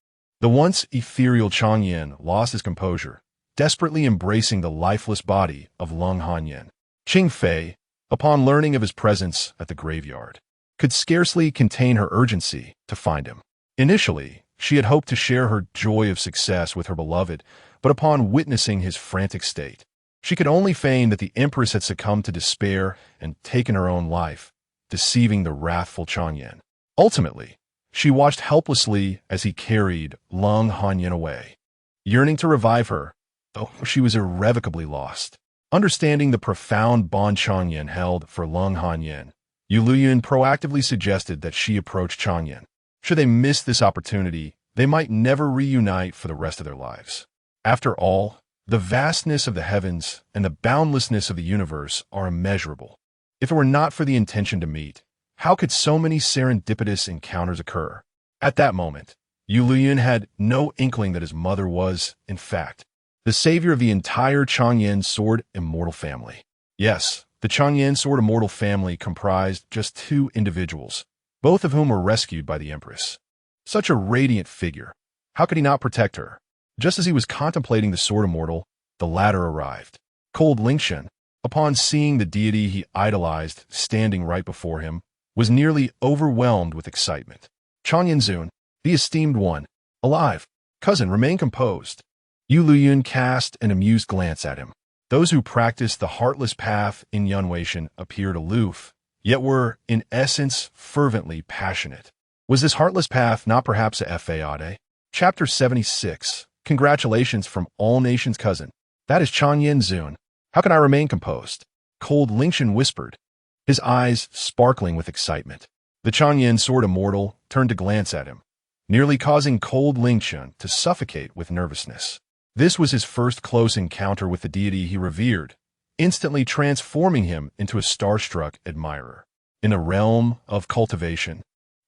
the once ethereal Changyan lost his composure, desperately embracing the lifeless body of Lung Han Yin. Qingfei, upon learning of his presence at the graveyard, could scarcely contain her urgency to find him. Initially, she had hoped to share her joy of success with her beloved, but upon witnessing his frantic state, she could only feign that the Empress had succumbed to despair and taken her own life, deceiving the wrathful Changyan. Ultimately, she watched helplessly as he carried Lung Han Yin away, yearning to revive her, though she was irrevocably lost. Understanding the profound bond Changyan held for Lung Han Yin, Yueliuyun proactively suggested that she approach Changyan. Should they miss this opportunity, they might never reunite for the rest of their lives. After all, the vastness of the heavens and the boundlessness of the universe are immeasurable. If it were not for the intention to meet, how could so many serendipitous encounters occur? At that moment, Yueliuyun had no inkling that his mother was, in fact, the savior of the entire Changyan sword immortal family. Yes, The Changyan Sword Immortal family comprised just two individuals, both of whom were rescued by the Empress. Such a radiant figure. How could he not protect her? Just as he was contemplating the Sword Immortal, the latter arrived. Cold Lingshan, upon seeing the deity he idolized standing right before him, was nearly overwhelmed with excitement. Yueliuyun, the esteemed one, alive. Cousin, remain composed. Yueliuyun cast an amused glance at him. Those who practiced the heartless path in Yueliuyun appeared aloof, yet were, in essence, fervently passionate. Was this heartless path not perhaps a fade? Chapter 76. Congratulations from all nations, cousin. That is Yueliuyun. How can I remain composed? Cold Lingshan whispered, his eyes sparkling with excitement. The Changyan Sword Immortal turned to glance at him, nearly causing Cold Lingshan to suffocate with nervousness. This was his first close encounter with the deity he revered, instantly transforming him into a starstruck admirer. In a realm of cultivation,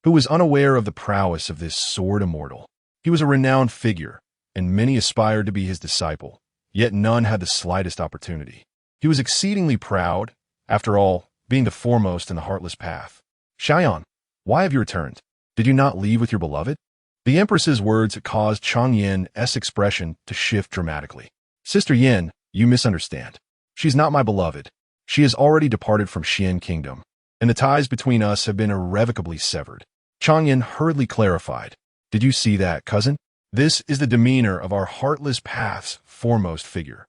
who was unaware of the prowess of this sword immortal. He was a renowned figure, and many aspired to be his disciple, yet none had the slightest opportunity. He was exceedingly proud, after all, being the foremost in the heartless path. Xiaoyan, why have you returned? Did you not leave with your beloved? The Empress's words caused Changyan's expression to shift dramatically. Sister Yin, you misunderstand. She's not my beloved. She has already departed from Xian Kingdom, and the ties between us have been irrevocably severed. Changyan hurriedly clarified. Did you see that, cousin? This is the demeanor of our heartless path's foremost figure,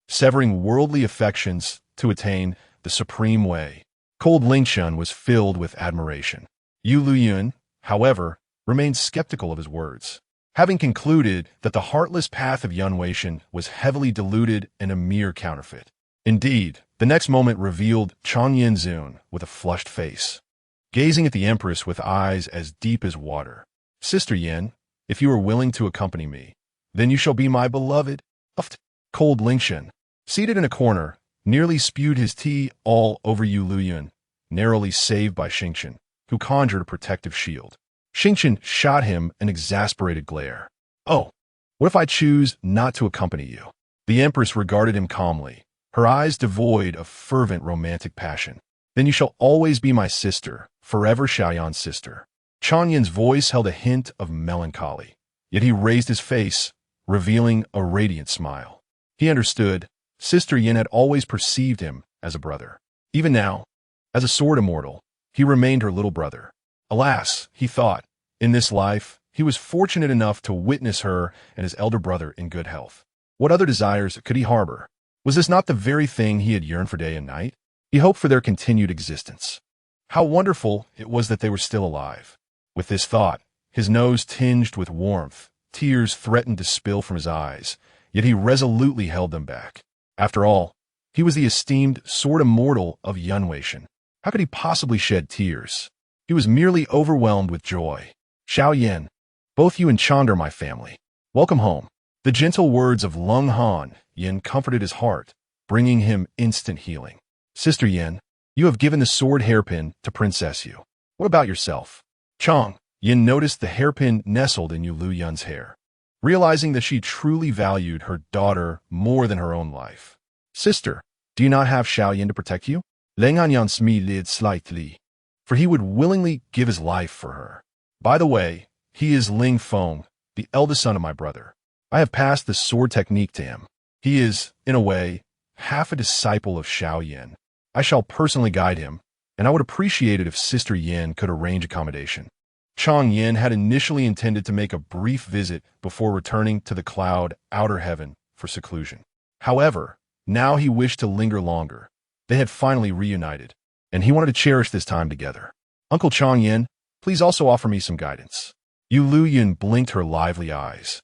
severing worldly affections to attain the supreme way. Cold Lingshan was filled with admiration. Yueliuyun, however, remained skeptical of his words, having concluded that the heartless path of Yueliuyun was heavily diluted and a mere counterfeit. Indeed, the next moment revealed Yueliuyun with a flushed face, gazing at the Empress with eyes as deep as water. Sister Yin, if you are willing to accompany me, then you shall be my beloved. Cold Lingshan, seated in a corner, nearly spewed his tea all over Yueliuyun, narrowly saved by Xingshan, who conjured a protective shield. Xingshan shot him an exasperated glare. Oh, what if I choose not to accompany you? The Empress regarded him calmly, her eyes devoid of fervent romantic passion. Then you shall always be my sister, forever Xiaoyan's sister. Changyan's voice held a hint of melancholy, yet he raised his face, revealing a radiant smile. He understood. Sister Yin had always perceived him as a brother. Even now, as a sword immortal, he remained her little brother. Alas, he thought, in this life, he was fortunate enough to witness her and his elder brother in good health. What other desires could he harbor? Was this not the very thing he had yearned for day and night? He hoped for their continued existence. How wonderful it was that they were still alive. With this thought, his nose tinged with warmth, tears threatened to spill from his eyes, yet he resolutely held them back. After all, he was the esteemed sword immortal of Yueliuyun. How could he possibly shed tears? He was merely overwhelmed with joy. Xiaoyan, both you and Chand are my family. Welcome home. The gentle words of Lung Han Yin comforted his heart, bringing him instant healing. Sister Yin, you have given the sword hairpin to Princess Yu. What about yourself? Chang, Yin noticed the hairpin nestled in Yueliuyun's hair, realizing that she truly valued her daughter more than her own life. Sister, do you not have Xiaoyan to protect you? Ling Anyan smiled slightly, for he would willingly give his life for her. By the way, he is Ling Feng, the eldest son of my brother. I have passed the sword technique to him. He is, in a way, half a disciple of Xiaoyan. I shall personally guide him, and I would appreciate it if Sister Yin could arrange accommodation. Chang Yin had initially intended to make a brief visit before returning to the cloud outer heaven for seclusion. However, now he wished to linger longer. They had finally reunited, and he wanted to cherish this time together. Uncle Chang Yin, please also offer me some guidance. Yueliuyun blinked her lively eyes.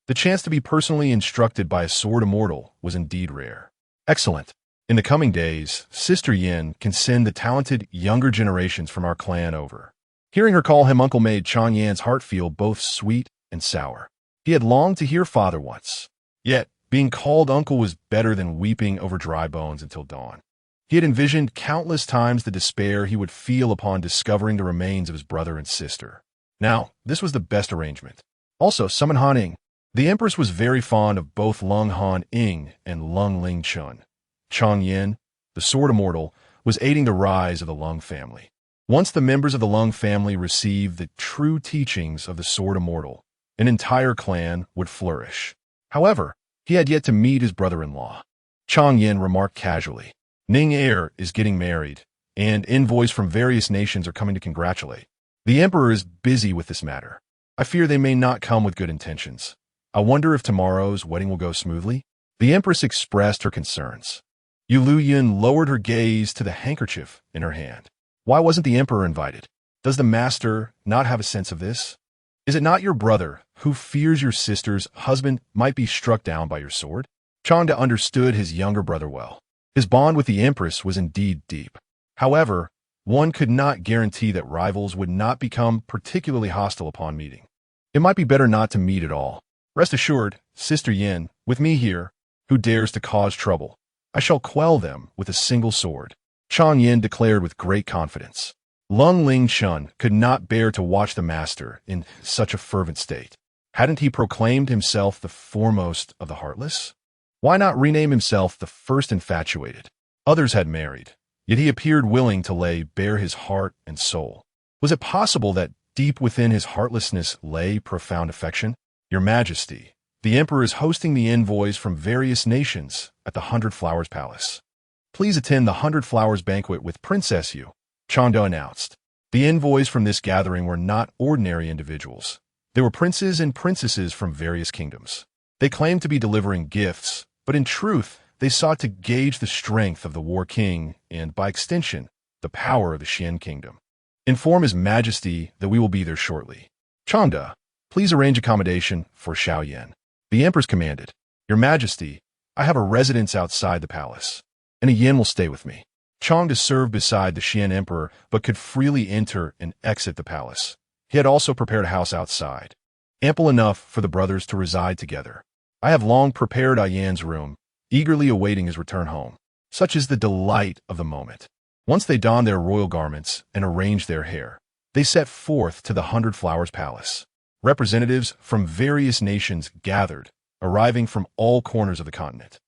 The chance to be personally instructed by a sword immortal was indeed rare. Excellent. In the coming days, Sister Yin can send the talented younger generations from our clan over. Hearing her call him uncle made Chang Yan's heart feel both sweet and sour. He had longed to hear father once. Yet, being called uncle was better than weeping over dry bones until dawn. He had envisioned countless times the despair he would feel upon discovering the remains of his brother and sister. Now, this was the best arrangement. Also, summon Han Ying. The Empress was very fond of both Lung Han Ying and Lung Ling Chun. Chang Yin, the sword immortal, was aiding the rise of the Lung family. Once the members of the Lung family received the true teachings of the Sword Immortal, an entire clan would flourish. However, he had yet to meet his brother-in-law. Chang Yin remarked casually, "Ning Heir is getting married, and envoys from various nations are coming to congratulate. The emperor is busy with this matter. I fear they may not come with good intentions. I wonder if tomorrow's wedding will go smoothly?" The empress expressed her concerns. Yueliuyun lowered her gaze to the handkerchief in her hand. Why wasn't the emperor invited? Does the master not have a sense of this? Is it not your brother who fears your sister's husband might be struck down by your sword? Changda understood his younger brother well. His bond with the empress was indeed deep. However, one could not guarantee that rivals would not become particularly hostile upon meeting. It might be better not to meet at all. Rest assured, Sister Yin, with me here, who dares to cause trouble, I shall quell them with a single sword, Chang Yin declared with great confidence. Lung Ling Chun could not bear to watch the master in such a fervent state. Hadn't he proclaimed himself the foremost of the heartless? Why not rename himself the first infatuated? Others had married, yet he appeared willing to lay bare his heart and soul. Was it possible that deep within his heartlessness lay profound affection? Your Majesty, the Emperor is hosting the envoys from various nations at the 100 Flowers Palace. Please attend the 100 Flowers banquet with Princess Yu, Changda announced. The envoys from this gathering were not ordinary individuals. They were princes and princesses from various kingdoms. They claimed to be delivering gifts, but in truth, they sought to gauge the strength of the War King and, by extension, the power of the Xian Kingdom. Inform His Majesty that we will be there shortly. Changda, please arrange accommodation for Xiao Yan. The Empress commanded. Your Majesty, I have a residence outside the palace, and a Yin will stay with me. Changda served beside the Xian Emperor, but could freely enter and exit the palace. He had also prepared a house outside, ample enough for the brothers to reside together. I have long prepared Yan's room, eagerly awaiting his return home. Such is the delight of the moment. Once they donned their royal garments and arranged their hair, they set forth to the 100 Flowers Palace. Representatives from various nations gathered, arriving from all corners of the continent.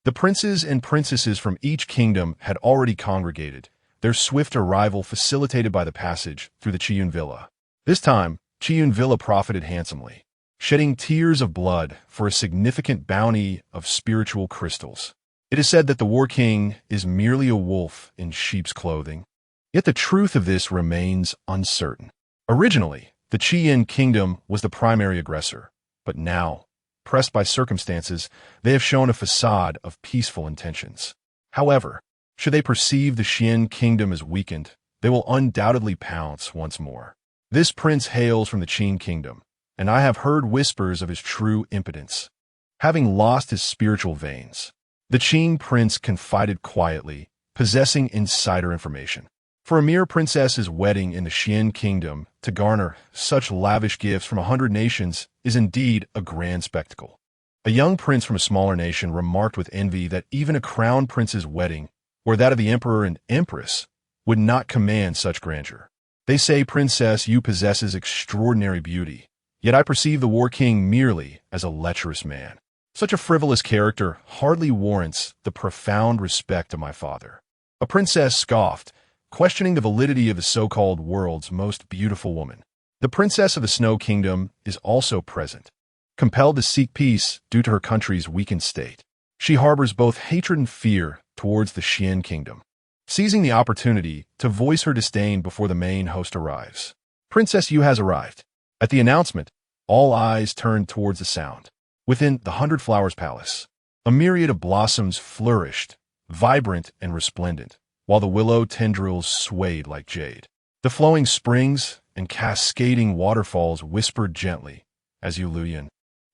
The princes and princesses from each kingdom had already congregated, their swift arrival facilitated by the passage through the Qiyun Villa. This time, Qiyun Villa profited handsomely, shedding tears of blood for a significant bounty of spiritual crystals. It is said that the War King is merely a wolf in sheep's clothing, yet the truth of this remains uncertain. Originally, the Qian Kingdom was the primary aggressor, but now, pressed by circumstances, they have shown a facade of peaceful intentions. However, should they perceive the Xian Kingdom as weakened, they will undoubtedly pounce once more. This prince hails from the Qin Kingdom, and I have heard whispers of his true impotence. Having lost his spiritual veins, the Qin prince confided quietly, possessing insider information. For a mere princess's wedding in the Xian Kingdom to garner such lavish gifts from 100 nations is indeed a grand spectacle. A young prince from a smaller nation remarked with envy that even a crown prince's wedding, or that of the emperor and empress, would not command such grandeur. They say Princess Yu possesses extraordinary beauty, yet I perceive the War King merely as a lecherous man. Such a frivolous character hardly warrants the profound respect of my father. A princess scoffed, questioning the validity of the so-called world's most beautiful woman. The princess of the Snow Kingdom is also present, compelled to seek peace due to her country's weakened state. She harbors both hatred and fear towards the Xian Kingdom, seizing the opportunity to voice her disdain before the main host arrives. Princess Yu has arrived. At the announcement, all eyes turned towards the sound. Within the 100 Flowers Palace, a myriad of blossoms flourished, vibrant and resplendent, while the willow tendrils swayed like jade. The flowing springs and cascading waterfalls whispered gently as Yueliuyun,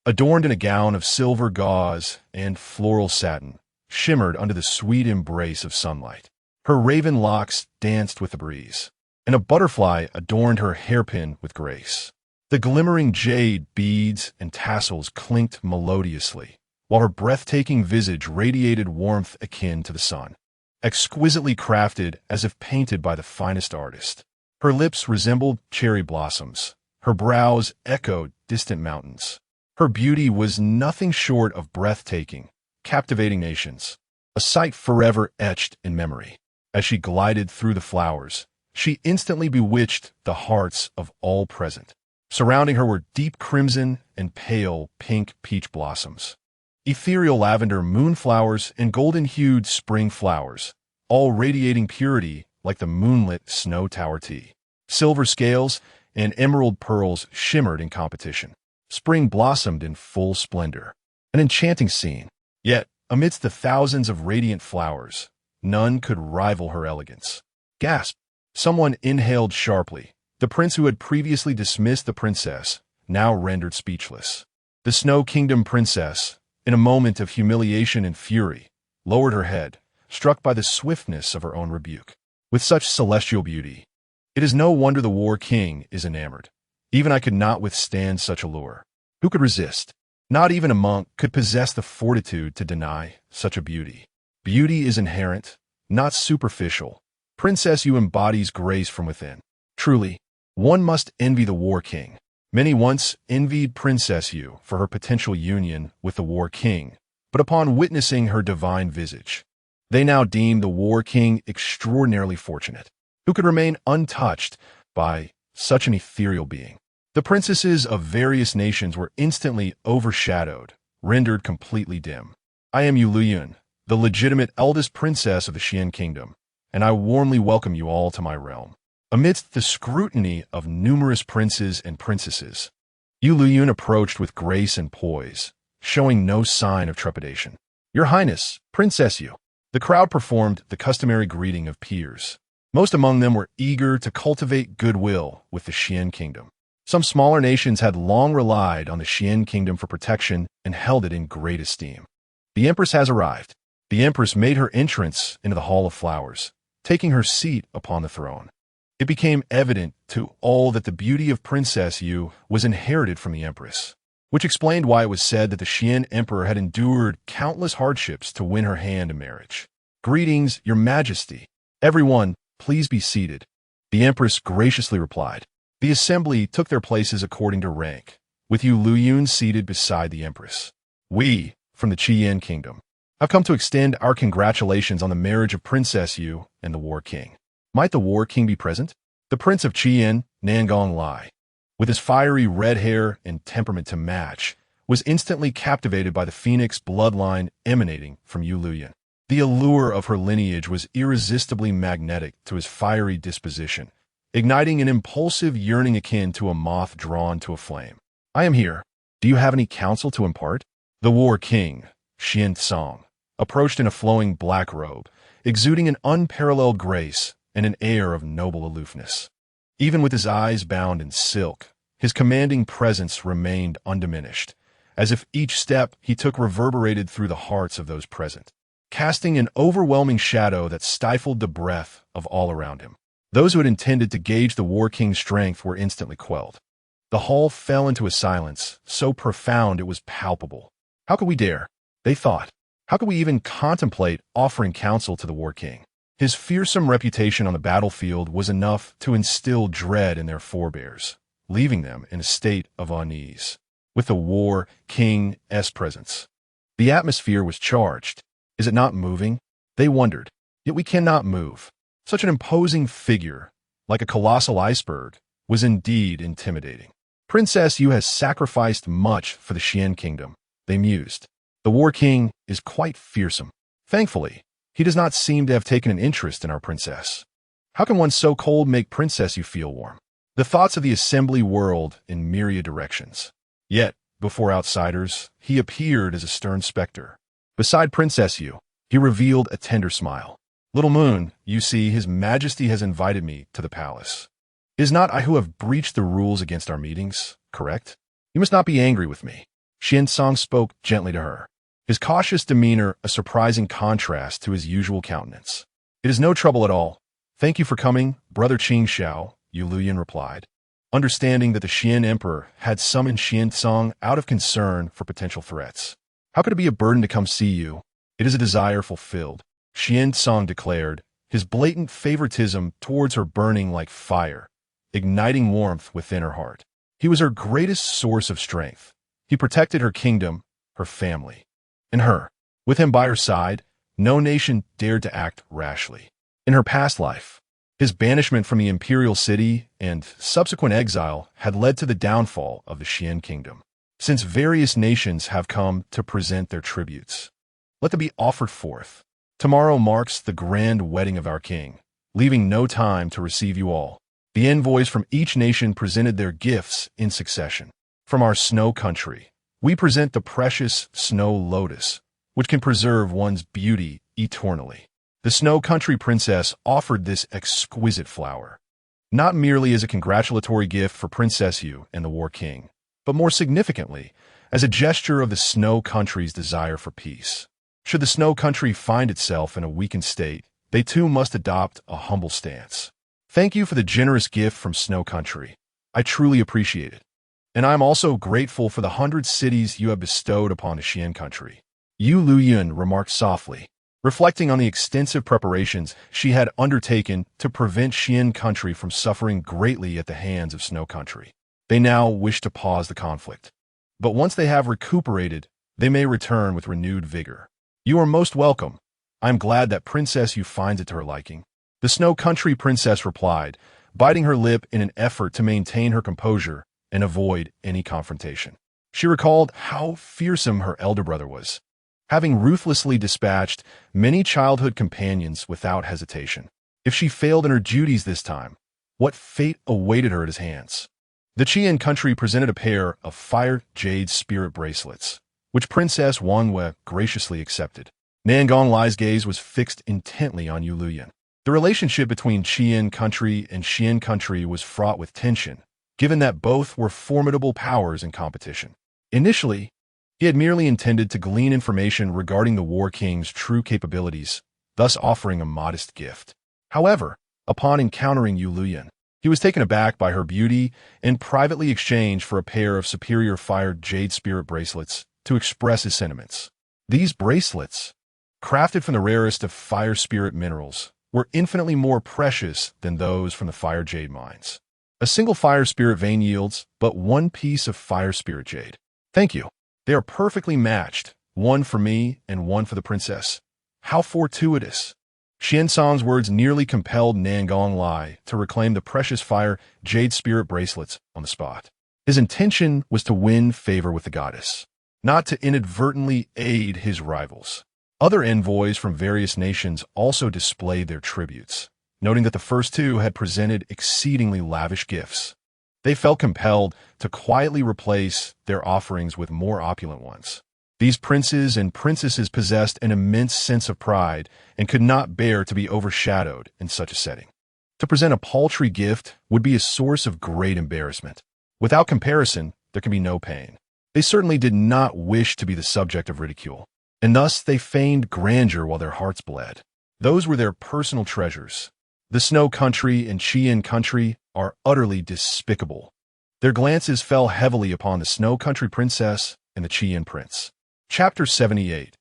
adorned in a gown of silver gauze and floral satin, shimmered under the sweet embrace of sunlight. Her raven locks danced with the breeze, and a butterfly adorned her hairpin with grace. The glimmering jade beads and tassels clinked melodiously, while her breathtaking visage radiated warmth akin to the sun, exquisitely crafted as if painted by the finest artist. Her lips resembled cherry blossoms. Her brows echoed distant mountains. Her beauty was nothing short of breathtaking, captivating nations, a sight forever etched in memory. As she glided through the flowers, she instantly bewitched the hearts of all present. Surrounding her were deep crimson and pale pink peach blossoms, ethereal lavender moonflowers, and golden-hued spring flowers, all radiating purity like the moonlit snow tower tea. Silver scales and emerald pearls shimmered in competition. Spring blossomed in full splendor. An enchanting scene. Yet, amidst the thousands of radiant flowers, none could rival her elegance. Gasp! Someone inhaled sharply. The prince who had previously dismissed the princess, now rendered speechless. The Snow Kingdom princess, in a moment of humiliation and fury, lowered her head, struck by the swiftness of her own rebuke. With such celestial beauty, it is no wonder the War King is enamored. Even I could not withstand such allure. Who could resist? Not even a monk could possess the fortitude to deny such a beauty. Beauty is inherent, not superficial. Princess Yu embodies grace from within. Truly, one must envy the War King. Many once envied Princess Yu for her potential union with the War King, but upon witnessing her divine visage, they now deem the War King extraordinarily fortunate, who could remain untouched by such an ethereal being. The princesses of various nations were instantly overshadowed, rendered completely dim. I am Yueliuyun, the legitimate eldest princess of the Xian Kingdom, and I warmly welcome you all to my realm. Amidst the scrutiny of numerous princes and princesses, Yueliuyun approached with grace and poise, showing no sign of trepidation. Your Highness, Princess Yu. The crowd performed the customary greeting of peers. Most among them were eager to cultivate goodwill with the Xian Kingdom. Some smaller nations had long relied on the Xian Kingdom for protection and held it in great esteem. The Empress has arrived. The Empress made her entrance into the Hall of Flowers, taking her seat upon the throne. It became evident to all that the beauty of Princess Yu was inherited from the Empress, which explained why it was said that the Xian Emperor had endured countless hardships to win her hand in marriage. Greetings, Your Majesty. Everyone, please be seated. The Empress graciously replied. The assembly took their places according to rank, with Yueliuyun seated beside the Empress. We, from the Qian Kingdom, have come to extend our congratulations on the marriage of Princess Yu and the War King. Might the War King be present? The Prince of Qian, Nangong Lai, with his fiery red hair and temperament to match, was instantly captivated by the phoenix bloodline emanating from Yueliuyun. The allure of her lineage was irresistibly magnetic to his fiery disposition, igniting an impulsive yearning akin to a moth drawn to a flame. I am here. Do you have any counsel to impart? The War King, Xuancang, approached in a flowing black robe, exuding an unparalleled grace and an air of noble aloofness. Even with his eyes bound in silk, his commanding presence remained undiminished, as if each step he took reverberated through the hearts of those present, casting an overwhelming shadow that stifled the breath of all around him. Those who had intended to gauge the War King's strength were instantly quelled. The hall fell into a silence, so profound it was palpable. How could we dare? They thought. How could we even contemplate offering counsel to the War King? His fearsome reputation on the battlefield was enough to instill dread in their forebears, leaving them in a state of unease. With the War King's presence, the atmosphere was charged. Is it not moving? They wondered. Yet we cannot move. Such an imposing figure, like a colossal iceberg, was indeed intimidating. Princess Yu has sacrificed much for the Xian Kingdom, they mused. The War King is quite fearsome. Thankfully, he does not seem to have taken an interest in our princess. How can one so cold make Princess Yu feel warm? The thoughts of the assembly whirled in myriad directions. Yet, before outsiders, he appeared as a stern specter. Beside Princess Yu, he revealed a tender smile. Little moon, you see, His Majesty has invited me to the palace. It is not I who have breached the rules against our meetings, correct? You must not be angry with me. Xuancang spoke gently to her, his cautious demeanor a surprising contrast to his usual countenance. It is no trouble at all. Thank you for coming, Brother Qingxiao, Yueliuyun replied, understanding that the Xian Emperor had summoned Xuancang out of concern for potential threats. How could it be a burden to come see you? It is a desire fulfilled, Xuancang declared, his blatant favoritism towards her burning like fire, igniting warmth within her heart. He was her greatest source of strength. He protected her kingdom, her family, and her. With him by her side, no nation dared to act rashly. In her past life, his banishment from the imperial city and subsequent exile had led to the downfall of the Xian kingdom. Since various nations have come to present their tributes, let them be offered forth. Tomorrow marks the grand wedding of our king, leaving no time to receive you all. The envoys from each nation presented their gifts in succession. From our snow country, we present the precious snow lotus, which can preserve one's beauty eternally. The snow country princess offered this exquisite flower, not merely as a congratulatory gift for Princess Yu and the War King, but more significantly, as a gesture of the snow country's desire for peace. Should the snow country find itself in a weakened state, they too must adopt a humble stance. Thank you for the generous gift from Snow Country. I truly appreciate it. And I am also grateful for the 100 cities you have bestowed upon the Xian country. Yueliuyun remarked softly, reflecting on the extensive preparations she had undertaken to prevent Xian country from suffering greatly at the hands of Snow Country. They now wish to pause the conflict. But once they have recuperated, they may return with renewed vigor. You are most welcome. I am glad that Princess Yu finds it to her liking. The Snow Country princess replied, biting her lip in an effort to maintain her composure and avoid any confrontation. She recalled how fearsome her elder brother was, having ruthlessly dispatched many childhood companions without hesitation. If she failed in her duties this time, what fate awaited her at his hands? The Qian country presented a pair of fire jade spirit bracelets, which Princess Wanwei graciously accepted. Nangong Lai's gaze was fixed intently on Yueliuyun. The relationship between Qian country and Xian country was fraught with tension, given that both were formidable powers in competition. Initially, he had merely intended to glean information regarding the War King's true capabilities, thus offering a modest gift. However, upon encountering Yueliuyun, he was taken aback by her beauty and privately exchanged for a pair of superior fire jade spirit bracelets to express his sentiments. These bracelets, crafted from the rarest of fire spirit minerals, were infinitely more precious than those from the fire jade mines. A single fire spirit vein yields but one piece of fire spirit jade. Thank you. They are perfectly matched, one for me and one for the princess. How fortuitous. Xuancang's words nearly compelled Nangong Lai to reclaim the precious fire jade spirit bracelets on the spot. His intention was to win favor with the goddess, not to inadvertently aid his rivals. Other envoys from various nations also displayed their tributes, noting that the first two had presented exceedingly lavish gifts. They felt compelled to quietly replace their offerings with more opulent ones. These princes and princesses possessed an immense sense of pride and could not bear to be overshadowed in such a setting. To present a paltry gift would be a source of great embarrassment. Without comparison, there can be no pain. They certainly did not wish to be the subject of ridicule, and thus they feigned grandeur while their hearts bled. Those were their personal treasures. The Snow Country and Qian Country are utterly despicable. Their glances fell heavily upon the Snow Country princess and the Qian prince. Chapter 78.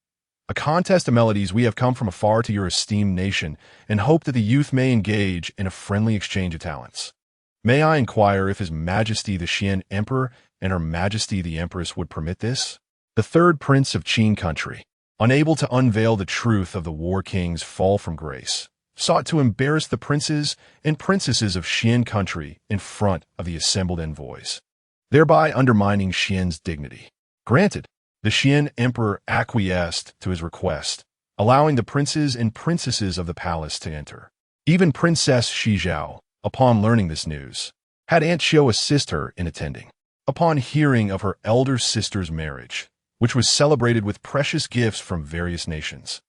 A contest of melodies. We have come from afar to your esteemed nation and hope that the youth may engage in a friendly exchange of talents. May I inquire if His Majesty the Xian Emperor and Her Majesty the Empress would permit this? The third prince of Qin Country, unable to unveil the truth of the War King's fall from grace, sought to embarrass the princes and princesses of Xian Country in front of the assembled envoys, thereby undermining Xian's dignity. Granted, the Xian Emperor acquiesced to his request, allowing the princes and princesses of the palace to enter. Even Princess Shizhao, upon learning this news, had Aunt Xiao assist her in attending. Upon hearing of her elder sister's marriage, which was celebrated with precious gifts from various nations,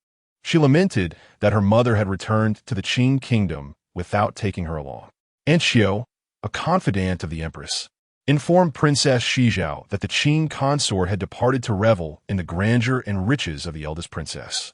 she lamented that her mother had returned to the Qin kingdom without taking her along. Aunt Xiao, a confidant of the empress, informed Princess Shizhao that the Qin consort had departed to revel in the grandeur and riches of the eldest princess.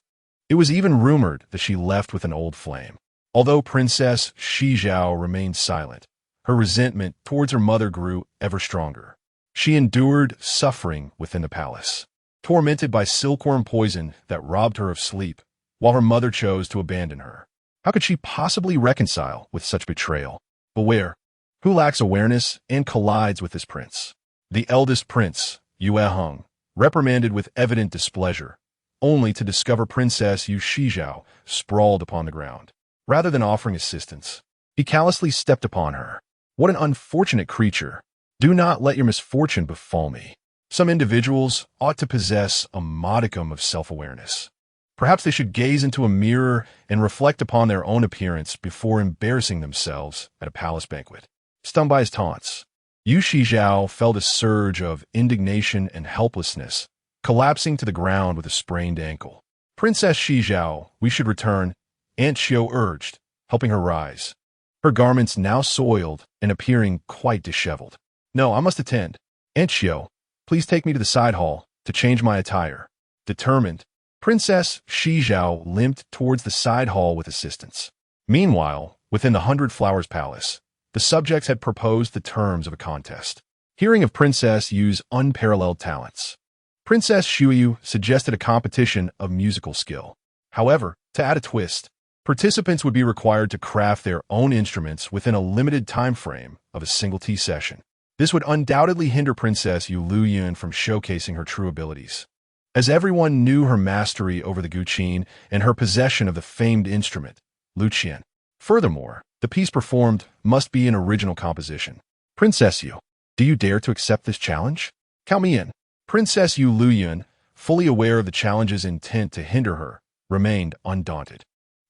It was even rumored that she left with an old flame. Although Princess Shizhao remained silent, her resentment towards her mother grew ever stronger. She endured suffering within the palace, tormented by silkworm poison that robbed her of sleep, while her mother chose to abandon her. How could she possibly reconcile with such betrayal? Beware, who lacks awareness and collides with this prince. The eldest prince, Yueliuyun, reprimanded with evident displeasure, only to discover Princess Yu Shizhao sprawled upon the ground. Rather than offering assistance, he callously stepped upon her. What an unfortunate creature. Do not let your misfortune befall me. Some individuals ought to possess a modicum of self-awareness. Perhaps they should gaze into a mirror and reflect upon their own appearance before embarrassing themselves at a palace banquet. Stung by his taunts, Yu Shijiao felt a surge of indignation and helplessness, collapsing to the ground with a sprained ankle. Princess Shijiao, we should return, Aunt Xiao urged, helping her rise, her garments now soiled and appearing quite disheveled. No, I must attend. Aunt Xiao, please take me to the side hall to change my attire. Determined, Princess Shijiao limped towards the side hall with assistance. Meanwhile, within the 100 Flowers Palace, the subjects had proposed the terms of a contest. Hearing of Princess Yu's unparalleled talents, Princess Yueliuyun suggested a competition of musical skill. However, to add a twist, participants would be required to craft their own instruments within a limited time frame of a single tea session. This would undoubtedly hinder Princess Yueliuyun from showcasing her true abilities, as everyone knew her mastery over the guqin and her possession of the famed instrument, luqian. Furthermore, the piece performed must be an original composition. Princess Yu, do you dare to accept this challenge? Count me in. Princess Yueliuyun, fully aware of the challenge's intent to hinder her, remained undaunted.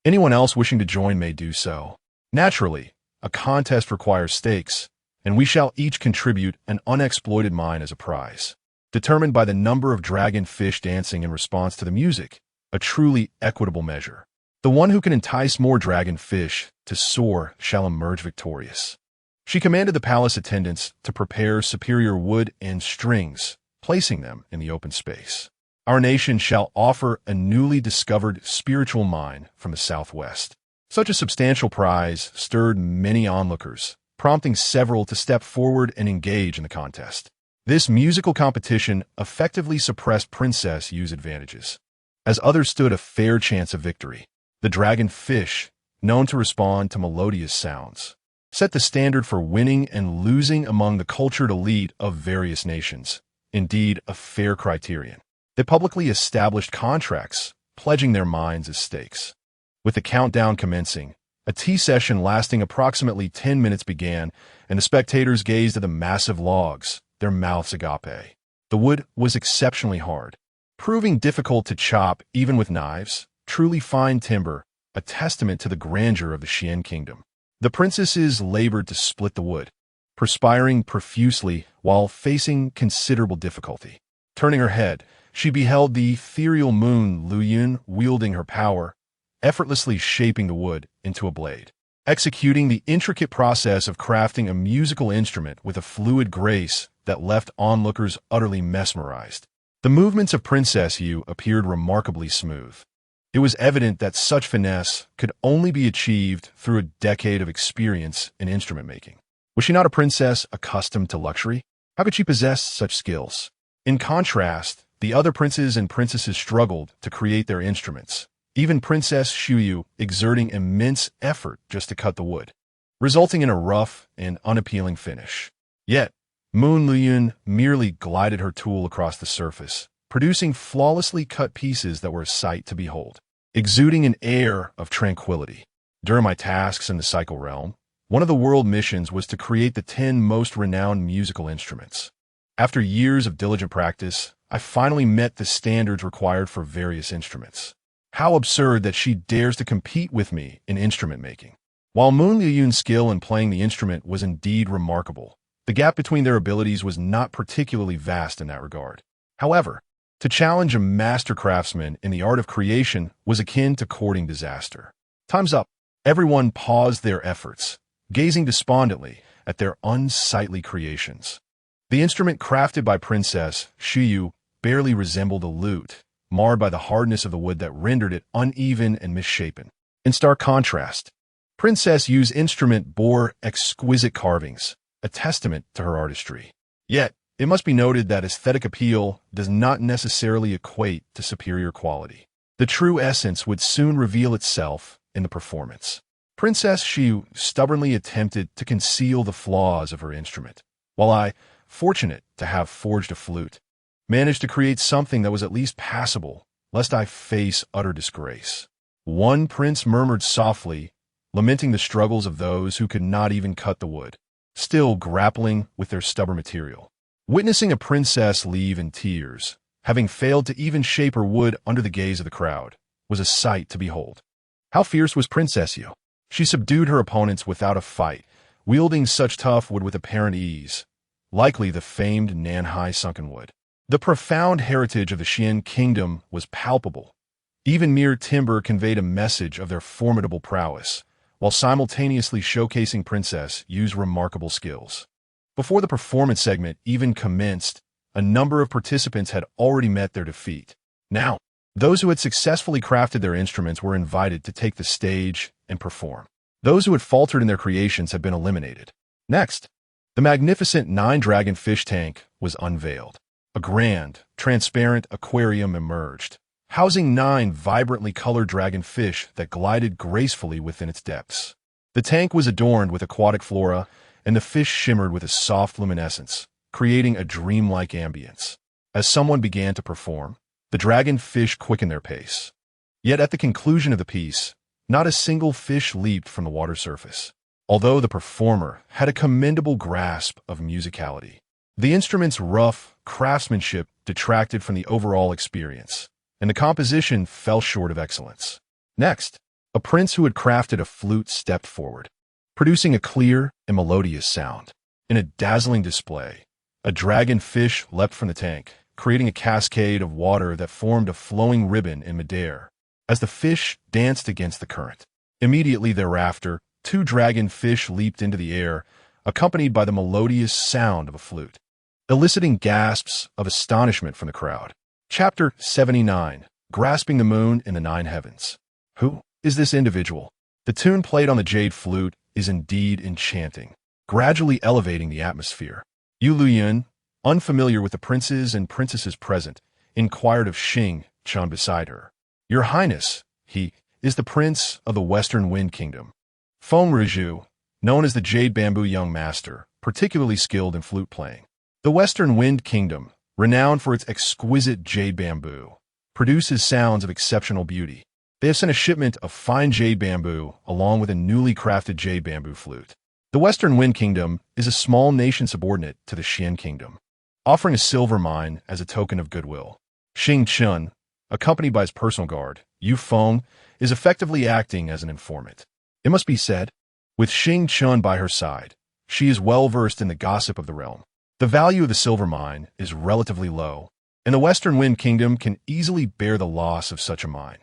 Anyone else wishing to join may do so. Naturally, a contest requires stakes, and we shall each contribute an unexploited mine as a prize, determined by the number of dragon fish dancing in response to the music, a truly equitable measure. The one who can entice more dragon fish to soar shall emerge victorious. She commanded the palace attendants to prepare superior wood and strings, placing them in the open space. Our nation shall offer a newly discovered spiritual mine from the southwest. Such a substantial prize stirred many onlookers, prompting several to step forward and engage in the contest. This musical competition effectively suppressed Princess Yu's advantages, as others stood a fair chance of victory. The dragon fish, known to respond to melodious sounds, set the standard for winning and losing among the cultured elite of various nations, indeed a fair criterion. They publicly established contracts, pledging their minds as stakes. With the countdown commencing, a tea session lasting approximately 10 minutes began, and the spectators gazed at the massive logs, their mouths agape. The wood was exceptionally hard, proving difficult to chop even with knives, truly fine timber, a testament to the grandeur of the Xian kingdom. The princesses labored to split the wood, perspiring profusely while facing considerable difficulty. Turning her head, she beheld the ethereal moon Yueliuyun wielding her power, effortlessly shaping the wood into a blade, executing the intricate process of crafting a musical instrument with a fluid grace that left onlookers utterly mesmerized. The movements of Princess Yu appeared remarkably smooth. It was evident that such finesse could only be achieved through a decade of experience in instrument making. Was she not a princess accustomed to luxury? How could she possess such skills? In contrast, the other princes and princesses struggled to create their instruments, even Princess Yueliuyun exerting immense effort just to cut the wood, resulting in a rough and unappealing finish. Yet, Moon Yueliuyun merely glided her tool across the surface, producing flawlessly cut pieces that were a sight to behold, exuding an air of tranquility. During my tasks in the Psycho Realm, one of the world missions was to create the 10 most renowned musical instruments. After years of diligent practice, I finally met the standards required for various instruments. How absurd that she dares to compete with me in instrument making. While Moon Yueliuyun's skill in playing the instrument was indeed remarkable, the gap between their abilities was not particularly vast in that regard. However, to challenge a master craftsman in the art of creation was akin to courting disaster. Time's up. Everyone paused their efforts, gazing despondently at their unsightly creations. The instrument crafted by Princess Yueliuyun barely resembled a lute, marred by the hardness of the wood that rendered it uneven and misshapen. In stark contrast, Princess Yu's instrument bore exquisite carvings, a testament to her artistry. Yet, it must be noted that aesthetic appeal does not necessarily equate to superior quality. The true essence would soon reveal itself in the performance. Princess Xiu stubbornly attempted to conceal the flaws of her instrument, while I, fortunate to have forged a flute, managed to create something that was at least passable, lest I face utter disgrace. One prince murmured softly, lamenting the struggles of those who could not even cut the wood, still grappling with their stubborn material. Witnessing a princess leave in tears, having failed to even shape her wood under the gaze of the crowd, was a sight to behold. How fierce was Princess Yu! She subdued her opponents without a fight, wielding such tough wood with apparent ease, likely the famed Nanhai sunken wood. The profound heritage of the Xian kingdom was palpable. Even mere timber conveyed a message of their formidable prowess, while simultaneously showcasing Princess Yu's remarkable skills. Before the performance segment even commenced, a number of participants had already met their defeat. Now, those who had successfully crafted their instruments were invited to take the stage and perform. Those who had faltered in their creations had been eliminated. Next, the magnificent 9-dragon fish tank was unveiled. A grand, transparent aquarium emerged, housing 9 vibrantly colored dragonfish that glided gracefully within its depths. The tank was adorned with aquatic flora, and the fish shimmered with a soft luminescence, creating a dreamlike ambience. As someone began to perform, the dragonfish quickened their pace. Yet at the conclusion of the piece, not a single fish leaped from the water surface, although the performer had a commendable grasp of musicality. The instrument's rough craftsmanship detracted from the overall experience, and the composition fell short of excellence. Next, a prince who had crafted a flute stepped forward, producing a clear and melodious sound. In a dazzling display, a dragonfish leapt from the tank, creating a cascade of water that formed a flowing ribbon in midair, as the fish danced against the current. Immediately thereafter, 2 dragonfish leaped into the air, accompanied by the melodious sound of a flute, eliciting gasps of astonishment from the crowd. Chapter 79. Grasping the Moon in the 9 Heavens. Who is this individual? The tune played on the jade flute is indeed enchanting, gradually elevating the atmosphere. Yueliuyun, unfamiliar with the princes and princesses present, inquired of Xing Chun beside her. Your Highness, he is the prince of the Western Wind Kingdom. Feng Riju, known as the Jade Bamboo Young Master, particularly skilled in flute playing. The Western Wind Kingdom, renowned for its exquisite jade bamboo, produces sounds of exceptional beauty. They have sent a shipment of fine jade bamboo along with a newly crafted jade bamboo flute. The Western Wind Kingdom is a small nation subordinate to the Xian Kingdom, offering a silver mine as a token of goodwill. Xing Chun, accompanied by his personal guard, Yu Feng, is effectively acting as an informant. It must be said, with Xing Chun by her side, she is well versed in the gossip of the realm. The value of the silver mine is relatively low, and the Western Wind Kingdom can easily bear the loss of such a mine.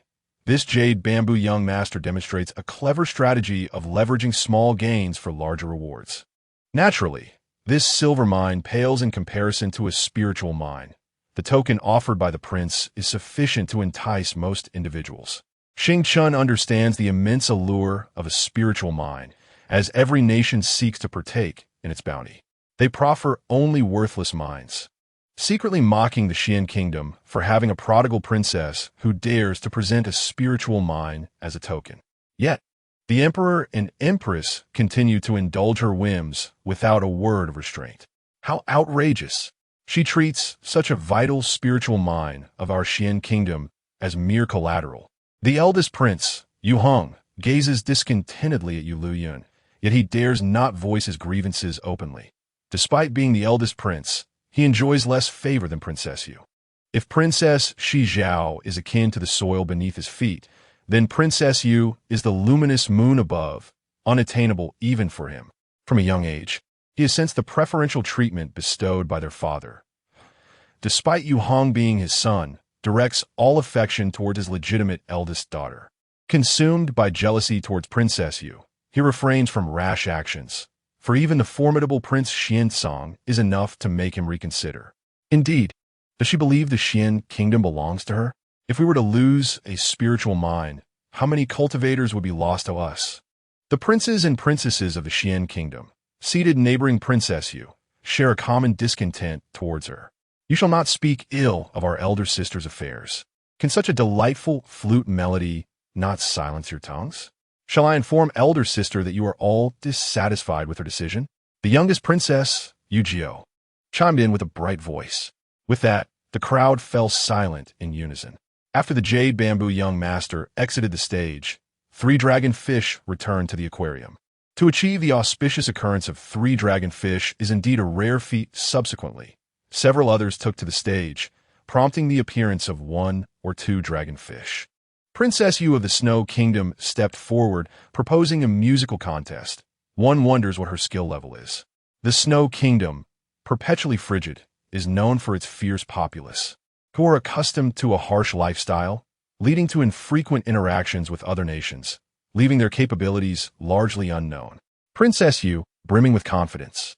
This Jade Bamboo Young Master demonstrates a clever strategy of leveraging small gains for larger rewards. Naturally, this silver mine pales in comparison to a spiritual mine. The token offered by the prince is sufficient to entice most individuals. Xing Chun understands the immense allure of a spiritual mine, as every nation seeks to partake in its bounty. They proffer only worthless mines, secretly mocking the Xian Kingdom for having a prodigal princess who dares to present a spiritual mine as a token. Yet, the emperor and empress continue to indulge her whims without a word of restraint. How outrageous! She treats such a vital spiritual mine of our Xian Kingdom as mere collateral. The eldest prince, Yu Hong, gazes discontentedly at Yueliuyun, yet he dares not voice his grievances openly. Despite being the eldest prince, he enjoys less favor than Princess Yu. If Princess Shi Zhao is akin to the soil beneath his feet, then Princess Yu is the luminous moon above, unattainable even for him. From a young age, he has sensed the preferential treatment bestowed by their father. Despite Yu Hong being his son, directs all affection towards his legitimate eldest daughter. Consumed by jealousy towards Princess Yu, he refrains from rash actions, for even the formidable Prince Xuancang is enough to make him reconsider. Indeed, does she believe the Xian Kingdom belongs to her? If we were to lose a spiritual mine, how many cultivators would be lost to us? The princes and princesses of the Xian Kingdom, seated neighboring Princess Yu, share a common discontent towards her. You shall not speak ill of our elder sister's affairs. Can such a delightful flute melody not silence your tongues? Shall I inform elder sister that you are all dissatisfied with her decision? The youngest princess, Yujio, chimed in with a bright voice. With that, the crowd fell silent in unison. After the Jade Bamboo Young Master exited the stage, 3 dragonfish returned to the aquarium. To achieve the auspicious occurrence of 3 dragonfish is indeed a rare feat. Subsequently, several others took to the stage, prompting the appearance of 1 or 2 dragonfish. Princess Yu of the Snow Kingdom stepped forward, proposing a musical contest. One wonders what her skill level is. The Snow Kingdom, perpetually frigid, is known for its fierce populace, who are accustomed to a harsh lifestyle, leading to infrequent interactions with other nations, leaving their capabilities largely unknown. Princess Yu, brimming with confidence,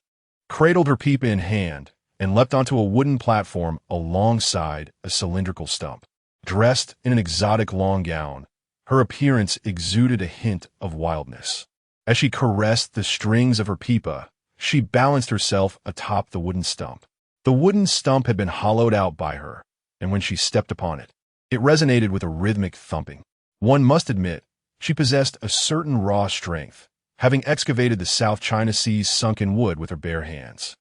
cradled her peepa in hand and leapt onto a wooden platform alongside a cylindrical stump. Dressed in an exotic long gown, her appearance exuded a hint of wildness. As she caressed the strings of her peepa, she balanced herself atop the wooden stump. The wooden stump had been hollowed out by her, and when she stepped upon it, it resonated with a rhythmic thumping. One must admit, she possessed a certain raw strength, having excavated the South China Sea's sunken wood with her bare hands.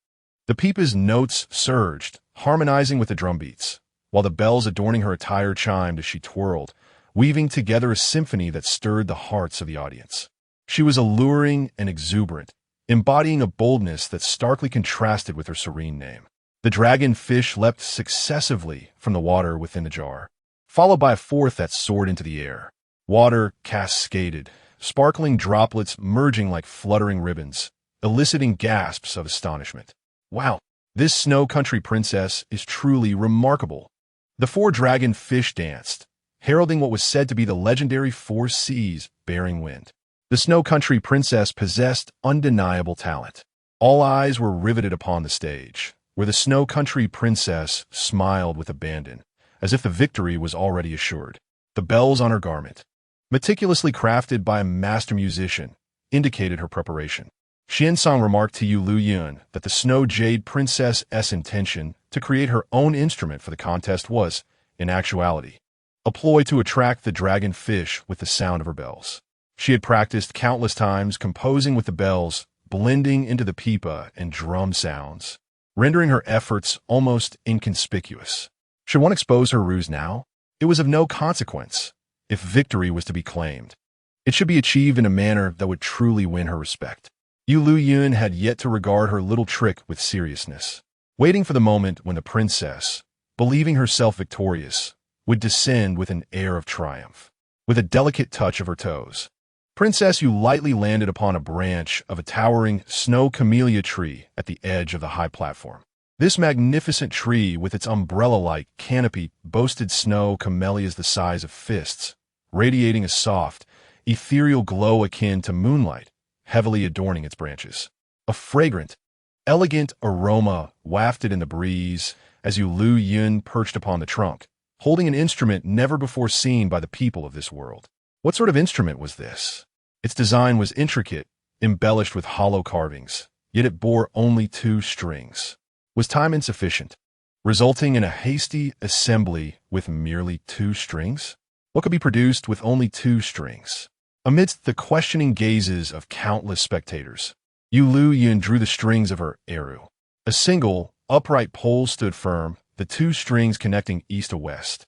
The peepa's notes surged, harmonizing with the drumbeats, while the bells adorning her attire chimed as she twirled, weaving together a symphony that stirred the hearts of the audience. She was alluring and exuberant, embodying a boldness that starkly contrasted with her serene name. The dragonfish leapt successively from the water within the jar, followed by a fourth that soared into the air. Water cascaded, sparkling droplets merging like fluttering ribbons, eliciting gasps of astonishment. Wow, this snow country princess is truly remarkable. The 4 dragonfish danced, heralding what was said to be the legendary 4 seas bearing wind. The snow country princess possessed undeniable talent. All eyes were riveted upon the stage, where the snow country princess smiled with abandon, as if the victory was already assured. The bells on her garment, meticulously crafted by a master musician, indicated her preparation. Xuancang remarked to Yueliuyun that the Snow Jade Princess's intention to create her own instrument for the contest was, in actuality, a ploy to attract the dragonfish with the sound of her bells. She had practiced countless times composing with the bells, blending into the peepa and drum sounds, rendering her efforts almost inconspicuous. Should one expose her ruse now? It was of no consequence. If victory was to be claimed, it should be achieved in a manner that would truly win her respect. Yueliuyun had yet to regard her little trick with seriousness, waiting for the moment when the princess, believing herself victorious, would descend with an air of triumph. With a delicate touch of her toes, Princess Yu lightly landed upon a branch of a towering snow camellia tree at the edge of the high platform. This magnificent tree, with its umbrella-like canopy, boasted snow camellias the size of fists, radiating a soft, ethereal glow akin to moonlight, heavily adorning its branches. A fragrant, elegant aroma wafted in the breeze as Yueliuyun perched upon the trunk, holding an instrument never before seen by the people of this world. What sort of instrument was this? Its design was intricate, embellished with hollow carvings, yet it bore only 2 strings. Was time insufficient, resulting in a hasty assembly with merely 2 strings? What could be produced with only 2 strings? Amidst the questioning gazes of countless spectators, Yueliuyun drew the strings of her eru. A single, upright pole stood firm, the 2 strings connecting east to west,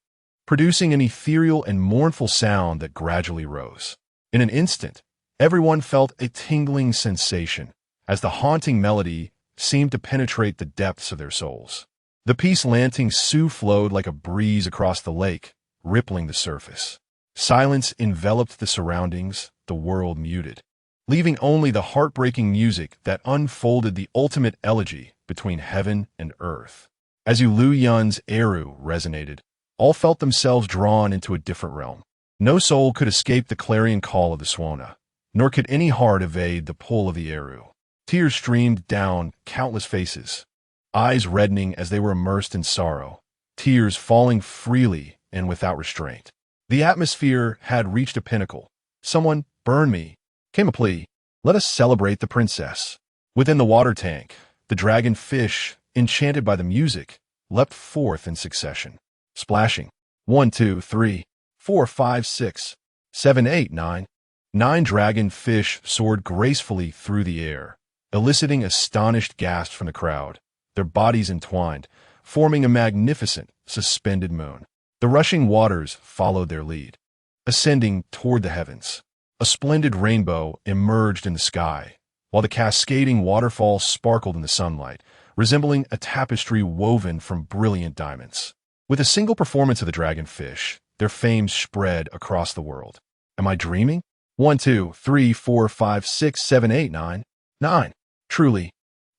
producing an ethereal and mournful sound that gradually rose. In an instant, everyone felt a tingling sensation, as the haunting melody seemed to penetrate the depths of their souls. The peace lanting Sioux flowed like a breeze across the lake, rippling the surface. Silence enveloped the surroundings, the world muted, leaving only the heartbreaking music that unfolded the ultimate elegy between heaven and earth. As Yueliuyun's eru resonated, all felt themselves drawn into a different realm. No soul could escape the clarion call of the Swana, nor could any heart evade the pull of the eru. Tears streamed down countless faces, eyes reddening as they were immersed in sorrow, tears falling freely and without restraint. The atmosphere had reached a pinnacle. "Someone, burn me," came a plea. "Let us celebrate the princess." Within the water tank, the dragonfish, enchanted by the music, leapt forth in succession, splashing. 1, 2, 3, 4, 5, 6, 7, 8, 9. 9 dragonfish soared gracefully through the air, eliciting astonished gasps from the crowd, their bodies entwined, forming a magnificent, suspended moon. The rushing waters followed their lead, ascending toward the heavens. A splendid rainbow emerged in the sky, while the cascading waterfall sparkled in the sunlight, resembling a tapestry woven from brilliant diamonds. With a single performance of the dragonfish, their fame spread across the world. Am I dreaming? 1, 2, 3, 4, 5, 6, 7, 8, 9. 9. Truly,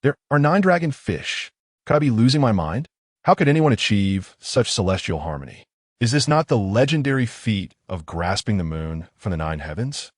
there are 9 dragonfish. Could I be losing my mind? How could anyone achieve such celestial harmony? Is this not the legendary feat of grasping the moon from the 9 heavens?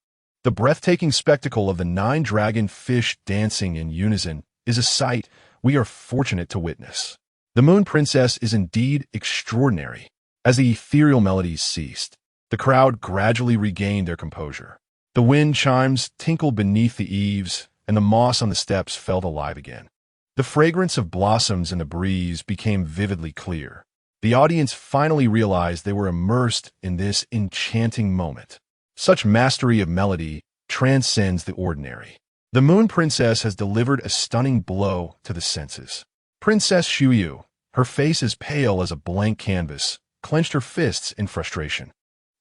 The breathtaking spectacle of the 9 dragonfish dancing in unison is a sight we are fortunate to witness. The Moon Princess is indeed extraordinary. As the ethereal melodies ceased, the crowd gradually regained their composure. The wind chimes tinkled beneath the eaves, and the moss on the steps felt alive again. The fragrance of blossoms in the breeze became vividly clear. The audience finally realized they were immersed in this enchanting moment. Such mastery of melody transcends the ordinary. The Moon Princess has delivered a stunning blow to the senses. Princess Yueliuyun, her face as pale as a blank canvas, clenched her fists in frustration.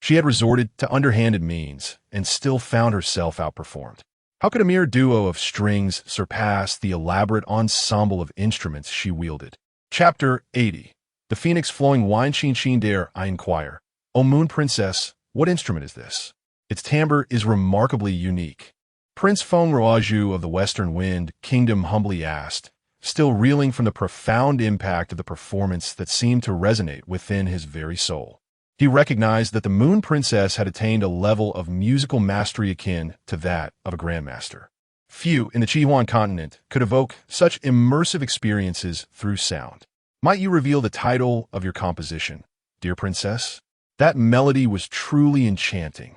She had resorted to underhanded means and still found herself outperformed. How could a mere duo of strings surpass the elaborate ensemble of instruments she wielded? Chapter 80. The phoenix flowing wine chin dare I inquire. O Moon Princess, what instrument is this? Its timbre is remarkably unique. Prince Feng Ruoju of the Western Wind Kingdom humbly asked, still reeling from the profound impact of the performance that seemed to resonate within his very soul. He recognized that the Moon Princess had attained a level of musical mastery akin to that of a grandmaster. Few in the Qihuan continent could evoke such immersive experiences through sound. Might you reveal the title of your composition, dear princess? That melody was truly enchanting,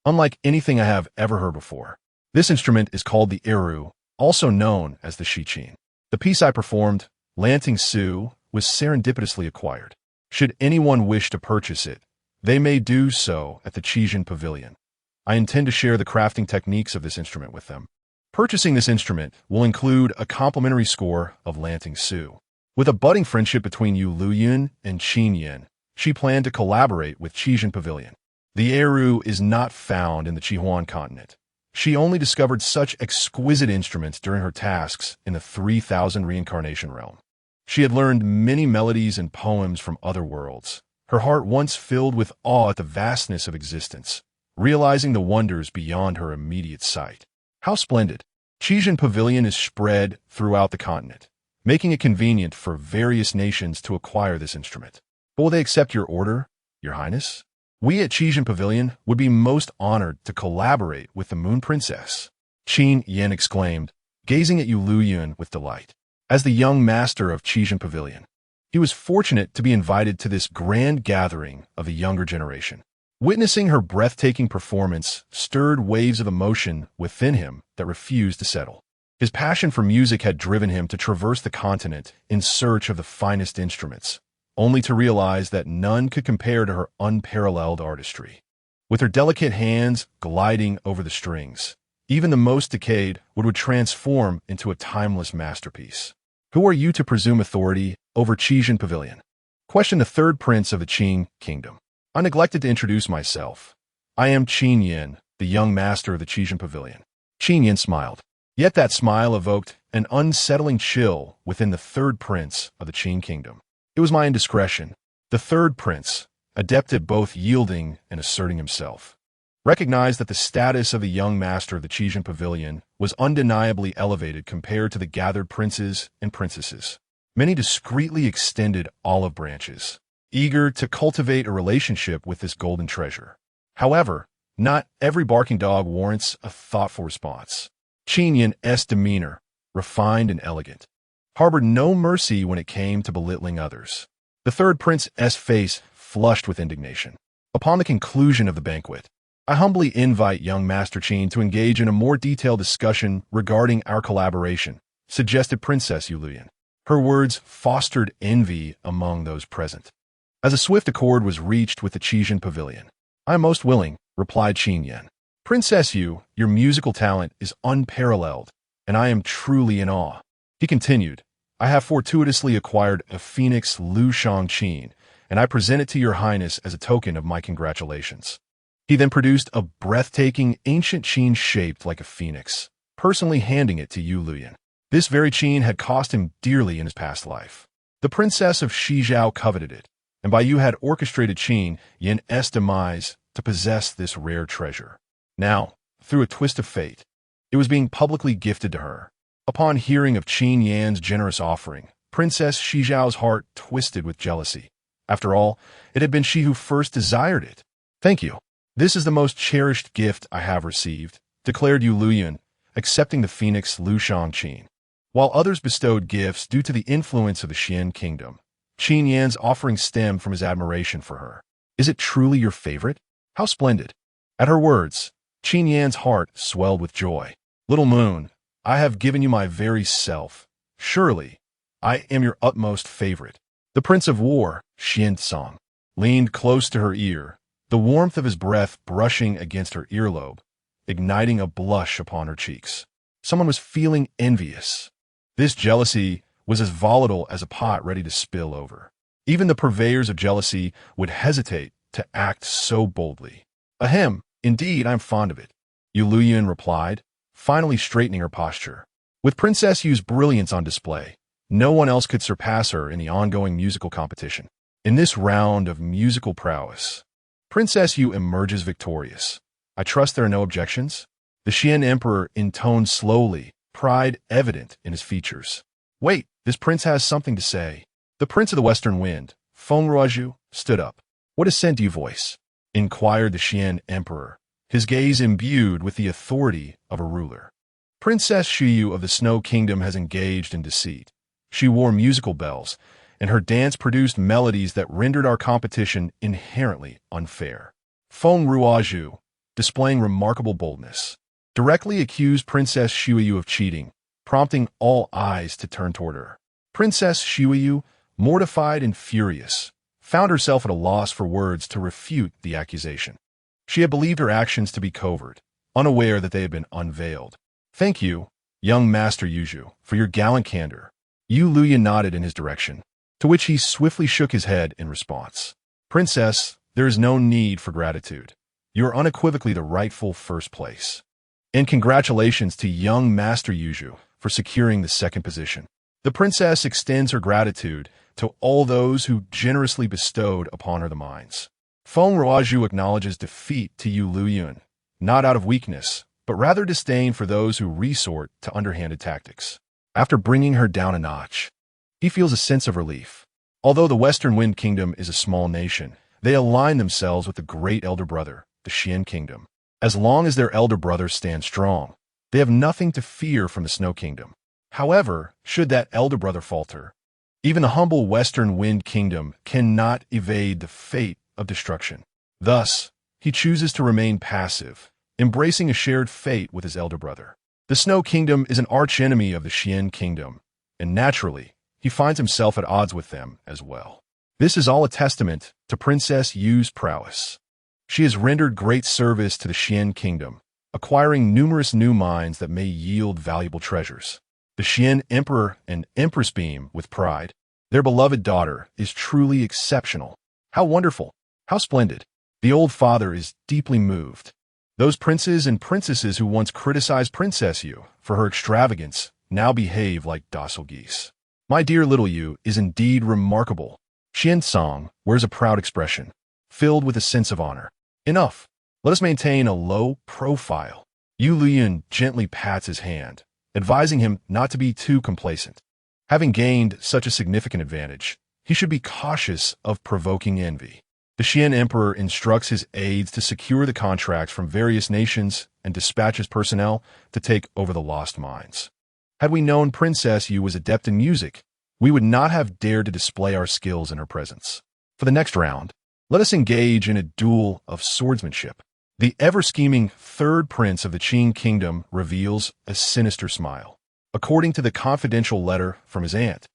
unlike anything I have ever heard before. This instrument is called the eru, also known as the shiqin. The piece I performed, Lanting Su, was serendipitously acquired. Should anyone wish to purchase it, they may do so at the Qijin Pavilion. I intend to share the crafting techniques of this instrument with them. Purchasing this instrument will include a complimentary score of Lanting Su. With a budding friendship between Yueliuyun and Qin Yin, she planned to collaborate with Qijin Pavilion. The eru is not found in the Qihuan continent. She only discovered such exquisite instruments during her tasks in the 3000 reincarnation realm. She had learned many melodies and poems from other worlds, her heart once filled with awe at the vastness of existence, realizing the wonders beyond her immediate sight. How splendid! Qijin Pavilion is spread throughout the continent, making it convenient for various nations to acquire this instrument. But will they accept your order, Your Highness? We at Qijin Pavilion would be most honored to collaborate with the Moon Princess. Qin Yin exclaimed, gazing at Yueliuyun with delight. As the young master of Qijin Pavilion, he was fortunate to be invited to this grand gathering of the younger generation. Witnessing her breathtaking performance stirred waves of emotion within him that refused to settle. His passion for music had driven him to traverse the continent in search of the finest instruments, only to realize that none could compare to her unparalleled artistry. With her delicate hands gliding over the strings, even the most decayed would transform into a timeless masterpiece. Who are you to presume authority over Qijin Pavilion? Questioned the third prince of the Qin kingdom. I neglected to introduce myself. I am Qin Yin, the young master of the Qijin Pavilion. Qin Yin smiled. Yet that smile evoked an unsettling chill within the third prince of the Qin kingdom. It was my indiscretion. The third prince, adept at both yielding and asserting himself, recognized that the status of the young master of the Qijin Pavilion was undeniably elevated compared to the gathered princes and princesses. Many discreetly extended olive branches, eager to cultivate a relationship with this golden treasure. However, not every barking dog warrants a thoughtful response. Qin Yin's demeanor, refined and elegant, harbored no mercy when it came to belittling others. The third prince's face flushed with indignation. Upon the conclusion of the banquet, I humbly invite young Master Qin to engage in a more detailed discussion regarding our collaboration, suggested Princess Yueliuyun. Her words fostered envy among those present. As a swift accord was reached with the Qijin Pavilion, I am most willing, replied Qin Yin. Princess Yu, your musical talent is unparalleled, and I am truly in awe. He continued, I have fortuitously acquired a phoenix Lu Shangqin, and I present it to your highness as a token of my congratulations. He then produced a breathtaking ancient chain shaped like a phoenix, personally handing it to Yueliuyun. This very chain had cost him dearly in his past life. The princess of Shizhao coveted it, and Bai Yu had orchestrated Qin Yan's demise to possess this rare treasure. Now, through a twist of fate, it was being publicly gifted to her. Upon hearing of Qin Yan's generous offering, Princess Shizhao's heart twisted with jealousy. After all, it had been she who first desired it. "Thank you. This is the most cherished gift I have received," declared Yueliuyun, accepting the phoenix Lu Shangqin. While others bestowed gifts due to the influence of the Xian kingdom, Qin Yan's offering stemmed from his admiration for her. "Is it truly your favorite? How splendid." At her words, Qin Yan's heart swelled with joy. "Little moon, I have given you my very self. Surely, I am your utmost favorite." The Prince of War, Xuancang, leaned close to her ear, the warmth of his breath brushing against her earlobe, igniting a blush upon her cheeks. Someone was feeling envious. This jealousy was as volatile as a pot ready to spill over. Even the purveyors of jealousy would hesitate to act so boldly. "Ahem, indeed, I'm fond of it," Yueliuyun replied, finally straightening her posture. With Princess Yu's brilliance on display, no one else could surpass her in the ongoing musical competition. In this round of musical prowess, Princess Yu emerges victorious. "I trust there are no objections?" The Xian Emperor intoned slowly, pride evident in his features. "Wait, this prince has something to say." The Prince of the Western Wind, Fengruozhu, stood up. "What assent do you voice?" inquired the Xian Emperor, his gaze imbued with the authority of a ruler. "Princess Xiyu of the Snow Kingdom has engaged in deceit. She wore musical bells, and her dance produced melodies that rendered our competition inherently unfair." Fengruozhu, displaying remarkable boldness, directly accused Princess Xiuyu of cheating, prompting all eyes to turn toward her. Princess Xiuyu, mortified and furious, found herself at a loss for words to refute the accusation. She had believed her actions to be covert, unaware that they had been unveiled. "Thank you, young Master Yuju, for your gallant candor." Yueliuyun nodded in his direction, to which he swiftly shook his head in response. "Princess, there is no need for gratitude. You are unequivocally the rightful first place. And congratulations to young Master Yuju for securing the second position." The princess extends her gratitude to all those who generously bestowed upon her the mines. Fengruozhu acknowledges defeat to Yueliuyun, not out of weakness, but rather disdain for those who resort to underhanded tactics. After bringing her down a notch, he feels a sense of relief. Although the Western Wind Kingdom is a small nation, they align themselves with the great elder brother, the Xian Kingdom. As long as their elder brother stands strong, they have nothing to fear from the Snow Kingdom. However, should that elder brother falter, even the humble Western Wind Kingdom cannot evade the fate of destruction. Thus, he chooses to remain passive, embracing a shared fate with his elder brother. The Snow Kingdom is an archenemy of the Xian Kingdom, and naturally, he finds himself at odds with them as well. This is all a testament to Princess Yu's prowess. She has rendered great service to the Xian Kingdom, acquiring numerous new mines that may yield valuable treasures. The Xian Emperor and Empress beam with pride. Their beloved daughter is truly exceptional. How wonderful! How splendid! The old father is deeply moved. Those princes and princesses who once criticized Princess Yu for her extravagance now behave like docile geese. "My dear little Yu is indeed remarkable." Xuancang wears a proud expression, filled with a sense of honor. "Enough. Let us maintain a low profile." Yueliuyun gently pats his hand, advising him not to be too complacent. Having gained such a significant advantage, he should be cautious of provoking envy. The Xian Emperor instructs his aides to secure the contracts from various nations and dispatches personnel to take over the lost mines. Had we known Princess Yu was adept in music, we would not have dared to display our skills in her presence. For the next round, let us engage in a duel of swordsmanship. The ever-scheming third prince of the Qin Kingdom reveals a sinister smile. According to the confidential letter from his aunt,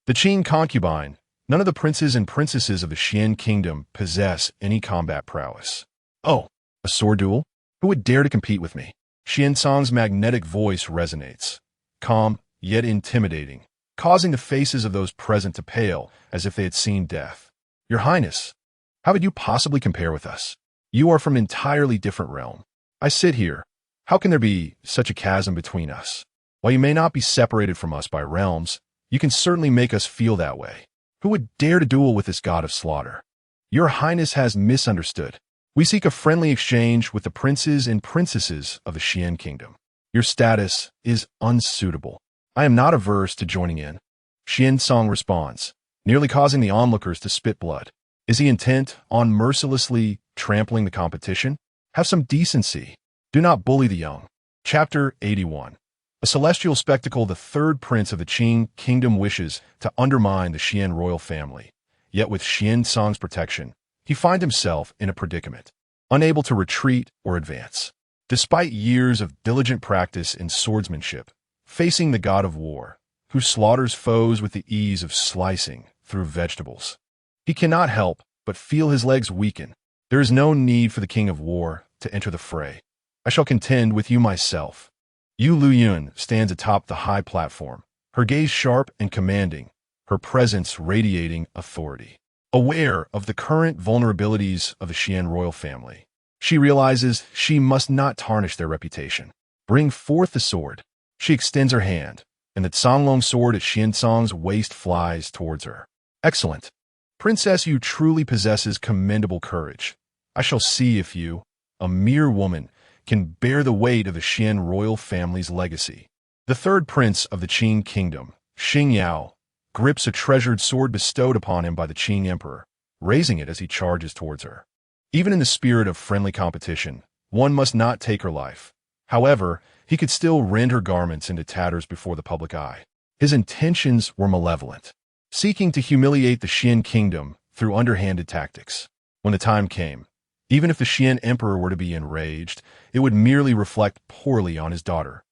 the Qin concubine, none of the princes and princesses of the Xian Kingdom possess any combat prowess. "Oh, a sword duel? Who would dare to compete with me?" Xuancang's magnetic voice resonates, calm yet intimidating, causing the faces of those present to pale as if they had seen death. "Your Highness, how could you possibly compare with us? You are from an entirely different realm. I sit here. How can there be such a chasm between us? While you may not be separated from us by realms, you can certainly make us feel that way. Who would dare to duel with this god of slaughter? Your Highness has misunderstood. We seek a friendly exchange with the princes and princesses of the Xian kingdom. Your status is unsuitable. I am not averse to joining in. Xuancang responds, nearly causing the onlookers to spit blood. Is he intent on mercilessly trampling the competition? Have some decency. Do not bully the young. Chapter 81. A celestial spectacle. The third prince of the Qing kingdom wishes to undermine the Xian royal family. Yet with Xuancang's protection, he finds himself in a predicament, unable to retreat or advance. Despite years of diligent practice in swordsmanship, facing the god of war, who slaughters foes with the ease of slicing through vegetables, he cannot help but feel his legs weaken. There is no need for the king of war to enter the fray. I shall contend with you myself. Yueliuyun stands atop the high platform, her gaze sharp and commanding, her presence radiating authority. Aware of the current vulnerabilities of the Xian royal family, she realizes she must not tarnish their reputation. Bring forth the sword. She extends her hand, and the Canglong sword at Xuancang's waist flies towards her. Excellent. Princess, you truly possesses commendable courage. I shall see if you, a mere woman, can bear the weight of the Xian royal family's legacy. The third prince of the Qing kingdom, Xingyao, grips a treasured sword bestowed upon him by the Qing emperor, raising it as he charges towards her. Even in the spirit of friendly competition, one must not take her life. However, he could still rend her garments into tatters before the public eye. His intentions were malevolent, seeking to humiliate the Xian kingdom through underhanded tactics. When the time came, even if the Xian emperor were to be enraged, it would merely reflect poorly on his daughter,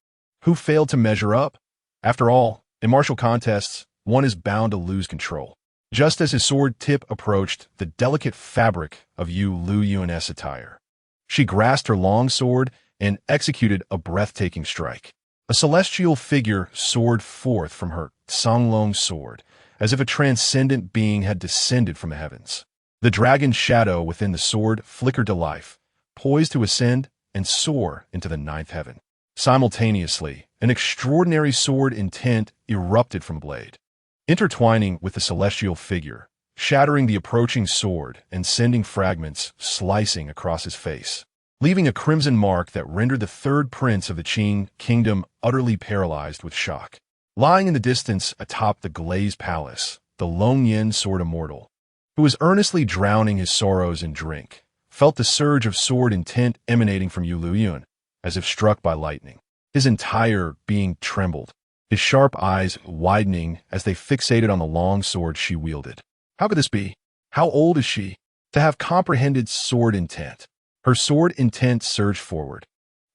who failed to measure up. After all, in martial contests, one is bound to lose control. Just as his sword tip approached the delicate fabric of Yueliuyun's attire, she grasped her long sword and executed a breathtaking strike. A celestial figure soared forth from her Canglong sword, as if a transcendent being had descended from the heavens. The dragon's shadow within the sword flickered to life, poised to ascend and soar into the ninth heaven. Simultaneously, an extraordinary sword intent erupted from blade, intertwining with the celestial figure, shattering the approaching sword and sending fragments slicing across his face, leaving a crimson mark that rendered the third prince of the Qing kingdom utterly paralyzed with shock. Lying in the distance atop the glazed palace, the Longyuan sword immortal, who was earnestly drowning his sorrows in drink, felt the surge of sword intent emanating from Yueliuyun, as if struck by lightning. His entire being trembled, his sharp eyes widening as they fixated on the long sword she wielded. How could this be? How old is she to have comprehended sword intent? Her sword intent surged forward,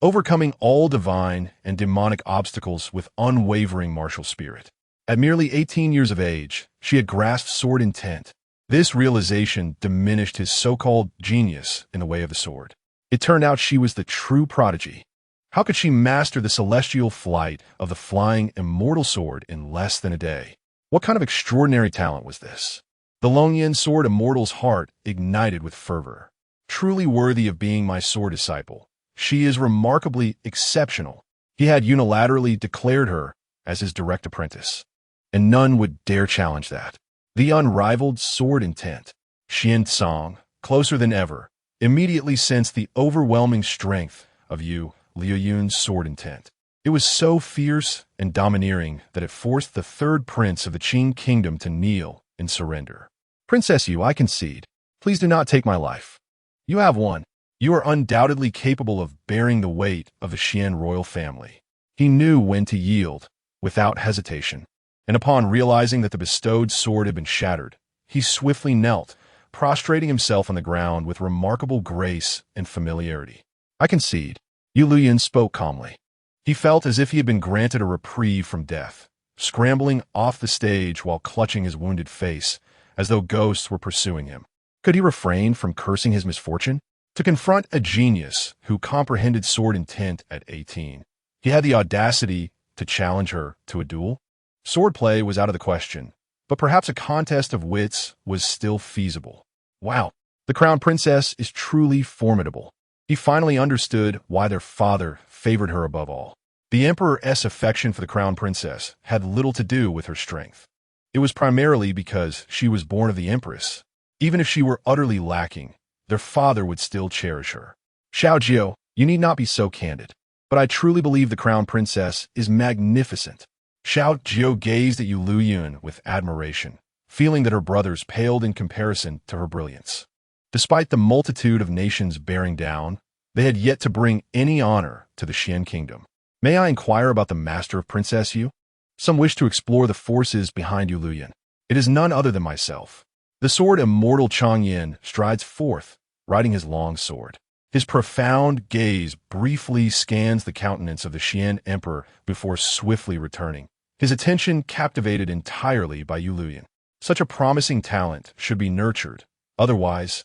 overcoming all divine and demonic obstacles with unwavering martial spirit. At merely 18 years of age, she had grasped sword intent. This realization diminished his so-called genius in the way of the sword. It turned out she was the true prodigy. How could she master the celestial flight of the flying immortal sword in less than a day? What kind of extraordinary talent was this? The Longyuan sword immortal's heart ignited with fervor. Truly worthy of being my sword disciple, she is remarkably exceptional. He had unilaterally declared her as his direct apprentice, and none would dare challenge that. The unrivaled sword intent. Xuancang, closer than ever, immediately sensed the overwhelming strength of Yueliuyun's sword intent. It was so fierce and domineering that it forced the third prince of the Qing kingdom to kneel in surrender. Princess Yu, I concede. Please do not take my life. You have won. You are undoubtedly capable of bearing the weight of the Xian royal family. He knew when to yield, without hesitation, and upon realizing that the bestowed sword had been shattered, he swiftly knelt, prostrating himself on the ground with remarkable grace and familiarity. I concede. Yueliuyun spoke calmly. He felt as if he had been granted a reprieve from death, scrambling off the stage while clutching his wounded face, as though ghosts were pursuing him. Could he refrain from cursing his misfortune? To confront a genius who comprehended sword intent at 18, he had the audacity to challenge her to a duel? Swordplay was out of the question, but perhaps a contest of wits was still feasible. Wow, The crown princess is truly formidable. He finally understood why their father favored her above all. The emperor's affection for the crown princess had little to do with her strength. It was primarily because she was born of the empress. Even if she were utterly lacking, their father would still cherish her. Xiaojiu, you need not be so candid, but I truly believe the crown princess is magnificent. Xiaojiu gazed at Yueliuyun with admiration, feeling that her brothers paled in comparison to her brilliance. Despite the multitude of nations bearing down, they had yet to bring any honor to the Xian kingdom. May I inquire about the master of Princess Yu? Some wish to explore the forces behind Yueliuyun. It is none other than myself. The sword immortal Changyin strides forth, riding his long sword. His profound gaze briefly scans the countenance of the Xian emperor before swiftly returning, his attention captivated entirely by Yueliuyun. Such a promising talent should be nurtured, otherwise,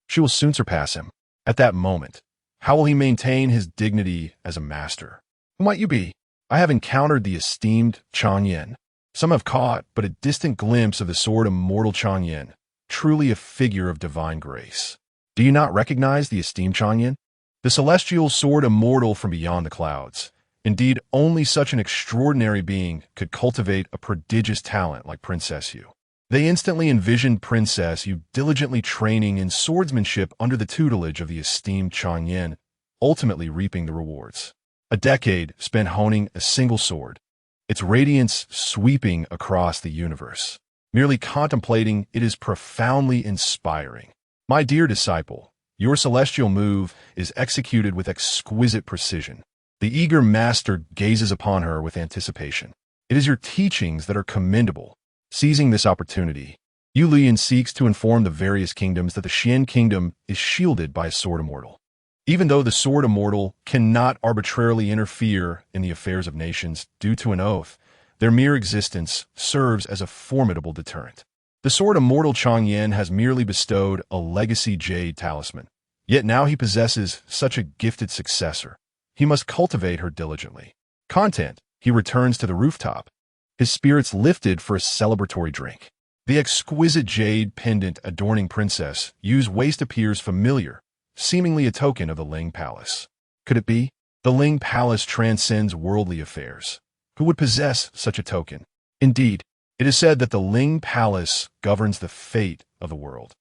she will soon surpass him. At that moment, how will he maintain his dignity as a master? Who might you be? I have encountered the esteemed Changyin. Some have caught but a distant glimpse of the sword immortal Changyin, truly a figure of divine grace. Do you not recognize the esteemed Changyin? The celestial sword immortal from beyond the clouds. Indeed, only such an extraordinary being could cultivate a prodigious talent like Princess Yu. They instantly envisioned Princess Yu diligently training in swordsmanship under the tutelage of the esteemed Changyin, ultimately reaping the rewards. A decade spent honing a single sword, its radiance sweeping across the universe. Merely contemplating it is profoundly inspiring. My dear disciple, your celestial move is executed with exquisite precision. The eager master gazes upon her with anticipation. It is your teachings that are commendable. Seizing this opportunity, Yueliuyun seeks to inform the various kingdoms that the Xian kingdom is shielded by a sword immortal. Even though the sword immortal cannot arbitrarily interfere in the affairs of nations due to an oath, their mere existence serves as a formidable deterrent. The sword immortal Changyin has merely bestowed a legacy jade talisman, yet now he possesses such a gifted successor. He must cultivate her diligently. Content, he returns to the rooftop, his spirits lifted for a celebratory drink. The exquisite jade pendant adorning Princess Yu's waist appears familiar, seemingly a token of the Ling Palace. Could it be? The Ling Palace transcends worldly affairs. Who would possess such a token? Indeed, it is said that the Ling Palace governs the fate of the world,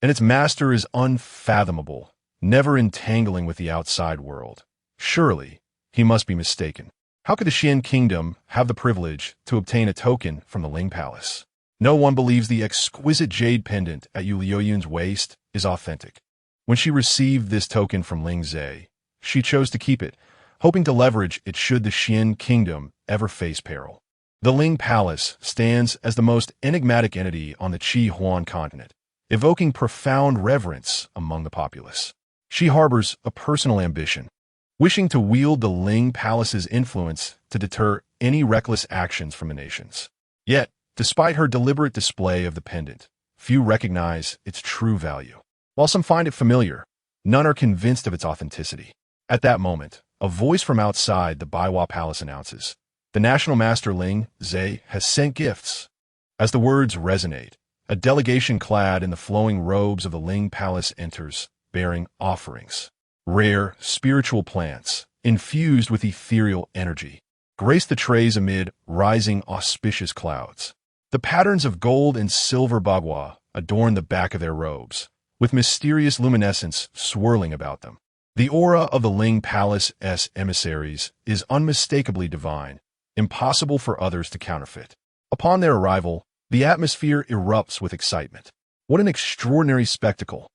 and its master is unfathomable, never entangling with the outside world. Surely, he must be mistaken. How could the Xian kingdom have the privilege to obtain a token from the Ling Palace? No one believes the exquisite jade pendant at Yueliuyun's waist is authentic. When she received this token from Ling Zhe, she chose to keep it, hoping to leverage it should the Xian kingdom ever face peril. The Ling Palace stands as the most enigmatic entity on the Qi Huan continent, evoking profound reverence among the populace. She harbors a personal ambition, wishing to wield the Ling Palace's influence to deter any reckless actions from the nations. Yet, despite her deliberate display of the pendant, few recognize its true value. While some find it familiar, none are convinced of its authenticity. At that moment, a voice from outside the Baiwa Palace announces, "The National Master Ling Zhe has sent gifts." As the words resonate, a delegation clad in the flowing robes of the Ling Palace enters, bearing offerings. Rare, spiritual plants, infused with ethereal energy, grace the trays amid rising auspicious clouds. The patterns of gold and silver bagua adorn the back of their robes, with mysterious luminescence swirling about them. The aura of the Ling Palace's emissaries is unmistakably divine, impossible for others to counterfeit. Upon their arrival, the atmosphere erupts with excitement. What an extraordinary spectacle!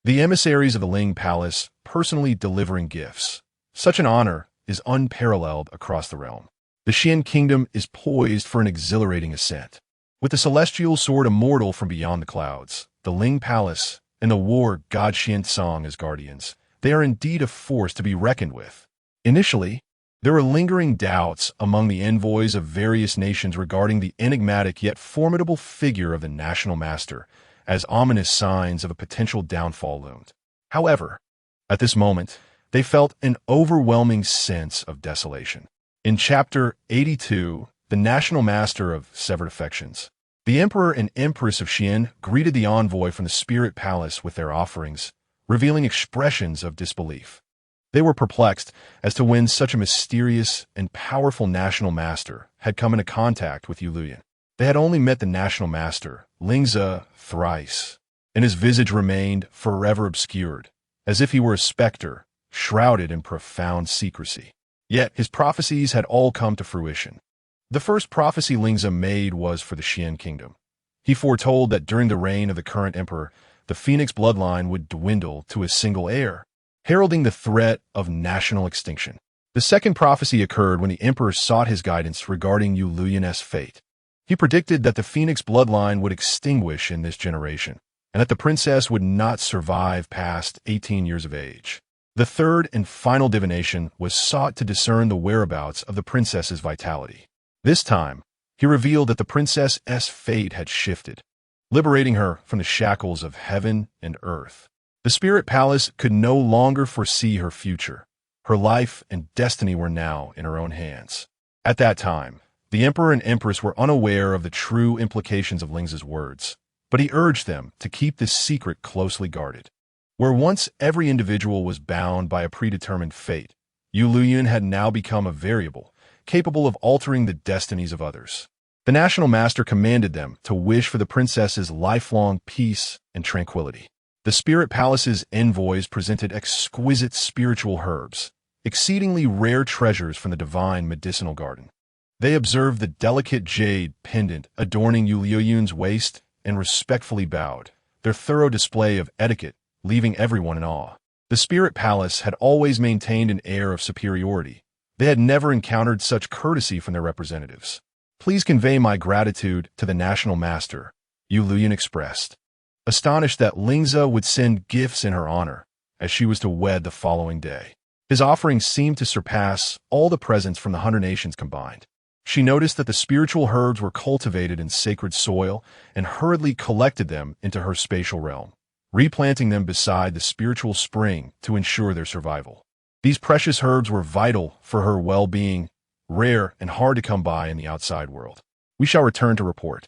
The emissaries of the Ling Palace personally delivering gifts. Such an honor is unparalleled across the realm. The Xian kingdom is poised for an exhilarating ascent. With the celestial sword immortal from beyond the clouds, the Ling Palace, and the war god Xuancang as guardians, they are indeed a force to be reckoned with. Initially, there were lingering doubts among the envoys of various nations regarding the enigmatic yet formidable figure of the national master, as ominous signs of a potential downfall loomed. However, at this moment, they felt an overwhelming sense of desolation. In Chapter 82, the National Master of Severed Affections, The emperor and empress of Xian greeted the envoy from the spirit palace with their offerings, revealing expressions of disbelief. They were perplexed as to when such a mysterious and powerful national master had come into contact with Yueliuyun. They had only met the national master, Lingze, thrice, and his visage remained forever obscured, as if he were a specter, shrouded in profound secrecy. Yet his prophecies had all come to fruition. The first prophecy Lingze made was for the Xian kingdom. He foretold that during the reign of the current emperor, the phoenix bloodline would dwindle to a single heir, heralding the threat of national extinction. The second prophecy occurred when the emperor sought his guidance regarding Yueliuyun's fate. He predicted that the phoenix bloodline would extinguish in this generation, and that the princess would not survive past 18 years of age. The third and final divination was sought to discern the whereabouts of the princess's vitality. This time, he revealed that the princess's fate had shifted, liberating her from the shackles of heaven and earth. The spirit palace could no longer foresee her future. Her life and destiny were now in her own hands. At that time, the emperor and empress were unaware of the true implications of Lingze's words, but he urged them to keep this secret closely guarded. Where once every individual was bound by a predetermined fate, Yueliuyun had now become a variable, capable of altering the destinies of others. The national master commanded them to wish for the princess's lifelong peace and tranquility. The spirit palace's envoys presented exquisite spiritual herbs, exceedingly rare treasures from the divine medicinal garden. They observed the delicate jade pendant adorning Yueliuyun's waist and respectfully bowed, their thorough display of etiquette leaving everyone in awe. The spirit palace had always maintained an air of superiority. They had never encountered such courtesy from their representatives. Please convey my gratitude to the national master, Yueliuyun expressed, astonished that Lingze would send gifts in her honor, as she was to wed the following day. His offerings seemed to surpass all the presents from the 100 nations combined. She noticed that the spiritual herbs were cultivated in sacred soil and hurriedly collected them into her spatial realm, replanting them beside the spiritual spring to ensure their survival. These precious herbs were vital for her well-being, rare and hard to come by in the outside world. We shall return to report.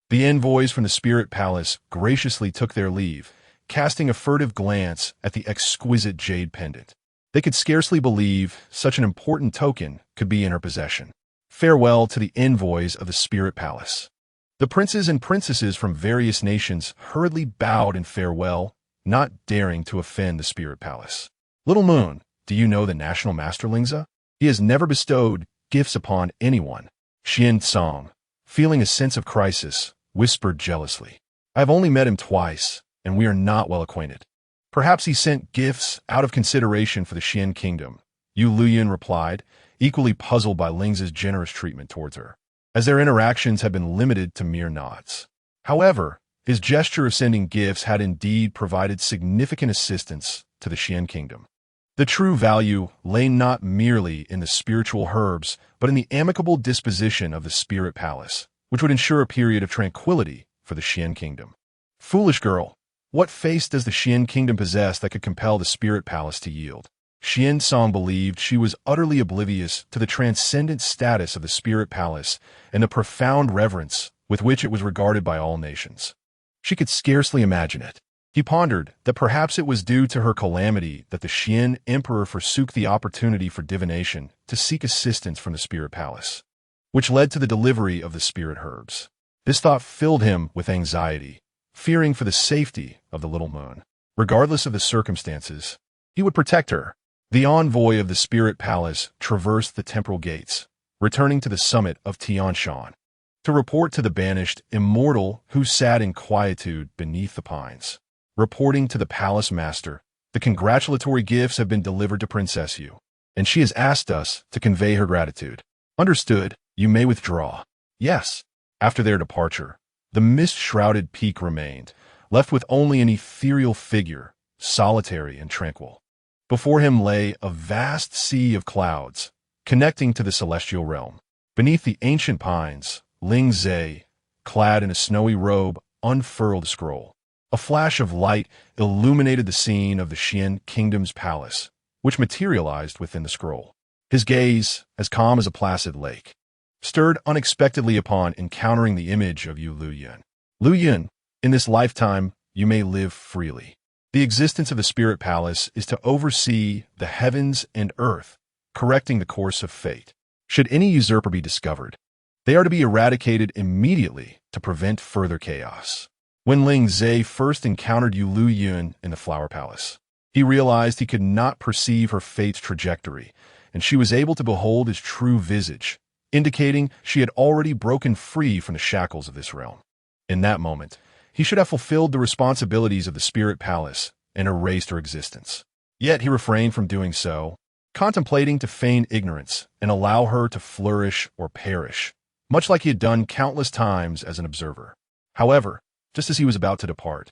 The envoys from the spirit palace graciously took their leave, casting a furtive glance at the exquisite jade pendant. They could scarcely believe such an important token could be in her possession. Farewell to the envoys of the spirit palace. The princes and princesses from various nations hurriedly bowed in farewell, not daring to offend the spirit palace. Little Moon, do you know the national master Lingze? He has never bestowed gifts upon anyone. Xuancang, feeling a sense of crisis, whispered jealously. I have only met him twice, and we are not well acquainted. Perhaps he sent gifts out of consideration for the Xian kingdom, Yueliuyun replied, equally puzzled by Lingze's generous treatment towards her, as their interactions had been limited to mere nods. However, his gesture of sending gifts had indeed provided significant assistance to the Xian kingdom. The true value lay not merely in the spiritual herbs, but in the amicable disposition of the spirit palace, which would ensure a period of tranquility for the Xian kingdom. Foolish girl, what face does the Xian kingdom possess that could compel the spirit palace to yield? Xuancang believed she was utterly oblivious to the transcendent status of the spirit palace and the profound reverence with which it was regarded by all nations. She could scarcely imagine it. He pondered that perhaps it was due to her calamity that the Xian emperor forsook the opportunity for divination to seek assistance from the spirit palace, which led to the delivery of the spirit herbs. This thought filled him with anxiety, fearing for the safety of the little moon. Regardless of the circumstances, he would protect her. The envoy of the spirit palace traversed the temporal gates, returning to the summit of Tianshan, to report to the banished immortal who sat in quietude beneath the pines. Reporting to the palace master, the congratulatory gifts have been delivered to Princess Yu, and she has asked us to convey her gratitude. Understood, you may withdraw. Yes. After their departure, the mist-shrouded peak remained, left with only an ethereal figure, solitary and tranquil. Before him lay a vast sea of clouds, connecting to the celestial realm. Beneath the ancient pines, Lingze, clad in a snowy robe, unfurled a scroll. A flash of light illuminated the scene of the Xian kingdom's palace, which materialized within the scroll. His gaze, as calm as a placid lake, stirred unexpectedly upon encountering the image of Yueliuyun. Luyun, in this lifetime, you may live freely. The existence of the spirit palace is to oversee the heavens and earth, correcting the course of fate. Should any usurper be discovered, they are to be eradicated immediately to prevent further chaos. When Ling Zhe first encountered Yueliuyun in the Flower Palace, he realized he could not perceive her fate's trajectory, and she was able to behold his true visage, indicating she had already broken free from the shackles of this realm. In that moment, he should have fulfilled the responsibilities of the Spirit Palace and erased her existence. Yet he refrained from doing so, contemplating to feign ignorance and allow her to flourish or perish, much like he had done countless times as an observer. However, just as he was about to depart,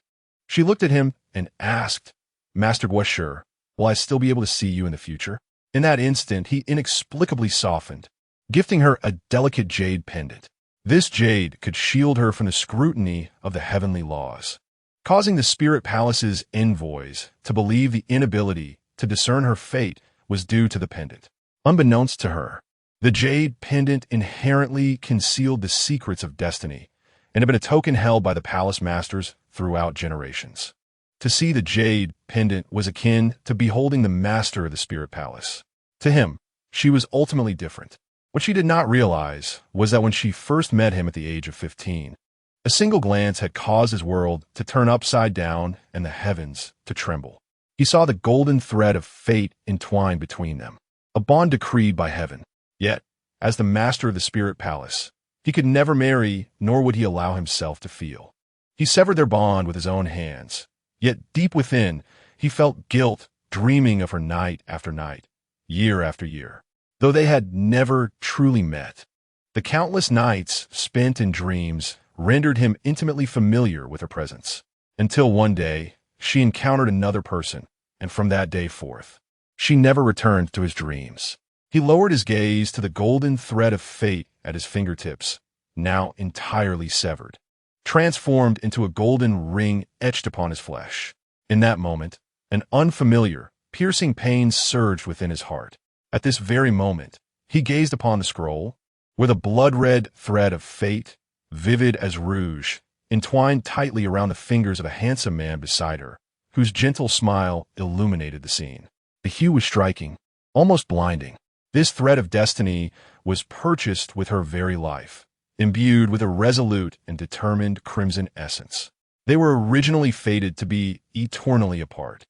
she looked at him and asked, "Master Guosher, will I still be able to see you in the future?" In that instant, he inexplicably softened, gifting her a delicate jade pendant. This jade could shield her from the scrutiny of the heavenly laws, causing the Spirit Palace's envoys to believe the inability to discern her fate was due to the pendant. Unbeknownst to her, the jade pendant inherently concealed the secrets of destiny and had been a token held by the palace masters throughout generations. To see the jade pendant was akin to beholding the master of the Spirit Palace. To him, she was ultimately different. What she did not realize was that when she first met him at the age of 15, a single glance had caused his world to turn upside down and the heavens to tremble. He saw the golden thread of fate entwined between them, a bond decreed by heaven. Yet, as the master of the Spirit Palace, he could never marry, nor would he allow himself to feel. He severed their bond with his own hands, yet deep within, he felt guilt dreaming of her night after night, year after year. Though they had never truly met, the countless nights spent in dreams rendered him intimately familiar with her presence. Until one day, she encountered another person, and from that day forth, she never returned to his dreams. He lowered his gaze to the golden thread of fate at his fingertips, now entirely severed, transformed into a golden ring etched upon his flesh. In that moment, an unfamiliar, piercing pain surged within his heart. At this very moment, he gazed upon the scroll, where the blood-red thread of fate, vivid as rouge, entwined tightly around the fingers of a handsome man beside her, whose gentle smile illuminated the scene. The hue was striking, almost blinding. This thread of destiny was purchased with her very life, imbued with a resolute and determined crimson essence. They were originally fated to be eternally apart,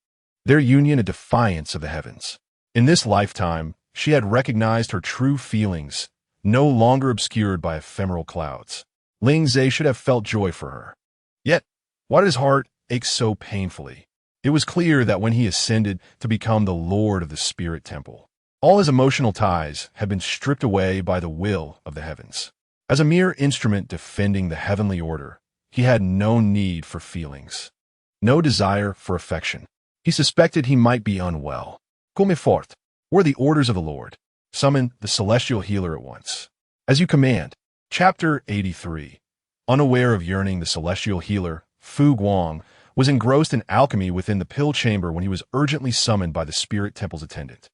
their union a defiance of the heavens. In this lifetime, she had recognized her true feelings, no longer obscured by ephemeral clouds. Ling Zhe should have felt joy for her. Yet, why did his heart ache so painfully? It was clear that when he ascended to become the Lord of the Spirit Temple, all his emotional ties had been stripped away by the will of the heavens. As a mere instrument defending the heavenly order, he had no need for feelings, no desire for affection. He suspected he might be unwell. Come forth, were the orders of the Lord. Summon the celestial healer at once. As you command. Chapter 83. Unaware of yearning, the celestial healer, Fu Guang, was engrossed in alchemy within the pill chamber when he was urgently summoned by the Spirit Temple's attendant.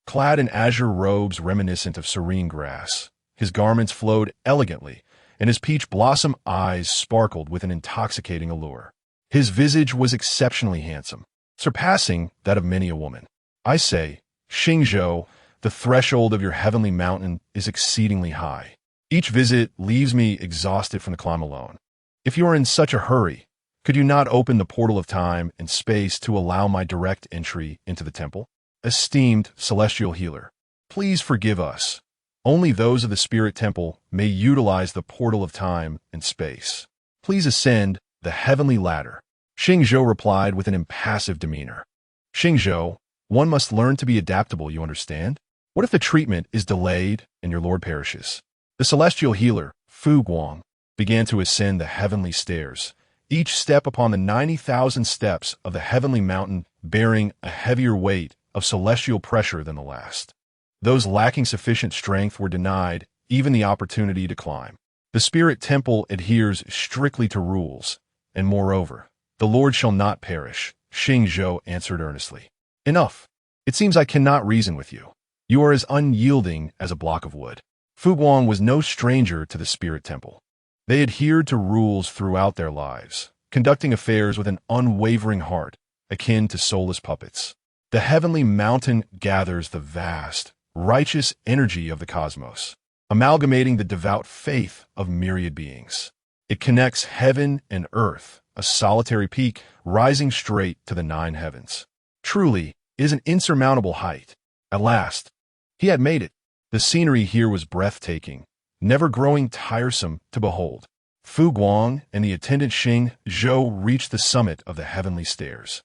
Clad in azure robes reminiscent of serene grass, his garments flowed elegantly, and his peach blossom eyes sparkled with an intoxicating allure. His visage was exceptionally handsome, surpassing that of many a woman. I say, Xingzhou, the threshold of your heavenly mountain is exceedingly high. Each visit leaves me exhausted from the climb alone. If you are in such a hurry, could you not open the portal of time and space to allow my direct entry into the temple? Esteemed celestial healer, please forgive us. Only those of the Spirit Temple may utilize the portal of time and space. Please ascend the heavenly ladder. Xingzhou replied with an impassive demeanor. Xingzhou, one must learn to be adaptable, you understand? What if the treatment is delayed and your lord perishes? The celestial healer, Fu Guang, began to ascend the heavenly stairs, each step upon the 90,000 steps of the heavenly mountain bearing a heavier weight of celestial pressure than the last. Those lacking sufficient strength were denied even the opportunity to climb. The Spirit Temple adheres strictly to rules, and moreover, the Lord shall not perish, Xingzhou answered earnestly. Enough. It seems I cannot reason with you. You are as unyielding as a block of wood. Fu Guang was no stranger to the spirit temple. They adhered to rules throughout their lives, conducting affairs with an unwavering heart, akin to soulless puppets. The heavenly mountain gathers the vast, righteous energy of the cosmos, amalgamating the devout faith of myriad beings. It connects heaven and earth, a solitary peak rising straight to the nine heavens. Truly, it is an insurmountable height. At last, he had made it. The scenery here was breathtaking, never growing tiresome to behold. Fu Guang and the attendant Xing Zhou reached the summit of the heavenly stairs.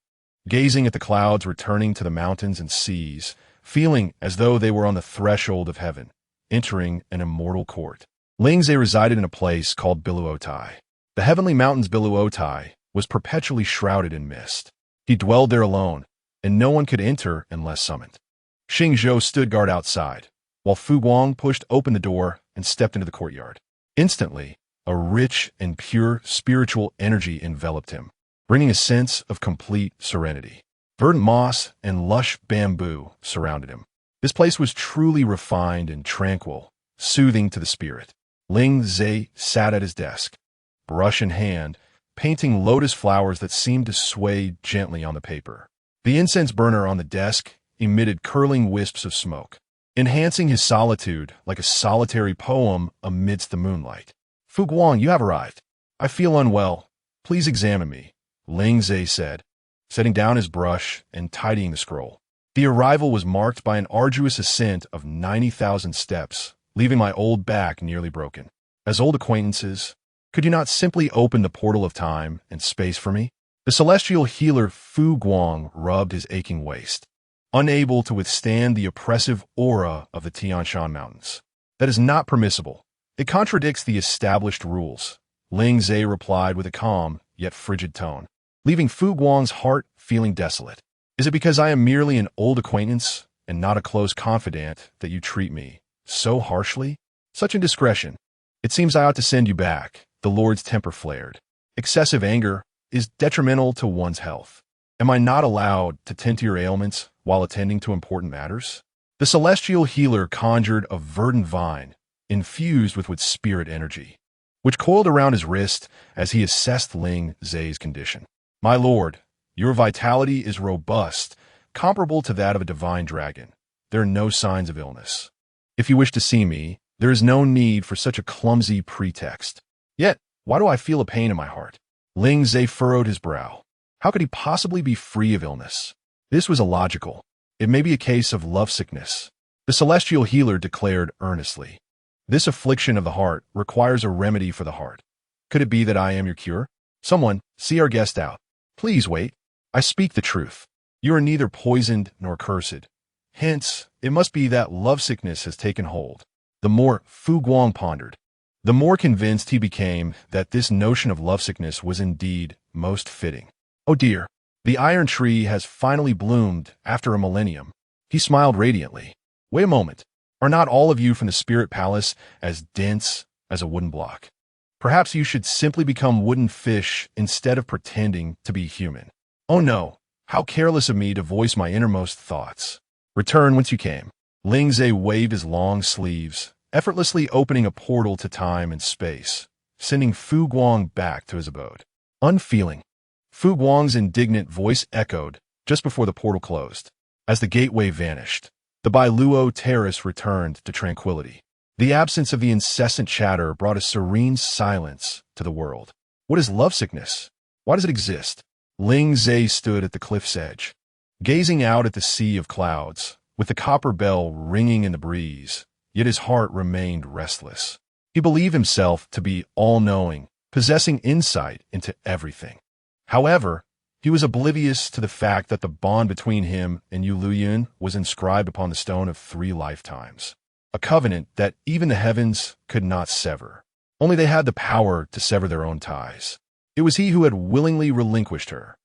Gazing at the clouds returning to the mountains and seas, feeling as though they were on the threshold of heaven, entering an immortal court. Lingzhe resided in a place called Biluotai. The heavenly mountains Biluotai was perpetually shrouded in mist. He dwelled there alone, and no one could enter unless summoned. Xing Zhou stood guard outside, while Fu Guang pushed open the door and stepped into the courtyard. Instantly, a rich and pure spiritual energy enveloped him, bringing a sense of complete serenity. Verdant moss and lush bamboo surrounded him. This place was truly refined and tranquil, soothing to the spirit. Lingzhe sat at his desk, brush in hand, painting lotus flowers that seemed to sway gently on the paper. The incense burner on the desk emitted curling wisps of smoke, enhancing his solitude like a solitary poem amidst the moonlight. Fu Guang, you have arrived. I feel unwell. Please examine me, Lingzhe said, setting down his brush and tidying the scroll. The arrival was marked by an arduous ascent of 90,000 steps, leaving my old back nearly broken. As old acquaintances, could you not simply open the portal of time and space for me? The celestial healer Fu Guang rubbed his aching waist, unable to withstand the oppressive aura of the Tianshan Mountains. That is not permissible. It contradicts the established rules, Lingzhe replied with a calm yet frigid tone, leaving Fu Guang's heart feeling desolate. Is it because I am merely an old acquaintance and not a close confidant that you treat me so harshly? Such indiscretion. It seems I ought to send you back. The Lord's temper flared. Excessive anger is detrimental to one's health. Am I not allowed to tend to your ailments while attending to important matters? The celestial healer conjured a verdant vine, infused with spirit energy, which coiled around his wrist as he assessed Lingzhe's condition. My lord, your vitality is robust, comparable to that of a divine dragon. There are no signs of illness. If you wish to see me, there is no need for such a clumsy pretext. Yet, why do I feel a pain in my heart? Lingzhe furrowed his brow. How could he possibly be free of illness? This was illogical. It may be a case of lovesickness. The celestial healer declared earnestly. This affliction of the heart requires a remedy for the heart. Could it be that I am your cure? Someone, see our guest out. Please wait. I speak the truth. You are neither poisoned nor cursed. Hence, it must be that lovesickness has taken hold. The more Fu Guang pondered, the more convinced he became that this notion of lovesickness was indeed most fitting. Oh dear, the iron tree has finally bloomed after a millennium. He smiled radiantly. Wait a moment. Are not all of you from the spirit palace as dense as a wooden block? Perhaps you should simply become wooden fish instead of pretending to be human. Oh no, how careless of me to voice my innermost thoughts. Return whence you came. Lingzhe waved his long sleeves, effortlessly opening a portal to time and space, sending Fu Guang back to his abode. Unfeeling. Fu Guang's indignant voice echoed just before the portal closed. As the gateway vanished, the Bailuo terrace returned to tranquility. The absence of the incessant chatter brought a serene silence to the world. What is lovesickness? Why does it exist? Lingzhe stood at the cliff's edge, gazing out at the sea of clouds, with the copper bell ringing in the breeze, yet his heart remained restless. He believed himself to be all-knowing, possessing insight into everything. However, he was oblivious to the fact that the bond between him and Yueliuyun was inscribed upon the stone of 3 lifetimes, a covenant that even the heavens could not sever. Only they had the power to sever their own ties. It was he who had willingly relinquished her.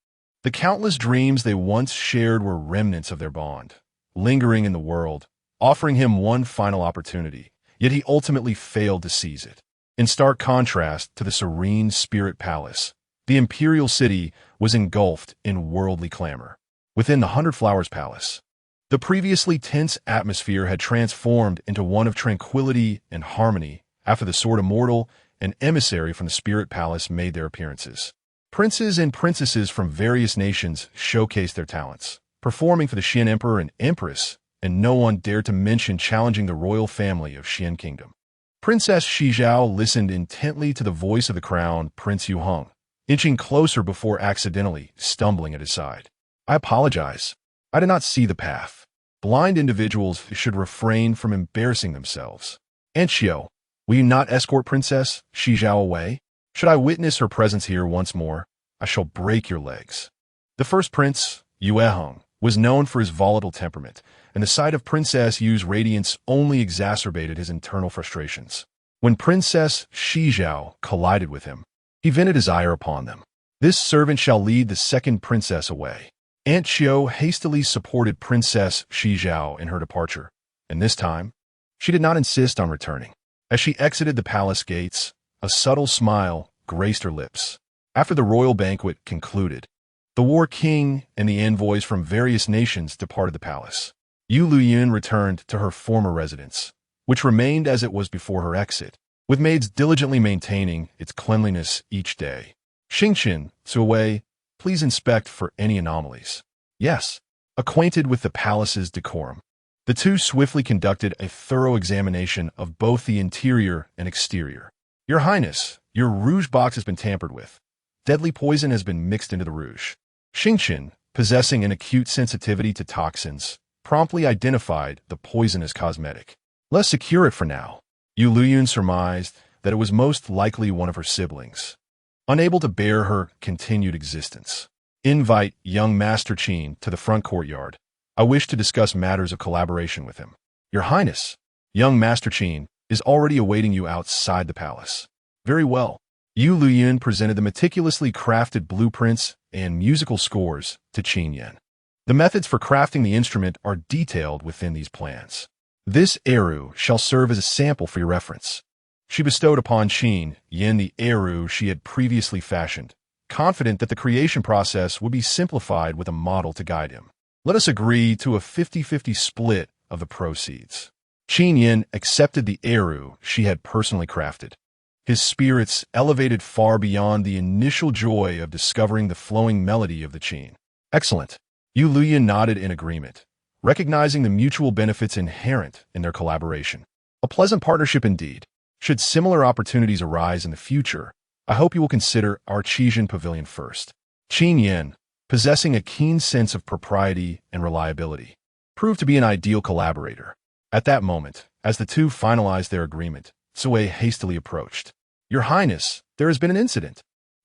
The countless dreams they once shared were remnants of their bond, lingering in the world, offering him one final opportunity, yet he ultimately failed to seize it. In stark contrast to the serene spirit palace, the imperial city was engulfed in worldly clamor. Within the 100 Flowers Palace, The previously tense atmosphere had transformed into one of tranquility and harmony after the Sword Immortal and emissary from the Spirit Palace made their appearances. Princes and princesses from various nations showcased their talents, performing for the Xian Emperor and Empress, and no one dared to mention challenging the royal family of Xian Kingdom. Princess Shizhao listened intently to the voice of the crowned Prince Yuheng, inching closer before accidentally stumbling at his side. I apologize. I did not see the path. Blind individuals should refrain from embarrassing themselves. Aunt Xiao, will you not escort Princess Shizhao away? Should I witness her presence here once more, I shall break your legs. The first prince, Yueliuyun, was known for his volatile temperament, and the sight of Princess Yu's radiance only exacerbated his internal frustrations. When Princess Shizhao collided with him, he vented his ire upon them. This servant shall lead the second princess away. Aunt Xiao hastily supported Princess Shizhao in her departure, and this time, she did not insist on returning. As she exited the palace gates, a subtle smile graced her lips. After the royal banquet concluded, the War King and the envoys from various nations departed the palace. Yueliuyun returned to her former residence, which remained as it was before her exit, with maids diligently maintaining its cleanliness each day. Xingqian, Zuwei, please inspect for any anomalies. Yes, acquainted with the palace's decorum, the two swiftly conducted a thorough examination of both the interior and exterior. Your Highness, your rouge box has been tampered with. Deadly poison has been mixed into the rouge. Xingqian, possessing an acute sensitivity to toxins, promptly identified the poison as cosmetic. Let's secure it for now. Yueliuyun surmised that it was most likely one of her siblings, unable to bear her continued existence. Invite young Master Qin to the front courtyard. I wish to discuss matters of collaboration with him. Your Highness, young Master Qin is already awaiting you outside the palace. Very well. Yueliuyun presented the meticulously crafted blueprints and musical scores to Qin Yan. The methods for crafting the instrument are detailed within these plans. This eru shall serve as a sample for your reference. She bestowed upon Qin Yan the eru she had previously fashioned, confident that the creation process would be simplified with a model to guide him. Let us agree to a 50-50 split of the proceeds. Qin Yan accepted the eru she had personally crafted. His spirits elevated far beyond the initial joy of discovering the flowing melody of the Qin. Excellent. Yueliuyun nodded in agreement, recognizing the mutual benefits inherent in their collaboration. A pleasant partnership indeed. Should similar opportunities arise in the future, I hope you will consider our Qijian Pavilion first. Qin Yan, possessing a keen sense of propriety and reliability, proved to be an ideal collaborator. At that moment, as the two finalized their agreement, Zuwei hastily approached. Your Highness, there has been an incident.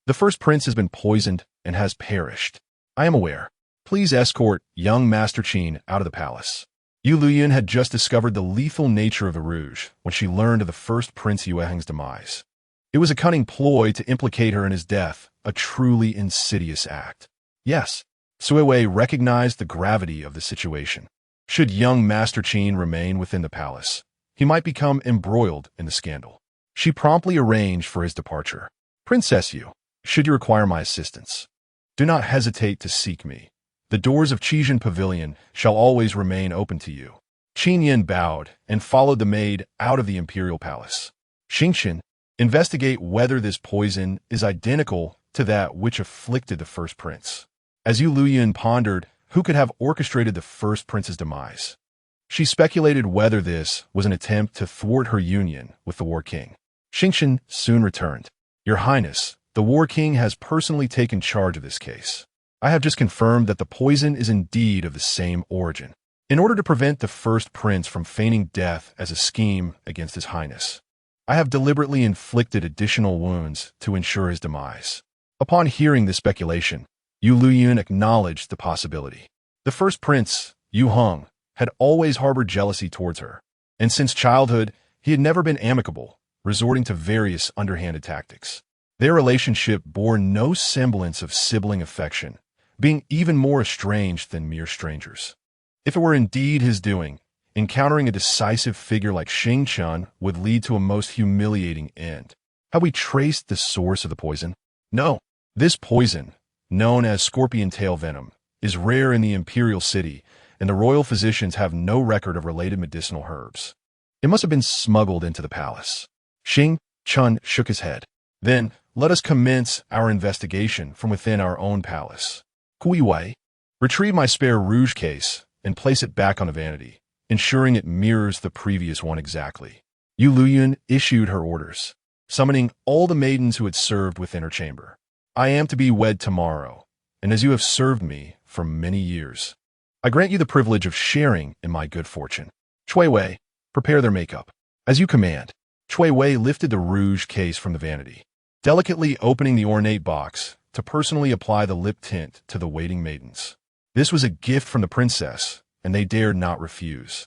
The first prince has been poisoned and has perished. I am aware. Please escort young Master Qin out of the palace. Yueliuyun had just discovered the lethal nature of the rouge when she learned of the first Prince Yueheng's demise. It was a cunning ploy to implicate her in his death, a truly insidious act. Yes, Zuwei recognized the gravity of the situation. Should young Master Qin remain within the palace, he might become embroiled in the scandal. She promptly arranged for his departure. Princess Yu, should you require my assistance, do not hesitate to seek me. The doors of Qijian Pavilion shall always remain open to you. Qin Yan bowed and followed the maid out of the imperial palace. Xingqian, investigate whether this poison is identical to that which afflicted the first prince. As Yueliuyun pondered who could have orchestrated the first prince's demise, she speculated whether this was an attempt to thwart her union with the War King. Xingqian soon returned. Your Highness, the War King has personally taken charge of this case. I have just confirmed that the poison is indeed of the same origin. In order to prevent the first prince from feigning death as a scheme against His Highness, I have deliberately inflicted additional wounds to ensure his demise. Upon hearing this speculation, Yueliuyun acknowledged the possibility. The first prince, Yuheng, had always harbored jealousy towards her, and since childhood, he had never been amicable, resorting to various underhanded tactics. Their relationship bore no semblance of sibling affection, being even more estranged than mere strangers. If it were indeed his doing, encountering a decisive figure like Xingqian would lead to a most humiliating end. Have we traced the source of the poison? No. This poison, known as scorpion tail venom, is rare in the imperial city and the royal physicians have no record of related medicinal herbs. It must have been smuggled into the palace. Xing Chun shook his head. Then, let us commence our investigation from within our own palace. Kui Wei, retrieve my spare rouge case and place it back on the vanity, ensuring it mirrors the previous one exactly. Yueliuyun issued her orders, summoning all the maidens who had served within her chamber. I am to be wed tomorrow, and as you have served me for many years, I grant you the privilege of sharing in my good fortune. Chui Wei, prepare their makeup. As you command. Chui Wei lifted the rouge case from the vanity, delicately opening the ornate box to personally apply the lip tint to the waiting maidens. This was a gift from the princess, and they dared not refuse.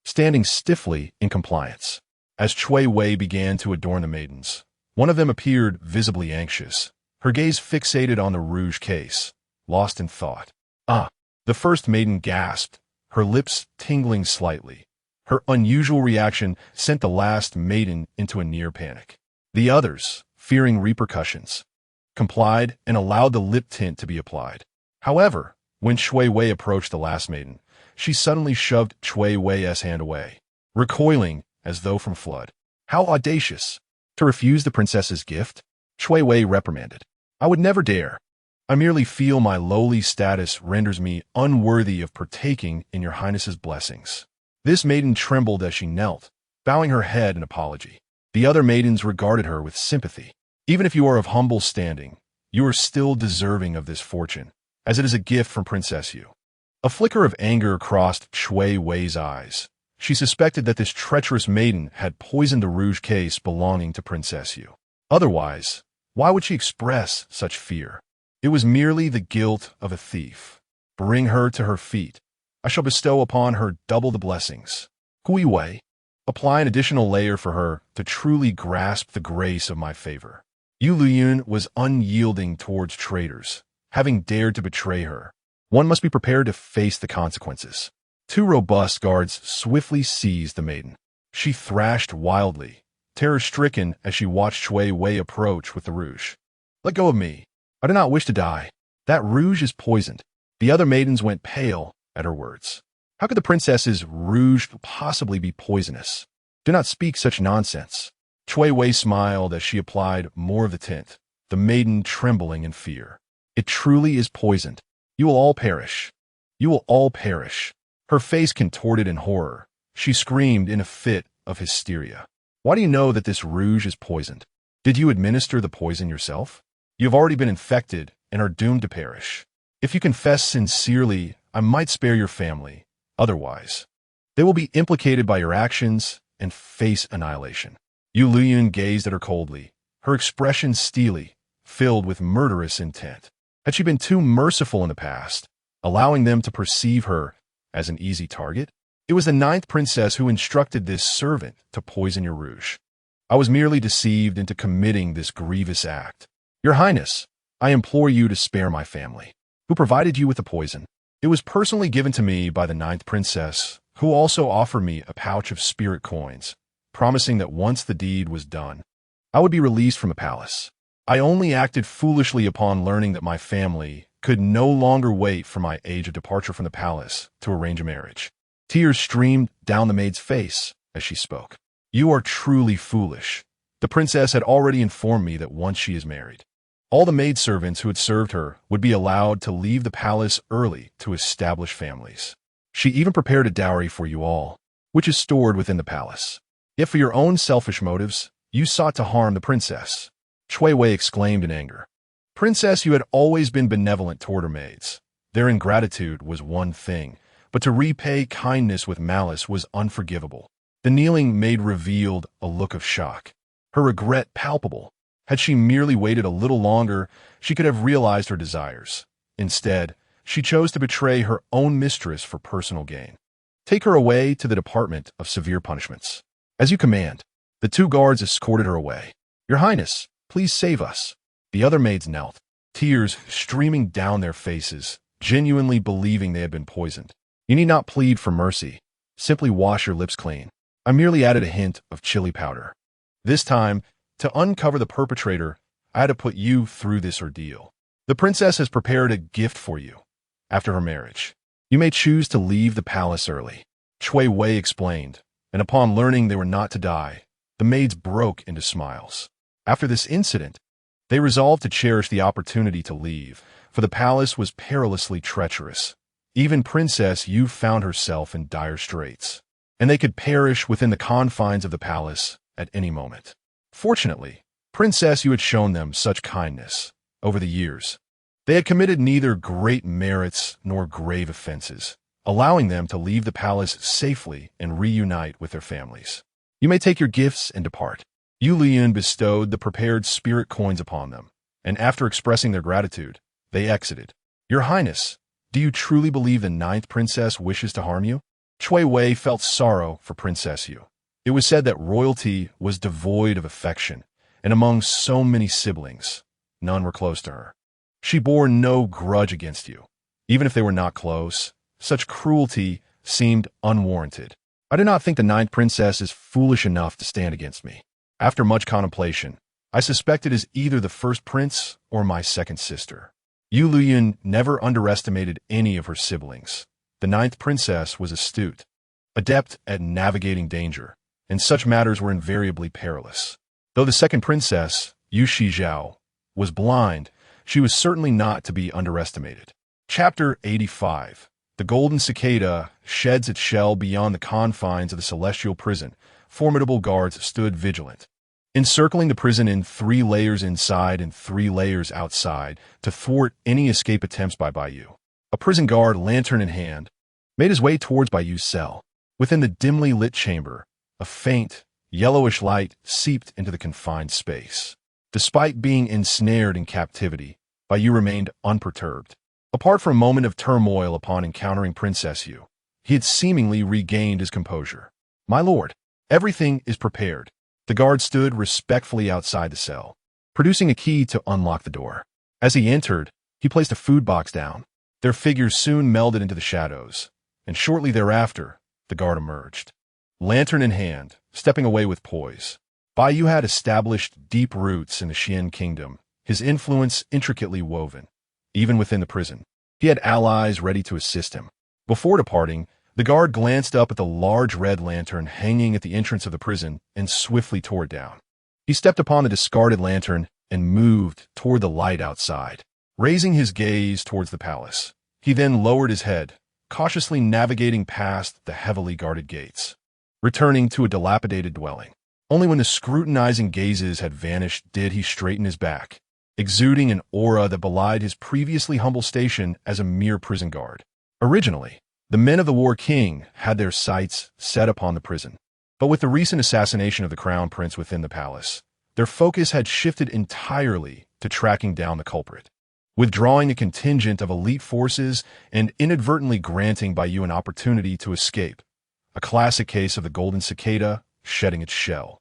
Standing stiffly in compliance, as Chui Wei began to adorn the maidens, one of them appeared visibly anxious, her gaze fixated on the rouge case, lost in thought. Ah! The first maiden gasped, her lips tingling slightly. Her unusual reaction sent the last maiden into a near panic. The others, fearing repercussions, complied and allowed the lip tint to be applied. However, when Chui Wei approached the last maiden, she suddenly shoved Chui Wei's hand away, recoiling as though from flood. How audacious! To refuse the princess's gift? Chui Wei reprimanded. I would never dare. I merely feel my lowly status renders me unworthy of partaking in your highness's blessings. This maiden trembled as she knelt, bowing her head in apology. The other maidens regarded her with sympathy. Even if you are of humble standing, you are still deserving of this fortune, as it is a gift from Princess Yu. A flicker of anger crossed Chui Wei's eyes. She suspected that this treacherous maiden had poisoned the rouge case belonging to Princess Yu. Otherwise, why would she express such fear? It was merely the guilt of a thief. Bring her to her feet. I shall bestow upon her double the blessings. Kui Wei, apply an additional layer for her to truly grasp the grace of my favor. Yueliuyun was unyielding towards traitors, having dared to betray her. One must be prepared to face the consequences. Two robust guards swiftly seized the maiden. She thrashed wildly, terror-stricken as she watched Chui Wei approach with the rouge. Let go of me. I do not wish to die. That rouge is poisoned. The other maidens went pale at her words. How could the princess's rouge possibly be poisonous? Do not speak such nonsense. Chui Wei smiled as she applied more of the tint, the maiden trembling in fear. It truly is poisoned. You will all perish. You will all perish. Her face contorted in horror. She screamed in a fit of hysteria. Why do you know that this rouge is poisoned? Did you administer the poison yourself? You have already been infected and are doomed to perish. If you confess sincerely, I might spare your family. Otherwise, they will be implicated by your actions and face annihilation. Yueliuyun gazed at her coldly, her expression steely, filled with murderous intent. Had she been too merciful in the past, allowing them to perceive her as an easy target? It was the 9th princess who instructed this servant to poison your rouge. I was merely deceived into committing this grievous act. Your Highness, I implore you to spare my family. Who provided you with the poison? It was personally given to me by the 9th princess, who also offered me a pouch of spirit coins, promising that once the deed was done, I would be released from the palace. I only acted foolishly upon learning that my family could no longer wait for my age of departure from the palace to arrange a marriage. Tears streamed down the maid's face as she spoke. You are truly foolish. The princess had already informed me that once she is married, all the maidservants who had served her would be allowed to leave the palace early to establish families. She even prepared a dowry for you all, which is stored within the palace. Yet for your own selfish motives, you sought to harm the princess. Chui Wei exclaimed in anger. Princess, you had always been benevolent toward her maids. Their ingratitude was one thing, but to repay kindness with malice was unforgivable. The kneeling maid revealed a look of shock, her regret palpable. Had she merely waited a little longer, she could have realized her desires. Instead, she chose to betray her own mistress for personal gain. Take her away to the Department of Severe Punishments. As you command. The 2 guards escorted her away. Your Highness, please save us. The other maids knelt, tears streaming down their faces, genuinely believing they had been poisoned. You need not plead for mercy. Simply wash your lips clean. I merely added a hint of chili powder. This time, to uncover the perpetrator, I had to put you through this ordeal. The princess has prepared a gift for you after her marriage. You may choose to leave the palace early. Chui Wei explained, and upon learning they were not to die, the maids broke into smiles. After this incident, they resolved to cherish the opportunity to leave, for the palace was perilously treacherous. Even Princess Yu found herself in dire straits, and they could perish within the confines of the palace at any moment. Fortunately, Princess Yu had shown them such kindness over the years. They had committed neither great merits nor grave offenses, allowing them to leave the palace safely and reunite with their families. You may take your gifts and depart. Yueliuyun bestowed the prepared spirit coins upon them, and after expressing their gratitude, they exited. Your Highness, do you truly believe the ninth princess wishes to harm you? Chui Wei felt sorrow for Princess Yu. It was said that royalty was devoid of affection, and among so many siblings, none were close to her. She bore no grudge against you. Even if they were not close, such cruelty seemed unwarranted. I do not think the ninth princess is foolish enough to stand against me. After much contemplation, I suspect it is either the first prince or my second sister. Yueliuyun never underestimated any of her siblings. The ninth princess was astute, adept at navigating danger, and such matters were invariably perilous. Though the second princess, Yu Shizhao, was blind, she was certainly not to be underestimated. Chapter 85. The golden cicada sheds its shell beyond the confines of the celestial prison. Formidable guards stood vigilant, encircling the prison in 3 layers inside and 3 layers outside to thwart any escape attempts by Baiyu. A prison guard, lantern in hand, made his way towards Baiyu's cell. Within the dimly lit chamber, a faint, yellowish light seeped into the confined space. Despite being ensnared in captivity, Baiyu remained unperturbed. Apart from a moment of turmoil upon encountering Princess Yu, he had seemingly regained his composure. My lord, everything is prepared. The guard stood respectfully outside the cell, producing a key to unlock the door. As he entered, he placed a food box down. Their figures soon melded into the shadows, and shortly thereafter, the guard emerged. Lantern in hand, stepping away with poise. Baiyu had established deep roots in the Xian kingdom, his influence intricately woven. Even within the prison, he had allies ready to assist him. Before departing, the guard glanced up at the large red lantern hanging at the entrance of the prison and swiftly tore it down. He stepped upon the discarded lantern and moved toward the light outside, raising his gaze towards the palace. He then lowered his head, cautiously navigating past the heavily guarded gates, returning to a dilapidated dwelling. Only when the scrutinizing gazes had vanished did he straighten his back, exuding an aura that belied his previously humble station as a mere prison guard. Originally, the men of the War King had their sights set upon the prison, but with the recent assassination of the crown prince within the palace, their focus had shifted entirely to tracking down the culprit. Withdrawing a contingent of elite forces and inadvertently granting Baiyu an opportunity to escape, a classic case of the golden cicada shedding its shell.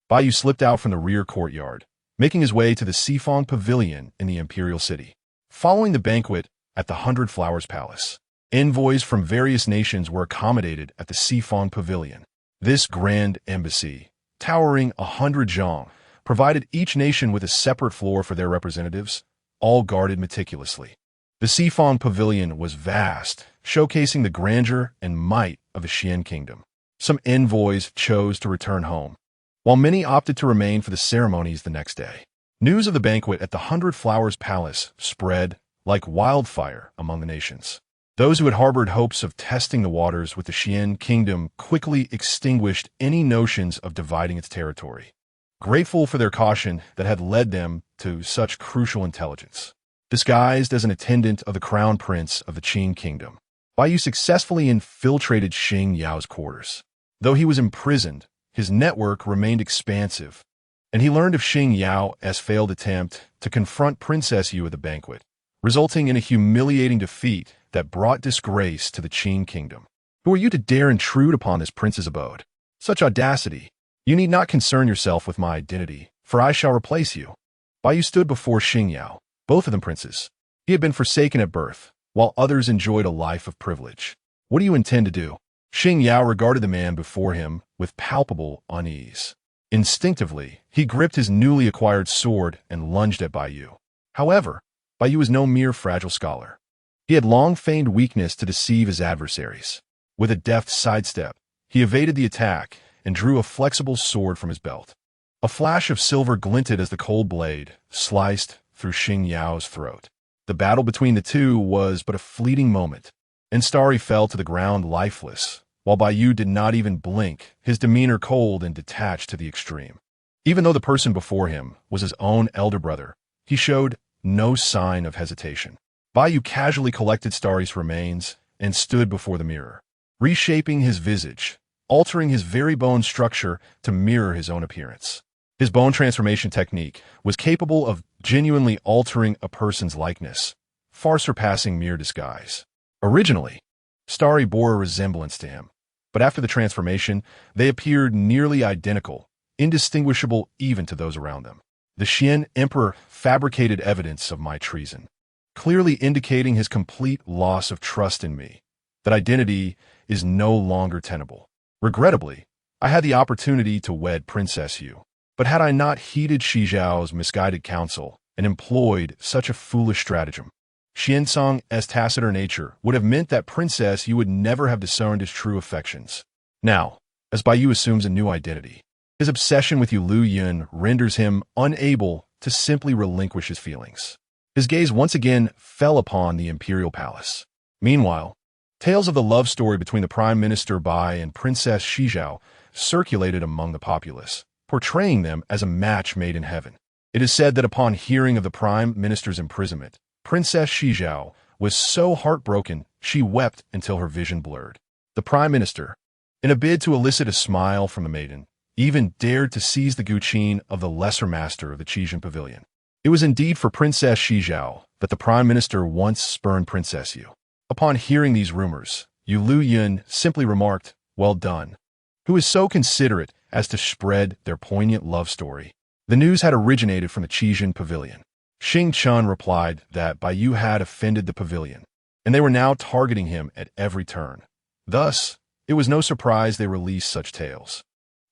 Baiyu slipped out from the rear courtyard, making his way to the Sifong Pavilion in the imperial city. Following the banquet at the 100 Flowers Palace, envoys from various nations were accommodated at the Sifong Pavilion. This grand embassy, towering 100 zhang, provided each nation with a separate floor for their representatives, all guarded meticulously. The Sifong Pavilion was vast, showcasing the grandeur and might of the Xian kingdom. Some envoys chose to return home, while many opted to remain for the ceremonies the next day. News of the banquet at the 100 Flowers Palace spread like wildfire among the nations. Those who had harbored hopes of testing the waters with the Xian kingdom quickly extinguished any notions of dividing its territory, grateful for their caution that had led them to such crucial intelligence. Disguised as an attendant of the crown prince of the Qing kingdom, Baiyu successfully infiltrated Xing Yao's quarters. Though he was imprisoned, his network remained expansive, and he learned of Xing Yao's failed attempt to confront Princess Yu at the banquet, resulting in a humiliating defeat that brought disgrace to the Qing kingdom. Who are you to dare intrude upon this prince's abode? Such audacity! You need not concern yourself with my identity, for I shall replace you. Baiyu stood before Xing Yao, both of them princes. He had been forsaken at birth, while others enjoyed a life of privilege. What do you intend to do? Xing Yao regarded the man before him with palpable unease. Instinctively, he gripped his newly acquired sword and lunged at Baiyu. However, Baiyu was no mere fragile scholar. He He had long feigned weakness to deceive his adversaries. With a deft sidestep, he evaded the attack and drew a flexible sword from his belt. A flash of silver glinted as the cold blade sliced through Xing Yao's throat. The battle between the two was but a fleeting moment, and Starry fell to the ground lifeless, while Baiyu did not even blink, his demeanor cold and detached to the extreme. Even though the person before him was his own elder brother, he showed no sign of hesitation. Baiyu casually collected Starry's remains and stood before the mirror, reshaping his visage, altering his very bone structure to mirror his own appearance. His bone transformation technique was capable of genuinely altering a person's likeness, far surpassing mere disguise. Originally, Starry bore a resemblance to him, but after the transformation, they appeared nearly identical, indistinguishable even to those around them. The Xian Emperor fabricated evidence of my treason, clearly indicating his complete loss of trust in me. That identity is no longer tenable. Regrettably, I had the opportunity to wed Princess Yu, but had I not heeded Shi Zhao's misguided counsel and employed such a foolish stratagem, Xuancang's taciturn nature would have meant that Princess Yu would never have discerned his true affections. Now, as Baiyu assumes a new identity, his obsession with Yueliuyun renders him unable to simply relinquish his feelings. His gaze once again fell upon the imperial palace. Meanwhile, tales of the love story between the Prime Minister Bai and Princess Shi Zhao circulated among the populace, portraying them as a match made in heaven. It is said that upon hearing of the Prime Minister's imprisonment, Princess Shi Zhao was so heartbroken she wept until her vision blurred. The Prime Minister, in a bid to elicit a smile from the maiden, even dared to seize the guqin of the lesser master of the Qijian Pavilion. It was indeed for Princess Shi Zhao that the Prime Minister once spurned Princess Yu. Upon hearing these rumors, Yueliuyun simply remarked, "Well done," who is so considerate as to spread their poignant love story. The news had originated from the Qijian Pavilion. Xing Chun replied that Baiyu had offended the pavilion, and they were now targeting him at every turn. Thus, it was no surprise they released such tales.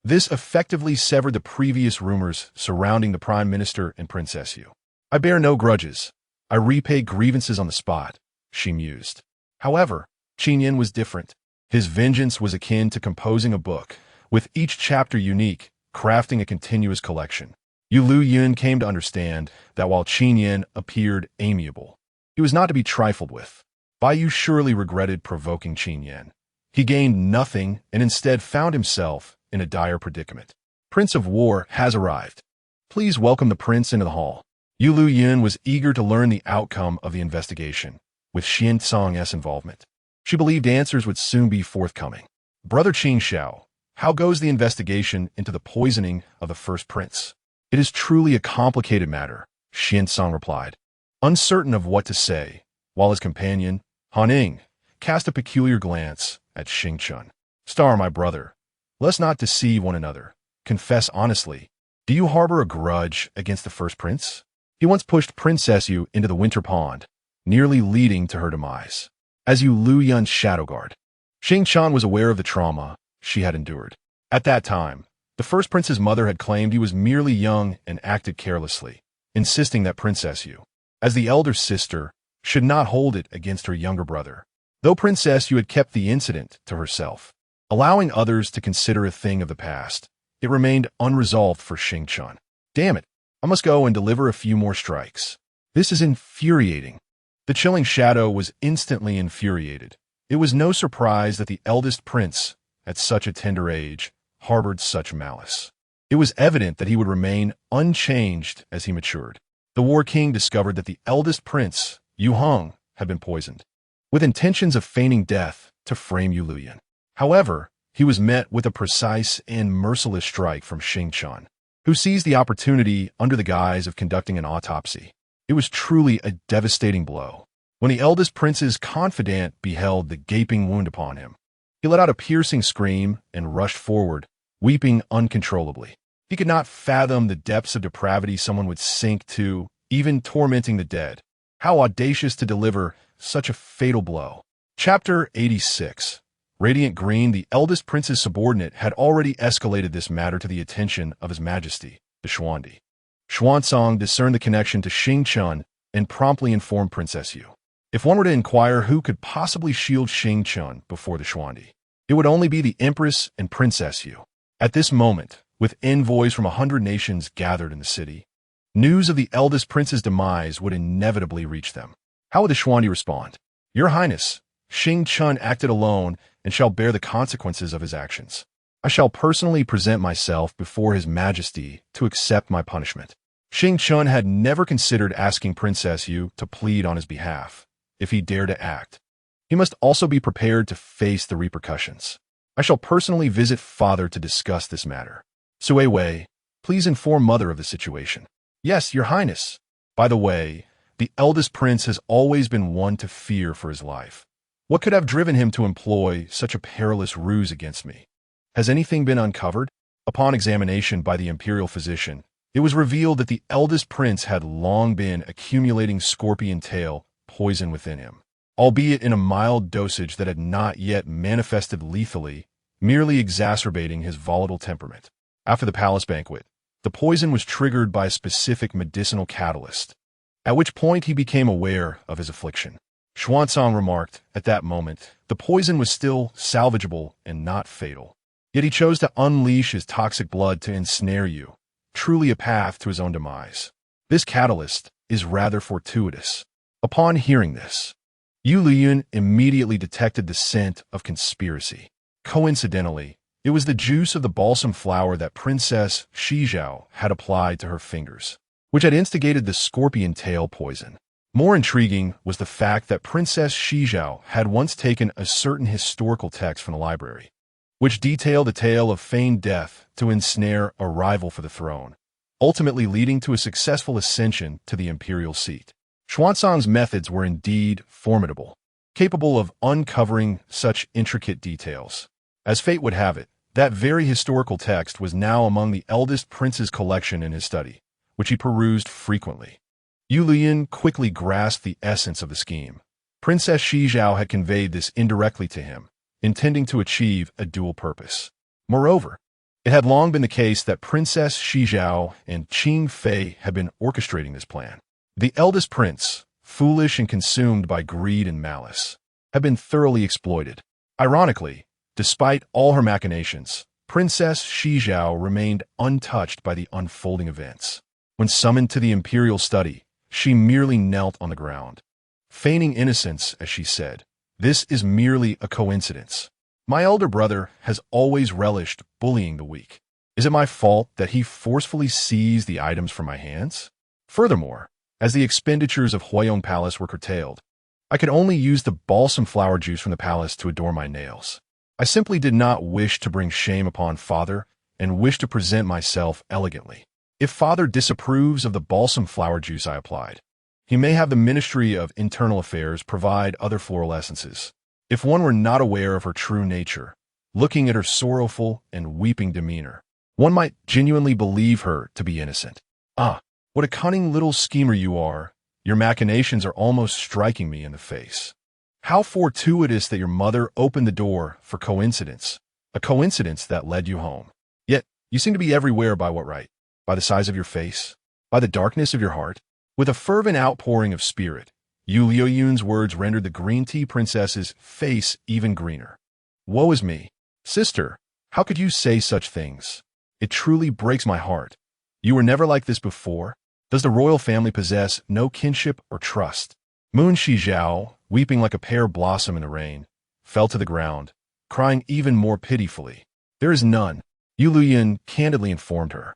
This effectively severed the previous rumors surrounding the Prime Minister and Princess Yu. "I bear no grudges. I repay grievances on the spot," she mused. However, Qinyan was different. His vengeance was akin to composing a book, with each chapter unique, crafting a continuous collection. Yueliuyun came to understand that while Qinyan appeared amiable, he was not to be trifled with. Baiyu surely regretted provoking Qinyan. He gained nothing and instead found himself in a dire predicament. "Prince of War has arrived. Please welcome the prince into the hall." Yueliuyun was eager to learn the outcome of the investigation, with Xuancang's involvement. She believed answers would soon be forthcoming. "Brother Qing Xiao, how goes the investigation into the poisoning of the first prince?" "It is truly a complicated matter," Xuancang replied, uncertain of what to say, while his companion, Haning, cast a peculiar glance at Xing Chun. "Star, my brother, let's not deceive one another. Confess honestly, do you harbor a grudge against the first prince? He once pushed Princess Yu into the winter pond, nearly leading to her demise. As Yueliuyun's shadow guard, Xing Chun was aware of the trauma she had endured. At that time, the first prince's mother had claimed he was merely young and acted carelessly, insisting that Princess Yu, as the elder sister, should not hold it against her younger brother, though Princess Yu had kept the incident to herself, allowing others to consider a thing of the past. It remained unresolved for Xing Chun. "Damn it, I must go and deliver a few more strikes. This is infuriating." The chilling shadow was instantly infuriated. It was no surprise that the eldest prince, at such a tender age, harbored such malice. It was evident that he would remain unchanged as he matured. The War King discovered that the eldest prince, Yu Heng, had been poisoned, with intentions of feigning death to frame Yueliuyun. However, he was met with a precise and merciless strike from Xing Chun, who seized the opportunity under the guise of conducting an autopsy. It was truly a devastating blow. When the eldest prince's confidant beheld the gaping wound upon him, he let out a piercing scream and rushed forward, weeping uncontrollably. He could not fathom the depths of depravity someone would sink to, even tormenting the dead. How audacious to deliver such a fatal blow. Chapter 86. Radiant Green, the eldest prince's subordinate, had already escalated this matter to the attention of His Majesty, the Xuandi. Xuancang discerned the connection to Xing Chun and promptly informed Princess Yu. If one were to inquire who could possibly shield Xuancang before the Xuandi, it would only be the Empress and Princess Yu. At this moment, with envoys from 100 nations gathered in the city, news of the eldest prince's demise would inevitably reach them. How would the Xuandi respond? Your Highness, Xuancang acted alone and shall bear the consequences of his actions. I shall personally present myself before His Majesty to accept my punishment. Xuancang had never considered asking Princess Yu to plead on his behalf, if he dared to act. He must also be prepared to face the repercussions. I shall personally visit Father to discuss this matter. Sui Wei, please inform Mother of the situation. Yes, Your Highness. By the way, the eldest prince has always been one to fear for his life. What could have driven him to employ such a perilous ruse against me? Has anything been uncovered? Upon examination by the imperial physician, it was revealed that the eldest prince had long been accumulating scorpion tail poison within him, albeit in a mild dosage that had not yet manifested lethally, merely exacerbating his volatile temperament. After the palace banquet, the poison was triggered by a specific medicinal catalyst, at which point he became aware of his affliction. Xuancang remarked, at that moment, the poison was still salvageable and not fatal. Yet he chose to unleash his toxic blood to ensnare you, truly a path to his own demise. This catalyst is rather fortuitous. Upon hearing this, Yueliuyun immediately detected the scent of conspiracy. Coincidentally, it was the juice of the balsam flower that Princess Xizhao had applied to her fingers, which had instigated the scorpion tail poison. More intriguing was the fact that Princess Xizhao had once taken a certain historical text from the library, which detailed a tale of feigned death to ensnare a rival for the throne, ultimately leading to a successful ascension to the imperial seat. Xuancang's methods were indeed formidable, capable of uncovering such intricate details. As fate would have it, that very historical text was now among the eldest prince's collection in his study, which he perused frequently. Yueliuyun quickly grasped the essence of the scheme. Princess Xizhao had conveyed this indirectly to him, intending to achieve a dual purpose. Moreover, it had long been the case that Princess Xizhao and Qing Fei had been orchestrating this plan. The eldest prince, foolish and consumed by greed and malice, had been thoroughly exploited. Ironically, despite all her machinations, Princess Xizhao remained untouched by the unfolding events. When summoned to the imperial study, she merely knelt on the ground. Feigning innocence, as she said, "This is merely a coincidence. My elder brother has always relished bullying the weak. Is it my fault that he forcefully seized the items from my hands? Furthermore, as the expenditures of Huayong Palace were curtailed, I could only use the balsam flower juice from the palace to adorn my nails. I simply did not wish to bring shame upon Father and wish to present myself elegantly. If Father disapproves of the balsam flower juice I applied, he may have the Ministry of Internal Affairs provide other floral essences. If one were not aware of her true nature, looking at her sorrowful and weeping demeanor, one might genuinely believe her to be innocent. Ah, what a cunning little schemer you are. Your machinations are almost striking me in the face. How fortuitous that your mother opened the door for coincidence, a coincidence that led you home. Yet, you seem to be everywhere by what right? By the size of your face? By the darkness of your heart? With a fervent outpouring of spirit, Yueliuyun's words rendered the green tea princess's face even greener. Woe is me. Sister, how could you say such things? It truly breaks my heart. You were never like this before. Does the royal family possess no kinship or trust? Moon Xizhao, weeping like a pear blossom in the rain, fell to the ground, crying even more pitifully. There is none, Yueliuyun candidly informed her.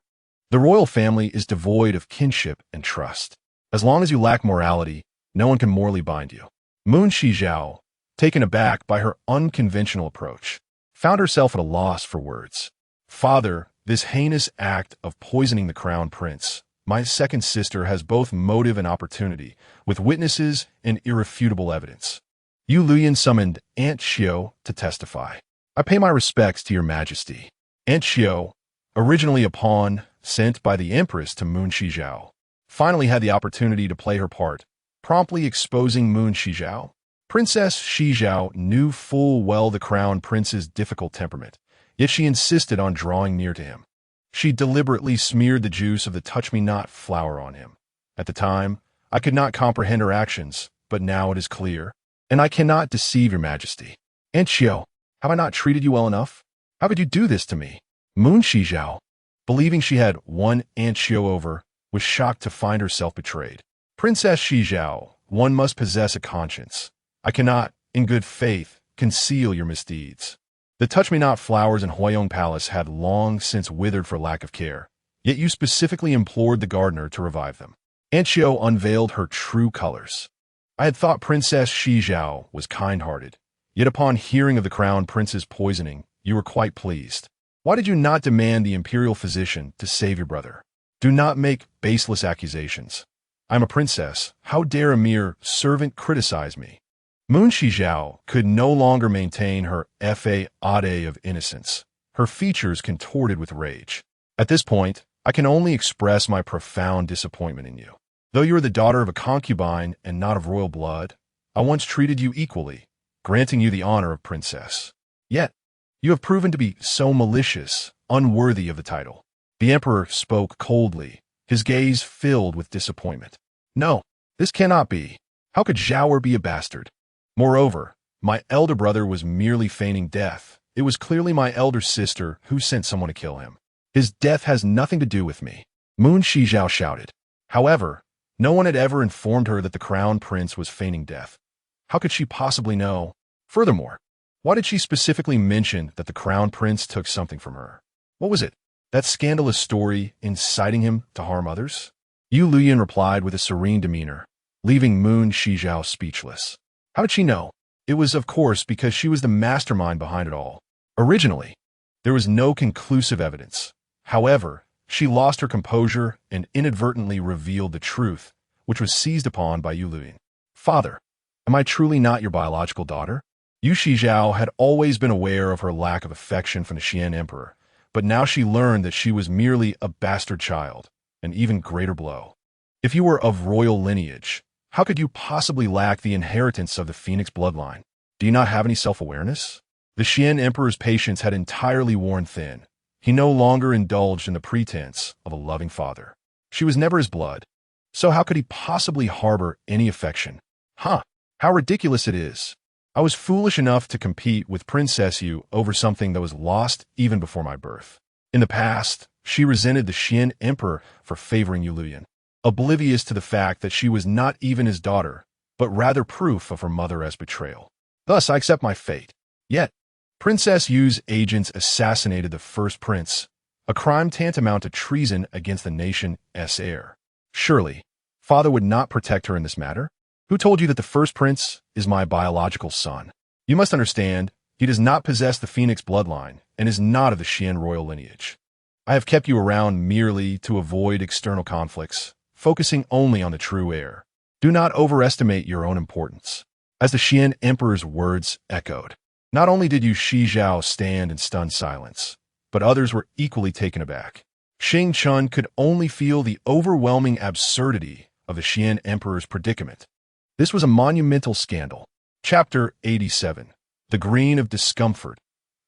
The royal family is devoid of kinship and trust. As long as you lack morality, no one can morally bind you. Moon Xizhao, taken aback by her unconventional approach, found herself at a loss for words. Father, this heinous act of poisoning the crown prince, my second sister, has both motive and opportunity, with witnesses and irrefutable evidence. Yueliuyun summoned Aunt Xiao to testify. I pay my respects to your majesty. Aunt Xiao, originally a pawn sent by the empress to Moon Xizhao, finally had the opportunity to play her part, promptly exposing Moon Xizhao. Princess Xizhao knew full well the crown prince's difficult temperament, yet she insisted on drawing near to him. She deliberately smeared the juice of the touch-me-not flower on him. At the time, I could not comprehend her actions, but now it is clear, and I cannot deceive your majesty. Aunt Xiao, have I not treated you well enough? How could you do this to me? Moon Shizhao, believing she had won Aunt Xiao over, was shocked to find herself betrayed. Princess Shizhao, one must possess a conscience. I cannot, in good faith, conceal your misdeeds. The touch-me-not flowers in Huayong Palace had long since withered for lack of care, yet you specifically implored the gardener to revive them. Aunt Xiao unveiled her true colors. I had thought Princess Shizhao was kind-hearted, yet upon hearing of the crown prince's poisoning, you were quite pleased. Why did you not demand the imperial physician to save your brother? Do not make baseless accusations. I am a princess. How dare a mere servant criticize me? Moon Shizhao could no longer maintain her fade of innocence, her features contorted with rage. At this point, I can only express my profound disappointment in you. Though you are the daughter of a concubine and not of royal blood, I once treated you equally, granting you the honor of princess. Yet, you have proven to be so malicious, unworthy of the title. The emperor spoke coldly, his gaze filled with disappointment. No, this cannot be. How could Zhao be a bastard? Moreover, my elder brother was merely feigning death. It was clearly my elder sister who sent someone to kill him. His death has nothing to do with me. Moon Shizhao shouted. However, no one had ever informed her that the crown prince was feigning death. How could she possibly know? Furthermore, why did she specifically mention that the crown prince took something from her? What was it? That scandalous story inciting him to harm others? Yueliuyun replied with a serene demeanor, leaving Moon Shizhao speechless. How did she know? It was, of course, because she was the mastermind behind it all. Originally, there was no conclusive evidence. However, she lost her composure and inadvertently revealed the truth, which was seized upon by Yueliuyun. Father, am I truly not your biological daughter? Yu Shizhao had always been aware of her lack of affection from the Xian emperor, but now she learned that she was merely a bastard child, an even greater blow. If you were of royal lineage, how could you possibly lack the inheritance of the Phoenix bloodline? Do you not have any self-awareness? The Xian emperor's patience had entirely worn thin. He no longer indulged in the pretense of a loving father. She was never his blood, so how could he possibly harbor any affection? Huh, how ridiculous it is. I was foolish enough to compete with Princess Yu over something that was lost even before my birth. In the past, she resented the Xian emperor for favoring Yueliuyun, oblivious to the fact that she was not even his daughter, but rather proof of her mother's betrayal. Thus, I accept my fate. Yet, Princess Yu's agents assassinated the first prince, a crime tantamount to treason against the nation's heir. Surely, father would not protect her in this matter? Who told you that the first prince is my biological son? You must understand, he does not possess the Phoenix bloodline and is not of the Xian royal lineage. I have kept you around merely to avoid external conflicts, focusing only on the true heir. Do not overestimate your own importance. As the Xian emperor's words echoed, not only did Yu Shizhao stand in stunned silence, but others were equally taken aback. Xing Chun could only feel the overwhelming absurdity of the Xian emperor's predicament. This was a monumental scandal. Chapter 87. The Green of Discomfort.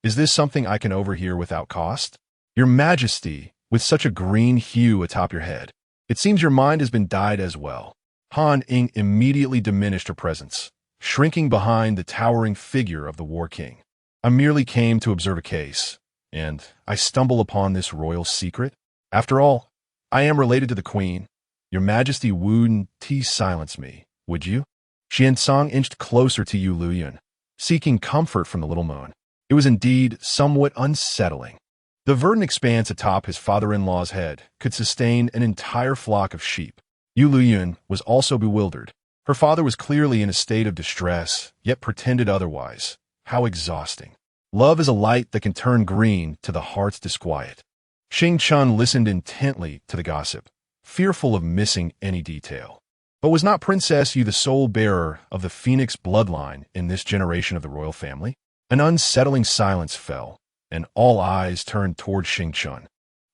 Is this something I can overhear without cost? Your Majesty, with such a green hue atop your head. It seems your mind has been dyed as well. Han Ying immediately diminished her presence, shrinking behind the towering figure of the War King. I merely came to observe a case, and I stumble upon this royal secret. After all, I am related to the Queen. Your Majesty wouldn't silence me, would you? Xuancang inched closer to Yueliuyun, seeking comfort from the little moon. It was indeed somewhat unsettling. The verdant expanse atop his father-in-law's head could sustain an entire flock of sheep. Yueliuyun was also bewildered. Her father was clearly in a state of distress, yet pretended otherwise. How exhausting. Love is a light that can turn green to the heart's disquiet. Xing Chun listened intently to the gossip, fearful of missing any detail. But was not Princess Yu the sole bearer of the Phoenix bloodline in this generation of the royal family? An unsettling silence fell, and all eyes turned toward Xing Chun.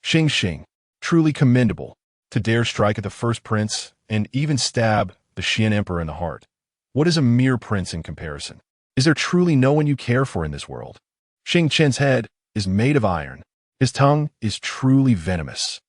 Xing, truly commendable, to dare strike at the first prince and even stab the Xian emperor in the heart. What is a mere prince in comparison? Is there truly no one you care for in this world? Xing Chen's head is made of iron. His tongue is truly venomous.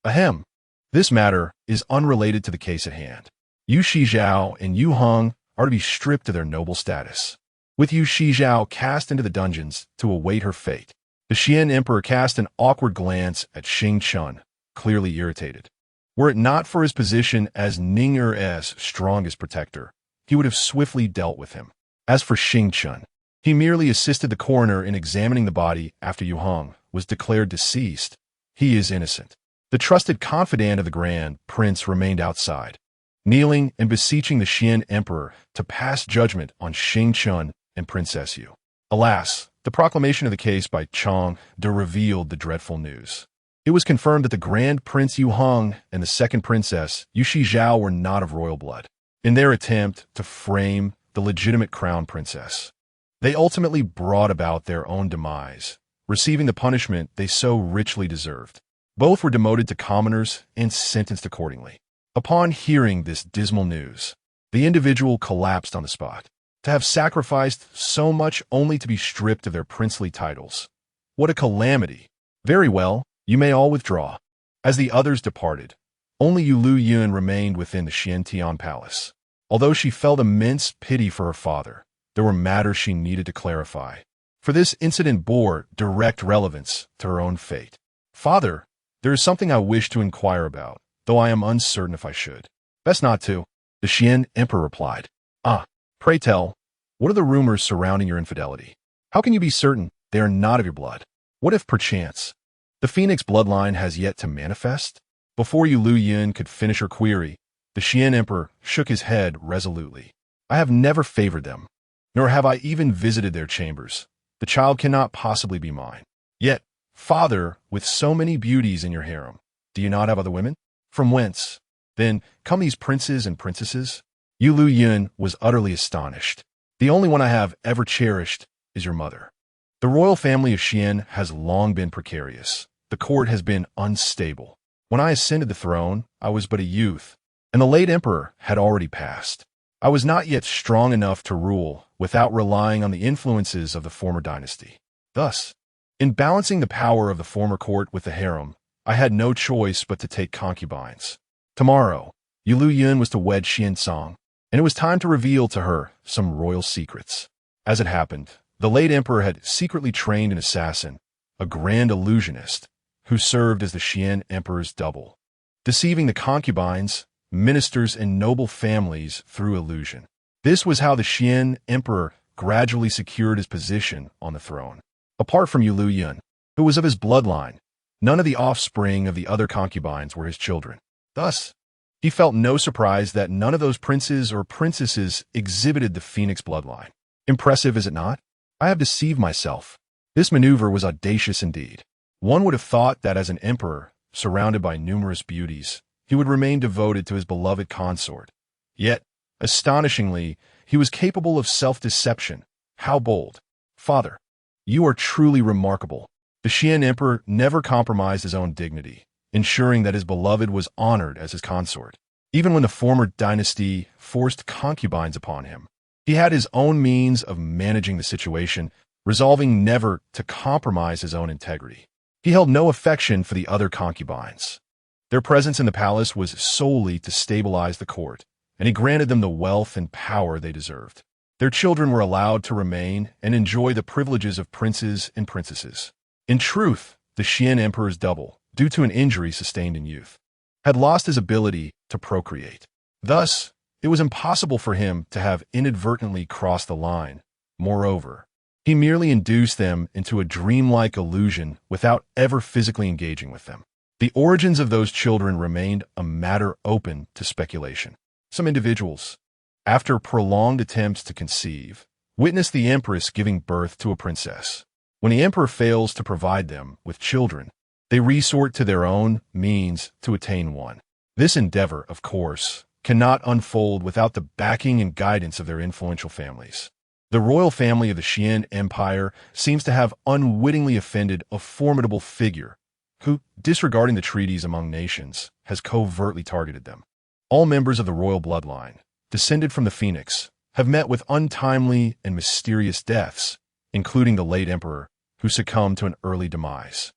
Ahem. This matter is unrelated to the case at hand. Yu Shizhao and Yu Hong are to be stripped of their noble status, with Yu Shizhao cast into the dungeons to await her fate. The Xian Emperor cast an awkward glance at Xing Chun, clearly irritated. Were it not for his position as Ning Er's strongest protector, he would have swiftly dealt with him. As for Xing Chun, he merely assisted the coroner in examining the body after Yu Hong was declared deceased. He is innocent. The trusted confidant of the Grand Prince remained outside, kneeling and beseeching the Xian Emperor to pass judgment on Xing Chun and Princess Yu. Alas, the proclamation of the case by Chang De revealed the dreadful news. It was confirmed that the Grand Prince Yu Hong and the second princess, Yu Shizhao, were not of royal blood. In their attempt to frame the legitimate crown princess, they ultimately brought about their own demise, receiving the punishment they so richly deserved. Both were demoted to commoners and sentenced accordingly. Upon hearing this dismal news, the individual collapsed on the spot. To have sacrificed so much only to be stripped of their princely titles. What a calamity! Very well, you may all withdraw. As the others departed, only Yueliuyun remained within the Xiantian palace. Although she felt immense pity for her father, there were matters she needed to clarify. For this incident bore direct relevance to her own fate. Father, there is something I wish to inquire about, though I am uncertain if I should. Best not to, the Xian Emperor replied. Pray tell, what are the rumors surrounding your infidelity? How can you be certain they are not of your blood? What if, perchance, the Phoenix bloodline has yet to manifest? Before Yueliuyun could finish her query, the Xian Emperor shook his head resolutely. I have never favored them, nor have I even visited their chambers. The child cannot possibly be mine. Yet, father, with so many beauties in your harem, do you not have other women? From whence, then, come these princes and princesses? Yueliuyun was utterly astonished. The only one I have ever cherished is your mother. The royal family of Xian has long been precarious. The court has been unstable. When I ascended the throne, I was but a youth, and the late emperor had already passed. I was not yet strong enough to rule without relying on the influences of the former dynasty. Thus, in balancing the power of the former court with the harem, I had no choice but to take concubines. Tomorrow, Yueliuyun was to wed Xuancang, and it was time to reveal to her some royal secrets. As it happened, the late emperor had secretly trained an assassin, a grand illusionist, who served as the Xian emperor's double, deceiving the concubines, ministers, and noble families through illusion. This was how the Xian emperor gradually secured his position on the throne. Apart from Yueliuyun, who was of his bloodline, none of the offspring of the other concubines were his children. Thus, he felt no surprise that none of those princes or princesses exhibited the Phoenix bloodline. Impressive, is it not? I have deceived myself. This maneuver was audacious indeed. One would have thought that as an emperor, surrounded by numerous beauties, he would remain devoted to his beloved consort. Yet, astonishingly, he was capable of self-deception. How bold! Father, you are truly remarkable. The Xian emperor never compromised his own dignity, ensuring that his beloved was honored as his consort. Even when the former dynasty forced concubines upon him, he had his own means of managing the situation, resolving never to compromise his own integrity. He held no affection for the other concubines. Their presence in the palace was solely to stabilize the court, and he granted them the wealth and power they deserved. Their children were allowed to remain and enjoy the privileges of princes and princesses. In truth, the Xian emperor's double, due to an injury sustained in youth, had lost his ability to procreate. Thus, it was impossible for him to have inadvertently crossed the line. Moreover, he merely induced them into a dreamlike illusion without ever physically engaging with them. The origins of those children remained a matter open to speculation. Some individuals, after prolonged attempts to conceive, witnessed the empress giving birth to a princess. When the emperor fails to provide them with children, they resort to their own means to attain one. This endeavor, of course, cannot unfold without the backing and guidance of their influential families. The royal family of the Xian Empire seems to have unwittingly offended a formidable figure who, disregarding the treaties among nations, has covertly targeted them. All members of the royal bloodline, descended from the Phoenix, have met with untimely and mysterious deaths, including the late emperor, who succumbed to an early demise.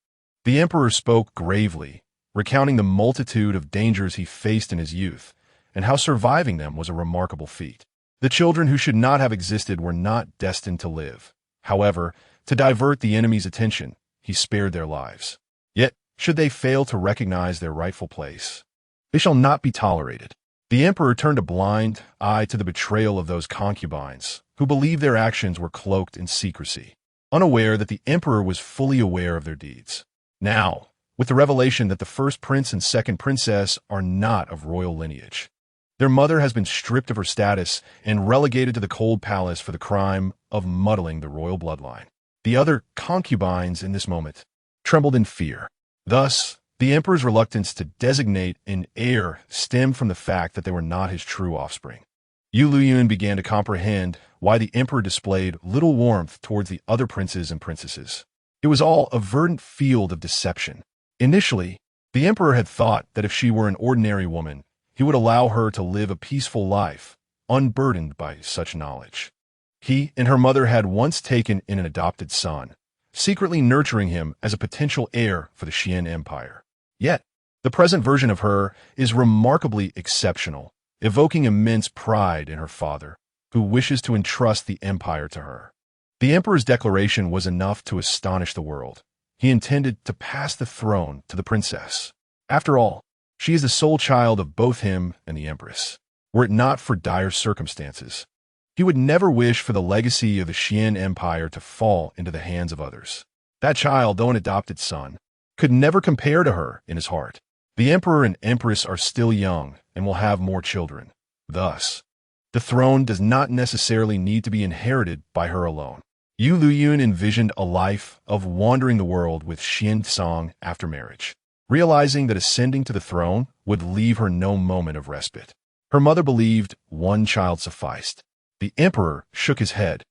The emperor spoke gravely, recounting the multitude of dangers he faced in his youth, and how surviving them was a remarkable feat. The children who should not have existed were not destined to live. However, to divert the enemy's attention, he spared their lives. Yet, should they fail to recognize their rightful place, they shall not be tolerated. The emperor turned a blind eye to the betrayal of those concubines, who believed their actions were cloaked in secrecy, unaware that the emperor was fully aware of their deeds. Now, with the revelation that the first prince and second princess are not of royal lineage, their mother has been stripped of her status and relegated to the cold palace for the crime of muddling the royal bloodline. The other concubines in this moment trembled in fear. Thus, the emperor's reluctance to designate an heir stemmed from the fact that they were not his true offspring. Yueliuyun began to comprehend why the emperor displayed little warmth towards the other princes and princesses. It was all a verdant field of deception. Initially, the emperor had thought that if she were an ordinary woman, he would allow her to live a peaceful life, unburdened by such knowledge. He and her mother had once taken in an adopted son, secretly nurturing him as a potential heir for the Xian Empire. Yet, the present version of her is remarkably exceptional, evoking immense pride in her father, who wishes to entrust the empire to her. The emperor's declaration was enough to astonish the world. He intended to pass the throne to the princess. After all, she is the sole child of both him and the empress. Were it not for dire circumstances, he would never wish for the legacy of the Xian Empire to fall into the hands of others. That child, though an adopted son, could never compare to her in his heart. The emperor and empress are still young and will have more children. Thus, the throne does not necessarily need to be inherited by her alone. Yueliuyun envisioned a life of wandering the world with Xuancang after marriage, realizing that ascending to the throne would leave her no moment of respite. Her mother believed one child sufficed. The emperor shook his head,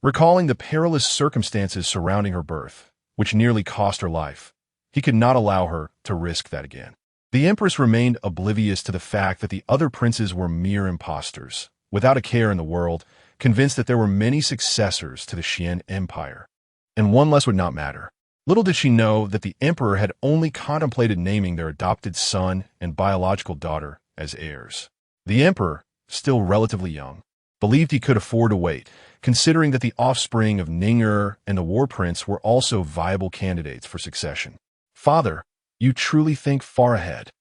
recalling the perilous circumstances surrounding her birth, which nearly cost her life. He could not allow her to risk that again. The empress remained oblivious to the fact that the other princes were mere impostors, without a care in the world, convinced that there were many successors to the Xian Empire, and one less would not matter. Little did she know that the emperor had only contemplated naming their adopted son and biological daughter as heirs. The emperor, still relatively young, believed he could afford to wait, considering that the offspring of Ning'er and the war prince were also viable candidates for succession. "Father, you truly think far ahead,"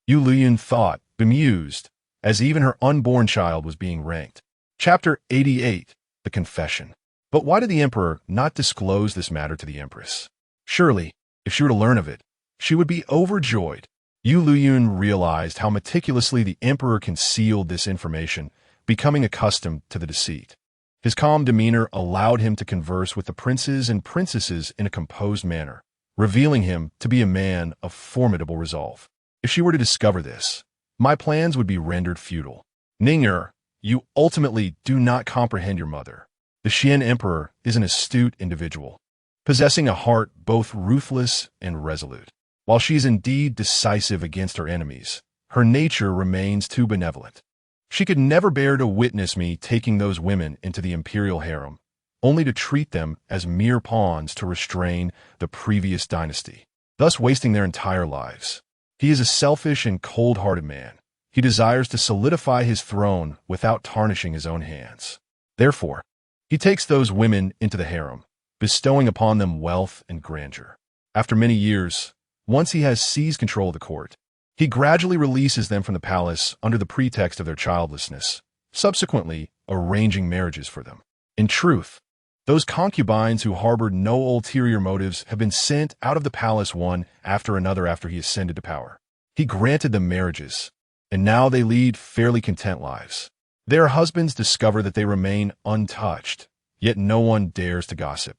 Yueliuyun thought, bemused, as even her unborn child was being ranked. Chapter 88, The Confession. But why did the emperor not disclose this matter to the empress? Surely, if she were to learn of it, she would be overjoyed. Yueliuyun realized how meticulously the emperor concealed this information, becoming accustomed to the deceit. His calm demeanor allowed him to converse with the princes and princesses in a composed manner, revealing him to be a man of formidable resolve. If she were to discover this, my plans would be rendered futile. Ning'er, you ultimately do not comprehend your mother. The Xian Emperor is an astute individual, possessing a heart both ruthless and resolute. While she is indeed decisive against her enemies, her nature remains too benevolent. She could never bear to witness me taking those women into the imperial harem, only to treat them as mere pawns to restrain the previous dynasty, thus wasting their entire lives. He is a selfish and cold-hearted man. He desires to solidify his throne without tarnishing his own hands. Therefore, he takes those women into the harem, bestowing upon them wealth and grandeur. After many years, once he has seized control of the court, he gradually releases them from the palace under the pretext of their childlessness, subsequently arranging marriages for them. In truth, those concubines who harbored no ulterior motives have been sent out of the palace one after another after he ascended to power. He granted them marriages, and now they lead fairly content lives. Their husbands discover that they remain untouched, yet no one dares to gossip,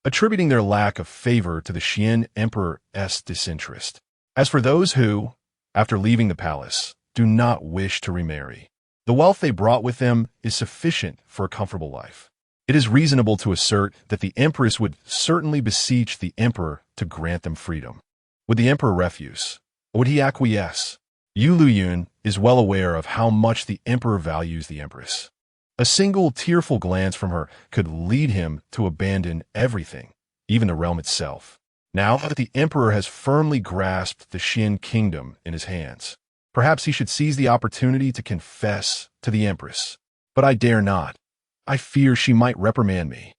attributing their lack of favor to the Xian Emperor's disinterest. As for those who, after leaving the palace, do not wish to remarry, the wealth they brought with them is sufficient for a comfortable life. It is reasonable to assert that the empress would certainly beseech the emperor to grant them freedom. Would the emperor refuse, or would he acquiesce? Yueliuyun is well aware of how much the emperor values the empress. A single tearful glance from her could lead him to abandon everything, even the realm itself. Now that the emperor has firmly grasped the Xian kingdom in his hands, perhaps he should seize the opportunity to confess to the empress. but I dare not. I fear she might reprimand me.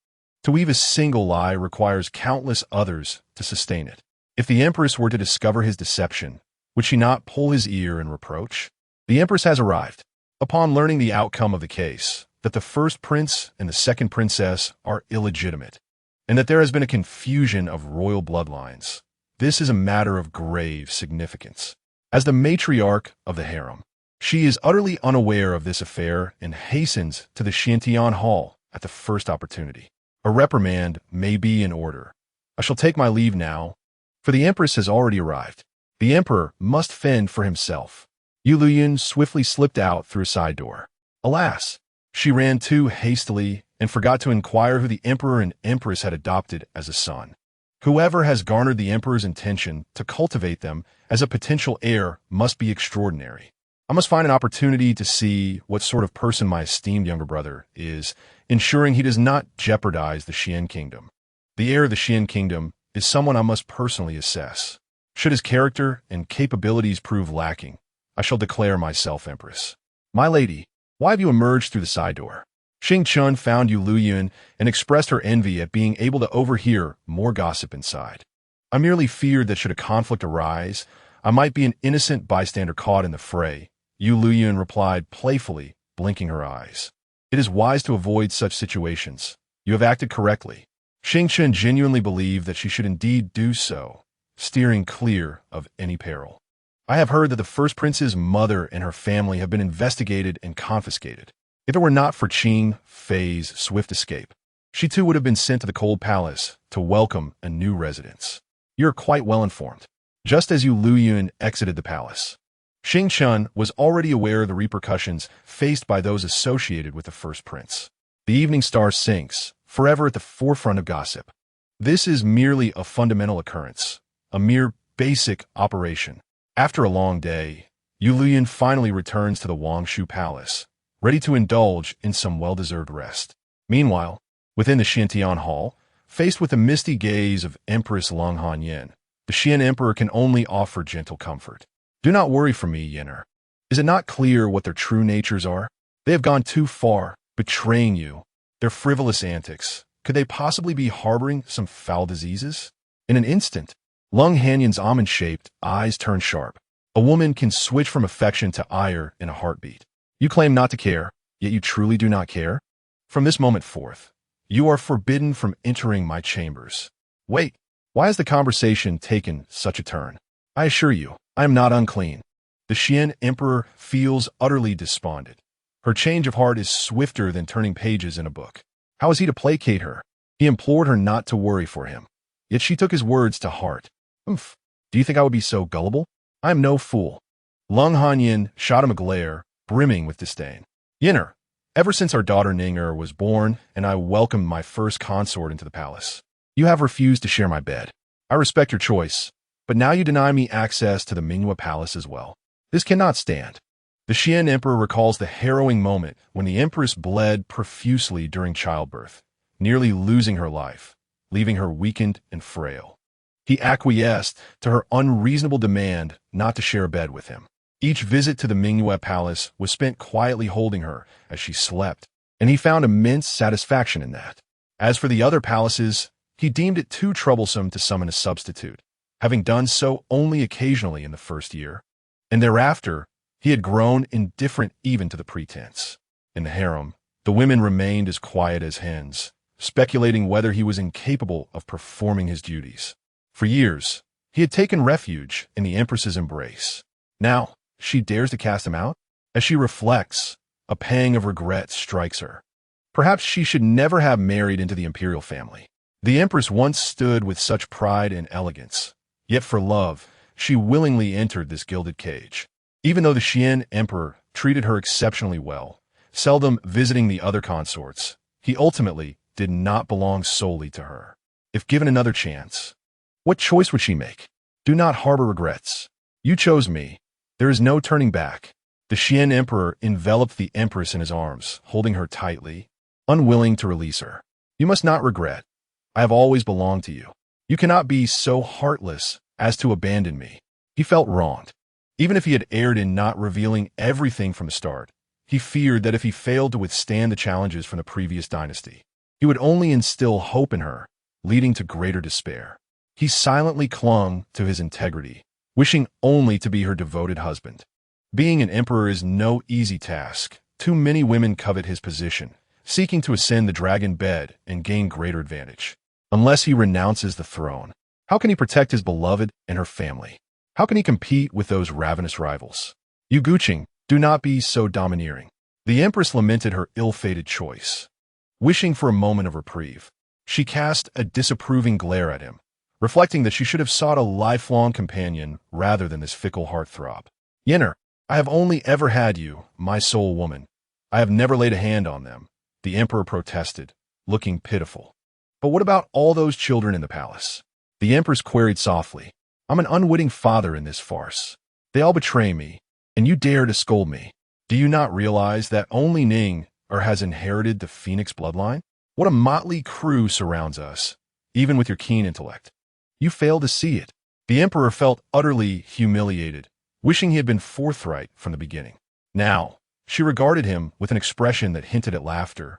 To weave a single lie requires countless others to sustain it. If the empress were to discover his deception, would she not pull his ear in reproach? The empress has arrived. Upon learning the outcome of the case, that the first prince and the second princess are illegitimate, and that there has been a confusion of royal bloodlines, this is a matter of grave significance. As the matriarch of the harem, she is utterly unaware of this affair and hastens to the Xiantian Hall at the first opportunity. A reprimand may be in order. I shall take my leave now, for the empress has already arrived. The emperor must fend for himself. Yueliuyun swiftly slipped out through a side door. Alas, she ran too hastily and forgot to inquire who the emperor and empress had adopted as a son. Whoever has garnered the emperor's intention to cultivate them as a potential heir must be extraordinary. I must find an opportunity to see what sort of person my esteemed younger brother is, ensuring he does not jeopardize the Xian kingdom. The heir of the Xian kingdom is someone I must personally assess. Should his character and capabilities prove lacking, I shall declare myself empress. My lady, why have you emerged through the side door? Xing Chun found Yueliuyun and expressed her envy at being able to overhear more gossip inside. I merely feared that should a conflict arise, I might be an innocent bystander caught in the fray. Yueliuyun replied playfully, blinking her eyes. It is wise to avoid such situations. You have acted correctly. Xing Chun genuinely believed that she should indeed do so, steering clear of any peril. I have heard that the first prince's mother and her family have been investigated and confiscated. If it were not for Qing Fei's swift escape, she too would have been sent to the cold palace to welcome a new residence. You're quite well informed. Just as Yueliuyun exited the palace, Xing Chun was already aware of the repercussions faced by those associated with the first prince. The evening star sinks, forever at the forefront of gossip. This is merely a fundamental occurrence, a mere basic operation. After a long day, Yueliuyun finally returns to the Wangshu Palace, ready to indulge in some well-deserved rest. Meanwhile, within the Xiantian Hall, faced with the misty gaze of Empress Long Han, the Xian Emperor can only offer gentle comfort. Do not worry for me, Yenner. Is it not clear what their true natures are? They have gone too far, betraying you. Their frivolous antics. Could they possibly be harboring some foul diseases? In an instant, Lung Hanyan's almond-shaped eyes turn sharp. A woman can switch from affection to ire in a heartbeat. You claim not to care, yet you truly do not care? From this moment forth, you are forbidden from entering my chambers. Wait, why has the conversation taken such a turn? I assure you, I am not unclean. The Xian Emperor feels utterly despondent. Her change of heart is swifter than turning pages in a book. How is he to placate her? He implored her not to worry for him. Yet she took his words to heart. Oof, do you think I would be so gullible? I am no fool. Lung Hanyan shot him a glare, brimming with disdain. Yenner, ever since our daughter Ninger was born and I welcomed my first consort into the palace, you have refused to share my bed. I respect your choice, but now you deny me access to the Mingyue Palace as well. This cannot stand. The Xian Emperor recalls the harrowing moment when the Empress bled profusely during childbirth, nearly losing her life, leaving her weakened and frail. He acquiesced to her unreasonable demand not to share a bed with him. Each visit to the Mingyue Palace was spent quietly holding her as she slept, and he found immense satisfaction in that. As for the other palaces, he deemed it too troublesome to summon a substitute, having done so only occasionally in the first year, and thereafter he had grown indifferent even to the pretense. In the harem, the women remained as quiet as hens, speculating whether he was incapable of performing his duties. For years, he had taken refuge in the Empress's embrace. Now, she dares to cast him out? As she reflects, a pang of regret strikes her. Perhaps she should never have married into the imperial family. The Empress once stood with such pride and elegance, yet for love, she willingly entered this gilded cage. Even though the Xian Emperor treated her exceptionally well, seldom visiting the other consorts, he ultimately did not belong solely to her. If given another chance, what choice would she make? Do not harbor regrets. You chose me. There is no turning back. The Xian Emperor enveloped the Empress in his arms, holding her tightly, unwilling to release her. You must not regret. I have always belonged to you. You cannot be so heartless as to abandon me. He felt wronged. Even if he had erred in not revealing everything from the start, He feared that if he failed to withstand the challenges from the previous dynasty, he would only instill hope in her, leading to greater despair. He silently clung to his integrity, wishing only to be her devoted husband. Being an emperor is no easy task. Too many women covet his position, seeking to ascend the dragon bed and gain greater advantage. Unless he renounces the throne, how can he protect his beloved and her family? How can he compete with those ravenous rivals? Yueliuyun, do not be so domineering. The empress lamented her ill-fated choice. Wishing for a moment of reprieve, she cast a disapproving glare at him, reflecting that she should have sought a lifelong companion rather than this fickle heartthrob. Yenner, I have only ever had you, my sole woman. I have never laid a hand on them, the emperor protested, looking pitiful. But what about all those children in the palace? The empress queried softly. I'm an unwitting father in this farce. They all betray me, and you dare to scold me. Do you not realize that only Ning has inherited the phoenix bloodline? What a motley crew surrounds us, even with your keen intellect. You fail to see it. The emperor felt utterly humiliated, wishing he had been forthright from the beginning. Now, she regarded him with an expression that hinted at laughter,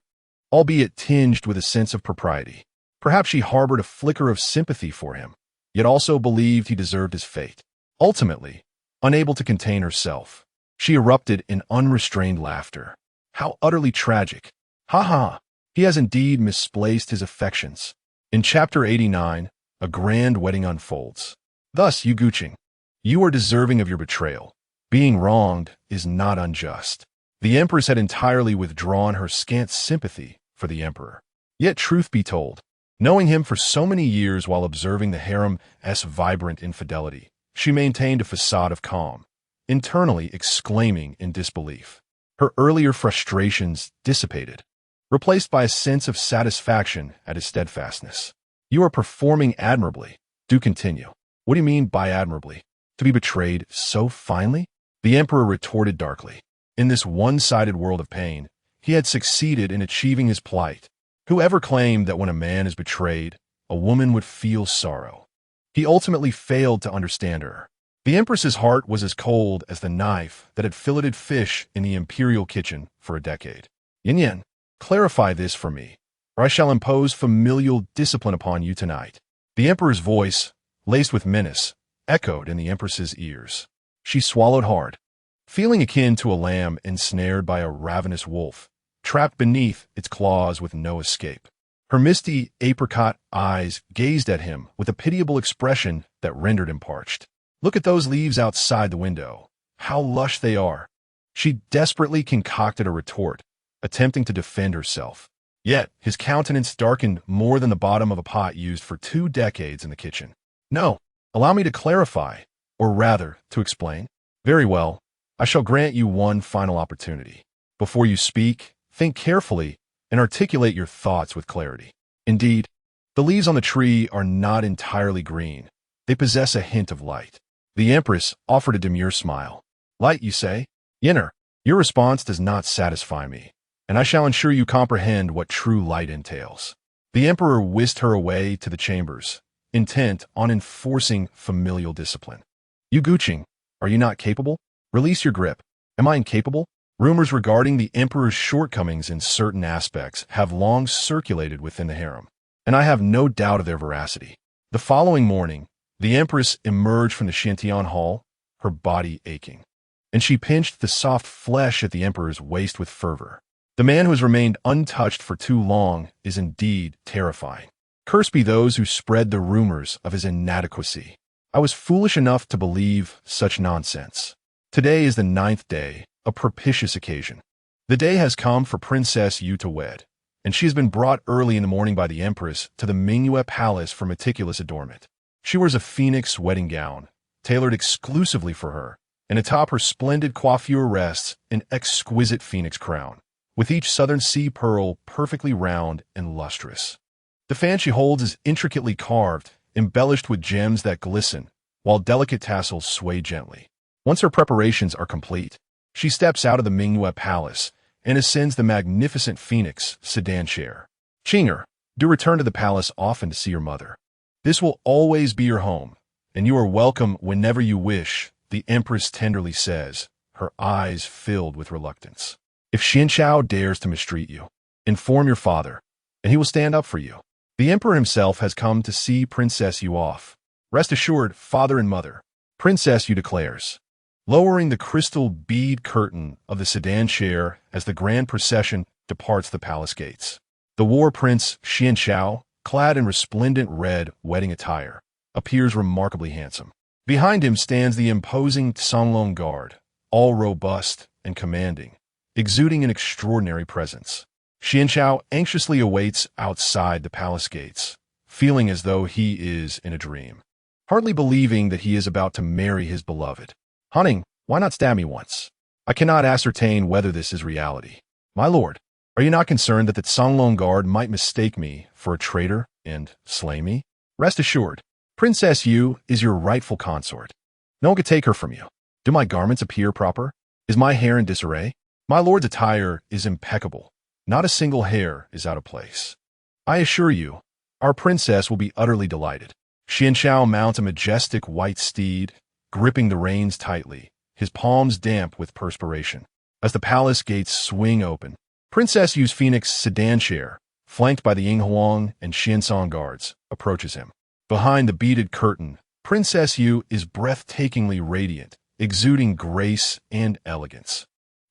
albeit tinged with a sense of propriety. Perhaps she harbored a flicker of sympathy for him, yet also believed he deserved his fate. Ultimately, unable to contain herself, she erupted in unrestrained laughter. How utterly tragic. Ha ha, he has indeed misplaced his affections. In chapter 89, a grand wedding unfolds. Thus, Yueliuyun, you are deserving of your betrayal. Being wronged is not unjust. The empress had entirely withdrawn her scant sympathy for the emperor. Yet truth be told, knowing him for so many years while observing the harem's vibrant infidelity, she maintained a facade of calm, internally exclaiming in disbelief. Her earlier frustrations dissipated, replaced by a sense of satisfaction at his steadfastness. You are performing admirably. Do continue. What do you mean by admirably? To be betrayed so finely? The emperor retorted darkly. In this one-sided world of pain, he had succeeded in achieving his plight. Whoever claimed that when a man is betrayed, a woman would feel sorrow? He ultimately failed to understand her. The empress's heart was as cold as the knife that had filleted fish in the imperial kitchen for a decade. Yin, clarify this for me, or I shall impose familial discipline upon you tonight. The emperor's voice, laced with menace, echoed in the empress's ears. She swallowed hard, feeling akin to a lamb ensnared by a ravenous wolf, trapped beneath its claws with no escape. Her misty apricot eyes gazed at him with a pitiable expression that rendered him parched. Look at those leaves outside the window. How lush they are. She desperately concocted a retort, attempting to defend herself. Yet, his countenance darkened more than the bottom of a pot used for 2 decades in the kitchen. No, allow me to clarify, or rather, to explain. Very well, I shall grant you one final opportunity. Before you speak, think carefully and articulate your thoughts with clarity. Indeed, the leaves on the tree are not entirely green. They possess a hint of light. The empress offered a demure smile. Light, you say? Yenner, your response does not satisfy me, and I shall ensure you comprehend what true light entails. The emperor whisked her away to the chambers, intent on enforcing familial discipline. Yueliuyun, are you not capable? Release your grip. Am I incapable? Rumors regarding the emperor's shortcomings in certain aspects have long circulated within the harem, and I have no doubt of their veracity. The following morning, the empress emerged from the Xiantian hall, her body aching, and she pinched the soft flesh at the emperor's waist with fervor. The man who has remained untouched for too long is indeed terrifying. Cursed be those who spread the rumors of his inadequacy. I was foolish enough to believe such nonsense. Today is the 9th day, a propitious occasion. The day has come for Princess Yu to wed, and she has been brought early in the morning by the empress to the Mingyue Palace for meticulous adornment. She wears a phoenix wedding gown, tailored exclusively for her, and atop her splendid coiffure rests an exquisite phoenix crown, with each southern sea pearl perfectly round and lustrous. The fan she holds is intricately carved, embellished with gems that glisten, while delicate tassels sway gently. Once her preparations are complete, she steps out of the Mingyue Palace and ascends the magnificent phoenix sedan chair. Qinger, do return to the palace often to see your mother. This will always be your home, and you are welcome whenever you wish, the empress tenderly says, her eyes filled with reluctance. If Xuanchao dares to mistreat you, inform your father, and he will stand up for you. The emperor himself has come to see Princess Yu off. Rest assured, father and mother, Princess Yu declares, lowering the crystal bead curtain of the sedan chair as the grand procession departs the palace gates. The war prince Xuanchao, clad in resplendent red wedding attire, appears remarkably handsome. Behind him stands the imposing Songlong guard, all robust and commanding, exuding an extraordinary presence. Xuanchao anxiously awaits outside the palace gates, feeling as though he is in a dream, hardly believing that he is about to marry his beloved. Hunting, why not stab me once? I cannot ascertain whether this is reality. My lord, are you not concerned that the Songlong guard might mistake me for a traitor and slay me? Rest assured, Princess Yu is your rightful consort. No one could take her from you. Do my garments appear proper? Is my hair in disarray? My lord's attire is impeccable. Not a single hair is out of place. I assure you, our princess will be utterly delighted. Xuanchao mounts a majestic white steed, gripping the reins tightly, his palms damp with perspiration. As the palace gates swing open, Princess Yu's phoenix sedan chair, flanked by the Yinghuang and Xiansong guards, approaches him. Behind the beaded curtain, Princess Yu is breathtakingly radiant, exuding grace and elegance.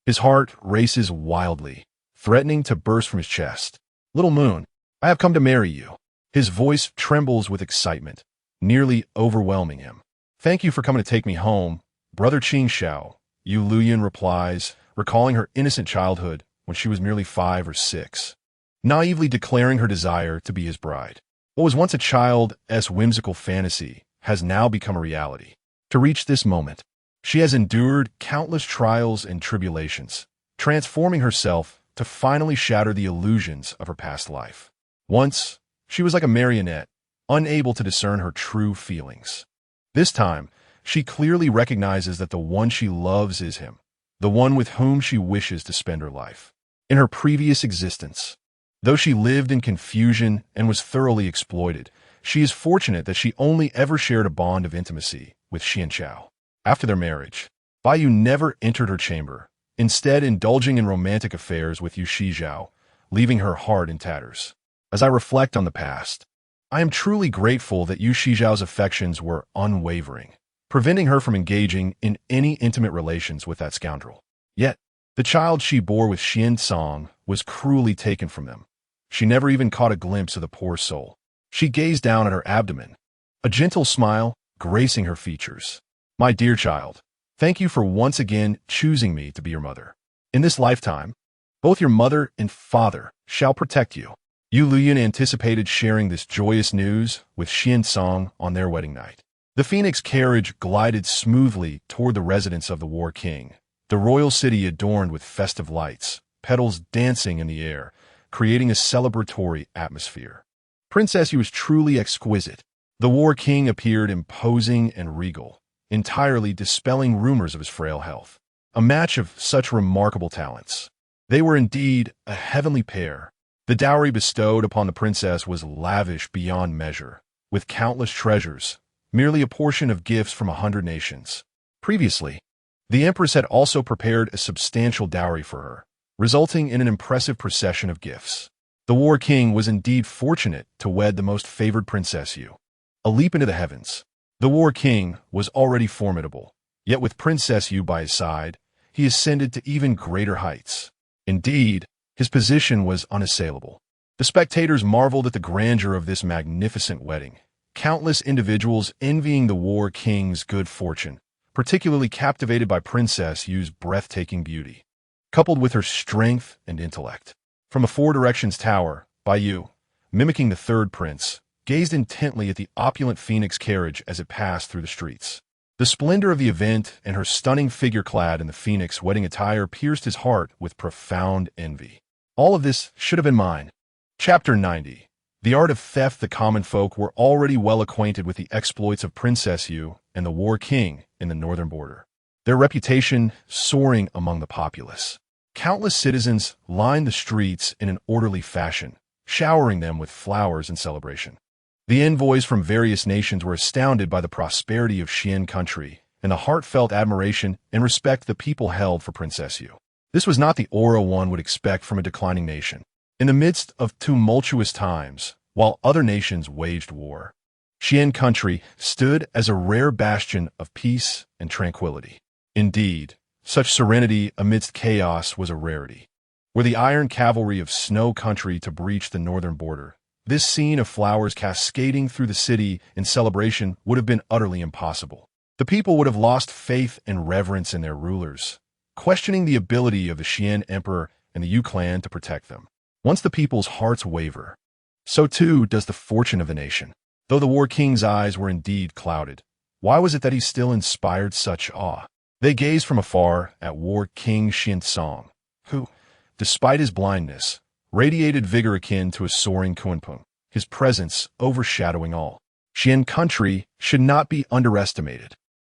His heart races wildly, threatening to burst from his chest. Little moon, I have come to marry you. His voice trembles with excitement, nearly overwhelming him. Thank you for coming to take me home, Brother Qingxiao, Yueliuyun replies, recalling her innocent childhood when she was merely 5 or 6, naively declaring her desire to be his bride. What was once a child's whimsical fantasy has now become a reality. To reach this moment, she has endured countless trials and tribulations, transforming herself to finally shatter the illusions of her past life. Once, she was like a marionette, unable to discern her true feelings. This time, she clearly recognizes that the one she loves is him, the one with whom she wishes to spend her life. In her previous existence, though she lived in confusion and was thoroughly exploited, she is fortunate that she only ever shared a bond of intimacy with Xuanchao. After their marriage, Baiyu never entered her chamber, instead indulging in romantic affairs with Yu Shizhao, leaving her heart in tatters. As I reflect on the past, I am truly grateful that Yu Shizhao's affections were unwavering, preventing her from engaging in any intimate relations with that scoundrel. Yet, the child she bore with Xiansong was cruelly taken from them. She never even caught a glimpse of the poor soul. She gazed down at her abdomen, a gentle smile gracing her features. My dear child, thank you for once again choosing me to be your mother. In this lifetime, both your mother and father shall protect you. Yueliuyun anticipated sharing this joyous news with Xiansong on their wedding night. The phoenix carriage glided smoothly toward the residence of the War King, the royal city adorned with festive lights, petals dancing in the air, creating a celebratory atmosphere. Princess Yu was truly exquisite. The War King appeared imposing and regal, entirely dispelling rumors of his frail health. A match of such remarkable talents. They were indeed a heavenly pair. The dowry bestowed upon the princess was lavish beyond measure, with countless treasures, merely a portion of gifts from 100 nations. Previously, the empress had also prepared a substantial dowry for her, resulting in an impressive procession of gifts. The War King was indeed fortunate to wed the most favored Princess Yu. A leap into the heavens. The War King was already formidable, yet with Princess Yu by his side, he ascended to even greater heights. Indeed, his position was unassailable. The spectators marveled at the grandeur of this magnificent wedding, countless individuals envying the War King's good fortune, particularly captivated by Princess Yu's breathtaking beauty, coupled with her strength and intellect. From a Four Directions tower, Baiyu, mimicking the third prince, gazed intently at the opulent phoenix carriage as it passed through the streets. The splendor of the event and her stunning figure clad in the phoenix wedding attire pierced his heart with profound envy. All of this should have been mine. Chapter 90. The art of theft. The common folk were already well acquainted with the exploits of Princess Yu and the War King in the northern border, their reputation soaring among the populace. Countless citizens lined the streets in an orderly fashion, showering them with flowers in celebration. The envoys from various nations were astounded by the prosperity of Xian country and the heartfelt admiration and respect the people held for Princess Yu. This was not the aura one would expect from a declining nation. In the midst of tumultuous times, while other nations waged war, Xian country stood as a rare bastion of peace and tranquility. Indeed, such serenity amidst chaos was a rarity. Were the iron cavalry of Snow Country to breach the northern border, this scene of flowers cascading through the city in celebration would have been utterly impossible. The people would have lost faith and reverence in their rulers, questioning the ability of the Xian Emperor and the Yu clan to protect them. Once the people's hearts waver, so too does the fortune of the nation. Though the War King's eyes were indeed clouded, why was it that he still inspired such awe? They gazed from afar at War King Xuancang, who, despite his blindness, radiated vigor akin to a soaring kunpeng, his presence overshadowing all. Xian country should not be underestimated.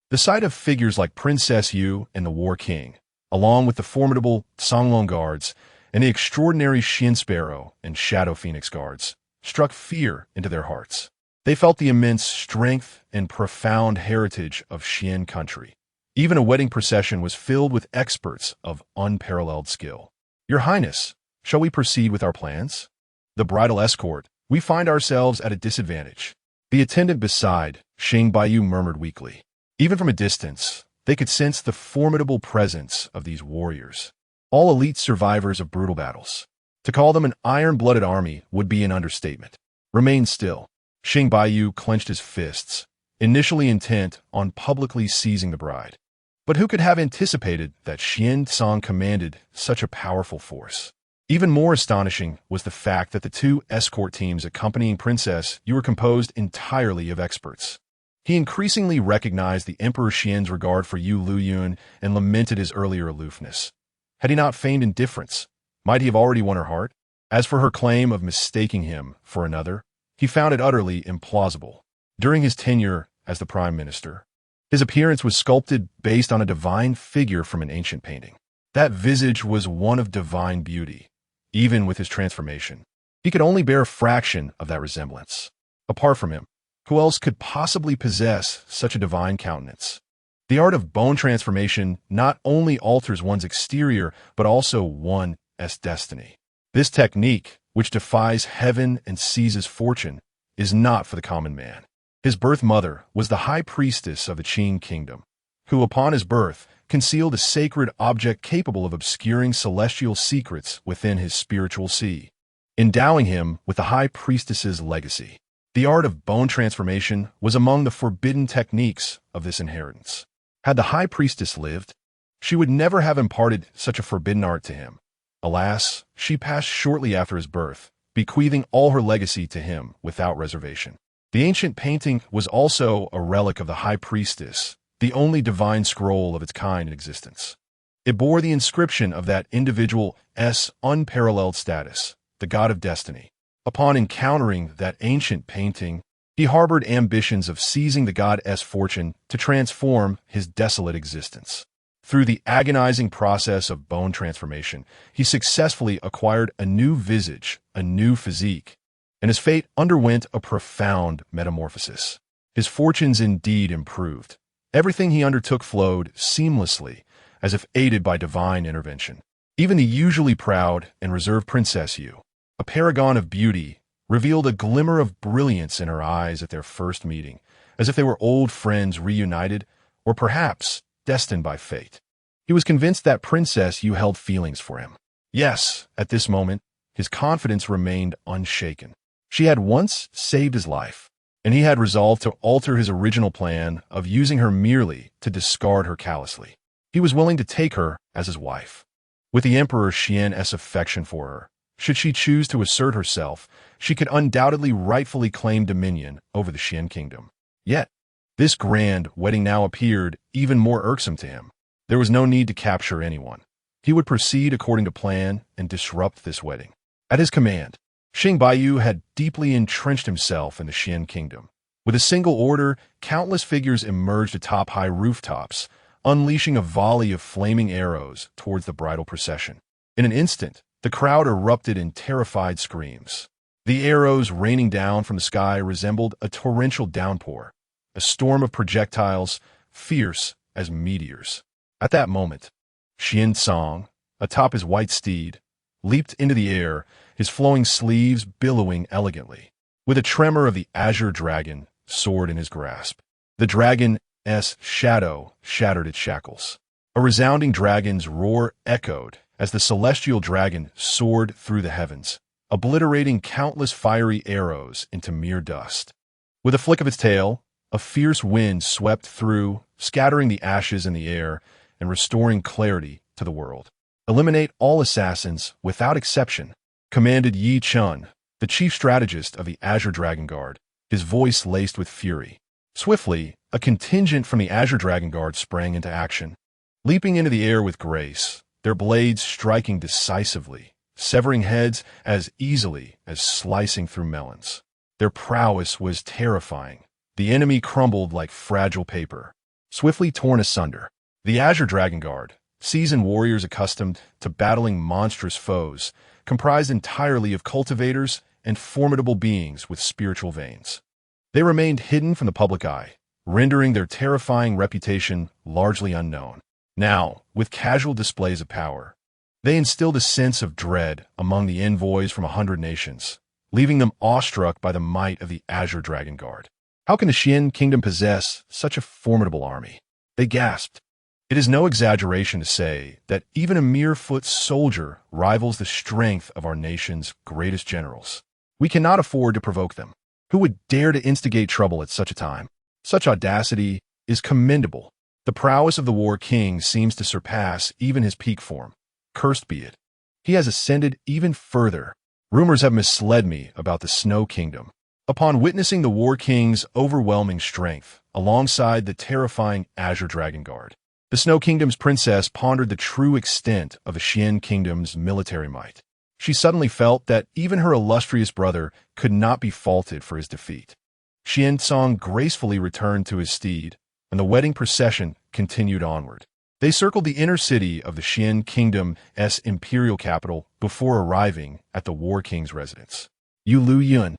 The sight of figures like Princess Yu and the War King, along with the formidable Songlong guards and the extraordinary Xian Sparrow and Shadow Phoenix guards, struck fear into their hearts. They felt the immense strength and profound heritage of Xian country. Even a wedding procession was filled with experts of unparalleled skill. Your Highness, shall we proceed with our plans? The bridal escort, we find ourselves at a disadvantage. The attendant beside Xing Baiyu murmured weakly. Even from a distance, they could sense the formidable presence of these warriors, all elite survivors of brutal battles. To call them an iron-blooded army would be an understatement. Remain still. Xing Baiyu clenched his fists, initially intent on publicly seizing the bride. But who could have anticipated that Xuancang commanded such a powerful force? Even more astonishing was the fact that the two escort teams accompanying Princess Yu were composed entirely of experts. He increasingly recognized the Emperor Xian's regard for Yueliuyun and lamented his earlier aloofness. Had he not feigned indifference, might he have already won her heart? As for her claim of mistaking him for another, he found it utterly implausible. During his tenure as the prime minister, his appearance was sculpted based on a divine figure from an ancient painting. That visage was one of divine beauty. Even with his transformation, he could only bear a fraction of that resemblance. Apart from him, who else could possibly possess such a divine countenance? The art of bone transformation not only alters one's exterior, but also one's destiny. This technique, which defies heaven and seizes fortune, is not for the common man. His birth mother was the high priestess of the Qing kingdom, who upon his birth concealed a sacred object capable of obscuring celestial secrets within his spiritual sea, endowing him with the high priestess's legacy. The art of bone transformation was among the forbidden techniques of this inheritance. Had the high priestess lived, she would never have imparted such a forbidden art to him. Alas, she passed shortly after his birth, bequeathing all her legacy to him without reservation. The ancient painting was also a relic of the high priestess, the only divine scroll of its kind in existence. It bore the inscription of that individual's unparalleled status, the god of destiny. Upon encountering that ancient painting, he harbored ambitions of seizing the god's fortune to transform his desolate existence. Through the agonizing process of bone transformation, he successfully acquired a new visage, a new physique, and his fate underwent a profound metamorphosis. His fortunes indeed improved. Everything he undertook flowed seamlessly, as if aided by divine intervention. Even the usually proud and reserved Princess Yu, a paragon of beauty, revealed a glimmer of brilliance in her eyes at their first meeting, as if they were old friends reunited, or perhaps destined by fate. He was convinced that Princess Yu held feelings for him. Yes, at this moment, his confidence remained unshaken. She had once saved his life, and he had resolved to alter his original plan of using her merely to discard her callously. He was willing to take her as his wife. With the Emperor Xian's affection for her, should she choose to assert herself, she could undoubtedly rightfully claim dominion over the Xian kingdom. Yet, this grand wedding now appeared even more irksome to him. There was no need to capture anyone. He would proceed according to plan and disrupt this wedding. At his command, Xing Baiyu had deeply entrenched himself in the Xian kingdom. With a single order, countless figures emerged atop high rooftops, unleashing a volley of flaming arrows towards the bridal procession. In an instant, the crowd erupted in terrified screams. The arrows raining down from the sky resembled a torrential downpour, a storm of projectiles, fierce as meteors. At that moment, Xuancang, atop his white steed, leaped into the air, his flowing sleeves billowing elegantly. With a tremor of the azure dragon sword in his grasp, the dragon's shadow shattered its shackles. A resounding dragon's roar echoed as the celestial dragon soared through the heavens, obliterating countless fiery arrows into mere dust. With a flick of its tail, a fierce wind swept through, scattering the ashes in the air and restoring clarity to the world. "Eliminate all assassins, without exception," commanded Yi Chun, the chief strategist of the Azure Dragon Guard, his voice laced with fury. Swiftly, a contingent from the Azure Dragon Guard sprang into action, leaping into the air with grace, their blades striking decisively, severing heads as easily as slicing through melons. Their prowess was terrifying. The enemy crumbled like fragile paper, swiftly torn asunder. The Azure Dragon Guard, seasoned warriors accustomed to battling monstrous foes, comprised entirely of cultivators and formidable beings with spiritual veins. They remained hidden from the public eye, rendering their terrifying reputation largely unknown. Now, with casual displays of power, they instilled a sense of dread among the envoys from 100 nations, leaving them awestruck by the might of the Azure Dragon Guard. How can the Xian kingdom possess such a formidable army? They gasped. It is no exaggeration to say that even a mere foot soldier rivals the strength of our nation's greatest generals. We cannot afford to provoke them. Who would dare to instigate trouble at such a time? Such audacity is commendable. The prowess of the War King seems to surpass even his peak form. Cursed be it. He has ascended even further. Rumors have misled me about the Snow Kingdom. Upon witnessing the War King's overwhelming strength, alongside the terrifying Azure Dragon Guard, the Snow Kingdom's princess pondered the true extent of the Xian Kingdom's military might. She suddenly felt that even her illustrious brother could not be faulted for his defeat. Xuancang gracefully returned to his steed, and the wedding procession continued onward. They circled the inner city of the Xian Kingdom's imperial capital before arriving at the War King's residence. Yueliuyun,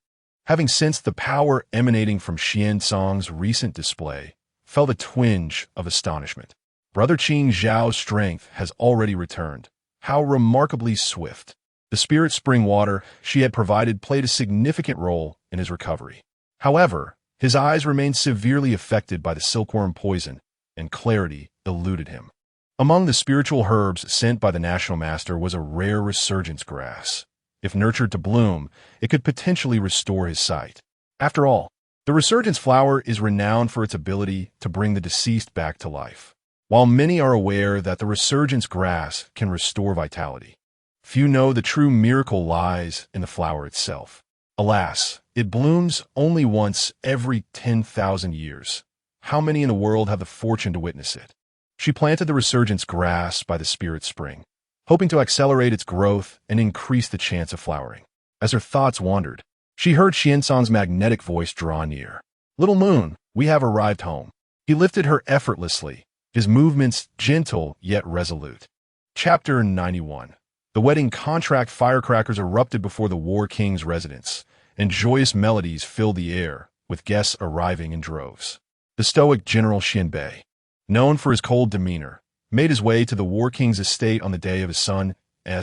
having sensed the power emanating from Xuancang's recent display, felt a twinge of astonishment. Brother Qing Zhao's strength has already returned. How remarkably swift. The spirit spring water she had provided played a significant role in his recovery. However, his eyes remained severely affected by the silkworm poison, and clarity eluded him. Among the spiritual herbs sent by the National Master was a rare resurgence grass. If nurtured to bloom, it could potentially restore his sight. After all, the resurgence flower is renowned for its ability to bring the deceased back to life. While many are aware that the resurgence grass can restore vitality, few know the true miracle lies in the flower itself. Alas, it blooms only once every 10,000 years. How many in the world have the fortune to witness it? She planted the resurgence grass by the spirit spring, hoping to accelerate its growth and increase the chance of flowering. As her thoughts wandered, she heard Xuancang's magnetic voice draw near. "Little moon, we have arrived home." He lifted her effortlessly, his movements gentle yet resolute. Chapter 91. The wedding contract firecrackers erupted before the War King's residence, and joyous melodies filled the air, with guests arriving in droves. The stoic General Xianbei, known for his cold demeanor, made his way to the War King's estate on the day of his son's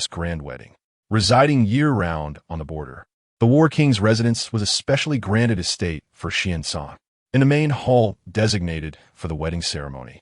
grand wedding. Residing year-round on the border, the War King's residence was a specially granted estate for Xuancang, in the main hall designated for the wedding ceremony.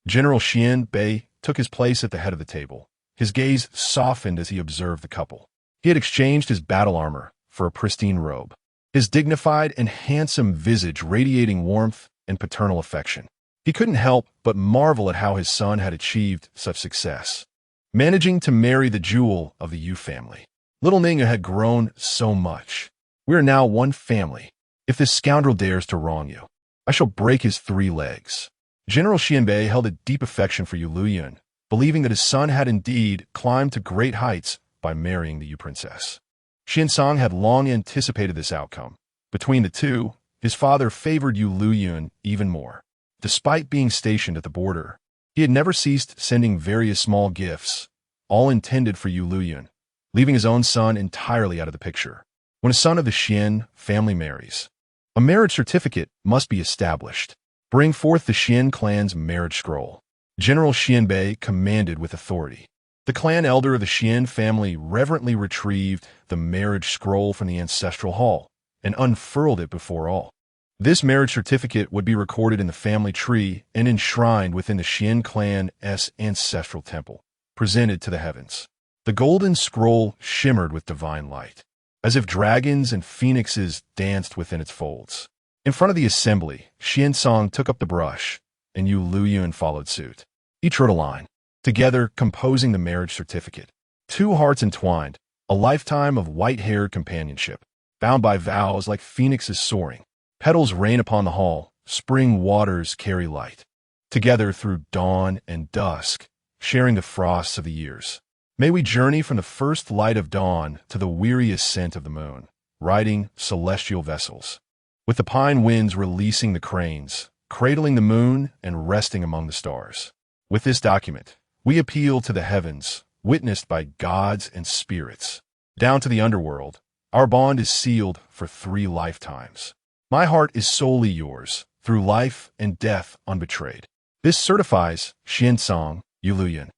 General Xianbei took his place at the head of the table. His gaze softened as he observed the couple. He had exchanged his battle armor for a pristine robe, his dignified and handsome visage radiating warmth and paternal affection. He couldn't help but marvel at how his son had achieved such success, managing to marry the jewel of the Yu family. Little Ninga had grown so much. "We are now one family. If this scoundrel dares to wrong you, I shall break his 3 legs." General Xianbei held a deep affection for Yueliuyun, believing that his son had indeed climbed to great heights by marrying the Yu princess. Xuancang had long anticipated this outcome. Between the two, his father favored Yueliuyun even more. Despite being stationed at the border, he had never ceased sending various small gifts, all intended for Yueliuyun, leaving his own son entirely out of the picture. When a son of the Xian family marries, a marriage certificate must be established. Bring forth the Xian clan's marriage scroll. General Xianbei commanded with authority. The clan elder of the Xian family reverently retrieved the marriage scroll from the ancestral hall and unfurled it before all. This marriage certificate would be recorded in the family tree and enshrined within the Xian clan's ancestral temple, presented to the heavens. The golden scroll shimmered with divine light, as if dragons and phoenixes danced within its folds. In front of the assembly, Xuancang took up the brush, and Yueliuyun followed suit. Each wrote a line, together composing the marriage certificate. Two hearts entwined, a lifetime of white-haired companionship, bound by vows like phoenixes soaring. Petals rain upon the hall, spring waters carry light. Together through dawn and dusk, sharing the frosts of the years. May we journey from the first light of dawn to the weary ascent of the moon, riding celestial vessels. With the pine winds releasing the cranes, cradling the moon and resting among the stars. With this document, we appeal to the heavens, witnessed by gods and spirits. Down to the underworld, our bond is sealed for 3 lifetimes. My heart is solely yours, through life and death unbetrayed. This certifies Xuancang, Yueliuyun.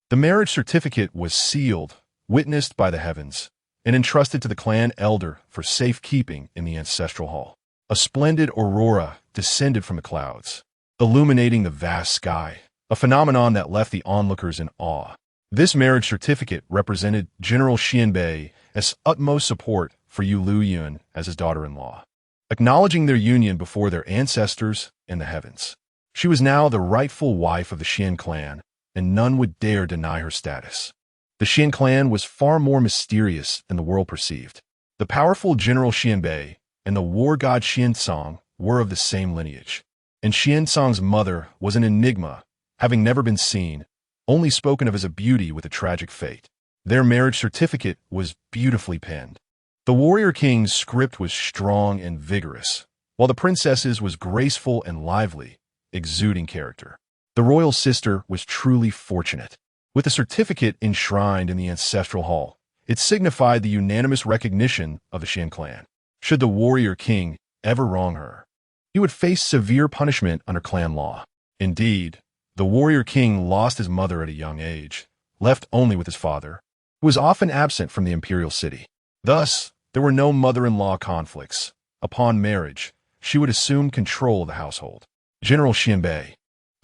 The marriage certificate was sealed, witnessed by the heavens, and entrusted to the clan elder for safekeeping in the ancestral hall. A splendid aurora descended from the clouds, illuminating the vast sky, a phenomenon that left the onlookers in awe. This marriage certificate represented General Xianbei's utmost support for Yueliuyun as his daughter-in-law, acknowledging their union before their ancestors in the heavens. She was now the rightful wife of the Xian clan, and none would dare deny her status. The Xian clan was far more mysterious than the world perceived. The powerful General Xianbei and the war god Xuancang were of the same lineage, and Xuancang's mother was an enigma, having never been seen, only spoken of as a beauty with a tragic fate. Their marriage certificate was beautifully penned. The warrior king's script was strong and vigorous, while the princess's was graceful and lively, exuding character. The royal sister was truly fortunate. With the certificate enshrined in the ancestral hall, it signified the unanimous recognition of the Xian clan. Should the warrior king ever wrong her, he would face severe punishment under clan law. Indeed, the warrior king lost his mother at a young age, left only with his father, who was often absent from the imperial city. Thus, there were no mother-in-law conflicts. Upon marriage, she would assume control of the household. General Xianbei,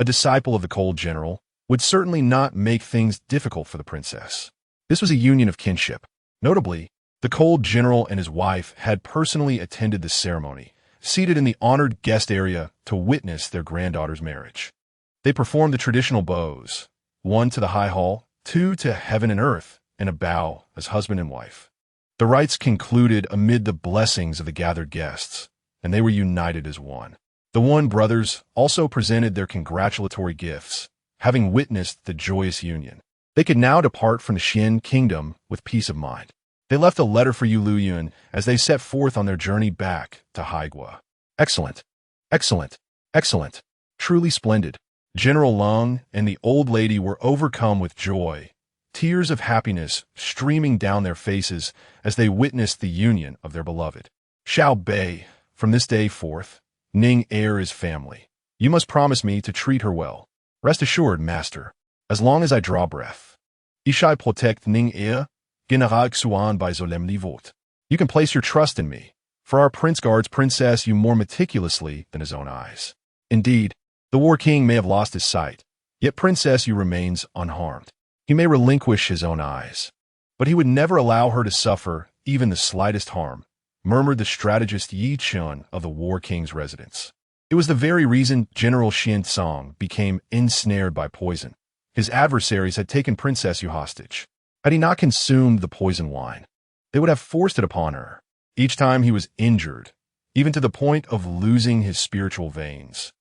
a disciple of the cold general, would certainly not make things difficult for the princess. This was a union of kinship. Notably, the cold general and his wife had personally attended the ceremony, seated in the honored guest area to witness their granddaughter's marriage. They performed the traditional vows, 1 to the high hall, 2 to heaven and earth, and a bow as husband and wife. The rites concluded amid the blessings of the gathered guests, and they were united as one. The Yuan brothers also presented their congratulatory gifts, having witnessed the joyous union. They could now depart from the Xian kingdom with peace of mind. They left a letter for Yueliuyun as they set forth on their journey back to Haigua. Excellent, excellent, excellent, truly splendid. General Lung and the old lady were overcome with joy, tears of happiness streaming down their faces as they witnessed the union of their beloved. Xiao Bei, from this day forth, Ning Heir is family. You must promise me to treat her well. Rest assured, master, as long as I draw breath. Ishai protect Ning Heir, General Xuan by solemnly vote. You can place your trust in me, for our prince guards princess you more meticulously than his own eyes. Indeed, the war king may have lost his sight, yet princess you remains unharmed. He may relinquish his own eyes, but he would never allow her to suffer even the slightest harm, murmured the strategist Yi Chun of the war king's residence. It was the very reason General Xuancang became ensnared by poison. His adversaries had taken Princess Yu hostage. Had he not consumed the poison wine, they would have forced it upon her. Each time he was injured, even to the point of losing his spiritual veins.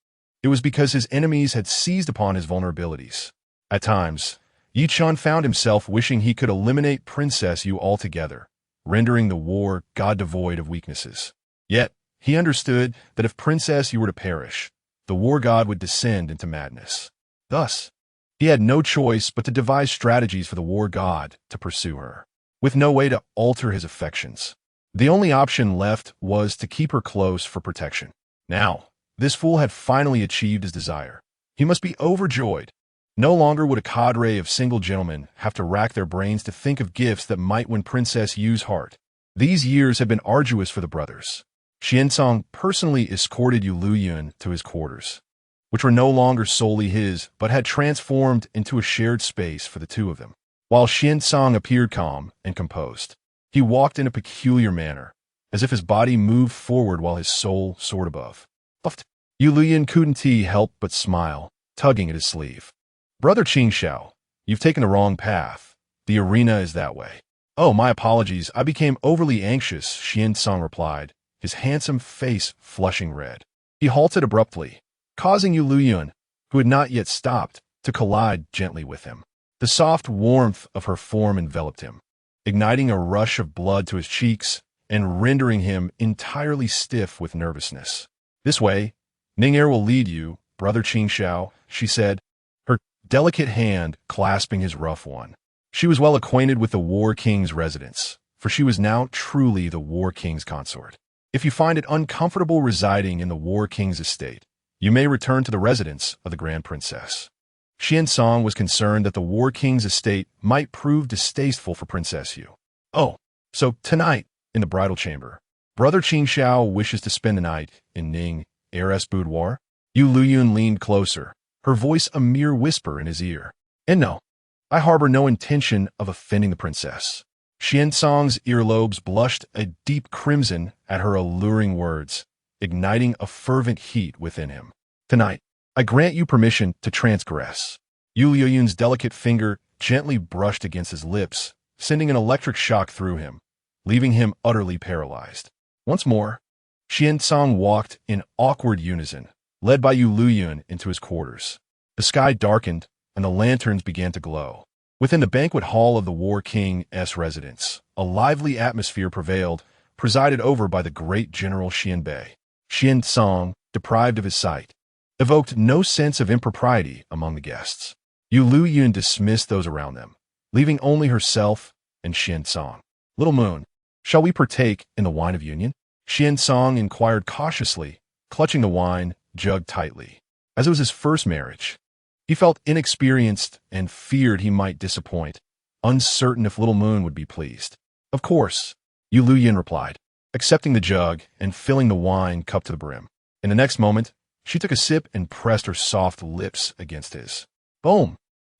It was because his enemies had seized upon his vulnerabilities. At times, Yi Chun found himself wishing he could eliminate Princess Yu altogether, rendering the war god devoid of weaknesses. Yet, he understood that if Princess Yu were to perish, the war god would descend into madness. Thus, he had no choice but to devise strategies for the war god to pursue her, with no way to alter his affections. The only option left was to keep her close for protection. Now, this fool had finally achieved his desire. He must be overjoyed. No longer would a cadre of single gentlemen have to rack their brains to think of gifts that might win Princess Yu's heart. These years had been arduous for the brothers. Xuancang personally escorted Yueliuyun to his quarters, which were no longer solely his, but had transformed into a shared space for the two of them. While Xuancang appeared calm and composed, he walked in a peculiar manner, as if his body moved forward while his soul soared above. Yueliuyun couldn't help but smile, tugging at his sleeve. "Brother Qingxiao, you've taken the wrong path. The arena is that way." "Oh, my apologies. I became overly anxious," Xuancang replied, his handsome face flushing red. He halted abruptly, causing Yueliuyun, who had not yet stopped, to collide gently with him. The soft warmth of her form enveloped him, igniting a rush of blood to his cheeks and rendering him entirely stiff with nervousness. "This way. Ning'er will lead you, Brother Qingxiao," she said, her delicate hand clasping his rough one. She was well acquainted with the War King's residence, for she was now truly the War King's consort. If you find it uncomfortable residing in the War King's estate, you may return to the residence of the Grand Princess. Xuancang was concerned that the War King's estate might prove distasteful for Princess Yu. "Oh, so tonight, in the bridal chamber, Brother Qingxiao wishes to spend the night in Ning Heiress' boudoir?" Yueliuyun leaned closer, her voice a mere whisper in his ear. "And no, I harbor no intention of offending the princess." Xuancang's earlobes blushed a deep crimson at her alluring words, igniting a fervent heat within him. "Tonight, I grant you permission to transgress." Yueliuyun's delicate finger gently brushed against his lips, sending an electric shock through him, leaving him utterly paralyzed. Once more, Xuancang walked in awkward unison, led by Yueliuyun into his quarters. The sky darkened, and the lanterns began to glow. Within the banquet hall of the War King's residence, a lively atmosphere prevailed, presided over by the great General Xianbei. Xuancang, deprived of his sight, evoked no sense of impropriety among the guests. Yueliuyun dismissed those around them, leaving only herself and Xuancang. "Little Moon, shall we partake in the wine of union?" Xuancang inquired cautiously, clutching the wine jug tightly. As it was his first marriage, he felt inexperienced and feared he might disappoint, uncertain if Little Moon would be pleased. "Of course," Yueliuyun replied, accepting the jug and filling the wine cup to the brim. In the next moment, she took a sip and pressed her soft lips against his. Boom!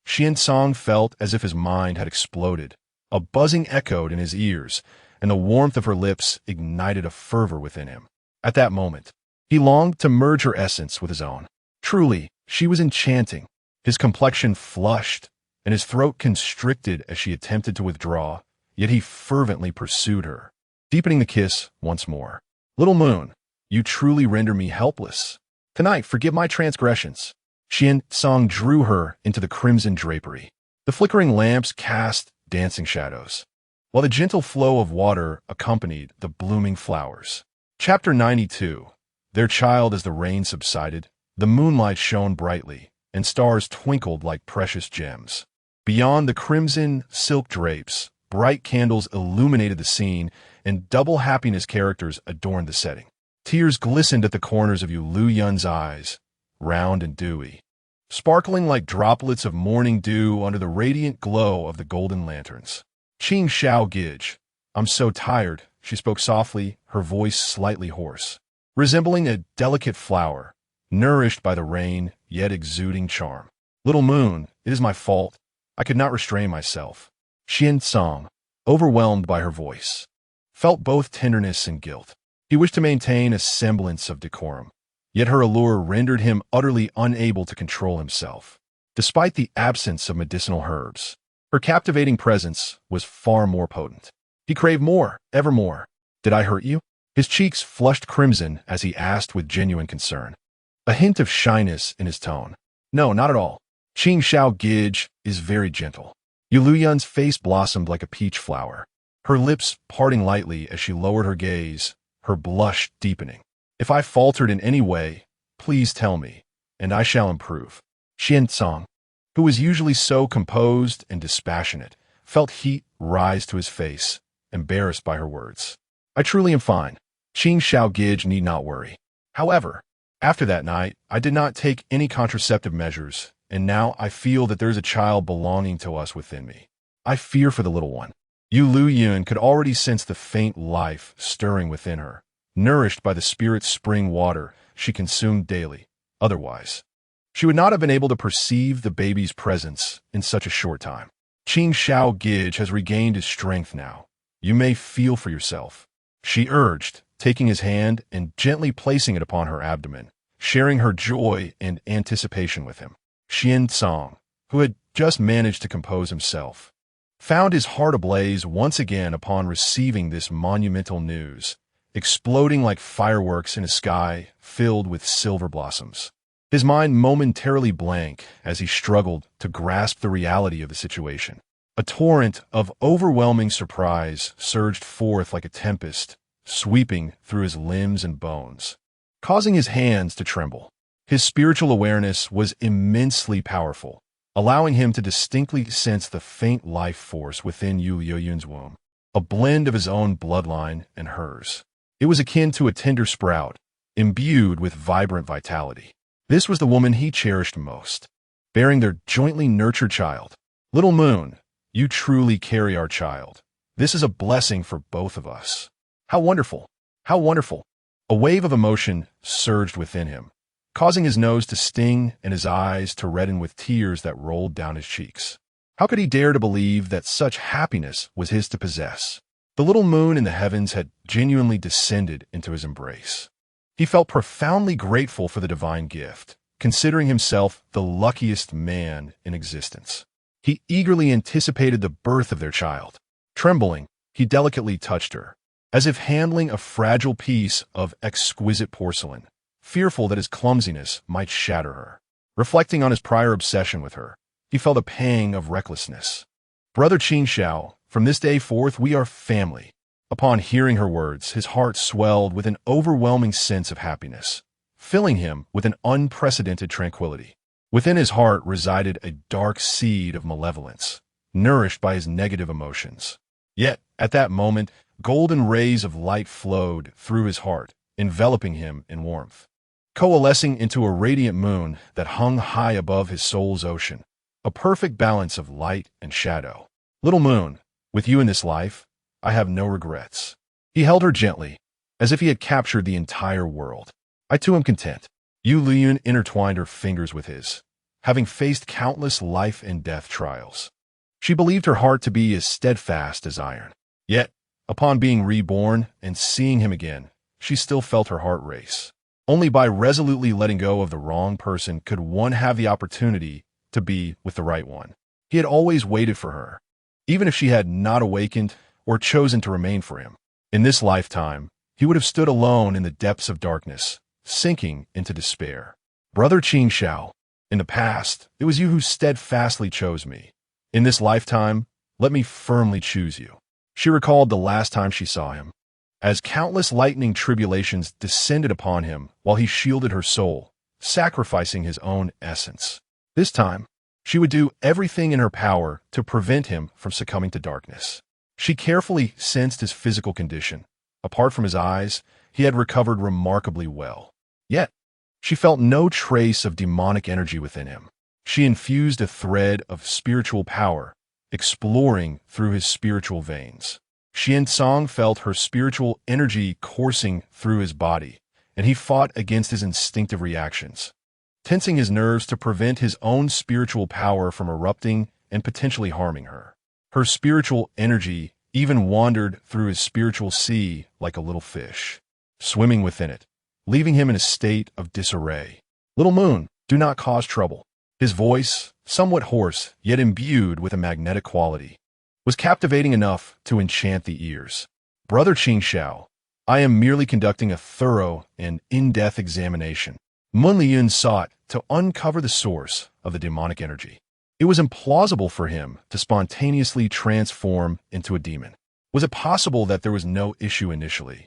Xuancang felt as if his mind had exploded. A buzzing echoed in his ears, and the warmth of her lips ignited a fervor within him. At that moment, he longed to merge her essence with his own. Truly, she was enchanting. His complexion flushed, and his throat constricted as she attempted to withdraw, yet he fervently pursued her, deepening the kiss once more. "Little Moon, you truly render me helpless. Tonight, forgive my transgressions." Xuancang drew her into the crimson drapery. The flickering lamps cast dancing shadows, while the gentle flow of water accompanied the blooming flowers. Chapter 92. Their child as the rain subsided, the moonlight shone brightly, and stars twinkled like precious gems. Beyond the crimson silk drapes, bright candles illuminated the scene, and double happiness characters adorned the setting. Tears glistened at the corners of Yueliuyun's eyes, round and dewy, sparkling like droplets of morning dew under the radiant glow of the golden lanterns. "Qingxiao Gij, I'm so tired," she spoke softly, her voice slightly hoarse, resembling a delicate flower, nourished by the rain, yet exuding charm. "Little Moon, it is my fault. I could not restrain myself." Xuancang, overwhelmed by her voice, felt both tenderness and guilt. He wished to maintain a semblance of decorum, yet her allure rendered him utterly unable to control himself. Despite the absence of medicinal herbs, her captivating presence was far more potent. He craved more, ever more. "Did I hurt you?" His cheeks flushed crimson as he asked with genuine concern, a hint of shyness in his tone. "No, not at all. Qingxiao Gij is very gentle." Yueliuyun's face blossomed like a peach flower, her lips parting lightly as she lowered her gaze, her blush deepening. "If I faltered in any way, please tell me, and I shall improve." Xuancang, who was usually so composed and dispassionate, felt heat rise to his face, embarrassed by her words. "I truly am fine. Qingxiao Gij need not worry. However, after that night, I did not take any contraceptive measures, and now I feel that there's a child belonging to us within me. I fear for the little one." Yueliuyun could already sense the faint life stirring within her, nourished by the spirit's spring water she consumed daily. Otherwise, she would not have been able to perceive the baby's presence in such a short time. Qing Xiao Gij has regained his strength now. "You may feel for yourself," she urged, taking his hand and gently placing it upon her abdomen, sharing her joy and anticipation with him. Xuancang, who had just managed to compose himself, found his heart ablaze once again upon receiving this monumental news, exploding like fireworks in a sky filled with silver blossoms. His mind momentarily blank as he struggled to grasp the reality of the situation. A torrent of overwhelming surprise surged forth like a tempest, sweeping through his limbs and bones, causing his hands to tremble. His spiritual awareness was immensely powerful, allowing him to distinctly sense the faint life force within Yueliuyun's womb, a blend of his own bloodline and hers. It was akin to a tender sprout, imbued with vibrant vitality. This was the woman he cherished most, bearing their jointly nurtured child. "Little Moon, you truly carry our child. This is a blessing for both of us." How wonderful! How wonderful! A wave of emotion surged within him, causing his nose to sting and his eyes to redden with tears that rolled down his cheeks. How could he dare to believe that such happiness was his to possess? The little moon in the heavens had genuinely descended into his embrace. He felt profoundly grateful for the divine gift, considering himself the luckiest man in existence. He eagerly anticipated the birth of their child. Trembling, he delicately touched her, as if handling a fragile piece of exquisite porcelain, fearful that his clumsiness might shatter her. Reflecting on his prior obsession with her, he felt a pang of recklessness. "Brother Qing Xiao, from this day forth we are family." Upon hearing her words, his heart swelled with an overwhelming sense of happiness, filling him with an unprecedented tranquility. Within his heart resided a dark seed of malevolence, nourished by his negative emotions. Yet, at that moment, golden rays of light flowed through his heart, enveloping him in warmth, coalescing into a radiant moon that hung high above his soul's ocean, a perfect balance of light and shadow. "Little moon, with you in this life, I have no regrets." He held her gently, as if he had captured the entire world. "I too am content." Yueliuyun intertwined her fingers with his, having faced countless life and death trials. She believed her heart to be as steadfast as iron. Yet, upon being reborn and seeing him again, she still felt her heart race. Only by resolutely letting go of the wrong person could one have the opportunity to be with the right one. He had always waited for her, even if she had not awakened or chosen to remain for him. In this lifetime, he would have stood alone in the depths of darkness, sinking into despair. "Brother Qing Xiao, in the past, it was you who steadfastly chose me. In this lifetime, let me firmly choose you." She recalled the last time she saw him, as countless lightning tribulations descended upon him while he shielded her soul, sacrificing his own essence. This time, she would do everything in her power to prevent him from succumbing to darkness. She carefully sensed his physical condition. Apart from his eyes, he had recovered remarkably well. Yet, she felt no trace of demonic energy within him. She infused a thread of spiritual power, exploring through his spiritual veins. Xuancang felt her spiritual energy coursing through his body, and he fought against his instinctive reactions, tensing his nerves to prevent his own spiritual power from erupting and potentially harming her. Her spiritual energy even wandered through his spiritual sea like a little fish, swimming within it, leaving him in a state of disarray. "Little moon, do not cause trouble." His voice, somewhat hoarse yet imbued with a magnetic quality, was captivating enough to enchant the ears. "Brother Qing Xiao, I am merely conducting a thorough and in-depth examination." Yueliuyun sought to uncover the source of the demonic energy. It was implausible for him to spontaneously transform into a demon. Was it possible that there was no issue initially,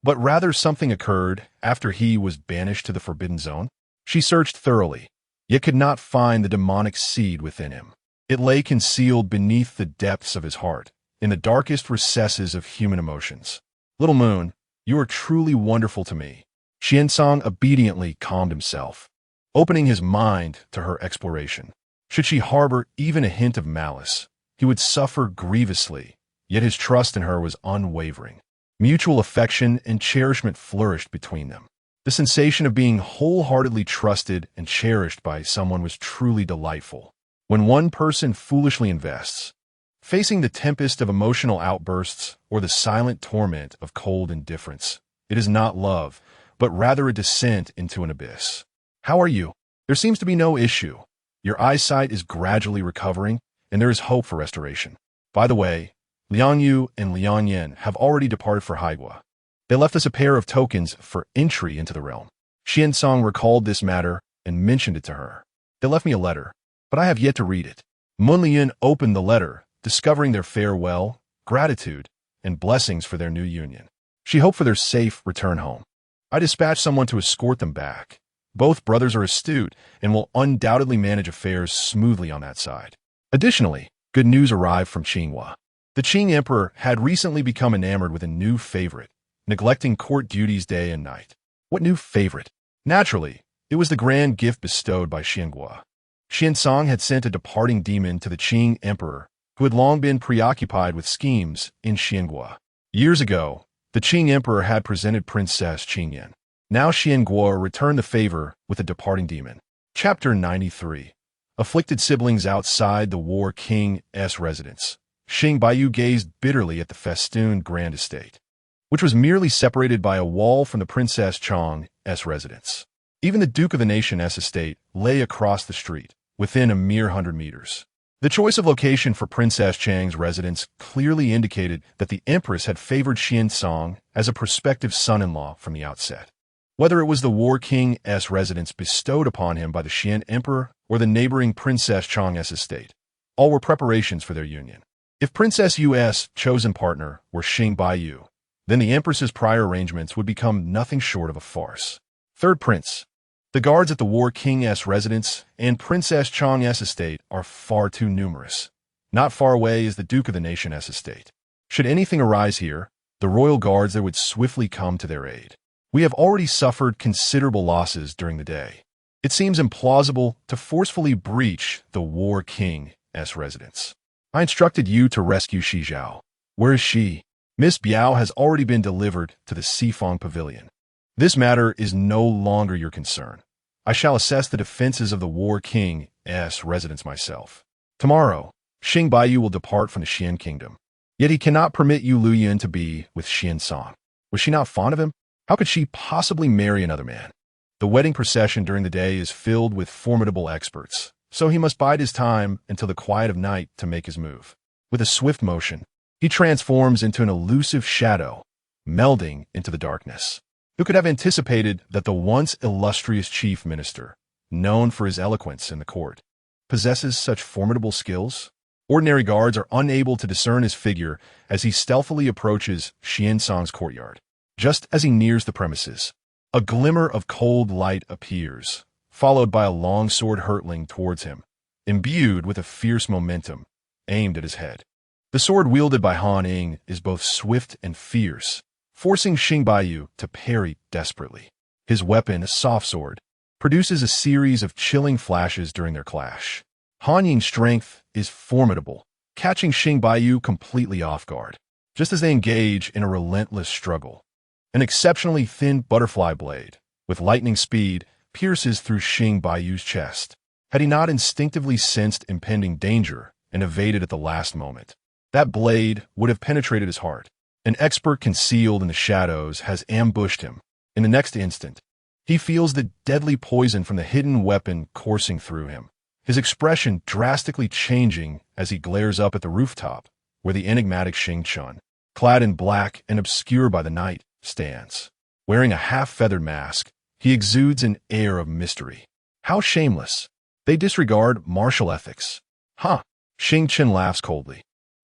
but rather something occurred after he was banished to the Forbidden Zone? She searched thoroughly, yet could not find the demonic seed within him. It lay concealed beneath the depths of his heart, in the darkest recesses of human emotions. "Little moon, you are truly wonderful to me." Xuancang obediently calmed himself. opening his mind to her exploration. Should she harbor even a hint of malice, he would suffer grievously, yet his trust in her was unwavering. Mutual affection and cherishment flourished between them. The sensation of being wholeheartedly trusted and cherished by someone was truly delightful. When one person foolishly invests, facing the tempest of emotional outbursts or the silent torment of cold indifference, it is not love, but rather a descent into an abyss. How are you? There seems to be no issue. Your eyesight is gradually recovering, and there is hope for restoration. By the way, Yueliuyun and Yueliuyun have already departed for Haigua. They left us a pair of tokens for entry into the realm. Xuancang recalled this matter and mentioned it to her. They left me a letter, but I have yet to read it. Yueliuyun opened the letter, discovering their farewell, gratitude, and blessings for their new union. She hoped for their safe return home. I dispatched someone to escort them back. Both brothers are astute and will undoubtedly manage affairs smoothly on that side. Additionally, good news arrived from Qinghua. The Qing emperor had recently become enamored with a new favorite, neglecting court duties day and night. What new favorite? Naturally, it was the grand gift bestowed by Qinghua. Xuancang had sent a departing demon to the Qing emperor, who had long been preoccupied with schemes in Qinghua. Years ago, the Qing emperor had presented Princess Qingyun. Now Qinghua returned the favor with a departing demon. Chapter 93. Afflicted siblings outside the War King's residence. Xing Baiyu gazed bitterly at the festooned grand estate, which was merely separated by a wall from the Princess Chang's residence. Even the Duke of the Nation's estate lay across the street, within a mere 100 meters. The choice of location for Princess Chang's residence clearly indicated that the Empress had favored Xuancang as a prospective son-in-law from the outset. Whether it was the War King's residence bestowed upon him by the Qian Emperor or the neighboring Princess Chang's estate, all were preparations for their union. If Princess Yu's chosen partner were Xing Baiyu, then the Empress's prior arrangements would become nothing short of a farce. Third Prince. The guards at the War King's residence and Princess Chang's estate are far too numerous. Not far away is the Duke of the Nation's estate. Should anything arise here, the royal guards there would swiftly come to their aid. We have already suffered considerable losses during the day. It seems implausible to forcefully breach the War King's residence. I instructed you to rescue Shi Zhao. Where is she? Miss Biao has already been delivered to the Sifong Pavilion. This matter is no longer your concern. I shall assess the defenses of the War King's residence myself. Tomorrow, Xing Baiyu will depart from the Xian kingdom. Yet he cannot permit Yueliuyun to be with Xuancang. Was she not fond of him? How could she possibly marry another man? The wedding procession during the day is filled with formidable experts, so he must bide his time until the quiet of night to make his move. With a swift motion, he transforms into an elusive shadow, melding into the darkness. Who could have anticipated that the once illustrious chief minister, known for his eloquence in the court, possesses such formidable skills? Ordinary guards are unable to discern his figure as he stealthily approaches Xuancang's courtyard. Just as he nears the premises, a glimmer of cold light appears, followed by a long sword hurtling towards him, imbued with a fierce momentum, aimed at his head. The sword wielded by Han Ying is both swift and fierce, forcing Xing Baiyu to parry desperately. His weapon, a soft sword, produces a series of chilling flashes during their clash. Han Ying's strength is formidable, catching Xing Baiyu completely off guard, just as they engage in a relentless struggle. An exceptionally thin butterfly blade, with lightning speed, pierces through Xing Baiyu's chest. Had he not instinctively sensed impending danger and evaded at the last moment, that blade would have penetrated his heart. An expert concealed in the shadows has ambushed him. In the next instant, he feels the deadly poison from the hidden weapon coursing through him, his expression drastically changing as he glares up at the rooftop, where the enigmatic Xing Chun, clad in black and obscured by the night, stands. Wearing a half-feathered mask, he exudes an air of mystery. How shameless! They disregard martial ethics. Huh! Xing Chen laughs coldly,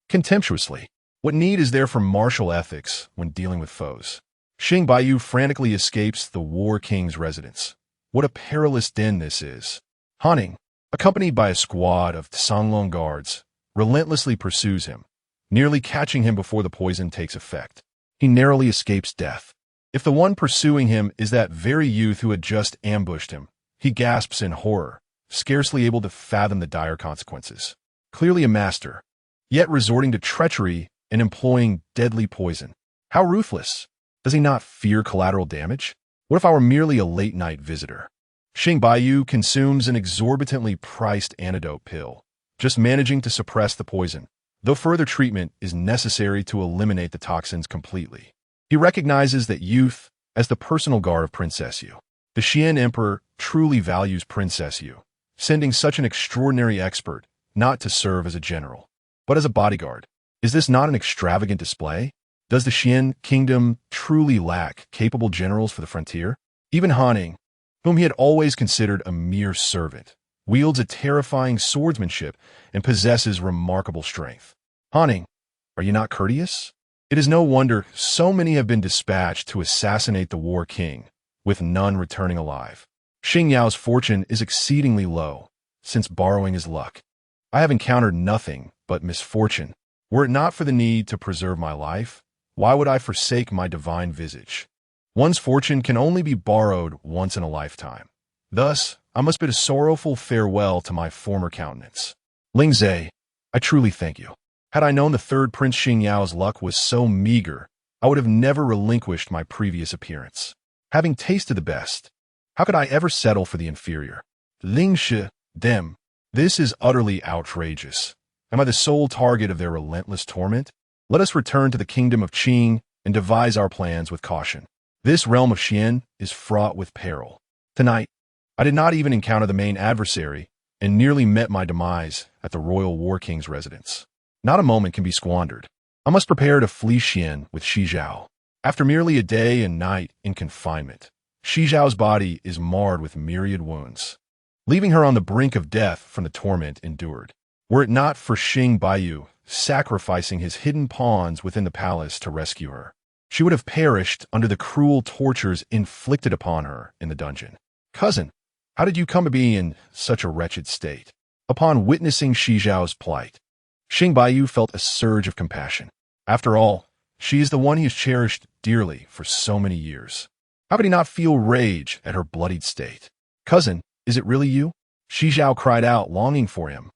contemptuously. What need is there for martial ethics when dealing with foes? Xing Baiyu frantically escapes the War King's residence. What a perilous den this is. Han Ying, accompanied by a squad of Tsanglong guards, relentlessly pursues him, nearly catching him before the poison takes effect. He narrowly escapes death. If the one pursuing him is that very youth who had just ambushed him, He gasps in horror, scarcely able to fathom the dire consequences. Clearly a master, yet resorting to treachery and employing deadly poison. How ruthless! Does he not fear collateral damage? What if I were merely a late-night visitor? Xing Baiyu consumes an exorbitantly priced antidote pill, just managing to suppress the poison, though further treatment is necessary to eliminate the toxins completely. He recognizes that youth as the personal guard of Princess Yu. The Xian Emperor truly values Princess Yu, sending such an extraordinary expert not to serve as a general, but as a bodyguard. Is this not an extravagant display? Does the Xian kingdom truly lack capable generals for the frontier? Even Hanning, whom he had always considered a mere servant, wields a terrifying swordsmanship and possesses remarkable strength. Hanning, are you not courteous? It is no wonder so many have been dispatched to assassinate the War King, with none returning alive. Xing Yao's fortune is exceedingly low, since borrowing his luck. I have encountered nothing but misfortune. Were it not for the need to preserve my life, why would I forsake my divine visage? One's fortune can only be borrowed once in a lifetime. Thus, I must bid a sorrowful farewell to my former countenance. Ling Zhe, I truly thank you. Had I known the third Prince Xing Yao's luck was so meager, I would have never relinquished my previous appearance. Having tasted the best, how could I ever settle for the inferior? Ling Shi, them. This is utterly outrageous. Am I the sole target of their relentless torment? Let us return to the kingdom of Qing and devise our plans with caution. This realm of Xian is fraught with peril. Tonight, I did not even encounter the main adversary and nearly met my demise at the royal War King's residence. Not a moment can be squandered. I must prepare to flee Xian with Shi Zhao. After merely a day and night in confinement, Shi Zhao's body is marred with myriad wounds, leaving her on the brink of death from the torment endured. Were it not for Xing Baiyu sacrificing his hidden pawns within the palace to rescue her, she would have perished under the cruel tortures inflicted upon her in the dungeon. Cousin, how did you come to be in such a wretched state? Upon witnessing Shi Zhao's plight, Xing Baiyu felt a surge of compassion. After all, she is the one he has cherished dearly for so many years. How could he not feel rage at her bloodied state? Cousin, is it really you? Shi Zhao cried out, longing for him,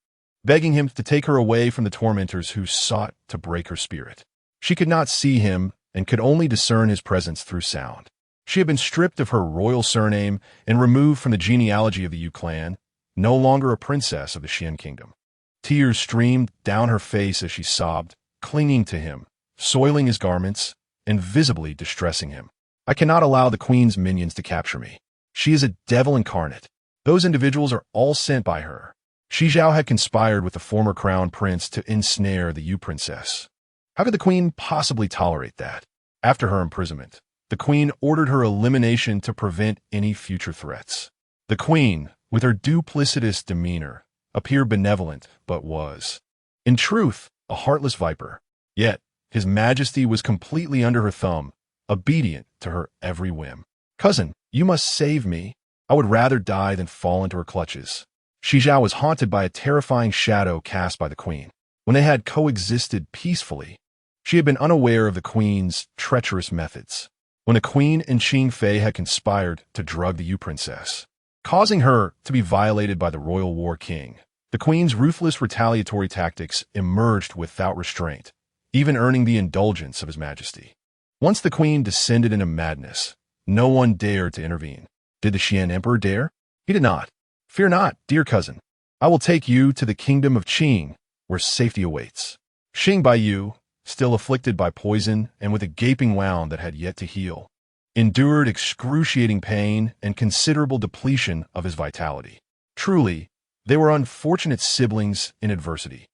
begging him to take her away from the tormentors who sought to break her spirit. She could not see him and could only discern his presence through sound. She had been stripped of her royal surname and removed from the genealogy of the Yu clan, no longer a princess of the Xian kingdom. Tears streamed down her face as she sobbed, clinging to him, soiling his garments, and visibly distressing him. I cannot allow the queen's minions to capture me. She is a devil incarnate. Those individuals are all sent by her. Shi Zhao had conspired with the former crown prince to ensnare the Yu princess. How could the queen possibly tolerate that? After her imprisonment, the queen ordered her elimination to prevent any future threats. The queen, with her duplicitous demeanor, appeared benevolent, but was, in truth, a heartless viper. Yet, His Majesty was completely under her thumb, obedient to her every whim. Cousin, you must save me. I would rather die than fall into her clutches. Shi Zhao was haunted by a terrifying shadow cast by the queen. When they had coexisted peacefully, she had been unaware of the queen's treacherous methods. When the queen and Qing Fei had conspired to drug the Yu princess, causing her to be violated by the royal War King, the queen's ruthless retaliatory tactics emerged without restraint, even earning the indulgence of His Majesty. Once the queen descended into madness, no one dared to intervene. Did the Xian Emperor dare? He did not. Fear not, dear cousin. I will take you to the kingdom of Qing, where safety awaits. Xing Baiyu, still afflicted by poison and with a gaping wound that had yet to heal, endured excruciating pain and considerable depletion of his vitality. Truly, they were unfortunate siblings in adversity.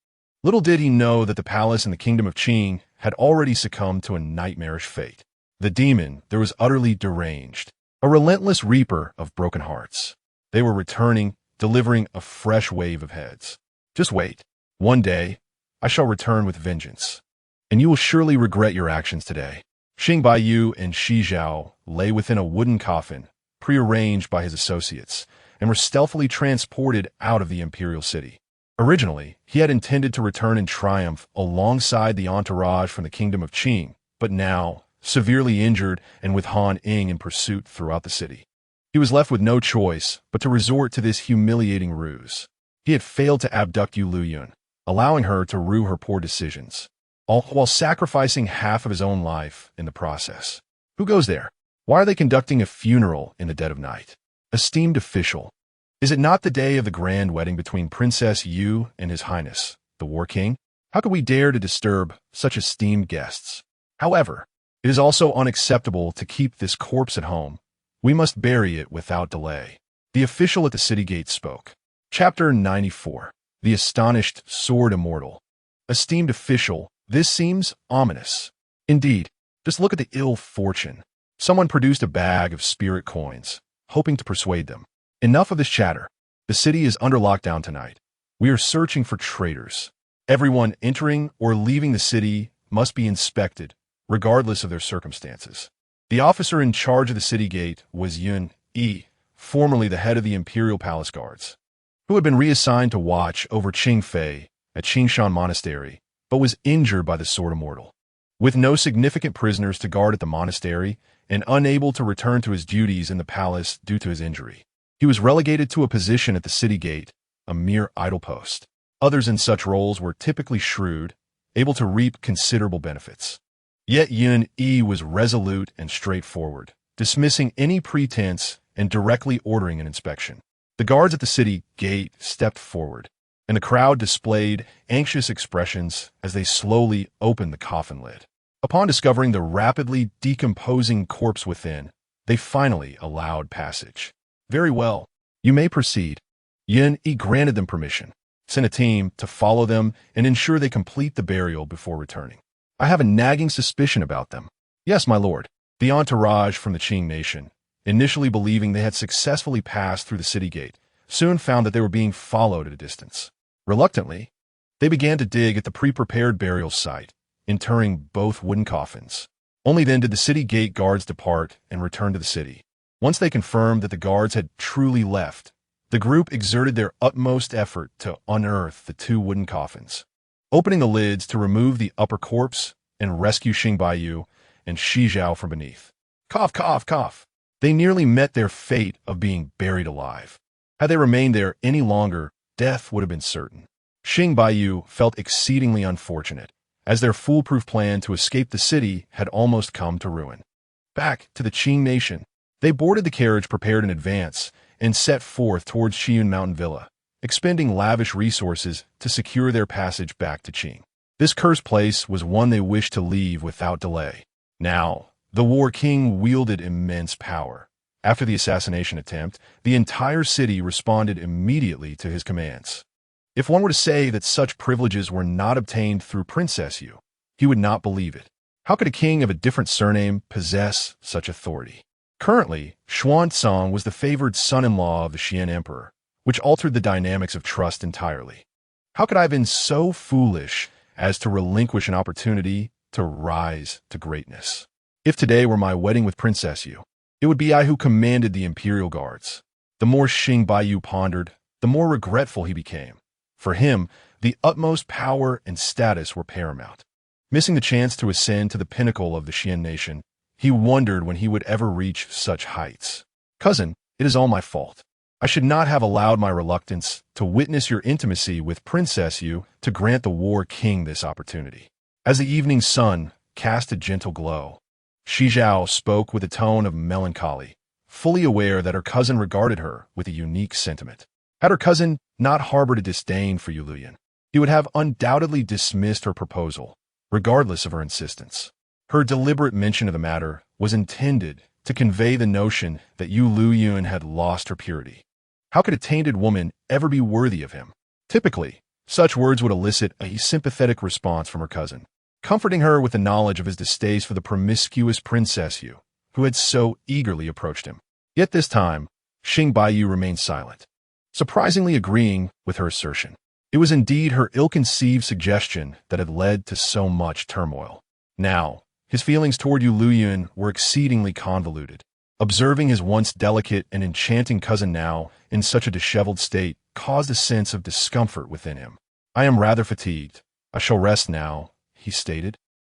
Little did he know that the palace in the kingdom of Qing had already succumbed to a nightmarish fate. The demon there was utterly deranged, a relentless reaper of broken hearts. They were returning, delivering a fresh wave of heads. Just wait. One day, I shall return with vengeance, and you will surely regret your actions today. Xing Baiyu and Shi Zhao lay within a wooden coffin, prearranged by his associates, and were stealthily transported out of the imperial city. Originally, he had intended to return in triumph alongside the entourage from the kingdom of Qing, but now, severely injured and with Han Ying in pursuit throughout the city, He was left with no choice but to resort to this humiliating ruse. He had failed to abduct Yueliuyun, allowing her to rue her poor decisions, all while sacrificing half of his own life in the process. Who goes there? Why are they conducting a funeral in the dead of night? Esteemed official, is it not the day of the grand wedding between Princess Yu and His Highness, the War King? How could we dare to disturb such esteemed guests? However, it is also unacceptable to keep this corpse at home. We must bury it without delay. The official at the city gate spoke. Chapter 94. The Astonished Sword Immortal. Esteemed official, this seems ominous. Indeed, just look at the ill fortune. Someone produced a bag of spirit coins, hoping to persuade them. Enough of this chatter. The city is under lockdown tonight. We are searching for traitors. Everyone entering or leaving the city must be inspected, regardless of their circumstances. The officer in charge of the city gate was Yun Yi, formerly the head of the Imperial Palace Guards, who had been reassigned to watch over Qingfei at Qingshan Monastery, but was injured by the Sword Immortal. With no significant prisoners to guard at the monastery and unable to return to his duties in the palace due to his injury, he was relegated to a position at the city gate, a mere idle post. Others in such roles were typically shrewd, able to reap considerable benefits. Yet Yun Yi was resolute and straightforward, dismissing any pretense and directly ordering an inspection. The guards at the city gate stepped forward, and the crowd displayed anxious expressions as they slowly opened the coffin lid. Upon discovering the rapidly decomposing corpse within, they finally allowed passage. Very well, you may proceed. Yun Yi granted them permission, sent a team to follow them and ensure they complete the burial before returning. I have a nagging suspicion about them. Yes, my lord. The entourage from the Qing nation, initially believing they had successfully passed through the city gate, soon found that they were being followed at a distance. Reluctantly, they began to dig at the pre-prepared burial site, interring both wooden coffins. Only then did the city gate guards depart and return to the city. Once they confirmed that the guards had truly left, the group exerted their utmost effort to unearth the two wooden coffins, opening the lids to remove the upper corpse and rescue Xing Baiyu and Shi Zhao from beneath. Cough, cough, cough. They nearly met their fate of being buried alive. Had they remained there any longer, death would have been certain. Xing Baiyu felt exceedingly unfortunate, as their foolproof plan to escape the city had almost come to ruin. Back to the Qing nation, they boarded the carriage prepared in advance and set forth towards Shiyun Mountain Villa, expending lavish resources to secure their passage back to Qing. This cursed place was one they wished to leave without delay. Now, the War King wielded immense power. After the assassination attempt, the entire city responded immediately to his commands. If one were to say that such privileges were not obtained through Princess Yu, he would not believe it. How could a king of a different surname possess such authority? Currently, Xuancang was the favored son-in-law of the Xian emperor, which altered the dynamics of trust entirely. How could I have been so foolish as to relinquish an opportunity to rise to greatness? If today were my wedding with Princess Yu, it would be I who commanded the imperial guards. The more Xing Baiyu pondered, the more regretful he became. For him, the utmost power and status were paramount. Missing the chance to ascend to the pinnacle of the Xian nation, he wondered when he would ever reach such heights. Cousin, it is all my fault. I should not have allowed my reluctance to witness your intimacy with Princess Yu to grant the War King this opportunity. As the evening sun cast a gentle glow, Shi Zhao spoke with a tone of melancholy, fully aware that her cousin regarded her with a unique sentiment. Had her cousin not harbored a disdain for Yueliuyun, he would have undoubtedly dismissed her proposal, regardless of her insistence. Her deliberate mention of the matter was intended to convey the notion that Yueliuyun had lost her purity. How could a tainted woman ever be worthy of him? Typically, such words would elicit a sympathetic response from her cousin, comforting her with the knowledge of his distaste for the promiscuous Princess Yu, who had so eagerly approached him. Yet this time, Xing Baiyu remained silent, surprisingly agreeing with her assertion. It was indeed her ill-conceived suggestion that had led to so much turmoil. Now, his feelings toward Yueliuyun were exceedingly convoluted. Observing his once delicate and enchanting cousin now in such a disheveled state caused a sense of discomfort within him. I am rather fatigued. I shall rest now, he stated,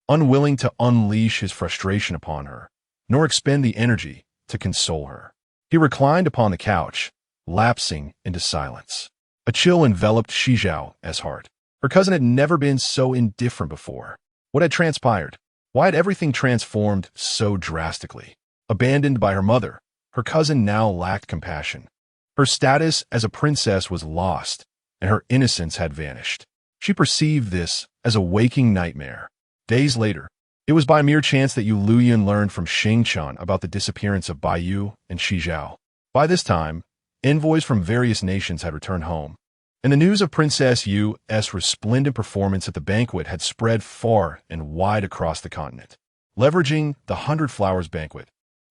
unwilling to unleash his frustration upon her, nor expend the energy to console her. He reclined upon the couch, lapsing into silence. A chill enveloped Shizhao's heart. Her cousin had never been so indifferent before. What had transpired? Why had everything transformed so drastically? Abandoned by her mother, her cousin now lacked compassion. Her status as a princess was lost, and her innocence had vanished. She perceived this as a waking nightmare. Days later, it was by mere chance that Yueliuyun learned from Xuancang about the disappearance of Baiyu and Shizhao. By this time, envoys from various nations had returned home, and the news of Princess Yu's resplendent performance at the banquet had spread far and wide across the continent. Leveraging the 100 Flowers banquet,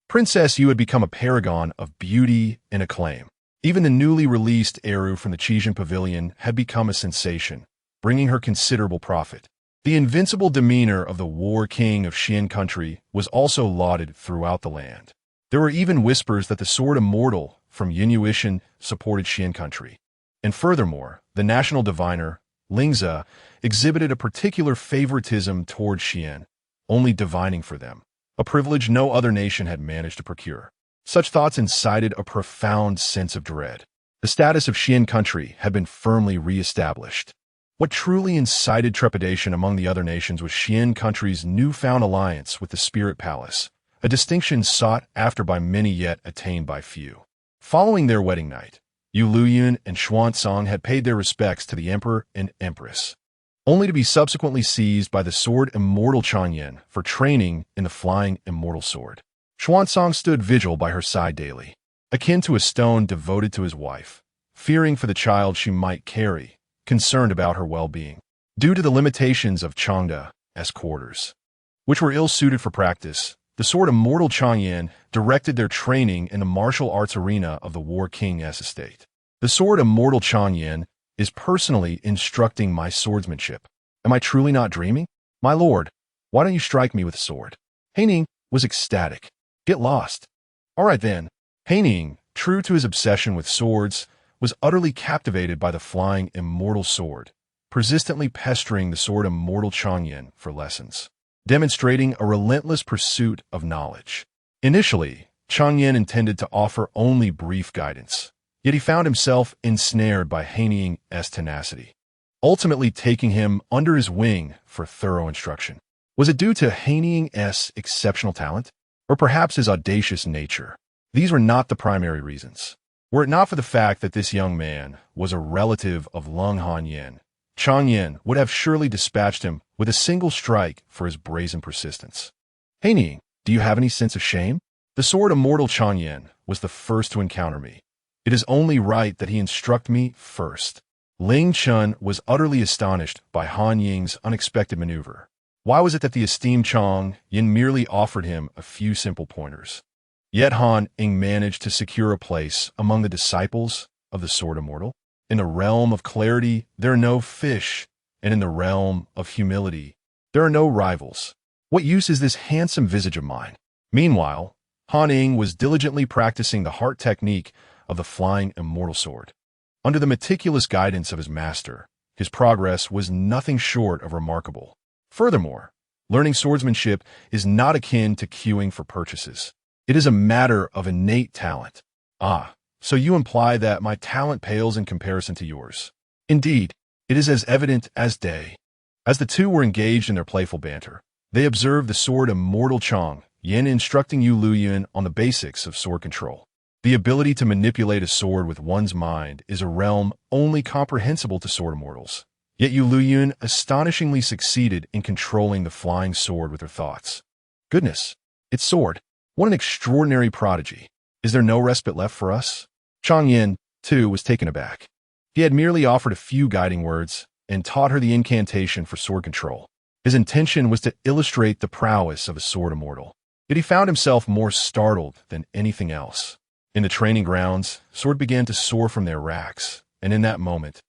Princess Yu had become a paragon of beauty and acclaim. Even the newly released Eru from the Qijian Pavilion had become a sensation, bringing her considerable profit. The invincible demeanor of the War King of Xian country was also lauded throughout the land. There were even whispers that the sword immortal from Yueliuyun supported Xian country. And furthermore, the national diviner, Lingzi, exhibited a particular favoritism toward Xian, only divining for them, a privilege no other nation had managed to procure. Such thoughts incited a profound sense of dread. The status of Xian country had been firmly re-established. What truly incited trepidation among the other nations was Xian country's newfound alliance with the Spirit Palace, a distinction sought after by many yet attained by few. Following their wedding night, Yueliuyun and Xuancang had paid their respects to the Emperor and Empress, only to be subsequently seized by the sword immortal Changyan for training in the flying immortal sword. Xuancang stood vigil by her side daily, akin to a stone devoted to his wife, fearing for the child she might carry, concerned about her well-being. Due to the limitations of Changda's quarters, which were ill-suited for practice, the sword immortal Changyan directed their training in the martial arts arena of the War King's estate. The sword immortal Changyan is personally instructing my swordsmanship. Am I truly not dreaming? My lord, why don't you strike me with a sword? Haining was ecstatic. Get lost. All right then. Haining, true to his obsession with swords, was utterly captivated by the flying immortal sword, persistently pestering the sword immortal Changyan for lessons, demonstrating a relentless pursuit of knowledge. Initially, Changyan intended to offer only brief guidance, yet he found himself ensnared by Haining's tenacity, ultimately taking him under his wing for thorough instruction. Was it due to Haining's exceptional talent? Or perhaps his audacious nature? These were not the primary reasons. Were it not for the fact that this young man was a relative of Lung Hanyan, Changyan would have surely dispatched him with a single strike for his brazen persistence. Haining, do you have any sense of shame? The sword immortal Changyan was the first to encounter me. It is only right that he instruct me first. Ling Chun was utterly astonished by Han Ying's unexpected maneuver. Why was it that the esteemed Chang Yin merely offered him a few simple pointers? Yet Han Ying managed to secure a place among the disciples of the Sword Immortal. In the realm of clarity, there are no fish, and in the realm of humility, there are no rivals. What use is this handsome visage of mine? Meanwhile, Han Ying was diligently practicing the heart technique of the flying immortal sword. Under the meticulous guidance of his master, his progress was nothing short of remarkable. Furthermore, learning swordsmanship is not akin to queuing for purchases. It is a matter of innate talent. Ah, so you imply that my talent pales in comparison to yours. Indeed, it is as evident as day. As the two were engaged in their playful banter, they observed the sword immortal Chang Yin instructing Yueliuyun on the basics of sword control. The ability to manipulate a sword with one's mind is a realm only comprehensible to sword immortals. Yet Yueliuyun astonishingly succeeded in controlling the flying sword with her thoughts. Goodness, its sword. What an extraordinary prodigy. Is there no respite left for us? Chang Yin, too, was taken aback. He had merely offered a few guiding words and taught her the incantation for sword control. His intention was to illustrate the prowess of a sword immortal. Yet he found himself more startled than anything else. In the training grounds, swords began to soar from their racks, and in that moment,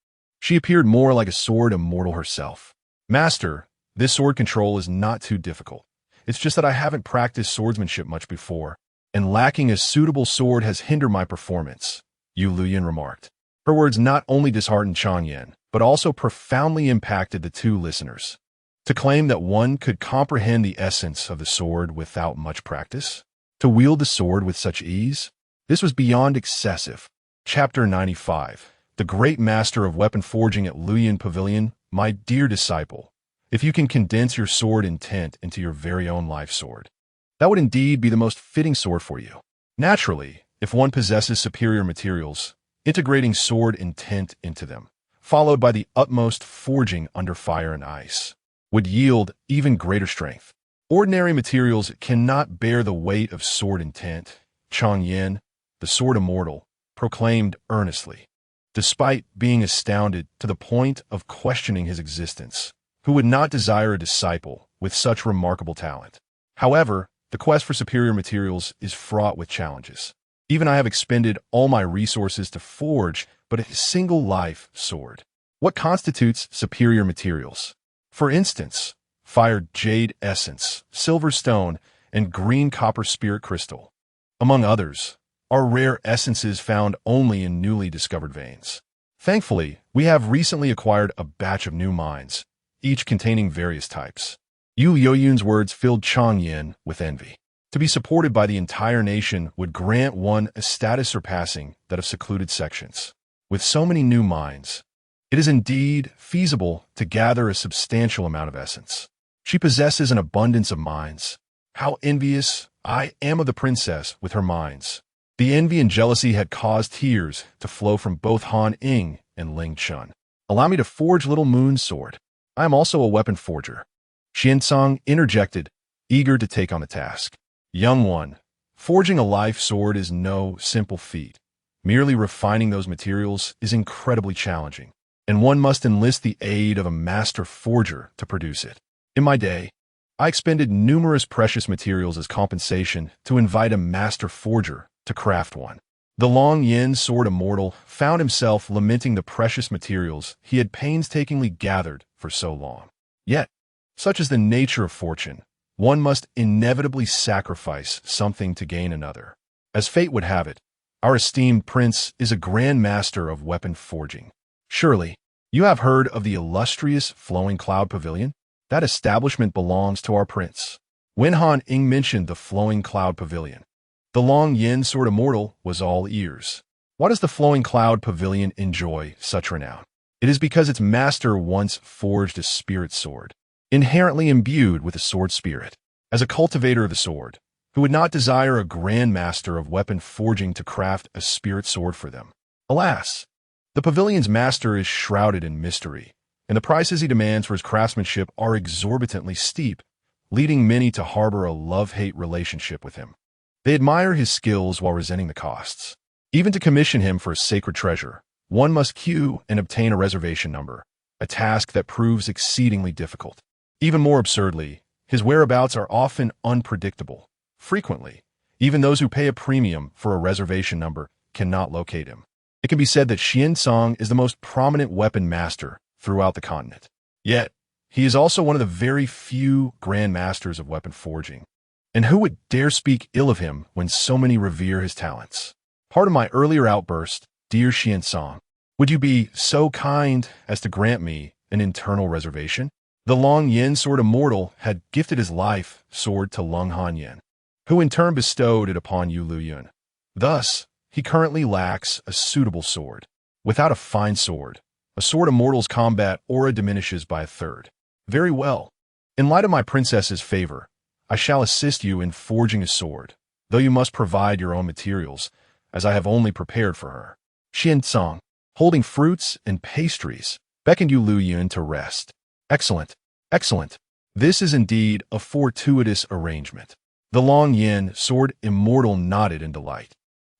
she appeared more like a sword immortal herself. Master, this sword control is not too difficult. It's just that I haven't practiced swordsmanship much before, and lacking a suitable sword has hindered my performance, Yueliuyun remarked. Her words not only disheartened Changyan, but also profoundly impacted the two listeners. To claim that one could comprehend the essence of the sword without much practice? To wield the sword with such ease? This was beyond excessive. Chapter 95. The Great Master of Weapon Forging at Yueliuyun Pavilion. My dear disciple, if you can condense your sword intent into your very own life sword, that would indeed be the most fitting sword for you. Naturally, if one possesses superior materials, integrating sword intent into them, followed by the utmost forging under fire and ice, would yield even greater strength. Ordinary materials cannot bear the weight of sword intent, Xuancang, the sword immortal, proclaimed earnestly, despite being astounded to the point of questioning his existence. Who would not desire a disciple with such remarkable talent? However, the quest for superior materials is fraught with challenges. Even I have expended all my resources to forge but a single life sword. What constitutes superior materials? For instance, fire jade essence, silver stone, and green copper spirit crystal, among others, are rare essences found only in newly discovered veins. Thankfully, we have recently acquired a batch of new mines, each containing various types. Yueliuyun's words filled Xuancang with envy. To be supported by the entire nation would grant one a status surpassing that of secluded sections. With so many new mines, it is indeed feasible to gather a substantial amount of essence. She possesses an abundance of mines. How envious I am of the princess with her mines. The envy and jealousy had caused tears to flow from both Han Ying and Ling Chun. Allow me to forge Little Moon's sword. I am also a weapon forger. Xuancang interjected, eager to take on the task. Young one, forging a life sword is no simple feat. Merely refining those materials is incredibly challenging, and one must enlist the aid of a master forger to produce it. In my day, I expended numerous precious materials as compensation to invite a master forger to craft one. The Long Yin sword immortal found himself lamenting the precious materials he had painstakingly gathered for so long. Yet, such is the nature of fortune, one must inevitably sacrifice something to gain another. As fate would have it, our esteemed prince is a grand master of weapon forging. Surely, you have heard of the illustrious Flowing Cloud Pavilion? That establishment belongs to our prince. When Han Ying mentioned the Flowing Cloud Pavilion, the Long Yin sword immortal was all ears. Why does the Flowing Cloud Pavilion enjoy such renown? It is because its master once forged a spirit sword, inherently imbued with a sword spirit. As a cultivator of the sword, who would not desire a grand master of weapon forging to craft a spirit sword for them? Alas, the pavilion's master is shrouded in mystery, and the prices he demands for his craftsmanship are exorbitantly steep, leading many to harbor a love-hate relationship with him. They admire his skills while resenting the costs. Even to commission him for a sacred treasure, one must queue and obtain a reservation number, a task that proves exceedingly difficult. Even more absurdly, his whereabouts are often unpredictable. Frequently, even those who pay a premium for a reservation number cannot locate him. It can be said that Xuancang is the most prominent weapon master throughout the continent. Yet, he is also one of the very few grand masters of weapon forging. And who would dare speak ill of him when so many revere his talents? Pardon my earlier outburst, dear Xuancang. Would you be so kind as to grant me an internal reservation? The Long Yin sword immortal had gifted his life sword to Lung Hanyan, who in turn bestowed it upon Yueliuyun. Thus, he currently lacks a suitable sword. Without a fine sword, a sword immortal's combat aura diminishes by a third. Very well. In light of my princess's favor, I shall assist you in forging a sword, though you must provide your own materials, as I have only prepared for her. Xuancang, holding fruits and pastries, beckoned Yueliuyun to rest. Excellent, excellent. This is indeed a fortuitous arrangement. The Long Yin sword immortal nodded in delight,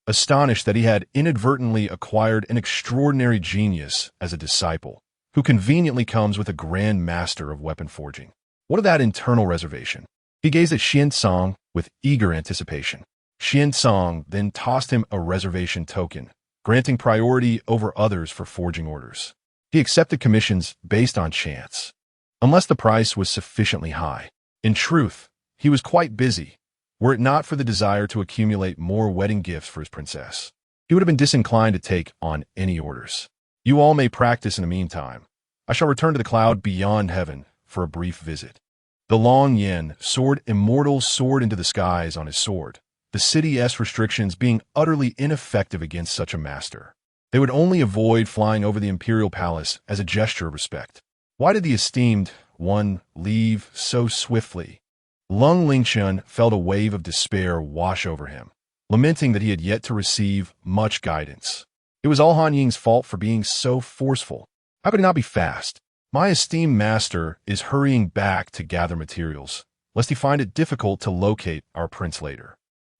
astonished that he had inadvertently acquired an extraordinary genius as a disciple, who conveniently comes with a grand master of weapon forging. What of that internal reservation? He gazed at Xuancang with eager anticipation. Xuancang then tossed him a reservation token, granting priority over others for forging orders. He accepted commissions based on chance, unless the price was sufficiently high. In truth, he was quite busy. Were it not for the desire to accumulate more wedding gifts for his princess, he would have been disinclined to take on any orders. You all may practice in the meantime. I shall return to the cloud beyond heaven for a brief visit. The Long Yin sword immortal soared into the skies on his sword, the city's restrictions being utterly ineffective against such a master. They would only avoid flying over the imperial palace as a gesture of respect. Why did the esteemed one leave so swiftly? Lung Lingqian felt a wave of despair wash over him, lamenting that he had yet to receive much guidance. It was all Han Ying's fault for being so forceful. How could he not be fast? My esteemed master is hurrying back to gather materials, lest he find it difficult to locate our prince later.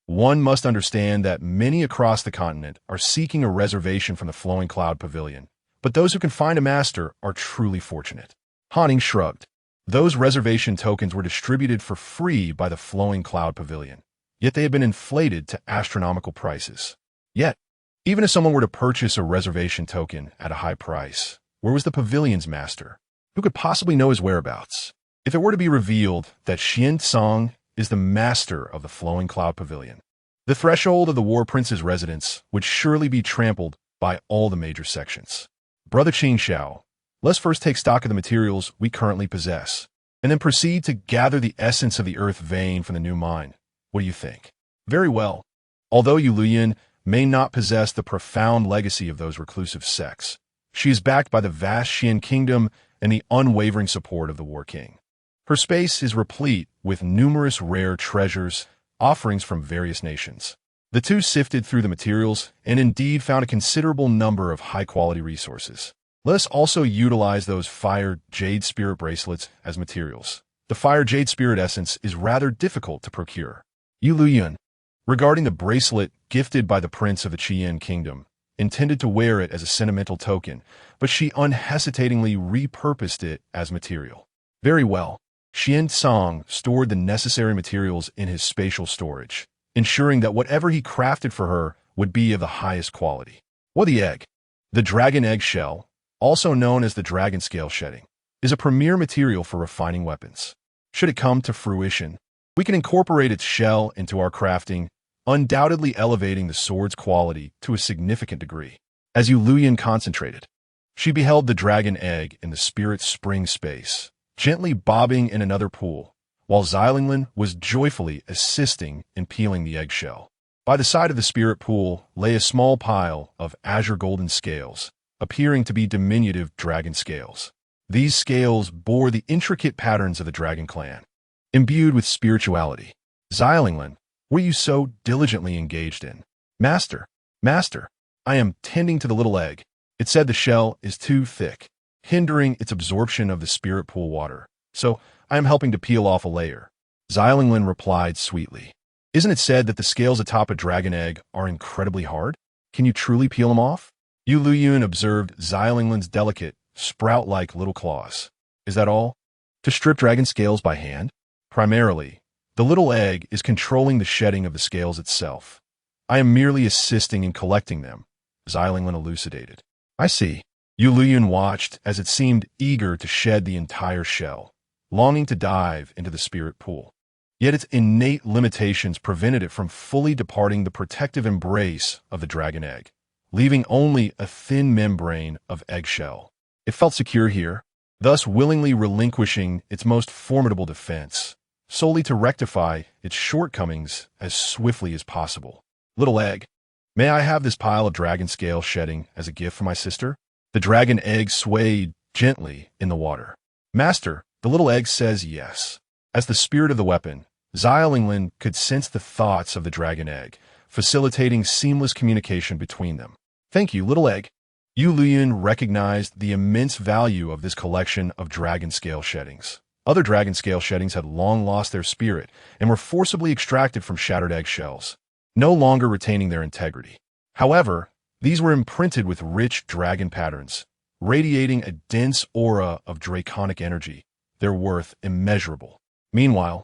One must understand that many across the continent are seeking a reservation from the Flowing Cloud Pavilion, but those who can find a master are truly fortunate. Han Ying shrugged. Those reservation tokens were distributed for free by the Flowing Cloud Pavilion, yet they had been inflated to astronomical prices. Yet, even if someone were to purchase a reservation token at a high price, where was the pavilion's master? Who could possibly know his whereabouts? If it were to be revealed that Xuancang is the master of the Flowing Cloud Pavilion, the threshold of the War Prince's residence would surely be trampled by all the major sections. Brother Qingxiao, let's first take stock of the materials we currently possess, and then proceed to gather the essence of the earth vein from the new mine. What do you think? Very well. Although Yueliuyun may not possess the profound legacy of those reclusive sects, she is backed by the vast Xian kingdom and the unwavering support of the War King. Her space is replete with numerous rare treasures, offerings from various nations. The two sifted through the materials and indeed found a considerable number of high-quality resources. Let us also utilize those fire jade spirit bracelets as materials. The fire jade spirit essence is rather difficult to procure. Yueliuyun, regarding the bracelet gifted by the prince of the Qian kingdom, intended to wear it as a sentimental token, but she unhesitatingly repurposed it as material. Very well. Xuancang stored the necessary materials in his spatial storage, ensuring that whatever he crafted for her would be of the highest quality. What the egg? The dragon egg shell, also known as the dragon scale shedding, is a premier material for refining weapons. Should it come to fruition, we can incorporate its shell into our crafting, undoubtedly elevating the sword's quality to a significant degree. As Yueliuyun concentrated, she beheld the dragon egg in the spirit spring space, gently bobbing in another pool, while Xiaolinglan was joyfully assisting in peeling the eggshell. By the side of the spirit pool lay a small pile of azure golden scales, appearing to be diminutive dragon scales. These scales bore the intricate patterns of the dragon clan, imbued with spirituality. Xiaolinglan, were you so diligently engaged in? Master, I am tending to the little egg. It said the shell is too thick, hindering its absorption of the spirit pool water, so I am helping to peel off a layer. Xiaolinglan replied sweetly. Isn't it said that the scales atop a dragon egg are incredibly hard? Can you truly peel them off? Yueliuyun observed Xiaolinglan's delicate, sprout-like little claws. Is that all? To strip dragon scales by hand? Primarily, the little egg is controlling the shedding of the scales itself. I am merely assisting in collecting them, Xiaolinglan elucidated. I see. Yueliuyun watched as it seemed eager to shed the entire shell, longing to dive into the spirit pool. Yet its innate limitations prevented it from fully departing the protective embrace of the dragon egg, leaving only a thin membrane of eggshell. It felt secure here, thus willingly relinquishing its most formidable defense, solely to rectify its shortcomings as swiftly as possible. Little egg, may I have this pile of dragon scale shedding as a gift for my sister? The dragon egg swayed gently in the water. Master, the little egg says yes. As the spirit of the weapon, Xiaolinglan could sense the thoughts of the dragon egg, facilitating seamless communication between them. Thank you, little egg. Yueliuyun recognized the immense value of this collection of dragon scale sheddings. Other dragon scale sheddings had long lost their spirit and were forcibly extracted from shattered eggshells, no longer retaining their integrity. However, these were imprinted with rich dragon patterns, radiating a dense aura of draconic energy, their worth immeasurable. Meanwhile,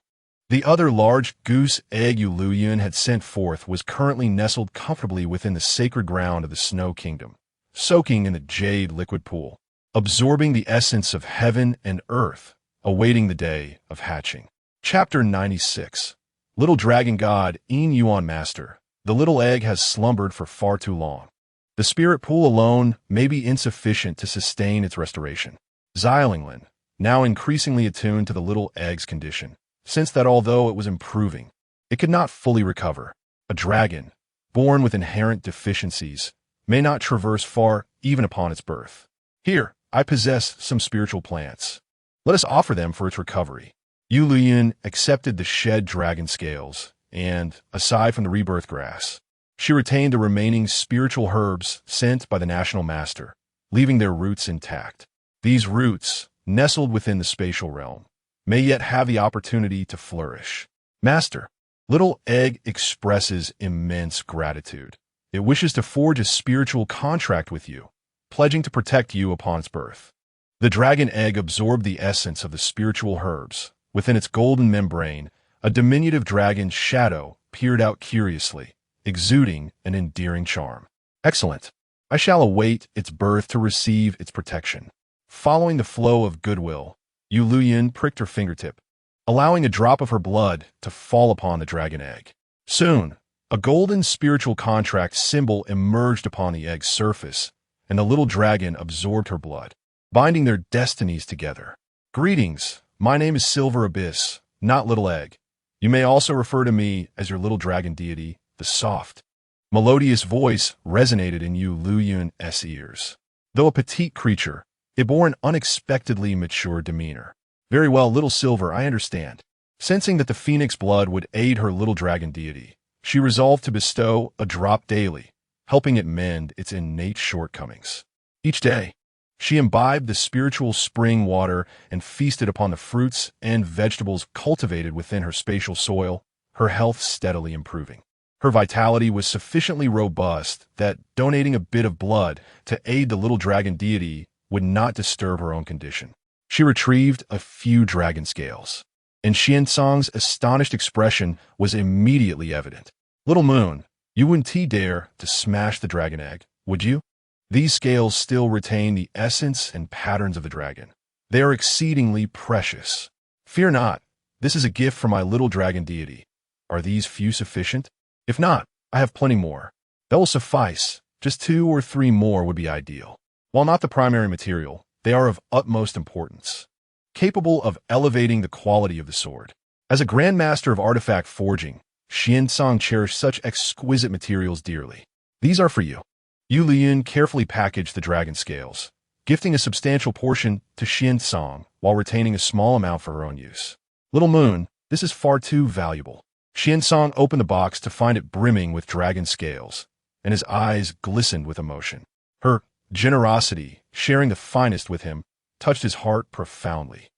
the other large goose egg Yueliuyun had sent forth was currently nestled comfortably within the sacred ground of the Snow Kingdom, soaking in the jade liquid pool, absorbing the essence of heaven and earth, awaiting the day of hatching. Chapter 96. Little Dragon God Yuan Master, the little egg has slumbered for far too long. The spirit pool alone may be insufficient to sustain its restoration. Xiaolinglan, now increasingly attuned to the little egg's condition, sensed that although it was improving, it could not fully recover. A dragon, born with inherent deficiencies, may not traverse far even upon its birth. Here, I possess some spiritual plants. Let us offer them for its recovery. Yueliuyun accepted the shed dragon scales, and, aside from the rebirth grass, she retained the remaining spiritual herbs sent by the national master, leaving their roots intact. These roots, nestled within the spatial realm, may yet have the opportunity to flourish. Master, Little Egg expresses immense gratitude. It wishes to forge a spiritual contract with you, pledging to protect you upon its birth. The dragon egg absorbed the essence of the spiritual herbs. Within its golden membrane, a diminutive dragon's shadow peered out curiously, exuding an endearing charm. Excellent. I shall await its birth to receive its protection. Following the flow of goodwill, Yueliuyun pricked her fingertip, allowing a drop of her blood to fall upon the dragon egg. Soon, a golden spiritual contract symbol emerged upon the egg's surface, and the little dragon absorbed her blood, binding their destinies together. Greetings, my name is Silver Abyss, not Little Egg. You may also refer to me as your little dragon deity, the soft, melodious voice resonated in Yueliuyun's ears. Though a petite creature, it bore an unexpectedly mature demeanor. Very well, little Silver, I understand. Sensing that the phoenix blood would aid her little dragon deity, she resolved to bestow a drop daily, helping it mend its innate shortcomings. Each day, she imbibed the spiritual spring water and feasted upon the fruits and vegetables cultivated within her spatial soil, her health steadily improving. Her vitality was sufficiently robust that donating a bit of blood to aid the little dragon deity would not disturb her own condition. She retrieved a few dragon scales, and Xuancang's astonished expression was immediately evident. Little Moon, you wouldn't dare to smash the dragon egg, would you? These scales still retain the essence and patterns of the dragon. They are exceedingly precious. Fear not, this is a gift from my little dragon deity. Are these few sufficient? If not, I have plenty more. That will suffice. Just 2 or 3 more would be ideal. While not the primary material, they are of utmost importance, capable of elevating the quality of the sword. As a grandmaster of artifact forging, Xuancang cherished such exquisite materials dearly. These are for you. Yueliuyun carefully packaged the dragon scales, gifting a substantial portion to Xuancang while retaining a small amount for her own use. Little Moon, this is far too valuable. Xuancang opened the box to find it brimming with dragon scales, and his eyes glistened with emotion. Her generosity, sharing the finest with him, touched his heart profoundly.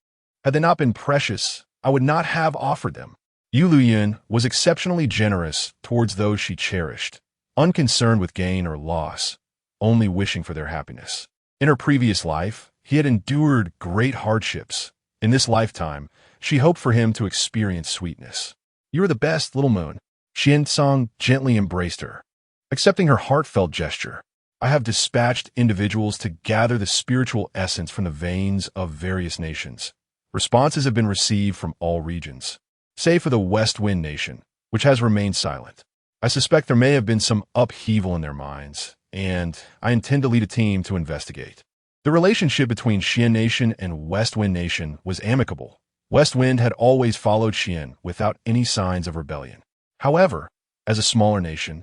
Had they not been precious, I would not have offered them. Yueliuyun was exceptionally generous towards those she cherished, unconcerned with gain or loss, only wishing for their happiness. In her previous life, he had endured great hardships. In this lifetime, she hoped for him to experience sweetness. You are the best, Little Moon. Xuancang gently embraced her. Accepting her heartfelt gesture, I have dispatched individuals to gather the spiritual essence from the veins of various nations. Responses have been received from all regions, save for the West Wind Nation, which has remained silent. I suspect there may have been some upheaval in their minds, and I intend to lead a team to investigate. The relationship between Xian Nation and West Wind Nation was amicable. West Wind had always followed Xian without any signs of rebellion. However, as a smaller nation,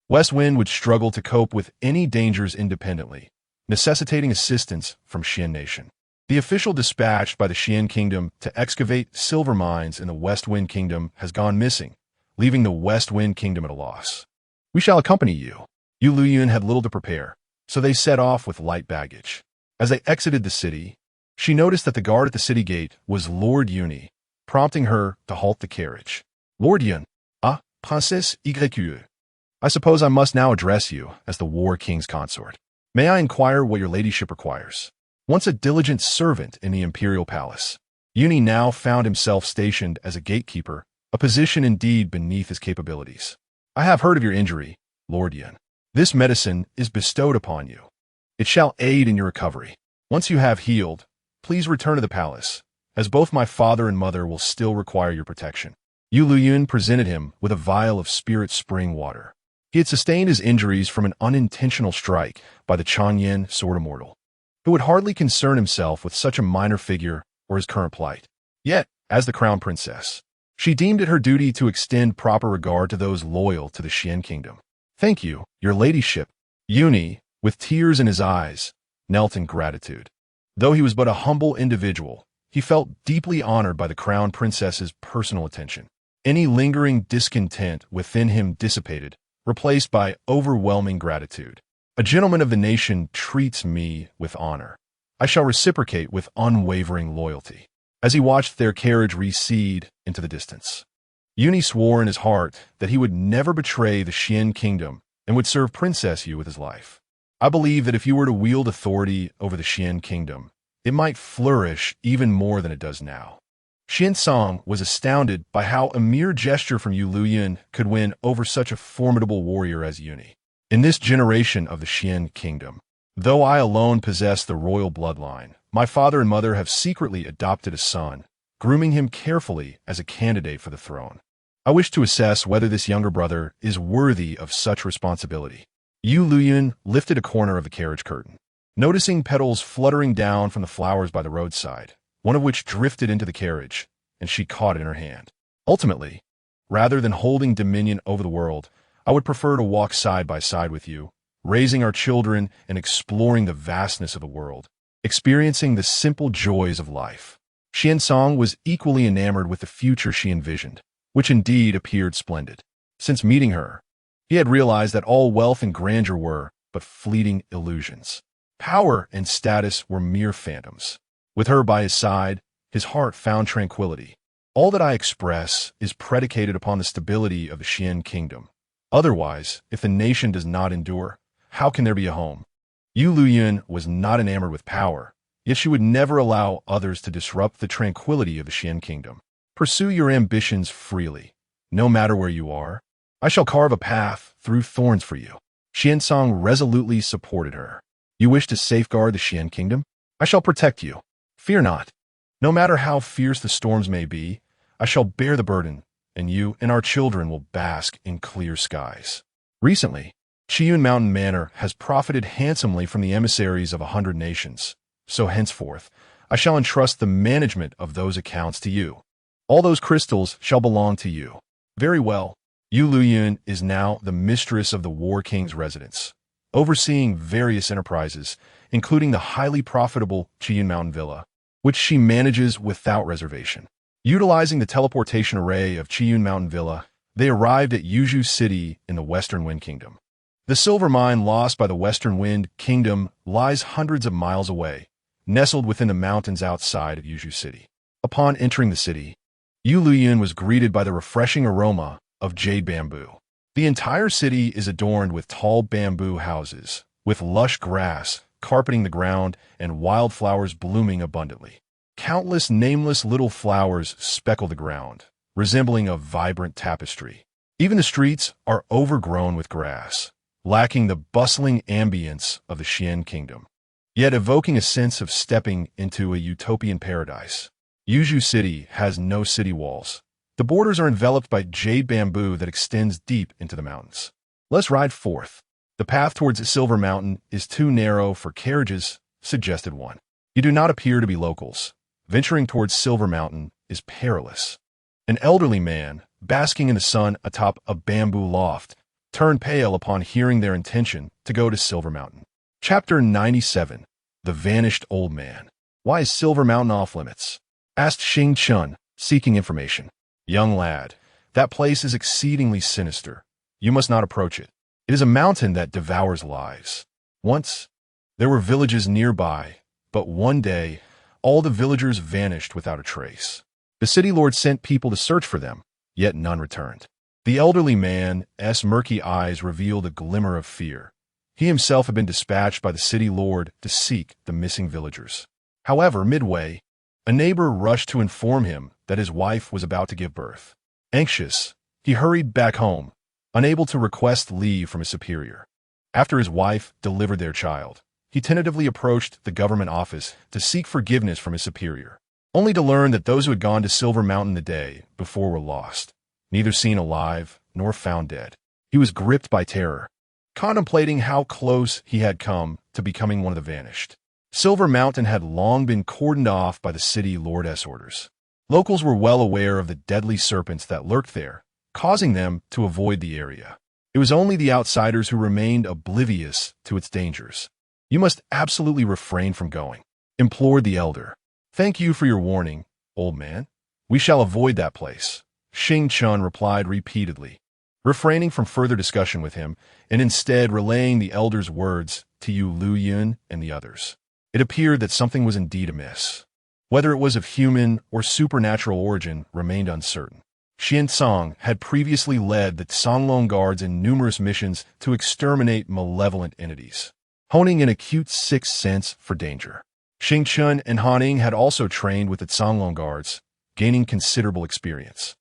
West Wind would struggle to cope with any dangers independently, necessitating assistance from Xian Nation. The official dispatched by the Xian Kingdom to excavate silver mines in the West Wind Kingdom has gone missing, leaving the West Wind Kingdom at a loss. We shall accompany you. Yueliuyun had little to prepare, so they set off with light baggage. As they exited the city, she noticed that the guard at the city gate was Lord Yuni, prompting her to halt the carriage. Lord Yun, Princesse Yueliuyun. I suppose I must now address you as the War King's consort. May I inquire what your ladyship requires? Once a diligent servant in the imperial palace, Yuni now found himself stationed as a gatekeeper, a position indeed beneath his capabilities. I have heard of your injury, Lord Yun. This medicine is bestowed upon you. It shall aid in your recovery. Once you have healed, please return to the palace, as both my father and mother will still require your protection. Yueliuyun presented him with a vial of spirit spring water. He had sustained his injuries from an unintentional strike by the Changyan sword immortal, who would hardly concern himself with such a minor figure or his current plight. Yet, as the crown princess, She deemed it her duty to extend proper regard to those loyal to the Xian kingdom. "Thank you, your ladyship." Yuni, with tears in his eyes, knelt in gratitude. Though he was but a humble individual, he felt deeply honored by the crown princess's personal attention. Any lingering discontent within him dissipated, replaced by overwhelming gratitude. "A gentleman of the nation treats me with honor. I shall reciprocate with unwavering loyalty." As he watched their carriage recede into the distance, Yuni swore in his heart that he would never betray the Xian kingdom and would serve Princess Yu with his life. "I believe that if you were to wield authority over the Xian kingdom, it might flourish even more than it does now." Xuancang was astounded by how a mere gesture from Yueliuyun could win over such a formidable warrior as Yuni. "In this generation of the Xian kingdom, though I alone possess the royal bloodline, my father and mother have secretly adopted a son, grooming him carefully as a candidate for the throne. I wish to assess whether this younger brother is worthy of such responsibility." Yueliuyun lifted a corner of the carriage curtain. Noticing petals fluttering down from the flowers by the roadside, one of which drifted into the carriage, and she caught it in her hand. "Ultimately, rather than holding dominion over the world, I would prefer to walk side by side with you, raising our children and exploring the vastness of the world, experiencing the simple joys of life." Xuancang was equally enamored with the future she envisioned, which indeed appeared splendid. Since meeting her, he had realized that all wealth and grandeur were but fleeting illusions. Power and status were mere phantoms. With her by his side, his heart found tranquility. "All that I express is predicated upon the stability of the Xian kingdom. Otherwise, if the nation does not endure, how can there be a home?" Yueliuyun was not enamored with power, yet she would never allow others to disrupt the tranquility of the Xian kingdom. "Pursue your ambitions freely, no matter where you are. I shall carve a path through thorns for you." Xuancang resolutely supported her. "You wish to safeguard the Xian kingdom? I shall protect you. Fear not. No matter how fierce the storms may be, I shall bear the burden, and you and our children will bask in clear skies." Recently, Qiyun Mountain Manor has profited handsomely from the emissaries of 100 nations, so henceforth, I shall entrust the management of those accounts to you. All those crystals shall belong to you. "Very well." Yueliuyun is now the mistress of the War King's residence, overseeing various enterprises, including the highly profitable Qiyun Mountain Villa, which she manages without reservation. Utilizing the teleportation array of Qiyun Mountain Villa, they arrived at Yuzhou City in the Western Wind Kingdom. The silver mine lost by the Western Wind Kingdom lies hundreds of miles away, nestled within the mountains outside of Yuzhou City. Upon entering the city, Yueliuyun was greeted by the refreshing aroma of jade bamboo. The entire city is adorned with tall bamboo houses, with lush grass carpeting the ground and wildflowers blooming abundantly. Countless nameless little flowers speckle the ground, resembling a vibrant tapestry. Even the streets are overgrown with grass, lacking the bustling ambience of the Xian kingdom, yet evoking a sense of stepping into a utopian paradise. Yuzhou City has no city walls. The borders are enveloped by jade bamboo that extends deep into the mountains. "Let's ride forth. The path towards Silver Mountain is too narrow for carriages," suggested one. "You do not appear to be locals. Venturing towards Silver Mountain is perilous." An elderly man, basking in the sun atop a bamboo loft, turned pale upon hearing their intention to go to Silver Mountain. Chapter 97. The Vanished Old Man. "Why is Silver Mountain off limits?" asked Xing Chun, seeking information. "Young lad, that place is exceedingly sinister. You must not approach it. It is a mountain that devours lives. Once, there were villages nearby, but one day, all the villagers vanished without a trace. The city lord sent people to search for them, yet none returned." The elderly man's murky eyes revealed a glimmer of fear. He himself had been dispatched by the city lord to seek the missing villagers. However, midway, a neighbor rushed to inform him that his wife was about to give birth. Anxious, he hurried back home, unable to request leave from his superior. After his wife delivered their child, he tentatively approached the government office to seek forgiveness from his superior, only to learn that those who had gone to Silver Mountain the day before were lost, neither seen alive nor found dead. He was gripped by terror, contemplating how close he had come to becoming one of the vanished. Silver Mountain had long been cordoned off by the city lord's orders. Locals were well aware of the deadly serpents that lurked there, causing them to avoid the area. It was only the outsiders who remained oblivious to its dangers. "You must absolutely refrain from going," implored the elder. "Thank you for your warning, old man. We shall avoid that place," Xuancang replied repeatedly, refraining from further discussion with him and instead relaying the elder's words to Yueliuyun and the others. It appeared that something was indeed amiss. Whether it was of human or supernatural origin remained uncertain. Xuancang had previously led the Songlong Guards in numerous missions to exterminate malevolent entities, honing an acute sixth sense for danger. Xingchun and Haning had also trained with the Songlong Guards, gaining considerable experience.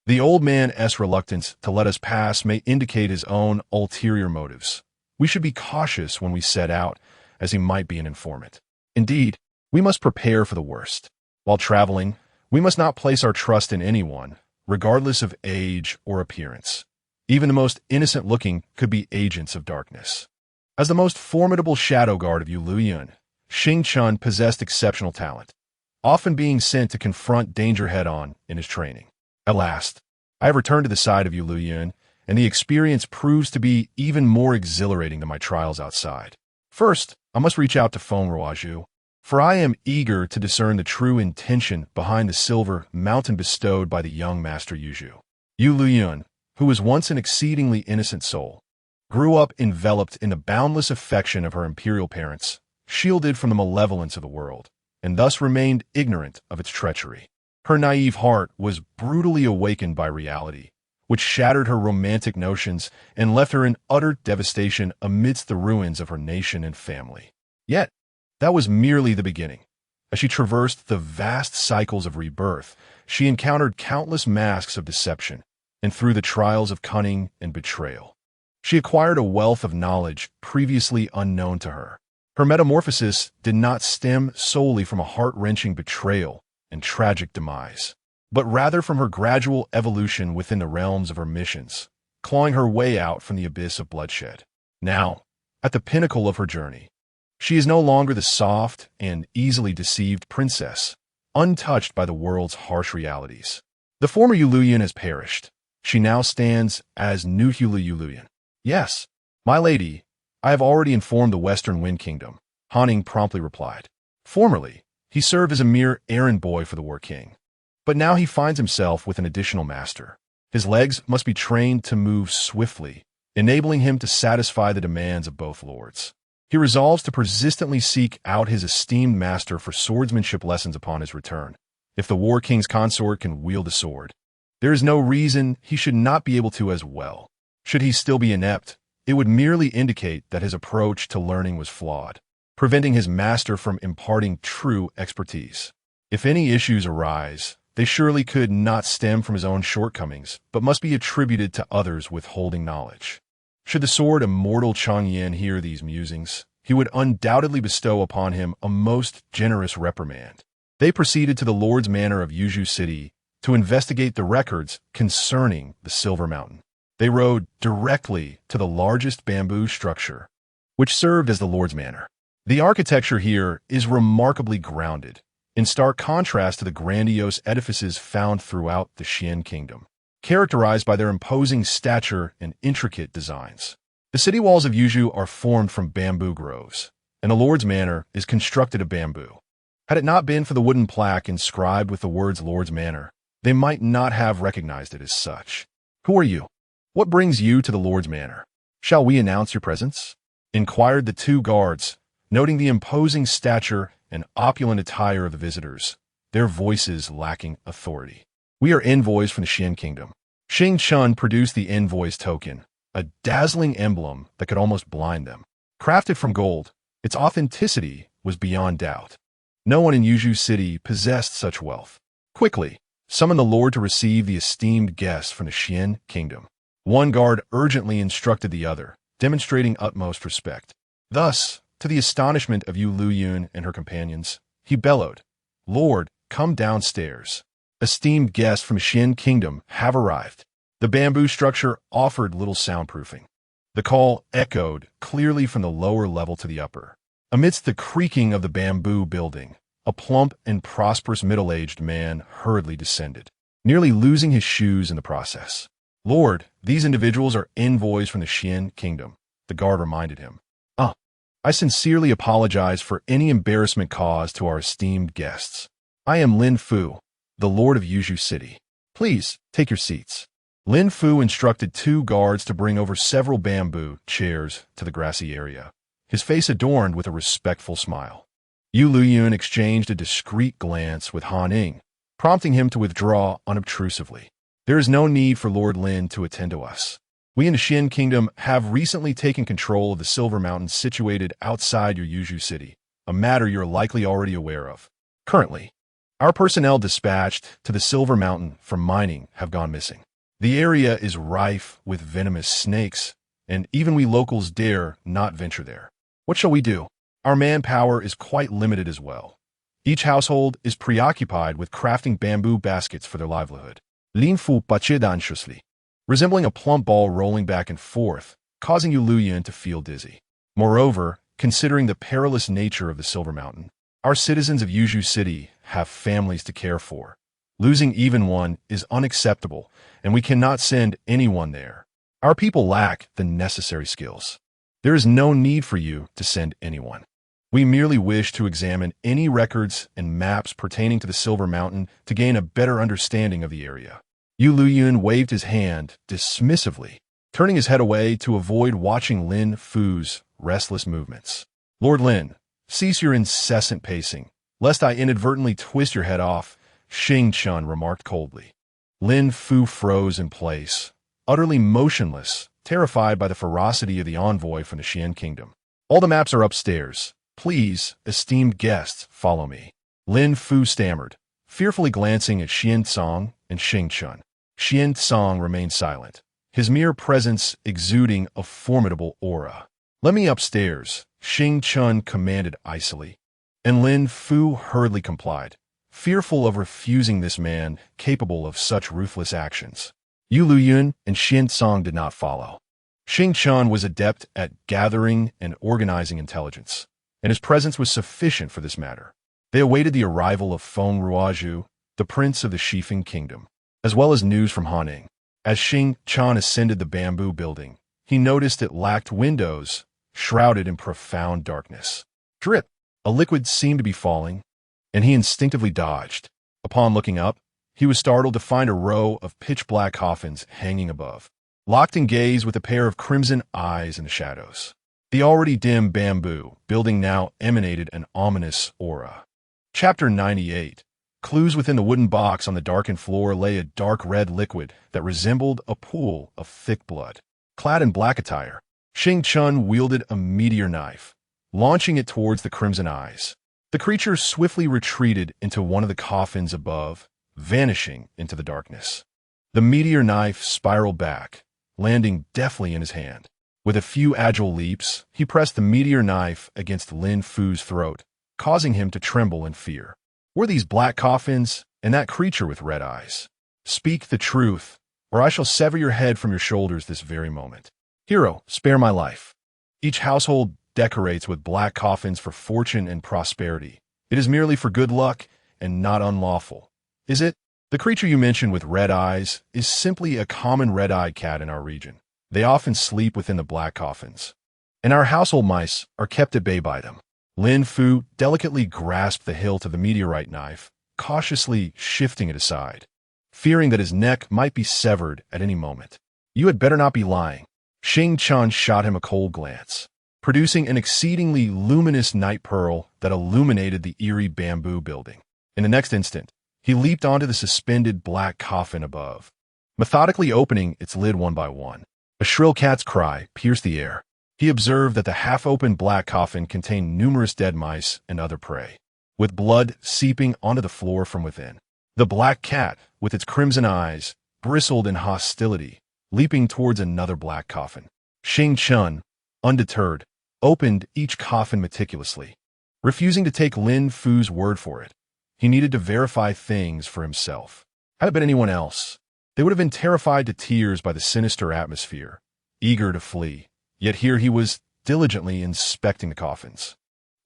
The old man's reluctance to let us pass may indicate his own ulterior motives. We should be cautious when we set out, as he might be an informant. Indeed, we must prepare for the worst. While traveling, we must not place our trust in anyone, regardless of age or appearance. Even the most innocent-looking could be agents of darkness. As the most formidable shadow guard of Yueliuyun, Xingchun possessed exceptional talent, often being sent to confront danger head-on in his training. At last, I have returned to the side of Yueliuyun, and the experience proves to be even more exhilarating than my trials outside. First, I must reach out to Feng Ruozhu, for I am eager to discern the true intention behind the silver mountain bestowed by the young Master Yuzhu. Yueliuyun, who was once an exceedingly innocent soul, grew up enveloped in the boundless affection of her imperial parents, shielded from the malevolence of the world, and thus remained ignorant of its treachery. Her naive heart was brutally awakened by reality, which shattered her romantic notions and left her in utter devastation amidst the ruins of her nation and family. Yet, that was merely the beginning. As she traversed the vast cycles of rebirth, she encountered countless masks of deception, and through the trials of cunning and betrayal, she acquired a wealth of knowledge previously unknown to her. Her metamorphosis did not stem solely from a heart-wrenching betrayal and tragic demise, but rather from her gradual evolution within the realms of her missions, clawing her way out from the abyss of bloodshed. Now, at the pinnacle of her journey, she is no longer the soft and easily deceived princess, untouched by the world's harsh realities. The former Yueliuyun has perished. She now stands as new Yueliuyun. "Yes, my lady, I have already informed the Western Wind Kingdom," Haning promptly replied. Formerly, he served as a mere errand boy for the War King, but now he finds himself with an additional master. His legs must be trained to move swiftly, enabling him to satisfy the demands of both lords. He resolves to persistently seek out his esteemed master for swordsmanship lessons upon his return. If the War King's consort can wield a sword, there is no reason he should not be able to as well. Should he still be inept, it would merely indicate that his approach to learning was flawed, preventing his master from imparting true expertise. If any issues arise, they surely could not stem from his own shortcomings, but must be attributed to others withholding knowledge. Should the sword immortal Changyan hear these musings, he would undoubtedly bestow upon him a most generous reprimand. They proceeded to the Lord's Manor of Yuzhu City to investigate the records concerning the Silver Mountain. They rode directly to the largest bamboo structure, which served as the Lord's Manor. The architecture here is remarkably grounded, in stark contrast to the grandiose edifices found throughout the Xian Kingdom, characterized by their imposing stature and intricate designs. The city walls of Yuzhu are formed from bamboo groves, and the Lord's Manor is constructed of bamboo. Had it not been for the wooden plaque inscribed with the words Lord's Manor, they might not have recognized it as such. "Who are you? What brings you to the Lord's Manor? Shall we announce your presence?" inquired the two guards, noting the imposing stature and opulent attire of the visitors, their voices lacking authority. "We are envoys from the Xian Kingdom." Xingchun produced the envoy's token, a dazzling emblem that could almost blind them. Crafted from gold, its authenticity was beyond doubt. No one in Yuzhu City possessed such wealth. "Quickly, summon the Lord to receive the esteemed guest from the Xian Kingdom." One guard urgently instructed the other, demonstrating utmost respect. Thus, to the astonishment of Yueliuyun and her companions, he bellowed, "Lord, come downstairs. Esteemed guests from Xian Kingdom have arrived." The bamboo structure offered little soundproofing. The call echoed clearly from the lower level to the upper. Amidst the creaking of the bamboo building, a plump and prosperous middle-aged man hurriedly descended, nearly losing his shoes in the process. "Lord, these individuals are envoys from the Xian kingdom," the guard reminded him. I sincerely apologize for any embarrassment caused to our esteemed guests. I am Lin Fu, the Lord of Yuzhou City. Please, take your seats." Lin Fu instructed 2 guards to bring over several bamboo chairs to the grassy area, his face adorned with a respectful smile. Yueliuyun exchanged a discreet glance with Han Ing, prompting him to withdraw unobtrusively. "There is no need for Lord Lin to attend to us. We in the Xian Kingdom have recently taken control of the Silver Mountains situated outside your Yuzhou City, a matter you're likely already aware of. Currently, our personnel dispatched to the Silver Mountain for mining have gone missing. The area is rife with venomous snakes, and even we locals dare not venture there. What shall we do? Our manpower is quite limited as well. Each household is preoccupied with crafting bamboo baskets for their livelihood." Lin Fu bached anxiously, resembling a plump ball rolling back and forth, causing Yueliuyun to feel dizzy. Moreover, considering the perilous nature of the Silver Mountain, our citizens of Yuzhou City have families to care for. Losing even one is unacceptable, and we cannot send anyone there. Our people lack the necessary skills. There is no need for you to send anyone. We merely wish to examine any records and maps pertaining to the Silver Mountain to gain a better understanding of the area. Yueliuyun waved his hand dismissively, turning his head away to avoid watching Lin Fu's restless movements. "Lord Lin, cease your incessant pacing, lest I inadvertently twist your head off," Xing Chun remarked coldly. Lin Fu froze in place, utterly motionless, terrified by the ferocity of the envoy from the Xian Kingdom. "All the maps are upstairs. Please, esteemed guests, follow me," Lin Fu stammered, fearfully glancing at Xuancang and Xing Chun. Xuancang remained silent, his mere presence exuding a formidable aura. "Let me upstairs," Xing Chun commanded icily, and Lin Fu hurriedly complied, fearful of refusing this man capable of such ruthless actions. Yueliuyun and Xuancang did not follow. Xing Chun was adept at gathering and organizing intelligence, and his presence was sufficient for this matter. They awaited the arrival of Feng Ruozhu, the prince of the Shifeng Kingdom, as well as news from Han Ing. As Xing Chun ascended the bamboo building, he noticed it lacked windows, shrouded in profound darkness. Drip! A liquid seemed to be falling, and he instinctively dodged. Upon looking up, he was startled to find a row of pitch-black coffins hanging above, locked in gaze with a pair of crimson eyes in the shadows. The already dim bamboo building now emanated an ominous aura. Chapter 98. Clues within the wooden box on the darkened floor lay a dark red liquid that resembled a pool of thick blood. Clad in black attire, Xing Chun wielded a meteor knife, launching it towards the crimson eyes. The creature swiftly retreated into one of the coffins above, vanishing into the darkness. The meteor knife spiraled back, landing deftly in his hand. With a few agile leaps, he pressed the meteor knife against Lin Fu's throat, causing him to tremble in fear. Were these black coffins and that creature with red eyes? Speak the truth, or I shall sever your head from your shoulders this very moment. Hero, spare my life. Each household decorates with black coffins for fortune and prosperity. It is merely for good luck and not unlawful. Is it? The creature you mentioned with red eyes is simply a common red-eyed cat in our region. They often sleep within the black coffins, and our household mice are kept at bay by them. Lin Fu delicately grasped the hilt of the meteorite knife, cautiously shifting it aside, fearing that his neck might be severed at any moment. You had better not be lying. Xing Chun shot him a cold glance, producing an exceedingly luminous night pearl that illuminated the eerie bamboo building. In the next instant, he leaped onto the suspended black coffin above, methodically opening its lid one by one. A shrill cat's cry pierced the air. He observed that the half-opened black coffin contained numerous dead mice and other prey, with blood seeping onto the floor from within. The black cat, with its crimson eyes, bristled in hostility, leaping towards another black coffin. Xing Chun, undeterred, opened each coffin meticulously, refusing to take Lin Fu's word for it. He needed to verify things for himself. Had it been anyone else, they would have been terrified to tears by the sinister atmosphere, eager to flee. Yet here he was diligently inspecting the coffins.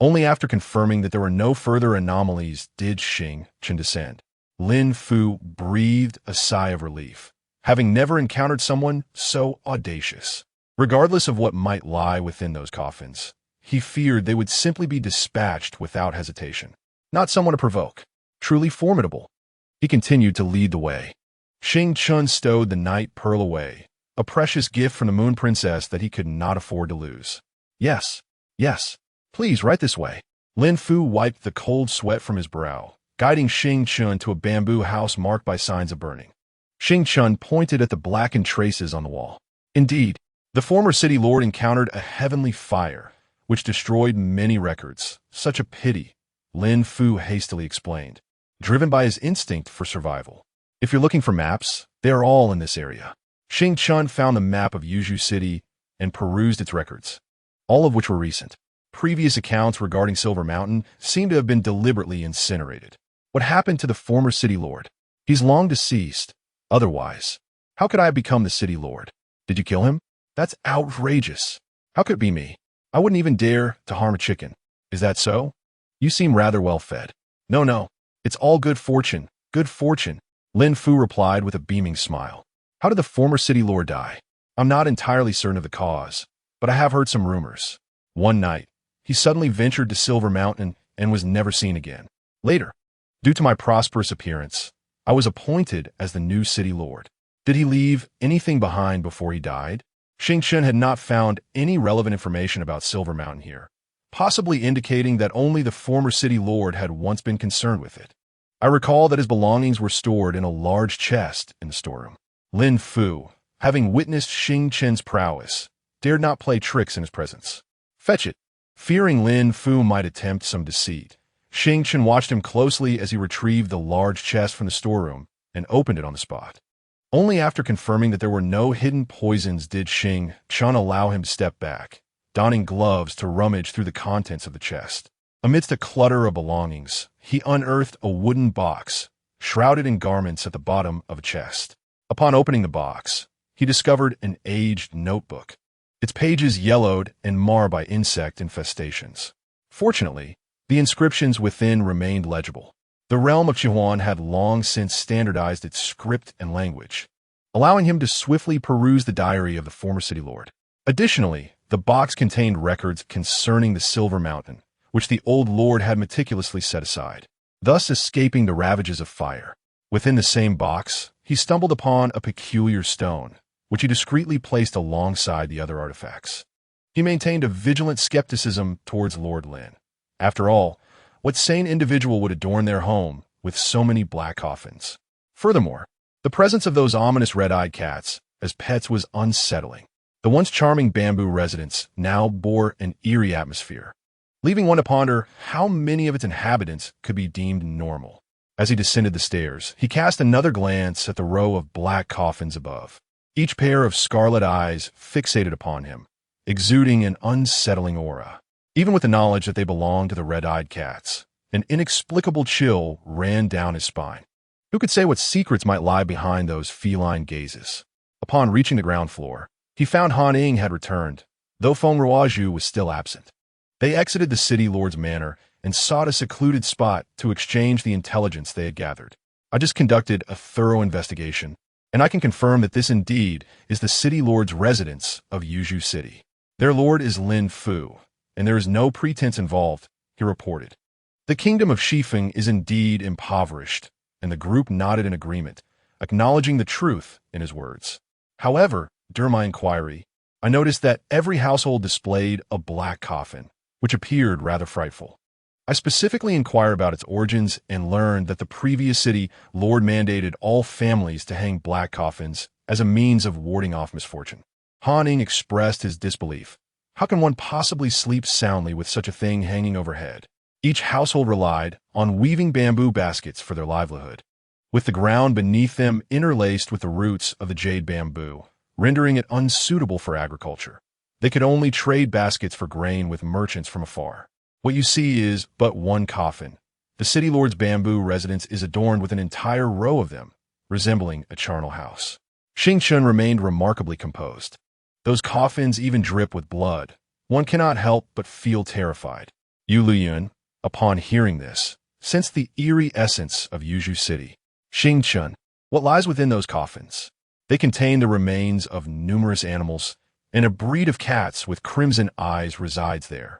Only after confirming that there were no further anomalies did Xing Chen descend. Lin Fu breathed a sigh of relief, having never encountered someone so audacious. Regardless of what might lie within those coffins, he feared they would simply be dispatched without hesitation. Not someone to provoke. Truly formidable. He continued to lead the way. Xing Chen stowed the night pearl away, a precious gift from the Moon Princess that he could not afford to lose. Yes, yes, please, right this way. Lin Fu wiped the cold sweat from his brow, guiding Xing Chen to a bamboo house marked by signs of burning. Xing Chen pointed at the blackened traces on the wall. Indeed, the former city lord encountered a heavenly fire, which destroyed many records. Such a pity, Lin Fu hastily explained, driven by his instinct for survival. If you're looking for maps, they are all in this area. Xing Chen found the map of Yuzhou City and perused its records, all of which were recent. Previous accounts regarding Silver Mountain seem to have been deliberately incinerated. What happened to the former city lord? He's long deceased. Otherwise, how could I have become the city lord? Did you kill him? That's outrageous. How could it be me? I wouldn't even dare to harm a chicken. Is that so? You seem rather well fed. No, it's all good fortune, good fortune, Lin Fu replied with a beaming smile. How did the former city lord die? I'm not entirely certain of the cause, but I have heard some rumors. One night, he suddenly ventured to Silver Mountain and was never seen again. Later, due to my prosperous appearance, I was appointed as the new city lord. Did he leave anything behind before he died? Xing Chen had not found any relevant information about Silver Mountain here, possibly indicating that only the former city lord had once been concerned with it. I recall that his belongings were stored in a large chest in the storeroom. Lin Fu, having witnessed Xing Chen's prowess, dared not play tricks in his presence. Fetch it. Fearing Lin Fu might attempt some deceit, Xing Chen watched him closely as he retrieved the large chest from the storeroom and opened it on the spot. Only after confirming that there were no hidden poisons did Xing Chen allow him to step back, donning gloves to rummage through the contents of the chest. Amidst a clutter of belongings, he unearthed a wooden box, shrouded in garments at the bottom of a chest. Upon opening the box, he discovered an aged notebook, its pages yellowed and marred by insect infestations. Fortunately, the inscriptions within remained legible. The realm of Qihuan had long since standardized its script and language, allowing him to swiftly peruse the diary of the former city lord. Additionally, the box contained records concerning the Silver Mountain, which the old lord had meticulously set aside, thus escaping the ravages of fire. Within the same box, he stumbled upon a peculiar stone, which he discreetly placed alongside the other artifacts. He maintained a vigilant skepticism towards Lord Lin. After all, what sane individual would adorn their home with so many black coffins? Furthermore, the presence of those ominous red-eyed cats as pets was unsettling. The once charming bamboo residence now bore an eerie atmosphere, leaving one to ponder how many of its inhabitants could be deemed normal. As he descended the stairs, he cast another glance at the row of black coffins above, each pair of scarlet eyes fixated upon him, exuding an unsettling aura. Even with the knowledge that they belonged to the red-eyed cats, an inexplicable chill ran down his spine. Who could say what secrets might lie behind those feline gazes? Upon reaching the ground floor, he found Han Ying had returned, though Feng Ruozhu was still absent. They exited the city lord's manor and sought a secluded spot to exchange the intelligence they had gathered. I just conducted a thorough investigation, and I can confirm that this indeed is the city lord's residence of Yuzhou City. Their lord is Lin Fu, and there is no pretense involved, he reported. The kingdom of Shifeng is indeed impoverished, and the group nodded in agreement, acknowledging the truth in his words. However, during my inquiry, I noticed that every household displayed a black coffin, which appeared rather frightful. I specifically inquired about its origins and learned that the previous city lord mandated all families to hang black coffins as a means of warding off misfortune. Han Ying expressed his disbelief. How can one possibly sleep soundly with such a thing hanging overhead? Each household relied on weaving bamboo baskets for their livelihood, with the ground beneath them interlaced with the roots of the jade bamboo, rendering it unsuitable for agriculture. They could only trade baskets for grain with merchants from afar. What you see is but one coffin. The city lord's bamboo residence is adorned with an entire row of them, resembling a charnel house. Xing Chen remained remarkably composed. Those coffins even drip with blood. One cannot help but feel terrified. Yueliuyun, upon hearing this, sensed the eerie essence of Yuzhou City. Xingchen, what lies within those coffins? They contain the remains of numerous animals, and a breed of cats with crimson eyes resides there,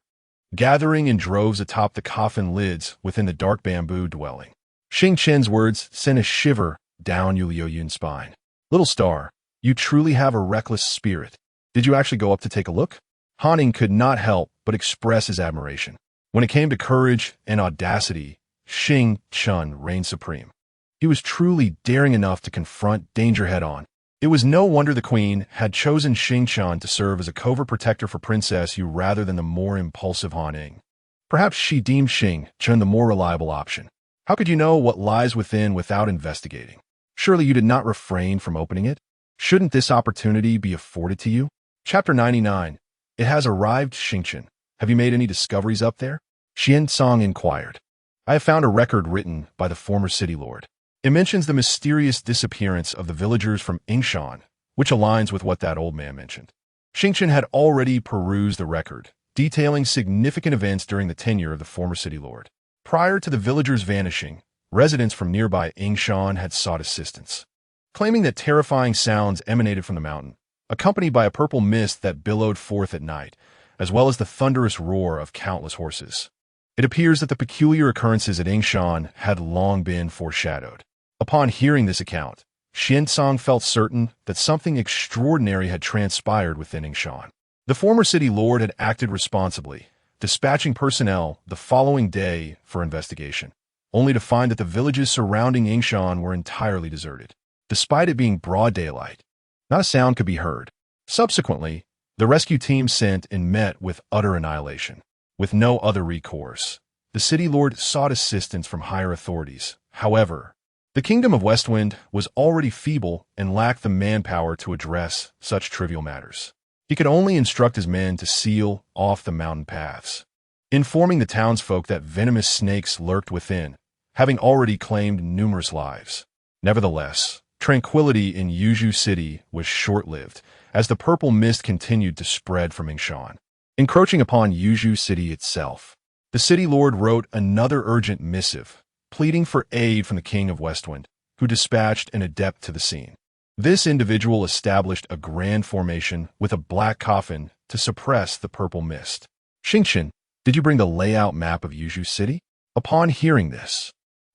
gathering in droves atop the coffin lids within the dark bamboo dwelling. Xingchen's words sent a shiver down Yueliuyun's spine. Little star, you truly have a reckless spirit. Did you actually go up to take a look? Hanning could not help but express his admiration. When it came to courage and audacity, Xing Chun reigned supreme. He was truly daring enough to confront danger head-on. It was no wonder the queen had chosen Xing Chun to serve as a covert protector for Princess Yu rather than the more impulsive Han Ning. Perhaps she deemed Xing Chun the more reliable option. How could you know what lies within without investigating? Surely you did not refrain from opening it? Shouldn't this opportunity be afforded to you? Chapter 99. It has arrived, Xingchen. Have you made any discoveries up there? Xuancang inquired. I have found a record written by the former city lord. It mentions the mysterious disappearance of the villagers from Yingshan, which aligns with what that old man mentioned. Xingchen had already perused the record, detailing significant events during the tenure of the former city lord. Prior to the villagers vanishing, residents from nearby Yingshan had sought assistance, claiming that terrifying sounds emanated from the mountain, accompanied by a purple mist that billowed forth at night, as well as the thunderous roar of countless horses. It appears that the peculiar occurrences at Yingshan had long been foreshadowed. Upon hearing this account, Xuancang felt certain that something extraordinary had transpired within Yingshan. The former city lord had acted responsibly, dispatching personnel the following day for investigation, only to find that the villages surrounding Yingshan were entirely deserted. Despite it being broad daylight, not a sound could be heard. Subsequently, the rescue team sent and met with utter annihilation. With no other recourse, the city lord sought assistance from higher authorities. However, the kingdom of Westwind was already feeble and lacked the manpower to address such trivial matters. He could only instruct his men to seal off the mountain paths, informing the townsfolk that venomous snakes lurked within, having already claimed numerous lives. Nevertheless, tranquility in Yuzhou City was short-lived, as the purple mist continued to spread from Yingshan, encroaching upon Yuzhou City itself. The city lord wrote another urgent missive, pleading for aid from the king of Westwind, who dispatched an adept to the scene. This individual established a grand formation with a black coffin to suppress the purple mist. Xingchen, did you bring the layout map of Yuzhou City? Upon hearing this,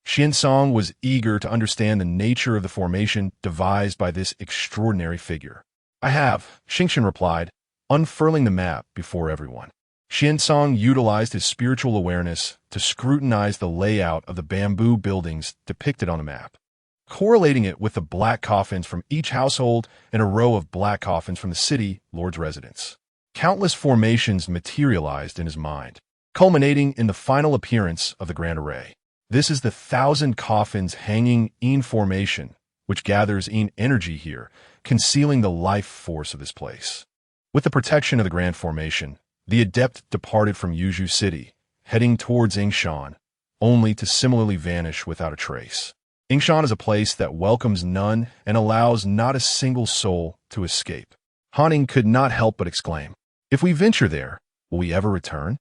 Xuancang was eager to understand the nature of the formation devised by this extraordinary figure. I have, Xingchen replied, unfurling the map before everyone. Xuancang utilized his spiritual awareness to scrutinize the layout of the bamboo buildings depicted on the map, correlating it with the black coffins from each household and a row of black coffins from the city lord's residence. Countless formations materialized in his mind, culminating in the final appearance of the grand array. This is the 1,000 coffins hanging in formation, which gathers in energy here, concealing the life force of this place. With the protection of the grand formation, the adept departed from Yuzhou City, heading towards Yingshan, only to similarly vanish without a trace. Yingshan is a place that welcomes none and allows not a single soul to escape. Hanning could not help but exclaim, if we venture there, will we ever return?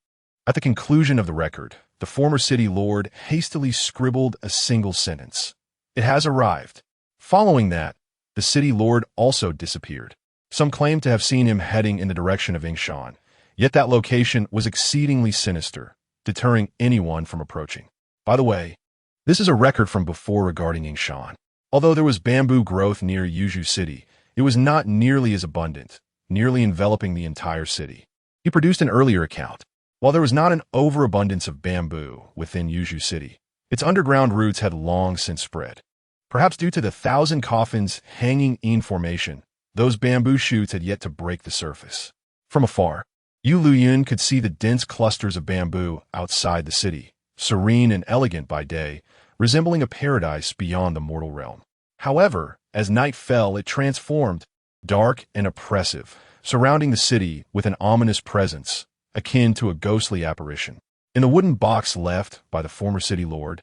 At the conclusion of the record, the former city lord hastily scribbled a single sentence. It has arrived. Following that, the city lord also disappeared. Some claim to have seen him heading in the direction of Yingshan, yet that location was exceedingly sinister, deterring anyone from approaching. By the way, this is a record from before regarding Yingshan. Although there was bamboo growth near Yuzhou City, it was not nearly as abundant, nearly enveloping the entire city. He produced an earlier account. While there was not an overabundance of bamboo within Yuzhou City, its underground roots had long since spread. Perhaps due to the 1,000 coffins hanging in formation, those bamboo shoots had yet to break the surface. From afar, Yueliuyun could see the dense clusters of bamboo outside the city, serene and elegant by day, resembling a paradise beyond the mortal realm. However, as night fell, it transformed, dark and oppressive, surrounding the city with an ominous presence, akin to a ghostly apparition. In the wooden box left by the former city lord,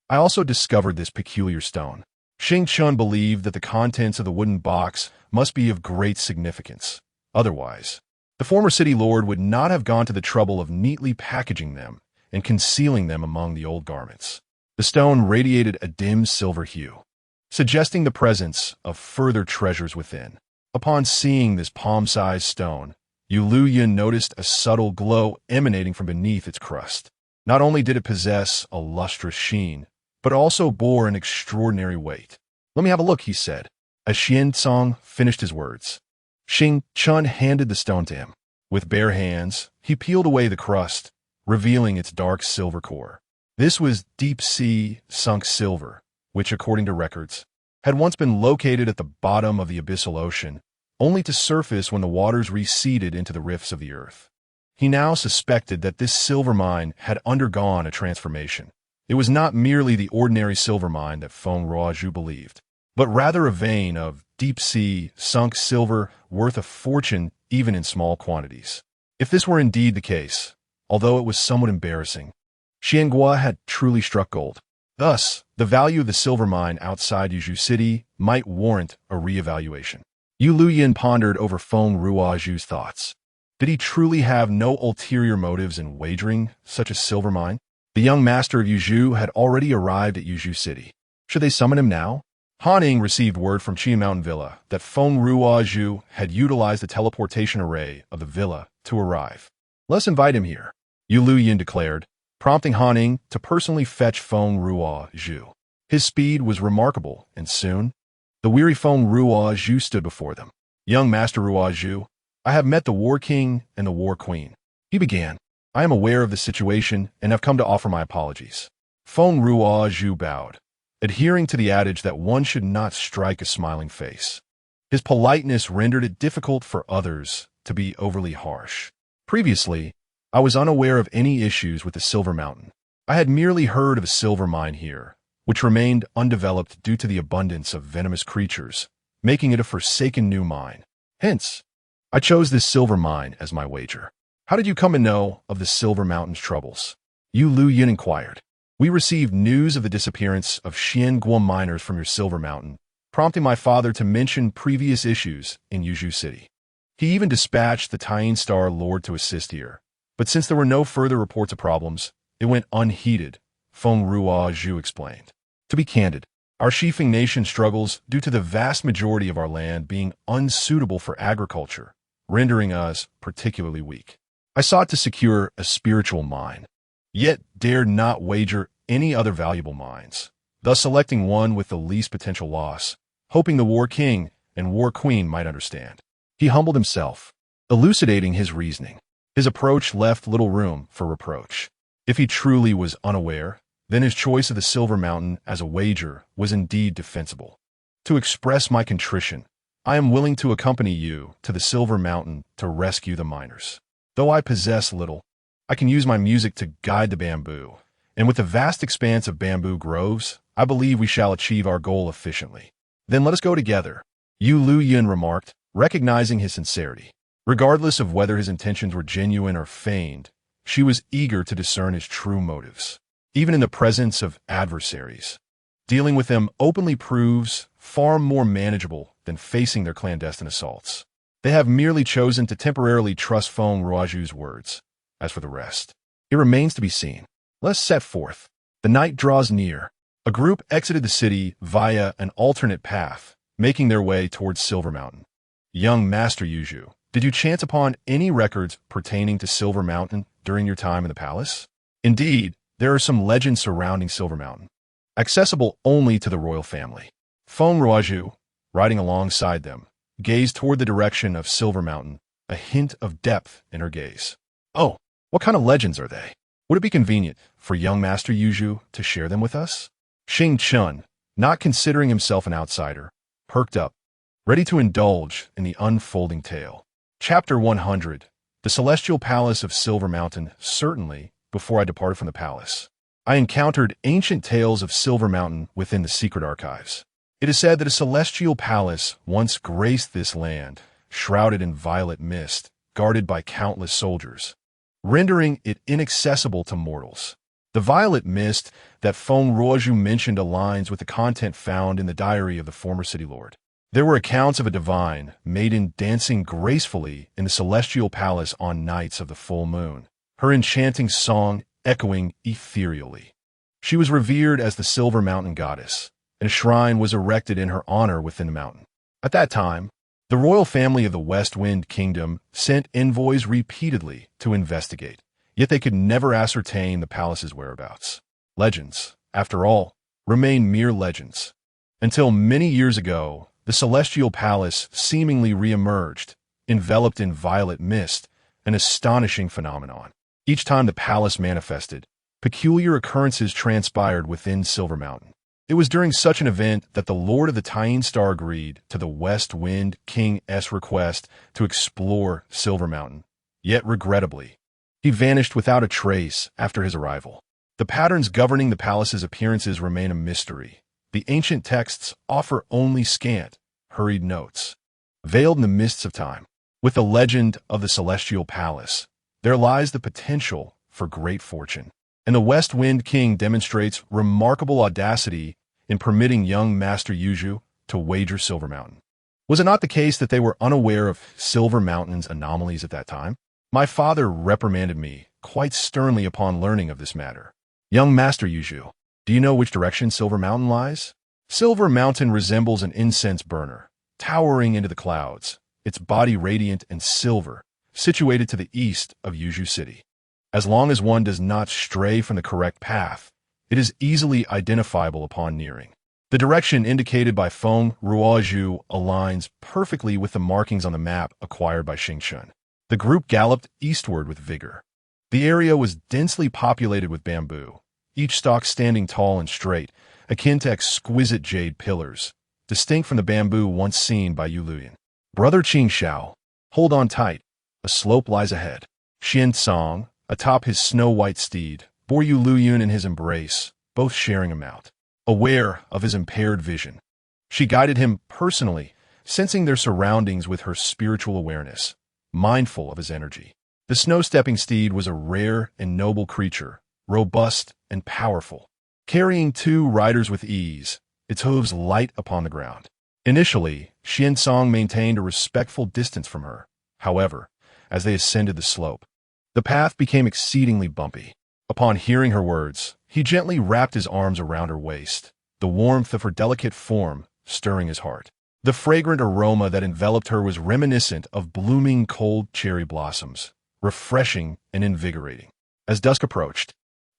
I also discovered this peculiar stone. Xingchen believed that the contents of the wooden box must be of great significance. Otherwise, the former city lord would not have gone to the trouble of neatly packaging them and concealing them among the old garments. The stone radiated a dim silver hue, suggesting the presence of further treasures within. Upon seeing this palm-sized stone, Yueliuyun noticed a subtle glow emanating from beneath its crust. Not only did it possess a lustrous sheen, but also bore an extraordinary weight. "Let me have a look," he said, as Xuancang finished his words. Xing Chun handed the stone to him. With bare hands, he peeled away the crust, revealing its dark silver core. This was deep-sea sunk silver, which, according to records, had once been located at the bottom of the abyssal ocean, only to surface when the waters receded into the rifts of the earth. He now suspected that this silver mine had undergone a transformation. It was not merely the ordinary silver mine that Feng Ruozhu believed, but rather a vein of deep-sea sunk silver worth a fortune even in small quantities. If this were indeed the case, although it was somewhat embarrassing, Xiangua had truly struck gold. Thus, the value of the silver mine outside Yuzhou City might warrant a re-evaluation. Yueliuyun pondered over Feng Ruozhu's thoughts. Did he truly have no ulterior motives in wagering such a silver mine? The young master of Yuzhou had already arrived at Yuzhou City. Should they summon him now? Haning received word from Qian Mountain Villa that Feng Ruozhu had utilized the teleportation array of the villa to arrive. "Let's invite him here," Yueliuyun declared, prompting Haning to personally fetch Feng Ruozhu. His speed was remarkable, and soon, the weary Feng Ruozhu stood before them. "Young Master Ruozhu, I have met the War King and the War Queen," he began. "I am aware of the situation and have come to offer my apologies." Feng Ruozhu bowed, adhering to the adage that one should not strike a smiling face. His politeness rendered it difficult for others to be overly harsh. "Previously, I was unaware of any issues with the Silver Mountain. I had merely heard of a silver mine here, which remained undeveloped due to the abundance of venomous creatures, making it a forsaken new mine. Hence, I chose this silver mine as my wager." "How did you come to know of the Silver Mountain's troubles?" Yueliuyun inquired. "We received news of the disappearance of Xiangua miners from your Silver Mountain, prompting my father to mention previous issues in Yuzhou City. He even dispatched the Tying Star Lord to assist here. But since there were no further reports of problems, it went unheeded," Feng Ruozhu explained. "To be candid, our Shifeng nation struggles due to the vast majority of our land being unsuitable for agriculture, rendering us particularly weak. I sought to secure a spiritual mine, yet dared not wager any other valuable mines, thus selecting one with the least potential loss, hoping the War King and War Queen might understand." He humbled himself, elucidating his reasoning. His approach left little room for reproach. If he truly was unaware, then his choice of the Silver Mountain as a wager was indeed defensible. "To express my contrition, I am willing to accompany you to the Silver Mountain to rescue the miners. Though I possess little, I can use my music to guide the bamboo, and with the vast expanse of bamboo groves, I believe we shall achieve our goal efficiently." "Then let us go together," Yueliuyun remarked, recognizing his sincerity. Regardless of whether his intentions were genuine or feigned, she was eager to discern his true motives. Even in the presence of adversaries, dealing with them openly proves far more manageable than facing their clandestine assaults. They have merely chosen to temporarily trust Feng Ruozhu's words. As for the rest, it remains to be seen. Let's set forth. The night draws near. A group exited the city via an alternate path, making their way towards Silver Mountain. "Young Master Yuzhou, did you chance upon any records pertaining to Silver Mountain during your time in the palace?" "Indeed, there are some legends surrounding Silver Mountain, accessible only to the royal family." Feng Ruozhu, riding alongside them, gazed toward the direction of Silver Mountain, a hint of depth in her gaze. "Oh, what kind of legends are they? Would it be convenient for young Master Yuzhou to share them with us?" Xing Chun, not considering himself an outsider, perked up, ready to indulge in the unfolding tale. Chapter 100. The Celestial Palace of Silver Mountain. Certainly, before I departed from the palace, I encountered ancient tales of Silver Mountain within the secret archives. It is said that a celestial palace once graced this land, shrouded in violet mist, guarded by countless soldiers, rendering it inaccessible to mortals. The violet mist that Feng Ruozhu mentioned aligns with the content found in the diary of the former city lord. There were accounts of a divine maiden dancing gracefully in the celestial palace on nights of the full moon, her enchanting song echoing ethereally. She was revered as the Silver Mountain goddess, and a shrine was erected in her honor within the mountain. At that time, the royal family of the West Wind Kingdom sent envoys repeatedly to investigate, yet they could never ascertain the palace's whereabouts. Legends, after all, remain mere legends. Until many years ago, the celestial palace seemingly re-emerged, enveloped in violet mist, an astonishing phenomenon. Each time the palace manifested, peculiar occurrences transpired within Silver Mountain. It was during such an event that the Lord of the Tyene Star agreed to the West Wind King's request to explore Silver Mountain. Yet regrettably, he vanished without a trace after his arrival. The patterns governing the palace's appearances remain a mystery. The ancient texts offer only scant, hurried notes, veiled in the mists of time. With the legend of the Celestial Palace, there lies the potential for great fortune. And the West Wind King demonstrates remarkable audacity in permitting young Master Yuju to wager Silver Mountain. Was it not the case that they were unaware of Silver Mountain's anomalies at that time? My father reprimanded me quite sternly upon learning of this matter. Young Master Yuju, do you know which direction Silver Mountain lies? Silver Mountain resembles an incense burner, towering into the clouds, its body radiant and silver, situated to the east of Yuju City. As long as one does not stray from the correct path, it is easily identifiable upon nearing. The direction indicated by Feng Ruoju aligns perfectly with the markings on the map acquired by Xingshun. The group galloped eastward with vigor. The area was densely populated with bamboo, each stalk standing tall and straight, akin to exquisite jade pillars, distinct from the bamboo once seen by Yueliuyun. Brother Qingxiao, hold on tight. A slope lies ahead. Xuancang, atop his snow-white steed, bore Yueliuyun in his embrace, both sharing a mount. Aware of his impaired vision, she guided him personally, sensing their surroundings with her spiritual awareness, mindful of his energy. The snow-stepping steed was a rare and noble creature, robust and powerful, carrying two riders with ease, its hooves light upon the ground. Initially, Xuancang maintained a respectful distance from her. However, as they ascended the slope, the path became exceedingly bumpy. Upon hearing her words, he gently wrapped his arms around her waist, the warmth of her delicate form stirring his heart. The fragrant aroma that enveloped her was reminiscent of blooming cold cherry blossoms, refreshing and invigorating. As dusk approached,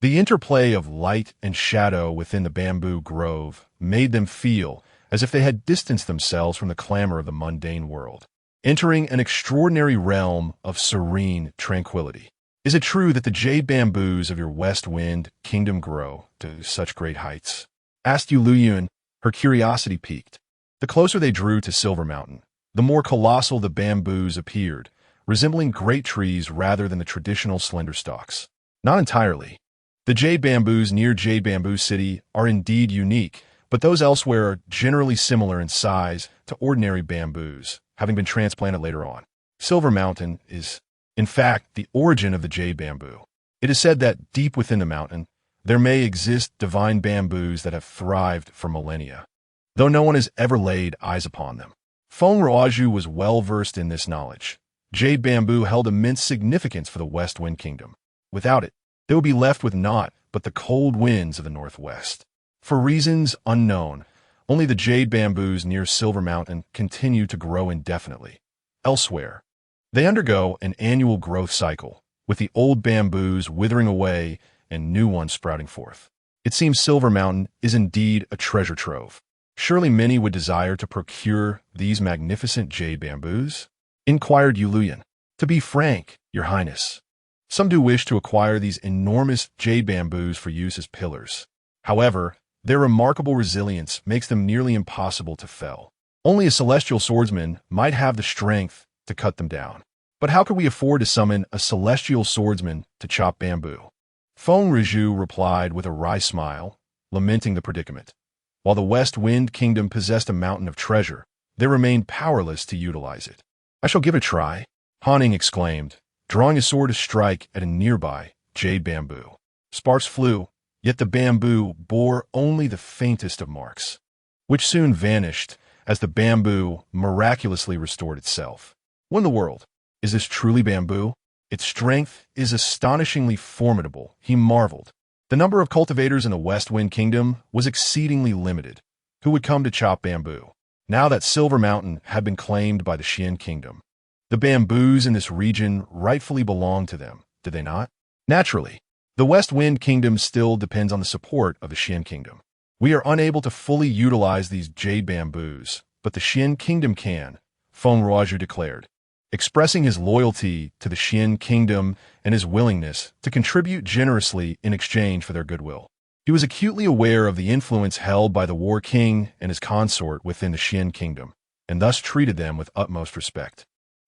the interplay of light and shadow within the bamboo grove made them feel as if they had distanced themselves from the clamor of the mundane world, entering an extraordinary realm of serene tranquility. Is it true that the jade bamboos of your West Wind Kingdom grow to such great heights? Asked Yueliuyun, her curiosity piqued. The closer they drew to Silver Mountain, the more colossal the bamboos appeared, resembling great trees rather than the traditional slender stalks. Not entirely. The jade bamboos near Jade Bamboo City are indeed unique, but those elsewhere are generally similar in size to ordinary bamboos, having been transplanted later on. Silver Mountain is, in fact, the origin of the jade bamboo. It is said that deep within the mountain, there may exist divine bamboos that have thrived for millennia, though no one has ever laid eyes upon them. Feng Ruoju was well versed in this knowledge. Jade bamboo held immense significance for the West Wind Kingdom. Without it, they would be left with naught but the cold winds of the northwest. For reasons unknown, only the jade bamboos near Silver Mountain continue to grow indefinitely. Elsewhere, they undergo an annual growth cycle, with the old bamboos withering away and new ones sprouting forth. It seems Silver Mountain is indeed a treasure trove. Surely many would desire to procure these magnificent jade bamboos? Inquired Yueliuyun. To be frank, Your Highness, some do wish to acquire these enormous jade bamboos for use as pillars. However, their remarkable resilience makes them nearly impossible to fell. Only a celestial swordsman might have the strength to cut them down. But how could we afford to summon a celestial swordsman to chop bamboo? Feng Ruoju replied with a wry smile, lamenting the predicament. While the West Wind Kingdom possessed a mountain of treasure, they remained powerless to utilize it. I shall give it a try, Haning exclaimed, drawing his sword to strike at a nearby jade bamboo. Sparks flew, yet the bamboo bore only the faintest of marks, which soon vanished as the bamboo miraculously restored itself. What in the world? Is this truly bamboo? Its strength is astonishingly formidable, he marveled. The number of cultivators in the West Wind Kingdom was exceedingly limited, who would come to chop bamboo. Now that Silver Mountain had been claimed by the Xian Kingdom, the bamboos in this region rightfully belonged to them, did they not? Naturally, the West Wind Kingdom still depends on the support of the Xian Kingdom. We are unable to fully utilize these jade bamboos, but the Xian Kingdom can, Feng Ruozhu declared, expressing his loyalty to the Xian Kingdom and his willingness to contribute generously in exchange for their goodwill. He was acutely aware of the influence held by the War King and his consort within the Xian Kingdom, and thus treated them with utmost respect.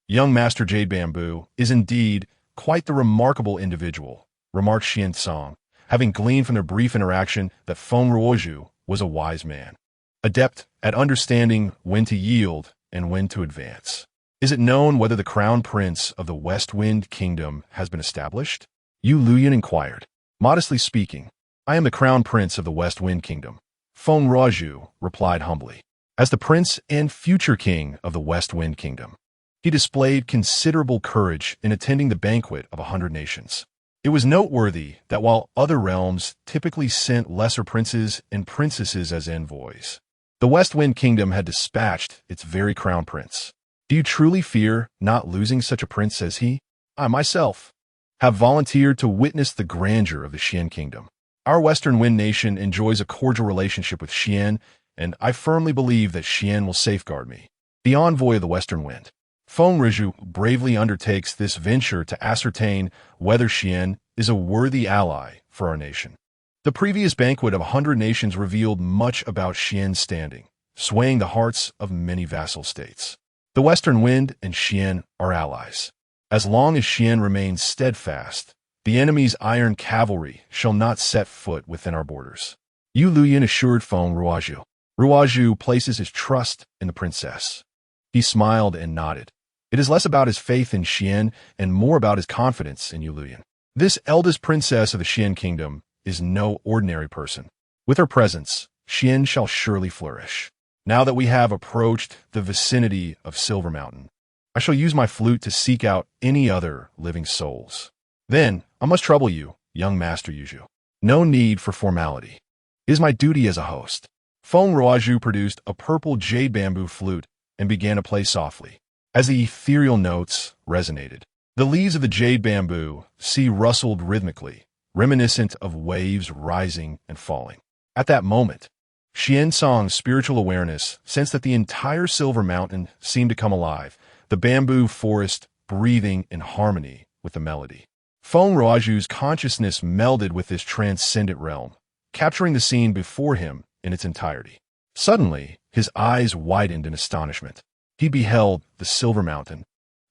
Young Master Jade Bamboo is indeed quite the remarkable individual, remarked Xuancang, having gleaned from their brief interaction that Feng Ruozhu was a wise man, adept at understanding when to yield and when to advance. Is it known whether the crown prince of the West Wind Kingdom has been established? Yueliuyun inquired. Modestly speaking, I am the crown prince of the West Wind Kingdom, Feng Ruozhu replied humbly. As the prince and future king of the West Wind Kingdom, he displayed considerable courage in attending the banquet of 100 nations. It was noteworthy that while other realms typically sent lesser princes and princesses as envoys, the West Wind Kingdom had dispatched its very crown prince. Do you truly fear not losing such a prince as he? I myself have volunteered to witness the grandeur of the Xian Kingdom. Our Western Wind Nation enjoys a cordial relationship with Xian, and I firmly believe that Xian will safeguard me. The envoy of the Western Wind, Feng Ruozhu, bravely undertakes this venture to ascertain whether Xian is a worthy ally for our nation. The previous banquet of 100 nations revealed much about Xian's standing, swaying the hearts of many vassal states. The Western Wind and Xian are allies. As long as Xian remains steadfast, the enemy's iron cavalry shall not set foot within our borders. Yueliuyun assured Feng Ruozhu. Ruozhu places his trust in the princess. He smiled and nodded. It is less about his faith in Xian and more about his confidence in Yueliuyun. This eldest princess of the Xian Kingdom is no ordinary person. With her presence, Xian shall surely flourish. Now that we have approached the vicinity of Silver Mountain, I shall use my flute to seek out any other living souls. Then I must trouble you, young Master Yuju. No need for formality. It is my duty as a host. Feng Ruozhu produced a purple jade bamboo flute and began to play softly. As the ethereal notes resonated, the leaves of the jade bamboo sea rustled rhythmically, reminiscent of waves rising and falling. At that moment, Xuancang's spiritual awareness sensed that the entire Silver Mountain seemed to come alive, the bamboo forest breathing in harmony with the melody. Feng Ruozhu's consciousness melded with this transcendent realm, capturing the scene before him in its entirety. Suddenly, his eyes widened in astonishment. He beheld the Silver Mountain,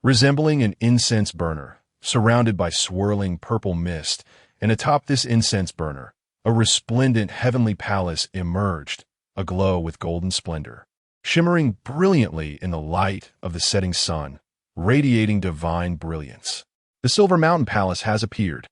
resembling an incense burner, surrounded by swirling purple mist, and atop this incense burner, a resplendent heavenly palace emerged, aglow with golden splendor, shimmering brilliantly in the light of the setting sun, radiating divine brilliance. The Silver Mountain Palace has appeared,